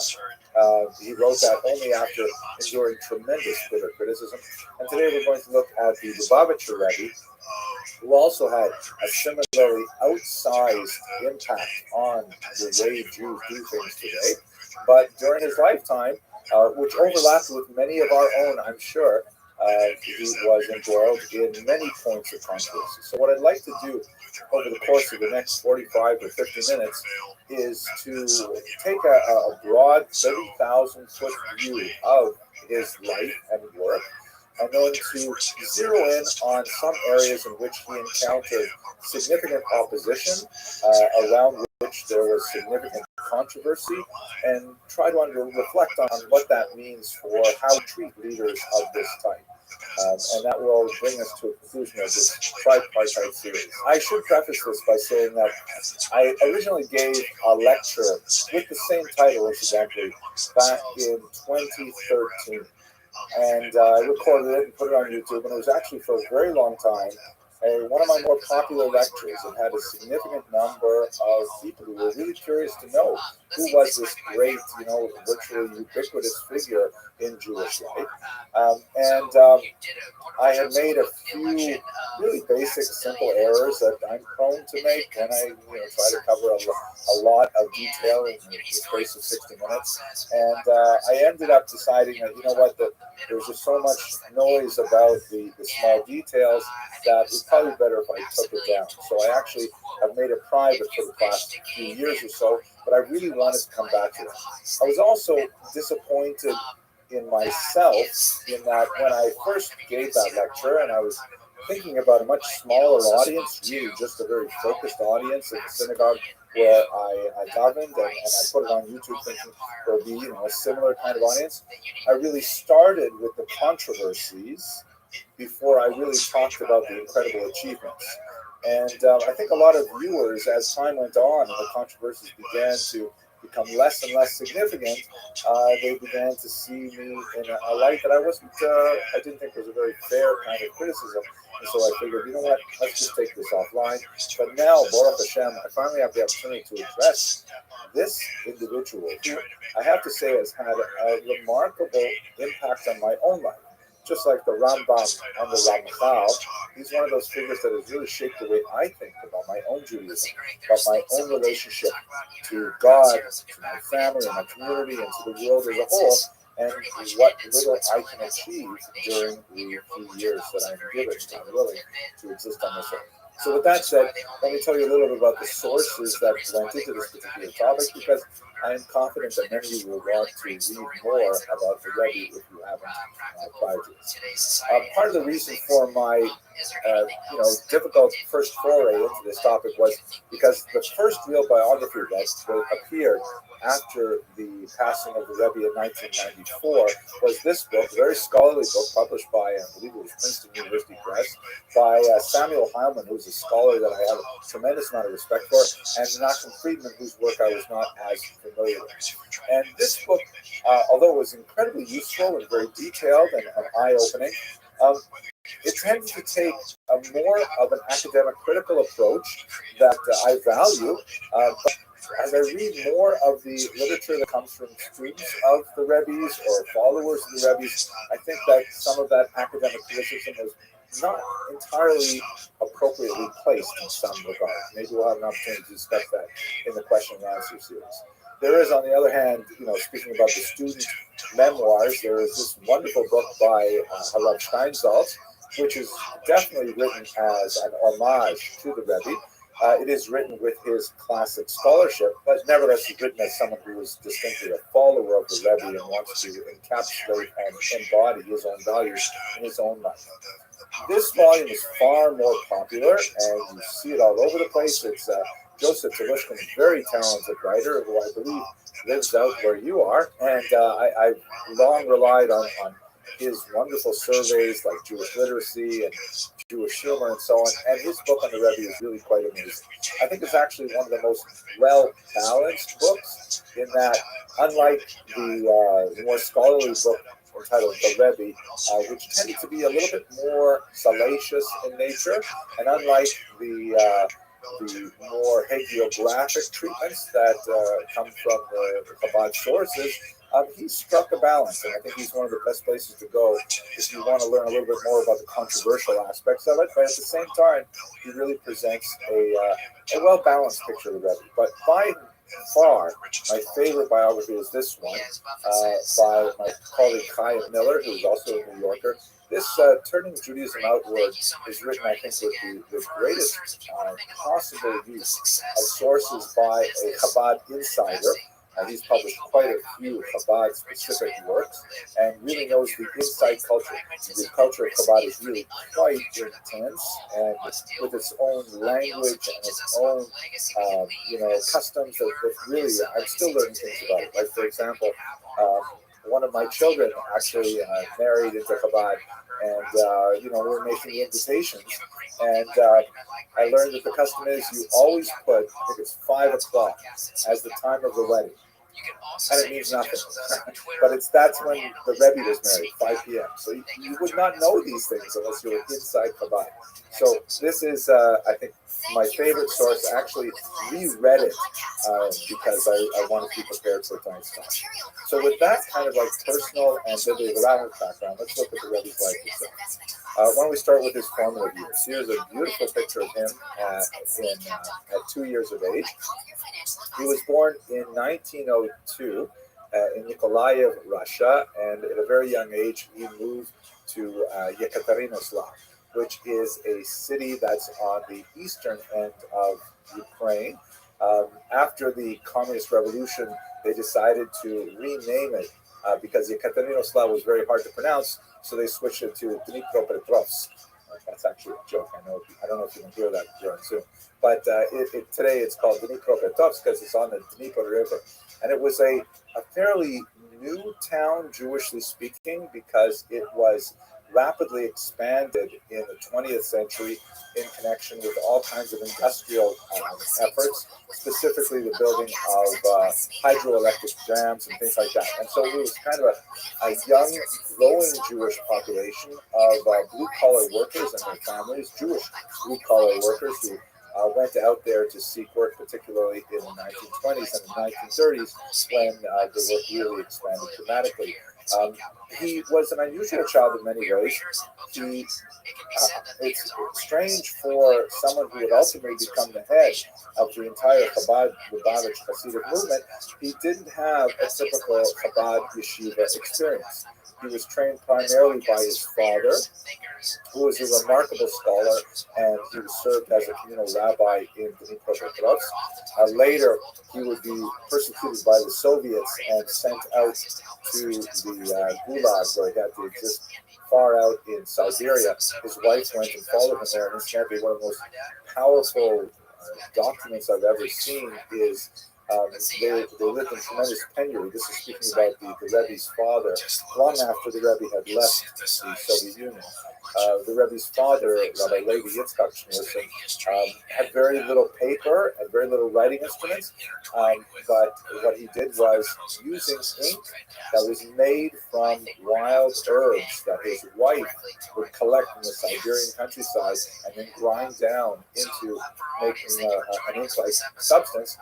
He wrote that only after enduring tremendous bitter criticism. And today we're going to look at the Lubavitcher Rebbe, who also had a similarly outsized impact on the way Jews do things today. But during his lifetime, which overlapped with many of our own, I'm sure, he was embroiled in many points of controversy. So what I'd like to do over the course of the next 45 or 50 minutes is to take a broad 30,000-foot view of his life and work, and then to zero in on some areas in which he encountered significant opposition, around which there was significant controversy, and try to reflect on what that means for how we treat leaders of this type. And that will bring us to a conclusion of this tripartite series. I should preface this by saying that I originally gave a lecture with the same title, incidentally, back in 2013. And I recorded it and put it on YouTube, and it was actually for a very long time one of my more popular lectures. It had a significant number of people who were really curious to know who was this great, virtually ubiquitous figure in Jewish life. I had made a few really basic, simple errors that I'm prone to make when I try to cover a lot of detail in the space of 60 minutes. And I ended up deciding that, there was just so much noise about the small details that it's probably better if I took it down. So I actually have made it private for the past few years or so, but I really wanted to come back to it. I was also disappointed in myself in that when I first gave that lecture, and I was thinking about a much smaller audience, really just a very focused audience in the synagogue where I davened, and I put it on YouTube thinking there would be a similar kind of audience. I really started with the controversies before I really talked about the incredible achievements. And I think a lot of viewers, as time went on and the controversies began to become less and less significant, they began to see me in a light that I didn't think was a very fair kind of criticism. And so I figured, let's just take this offline. But now, Baruch Hashem, I finally have the opportunity to address this individual who I have to say has had a remarkable impact on my own life. Just like the Rambam and the Ramchal, he's one of those figures that has really shaped the way I think about my own Judaism, about my own relationship to God, to my family, and my community, and to the world as a whole, and what little I can achieve during the few years that I'm given and willing to exist on this earth. So with that said, let me tell you a little bit about the sources that went into this particular topic, because I am confident that many of you will want to read more about the Rebbe if you haven't prior to this. Part of the reason for my difficult first foray into this topic was because the first real biography that appeared after the passing of the Rebbe in 1994 was this book, a very scholarly book published by, I believe it was Princeton University Press, by Samuel Heilman, who's a scholar that I have a tremendous amount of respect for, and Nachum Friedman, whose work I was not as familiar with. And this book, although it was incredibly useful and very detailed and eye-opening, it tends to take a more of an academic critical approach that I value, but as I read more of the literature that comes from students of the Rebbe's or followers of the Rebbe's, I think that some of that academic criticism was not entirely appropriately placed in some regard. Maybe we'll have an opportunity to discuss that in the question and answer series. There is, on the other hand, speaking about the student memoirs, there is this wonderful book by Harald Steinsaltz, which is definitely written as an homage to the Rebbe. It is written with his classic scholarship, but nevertheless is written as someone who is distinctly a follower of the Rebbe and wants to encapsulate and embody his own values in his own life. This volume is far more popular, and you see it all over the place. It's Joseph Telushkin, a very talented writer, who I believe lives out where you are, and I've long relied on his wonderful surveys like Jewish literacy and Jewish humor and so on, and his book on the Rebbe is really quite amazing. I think it's actually one of the most well-balanced books in that, unlike the more scholarly book entitled The Rebbe, which tended to be a little bit more salacious in nature, and unlike the more hagiographic treatments that come from the Chabad sources, he struck a balance, and I think he's one of the best places to go if you want to learn a little bit more about the controversial aspects of it. But at the same time, he really presents a well-balanced picture of the Rebbe. But by far, my favorite biography is this one by my colleague Chaim Miller, who is also a New Yorker. This Turning Judaism Outward is written, I think, with the greatest possible use of sources by a Chabad insider. He's published quite a few Chabad-specific works and really knows the inside culture. The culture of Chabad is really quite intense, and with its own language and its own, customs that really, I'm still learning things about it. Like, for example, one of my children actually married into Chabad, and we were making the invitations, and I learned that the custom is you always put, I think it's 5 o'clock as the time of the wedding. And it means nothing. But that's when the Rebbe was married, 5 p.m. So you would not know these things unless you were inside Chabad. So this is, I think, my favorite source. I actually reread it because I want to be prepared for tonight's talk. So with that kind of like personal and bibliographic background, let's look at the Rebbe's life itself. Why don't we start with his formative years? Here's a beautiful picture of him at 2 years of age. He was born in 1902 in Nikolaev, Russia, and at a very young age, he moved to Yekaterinoslav, which is a city that's on the eastern end of Ukraine. After the Communist Revolution, they decided to rename it because Yekaterinoslav was very hard to pronounce, so they switched it to Dnipropetrovsk. That's actually a joke. I don't know if you can hear that during Zoom. But today it's called Dnipropetrovsk because it's on the Dnieper River. And it was a fairly new town, Jewishly speaking, because it was rapidly expanded in the 20th century in connection with all kinds of industrial efforts, specifically the building of hydroelectric dams and things like that. And so it was kind of a young, growing Jewish population of blue-collar workers and their families, Jewish blue-collar workers who went out there to seek work, particularly in the 1920s and the 1930s when the work really expanded dramatically. He was an unusual child in many ways. It's strange for someone who would ultimately become the head of the entire Chabad Lubavitch Hasidic movement. He didn't have a typical Chabad yeshiva experience. He was trained primarily by his father, who was a remarkable scholar, and he was served as a communal rabbi in Dnipropetrovsk. Later, he would be persecuted by the Soviets and sent out to the Gulag, where he had to exist far out in Siberia. His wife went and followed him there, and incidentally, one of the most powerful documents I've ever seen is they lived in tremendous penury. This is speaking about the Rebbe's father, long after the Rebbe had left the Soviet Union. the Rebbe's father, Rabbi Levi Yitzchak Schneerson, had very little paper and very little writing instruments, but what he did was using ink that was made from wild herbs that his wife would collect from the Siberian countryside and then grind down into making an ink-like substance.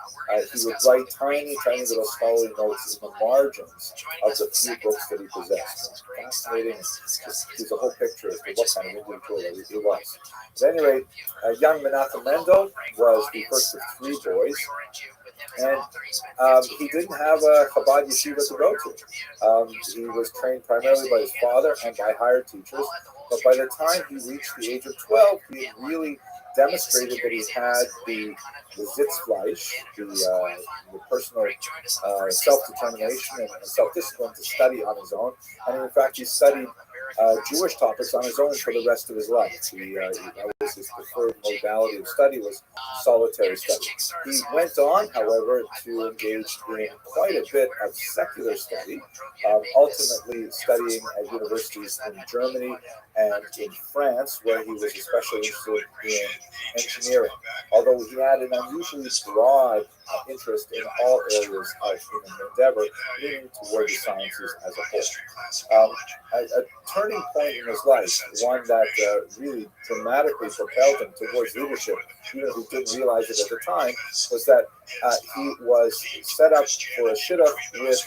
He would write tiny little scholarly notes in the margins of the few books that he possessed. Fascinating. There's a whole picture of what kind of individual he was. At any rate, young Menachem Mendel was the first of three boys, and he didn't have a Chabad yeshiva to go to. He was trained primarily by his father and by hired teachers, but by the time he reached the age of 12, he had really demonstrated that he had the Sitzfleisch, the personal self-determination and self-discipline to study on his own. And in fact, he studied Jewish topics on his own for the rest of his life. That was his preferred modality of study, was solitary study. He went on, however, to engage in quite a bit of secular study, ultimately studying at universities in Germany and in France, where he was especially interested in engineering, although he had an unusually broad interest in all areas of human endeavor, leaning toward the sciences as a whole. A turning point in his life, one that really dramatically propelled him towards leadership, even if he didn't realize it at the time, was that he was set up for a shidduch with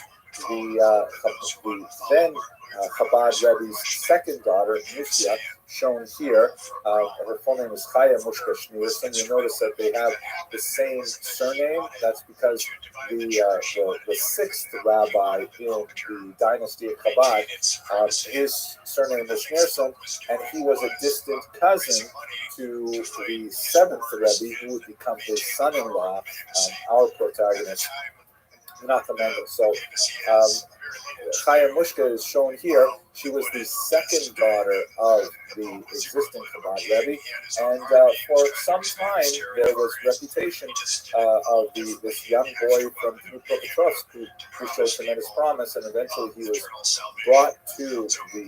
the then Chabad Rebbe's second daughter, Mushia, shown here. Her full name is Chaya Mushka Schneerson. You'll notice that they have the same surname. That's because the sixth rabbi in the dynasty of Chabad, his surname was Schneerson, and he was a distant cousin to the seventh Rebbe, who would become his son-in-law, our protagonist, Menachem Mendel. So Chaya Mushka is shown here. She was the second daughter of the existing Chabad Rebbe, and for some time there was reputation of this young boy from Dnipropetrovsk who showed tremendous promise, and eventually he was brought to the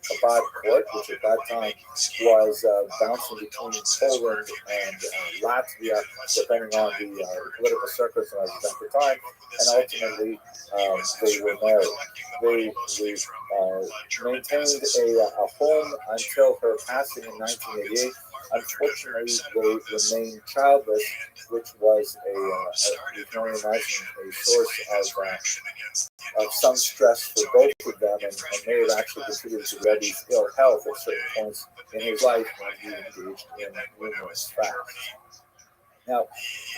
Chabad court, which at that time was bouncing between Poland and Latvia, depending on the political circumstances at the time, and ultimately they were married. They maintained a home until her passing in 1988. Unfortunately, they remained childless, which was you can only imagine, a source of some stress for both of them, and may have actually contributed to Rebbe's ill health at certain points in his life when he engaged in numerous fasts. Now,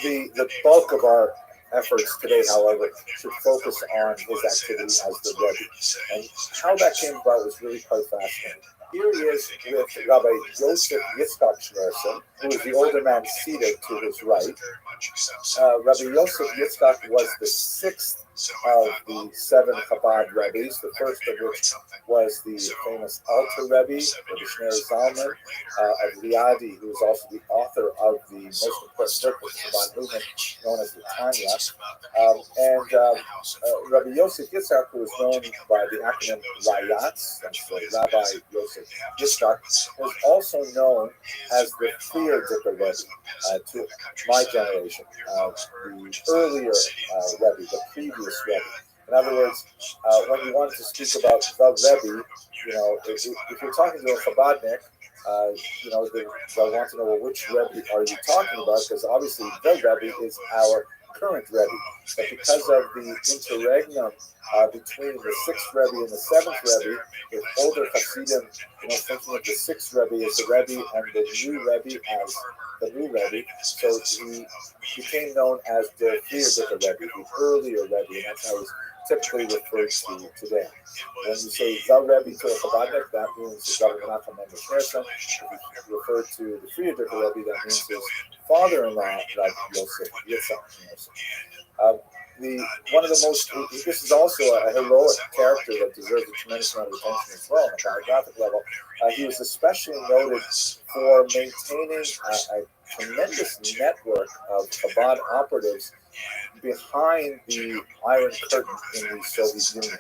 the bulk of our efforts today, however, should focus on his activity as the Rebbe. And how that came about was really quite fascinating. Here he is with Rabbi Yosef Yitzchak Schneerson, who is the older man seated to his right. Rabbi Yosef Yitzchak was the sixth of the seven Chabad Rebbes, the first of which was the famous Alter Rebbe, Rabbi Shner Zalman of Liadi, who is also the author of the most important book of the Chabad movement, known as the Tanya. Rabbi Yosef Yitzchak, who is known by the acronym Rayatz, that's Rabbi Yosef Yitzchak, is also known as the Fear Dicker Rebbe to my generation, the earlier Rebbe, the previous Rebbe. In other words, when you wanted to speak about the Rebbe, if you're talking to a Chabadnik, they'll want to know, well, which Rebbe are you talking about? Because obviously the Rebbe is our current Rebbe. But because of the interregnum between the sixth Rebbe and the seventh Rebbe, with older Hasidim, thinking of the sixth Rebbe as the Rebbe and the new Rebbe as the new Rebbe, so he became known as the Fear Dicker Rebbe, the earlier Rebbe, and that's how he's typically referred to today. When you say the Rebbe to a Chabadnik, that means Rabbi Menachem Mendel Schneerson. If you refer to the Fear Dicker Rebbe, that means his father-in-law, Rabbi Yosef Yitzchak Schneerson. One of the most, this is also a heroic character that deserves a tremendous amount of attention as well on a biographic level. He was especially noted for maintaining a tremendous network of Chabad operatives behind the Iron Curtain in the Soviet Union.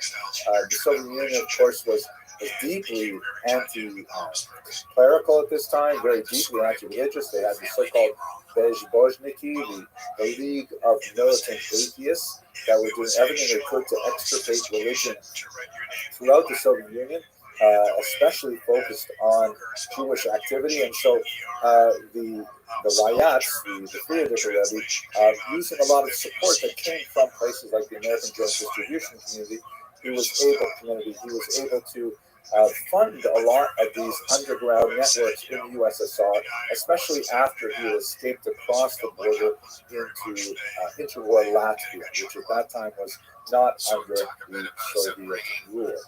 The Soviet Union, of course, was was deeply anti-clerical at this time, very deeply anti-religious. They had the so-called Bezbojniki, the League of Militant Atheists, that were doing everything they could to extirpate religion throughout the Soviet Union, especially focused on Jewish activity. And so the riots, the Friedrich Rebbe, using a lot of support that came from places like the American Joint Distribution Community, he was able to fund a lot of these underground networks in the USSR, especially after he had escaped across the border into interwar Latvia, which at that time was not under the Soviet rule.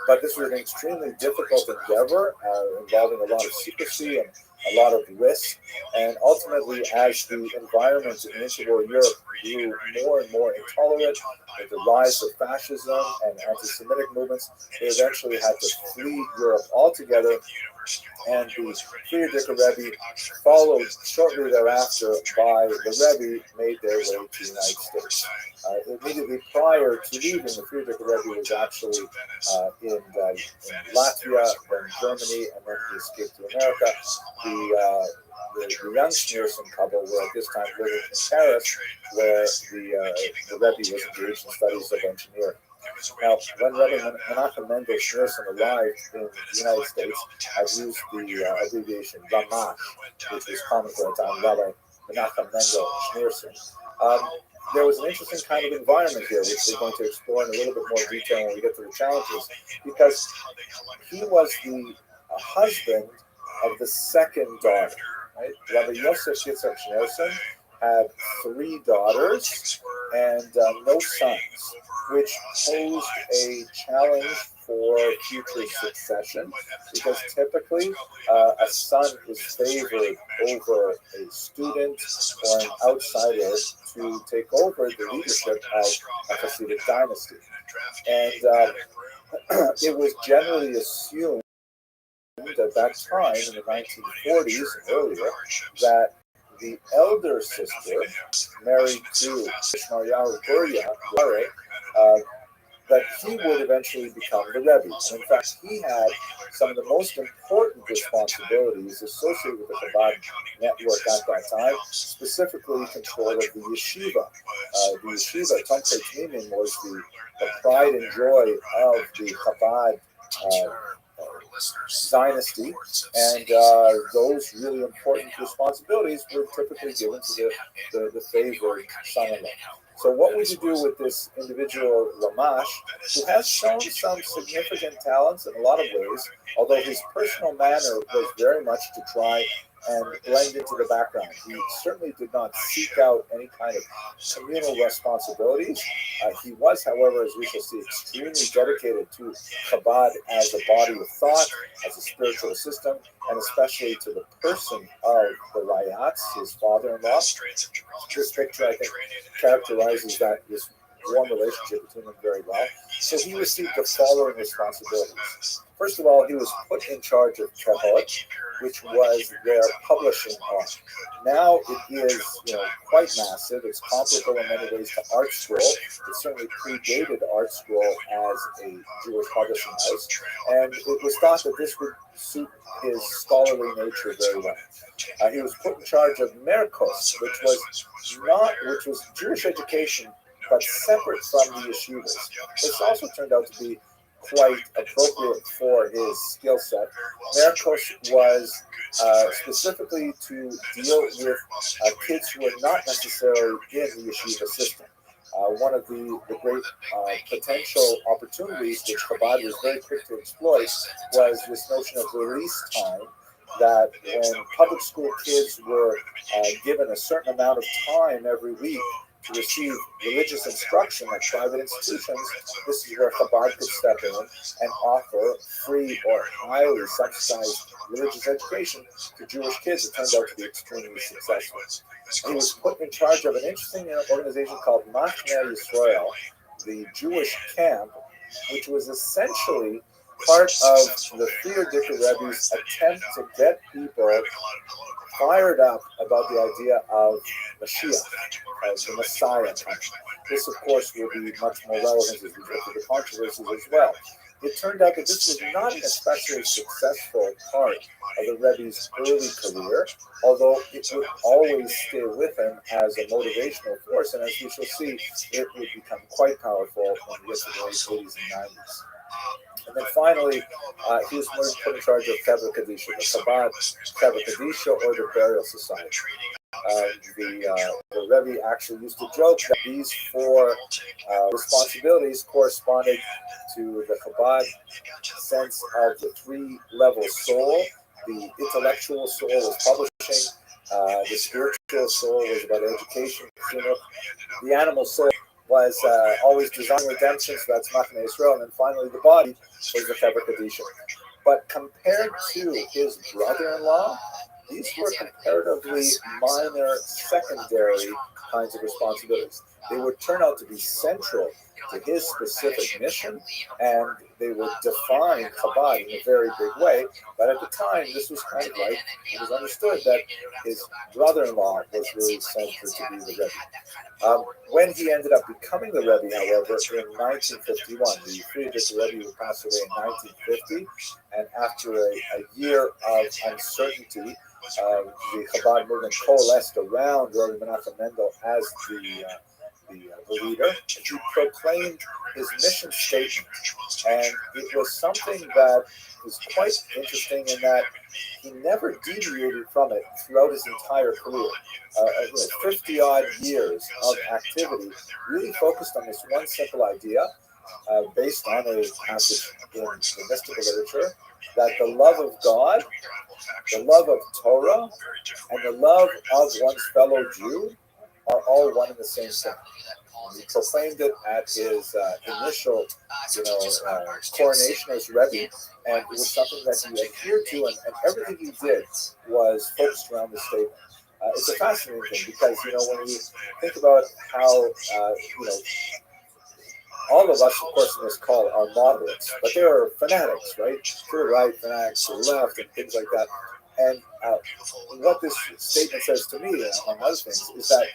But this was an extremely difficult endeavor involving a lot of secrecy and a lot of risk. And ultimately, as the environment in interwar Europe grew more and more intolerant, with the rise of fascism and anti-Semitic movements, they eventually had to flee Europe altogether. And the Friedrich Rebbe, followed shortly thereafter by the Rebbe, made their way to the United States. Immediately prior to leaving, the Friedrich Rebbe was actually in Latvia, then Germany, and then he escaped to America. The young Schneerson couple were at this time living in Paris, where the Rebbe was engaged in studies of engineering. Now, when Rebbe Menachem Mendel Schneerson arrived in the United States, I've used the abbreviation Ramash, which was common for the time, Rabbi Menachem Mendel Schneerson. There was an interesting kind of environment here, which we're going to explore in a little bit more detail when we get to the challenges, because he was the husband of the second daughter. Right? Rabbi Yosef Yitzhak Schneerson had 3 daughters and no sons, which posed a challenge for future succession, because typically a son is favored over a student or an outsider to take over the leadership of a Hasidic dynasty. And it was generally assumed at that time, in the 1940s and earlier, that the elder sister, married to Ishmael Guria, that he would eventually become the Rebbe. And in fact, he had some of the most important responsibilities associated with the Chabad network at that time, specifically control of the yeshiva. The yeshiva, Tomchei Tmimim, was the pride and joy of the Chabad dynasty, and those really important responsibilities were typically given to the favored son-in-law. So what would you do with this individual, Lamash, who has shown some significant talents in a lot of ways, although his personal manner was very much to try and blend into the background. He certainly did not seek out any kind of communal responsibilities. He was, however, as we shall see, extremely dedicated to Chabad as a body of thought, as a spiritual system, and especially to the person of the Rayats, his father-in-law. This picture, I think, characterizes this warm relationship between them very well. So he received the following responsibilities. First of all, he was put in charge of Kehot, which was their publishing arm. Now it is, quite massive. It's comparable in many ways to Art Scroll. It certainly predated Art Scroll as a Jewish publishing house, and it was thought that this would suit his scholarly nature very well. He was put in charge of Merkos, which was Jewish education, but separate from the yeshivas. This also turned out to be quite appropriate for his skill set. Merkos was specifically to deal with kids who were not necessarily in the yeshiva system. One of the great potential opportunities which Chabad was very quick to exploit was this notion of release time, that when public school kids were given a certain amount of time every week to receive religious instruction at private institutions, this is where Chabad could step in and offer free or highly subsidized religious education to Jewish kids. It turned out to be extremely successful. He was put in charge of an interesting organization called Machne Yisrael, the Jewish camp, which was essentially part of the Friedrich Rebbe's attempt to get people fired up about the idea of Mashiach, as the Messiah coming. This, of course, will be much more relevant as we get to the controversies as well. it turned out that this was not an especially successful part of the Rebbe's early career, although it would always stay with him as a motivational force, and as we shall see, it would become quite powerful when we get to the late 80s and 90s. And then finally, he was put in charge of Chevra Kadisha, the Chabad Chevra Kadisha, or the Burial Society. The Rebbe actually used to joke that these four responsibilities corresponded to the Chabad sense of the three-level soul. The intellectual soul was publishing, the spiritual soul was about education, the animal soul was always designing redemption, so that's Machne Israel, and then finally the body was the Chevra Kadisha. But compared to his brother-in-law, these were comparatively minor, secondary kinds of responsibilities. They would turn out to be central to his specific mission, and they would define Chabad in a very big way. But at the time, this was kind of like, it was understood that his brother-in-law was really central to be the Rebbe. When he ended up becoming the Rebbe, however, in 1951, the Friedrich Rebbe would pass away in 1950, and after a year of uncertainty, the Chabad movement coalesced around Rabbi Menachem Mendel as the leader. He proclaimed his mission statement, and it was something that was quite interesting in that he never deviated from it throughout his entire career. 50-odd years of activity really focused on this one simple idea, based on a passage in the mystical literature, that the love of God, the love of Torah, and the love of one's fellow Jew are all one and the same thing. He proclaimed it at his initial, coronation as Rebbe, and it was something that he adhered to, and everything he did was focused around the statement. It's a fascinating thing because, when you think about how, all of us, of course, in this call are moderates, but there are fanatics, right? To the right, fanatics to the left, and things like that. And what this statement says to me, among other things, is that,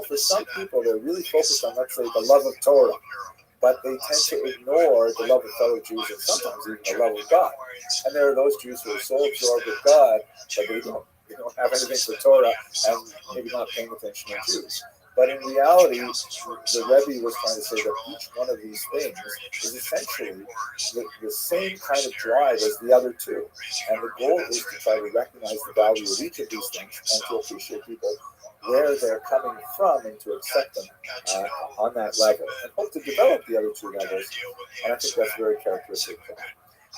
for some people, they're really focused on, let's say, the love of Torah, but they tend to ignore the love of fellow Jews and sometimes even the love of God. And there are those Jews who are so absorbed with God that they don't have anything for Torah and maybe not paying attention to Jews. But in reality, the Rebbe was trying to say that each one of these things is essentially the same kind of drive as the other two. And the goal is to try to recognize the value of each of these things and to appreciate people where they're coming from and to accept them on that level and hope to develop the other two levels. And I think that's very characteristic of him.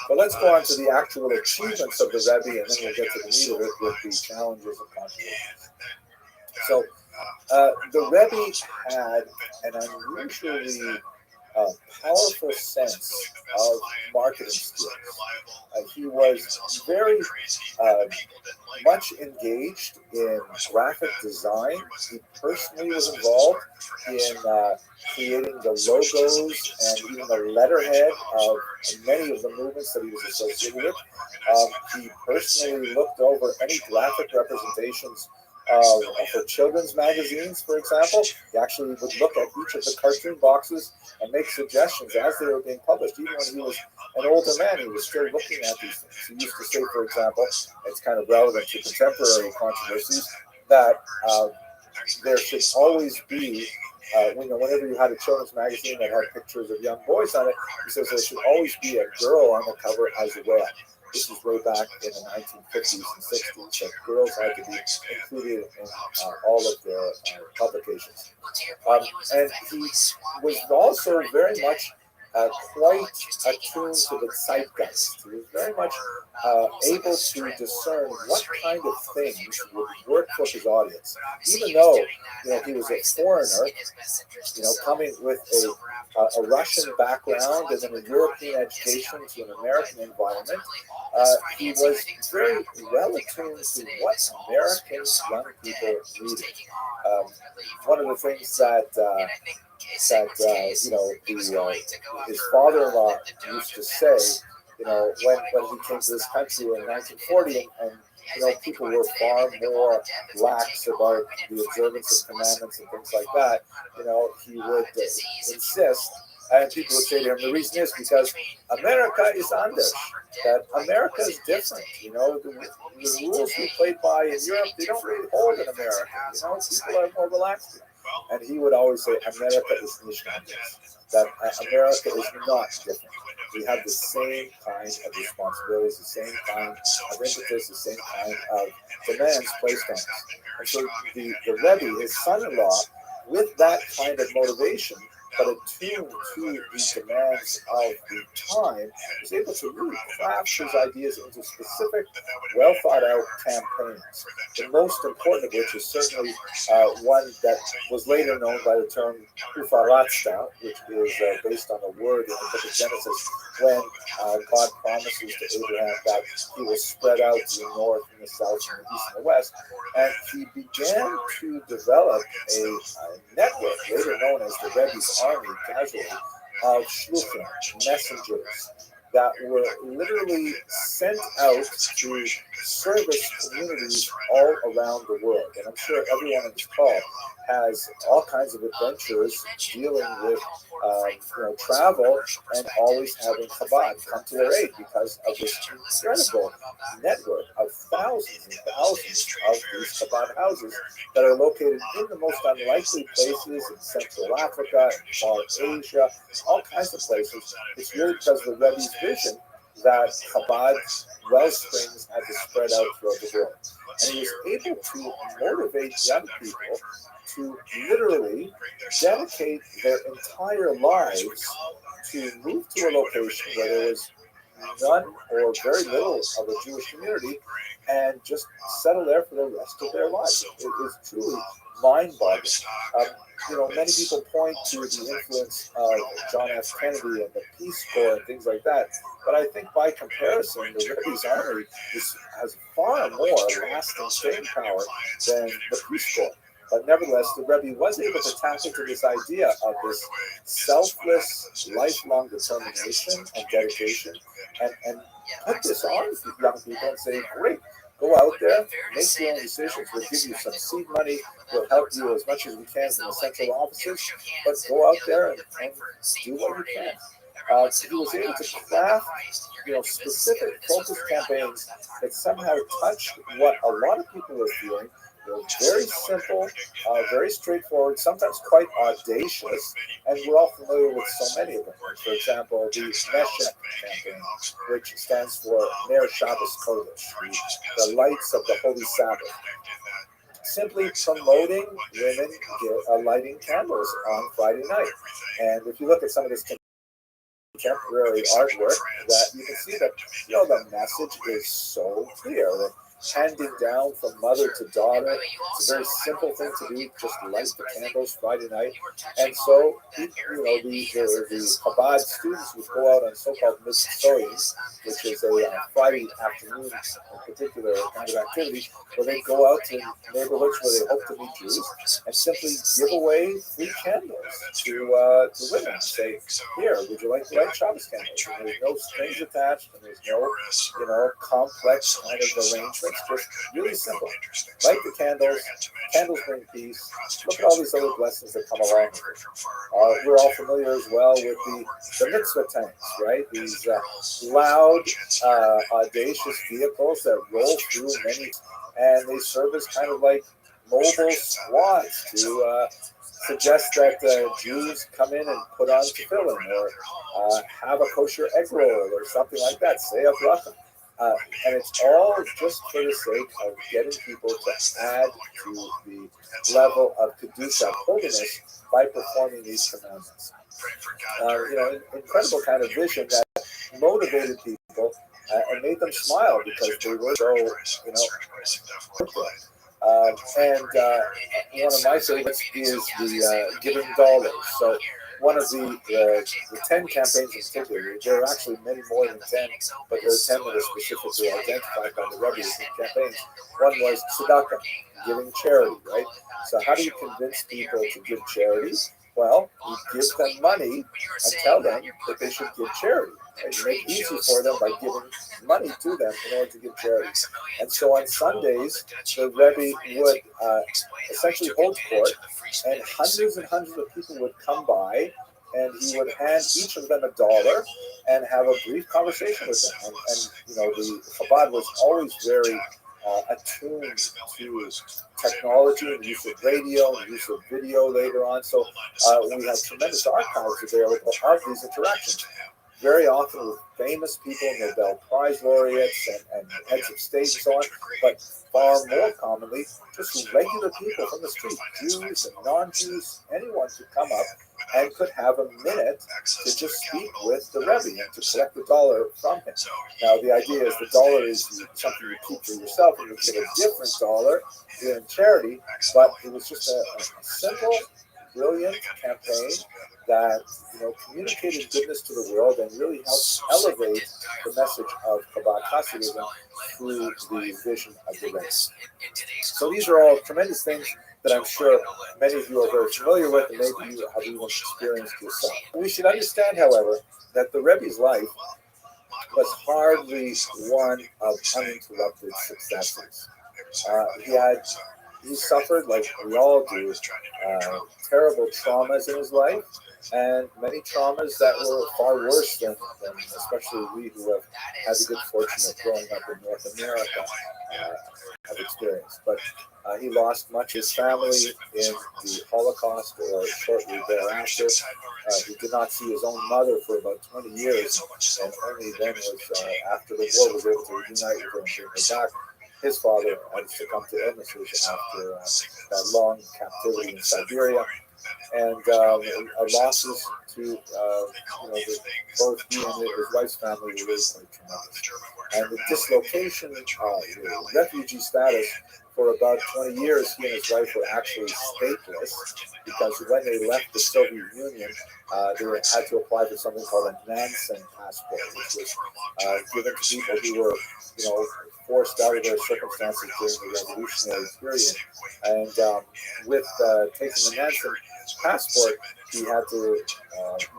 But let's go on to the actual achievements of the Rebbe, and then we'll get to the meat of it with the challenges and controversies. So, the Rebbe had an unusually powerful sense of marketing skills. He was very much engaged in graphic design. He personally was involved in creating the logos and even the letterhead of many of the movements that he was associated with. He personally looked over any graphic representations for children's magazines, for example. He actually would look at each of the cartoon boxes and make suggestions as they were being published. Even when he was an older man, he was still looking at these things. He used to say, for example, it's kind of relevant to contemporary controversies, that there should always be, whenever you had a children's magazine that had pictures of young boys on it, he says there should always be a girl on the cover as well. This was way back in the 1950s and 60s, that girls had to be included in all of their publications. And he was also very much quite attuned to the zeitgeist. He was very much able to discern what kind of things would work for his audience. Even though he was a foreigner, coming with a Russian background and then a European education to an American environment, he was very well attuned to what American young people needed. One of the things that his father-in-law used to say, when he came to this country in 1940, and people were far more lax about the observance of commandments and things like that, he would insist And people would say to him, the reason is because America is anders. That America is different. You know, the rules we played by in Europe, they don't really hold in America. You know, people are more relaxed. And he would always say, America is nicht anders. That America is not different. We have the same kind of responsibilities, the same kind of impetus, the same kind of demands placed on us. And so the Rebbe, his son-in-law, with that kind of motivation, but attuned to the demands of the time, was able to really craft his ideas into specific, well-thought-out campaigns. The most important of which is certainly one that was later known by the term Ufaratsta, which is based on a word in the book of Genesis, when God promises to Abraham that he will spread out to the north and the south and the east and the west. And he began to develop a network, later known as the Rebbe's Army, casually, of shluchim, messengers, that were literally sent out to service communities all around the world. And I'm sure everyone on this call has all kinds of adventures dealing with travel and always having Chabad come to their aid because of this incredible network of thousands and thousands of these Chabad houses that are located in the most unlikely places in Central Africa, in Far Asia, all kinds of places. It's really because of the Rebbe's vision that Chabad's well springs had to spread out throughout the world. And he was able to motivate young people to literally dedicate their entire lives to move to a location where there was none or very little of a Jewish community and just settle there for the rest of their lives. It is truly mind-boggling. Many people point to the influence of John F. Kennedy and the Peace Corps and things like that, but I think by comparison, the Rebbe's Army has far more lasting staying power than the Peace Corps. But nevertheless, the Rebbe was able to tap into this idea of this selfless, lifelong determination and dedication, and put this on young people and say, great, go out there, make your own decisions. We'll give you some seed money. We'll help you as much as we can from the central offices. But go out there and do what you can. He was able to craft, specific focus campaigns that somehow touched what a lot of people were feeling. They were very simple, very straightforward, sometimes quite audacious, and we're all familiar with so many of them. For example, the Meshet campaign, which stands for Ner Shabbos Kodesh, the lights of the Holy Sabbath. Simply promoting women lighting candles on Friday night. And if you look at some of this contemporary artwork, that you can see that the message is so clear. Handing down from mother to daughter. It's a very simple thing to do, just light the candles Friday night. And so, the Chabad students would go out on so-called mitzvahs, which is a Friday afternoon in particular kind of activity, where they go out to neighborhoods where they hope to meet Jews and simply give away free candles to women. Say, here, would you like to light Shabbos candles? And there's no strings attached, and there's no complex kind of arrangement. Just really simple. Light the candles. Candles bring peace. Look at all these other blessings that come along with it. We're all familiar as well with the mitzvah tanks, right? These loud, audacious vehicles that roll through many, and they serve as kind of like mobile squads to suggest that Jews come in and put on tefillin or have a kosher egg roll or something like that. Say a bracha. And it's all just for the sake of getting people to add to the level of Kedusha, holiness, by performing these commandments. Incredible kind of vision that motivated people and made them smile because they were so, and one of my favorites is the giving dollars. So one of the 10 campaigns in particular, there are actually many more than 10, but there are 10 that are specifically identified by the Rebbe's campaigns. One was tzedakah, giving charity, right? So how do you convince people to give charity? Well, you give them money and tell them that they should give charity. And you make it easy for them by giving money to them in order to give charity. And so on Sundays, the Rebbe would essentially hold court, and hundreds of people would come by and he would hand each of them $1 and have a brief conversation with them. And you know, the Chabad was always very attuned to technology and use of radio and use of video later on. So we have tremendous archives available of these interactions. Very often with famous people, Nobel Prize laureates and heads of state and so on, but far more commonly, just regular people from the street, Jews and non-Jews, anyone could come up and could have a minute to just speak with the Rebbe and to collect $1 from him. Now, the idea is the $1 is something you keep for yourself, and you get a different $1 in charity, but it was just a simple, brilliant campaign that, you know, communicated goodness to the world and really helped elevate the message of Chabad Hasidism through the vision of the Rebbe. So these are all tremendous things that I'm sure many of you are very familiar with, and maybe you have even experienced yourself. We should understand, however, that the Rebbe's life was hardly one of uninterrupted successes. He suffered, like we all do, terrible traumas in his life, and many traumas that were far worse than especially we who have had the good fortune of growing up in North America have experienced. But he lost much of his family in the Holocaust or shortly thereafter. He did not see his own mother for about 20 years, and only then was, after the war, was able to reunite with her and bring her back. His father had succumbed to illnesses after that long captivity in Siberia, and losses to both he and his wife's family were really quite tremendous. And the dislocation, the refugee status, for about 20 years, he and his wife were actually stateless, because when they left the Soviet Union, they had to apply for something called a Nansen passport, which was given to people who were, forced out of their circumstances during the revolutionary period. And with taking the Nansen passport, he had to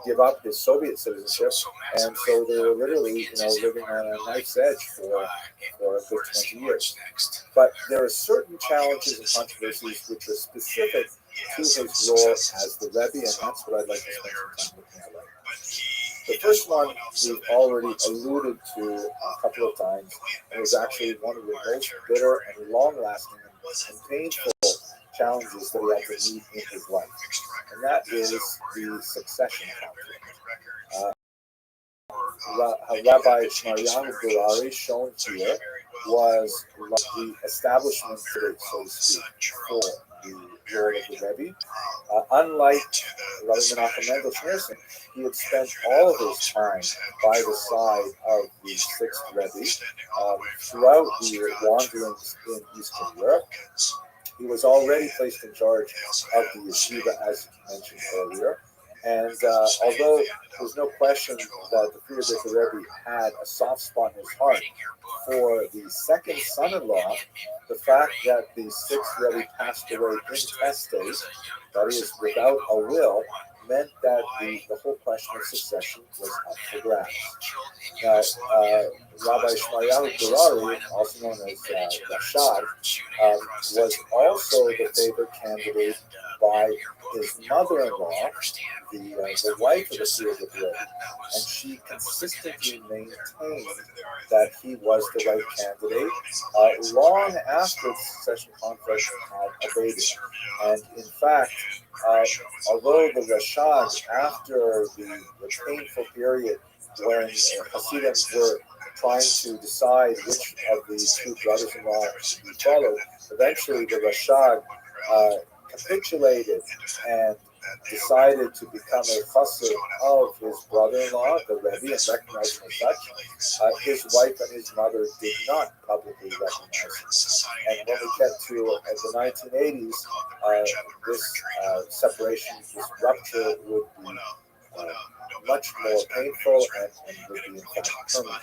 give up his Soviet citizenship, and so they were literally, living on a knife's edge for a good 20 years. But there are certain challenges and controversies which are specific to his role as the Rebbe, and that's what I'd like to spend some time looking at right now. The first one we've already alluded to a couple of times, and was actually one of the most bitter and long-lasting and painful challenges that he had to meet in his life, and that is the succession conflict. Rabbi Shmaryahu Burari, shown here, was the establishment critic, so to speak, for the role of the Rebbe. Unlike Rabbi Menachem Mendel Schneerson, he had spent all of his time by the side of the sixth Rebbe throughout the wanderings in Eastern Europe. He was already placed in charge of the yeshiva, as mentioned earlier. And although there's no question that the Frierdiker Rebbe had a soft spot in his heart for the second son-in-law, the fact that the sixth Rebbe passed away intestate, that is, without a will, meant that the whole question of succession was up for grabs. Now, Rabbi Shmaryahu Burari, also known as Rashad, was also the favored candidate by his mother-in-law, the wife of the Frierdiker Rebbe, and she consistently maintained that he was the right candidate long after the succession conflict had abated. And in fact, although the Rashad, after the painful period when Hasidim were trying to decide which of the two brothers-in-law should be followed, eventually the Rashad capitulated and decided to become a chassid of his brother-in-law, the Rebbe, and recognized him as such. His wife and his mother did not publicly recognize him. And when we get to the 1980s, this separation, this rupture would be much more painful and would be in fact permanent.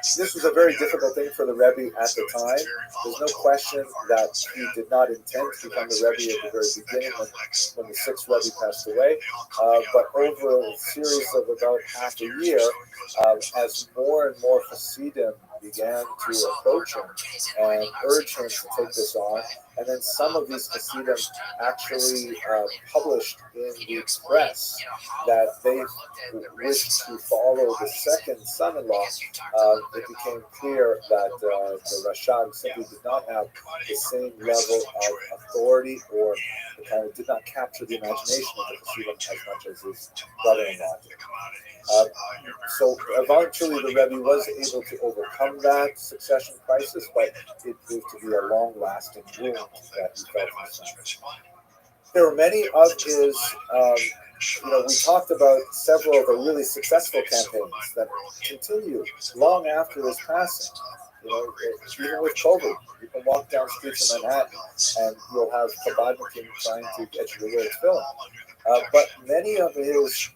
So, this was a very difficult thing for the Rebbe at the time. There's no question that he did not intend to become the Rebbe at the very beginning when the sixth Rebbe passed away. But over a series of about half a year, as more and more Hasidim began to approach him and urge him to take this on, and then some of these Hasidim actually published in the press that they wished to follow the second son-in-law. It became clear that the Rashad simply did not have the same level of authority, or kind of did not capture the imagination of the Hasidim as much as his brother-in-law did. So eventually the Rebbe was able to overcome that succession crisis, but it proved to be a long-lasting wound that he felt himself. There were many of his, we talked about several of the really successful campaigns that continued long after his passing. Even with COVID, you can walk down streets in Manhattan and you'll have Chabadnikim trying to get you to wear film. But many of his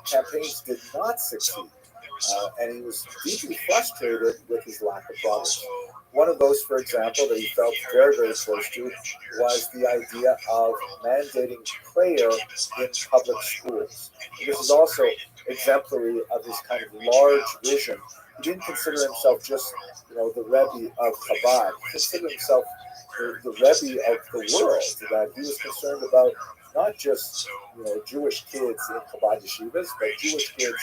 campaigns did not succeed, and he was deeply frustrated with his lack of progress. One of those, for example, that he felt very, very close to was the idea of mandating prayer in public schools. And this is also exemplary of his kind of large vision. He didn't consider himself just, the Rebbe of Chabad. He considered himself the Rebbe of the world, that he was concerned about not just Jewish kids in Chabad yeshivas, but Jewish kids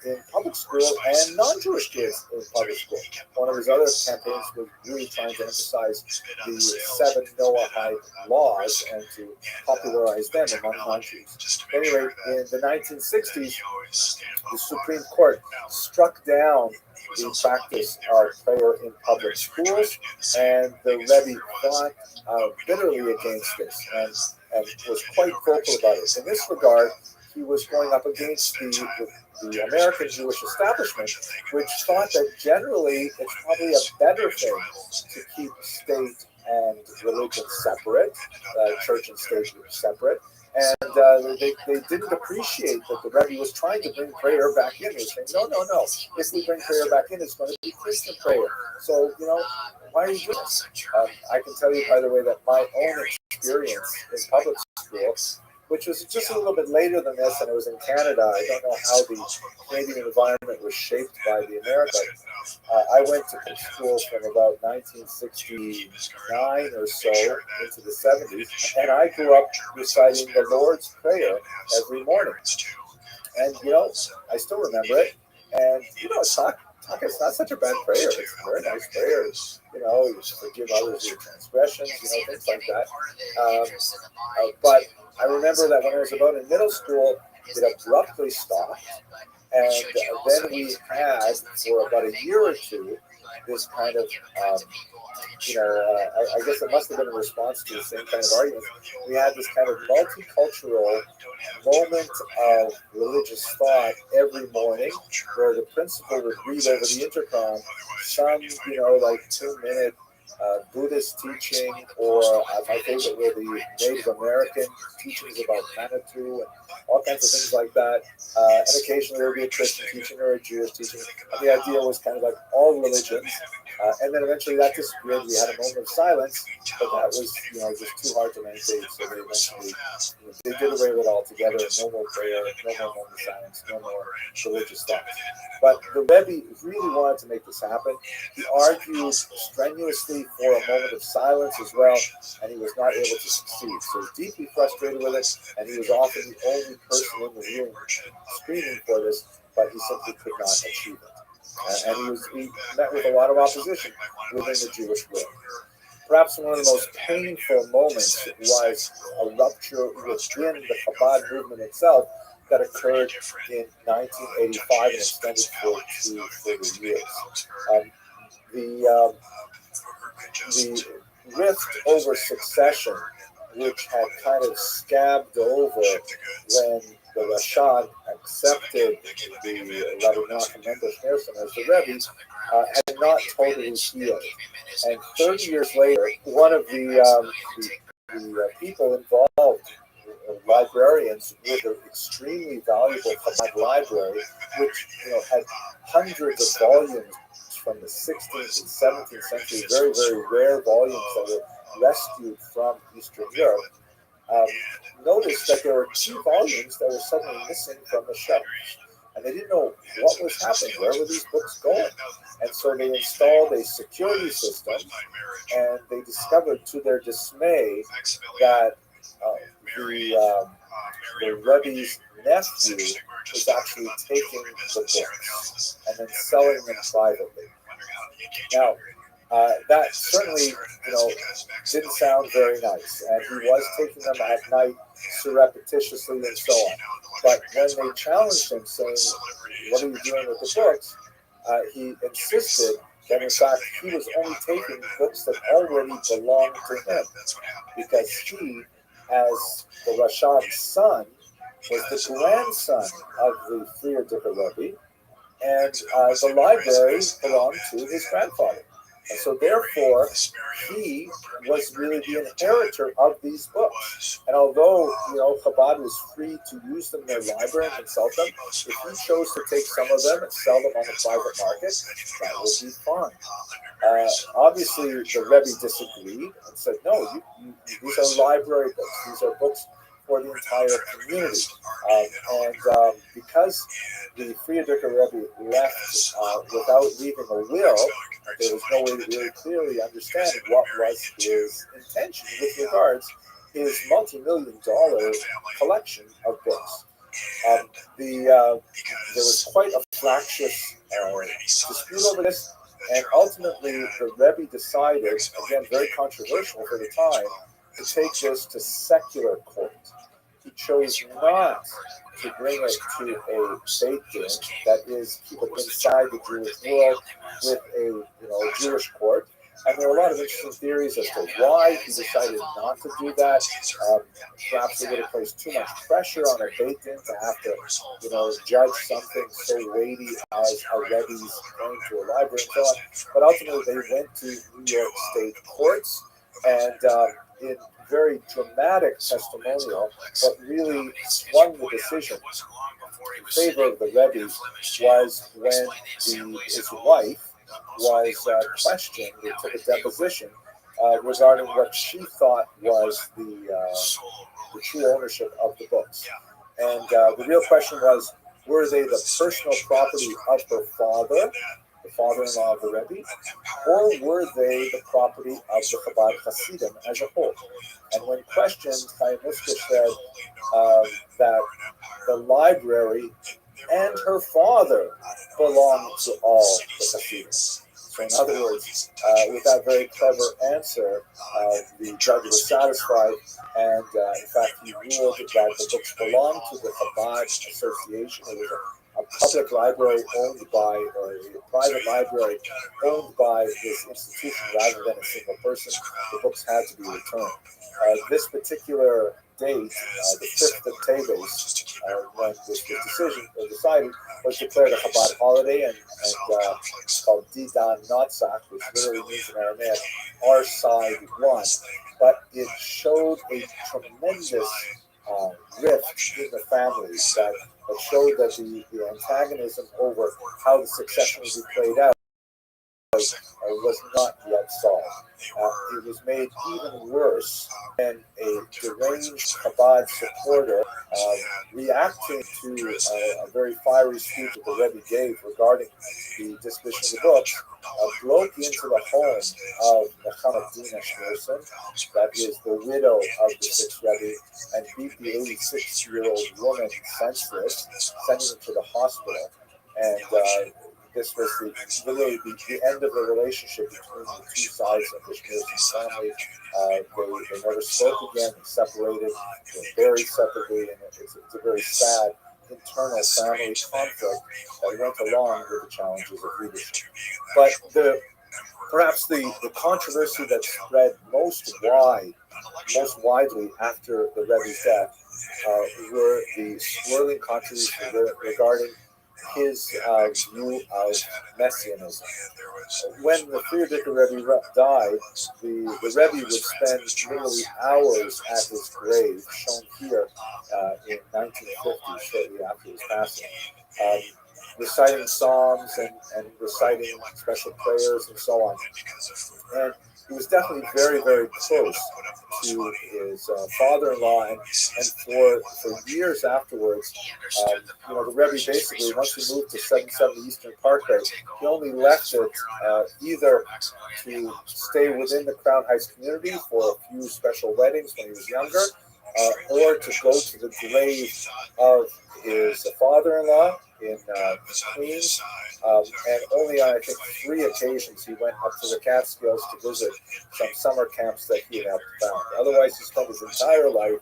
in public school and non-Jewish kids in public school. One of his other campaigns was really trying to emphasize the 7 Noahide laws and to popularize them among non-Jews. Anyway, in the 1960s, the Supreme Court struck down the practice of prayer in public schools, and the Rebbe fought bitterly against this and was quite vocal about it. In this regard, he was going up against the American Jewish establishment, which thought that generally it's probably a better thing to keep state and religion separate, church and state separate. And they didn't appreciate that the Rebbe was trying to bring prayer back in. They were saying, no. If we bring prayer back in, it's going to be Christian prayer. So, why are you doing this? I can tell you, by the way, that my own experience in public school, which was just a little bit later than this, and it was in Canada. I don't know how the Canadian environment was shaped by the American. I went to school from about 1969 or so into the 70s, and I grew up reciting the Lord's Prayer every morning. And, I still remember it. And, it's not such a bad prayer. It's a very nice prayer. You forgive others your transgressions, things like that. But I remember that when I was about in middle school, it abruptly stopped. And then we had, for about a year or two, this kind of, I guess it must have been a response to the same kind of argument. We had this kind of multicultural moment of religious thought every morning, where the principal would read over the intercom some, 2-minute Buddhist teaching, or my favorite were the Native American teachings about Manitou and all kinds of things like that. And occasionally there would be a Christian teaching or a Jewish teaching. And the idea was kind of like all religions. And then eventually that disappeared. We had a moment of silence, but that was, just too hard to maintain. So they eventually, they did away with it altogether. No more prayer, no more moment of silence, no more religious stuff. But the Rebbe really wanted to make this happen. He argued strenuously for a moment of silence as well, and he was not able to succeed. So he was deeply frustrated with it, and he was often the only person in the room screaming for this, but he simply could not achieve it. And he met with a lot of opposition within the Jewish world. Perhaps one of the most painful moments was a rupture within the Chabad movement itself that occurred in 1985 and extended for 2 further years. The rift over succession, which had kind of scabbed over when the Rashad accepted the Rabbi Menachem Mendel Schneerson as the Rebbe, had not totally healed. And 30 years later, one of the people involved librarians with an extremely valuable Chabad library, which had hundreds of volumes from the 16th and 17th century, very, very rare volumes that were rescued from Eastern Europe, noticed that there were 2 volumes that were suddenly missing from the shelves. And they didn't know what was happening, where were these books going? And so they installed a security system, and they discovered to their dismay that the Rebbe's nephew was actually taking the books and then selling them privately. Now, that certainly, didn't sound very nice, and he was taking them at night surreptitiously and so on. But when they challenged him, saying, "What are you doing with the books?" He insisted that in fact he was only taking books that already belonged to him, because he, as the Rashad's son, was the grandson of the Friedrich Rebbe, and the library belonged to his grandfather. And so therefore, he was really the inheritor of these books. And although, Chabad was free to use them in their library and consult them, if he chose to take some of them and sell them on the private market, that would be fine. Obviously, the Rebbe disagreed and said, no, these are library books. These are books for the entire community. Because the Friedrich Rebbe left without leaving a will, there was no way to really clearly understand what was his intention with regards his multi-million-dollar collection of books. There was quite a fractious dispute over this, and ultimately the Rebbe decided, again very controversial for the time, to take this to secular court. He chose not to bring it to a Beit Din, that is, keep it inside the Jewish world with a Jewish court. And there are a lot of interesting theories as to why he decided not to do that. Perhaps it would have placed too much pressure on a Beit Din to have to, judge something so weighty as a Rebbe's going to a library and so on. But ultimately, they went to New York State courts, and in very dramatic testimonial, what really won the decision in favor of the Rebbe was when his wife was questioned, they took a deposition regarding what she thought was the true ownership of the books. And the real question was, were they the personal property of her father, the father-in-law of the Rebbe, or were they the property of the Chabad Hasidim as a whole? And when questioned, Chaim Musker said that the library and her father belonged to all the Hasidim. So in other words, with that very clever answer, the judge was satisfied, and in fact he ruled that the books belonged to the Chabad Association. It was a public library owned by, or a private library owned by this institution rather than a single person. The books had to be returned. This particular date, the 5th of Teves, when this decision was decided, was declared a Chabad holiday, and it's called Didan Notzach, which literally means in Aramaic, our side won. But it showed a tremendous rift in the families that showed that the antagonism over how the succession would be played out was not yet solved. It was made even worse when a deranged Chabad supporter, reacting to a very fiery speech that the Rebbe gave regarding the disposition of the books, broke into the home of Nechama Dina Schneerson, that is the widow of the 6th Rebbe, and beat the 86-year-old woman senseless, sending her to the hospital. And this was literally the end of the relationship between the two sides of the Schneerson family. They never spoke again, they separated, they were buried separately, and it's a very sad internal family conflict that went along with the challenges of leadership. But perhaps the controversy that spread most widely after the Rebbe's death were the swirling controversies regarding his view of Messianism. When the Frierdiker Rebbe died, the Rebbe would spend literally hours at his grave, shown here in 1950, shortly after his passing, reciting psalms and reciting special prayers and so on. And he was definitely very, very close to his father-in-law, and for years afterwards, the Rebbe basically, once he moved to 770 Eastern Parkway, he only left it either to stay within the Crown Heights community for a few special weddings when he was younger, or to go to the grave of his father-in-law in Queens, and only on, I think, 3 occasions he went up to the Catskills to visit some summer camps that he had found. Otherwise, he spent his entire life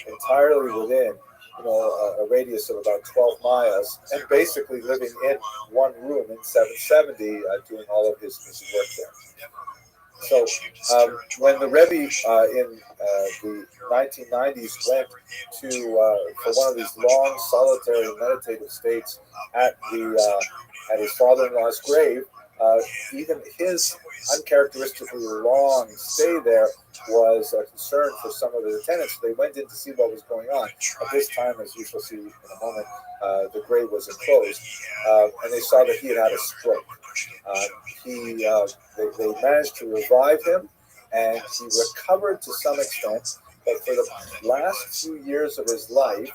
entirely within, a radius of about 12 miles, and basically living in one room in 770, doing all of his work there. So when the Rebbe in the 1990s went to for one of these long, solitary, meditative states at his father-in-law's grave, even his uncharacteristically long stay there was a concern for some of the attendants. They went in to see what was going on. At this time, as you shall see in a moment, the grave was enclosed, and they saw that he had had a stroke. They managed to revive him, and he recovered to some extent, but for the last few years of his life,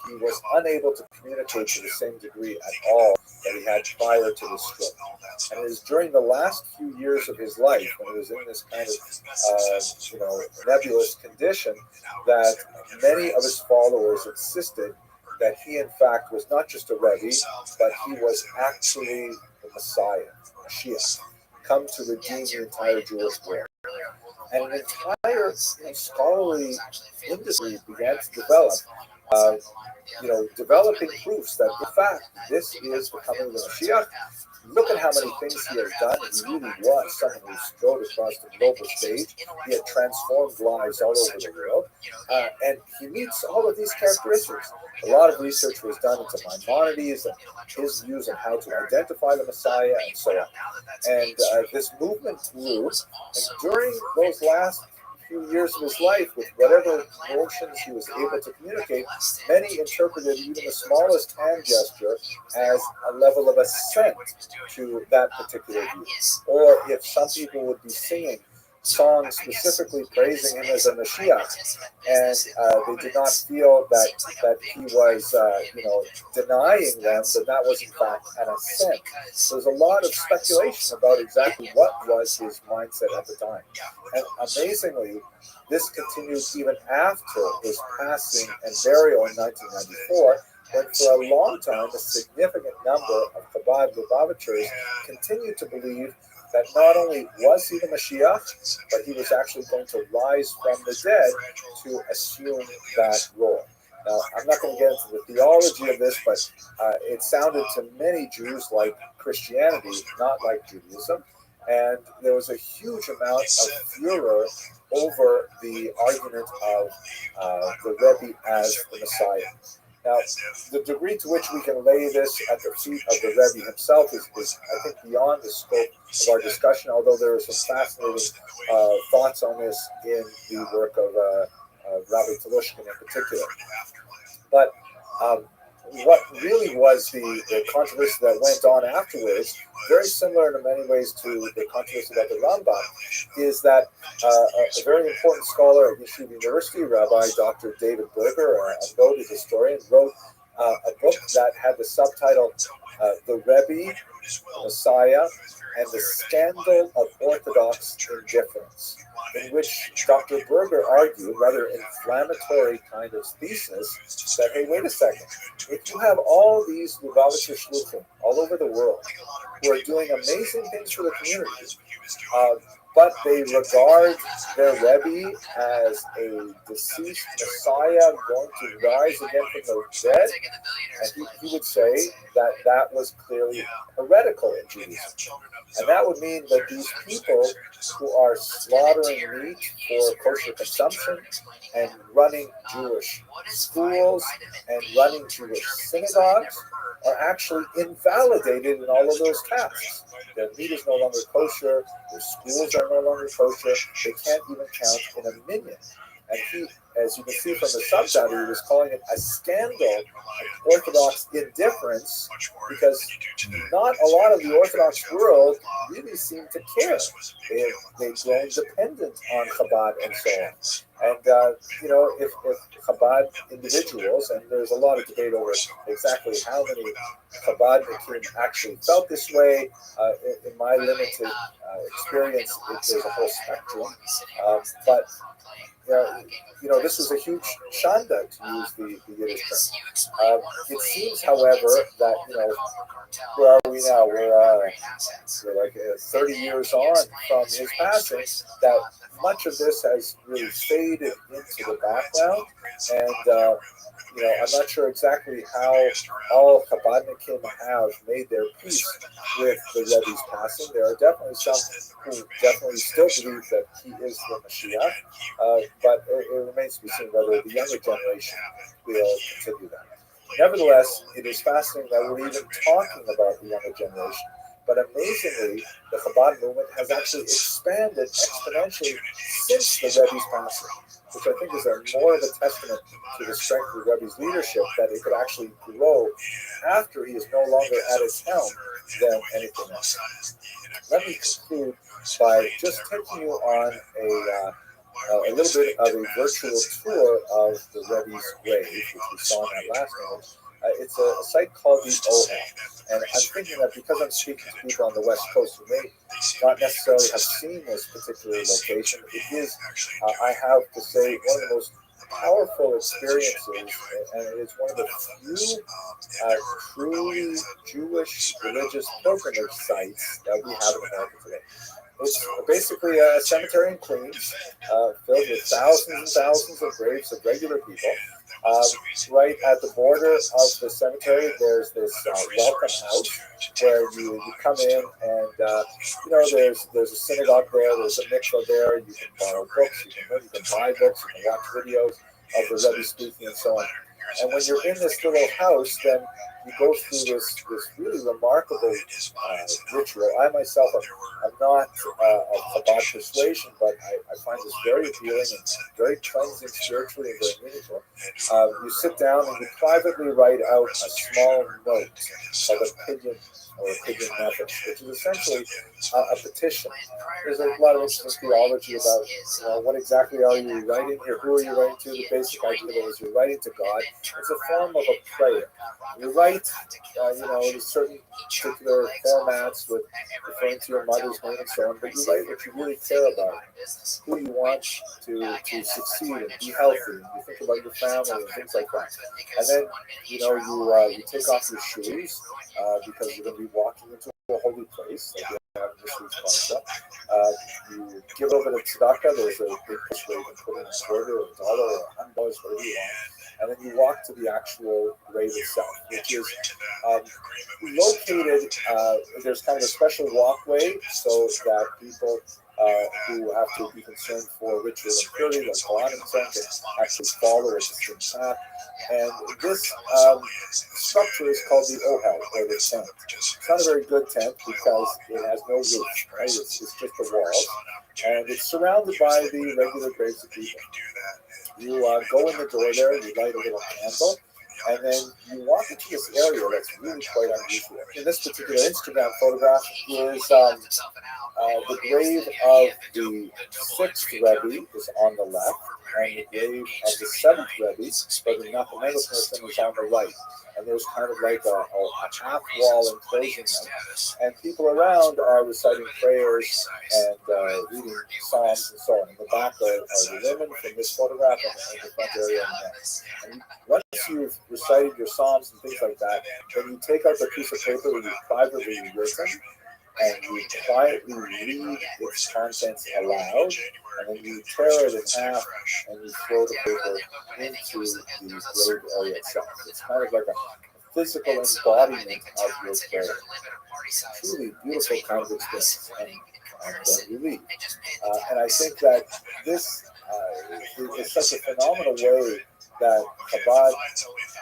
he was unable to communicate to the same degree at all that he had prior to the stroke. And it was during the last few years of his life, when he was in this kind of, nebulous condition, that many of his followers insisted that he, in fact, was not just a Rebbe, but he was actually the Messiah, Mashiach, come to redeem the entire Jewish world. And an entire scholarly industry began to develop, developing proofs that, in fact, this is the coming of the Mashiach. Look at how many things he has done. He really was someone who strode across the global stage. He had transformed lives all over the world. And he meets all of these characteristics. A lot of research was done into Maimonides and his views on how to identify the Messiah and so on. And this movement grew. And during those last few years of his life, with whatever notions he was able to communicate, many interpreted even the smallest hand gesture as a level of assent to that particular view. Or if some people would be singing songs specifically praising him as a Mashiach, and they did not feel that he was, denying them, that was in fact an assent. So there's a lot of speculation about exactly what was his mindset at the time. And amazingly, this continued even after his passing and burial in 1994, when for a long time a significant number of Chabad Lubavitchers continued to believe that not only was he the Mashiach, but he was actually going to rise from the dead to assume that role. Now, I'm not going to get into the theology of this, but it sounded to many Jews like Christianity, not like Judaism. And there was a huge amount of furor over the argument of the Rebbe as the Messiah. Now, the degree to which we can lay this at the feet of the Rebbe himself is I think, beyond the scope of our discussion, although there are some fascinating thoughts on this in the work of Rabbi Telushkin in particular. But what really was the controversy that went on afterwards, very similar in many ways to the controversy about the Rambam, is that a very important scholar at Yeshiva University, Rabbi Dr. David Berger, a noted historian, wrote a book that had the subtitle The Rebbe, the Messiah, and the Scandal of Orthodox Indifference, in which Dr. Berger argued, rather inflammatory kind of thesis, that, hey, wait a second, if you have all these Lubavitcher Shluchim all over the world who are doing amazing things for the community, but they regard their Rebbe as a deceased Messiah going to rise again from the dead, and he would say that that was clearly heretical in Judaism. And that would mean that these people who are slaughtering meat for kosher consumption and running Jewish schools and running Jewish synagogues are actually invalidated in all of those tasks. Their meat is no longer kosher, their schools are no longer kosher, they can't even count in a minyan. And he, as you can see from the subtitle, he was calling it a scandal of Orthodox indifference, because not a lot of the Orthodox world really seem to care. They've grown dependent on Chabad and so on. And, if Chabad individuals, and there's a lot of debate over exactly how many Chabadnikim actually felt this way, in my limited experience, there's a whole spectrum. But this was a huge shanda, to use the Yiddish term. It seems, however, that, where are we now? We're like 30 years on from his passing, that much of this has really faded into the background, and I'm not sure exactly how all Chabadnikim have made their peace with the Rebbe's passing. There are definitely some who definitely still believe that he is the Mashiach, but it remains to be seen whether the younger generation will continue that. Nevertheless, it is fascinating that we're even talking about the younger generation. But amazingly, the Chabad movement has actually expanded exponentially since the Rebbe's passing, which I think is more of a testament to the strength of the Rebbe's leadership, that it could actually grow after he is no longer at its helm than anything else. Let me conclude by just taking you on a little bit of a virtual tour of the Rebbe's grave, which we saw in that last image. It's a site called the Ohel. And I'm thinking that because I'm speaking to people on the West Coast who may not necessarily have seen this particular location, it is, I have to say, one of the most powerful experiences, and it is one of the few truly Jewish religious pilgrimage sites that we have in America today. It's basically a cemetery in Queens, filled with thousands and thousands of graves of regular people. Right at the border of the cemetery, there's this welcome house where you come in, and there's a synagogue there, there's a mikvah there. You can borrow books, you can buy books, you can watch videos of the Rebbe speaking and so on. And when you're in this little house, then you go through this really remarkable ritual. I myself am not of Chabad persuasion, but I find this very appealing and very cleansing spiritually and very meaningful. You sit down and you privately write out a small note called a pidyon, or a pidyon method, which is essentially a petition. There's a lot of interesting theology about what exactly are you writing here, who are you writing to. The basic idea is you're writing to God. It's a form of a prayer. You write, in certain particular formats with referring to your mother's name and so on, but you write what you really care about, who you want to succeed and be healthy, and you think about your family and things like that. And then, you take off your shoes because you're going to be walking into a holy place. Like you have this week's concept. You give a little bit of tzedakah. There's a big place where you can put in a quarter or $1 or $100, whatever you want. And then you walk to the actual grave itself, which is located, there's kind of a special walkway so that people who have to be concerned for ritual impurity, like Quran and so on, can actually follow a distinct path. And this structure is called the Ohel, or the tent. It's not a very good tent because it has no roof, right? It's just the walls. And it's surrounded by the regular graves of people. You go in the door there, you light a little candle, and then you walk into this area that's really quite unusual. In this particular Instagram photograph is the grave of the 6th Rebbe is on the left, and the grave of the 7th Rebbe, Brother Nachman person, is on the right. And there's kind of like a half wall enclosing them. And people around are reciting prayers and reading psalms and so on. In the back are the women from this photograph, and the front area and men. And once you've recited your psalms and things like that, then you take out the piece of paper that you've privately written, and you quietly read its contents aloud, and then you tear it in half and you throw the paper into the grade area itself. It's kind of like a physical embodiment of your prayer. Truly beautiful kind of experience. And then you leave. And I think that this is such a phenomenal way that Chabad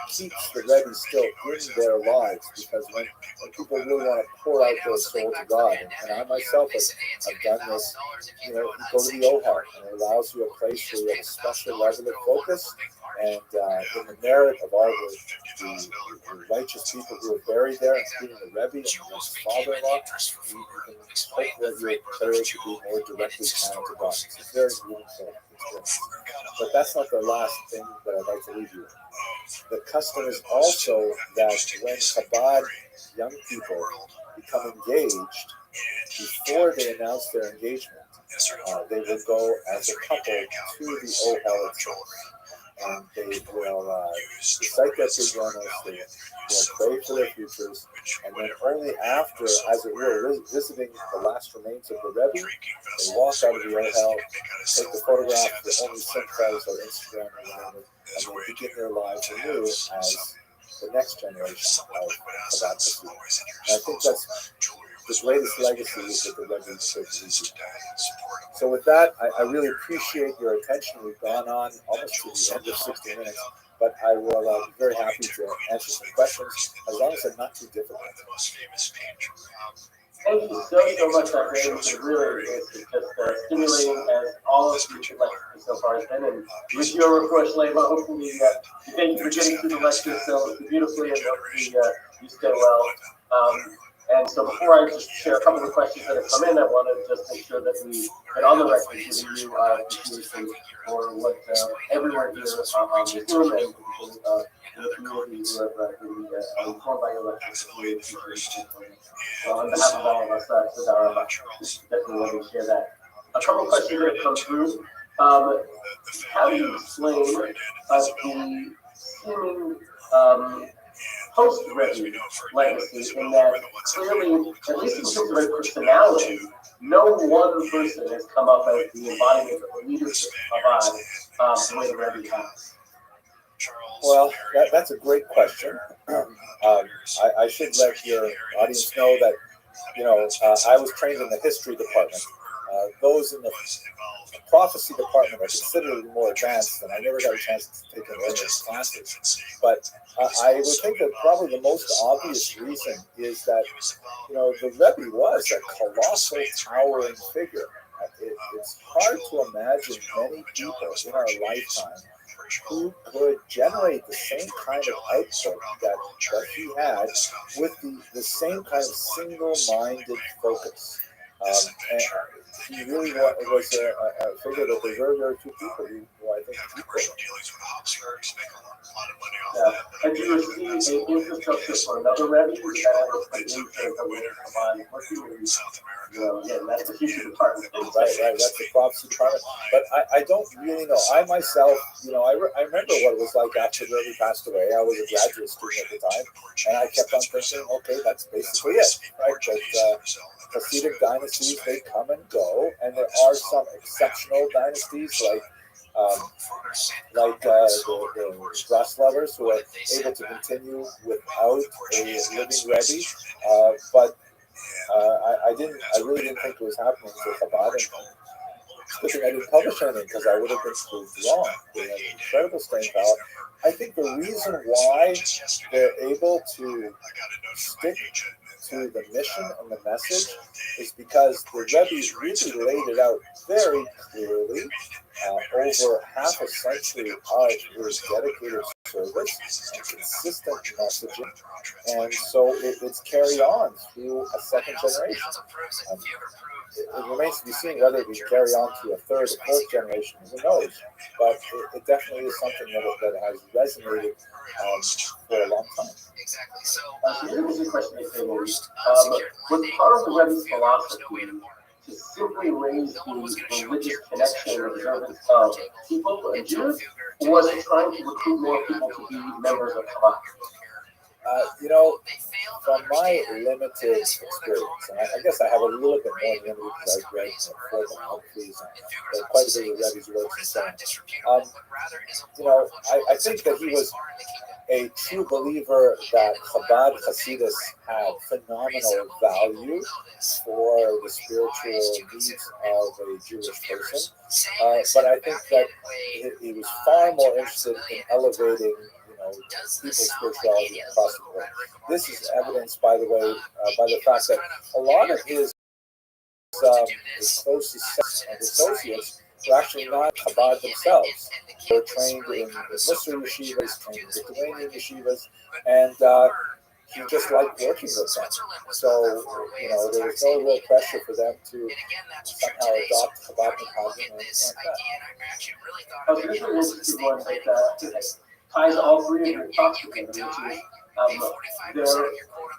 keeps the Rebbe still in their lives, because when people really want to pour out their soul to God, and I myself have done this, you know, you go to the Ohel, and it allows you a place where you have a special level of focus, and in the merit of all the righteous people who are buried there, including the Rebbe and his father-in-law, you can hope that your prayers should be more directly channeled to God. It's a very meaningful experience. But that's not the last thing that I'd like to leave you with. The custom is also that when Chabad young people become engaged, before they announce their engagement, they will go as a couple to the Ohel itself. And they will recite their Pidyonos, they will pray for their futures, and then only after, as it were, visiting the last remains of the Rebbe, they walk out of the Ohel, take the photograph for only Simchas or Instagram or whatever, and they begin their lives anew as the next generation of Chabad Hasid. And I think that's the greatest legacy that the Rebbe should leave. So with that, I really appreciate your attention. We've gone on almost to the end of 60 minutes, but I will be very happy to answer some questions, as long as they're not too difficult. Thank you so much, Dr. Anderson. Really, it's just stimulating as all of your lectures so far has been. And with your request, Leva, hopefully thank you for getting through the lecture so beautifully, and hopefully you stay well. And so before I just share a couple of questions that have come in, I want to just make sure that we get on the record giving you appreciation for what everyone here on the Zoom and people in the community who have been informed by your lectures. Really appreciate it. So on behalf of all of us, Sadara, definitely want to share that. A couple of questions that have come through. How do you explain the seeming post-Rebbe legacy in that clearly, at least in terms of their personality, no one person has come up as the embodiment of the leadership of the way the Rebbe has? Well, that's a great question. I should let your audience know that, you know, I was trained in the history department. Those in the prophecy department are considerably more advanced, and I never got a chance to take any of those classes. But I would think that probably the most obvious reason is that, you know, the Rebbe was a colossal, towering figure. It's hard to imagine many people in our lifetime who could generate the same kind of output that he had with the same kind of single-minded focus. And he really was a figure that there were very few people who I think equal. And do you see an infrastructure for another Rebbe that has combined working with that's a future department. Right, that's the prophecy department. But I don't really know. I myself, you know, I remember what it was like after Rebbe passed away. I was a graduate student at the time, and I kept on thinking, okay, that's basically it, right? But Hasidic dynasties, they come and go, and there are some exceptional dynasties like the Breslovers, who are able to continue without a living Rebbe. But I really didn't think it was happening for Chabad. I didn't publish anything because I would have been proved wrong. They have incredible staying power. I think the reason why they're able to stick to the mission and the message is because the Rebbe really laid it out very clearly over half a century of his dedicated service and consistent messaging, and so it's carried on through a second generation. It remains to be seen whether we carry on to a third or fourth generation, who knows, but it definitely is something that has resonated for a long time. So here's a question that came in. Was part of the Rebbe's philosophy to simply raise the religious connection and observance of people and Jews, or was it trying to recruit more people to be members of Chabad? You know, from my limited experience, and I guess I have a little bit more limited because I've read four biographies and quite a bit of Rebbe's works and so on. You know, I think that he was a true believer that Chabad Hasidus had phenomenal value for the spiritual needs of a Jewish person. But I think that he was far more interested in elevating, you know, people's spirituality across the world. This is evidenced, by the way, by the fact that a lot of his closest associates were actually not Chabad themselves. They were trained in Muslim yeshivas, trained in Lithuanian yeshivas, and he just liked working with them. So, you know, there was no real pressure for them to somehow adopt Chabad mentality or anything like that. I was really interested in one that ties all three of your thoughts together, which is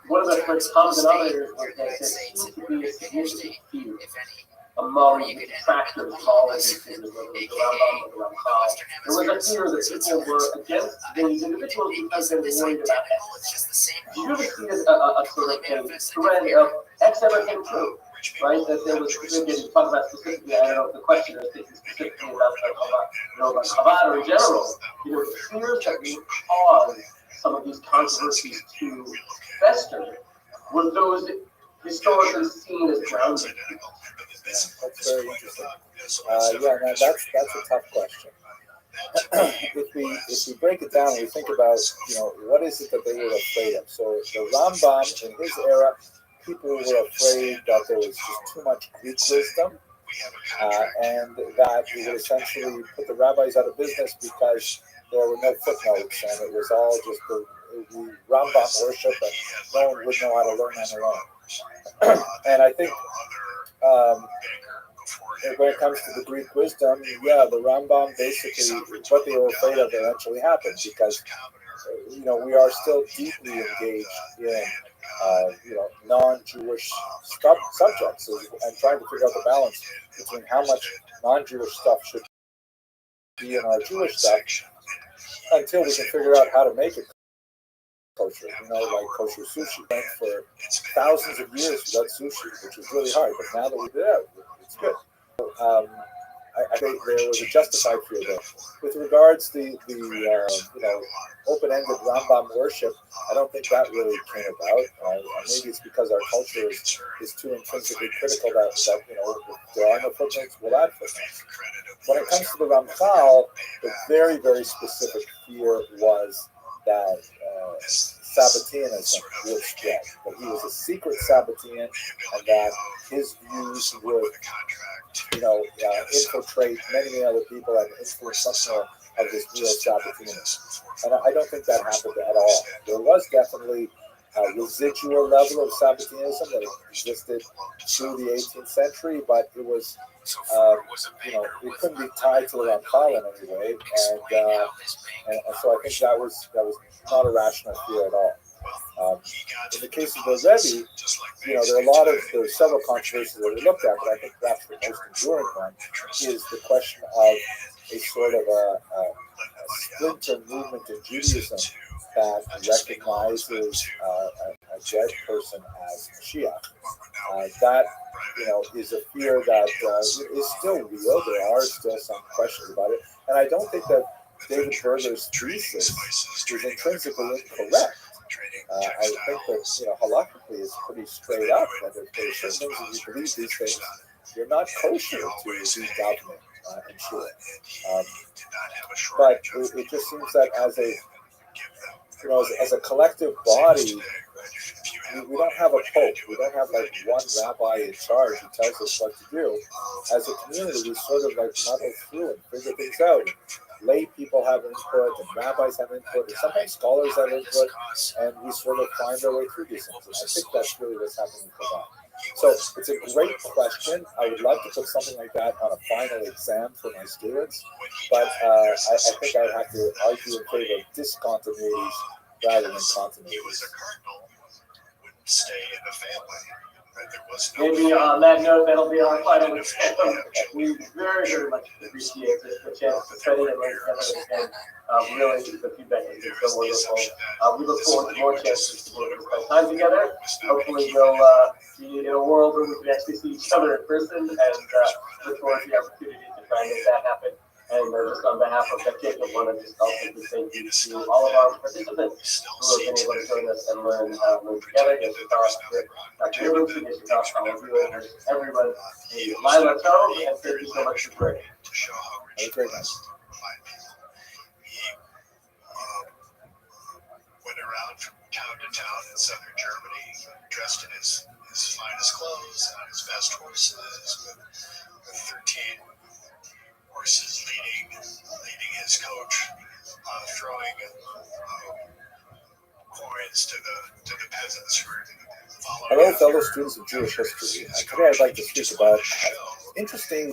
one of the common denominators was that there seemed to be a significant feud among the detractors of all of these figures, whether it was the Rambam or the Ramchal. There was a fear that people were against these individuals because they were worried about ethics. Did you ever see a sort of a thread of X ever came true? Right, that there was, again, talk about specifically, I don't know if the questioner is thinking specifically about Chabad or in general, you know, fears that would cause some of these controversies to fester were those historically seen as grounded. Yeah, that's very interesting. Yeah, now that's a tough question. if we break it down and we think about, you know, what is it that they were afraid of? So the Rambam in his era, people were afraid that there was just too much Greek wisdom, and that he would essentially put the rabbis out of business because there were no footnotes and it was all just the Rambam worship and no one would know how to learn on their own. And I think when it comes to the Greek wisdom, yeah, the Rambam basically, what they were afraid of eventually happened because, you know, we are still deeply engaged in, you know, non-Jewish subjects and trying to figure out the balance between how much non-Jewish stuff should be in our Jewish stuff until we can figure out how to make it kosher, you know, like kosher sushi. Went for thousands of years without sushi, which was really hard, but now that we did it, it's good. I think there was a justified fear there. With regards to the you know, open-ended Rambam worship, I don't think that really came about. Maybe it's because our culture is too intrinsically critical that you know, if there are no footnotes, we'll add footnotes. When it comes to the Ramchal, the very, very specific fear was that Sabbateanism would spread, that he was a secret Sabbatean, and that his views would, you know, infiltrate many other people and influence much more of this real Sabbateanism. And I don't think that happened at all. There was definitely a residual level of Sabbateanism that existed through the 18th century, but it was, you know, it couldn't be tied to the Ramchal in any way, and so I think that was not a rational fear at all. In the case of the Rebbe, you know, there are several controversies that we looked at, but I think perhaps the most enduring one is the question of a sort of a splinter movement in Judaism that recognizes a dead person as Mashiach. That, you know, is a fear that is still real. There are still some questions about it, and I don't think that David Berger's thesis is intrinsically incorrect. I think that, you know, halakhically it's pretty straight up that if there are certain things that you believe these things, you're not kosher to be davening and shul. But it just seems that as a, you know, as a collective body, we don't have a pope. We don't have like one rabbi in charge who tells us what to do. As a community, we sort of like muddle through and figure things out. Lay people have input, and rabbis have input, and sometimes scholars have input, and we sort of find our way through these things. And I think that's really what's happening with Chabad. So it's a great question. I would love to put something like that on a final exam for my students, but I think I would have to argue in favor of discontinuities rather than continuities. Stay in the family. Maybe on that note, that'll be our final discussion. We very, very much appreciate the chance to study and learn together, and really the feedback has been so wonderful. We look forward to more chances to be able to spend time together. Hopefully we'll be in a world where we can actually see each other in person, and look forward to the opportunity to try and make that happen. And just on behalf of Jacob, I want to just also thank you to all of our participants who have been able to join us and learn together. Dr. Evans, everyone, Lila Toe, and thank you so much for it. That was very nice. Went around from town to town in southern Germany, dressed in his finest clothes, on his best horses, with 13 horses leading his coach, throwing coins to the peasants who were following. Hello, fellow students of Jewish history. Today I'd like to speak about an interesting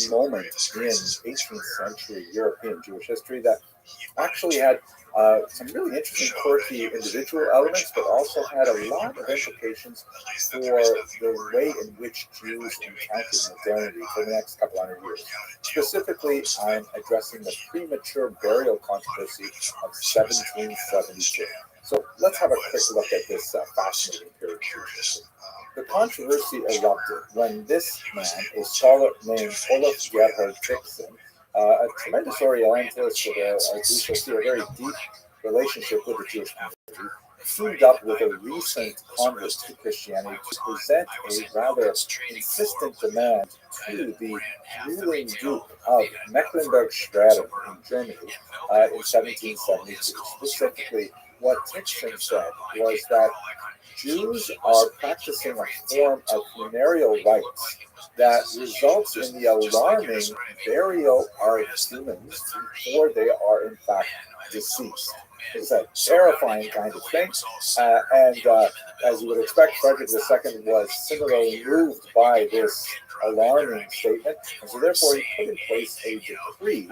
moment in 18th century European Jewish history that actually had some really interesting, quirky individual elements, but also had a lot of implications for the way in which Jews encountered modernity for the next couple hundred years. Specifically, I'm addressing the premature burial controversy of 1772. So let's have a quick look at this fascinating period. The controversy erupted when this man, a scholar named Olaf Gerhard Dixon, a tremendous Orientalist with we shall see a very deep relationship with the Jewish community, teamed up with a recent convert to Christianity to present a rather insistent demand to the ruling Duke of Mecklenburg-Schwerin in Germany in 1772. Specifically, what Dixon said was that Jews are practicing a form of funereal rites that results in the alarming burial of humans before they are in fact deceased. It's a terrifying kind of thing, and as you would expect, Frederick II was similarly moved by this alarming statement, and so therefore he put in place a decree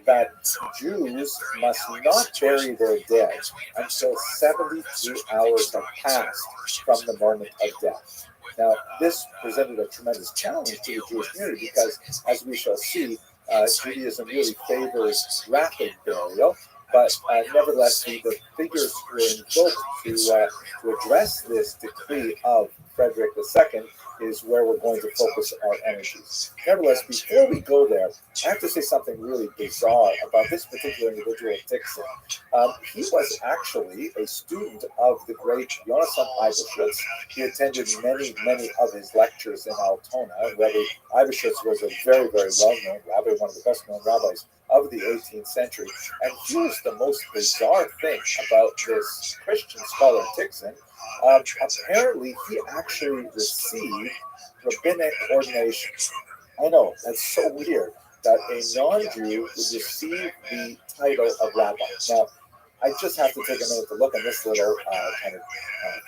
that Jews must not bury their dead until 72 hours have passed from the moment of death. Now, this presented a tremendous challenge to the Jewish community because, as we shall see, Judaism really favors rapid burial, but nevertheless, the figures who were invoked to address this decree of Frederick II is where we're going to focus our energies. Nevertheless, before we go there, I have to say something really bizarre about this particular individual, Dixon. He was actually a student of the great Jonathan Eibelschutz. He attended many of his lectures in Altona. Rabbi Eibelschutz was a very, very well-known rabbi, one of the best-known rabbis of the 18th century. And here's the most bizarre thing about this Christian scholar, Dixon. Apparently, he actually received rabbinic ordination. I know, that's so weird that a non-Jew would receive the title of rabbi. Now, I just have to take a minute to look at this little kind of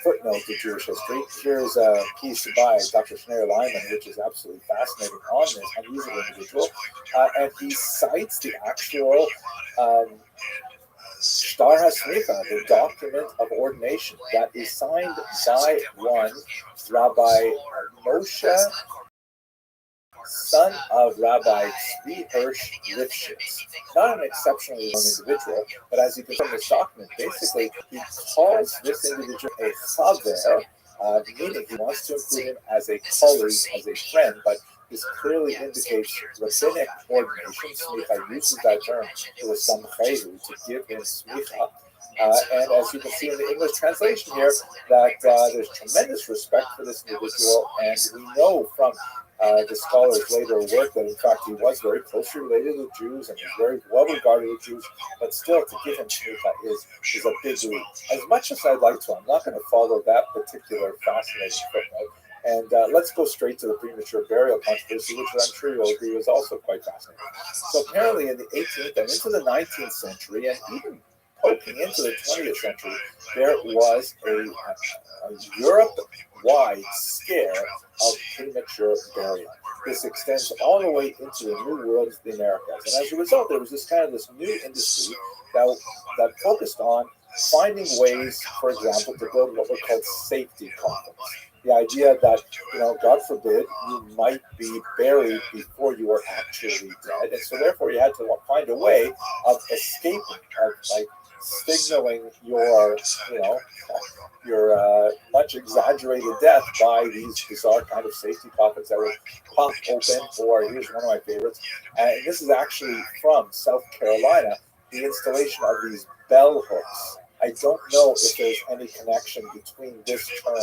footnote to Jewish history. Here's a piece by Dr. Schneider Lyman, which is absolutely fascinating on this unusual individual. And he cites the actual Shtar HaSmicha, the document of ordination that is signed by one Rabbi Moshe, son of Rabbi Tzvi Hirsch Lifshitz. Not an exceptionally known individual, but as you can see from this document, basically he calls this individual a chaver, meaning he wants to include him as a colleague, as a friend, but this clearly indicates rabbinic ordination. Smicha uses that term to some chayru, to give him smicha. And as you can see in the English translation here, that there's tremendous respect for this individual, and we know from the scholar's later work that in fact he was very closely related to Jews and was very well regarded with Jews, but still to give him smicha is a big leap. As much as I'd like to, I'm not going to follow that particular fascinating footnote. And let's go straight to the premature burial controversy, which I'm sure you'll agree was also quite fascinating. So apparently in the 18th and into the 19th century, and even poking into the 20th century, there was a Europe-wide scare of premature burial. This extends all the way into the New World of the Americas. And as a result, there was this new industry that focused on finding ways, for example, to build what were called safety coffins. the idea that, God forbid, you might be buried before you are actually dead, and so therefore you had to find a way of escaping, of like signaling your, your much exaggerated death by these bizarre kind of safety coffins that would pop open. Or here's one of my favorites, and this is actually from South Carolina, the installation of these bell hooks. I don't know if there's any connection between this term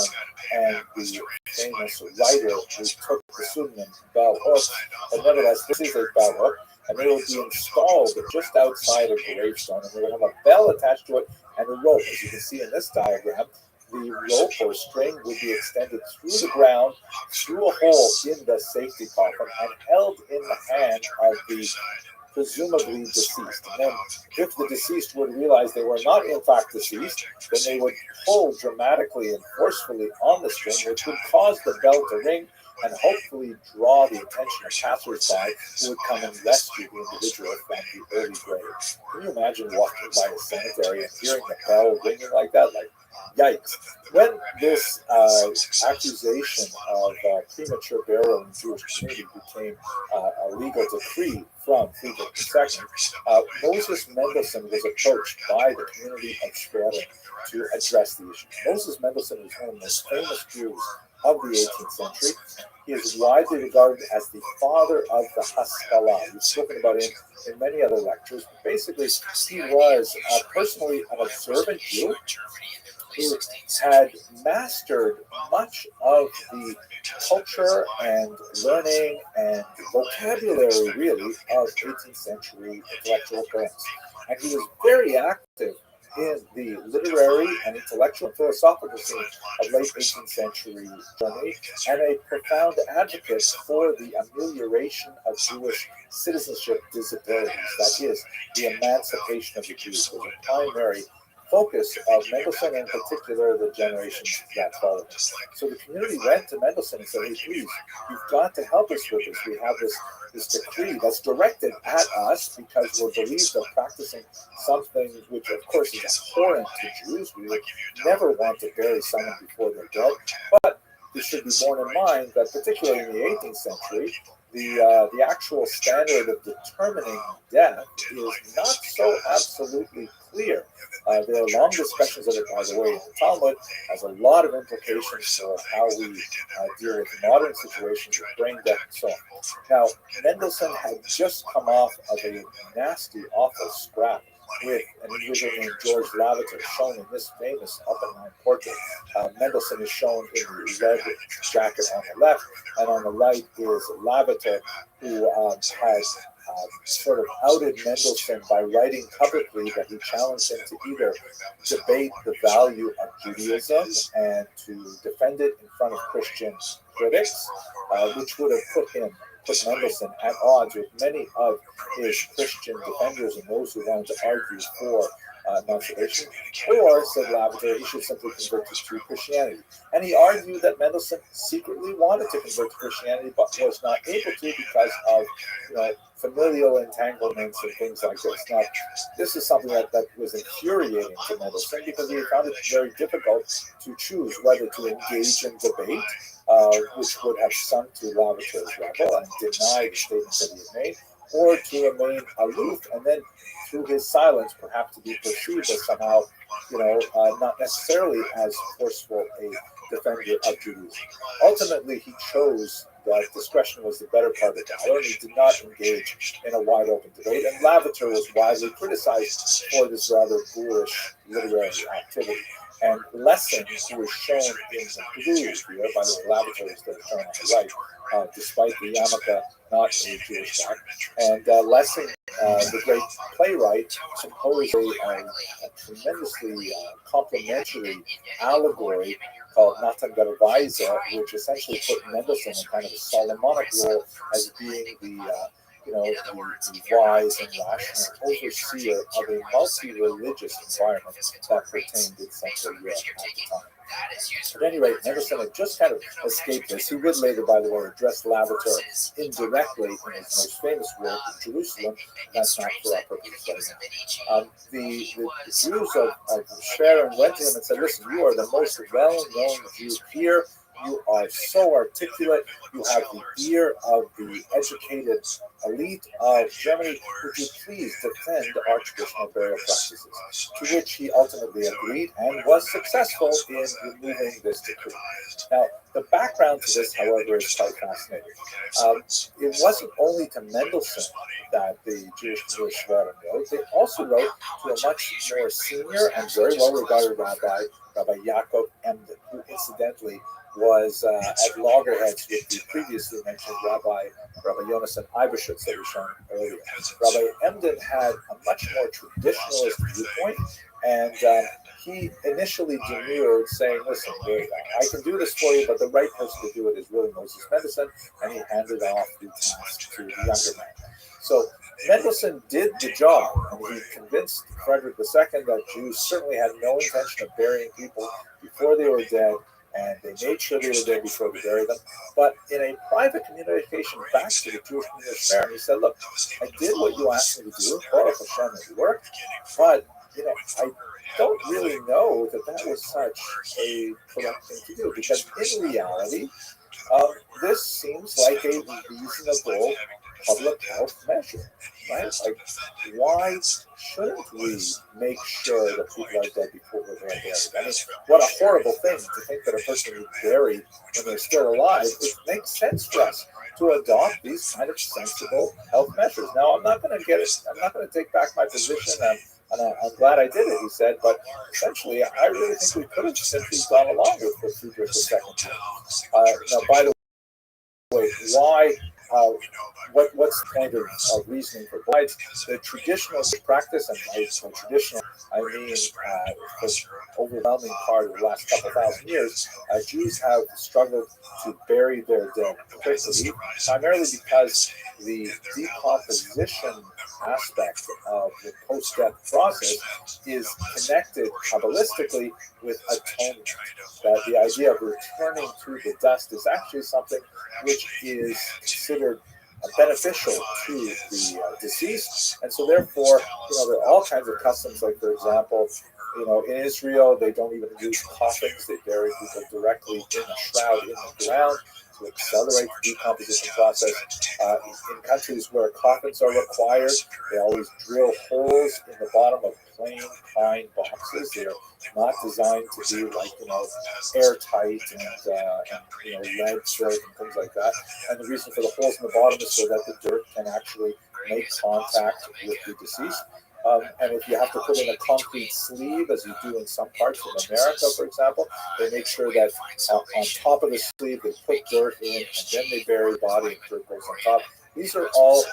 and the famous writer who took the pseudonym Bell Hooks, but nevertheless, this is a bell hook, and they will be installed just outside of the gravestone, and they will have a bell attached to it and a rope. As you can see in this diagram, the rope or string would be extended through the ground, through a hole in the safety coffin, and held in the hand of the presumably deceased. And then, if the deceased would realize they were not in fact deceased, then they would pull dramatically and forcefully on the string, which would cause the bell to ring and hopefully draw the attention of passersby who would come and rescue the individual from the early grave. Can you imagine walking by a cemetery and hearing the bell ringing like that? Like, yikes. When this accusation of premature burial in the Jewish community became a legal decree from Friedrich II, Moses Mendelssohn was approached by the community of Schwerin to address the issue. Moses Mendelssohn was one of the most famous Jews of the 18th century. He is widely regarded as the father of the Haskalah. We've spoken about him in many other lectures. But basically, he was personally an observant Jew who had mastered much of the culture and learning and vocabulary, really, of 18th century intellectual currents. And he was very active in the literary and intellectual and philosophical scene of late 18th century Germany, and a profound advocate for the amelioration of Jewish citizenship disabilities. That is, the emancipation of the Jews was a primary focus of Mendelssohn, and in particular the generations that followed. So the community went to Mendelssohn and said, hey, please, you've got to help us with this. We have this decree that's directed at us because we're believed of practicing something which, of course, is abhorrent to Jews. We would never want to bury someone before they're dead. But it should be borne in mind that, particularly in the 18th century, the actual standard of determining death is not so absolutely clear. There are long discussions of it, by the way. The Talmud has a lot of implications for how we deal with modern situations with brain death and so on. Now, Mendelssohn had just come off of a nasty, awful scrap with an individual named George Lavater, shown in this famous Oppenheim portrait. Mendelssohn is shown in the red jacket on the left, and on the right is Lavater, who has sort of outed Mendelssohn by writing publicly that he challenged him to either debate the value of Judaism and to defend it in front of Christian critics, which would have put Mendelssohn at odds with many of his Christian defenders and those who wanted to argue for emancipation, or, said Lavater, he should simply convert to Christianity. And he argued that Mendelssohn secretly wanted to convert to Christianity, but was not able to because of familial entanglements and things like this. Now, this is something that was infuriating to Mendelssohn because he found it very difficult to choose whether to engage in debate, which would have sunk to Lavater's level and deny the statements that he had made, or to remain aloof and then, through his silence, perhaps to be perceived as somehow, not necessarily as forceful a defender of Judaism. Ultimately, he chose that discretion was the better part of the valor, and he did not engage in a wide open debate. And Lavater was widely criticized for this rather boorish literary activity. And Lessing, who is shown in the blue here, by the way, Lavater is still shown on the right, despite the yarmulke not a Jewish guy. And Lessing, the great playwright, composed a tremendously complimentary allegory called Natangarvaisa, which essentially put Mendelssohn in kind of a Solomonic role as being the wise and rational overseer of a multi-religious environment that pertained in Central Europe at the time. At any rate, Mendelssohn had just kind of escaped this. He would later, by the way, address Lavater indirectly in his most famous work in Jerusalem. That's not for our purposes right now. The Jews of Schwerin went to him and said, listen, you are the most well-known Jew here. You are so articulate. You have the ear of the educated elite of Germany. Would you please defend our traditional burial practices? To which he ultimately agreed and was successful in removing this decree. Now, the background to this, however, is quite fascinating. It wasn't only to Mendelssohn that the Jewish Schweren wrote. They also wrote to a much more senior and very well-regarded rabbi, Rabbi Yaakov Emden, who incidentally was at loggerheads with the previously mentioned Rabbi Yonasan Ibershitz that we shown earlier. Rabbi Emden had a much more traditionalist viewpoint, and he initially demurred, saying, listen, I can do this for you, but the right person to do it is really Moses Mendelssohn, and he handed off the task to the younger man. So Mendelssohn did the job, and he convinced Frederick II that Jews certainly had no intention of burying people before they were dead, and they made sure they were dead before they buried them. But in a private communication back to the Jewish community, he said, look, I did what you asked me to do, Baruch Hashem, it worked, but I don't really know that that was such a correct thing to do, because in reality, this seems like a reasonable public health measure, right? Like, why shouldn't we make sure that people are dead before they're buried? I mean, what a horrible thing to think that a person is buried when they're still alive. It makes sense for us to adopt these kind of sensible health measures. Now, I'm not going to take back my position, and I'm glad I did it, he said, but essentially, I really think we could have simply gone along with what Friedrich II did. Now, by the way, why? What's the point of reasoning for brides? The traditional practice, and by traditional, I mean for the overwhelming part of the last couple thousand years, Jews have struggled to bury their dead quickly, primarily because the decomposition aspect of the post-death process is connected Kabbalistically with atonement. That the idea of returning to the dust is actually something which is considered beneficial to the deceased, and so therefore, there are all kinds of customs. Like, for example, in Israel, they don't even use coffins; they bury people directly in a shroud in the ground to accelerate the decomposition process. In countries where coffins are required, they always drill holes in the bottom of plain pine boxes. They're not designed to be like airtight and lead filled and things like that. And the reason for the holes in the bottom is so that the dirt can actually make contact with the deceased. And if you have to put in a concrete sleeve, as you do in some parts of America, for example, they make sure that on top of the sleeve they put dirt in, and then they bury the body and dirt goes on top. These are all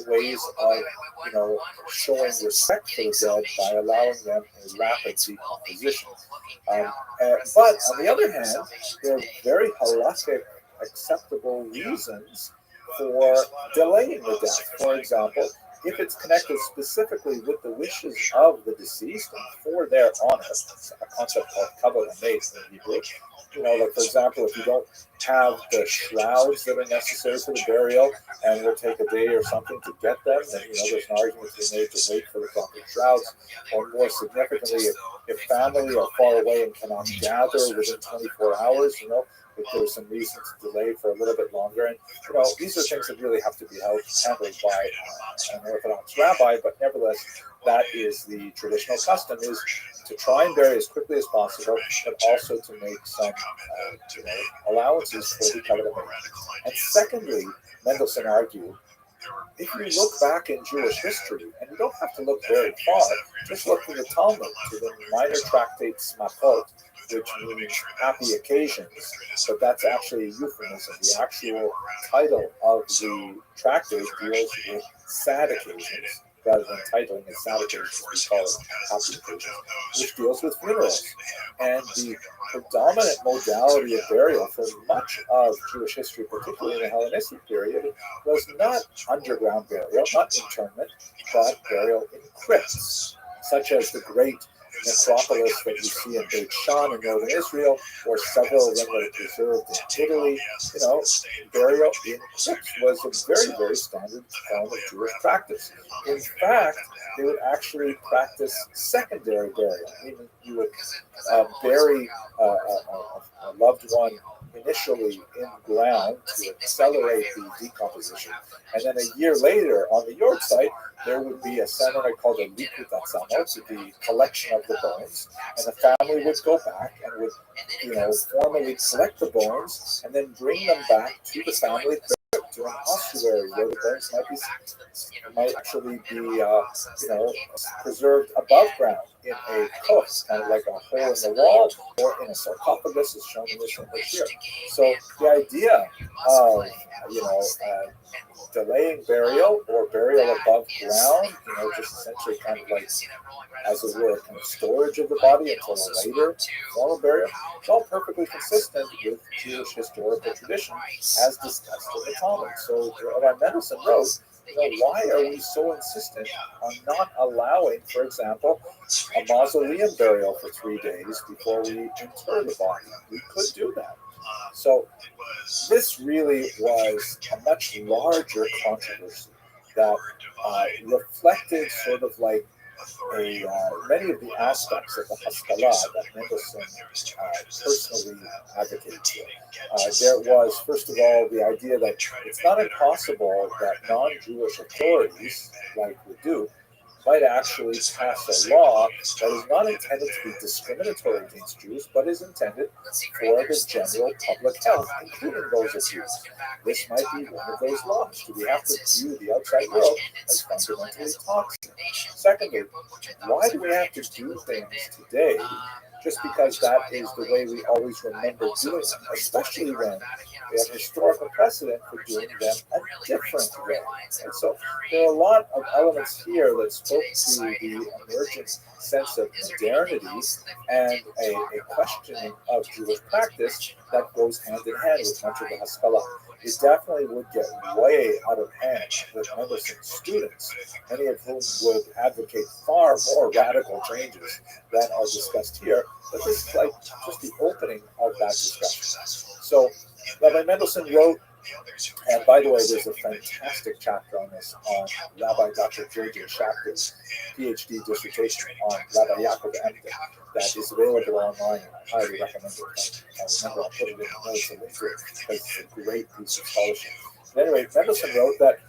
ways of, showing respect for the dead by allowing them a rapid decomposition. But on the other hand, there are very halakhic, acceptable reasons for delaying the death. For example, if it's connected specifically with the wishes of the deceased and for their honor, a concept called kavod hamet in Hebrew. Like, for example, if you don't have the shrouds that are necessary for the burial, and will take a day or something to get them, then there's an argument to be made to wait for the proper shrouds. Or more significantly, if family are far away and cannot gather within 24 hours, if there's some reason to delay for a little bit longer. And these are things that really have to be handled by an Orthodox rabbi, but nevertheless, that is the traditional custom, is to try and bury as quickly as possible, but also to make some allowances for the kavod hamet. And secondly, Mendelssohn argued, if you look back in Jewish history, and you don't have to look very far, just look to the Talmud, to the minor tractate Smachot, which means happy occasions, but that's actually a euphemism. The actual title of the tractate deals with sad occasions, rather than titling it sad occasions, we call it happy occasions, which deals with funerals. And the predominant modality of burial for much of Jewish history, particularly in the Hellenistic period, was not underground burial, not internment, but burial in crypts, such as the great necropolis that you see in Beit Shan in northern Israel, or several of them that are preserved in Italy. Burial in crypts was a very, very standard form of Jewish practice. In fact, they would actually practice secondary burial, meaning you would bury a loved one initially in ground to accelerate the decomposition. And then a year later, on the yard site, there would be a ceremony called a likutatsamo, the collection of the bones, and the family would go back and would, formally collect the bones and then bring them back to the family to an ossuary where the bones might actually be, preserved above ground in a course, kind of like a hole in the wall or in a sarcophagus, as shown in this image here. So the idea of, delaying burial or burial above ground, just essentially kind of like, as it were, kind of storage of the body until a later form of burial, it's all perfectly consistent with Jewish historical tradition as discussed in the Talmud. So Rabbi Mendelssohn wrote, why are we so insistent on not allowing, for example, a mausoleum burial for 3 days before we inter the body? We could do that. So this really was a much larger controversy that reflected sort of like many of the aspects of the Haskalah that Mendelssohn personally advocated for. There was, first of all, the idea that it's not impossible that non-Jewish authorities, like we do, might actually pass a law that is not intended to be discriminatory against Jews, but is intended for the general public health, including those of Jews. This might be one of those laws. Do we have to view the outside world as fundamentally toxic? Secondly, why do we have to do things today just because that is the way we always remember doing them, especially when we have historical precedent for doing them a different way? And so there are a lot of elements here that spoke to the emergent sense of modernity and a questioning of Jewish practice that goes hand in hand with much of the Haskalah. It definitely would get way out of hand with Mendelssohn's students, many of whom would advocate far more radical changes than are discussed here. But this is like just the opening of that discussion. So Rabbi Mendelssohn wrote, and by the way, there's a fantastic chapter on this on Rabbi Dr. J.J. Schachter's PhD dissertation on Rabbi Yaakov Emden that is available online. I highly recommend it. I remember I'll put it in the notes and link to it because it's a great piece of scholarship. But anyway, Mendelssohn wrote that,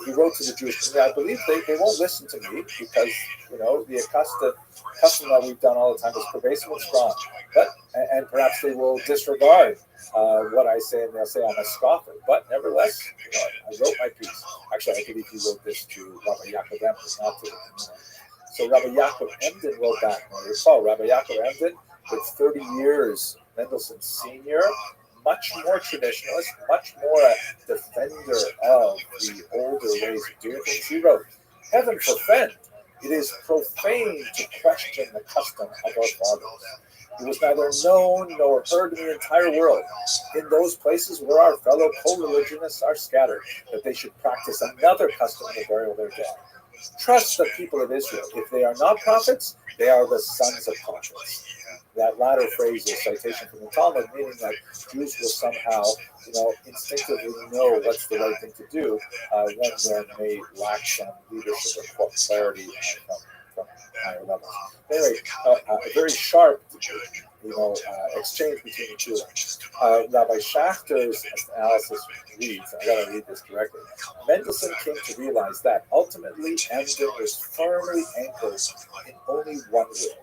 he wrote to the Jewish community, I believe they won't listen to me because, the custom that we've done all the time is pervasive and strong. And perhaps they will disregard what I say, and they'll say I'm a scoffer. But nevertheless, I wrote my piece. Actually, I believe he wrote this to Rabbi Yaakov Emden, not to the community. So Rabbi Yaakov Emden wrote back. Now, recall, Rabbi Yaakov Emden was 30 years Mendelssohn's senior, much more traditionalist, much more a defender of the older ways of doing things. He wrote, "Heaven forfend, it is profane to question the custom of our fathers. It was neither known nor heard in the entire world, in those places where our fellow co-religionists are scattered, that they should practice another custom to burial their dead. Trust the people of Israel. If they are not prophets, they are the sons of prophets." That latter phrase is a citation from the Talmud, meaning that Jews will somehow, instinctively know what's the right thing to do when there may lack some leadership or clarity from higher levels. Anyway, a very sharp, exchange between the two. Rabbi Schachter's analysis reads, I gotta read this directly. Mendelssohn came to realize that ultimately Emden was firmly anchored in only one way,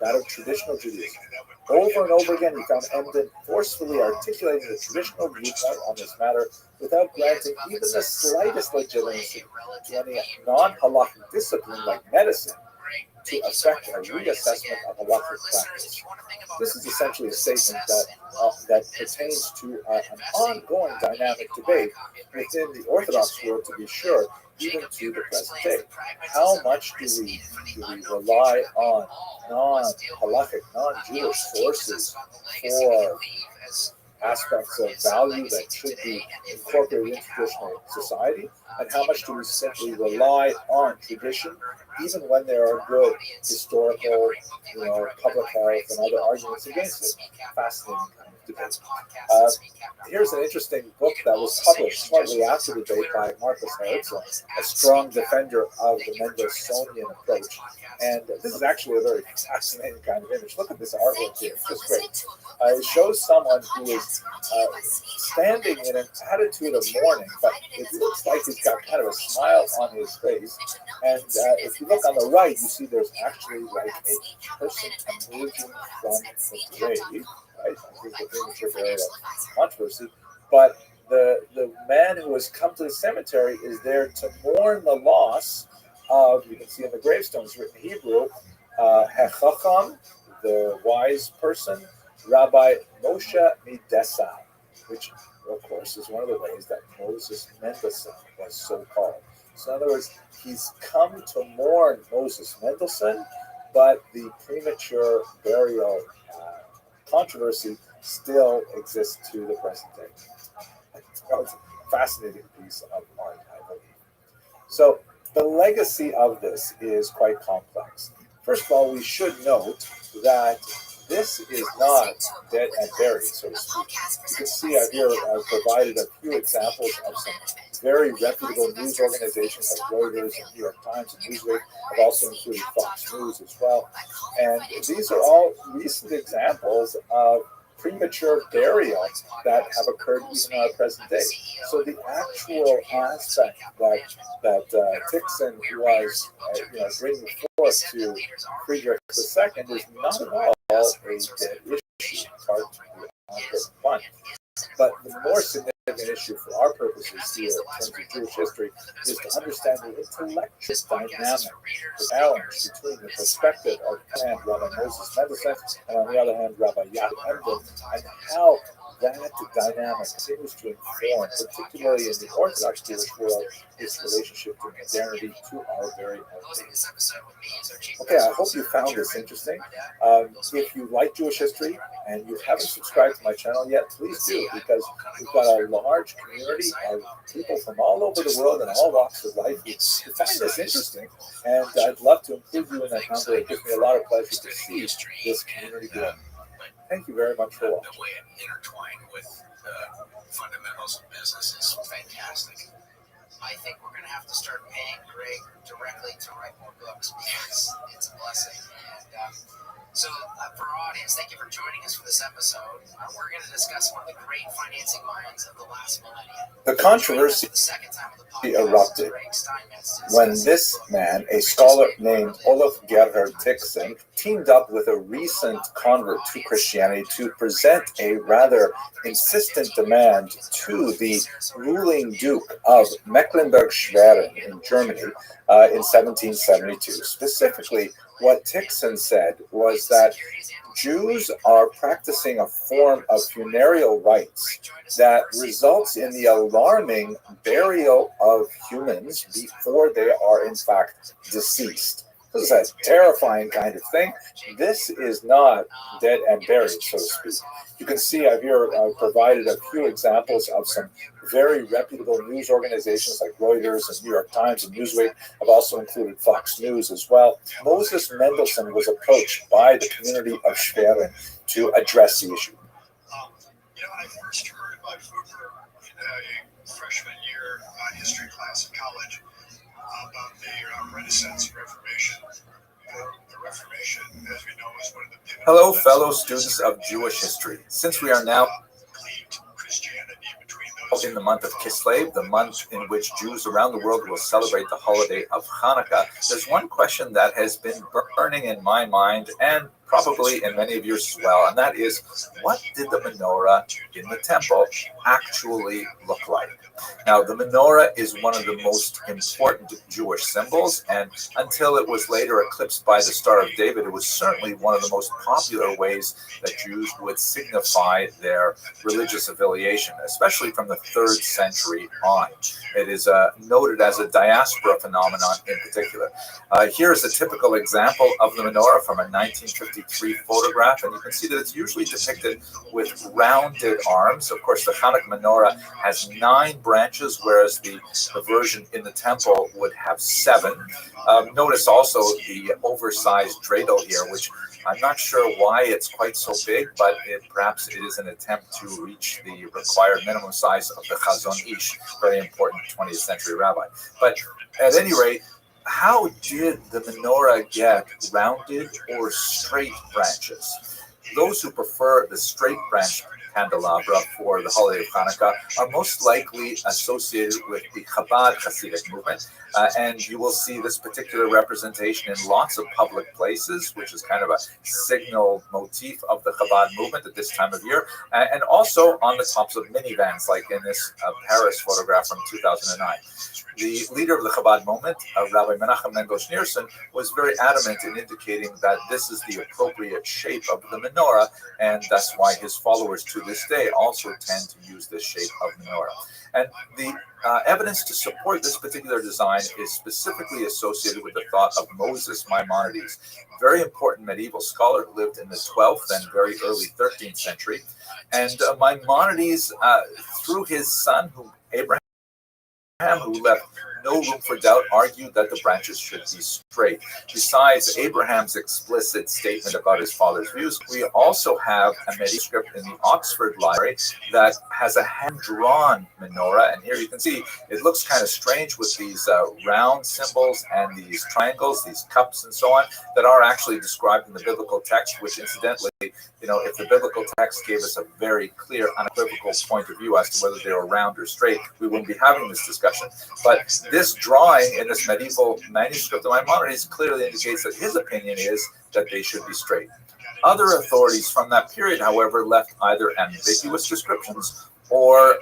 that of traditional Judaism. Over and over again, he found Emden forcefully articulating the traditional viewpoint on this matter without granting even the slightest legitimacy to any non-halakhic discipline like medicine to affect a reassessment of halakhic practice. This is essentially a statement that pertains to an ongoing dynamic debate within the Orthodox world, to be sure, even to the present day. How much do we rely on non-halakhic, non-Jewish sources for aspects of value that should be incorporated into traditional society, and how much do we simply rely on tradition, even when there are good historical, public health and other arguments against it. Fascinating kind of debate. Here's an interesting book that was published shortly after the debate by Marcus Herzl, a strong defender of the Mendelssohnian approach. And this is actually a very fascinating kind of image. Look at this artwork here. It's just great. It shows someone who is standing in an attitude of mourning, but it looks like he's got kind of a smile on his face. And if you look on the right, you see there's actually like a person emerging from the grave. Right? I think the premature burial controversy. But the man who has come to the cemetery is there to mourn the loss of, you can see in the gravestones written in Hebrew, Hechacham, the wise person, Rabbi Moshe Midesai, which of course is one of the ways that Moses Mendelssohn was so called. So in other words, he's come to mourn Moses Mendelssohn, but the premature burial controversy still exists to the present day. It's a fascinating piece of art, I believe. So the legacy of this is quite complex. First of all, we should note that this is not dead and buried, so to speak. You can see out here I've provided a few examples of some very reputable news organizations like Reuters and New York Times and Newsweek. I've also included Fox News as well. And these are all recent examples of premature burial that have occurred even in our present day. So the actual aspect that Tixon was bringing forth to Friedrich II is not at all a dead issue. It's hard to find. But the more significant issue for our purposes here in terms of Jewish history is to understand the intellectual dynamic, the balance between the perspective of one hand Rabbi Moses Mendelssohn and on the other hand Rabbi Yaakov Emden, and how that dynamic continues to inform, particularly in the Orthodox Jewish world, its relationship to modernity, to our very own days. Okay, I hope you found this interesting. If you like Jewish history and you haven't subscribed to my channel yet, please do, because we've got a large community of people from all over the world and all walks of life who find this interesting, and I'd love to include you in that number. It gives me a lot of pleasure to see this community grow. Thank you very much for watching. The way it intertwined with the fundamentals of business is fantastic. I think we're going to have to start paying Greg directly to write more books because it's a blessing. And for our audience, thank you for joining us for this episode. We're going to discuss one of the great financing minds of the last millennium. The controversy erupted when this man, a scholar named Olaf Gerhard Tixon, teamed up with a recent convert to Christianity to present a rather insistent demand to the ruling Duke of Mecklenburg-Schwerin in Germany in 1772. Specifically, what Tixon said was that Jews are practicing a form of funereal rites that results in the alarming burial of humans before they are in fact deceased. This is a terrifying kind of thing. This is not dead and buried, so to speak. You can see I've provided a few examples of some very reputable news organizations like Reuters and New York Times and Newsweek. I've also included Fox News as well. Moses Mendelssohn was approached by the community of Schwerin to address the issue. I first heard about Hoover in a freshman year history class in college about the Renaissance and Reformation. The Reformation, as we know, is one of the pivotal. Hello, fellow students of Jewish history. Since we are now in the month of Kislev, the month in which Jews around the world will celebrate the holiday of Hanukkah, there's one question that has been burning in my mind and probably in many of yours as well, and that is, what did the menorah in the temple actually look like? Now, the menorah is one of the most important Jewish symbols, and until it was later eclipsed by the Star of David, it was certainly one of the most popular ways that Jews would signify their religious affiliation, especially from the 3rd century on. It is noted as a diaspora phenomenon in particular. Here's a typical example of the menorah from a 1950 1953 photograph, and you can see that it's usually depicted with rounded arms. Of course, the Hanukkah menorah has 9 branches, whereas the version in the temple would have 7. Notice also the oversized dreidel here, which I'm not sure why it's quite so big, but perhaps it is an attempt to reach the required minimum size of the Chazon Ish, very important 20th century rabbi. But at any rate, how did the menorah get rounded or straight branches? Those who prefer the straight branch candelabra for the holiday of Hanukkah are most likely associated with the Chabad Hasidic movement. And you will see this particular representation in lots of public places, which is kind of a signal motif of the Chabad movement at this time of year, and also on the tops of minivans, like in this Paris photograph from 2009. The leader of the Chabad movement, Rabbi Menachem Mendel Schneerson, was very adamant in indicating that this is the appropriate shape of the menorah, and that's why his followers to this day also tend to use this shape of menorah. And the evidence to support this particular design is specifically associated with the thought of Moses Maimonides, very important medieval scholar who lived in the 12th and very early 13th century. And Maimonides, through his son, Abraham, who left no room for doubt, argued that the branches should be straight. Besides Abraham's explicit statement about his father's views, we also have a manuscript in the Oxford Library that has a hand-drawn menorah, and here you can see it looks kind of strange with these round symbols and these triangles, these cups and so on, that are actually described in the biblical text, which incidentally, you know, if the biblical text gave us a very clear, unequivocal point of view as to whether they were round or straight, we wouldn't be having this discussion. But this drawing in this medieval manuscript of Maimonides clearly indicates that his opinion is that they should be straight. Other authorities from that period, however, left either ambiguous descriptions or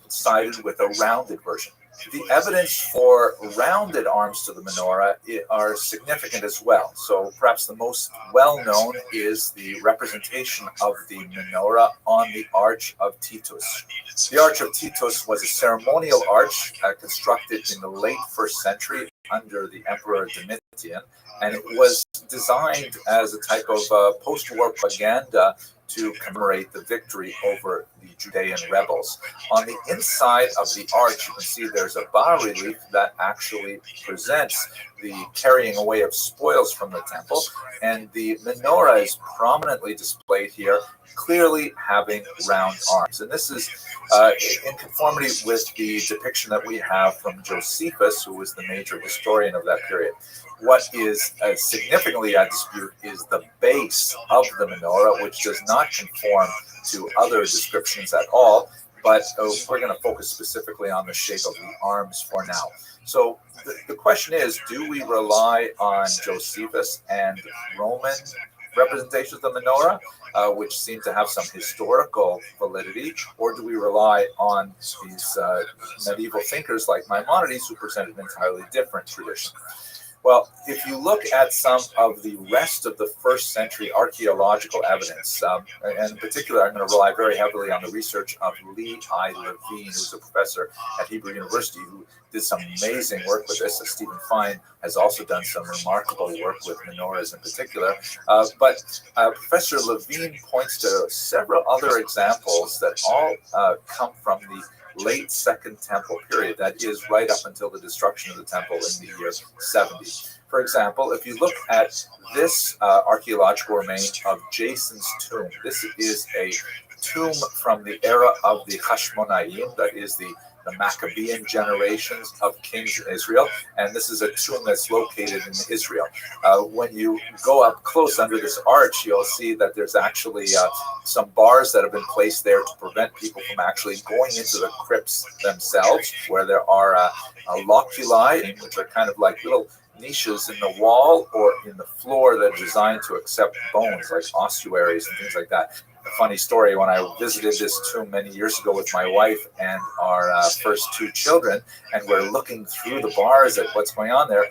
sided with a rounded version. The evidence for rounded arms to the menorah are significant as well. So perhaps the most well-known is the representation of the menorah on the Arch of Titus. The Arch of Titus was a ceremonial arch constructed in the late 1st century under the Emperor Domitian, and it was designed as a type of post-war propaganda to commemorate the victory over the Judean rebels. On the inside of the arch, you can see there's a bas-relief that actually presents the carrying away of spoils from the temple, and the menorah is prominently displayed here, clearly having round arms. And this is in conformity with the depiction that we have from Josephus, who was the major historian of that period. What is significantly at dispute is the base of the menorah, which does not conform to other descriptions at all, but we're going to focus specifically on the shape of the arms for now. So the question is, do we rely on Josephus and Roman representations of the menorah, which seem to have some historical validity, or do we rely on these medieval thinkers like Maimonides, who presented an entirely different tradition? Well, if you look at some of the rest of the 1st century archaeological evidence, and in particular, I'm going to rely very heavily on the research of Lee I. Levine, who's a professor at Hebrew University, who did some amazing work with this. Stephen Fine has also done some remarkable work with menorahs in particular. But Professor Levine points to several other examples that all come from the late 2nd Temple period, that is right up until the destruction of the temple in the year 70. For example, if you look at this archaeological remain of Jason's tomb, this is a tomb from the era of the Hashmonaim, that is the Maccabean generations of kings in Israel, and this is a tomb that's located in Israel. When you go up close under this arch, you'll see that there's actually some bars that have been placed there to prevent people from actually going into the crypts themselves, where there are loculi, which are kind of like little niches in the wall or in the floor that are designed to accept bones, like ossuaries and things like that. A funny story, when I visited this tomb many years ago with my wife and our first 2 children, and we're looking through the bars at what's going on there,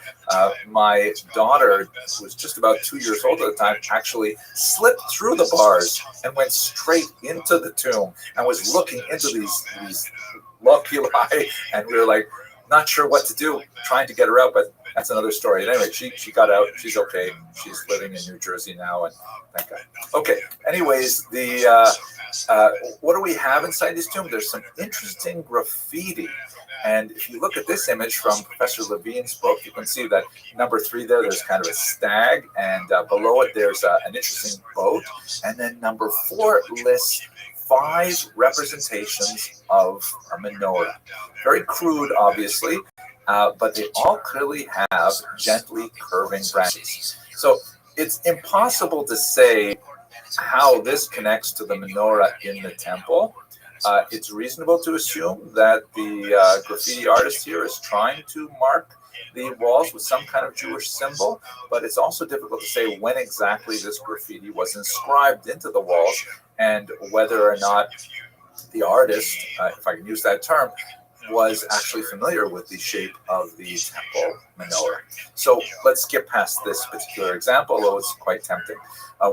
my daughter, who was just about 2 years old at the time, actually slipped through the bars and went straight into the tomb and was looking into these loculi, and we were like, Not sure what to do, trying to get her out, but that's another story. And anyway, she got out. She's okay. She's living in New Jersey now, and thank God. Okay. Anyways, what do we have inside this tomb? There's some interesting graffiti. And if you look at this image from Professor Levine's book, you can see that number 3 there's kind of a stag, and below it there's an interesting boat. And then number 4 lists 5 representations of a menorah. Very crude, obviously, but they all clearly have gently curving branches. So it's impossible to say how this connects to the menorah in the temple. It's reasonable to assume that the graffiti artist here is trying to mark the walls with some kind of Jewish symbol, but it's also difficult to say when exactly this graffiti was inscribed into the walls and whether or not the artist, if I can use that term, was actually familiar with the shape of the temple menorah. So let's skip past this particular example, although it's quite tempting.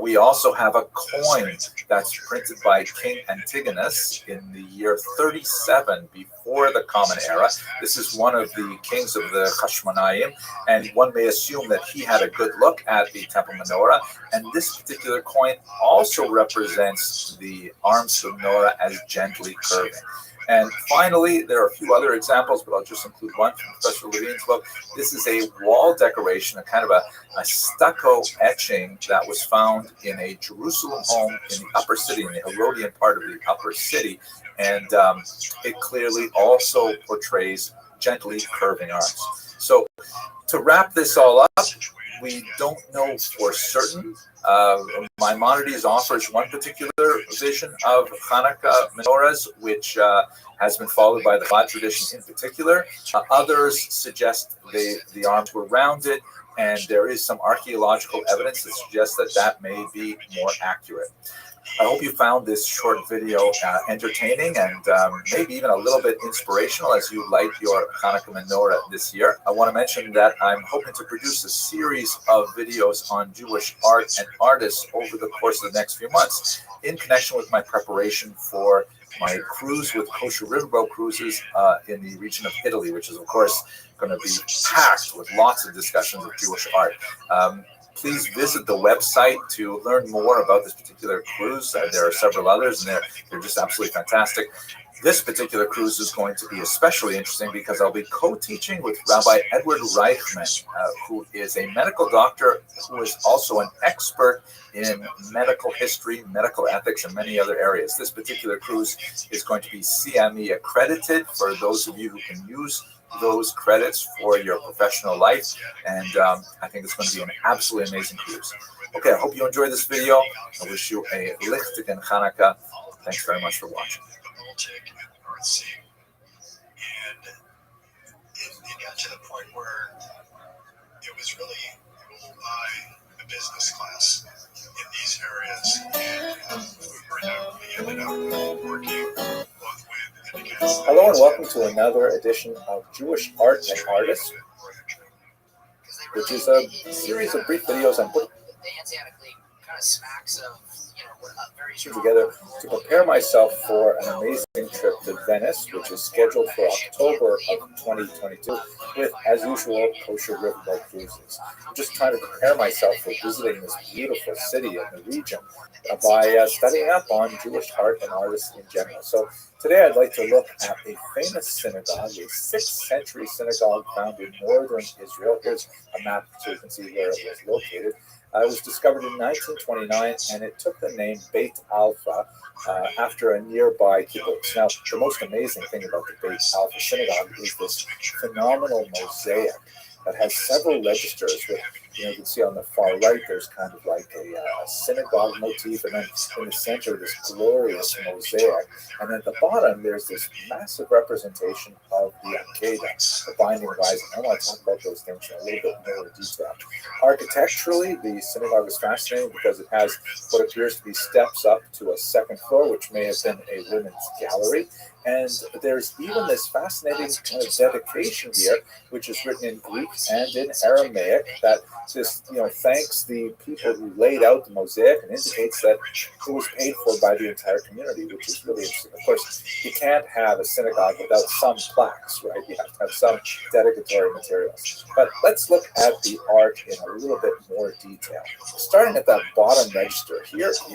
We also have a coin that's printed by King Antigonus in the year 37 before the Common Era. This is one of the kings of the Hashmonaim, and one may assume that he had a good look at the temple menorah. And this particular coin also represents the arms of the menorah as gently curving. And finally, there are a few other examples, but I'll just include one from Professor Levine's book. This is a wall decoration, a kind of a stucco etching that was found in a Jerusalem home in the upper city, in the Herodian part of the upper city. And it clearly also portrays gently curving arms. So to wrap this all up, we don't know for certain. Maimonides offers one particular vision of Hanukkah menorahs, which has been followed by the Chabad tradition in particular. Others suggest the arms were rounded, and there is some archaeological evidence that suggests that that may be more accurate. I hope you found this short video entertaining and maybe even a little bit inspirational as you light your Hanukkah menorah this year. I want to mention that I'm hoping to produce a series of videos on Jewish art and artists over the course of the next few months in connection with my preparation for my cruise with Kosher Riverboat Cruises in the region of Italy, which is, of course, going to be packed with lots of discussions of Jewish art. Please visit the website to learn more about this particular cruise. There are several others, and they're just absolutely fantastic. This particular cruise is going to be especially interesting because I'll be co-teaching with Rabbi Edward Reichman, who is a medical doctor who is also an expert in medical history, medical ethics, and many other areas. This particular cruise is going to be CME accredited for those of you who can use those credits for your professional life, and I think it's going to be an absolutely amazing cruise. Okay, I hope you enjoyed this video. I wish you a lichtigen Hanukkah. Thanks very much for watching. And it got to the point where it was really ruled by the business class in these areas, and we ended up working both with and against. Hello and welcome to another edition of Jewish Art and Artists, which is a series of brief videos I'm putting together to prepare myself for an amazing trip to Venice, which is scheduled for October of 2022 with, as usual, Kosher Riverboat Cruises. I'm just trying to prepare myself for visiting this beautiful city and the region by studying up on Jewish art and artists in general. So today I'd like to look at a famous synagogue, a 6th century synagogue found in northern Israel. Here's a map so you can see where it was located. It was discovered in 1929, and it took the name Beit Alpha after a nearby kibbutz. Now, the most amazing thing about the Beit Alpha synagogue is this phenomenal mosaic that has several registers with, you can see on the far right, there's kind of like a synagogue motif, and then in the center, this glorious mosaic. And at the bottom, there's this massive representation of the Akedah, the binding rising. I want to talk about those things in a little bit more detail. Architecturally, the synagogue is fascinating because it has what appears to be steps up to a second floor, which may have been a women's gallery. And there's even this fascinating kind of dedication here, which is written in Greek and in Aramaic, that this, thanks the people who laid out the mosaic and indicates that it was paid for by the entire community, which is really interesting. Of course, you can't have a synagogue without some plaques, right? You have to have some dedicatory materials. But let's look at the art in a little bit more detail. Starting at that bottom register, here is a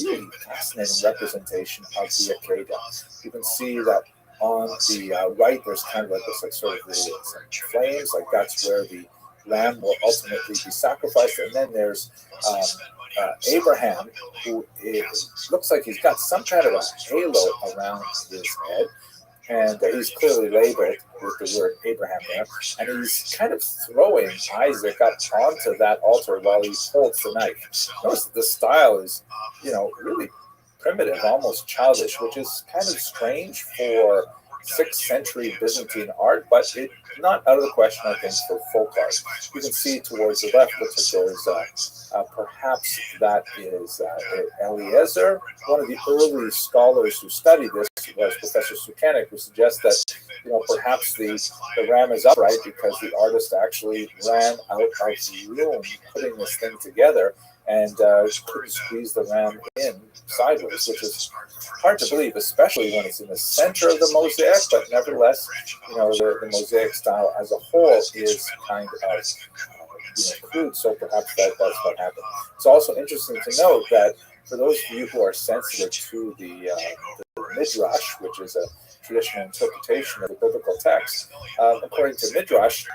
really fascinating representation of the Akedah. You can see that on the right, there's kind of like this, like sort of the flames, like that's where the lamb will ultimately be sacrificed. And then there's Abraham, who looks like he's got some kind of a halo around his head. And he's clearly labeled with the word Abraham there. And he's kind of throwing Isaac up onto that altar while he holds the knife. Notice that the style is, really primitive, almost childish, which is kind of strange for 6th century Byzantine art, but it's not out of the question, I think, for folk art. You can see towards the left, looks like there's perhaps that is Eliezer. One of the early scholars who studied this was Professor Sukenik, who suggests that perhaps the ram is upright because the artist actually ran out of the room putting this thing together and couldn't squeeze the ram in sideways, which is hard to believe, especially when it's in the center of the mosaic. But nevertheless, the mosaic style as a whole is kind of crude, so perhaps that's what happened. It's also interesting to note that for those of you who are sensitive to the Midrash, which is a traditional interpretation of the biblical text, according to Midrash,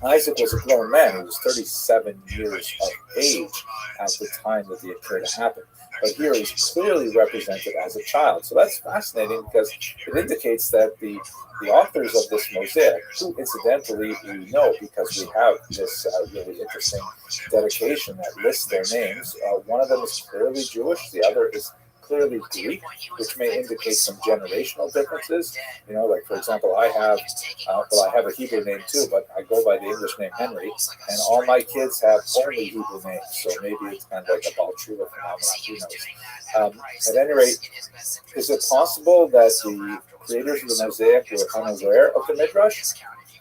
Isaac was a grown man. He was 37 years of age at the time that the Akedah happened. But here he's clearly represented as a child. So that's fascinating because it indicates that the authors of this mosaic, who incidentally we know because we have this really interesting dedication that lists their names, one of them is clearly Jewish, the other is clearly Greek, which may indicate some generational differences. Like for example, I have a Hebrew name too, but I go by the English name Henry, and all my kids have only Hebrew names, so maybe it's kind of like a Baltrula phenomenon, who knows. At any rate, is it possible that the creators of the mosaic were unaware of the Midrash?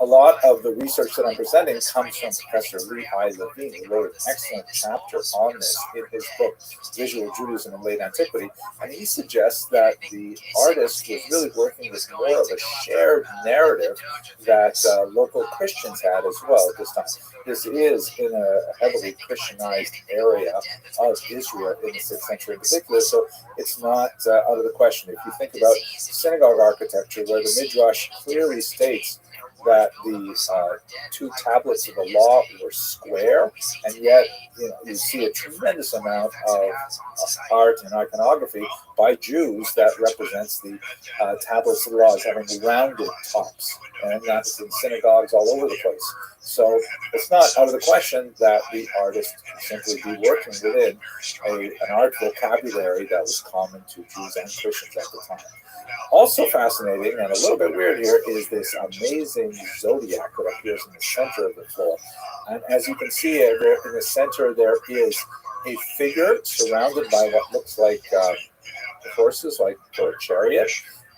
A lot of the research that I'm presenting comes from Professor Lee I. Levine, who wrote an excellent chapter on this in his book, Visual Judaism in Late Antiquity, and he suggests that the artist was really working with more of a shared narrative that local Christians had as well at this time. This is in a heavily Christianized area of Israel in the 6th century in particular, so it's not out of the question. If you think about synagogue architecture, where the Midrash clearly states that the 2 tablets of the law were square, and yet you see a tremendous amount of art and iconography by Jews that represents the tablets of the law as having rounded tops, and that's in synagogues all over the place. So it's not out of the question that the artist simply be working within an art vocabulary that was common to Jews and Christians at the time. Also fascinating and a little bit weird here is this amazing zodiac that appears in the center of the floor. And as you can see there in the center, there is a figure surrounded by what looks like horses, like for a chariot.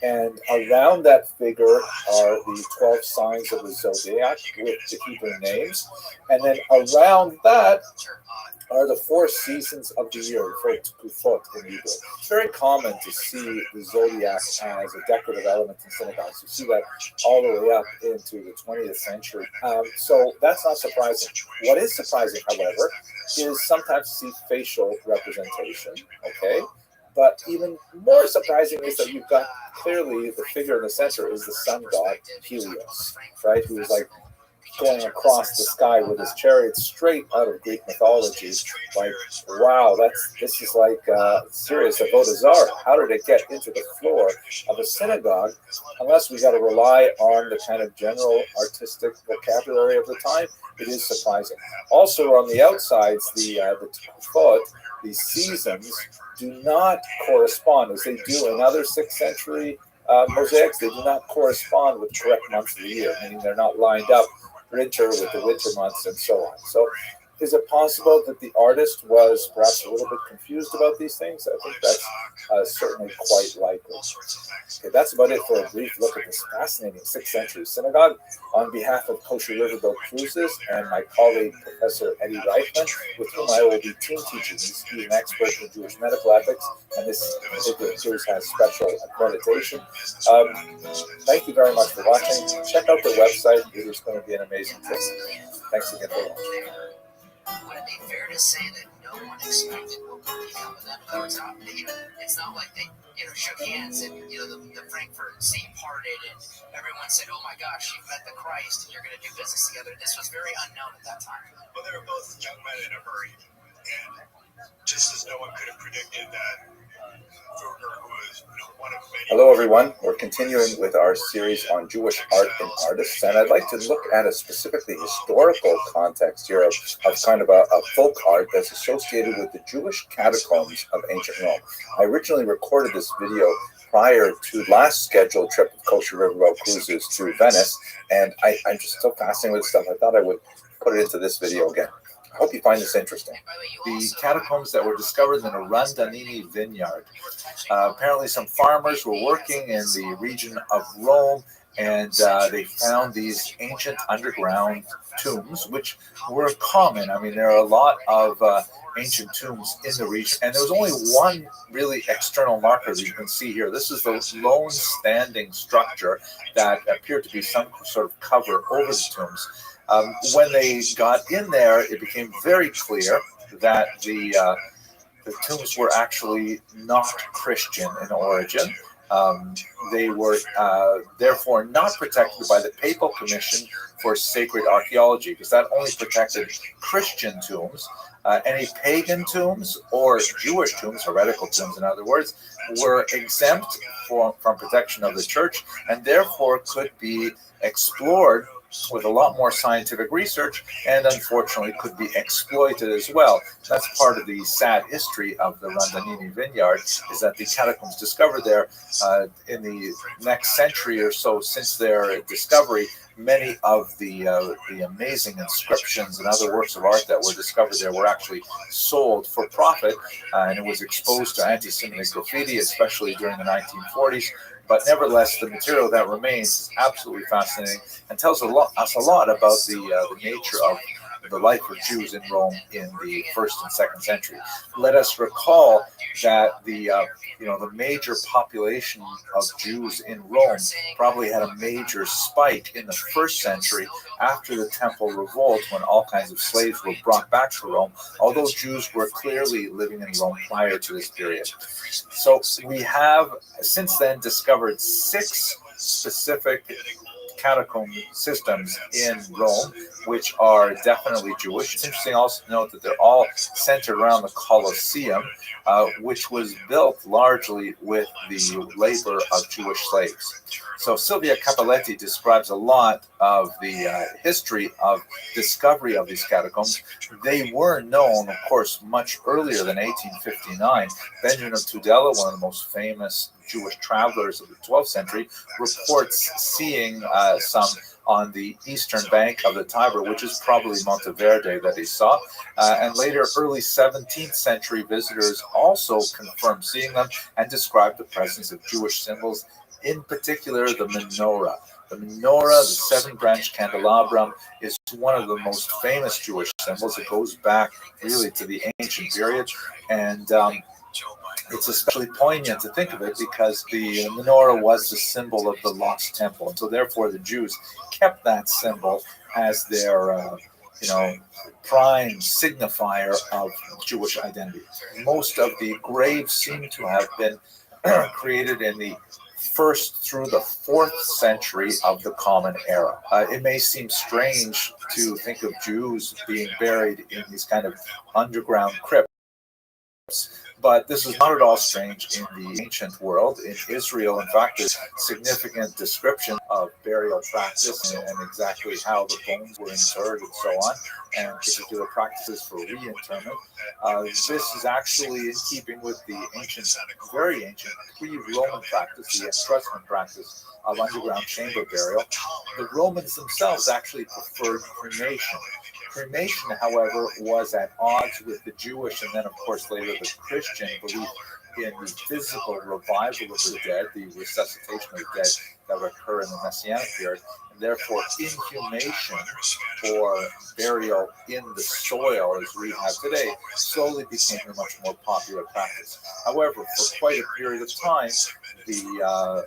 And around that figure are the 12 signs of the zodiac with the Hebrew names. And then around that are the 4 seasons of the year, referred to Kufot in Hebrew. It's very common to see the zodiac as a decorative element in synagogues. You see that all the way up into the 20th century. So that's not surprising. What is surprising, however, is sometimes to see facial representation, okay? But even more surprising is that you've got clearly the figure in the center is the sun god Helios, right? Who is like going across the sky with his chariot straight out of Greek mythology. Like, wow, this is like serious avodah zarah. How did it get into the floor of a synagogue? Unless we got to rely on the kind of general artistic vocabulary of the time, it is surprising. Also, on the outsides, the tefillot, the seasons, do not correspond as they do in other 6th century mosaics. They do not correspond with correct months of the year, meaning they're not lined up winter with the winter months and so on. So Is it possible that the artist was perhaps a little bit confused about these things? I think that's certainly quite likely. Okay, that's about it for a brief look at this fascinating 6th century synagogue. On behalf of Kosher Riverboat Cruises and my colleague, Professor Eddie Reichman, with whom I will be team teaching. He's an expert in Jewish medical ethics, and this particular cruise has special accreditation. Thank you very much for watching. Check out the website. It is going to be an amazing trip. Thanks again for watching. Would it be fair to say that no one expected what would become of them? In other words, it's not like they shook hands and the Frankfurt Sea parted and everyone said, "Oh my gosh, you've met the Christ and you're going to do business together." This was very unknown at that time. Well, they were both young men in a hurry, and just as no one could have predicted that Kruger, who was one of many. Hello, everyone. We're continuing with our series on Jewish art and artists, and I'd like to look at a specifically historical context here of kind of a folk art that's associated with the Jewish catacombs of ancient Rome. I originally recorded this video prior to last scheduled trip of Kosher Riverboat Cruises to Venice, and I'm just so fascinated with stuff. I thought I would put it into this video again. I hope you find this interesting. The catacombs that were discovered in the Randanini vineyard. Apparently some farmers were working in the region of Rome, and they found these ancient underground tombs, which were common. I mean, there are a lot of ancient tombs in the region, and there was only one really external marker that you can see here. This is the lone standing structure that appeared to be some sort of cover over the tombs. When they got in there, it became very clear that the tombs were actually not Christian in origin. They were therefore not protected by the Papal Commission for Sacred Archaeology, because that only protected Christian tombs. Any pagan tombs or Jewish tombs, heretical tombs in other words, were exempt from protection of the church, and therefore could be explored with a lot more scientific research, and unfortunately could be exploited as well. That's part of the sad history of the Randanini vineyard, is that the catacombs discovered there in the next century or so since their discovery, many of the amazing inscriptions and other works of art that were discovered there were actually sold for profit, and it was exposed to anti-Semitic graffiti, especially during the 1940s. But nevertheless, the material that remains is absolutely fascinating and tells us a lot about the nature of the life of Jews in Rome in the 1st and 2nd century. Let us recall that the major population of Jews in Rome probably had a major spike in the 1st century after the Temple Revolt, when all kinds of slaves were brought back to Rome, although Jews were clearly living in Rome prior to this period. So we have since then discovered 6 specific catacomb systems in Rome, which are definitely Jewish. It's interesting also to note that they're all centered around the Colosseum, which was built largely with the labor of Jewish slaves. So Silvia Cappelletti describes a lot of the history of discovery of these catacombs. They were known, of course, much earlier than 1859. Benjamin of Tudela, one of the most famous Jewish travelers of the 12th century, reports seeing some on the eastern bank of the Tiber, which is probably Monteverde that he saw. And later, early 17th century visitors also confirmed seeing them and described the presence of Jewish symbols, in particular the menorah. The menorah, the 7-branch candelabrum, is one of the most famous Jewish symbols. It goes back really to the ancient period, and it's especially poignant to think of it because the menorah was the symbol of the lost temple, and so therefore the Jews kept that symbol as their prime signifier of Jewish identity. Most of the graves seem to have been created in the 1st through the 4th century of the Common Era. It may seem strange to think of Jews being buried in these kind of underground crypts, but this is not at all strange in the ancient world. In Israel, in fact, there's significant description of burial practice and exactly how the bones were interred and so on, and particular practices for reinterment. This is actually in keeping with the ancient, very ancient pre-Roman practice, the Etruscan practice of underground chamber burial. The Romans themselves actually preferred cremation. Cremation, however, was at odds with the Jewish and then, of course, later the Christian belief in the physical revival of the dead, the resuscitation of the dead that would occur in the Messianic period, and therefore inhumation or burial in the soil, as we have today, slowly became a much more popular practice. However, for quite a period of time, the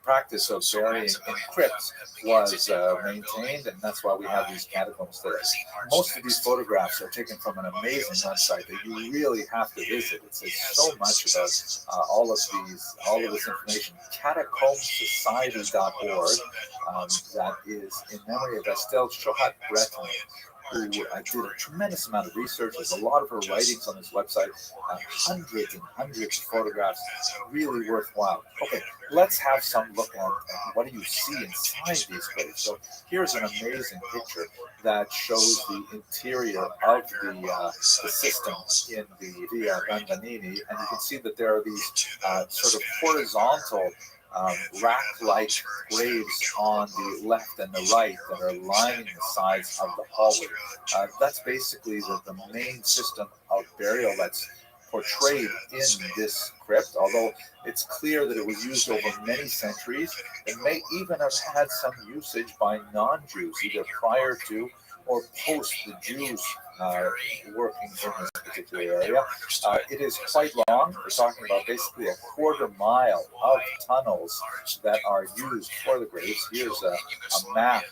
practice of burying in crypts was maintained, and that's why we have these catacombs today. Most of these photographs are taken from an amazing website that you really have to visit. It says so much about all of this information. Catacombsociety.org. That is in memory of Estelle Chohat-Breton, who did a tremendous amount of research. There's a lot of her writings on this website, hundreds and hundreds of photographs, really worthwhile. Okay, let's have some look at what do you see inside these graves. So here's an amazing picture that shows the interior of the system in the Via Vandanini, and you can see that there are these sort of horizontal rack-like graves on the left and the right that are lining the sides of the hallway. That's basically the main system of burial that's portrayed in this crypt, although it's clear that it was used over many centuries. It may even have had some usage by non-Jews, either prior to or post the Jews working in this particular area. It is quite long. We're talking about basically a quarter mile of tunnels that are used for the graves. Here's a map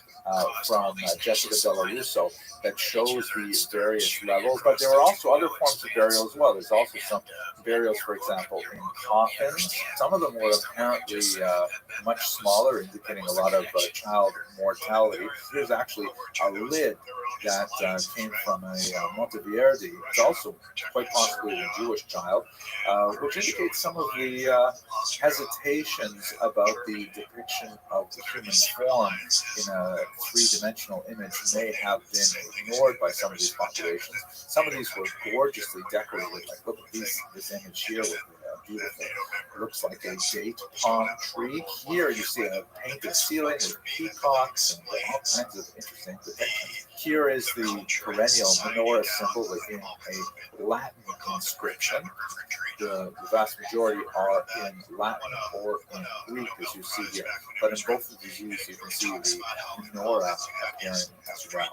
from Jessica Della Russo that shows the various levels, but there are also other forms of burial as well. There's also some burials, for example, in coffins. Some of them were apparently much smaller, indicating a lot of child mortality. Here's actually a lid that came from a Monteverdi. It's also quite possibly a Jewish child, which indicates some of the hesitations about the depiction of the human form in a three-dimensional image may have been ignored by some of these populations. Some of these were gorgeously decorated. Like, look at this image here with beautiful, looks like a date palm tree. Here you see a painted ceiling with peacocks and all kinds of interesting depictions. Here is the perennial menorah symbol within a Latin inscription. The vast majority are in Latin or in Greek, as you see here. But in both of these views, you can see the menorah appearing as well.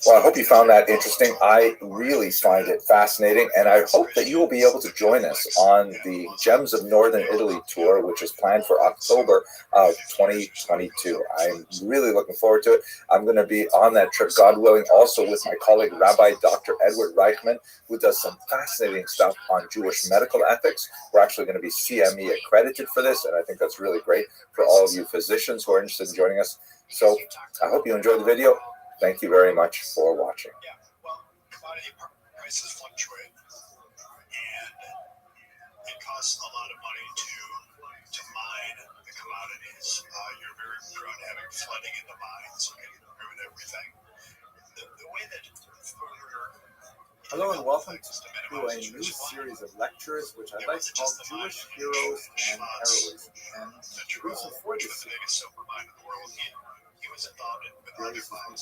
Well, I hope you found that interesting. I really find it fascinating, and I hope that you will be able to join us on the Gems of Northern Italy tour, which is planned for October of 2022. I'm really looking forward to it. I'm going to be on that trip, God willing, also with my colleague, Rabbi Dr. Edward Reichman, who does some fascinating stuff on Jewish medical ethics. We're actually going to be CME accredited for this, and I think that's really great for all of you physicians who are interested in joining us. So I hope you enjoyed the video. Thank you very much for watching. Yeah, well, commodity prices fluctuate, and it costs a lot of money to mine the commodities. You're very prone to having flooding in the mines. You can ruin everything. The way that Hello and welcome to a new series of lectures, which I'd like to call Jewish Heroes and Heroism. And the reason for this series is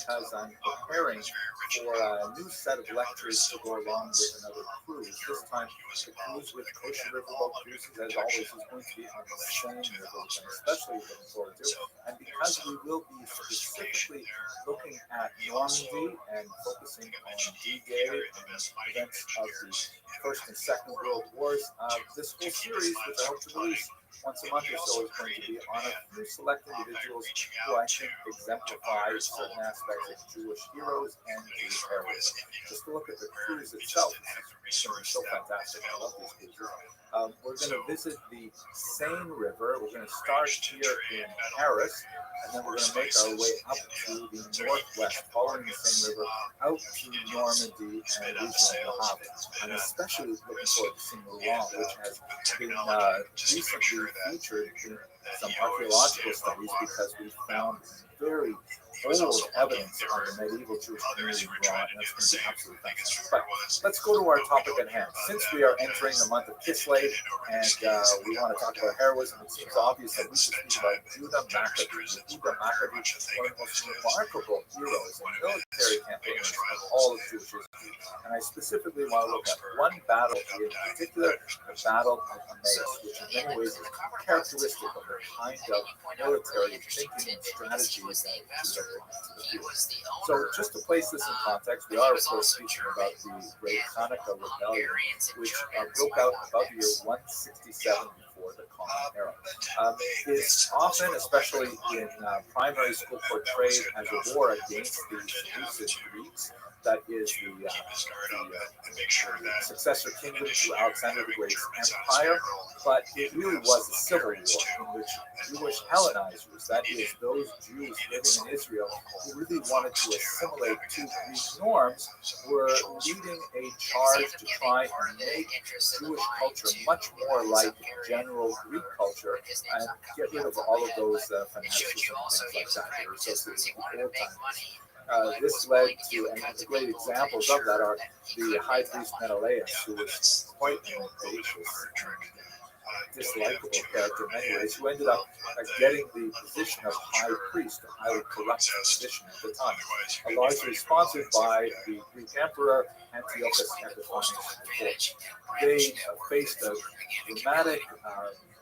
because I'm preparing for a new set of lectures to go along with another cruise. This time, the cruise with Kosher Riverboat Cruises, as always, is going to be on the same river, which I'm especially looking forward to. And because we will be specifically looking at Normandy and focusing on D-Day and events of the First and Second World Wars, this whole series, which I hope to release once a month or so, is going to be on a few select individuals who I think exemplify certain aspects of Jewish heroes and Jewish heroes. Just to look at the cruise itself, it's so fantastic. I love these cruises. We're going to visit the Seine River. We're going to start here in Paris, and then we're going to make our way up to the northwest, following the Seine River, out to Normandy and regional Le Havre. I'm especially looking forward to seeing Rouen, which has been recently featured in some archaeological studies because we found very old evidence of the medieval Jewish community in Iran, and that's going to be absolutely fantastic. But let's go to our topic at hand. Since we are entering the month of Kislev, and we want to talk about heroism, it seems obvious that we should speak about Judah Maccabee. Judah Maccabee, one of the most remarkable heroes and military campaigners of all of Jewish history. And I specifically want to look at one battle in particular, the Battle of Emmaus, which in many ways is characteristic of the kind of military thinking and strategy that Judah brought to the field. So just to place this in context, we are of course speaking about the Great Hanukkah Rebellion, which broke out about the year 167 before the Common Era. It's often, especially in primary school, portrayed as a war against the Seleucid Greeks. That is the successor kingdom to Alexander the Great's empire, but it really was a civil war in which Jewish Hellenizers, that is, those Jews living in Israel who really wanted to assimilate to Greek norms, were leading a charge to try and make Jewish culture much more like general Greek culture and get rid of all of those fanaticism and things like that that are associated with old times. This led to, and the great examples of that are the high priest Menelaus, who was quite an audacious, dislikable character in many ways, who ended up getting the position of high priest, a highly corrupt position at the time, largely sponsored by the Greek emperor Antiochus Epiphanes IV. They faced a dramatic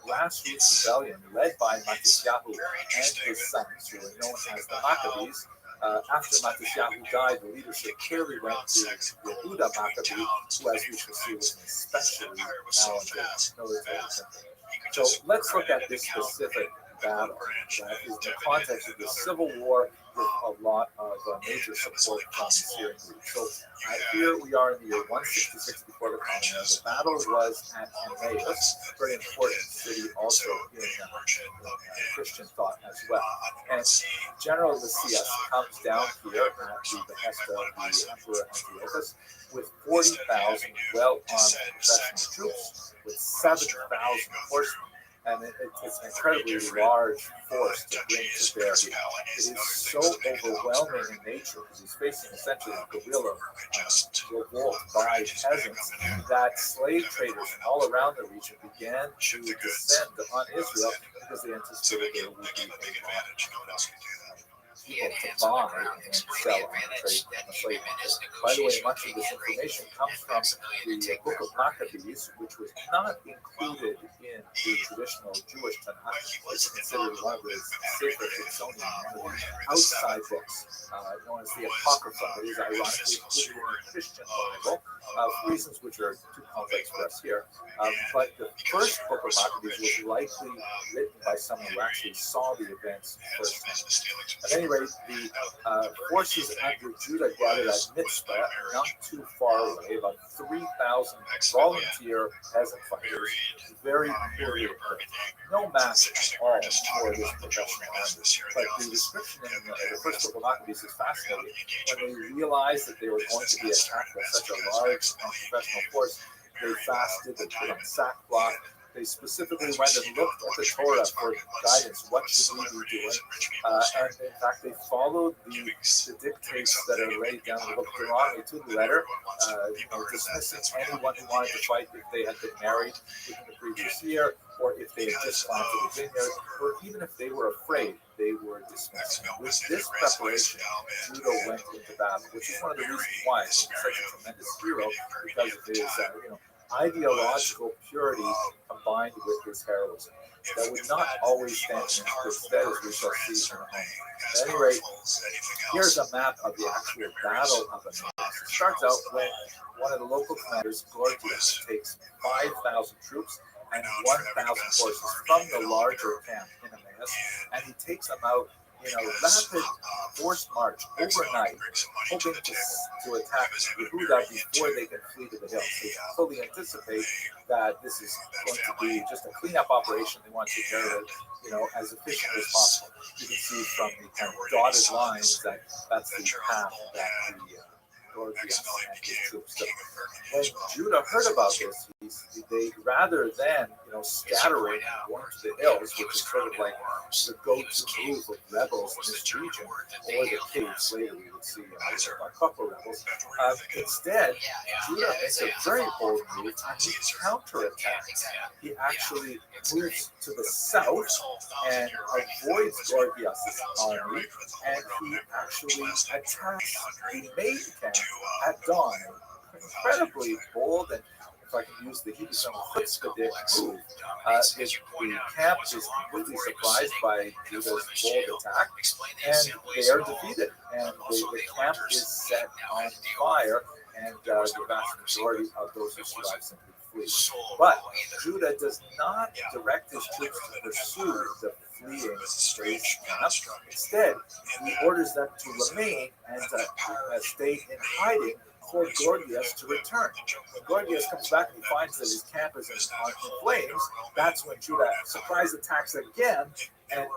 grassroots rebellion led by Matisyahu and his sons, who were known as the Maccabees. After Matisyahu died, the leadership clearly went to Yehuda Maccabee, who, as we shall see, was an especially talented military general. So let's look at this specific battle that is in the context of the Civil War with a lot of major support from the Syrian Greeks. So here we are in the year 166 before the Common Era. The battle was at Emmaus, a very important city also in Christian thought as well. And General Lysias comes down here at the behest of the Emperor Antiochus with 40,000 well-armed professional troops, with 7,000 horsemen. And it's an incredibly large force to bring to bear here. It is so overwhelming in nature because he's facing essentially a guerrilla revolt by peasants that slave traders from all around the region began to descend on Israel because they anticipated there would be a lot of people to buy and sell on the slave market. By the way, much of this information comes from the Book of Maccabees, which was not included in the traditional Jewish Tanakh. It's considered one of the sacred Smithsonian, one of the outside books, known as the Apocrypha. It is ironically included in the Christian Bible for reasons which are too complex for us here. But the first Book of Maccabees was likely written by someone who actually saw the events firsthand. At any rate, the forces under Judah gathered at Mitzpah, not too far away, about 3,000 volunteer peasant fighters, very poorly equipped. No match at all for this professional army. But the description in the first Book of Maccabees is fascinating. When they realized that they were going to be attacked by such a large unprofessional force, they fasted, they put on sackcloth. They specifically went and looked at the Torah for guidance. What should we be doing? And in fact, they followed the dictates that are laid down in the Book of Deuteronomy to the letter, dismissing anyone who wanted to fight if they had been married within the previous year, or if they had just planted a vineyard, or even if they were afraid, they were dismissed. And with this preparation, Judah went into battle, which is one of the reasons why he's such a tremendous hero, because of his, ideological purity combined with his heroism. That would not always stand in good stead, as we shall see in a moment. At any rate, here's a map of the actual battle of Emmaus. It starts out when one of the local commanders, Gorgias, takes 5,000 troops and 1,000 horses from the larger camp in Emmaus, and he takes them out in a rapid forced march overnight, hoping to attack Yehuda before they can flee to the hills. They fully anticipate that this is going to be just a cleanup operation. They want to take care of it, as efficiently as possible. You can see from the kind of dotted lines that that's the path that the Gorgias and his troops took. When Judah heard about this, they rather than scattering and going to the hills, which is sort of like the go-to move of rebels in this region, or the caves later we would see Bar Kokhba rebels. Instead, Judah makes a very bold move and he counterattacks. He actually moves to the south and avoids Gorgias' army, and he actually attacks the main camp at dawn. Incredibly bold, and if I can use the Hebrew term chutzpah move, the camp is completely surprised by Judah's bold attack, and they are defeated, and the camp is set on fire, and the vast majority of those who survive simply flee. But Judah does not direct his troops to pursue the fleeing base camp. Instead, he orders them to remain and stay in hiding for Gorgias to return. When Gorgias comes back and he finds that his camp is in flames, that's when Judah surprise attacks again and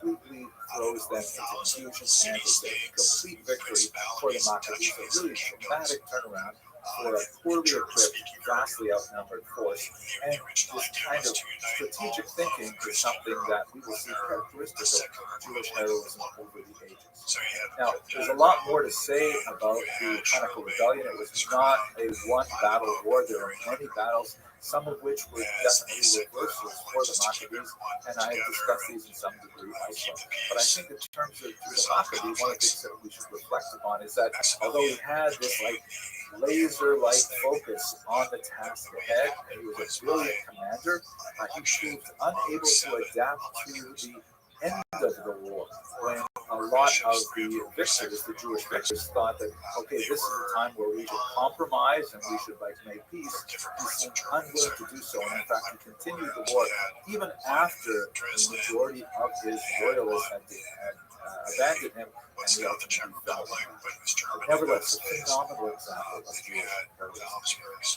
completely throws them into confusion, and it's a complete victory for the Maccabees. A really dramatic turnaround for a poorly equipped, vastly outnumbered force. And this kind of strategic thinking is something that we will see characteristic of Jewish heroism over the ages. Now, there's a lot more to say about the Hanukkah Rebellion. It was not a one battle war. There were many battles, some of which were definitely reversals for the Maccabees, and I have discussed these in some degree also. But I think in terms of the Maccabees, one of the things that we should reflect upon is that although he had this laser-like focus on the task ahead, and he was a brilliant commander, he proved unable to adapt to the end of the war, when a lot of the victors, the Jewish victors, thought that, okay, this is the time where we should compromise and we should make peace. He seemed unwilling to do so, and in fact, he continued the war even after the majority of his loyalists had abandoned him, and he ultimately fell. Nevertheless, a phenomenal example of Jewish heroism.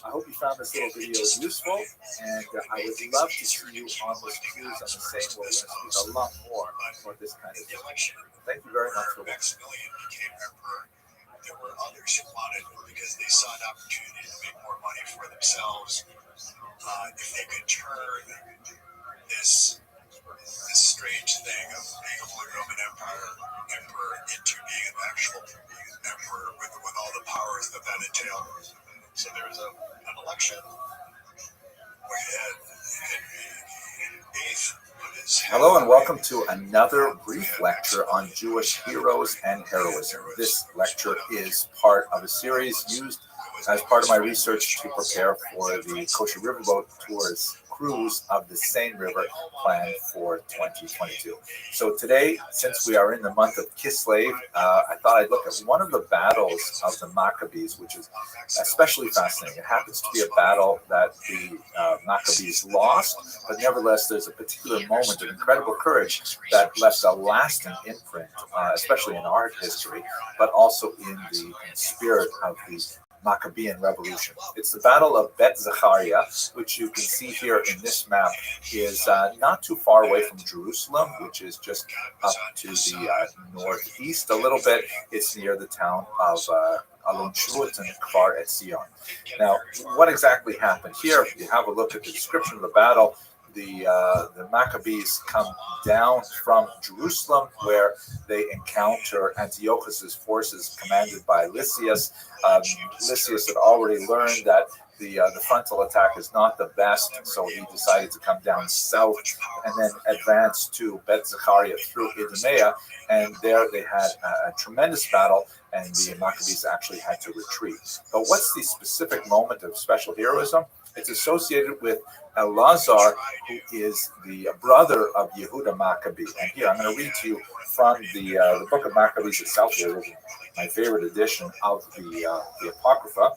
I hope you found this little video useful, and I would love to see you on this cruise on the same. We're going to speak a lot more about this kind of thing. Thank you very much for watching. There were others who wanted, because they saw an opportunity to make more money for themselves, if they could turn this strange thing of being a Holy Roman emperor into being an actual emperor with all the powers that entailed. So there was an election. We had Henry VIII. Hello and welcome to another brief lecture on Jewish heroes and heroism. This lecture is part of a series used as part of my research to prepare for the Kosher Riverboat Tours cruise of the Seine River planned for 2022. So today, since we are in the month of Kislev, I thought I'd look at one of the battles of the Maccabees, which is especially fascinating. It happens to be a battle that the Maccabees lost, but nevertheless, there's a particular moment of incredible courage that left a lasting imprint, especially in art history, but also in the spirit of the Maccabean Revolution. It's the Battle of Bet Zechariah, which you can see here in this map, is not too far away from Jerusalem, which is just up to the northeast a little bit. It's near the town of Alon Shvut and Kfar Etzion. Now, what exactly happened here? If you have a look at the description of the battle, the Maccabees come down from Jerusalem, where they encounter Antiochus's forces commanded by Lysias. Lysias had already learned that the frontal attack is not the best, so he decided to come down south and then advance to Bet Zechariah through Idumea, and there they had a tremendous battle, and the Maccabees actually had to retreat. But what's the specific moment of special heroism? It's associated with Elazar, who is the brother of Yehuda Maccabee. And here, I'm going to read to you from the Book of Maccabees itself. Here, my favorite edition of the Apocrypha.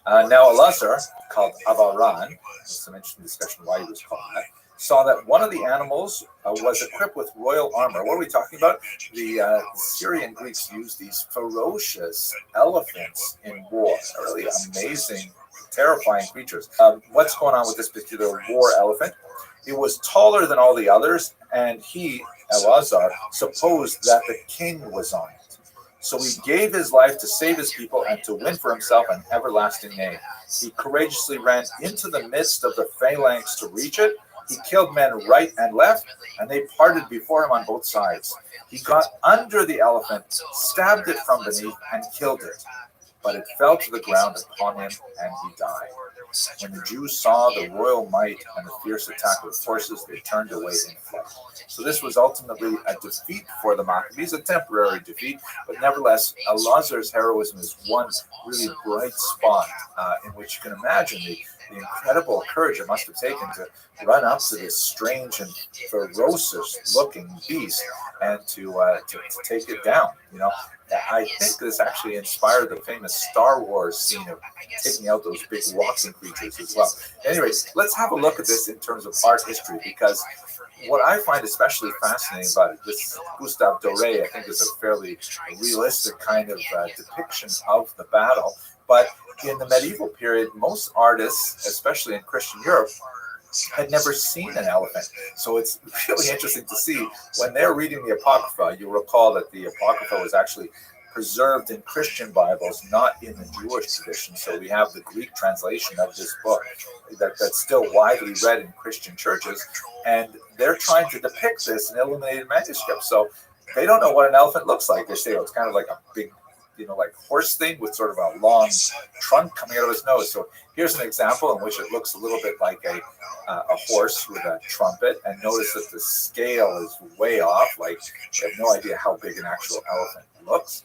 Now, Elazar, called Avaran, there's some interesting discussion why he was called that, saw that one of the animals was equipped with royal armor. What are we talking about? The Syrian Greeks used these ferocious elephants in war. Really amazing, terrifying creatures. What's going on with this particular war elephant? It was taller than all the others, and he, Elazar, supposed that the king was on it. So he gave his life to save his people and to win for himself an everlasting name. He courageously ran into the midst of the phalanx to reach it. He killed men right and left, and they parted before him on both sides. He got under the elephant, stabbed it from beneath, and killed it. But it fell to the ground upon him, and he died. When the Jews saw the royal might and the fierce attack of the forces, they turned away and fled. So this was ultimately a defeat for the Maccabees, a temporary defeat, but nevertheless, Elazar's heroism is one really bright spot in which you can imagine the incredible courage it must have taken to run up to this strange and ferocious-looking beast and to take it down. You know, I think this actually inspired the famous Star Wars scene of taking out those big walking creatures as well. Anyways, let's have a look at this in terms of art history, because what I find especially fascinating about it, this Gustave Doré, I think, is a fairly realistic kind of depiction of the battle. But in the medieval period, most artists, especially in Christian Europe, had never seen an elephant. So it's really interesting to see when they're reading the Apocrypha. You'll recall that the Apocrypha was actually preserved in Christian Bibles, not in the Jewish tradition. So we have the Greek translation of this book that's still widely read in Christian churches, and they're trying to depict this in illuminated manuscript. So they don't know what an elephant looks like. They say, oh, it's kind of like a big, like horse thing with sort of a long trunk coming out of his nose. So here's an example in which it looks a little bit like a horse with a trumpet, and notice that the scale is way off. Like, you have no idea how big an actual elephant looks.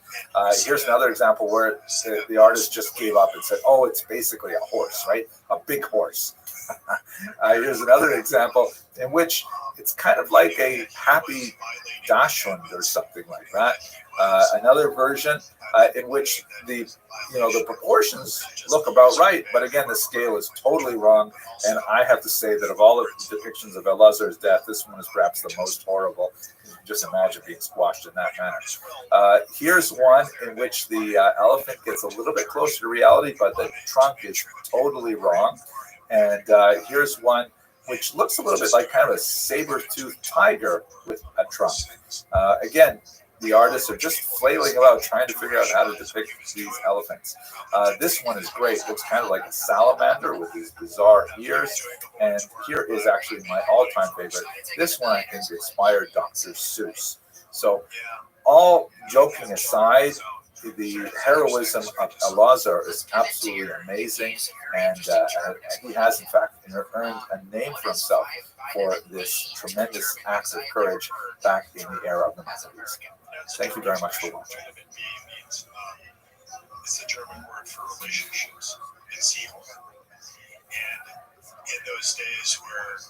Here's another example where the artist just gave up and said, oh, it's basically a horse, right? A big horse. Here's another example in which it's kind of like a happy dachshund or something like that. Another version in which the proportions look about right, but again, the scale is totally wrong. And I have to say that of all of the depictions of Elazar's death, this one is perhaps the most horrible. Just imagine being squashed in that manner. Here's one in which the elephant gets a little bit closer to reality, but the trunk is totally wrong. And here's one which looks a little bit like kind of a saber-toothed tiger with a trunk. Again, the artists are just flailing about trying to figure out how to depict these elephants. This one is great. It looks kind of like a salamander with these bizarre ears. And here is actually my all-time favorite. This one, I think, inspired Dr. Seuss. So all joking aside, the heroism of Elazar is absolutely amazing, and he has, in fact, earned a name for himself for this tremendous act of courage back in the era of the Maccabees. Thank you very much for watching. It's the German word for relationships. It's evil. And in those days where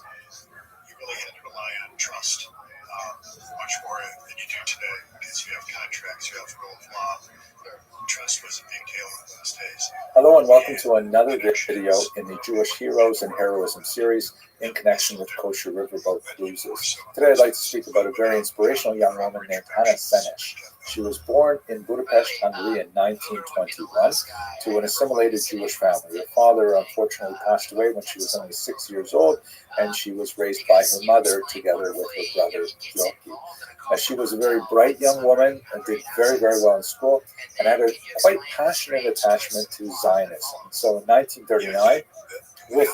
you really had to rely on trust, much more than you do today, because you have contracts, you have rule of law. Trust was a big deal in those days. Hello and welcome to another video in the Jewish Heroes and Heroism series in connection with Kosher Riverboat Cruises. Today I'd like to speak about a very inspirational young woman named Hannah Senesh. She was born in Budapest, Hungary in 1921 to an assimilated Jewish family. Her father unfortunately passed away when she was only 6 years old, and she was raised by her mother together with her brother Yoki. She was a very bright young woman and did very, very well in school and had a quite passionate attachment to Zionism. So in 1939, with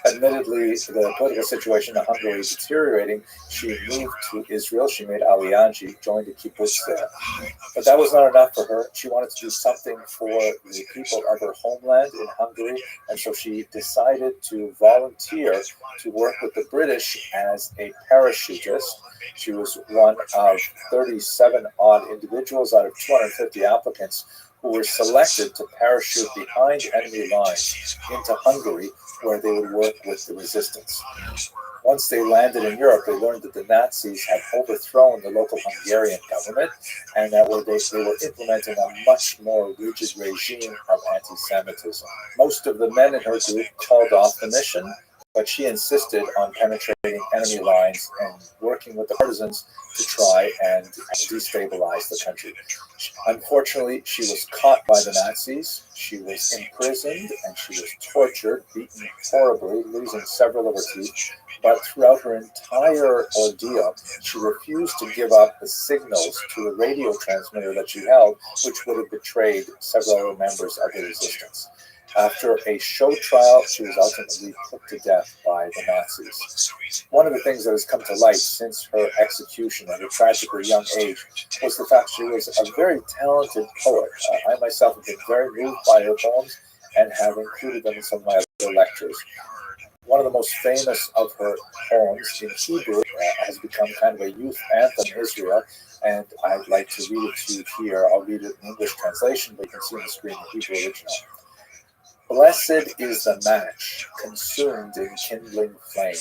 admittedly the political situation in Hungary deteriorating, she moved to Israel. She made Aliyah. She joined a kibbutz there. But that was not enough for her. She wanted to do something for the people of her homeland in Hungary, and so she decided to volunteer to work with the British as a parachutist. She was one of 37 odd individuals out of 250 applicants who were selected to parachute behind enemy lines into Hungary, where they would work with the resistance. Once they landed in Europe, they learned that the Nazis had overthrown the local Hungarian government, and that they were implementing a much more rigid regime of anti-Semitism. Most of the men in her group called off the mission, but she insisted on penetrating enemy lines and working with the partisans to try and destabilize the country. Unfortunately, she was caught by the Nazis. She was imprisoned and she was tortured, beaten horribly, losing several of her teeth. But throughout her entire ordeal, she refused to give up the signals to the radio transmitter that she held, which would have betrayed several members of the resistance. After a show trial, she was ultimately put to death by the Nazis. One of the things that has come to light since her execution at a tragically young age was the fact she was a very talented poet. I myself have been very moved by her poems and have included them in some of my other lectures. One of the most famous of her poems in Hebrew has become kind of a youth anthem in Israel, and I'd like to read it to you here. I'll read it in English translation, but you can see on the screen the Hebrew original. Blessed is the match consumed in kindling flame.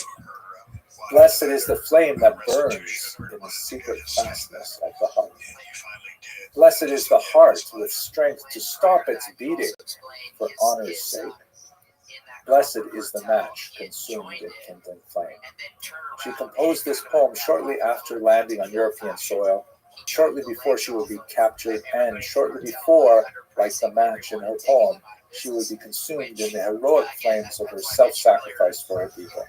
Blessed is the flame that burns in the secret fastness of the heart. Blessed is the heart with strength to stop its beating for honor's sake. Blessed is the match consumed in kindling flame. She composed this poem shortly after landing on European soil, shortly before she would be captured, and shortly before, like the match in her poem, she would be consumed in the heroic flames of her self-sacrifice for her people.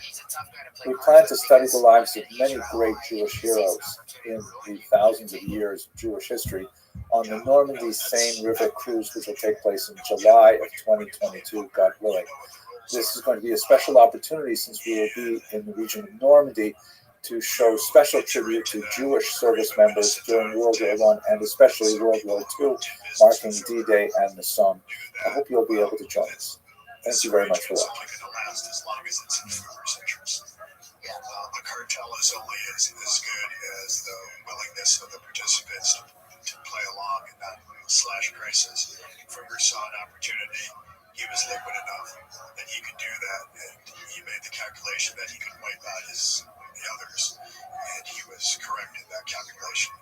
We plan to study the lives of many great Jewish heroes in the thousands of years of Jewish history on the Normandy Seine River cruise, which will take place in July of 2022, God willing. This is going to be a special opportunity since we will be in the region of Normandy to show special tribute to Jewish service members during World War I and especially World War II, marking D-Day and the Somme. I hope you'll be able to join us. Thank you very much for watching. A cartel is only as good as the willingness of the participants to play along and not slash prices. Frigger saw an opportunity. He was liquid enough that he could do that, and he made the calculation that he could wipe out the others, and he was correct in that calculation.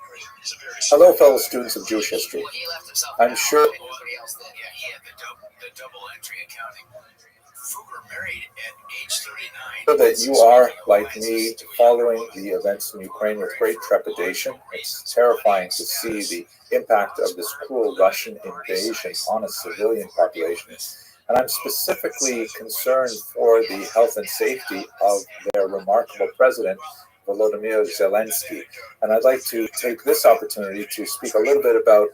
Hello, fellow students of Jewish history. I'm sure that you are, like me, following the events in Ukraine with great trepidation. It's terrifying to see the impact of this cruel Russian invasion on a civilian population. And I'm specifically concerned for the health and safety of their remarkable president, Volodymyr Zelensky. And I'd like to take this opportunity to speak a little bit about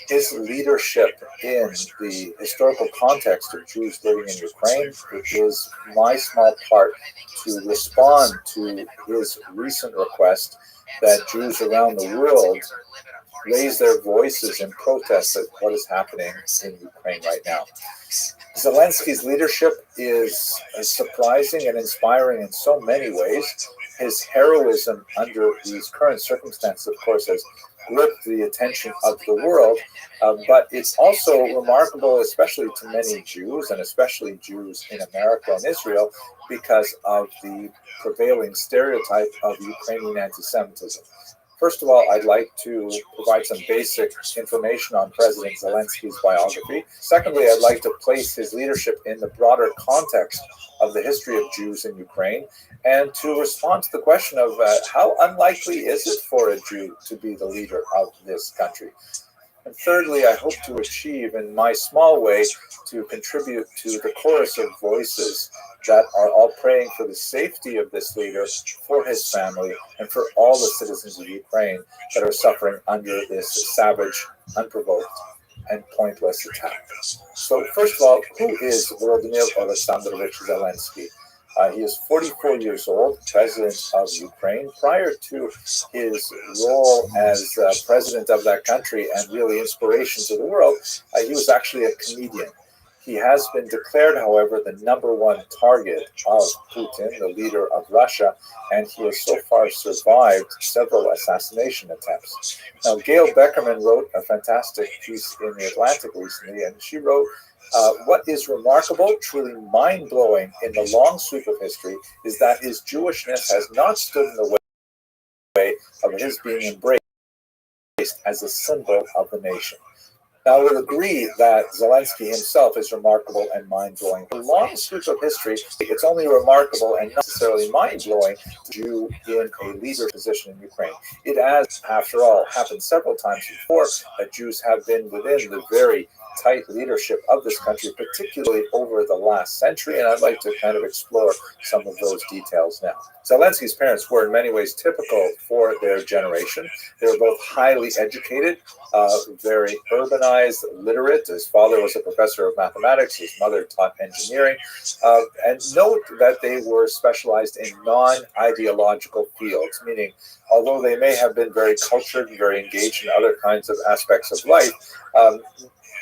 his leadership in the historical context of Jews living in Ukraine. It is my small part to respond to his recent request that Jews around the world raise their voices in protest at what is happening in Ukraine right now. Zelensky's leadership is surprising and inspiring in so many ways. His heroism under these current circumstances, of course, has gripped the attention of the world, but it's also remarkable, especially to many Jews, and especially Jews in America and Israel, because of the prevailing stereotype of Ukrainian anti-Semitism. First of all, I'd like to provide some basic information on President Zelensky's biography. Secondly, I'd like to place his leadership in the broader context of the history of Jews in Ukraine, and to respond to the question of how unlikely is it for a Jew to be the leader of this country. And thirdly, I hope to achieve in my small way to contribute to the chorus of voices that are all praying for the safety of this leader, for his family, and for all the citizens of Ukraine that are suffering under this savage, unprovoked, and pointless attack. So first of all, who is Volodymyr Alexandrovich Zelensky? He is 44 years old, president of Ukraine. Prior to his role as president of that country and really inspiration to the world, he was actually a comedian. He has been declared, however, the #1 target of Putin, the leader of Russia, and he has so far survived several assassination attempts. Now, Gail Beckerman wrote a fantastic piece in The Atlantic recently, and she wrote, what is remarkable, truly mind-blowing in the long sweep of history is that his Jewishness has not stood in the way of his being embraced as a symbol of the nation. Now, we'll agree that Zelensky himself is remarkable and mind-blowing. The long sweep of history, it's only remarkable and not necessarily mind-blowing to Jew in a leader position in Ukraine. It has, after all, happened several times before that Jews have been within the very tight leadership of this country, particularly over the last century, and I'd like to kind of explore some of those details now. Zelensky's parents were in many ways typical for their generation. They were both highly educated, very urbanized, literate. His father was a professor of mathematics, his mother taught engineering, and note that they were specialized in non-ideological fields, meaning although they may have been very cultured and very engaged in other kinds of aspects of life,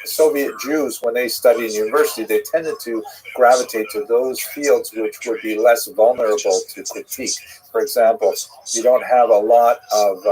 Soviet Jews, when they studied in university, they tended to gravitate to those fields which would be less vulnerable to critique. For example, you don't have a lot of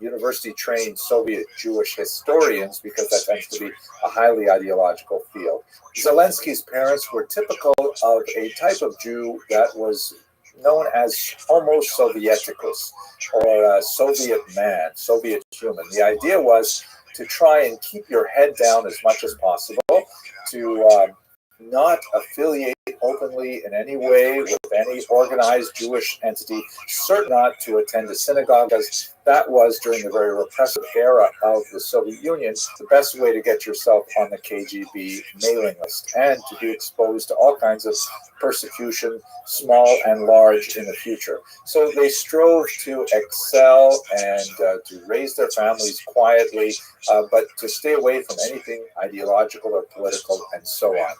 university-trained Soviet Jewish historians because that tends to be a highly ideological field. Zelensky's parents were typical of a type of Jew that was known as Homo Sovieticus, or Soviet man, Soviet human. The idea was to try and keep your head down as much as possible, to not affiliate openly in any way with any organized Jewish entity, certainly not to attend a synagogue, as that was, during the very repressive era of the Soviet Union, the best way to get yourself on the KGB mailing list and to be exposed to all kinds of persecution, small and large, in the future. So they strove to excel and to raise their families quietly, but to stay away from anything ideological or political and so on.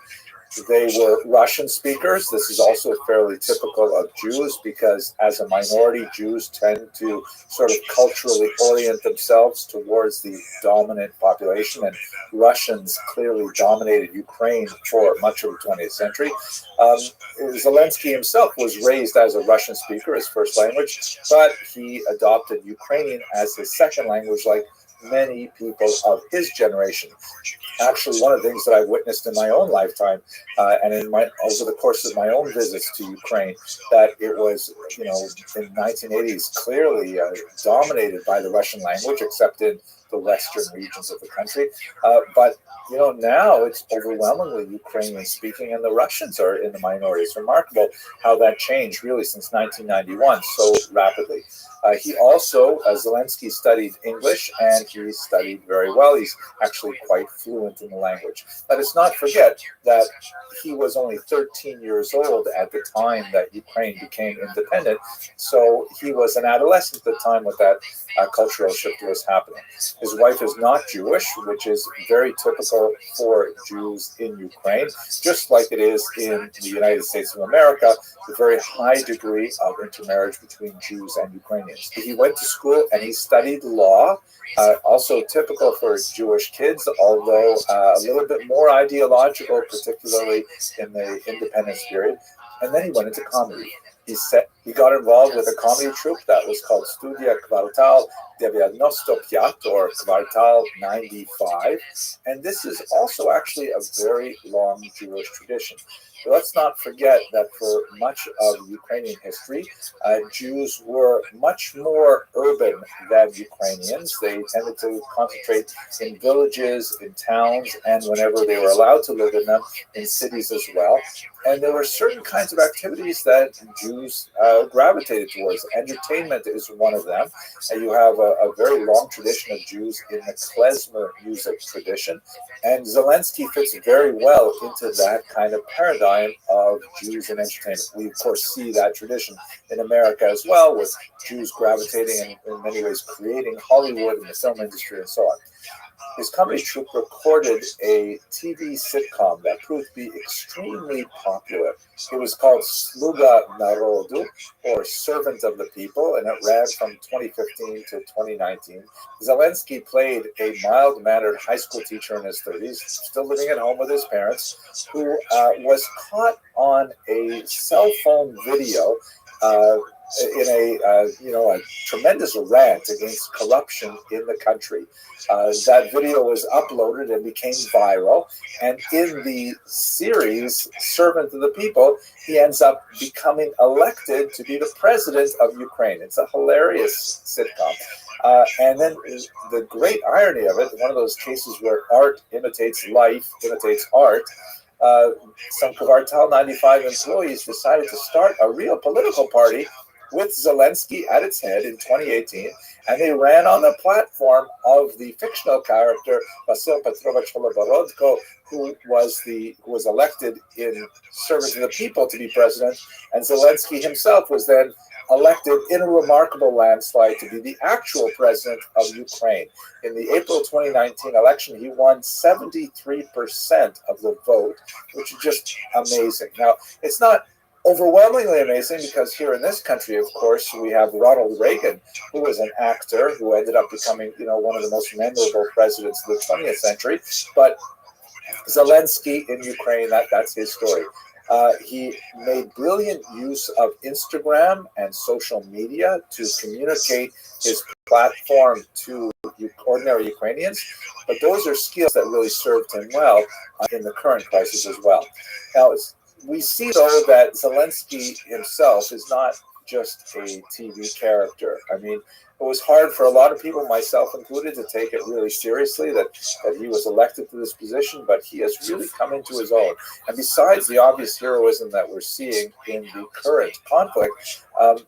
They were Russian speakers. This is also fairly typical of Jews because as a minority, Jews tend to sort of culturally orient themselves towards the dominant population, and Russians clearly dominated Ukraine for much of the 20th century. Zelensky himself was raised as a Russian speaker, his first language, but he adopted Ukrainian as his second language, like many people of his generation. Actually, one of the things that I witnessed in my own lifetime and over the course of my own visits to Ukraine, that it was, in the 1980s, clearly dominated by the Russian language, except in the western regions of the country. But now it's overwhelmingly Ukrainian speaking, and the Russians are in the minority. It's remarkable how that changed really since 1991 so rapidly. He also, Zelensky, studied English, and he studied very well. He's actually quite fluent in the language. Let us not forget that he was only 13 years old at the time that Ukraine became independent, so he was an adolescent at the time when that cultural shift was happening. His wife is not Jewish, which is very typical for Jews in Ukraine, just like it is in the United States of America, a very high degree of intermarriage between Jews and Ukrainians. He went to school and he studied law, also typical for Jewish kids, although a little bit more ideological, particularly in the independence period. And then he went into comedy. He got involved with a comedy troupe that was called Studia Kvartal 95, or Kvartal 95, and this is also actually a very long Jewish tradition. So let's not forget that for much of Ukrainian history, Jews were much more urban than Ukrainians. They tended to concentrate in villages, in towns, and whenever they were allowed to live in them, in cities as well. And there were certain kinds of activities that Jews gravitated towards. Entertainment is one of them. You have a very long tradition of Jews in the klezmer music tradition. And Zelensky fits very well into that kind of paradigm of Jews in entertainment. We, of course, see that tradition in America as well, with Jews gravitating and in many ways creating Hollywood and the film industry and so on. His comedy troupe recorded a TV sitcom that proved to be extremely popular. It was called Sluga Narodu, or Servant of the People, and it ran from 2015 to 2019. Zelensky played a mild-mannered high school teacher in his 30s, still living at home with his parents, who was caught on a cell phone video in a tremendous rant against corruption in the country. That video was uploaded and became viral, and in the series Servant of the People, he ends up becoming elected to be the president of Ukraine. It's a hilarious sitcom. And then the great irony of it, one of those cases where art imitates life, imitates art, some Kvartal 95 employees decided to start a real political party with Zelensky at its head in 2018, and they ran on the platform of the fictional character Vasil Petrovich Holoborodko, who was elected in service of the people to be president, and Zelensky himself was then elected in a remarkable landslide to be the actual president of Ukraine. In the April 2019 election, he won 73% of the vote, which is just amazing. Now, it's not overwhelmingly amazing because here in this country, of course, we have Ronald Reagan, who was an actor who ended up becoming, one of the most memorable presidents of the 20th century. But Zelensky in Ukraine, that's his story. He made brilliant use of Instagram and social media to communicate his platform to ordinary Ukrainians, but those are skills that really served him well in the current crisis as well. Now, we see, though, that Zelensky himself is not just a TV character. I mean, it was hard for a lot of people, myself included, to take it really seriously that he was elected to this position, but he has really come into his own. And besides the obvious heroism that we're seeing in the current conflict,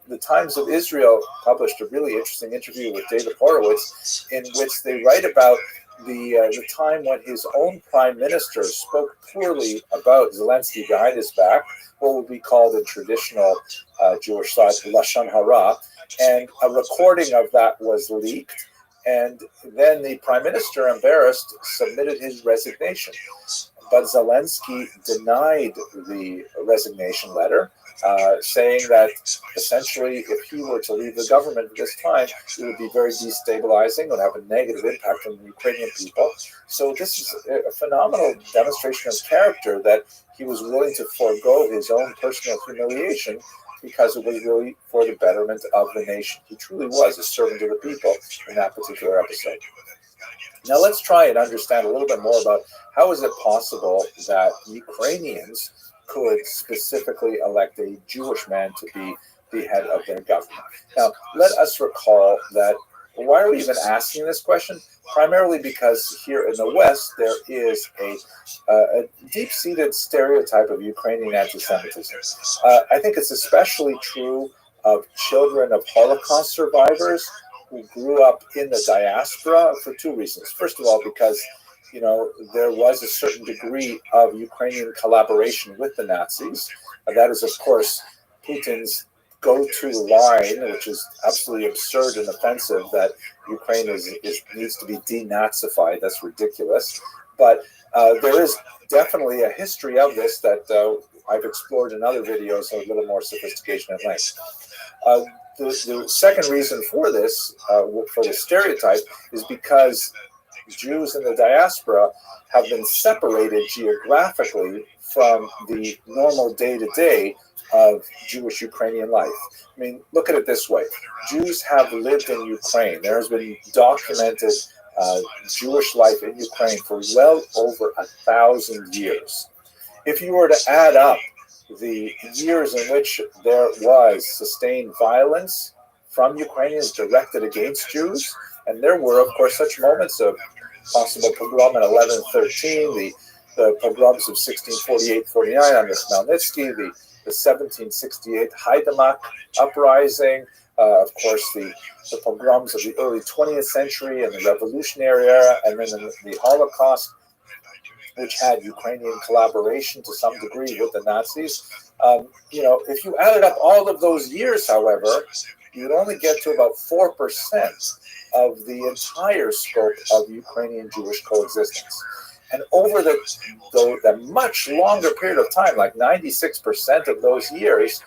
the Times of Israel published a really interesting interview with David Horowitz in which they write about the time when his own prime minister spoke poorly about Zelensky behind his back, what would be called in traditional Jewish thought Lashon Hara, and a recording of that was leaked, and then the prime minister, embarrassed, submitted his resignation. But Zelensky denied the resignation letter, saying that essentially if he were to leave the government at this time, it would be very destabilizing, would have a negative impact on the Ukrainian people. So this is a phenomenal demonstration of character, that he was willing to forego his own personal humiliation because it was really for the betterment of the nation. He truly was a servant of the people in that particular episode. Now let's try and understand a little bit more about how is it possible that Ukrainians could specifically elect a Jewish man to be the head of their government. Now, let us recall that, why are we even asking this question? Primarily because here in the West, there is a deep-seated stereotype of Ukrainian anti-Semitism. I think it's especially true of children of Holocaust survivors who grew up in the diaspora for two reasons. First of all, because there was a certain degree of Ukrainian collaboration with the Nazis. That is, of course, Putin's go-to line, which is absolutely absurd and offensive, that Ukraine needs to be denazified. That's ridiculous. But there is definitely a history of this that I've explored in other videos of a little more sophistication at length. The second reason for this, for the stereotype, is because Jews in the diaspora have been separated geographically from the normal day-to-day of Jewish Ukrainian life. I mean, look at it this way. Jews have lived in Ukraine. There has been documented Jewish life in Ukraine for well over 1,000 years. If you were to add up the years in which there was sustained violence from Ukrainians directed against Jews, and there were, of course, such moments of possible pogrom in 1113, the pogroms of 1648-49 under Khmelnytsky, the 1768 Haidamach uprising, of course, the pogroms of the early 20th century and the Revolutionary era, and then the Holocaust, which had Ukrainian collaboration to some degree with the Nazis. If you added up all of those years, however, you'd only get to about 4% of the entire scope of Ukrainian Jewish coexistence. And over the much longer period of time, like 96% of those years,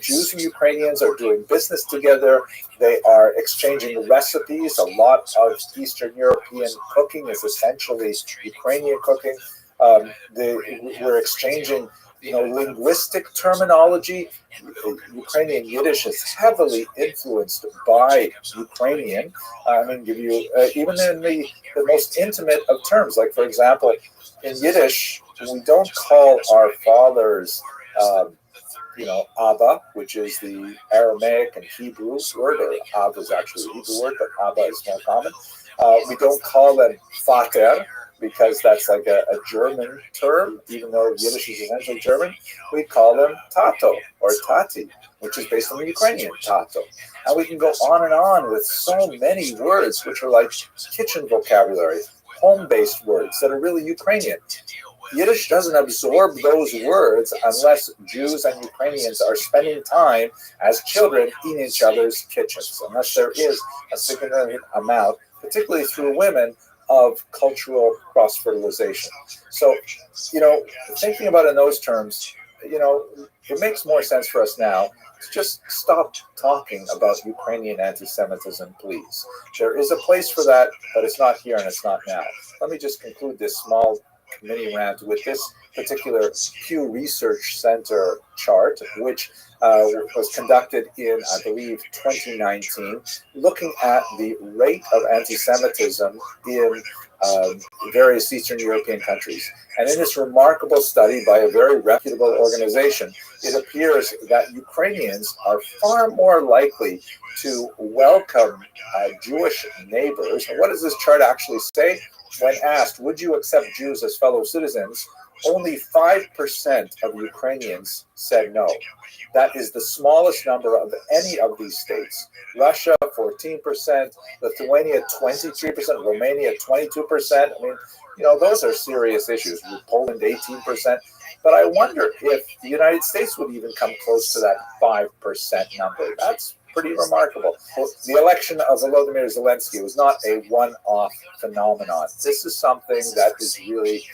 Jews and Ukrainians are doing business together. They are exchanging recipes. A lot of Eastern European cooking is essentially Ukrainian cooking. We're exchanging linguistic terminology. Ukrainian Yiddish is heavily influenced by Ukrainian. I'm going to give you, even in the most intimate of terms, like, for example, in Yiddish, we don't call our fathers, Abba, which is the Aramaic and Hebrew word, or Abba is actually a Hebrew word, but Abba is more common. We don't call them Vater, because that's like a German term, even though Yiddish is essentially German. We call them Tato or Tati. which is based on the Ukrainian tato. And we can go on with so many words which are like kitchen vocabulary, home-based words that are really Ukrainian. Yiddish doesn't absorb those words unless Jews and Ukrainians are spending time as children in each other's kitchens, unless there is a significant amount, particularly through women, of cultural cross-fertilization. So, thinking about it in those terms, it makes more sense for us now to just stop talking about Ukrainian anti-Semitism, please. There is a place for that, but it's not here and it's not now. Let me just conclude this small mini rant with this particular Pew Research Center chart, which was conducted in, I believe, 2019, looking at the rate of anti-Semitism in various Eastern European countries. And in this remarkable study by a very reputable organization, it appears that Ukrainians are far more likely to welcome Jewish neighbors. And what does this chart actually say? When asked, would you accept Jews as fellow citizens, only 5% of Ukrainians said no. That is the smallest number of any of these states. Russia, 14%, Lithuania, 23%, Romania, 22%. I mean, those are serious issues. Poland, 18%. But I wonder if the United States would even come close to that 5% number. That's pretty remarkable. The election of Volodymyr Zelensky was not a one-off phenomenon. This is something that is really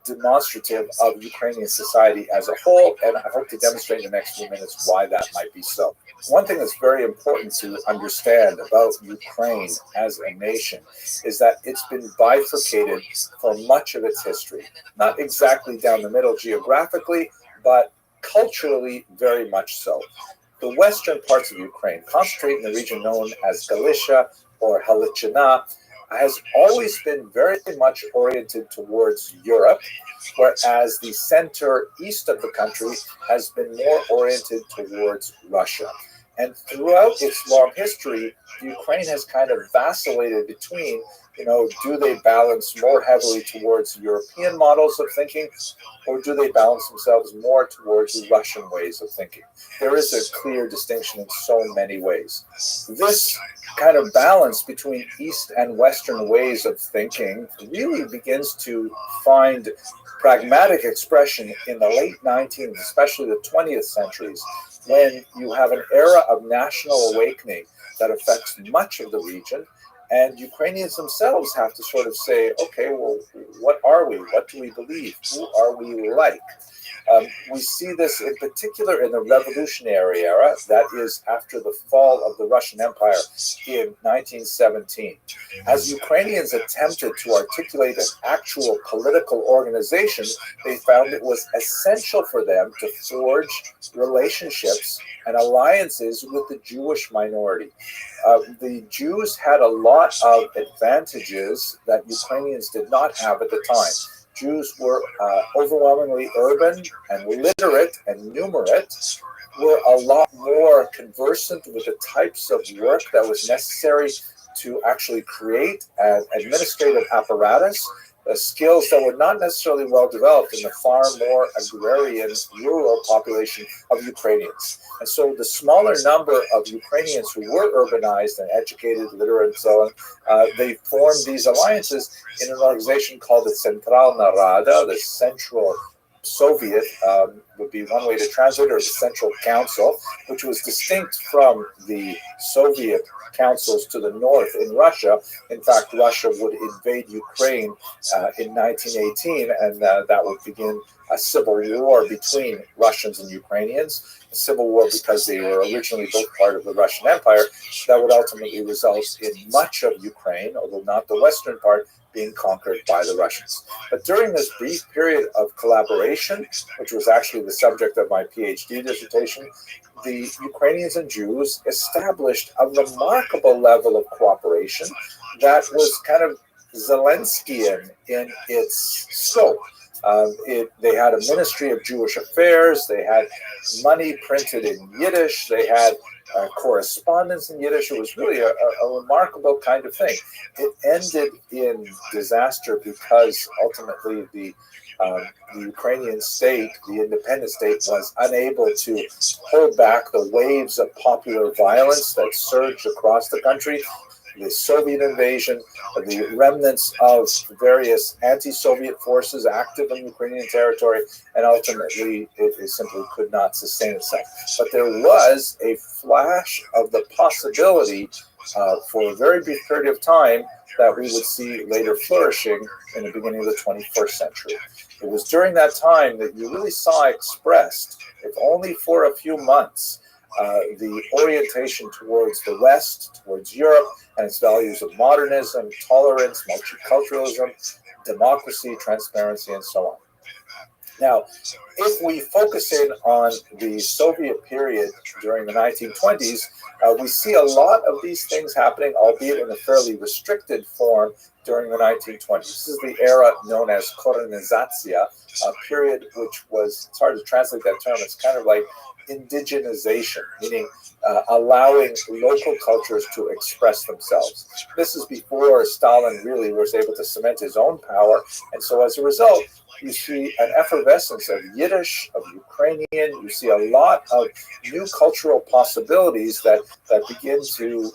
demonstrative of Ukrainian society as a whole, and I hope to demonstrate in the next few minutes why that might be so. One thing that's very important to understand about Ukraine as a nation is that it's been bifurcated for much of its history. Not exactly down the middle geographically, but culturally very much so. The western parts of Ukraine, concentrated in the region known as Galicia or Halichina, has always been very much oriented towards Europe, whereas the center east of the country has been more oriented towards Russia. And throughout its long history, Ukraine has kind of vacillated between, do they balance more heavily towards European models of thinking, or do they balance themselves more towards the Russian ways of thinking? There is a clear distinction in so many ways. This kind of balance between East and Western ways of thinking really begins to find pragmatic expression in the late 19th, especially the 20th centuries, when you have an era of national awakening that affects much of the region, and Ukrainians themselves have to sort of say, okay, well, what are we? What do we believe? Who are we like? We see this in particular in the revolutionary era, that is after the fall of the Russian Empire in 1917. As Ukrainians attempted to articulate an actual political organization, they found it was essential for them to forge relationships and alliances with the Jewish minority. The Jews had a lot of advantages that Ukrainians did not have at the time. Jews were overwhelmingly urban and literate and numerate, were a lot more conversant with the types of work that was necessary to actually create an administrative apparatus, skills that were not necessarily well developed in the far more agrarian rural population of Ukrainians. And so the smaller number of Ukrainians who were urbanized and educated, literate, and so on, they formed these alliances in an organization called the Centralna Rada, the Central Soviet would be one way to translate it, or the Central Council, which was distinct from the Soviet councils to the north in Russia. In fact, Russia would invade Ukraine in 1918, and that would begin a civil war between Russians and Ukrainians. A civil war because they were originally both part of the Russian Empire that would ultimately result in much of Ukraine, although not the western part, being conquered by the Russians. But during this brief period of collaboration, which was actually the subject of my PhD dissertation, the Ukrainians and Jews established a remarkable level of cooperation that was kind of Zelenskyan in its scope. They had a Ministry of Jewish Affairs, they had money printed in Yiddish, they had correspondence in Yiddish. It was really a remarkable kind of thing. It ended in disaster because ultimately the Ukrainian state, the independent state, was unable to hold back the waves of popular violence that surged across the country. The Soviet invasion, the remnants of various anti-Soviet forces active in Ukrainian territory, and ultimately it simply could not sustain itself. But there was a flash of the possibility for a very brief period of time that we would see later flourishing in the beginning of the 21st century. It was during that time that you really saw expressed, if only for a few months, the orientation towards the West, towards Europe, and its values of modernism, tolerance, multiculturalism, democracy, transparency, and so on. Now, if we focus in on the Soviet period during the 1920s, we see a lot of these things happening, albeit in a fairly restricted form during the 1920s. This is the era known as Korenizatsiya, a period which was, it's hard to translate that term, it's kind of like indigenization, meaning allowing local cultures to express themselves. This is before Stalin really was able to cement his own power, and so as a result, you see an effervescence of Yiddish, of Ukrainian, you see a lot of new cultural possibilities that begin to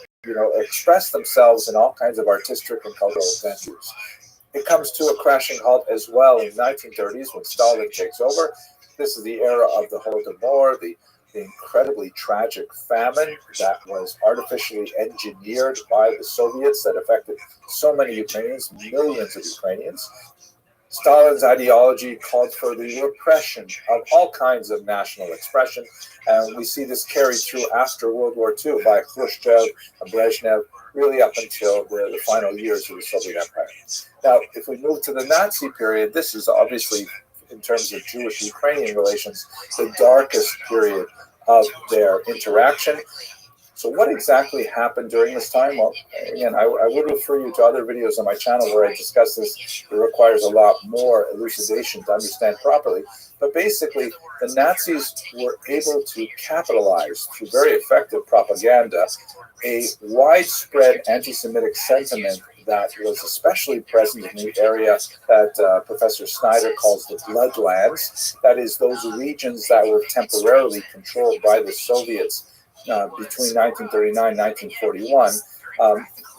express themselves in all kinds of artistic and cultural ventures. It comes to a crashing halt as well in the 1930s when Stalin takes over. This is the era of the Holodomor, the incredibly tragic famine that was artificially engineered by the Soviets that affected so many Ukrainians, millions of Ukrainians. Stalin's ideology called for the repression of all kinds of national expression, and we see this carried through after World War II by Khrushchev and Brezhnev, really up until the final years of the Soviet Empire. Now, if we move to the Nazi period, this is obviously, in terms of Jewish-Ukrainian relations, the darkest period of their interaction. So what exactly happened during this time? Well, again, I would refer you to other videos on my channel where I discuss this. It requires a lot more elucidation to understand properly. But basically, the Nazis were able to capitalize through very effective propaganda a widespread anti-Semitic sentiment that was especially present in the area that Professor Snyder calls the bloodlands. That is, those regions that were temporarily controlled by the Soviets between 1939 and 1941.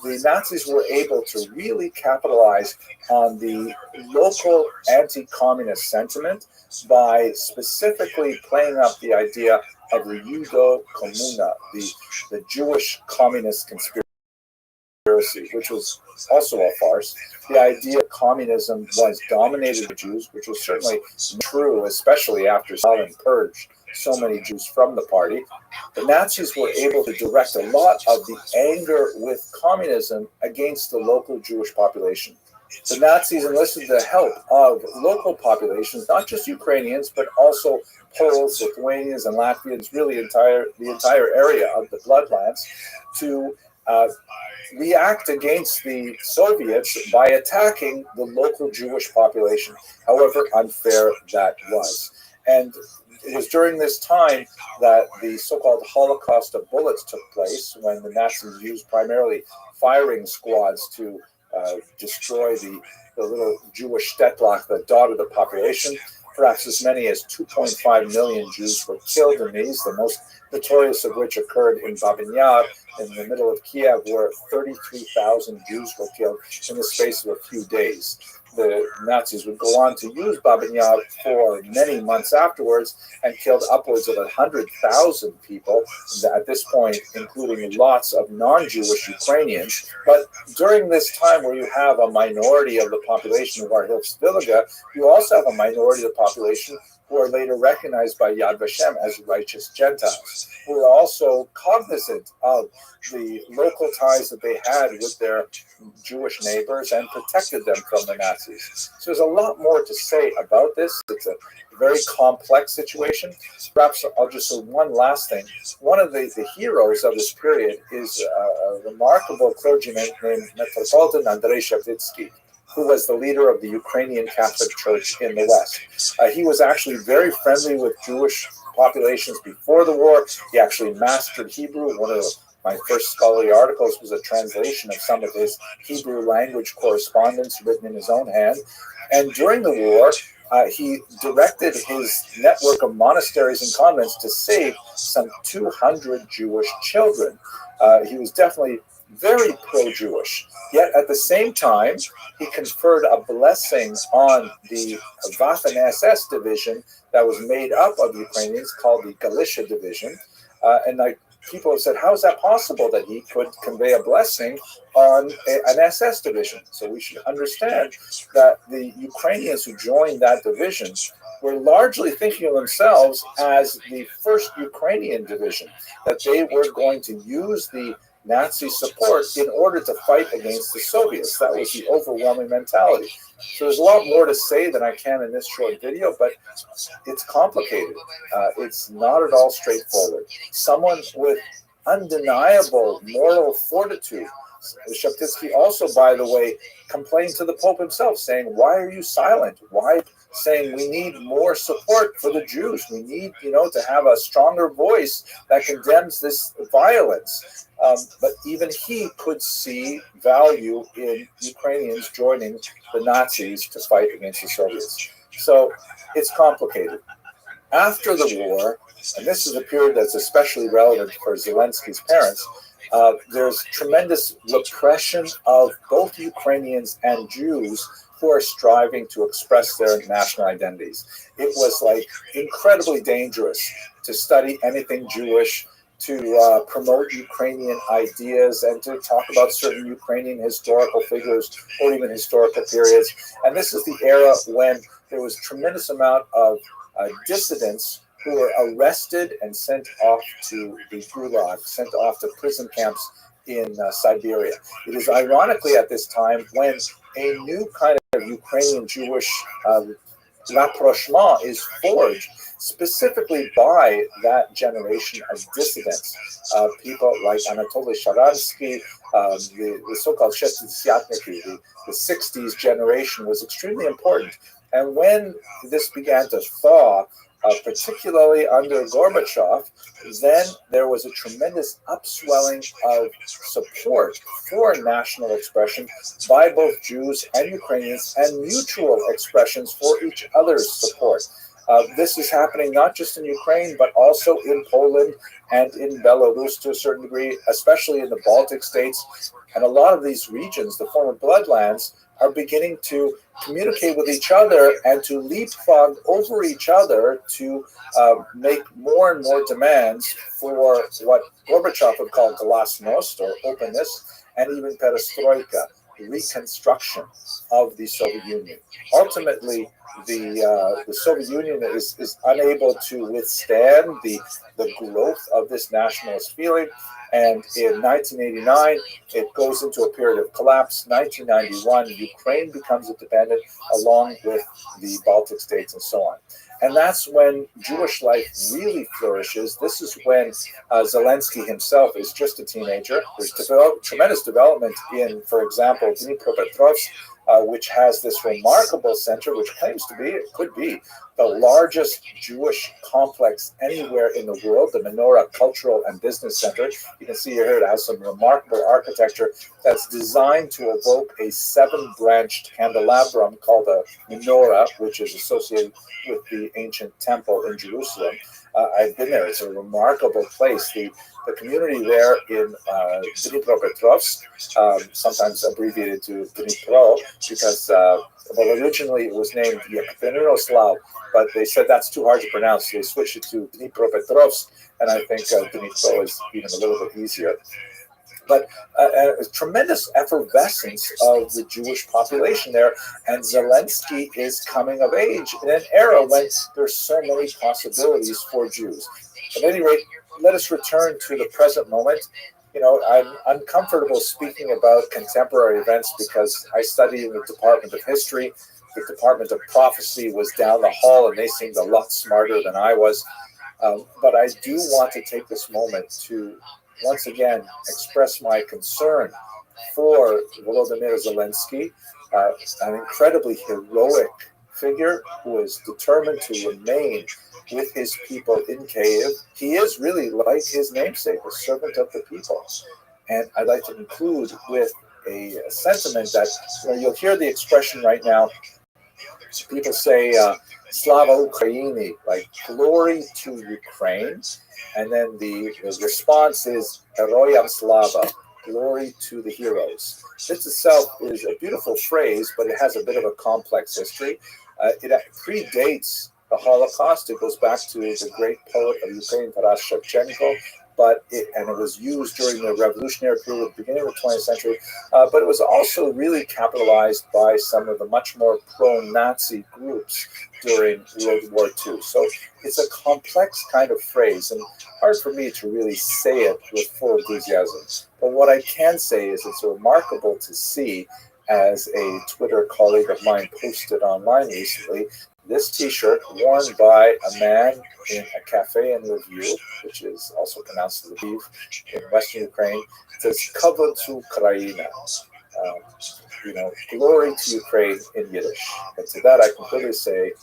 The Nazis were able to really capitalize on the local anti-communist sentiment by specifically playing up the idea of the Judo-Kommuna, the Jewish communist conspiracy, which was also a farce. The idea of communism was dominated by Jews, which was certainly true, especially after Stalin purged so many Jews from the party. The Nazis were able to direct a lot of the anger with communism against the local Jewish population. The Nazis enlisted the help of local populations, not just Ukrainians, but also Poles, Lithuanians, and Latvians, really the entire area of the bloodlands, to react against the Soviets by attacking the local Jewish population, however unfair that was. And it was during this time that the so-called Holocaust of bullets took place, when the Nazis used primarily firing squads to destroy the little Jewish Stetblach that dotted the population. Perhaps as many as 2.5 million Jews were killed in these, the most notorious of which occurred in Babin Yar, in the middle of Kiev, where 33,000 Jews were killed in the space of a few days. The Nazis would go on to use Babin Yar for many months afterwards and killed upwards of 100,000 people at this point, including lots of non-Jewish Ukrainians. But during this time where you have a minority of the population who are Hilfswillige, you also have a minority of the population who are later recognized by Yad Vashem as righteous Gentiles, who are also cognizant of the local ties that they had with their Jewish neighbors and protected them from the Nazis. So there's a lot more to say about this. It's a very complex situation. Perhaps I'll just say one last thing. One of the heroes of this period is a remarkable clergyman named Metropolitan Andrei Shevitsky, who was the leader of the Ukrainian Catholic Church in the West. He was actually very friendly with Jewish populations before the war. He actually mastered Hebrew. One of my first scholarly articles was a translation of some of his Hebrew language correspondence written in his own hand. And during the war, he directed his network of monasteries and convents to save some 200 Jewish children. He was definitely very pro-Jewish. Yet at the same time, he conferred a blessing on the Waffen-SS division that was made up of Ukrainians called the Galicia division. And people have said, how is that possible that he could convey a blessing on an SS division? So we should understand that the Ukrainians who joined that division were largely thinking of themselves as the first Ukrainian division, that they were going to use the Nazi support in order to fight against the Soviets. That was the overwhelming mentality. So there's a lot more to say than I can in this short video, but it's complicated. It's not at all straightforward. Someone with undeniable moral fortitude. Shaptitsky also, by the way, complained to the Pope himself, saying, why are you silent? Why saying we need more support for the Jews? We need, to have a stronger voice that condemns this violence. But even he could see value in Ukrainians joining the Nazis to fight against the Soviets. So it's complicated. After the war, and this is a period that's especially relevant for Zelensky's parents, there's tremendous repression of both Ukrainians and Jews who are striving to express their national identities. It was incredibly dangerous to study anything Jewish, to promote Ukrainian ideas, and to talk about certain Ukrainian historical figures or even historical periods. And this is the era when there was tremendous amount of dissidents who were arrested and sent off to the Gulag, sent off to prison camps in Siberia. It is ironically at this time when a new kind of Ukrainian Jewish rapprochement is forged specifically by that generation of dissidents. People like Anatoly Sharansky, the so-called Shestisyatniki, the 60s generation was extremely important. And when this began to thaw, particularly under Gorbachev, then there was a tremendous upswelling of support for national expression by both Jews and Ukrainians, and mutual expressions for each other's support. This is happening not just in Ukraine, but also in Poland and in Belarus to a certain degree, especially in the Baltic states. And a lot of these regions, the former bloodlands, are beginning to communicate with each other and to leapfrog over each other to make more and more demands for what Gorbachev would call glasnost, or openness, and even perestroika, reconstruction of the Soviet Union. Ultimately, the Soviet Union is unable to withstand the growth of this nationalist feeling. And in 1989, it goes into a period of collapse. 1991, Ukraine becomes independent along with the Baltic states and so on. And that's when Jewish life really flourishes. This is when Zelensky himself is just a teenager. There's tremendous development in, for example, Dnipropetrovsk, which has this remarkable center, which claims to be, it could be, the largest Jewish complex anywhere in the world, the Menorah Cultural and Business Center. You can see here it has some remarkable architecture that's designed to evoke a 7-branched candelabrum called a menorah, which is associated with the ancient temple in Jerusalem. I've been there. It's a remarkable place. The community there in Dnipropetrovsk, sometimes abbreviated to Dnipro, because originally it was named Yekaterinouslav, but they said that's too hard to pronounce. So they switched it to Dnipropetrovsk, and I think Dnipro is even a little bit easier. But a tremendous effervescence of the Jewish population there, and Zelensky is coming of age in an era when there's so many possibilities for Jews. At any rate, let us return to the present moment. I'm uncomfortable speaking about contemporary events because I study in the Department of History. The Department of Prophecy was down the hall, and they seemed a lot smarter than I was. But I do want to take this moment to once again express my concern for Volodymyr Zelensky, an incredibly heroic figure who is determined to remain with his people in Kiev. He is really like his namesake, a servant of the people. And I'd like to conclude with a sentiment that you'll hear the expression right now. People say Slava Ukraini, like glory to Ukraine. And then the response is Heroyam Slava, glory to the heroes. This itself is a beautiful phrase, but it has a bit of a complex history. It predates the Holocaust. It goes back to the great poet of Ukraine, Taras Shevchenko, and it was used during the revolutionary period at the beginning of the 20th century, but it was also really capitalized by some of the much more pro-Nazi groups during World War II. So it's a complex kind of phrase, and hard for me to really say it with full enthusiasm. But what I can say is it's remarkable to see, as a Twitter colleague of mine posted online recently, this T-shirt worn by a man in a cafe in Lviv, which is also pronounced Lviv, in Western Ukraine. It says "Kavod to Ukraina," glory to Ukraine in Yiddish. And to that I can clearly say,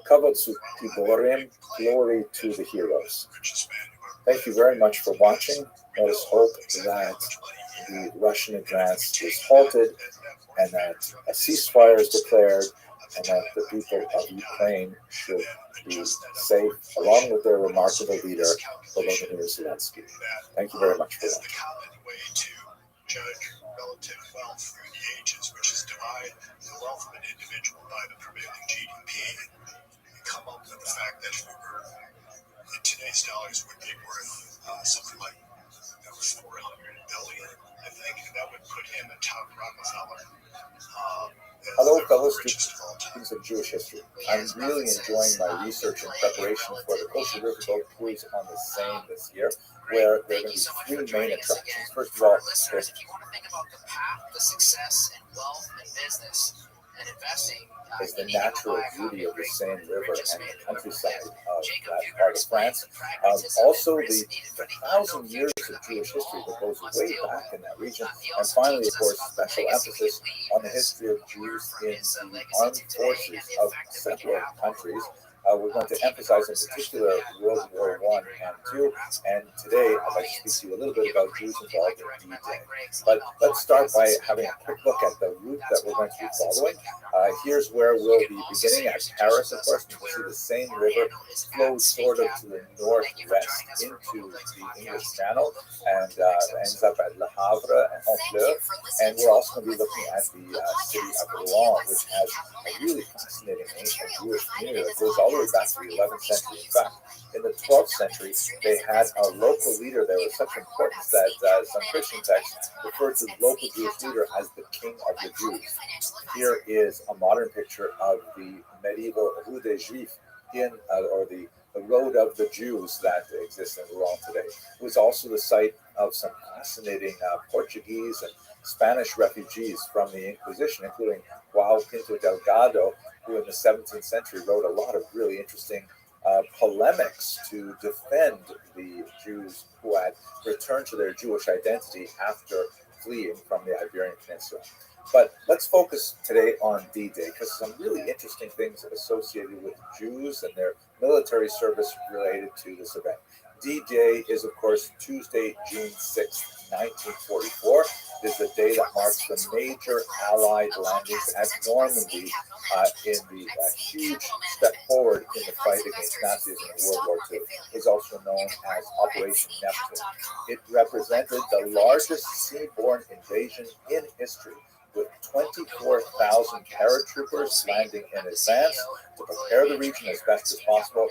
"Kavod to Giborim," glory to the heroes. Thank you very much for watching. Let us hope that the Russian advance is halted and that a ceasefire is declared, and that the people of Ukraine should be safe, along with their remarkable leader, Volodymyr Zelensky. Thank you very much for watching. Judge relative wealth through the ages, which is divide the wealth of an individual by the prevailing GDP, and come up with the fact that if we were, in today's dollars, would be worth something like 400 billion, I think, and that would put him atop Rockefeller. Hello, fellow students of Jewish history. I'm really enjoying my research and preparation for the Kosher Riverboat Cruise on the Seine this year, where there are going to be three main attractions. First of all, if you want to think about the path to success and wealth and business and investing, is the natural beauty of the Seine River and the countryside of that part of France. Also, the 1,000 years of Jewish history that goes way back in that region. And finally, of course, special emphasis on the history of Jews in the armed forces of several countries. We're going to emphasize in particular World War I and II, and today I'd like to speak to you a little bit about Jews involved in D-Day. But let's start by having a quick look at the route that we're going to be following. Here's where we'll be beginning at Paris, of course. You can see the Seine River flows sort of to the northwest into the English Channel and ends up at Le Havre and Honfleur. And we're also going to be looking at the city of Rouen, which has a really fascinating ancient Jewish community that goes all the way back to the 11th century. In fact, in the 12th century, they had a local leader there with such importance that some Christian texts refer to the local Jewish leader as the King of the Jews. Here is a modern picture of the medieval Rue des Juifs, or the Road of the Jews that exists in Rouen today. It was also the site of some fascinating Portuguese and Spanish refugees from the Inquisition, including João Pinto Delgado, who in the 17th century wrote a lot of really interesting polemics to defend the Jews who had returned to their Jewish identity after fleeing from the Iberian Peninsula. But let's focus today on D-Day, because some really interesting things associated with Jews and their military service related to this event. D-Day is, of course, Tuesday, June 6, 1944. It is the day that marks the major Allied landings at Normandy in the huge step forward in the fight against Nazism in World War II. It is also known as Operation Neptune. It represented the largest seaborne invasion in history, with 24,000 paratroopers landing in advance to prepare the region as best as possible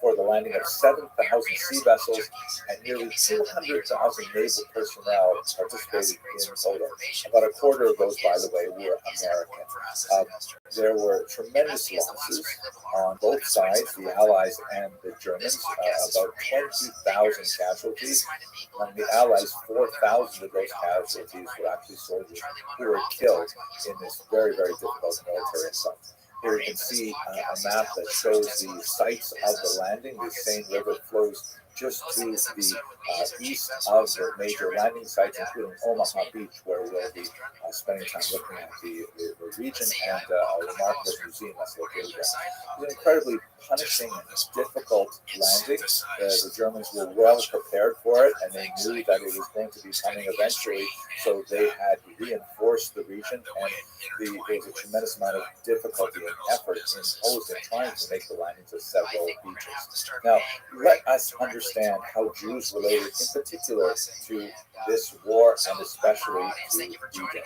for the landing of 7,000 sea vessels, and nearly 200,000 naval personnel participated in total. About a quarter of those, by the way, were American. There were tremendous losses on both sides, the Allies and the Germans, about 20,000 casualties. Among the Allies, 4,000 of those casualties were actually soldiers who were killed in this very, very difficult military assault. Here you can see a map that shows the sites of the landing. The Seine River flows just to the east of the major landing sites, including Omaha Beach, where we'll be spending time looking at the region and a remarkable museum that's located there. It was an incredibly punishing and difficult landing. The Germans were well prepared for it, and they knew that it was going to be coming eventually, so they had reinforced the region, and there was a tremendous amount of difficulty and effort imposed in trying to make the landings of several beaches. Now, let us understand how Jews related in particular to this war and especially to D-Day.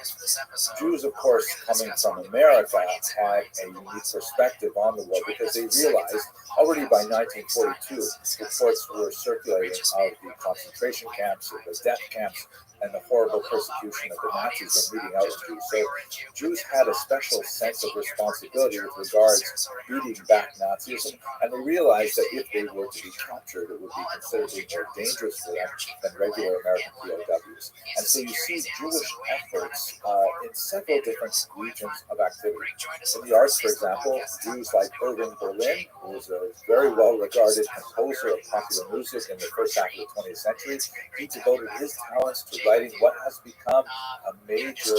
Jews, of course, coming from America, had a unique perspective on the war because they realized already by 1942 reports were circulating of the concentration camps, the death camps, and the horrible persecution of the Nazis were meeting out with Jews. So Jews had a special sense of responsibility with regards to beating back Nazism, and they realized that if they were to be captured, it would be considerably more dangerous for them than regular American POWs. And so you see Jewish efforts in several different regions of activity. In the arts, for example, Jews like Irving Berlin, who was a very well-regarded composer of popular music in the first half of the 20th century, he devoted his talents to writing what has become a major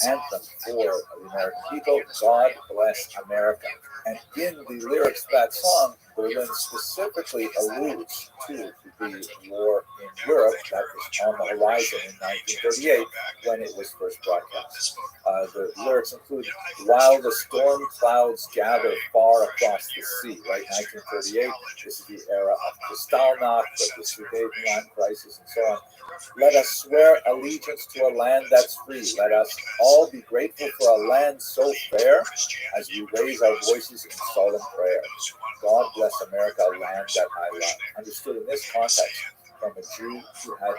anthem for the American people, God Bless America. And in the lyrics of that song, Berlin specifically alludes to the war in Europe that was on the horizon in 1938 when it was first broadcast. The lyrics include, while the storm clouds gather far across the sea, right? 1938, this is the era of Kristallnacht, the Sudetenland crisis, and so on. Let us swear allegiance to a land that's free. Let us all be grateful for a land so fair as we raise our voices in solemn prayer. God bless America, a land that I love. Understood in this context from a Jew who had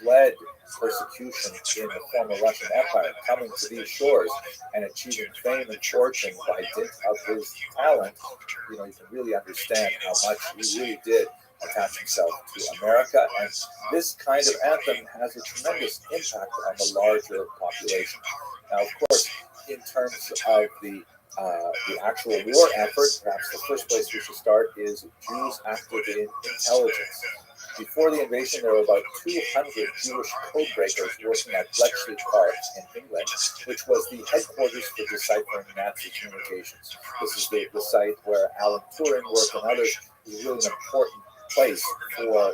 fled persecution in the former Russian Empire, coming to these shores and achieving fame and fortune by dint of his talent, you can really understand how much he really did attach himself to America, and this kind of anthem has a tremendous impact on the larger population. Now, of course, in terms of the actual war effort, perhaps the first place we should start is Jews active in intelligence. Before the invasion, there were about 200 Jewish codebreakers working at Bletchley Park in England, which was the headquarters for deciphering Nazi communications. This is the site where Alan Turing worked and others. It was really an important place for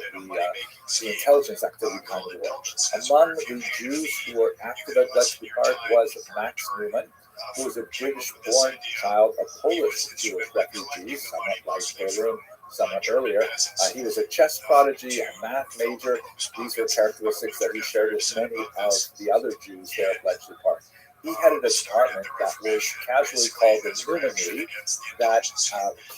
the intelligence activity kind of war. Among the Jews who were active at Bletchley Park was Max Newman, who was a British-born child of Polish Jewish refugees, somewhat like Berlin somewhat earlier. He was a chess prodigy, a math major. These were characteristics that he shared with many of the other Jews there at Bletchley Park. He headed a department that was casually called the Newman League, that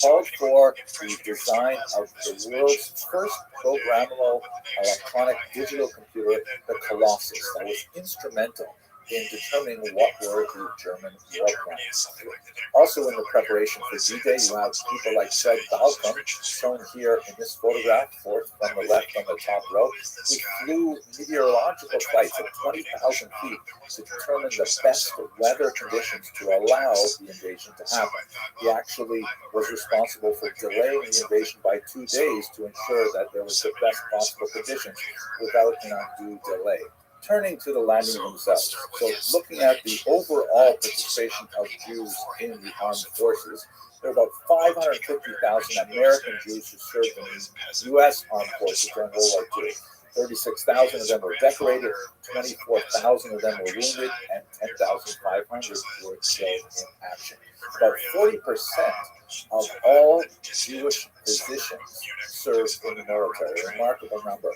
called for the design of the world's first programmable electronic digital computer, the Colossus, that was instrumental in determining what were the German war plans. Also in the preparation for D-Day, you have people like Fred Balcom, shown here in this photograph, fourth from the left on the top row, who flew meteorological flights at 20,000 feet to determine the best weather conditions to allow the invasion to happen. He actually was responsible for delaying the invasion by 2 days to ensure that there was the best possible conditions without an undue delay. Turning to the landing themselves, so looking at the overall participation of Jews in the armed forces, there are about 550,000 American Jews who served in the U.S. armed forces during World War II. 36,000 of them were decorated, 24,000 of them were wounded, and 10,500 were killed in action. About 40% of all Jewish physicians served in the military, a remarkable number.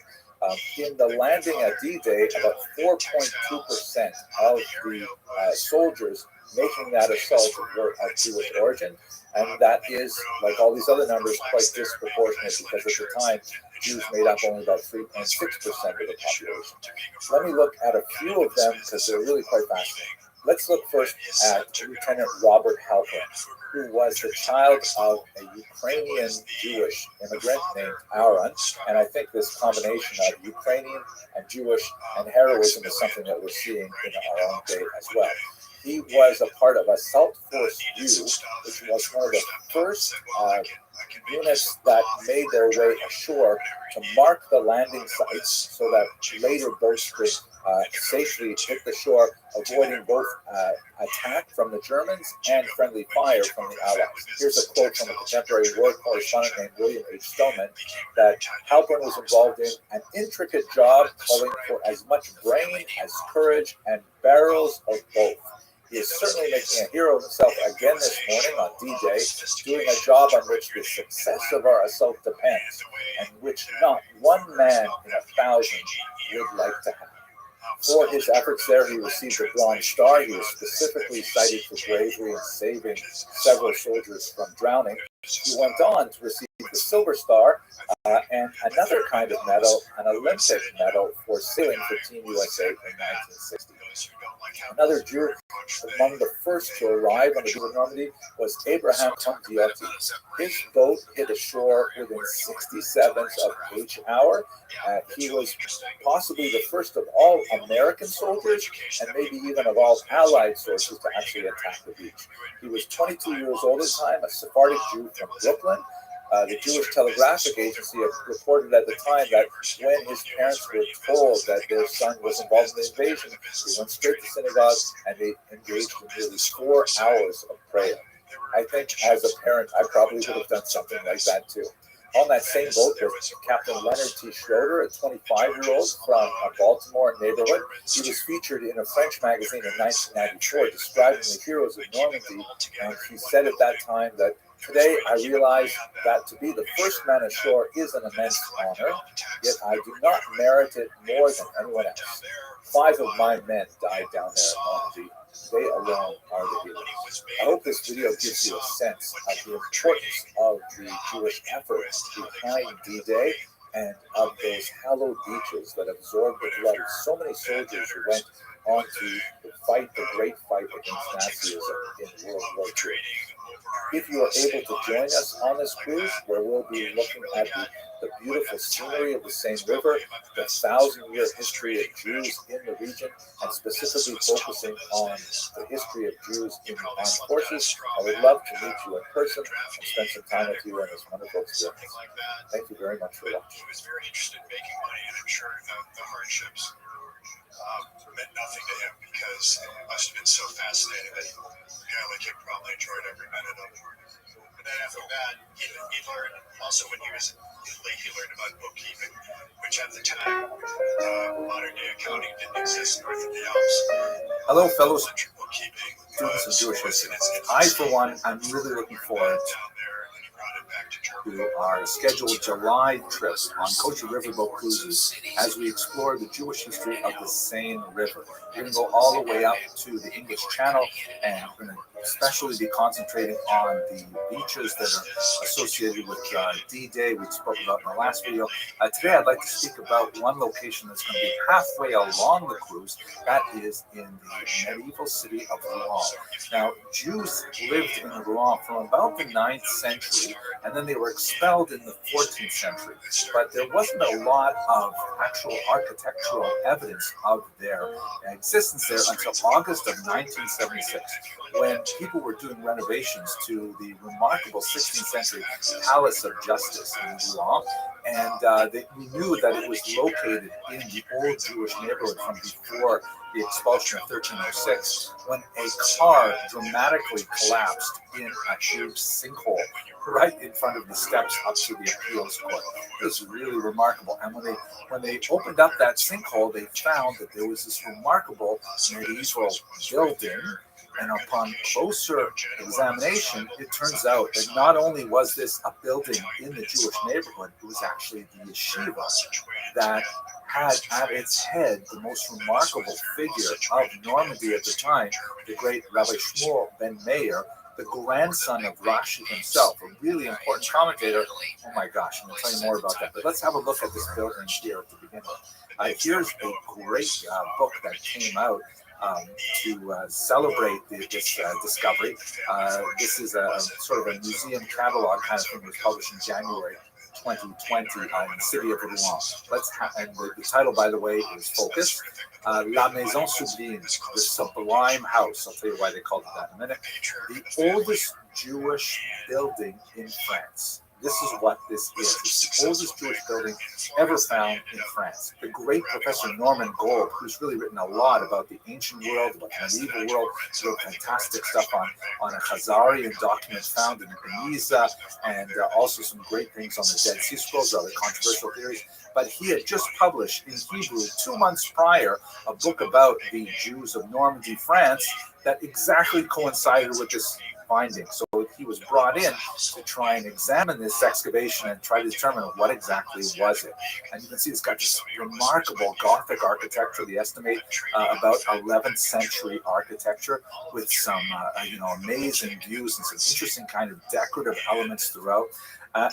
In the landing at D-Day, about 4.2% of the soldiers making that assault were of Jewish origin, and that is, like all these other numbers, quite disproportionate because at the time, Jews made up only about 3.6% of the population. Let me look at a few of them because they're really quite fascinating. Let's look first at Lieutenant Robert Halpern, who was the child of a Ukrainian Jewish immigrant named Aaron, and I think this combination of Ukrainian and Jewish and heroism is something that we're seeing in our own day as well. He was a part of Assault Force U, which was one of the first units that made their way ashore to mark the landing sites so that later boats could safely hit the shore, avoiding both attack from the Germans and friendly fire from the Allies. Here's a quote from a contemporary war correspondent named William H. Stillman, that Halpern was involved in an intricate job calling for as much brain as courage and barrels of both. He is certainly making a hero of himself again this morning on D-Day, doing a job on which the success of our assault depends, and which not one man in 1,000 would like to have. For his efforts there, he received the Bronze Star. He was specifically cited for bravery in saving several soldiers from drowning. He went on to receive the Silver Star and another kind of medal, an Olympic medal for sailing for Team USA in 1960. Another Jew among the first to arrive on the River Normandy was Abraham Conti. His boat hit ashore within 67 of H-hour. He was possibly the first of all American soldiers and maybe even of all Allied soldiers to actually attack the beach. He was 22 years old at the time, a Sephardic Jew from Brooklyn. The Jewish Telegraphic Agency reported at the time that when his parents were told that their son was involved in the invasion, they went straight to synagogue and they engaged in nearly 4 hours of prayer. I think as a parent, I probably would have done something like that too. On that same boat was Captain Leonard T. Schroeder, a 25-year-old from a Baltimore neighborhood. He was featured in a French magazine in 1994 describing the heroes of Normandy, and he said at that time that, "Today I realize that to be the first man ashore is an immense honor, yet I do not merit it more than anyone else. 5 of my men died down there at Normandy. They alone are the heroes." I hope this video gives you a sense of the importance of the Jewish effort behind D-Day and of those hallowed beaches that absorbed the blood of so many soldiers who went on to fight the great fight against Nazism in World War II. If you are able to join us on this cruise, where we'll be looking at the beautiful scenery of the Seine River, the 1,000-year history of Jews in the region, and specifically focusing on the history of Jews in the armed forces, I would love to meet you in person and spend some time with you in this wonderful experience. Thank you very much for watching. He was very interested in making money, and I'm sure the hardships meant nothing to him because it must have been so fascinating that a guy like him probably enjoyed every minute of it. And then after that, he learned also when he was in Italy, he learned about bookkeeping, which at the time, modern day accounting didn't exist north of the Alps. Hello, fellow students of Jewish history. I, for one, am really looking forward to our scheduled July trip on Kosher Riverboat Cruises as we explore the Jewish history of the Seine River. We're going to go all the way up to the English Channel, and we're going to especially be concentrating on the beaches that are associated with D-Day we spoke about in the last video. Today I'd like to speak about one location that's going to be halfway along the cruise. That is in the medieval city of Rouen. Now, Jews lived in Rouen from about the 9th century, and then they were expelled in the 14th century. But there wasn't a lot of actual architectural evidence of their existence there until August of 1976, when people were doing renovations to the remarkable 16th century Palace of Justice in Rouen. And we knew that it was located in the old Jewish neighborhood from before the expulsion of 1306, when a car dramatically collapsed in a huge sinkhole right in front of the steps up to the appeals court. It was really remarkable. And when they opened up that sinkhole, they found that there was this remarkable medieval building. And upon closer examination, it turns out that not only was this a building in the Jewish neighborhood, it was actually the yeshiva that had at its head the most remarkable figure of Normandy at the time, the great Rabbi Shmuel ben Meir, the grandson of Rashi himself, a really important commentator. Oh my gosh, I'm going to tell you more about that. But let's have a look at this building here at the beginning. Here's a great book that came out to celebrate this discovery. This is a sort of a museum catalog kind of thing that was published in January 2020 in the city of Rouen. And the title, by the way, is Focus. La Maison Sublime, the Sublime House. I'll tell you why they called it that in a minute. The oldest Jewish building in France. This is what this is. It's the oldest Jewish building ever found in France. The great Professor Norman Gold, who's really written a lot about the ancient world, about the medieval world, wrote fantastic stuff on a Khazarian document found in Geniza, and also some great things on the Dead Sea Scrolls, other controversial theories. But he had just published in Hebrew 2 months prior a book about the Jews of Normandy, France, that exactly coincided with this finding. So he was brought in to try and examine this excavation and try to determine what exactly was it. And you can see it's got this remarkable Gothic architecture. They estimate about 11th century architecture with some amazing views and some interesting kind of decorative elements throughout.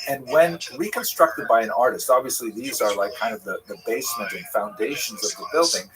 And when reconstructed by an artist, obviously these are like kind of the basement and foundations of the building,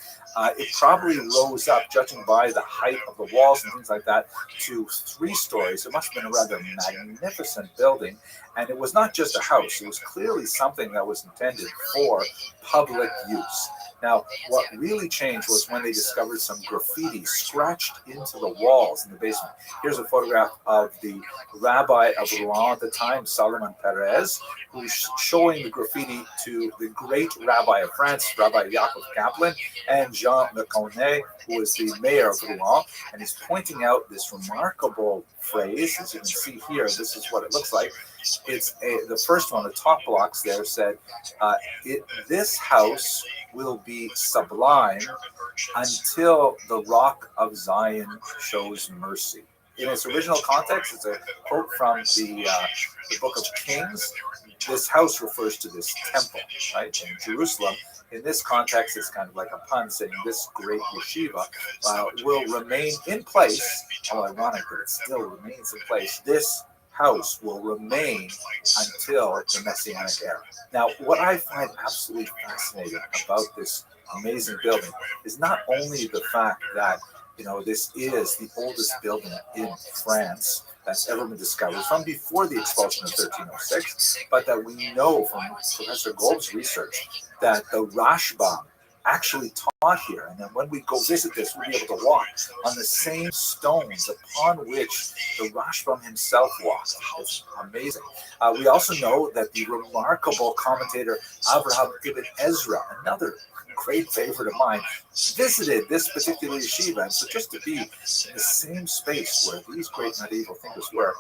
it probably rose up, judging by the height of the walls and things like that, to 3 stories. It must have been a rather magnificent building. And it was not just a house. It was clearly something that was intended for public use. Now, what really changed was when they discovered some graffiti scratched into the walls in the basement. Here's a photograph of the rabbi of Rouen at the time, Salomon Perez, who's showing the graffiti to the great rabbi of France, Rabbi Yaakov Kaplan, and Jean Le Cornet, who was the mayor of Rouen, and he's pointing out this remarkable phrase. As you can see here, this is what it looks like. It's the first one, the top blocks there said, this house will be sublime until the rock of Zion shows mercy. In its original context, it's a quote from the book of Kings. This house refers to this temple, right, in Jerusalem. In this context, it's kind of like a pun saying this great yeshiva will remain in place. How ironic that it still remains in place. This house will remain until the Messianic era. Now, what I find absolutely fascinating about this amazing building is not only the fact that this is the oldest building in France that's ever been discovered from before the expulsion of 1306, but that we know from Professor Gold's research that the Rashbam actually taught here. And then when we go visit this, we'll be able to walk on the same stones upon which the Rashbam himself walked. It's amazing. We also know that the remarkable commentator Avraham ibn Ezra, another great favorite of mine, visited this particular yeshiva. And so just to be in the same space where these great medieval thinkers were,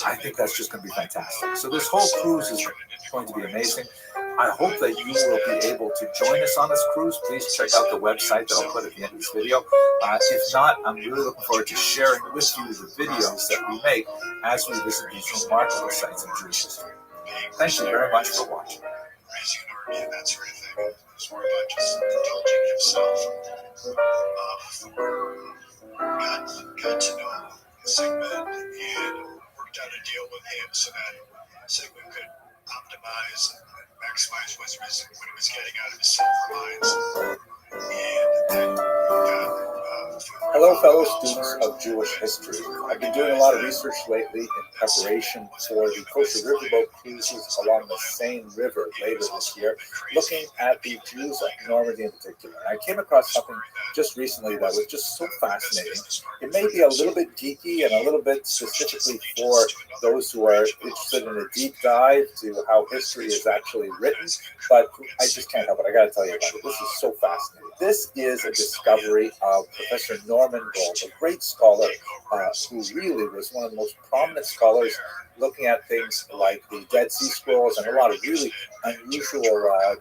I think that's just going to be fantastic. So this whole cruise is going to be amazing. I hope that you will be able to join us on this cruise. Please check out the website that I'll put at the end of this video. If not, I'm really looking forward to sharing with you the videos that we make as we visit these remarkable sites in Jewish history. Thank you very much for watching. Raising an army and that sort of thing. It was more about just indulging himself. Got to know Sigmund and worked out a deal with him so that Sigmund could optimize and maximize what he was getting out of his silver mines. And then got Hello, fellow students of Jewish history. I've been doing a lot of research lately in preparation for the Kosher Riverboat cruises along the Seine River later this year, looking at the Jews of Normandy in particular. And I came across something just recently that was just so fascinating. It may be a little bit geeky and a little bit specifically for those who are interested in a deep dive to how history is actually written, but I just can't help it. I got to tell you about it. This is so fascinating. This is a discovery of Professor Norman Gold, a great scholar who really was one of the most prominent scholars looking at things like the Dead Sea Scrolls and a lot of really unusual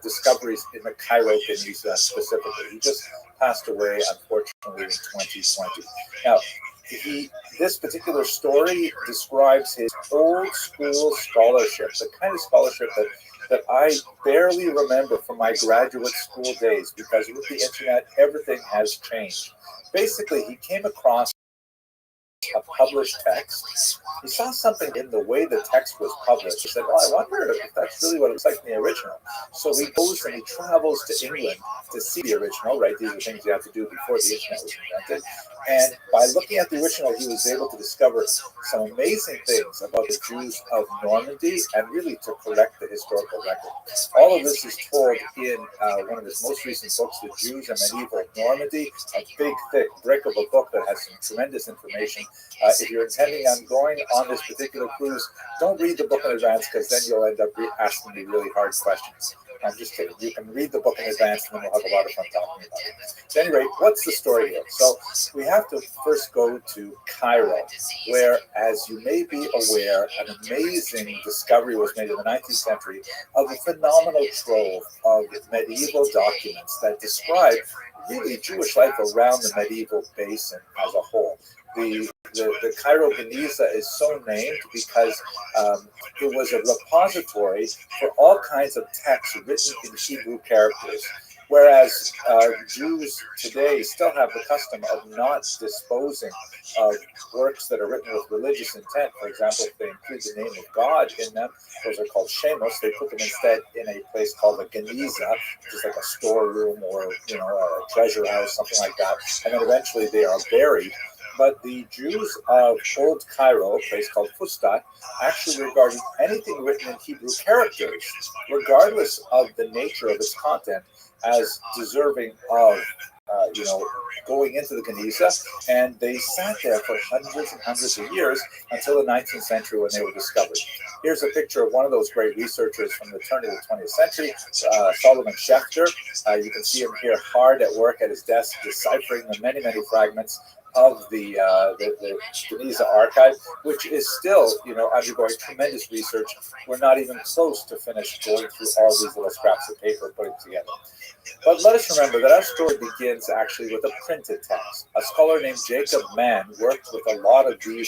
discoveries in the Cairo Geniza specifically. He just passed away, unfortunately, in 2020. Now, this particular story describes his old school scholarship, the kind of scholarship that I barely remember from my graduate school days, because with the internet, everything has changed. Basically, he came across a published text. He saw something in the way the text was published. He said, well, I wonder if that's really what it was like in the original. So he goes and he travels to England to see the original, right? These are things you have to do before the internet was invented. And by looking at the original, he was able to discover some amazing things about the Jews of Normandy and really to correct the historical record. All of this is told in one of his most recent books, The Jews and Medieval Normandy, a big, thick brick of a book that has some tremendous information. If you're intending on going on this particular cruise, don't read the book in advance because then you'll end up asking me really hard questions. I'm just kidding. You can read the book in advance and then we'll have a lot of fun talking about it. So anyway, what's the story here? So we have to first go to Cairo, where, as you may be aware, an amazing discovery was made in the 19th century of a phenomenal trove of medieval documents that describe really Jewish life around the medieval basin as a whole. The Cairo Geniza is so named because it was a repository for all kinds of texts written in Hebrew characters. Whereas Jews today still have the custom of not disposing of works that are written with religious intent. For example, if they include the name of God in them, those are called shemos. They put them instead in a place called a geniza, which is like a storeroom or a treasure house, something like that. And then eventually they are buried. But the Jews of Old Cairo, a place called Fustat, actually regarded anything written in Hebrew characters, regardless of the nature of its content, as deserving of going into the Geniza, and they sat there for hundreds and hundreds of years until the 19th century when they were discovered. Here's a picture of one of those great researchers from the turn of the 20th century, Solomon Schechter. You can see him here hard at work at his desk, deciphering the many, many fragments of the Geniza archive, which is still, undergoing tremendous research. We're not even close to finish going through all these little scraps of paper putting together. But let us remember that our story begins actually with a printed text. A scholar named Jacob Mann worked with a lot of these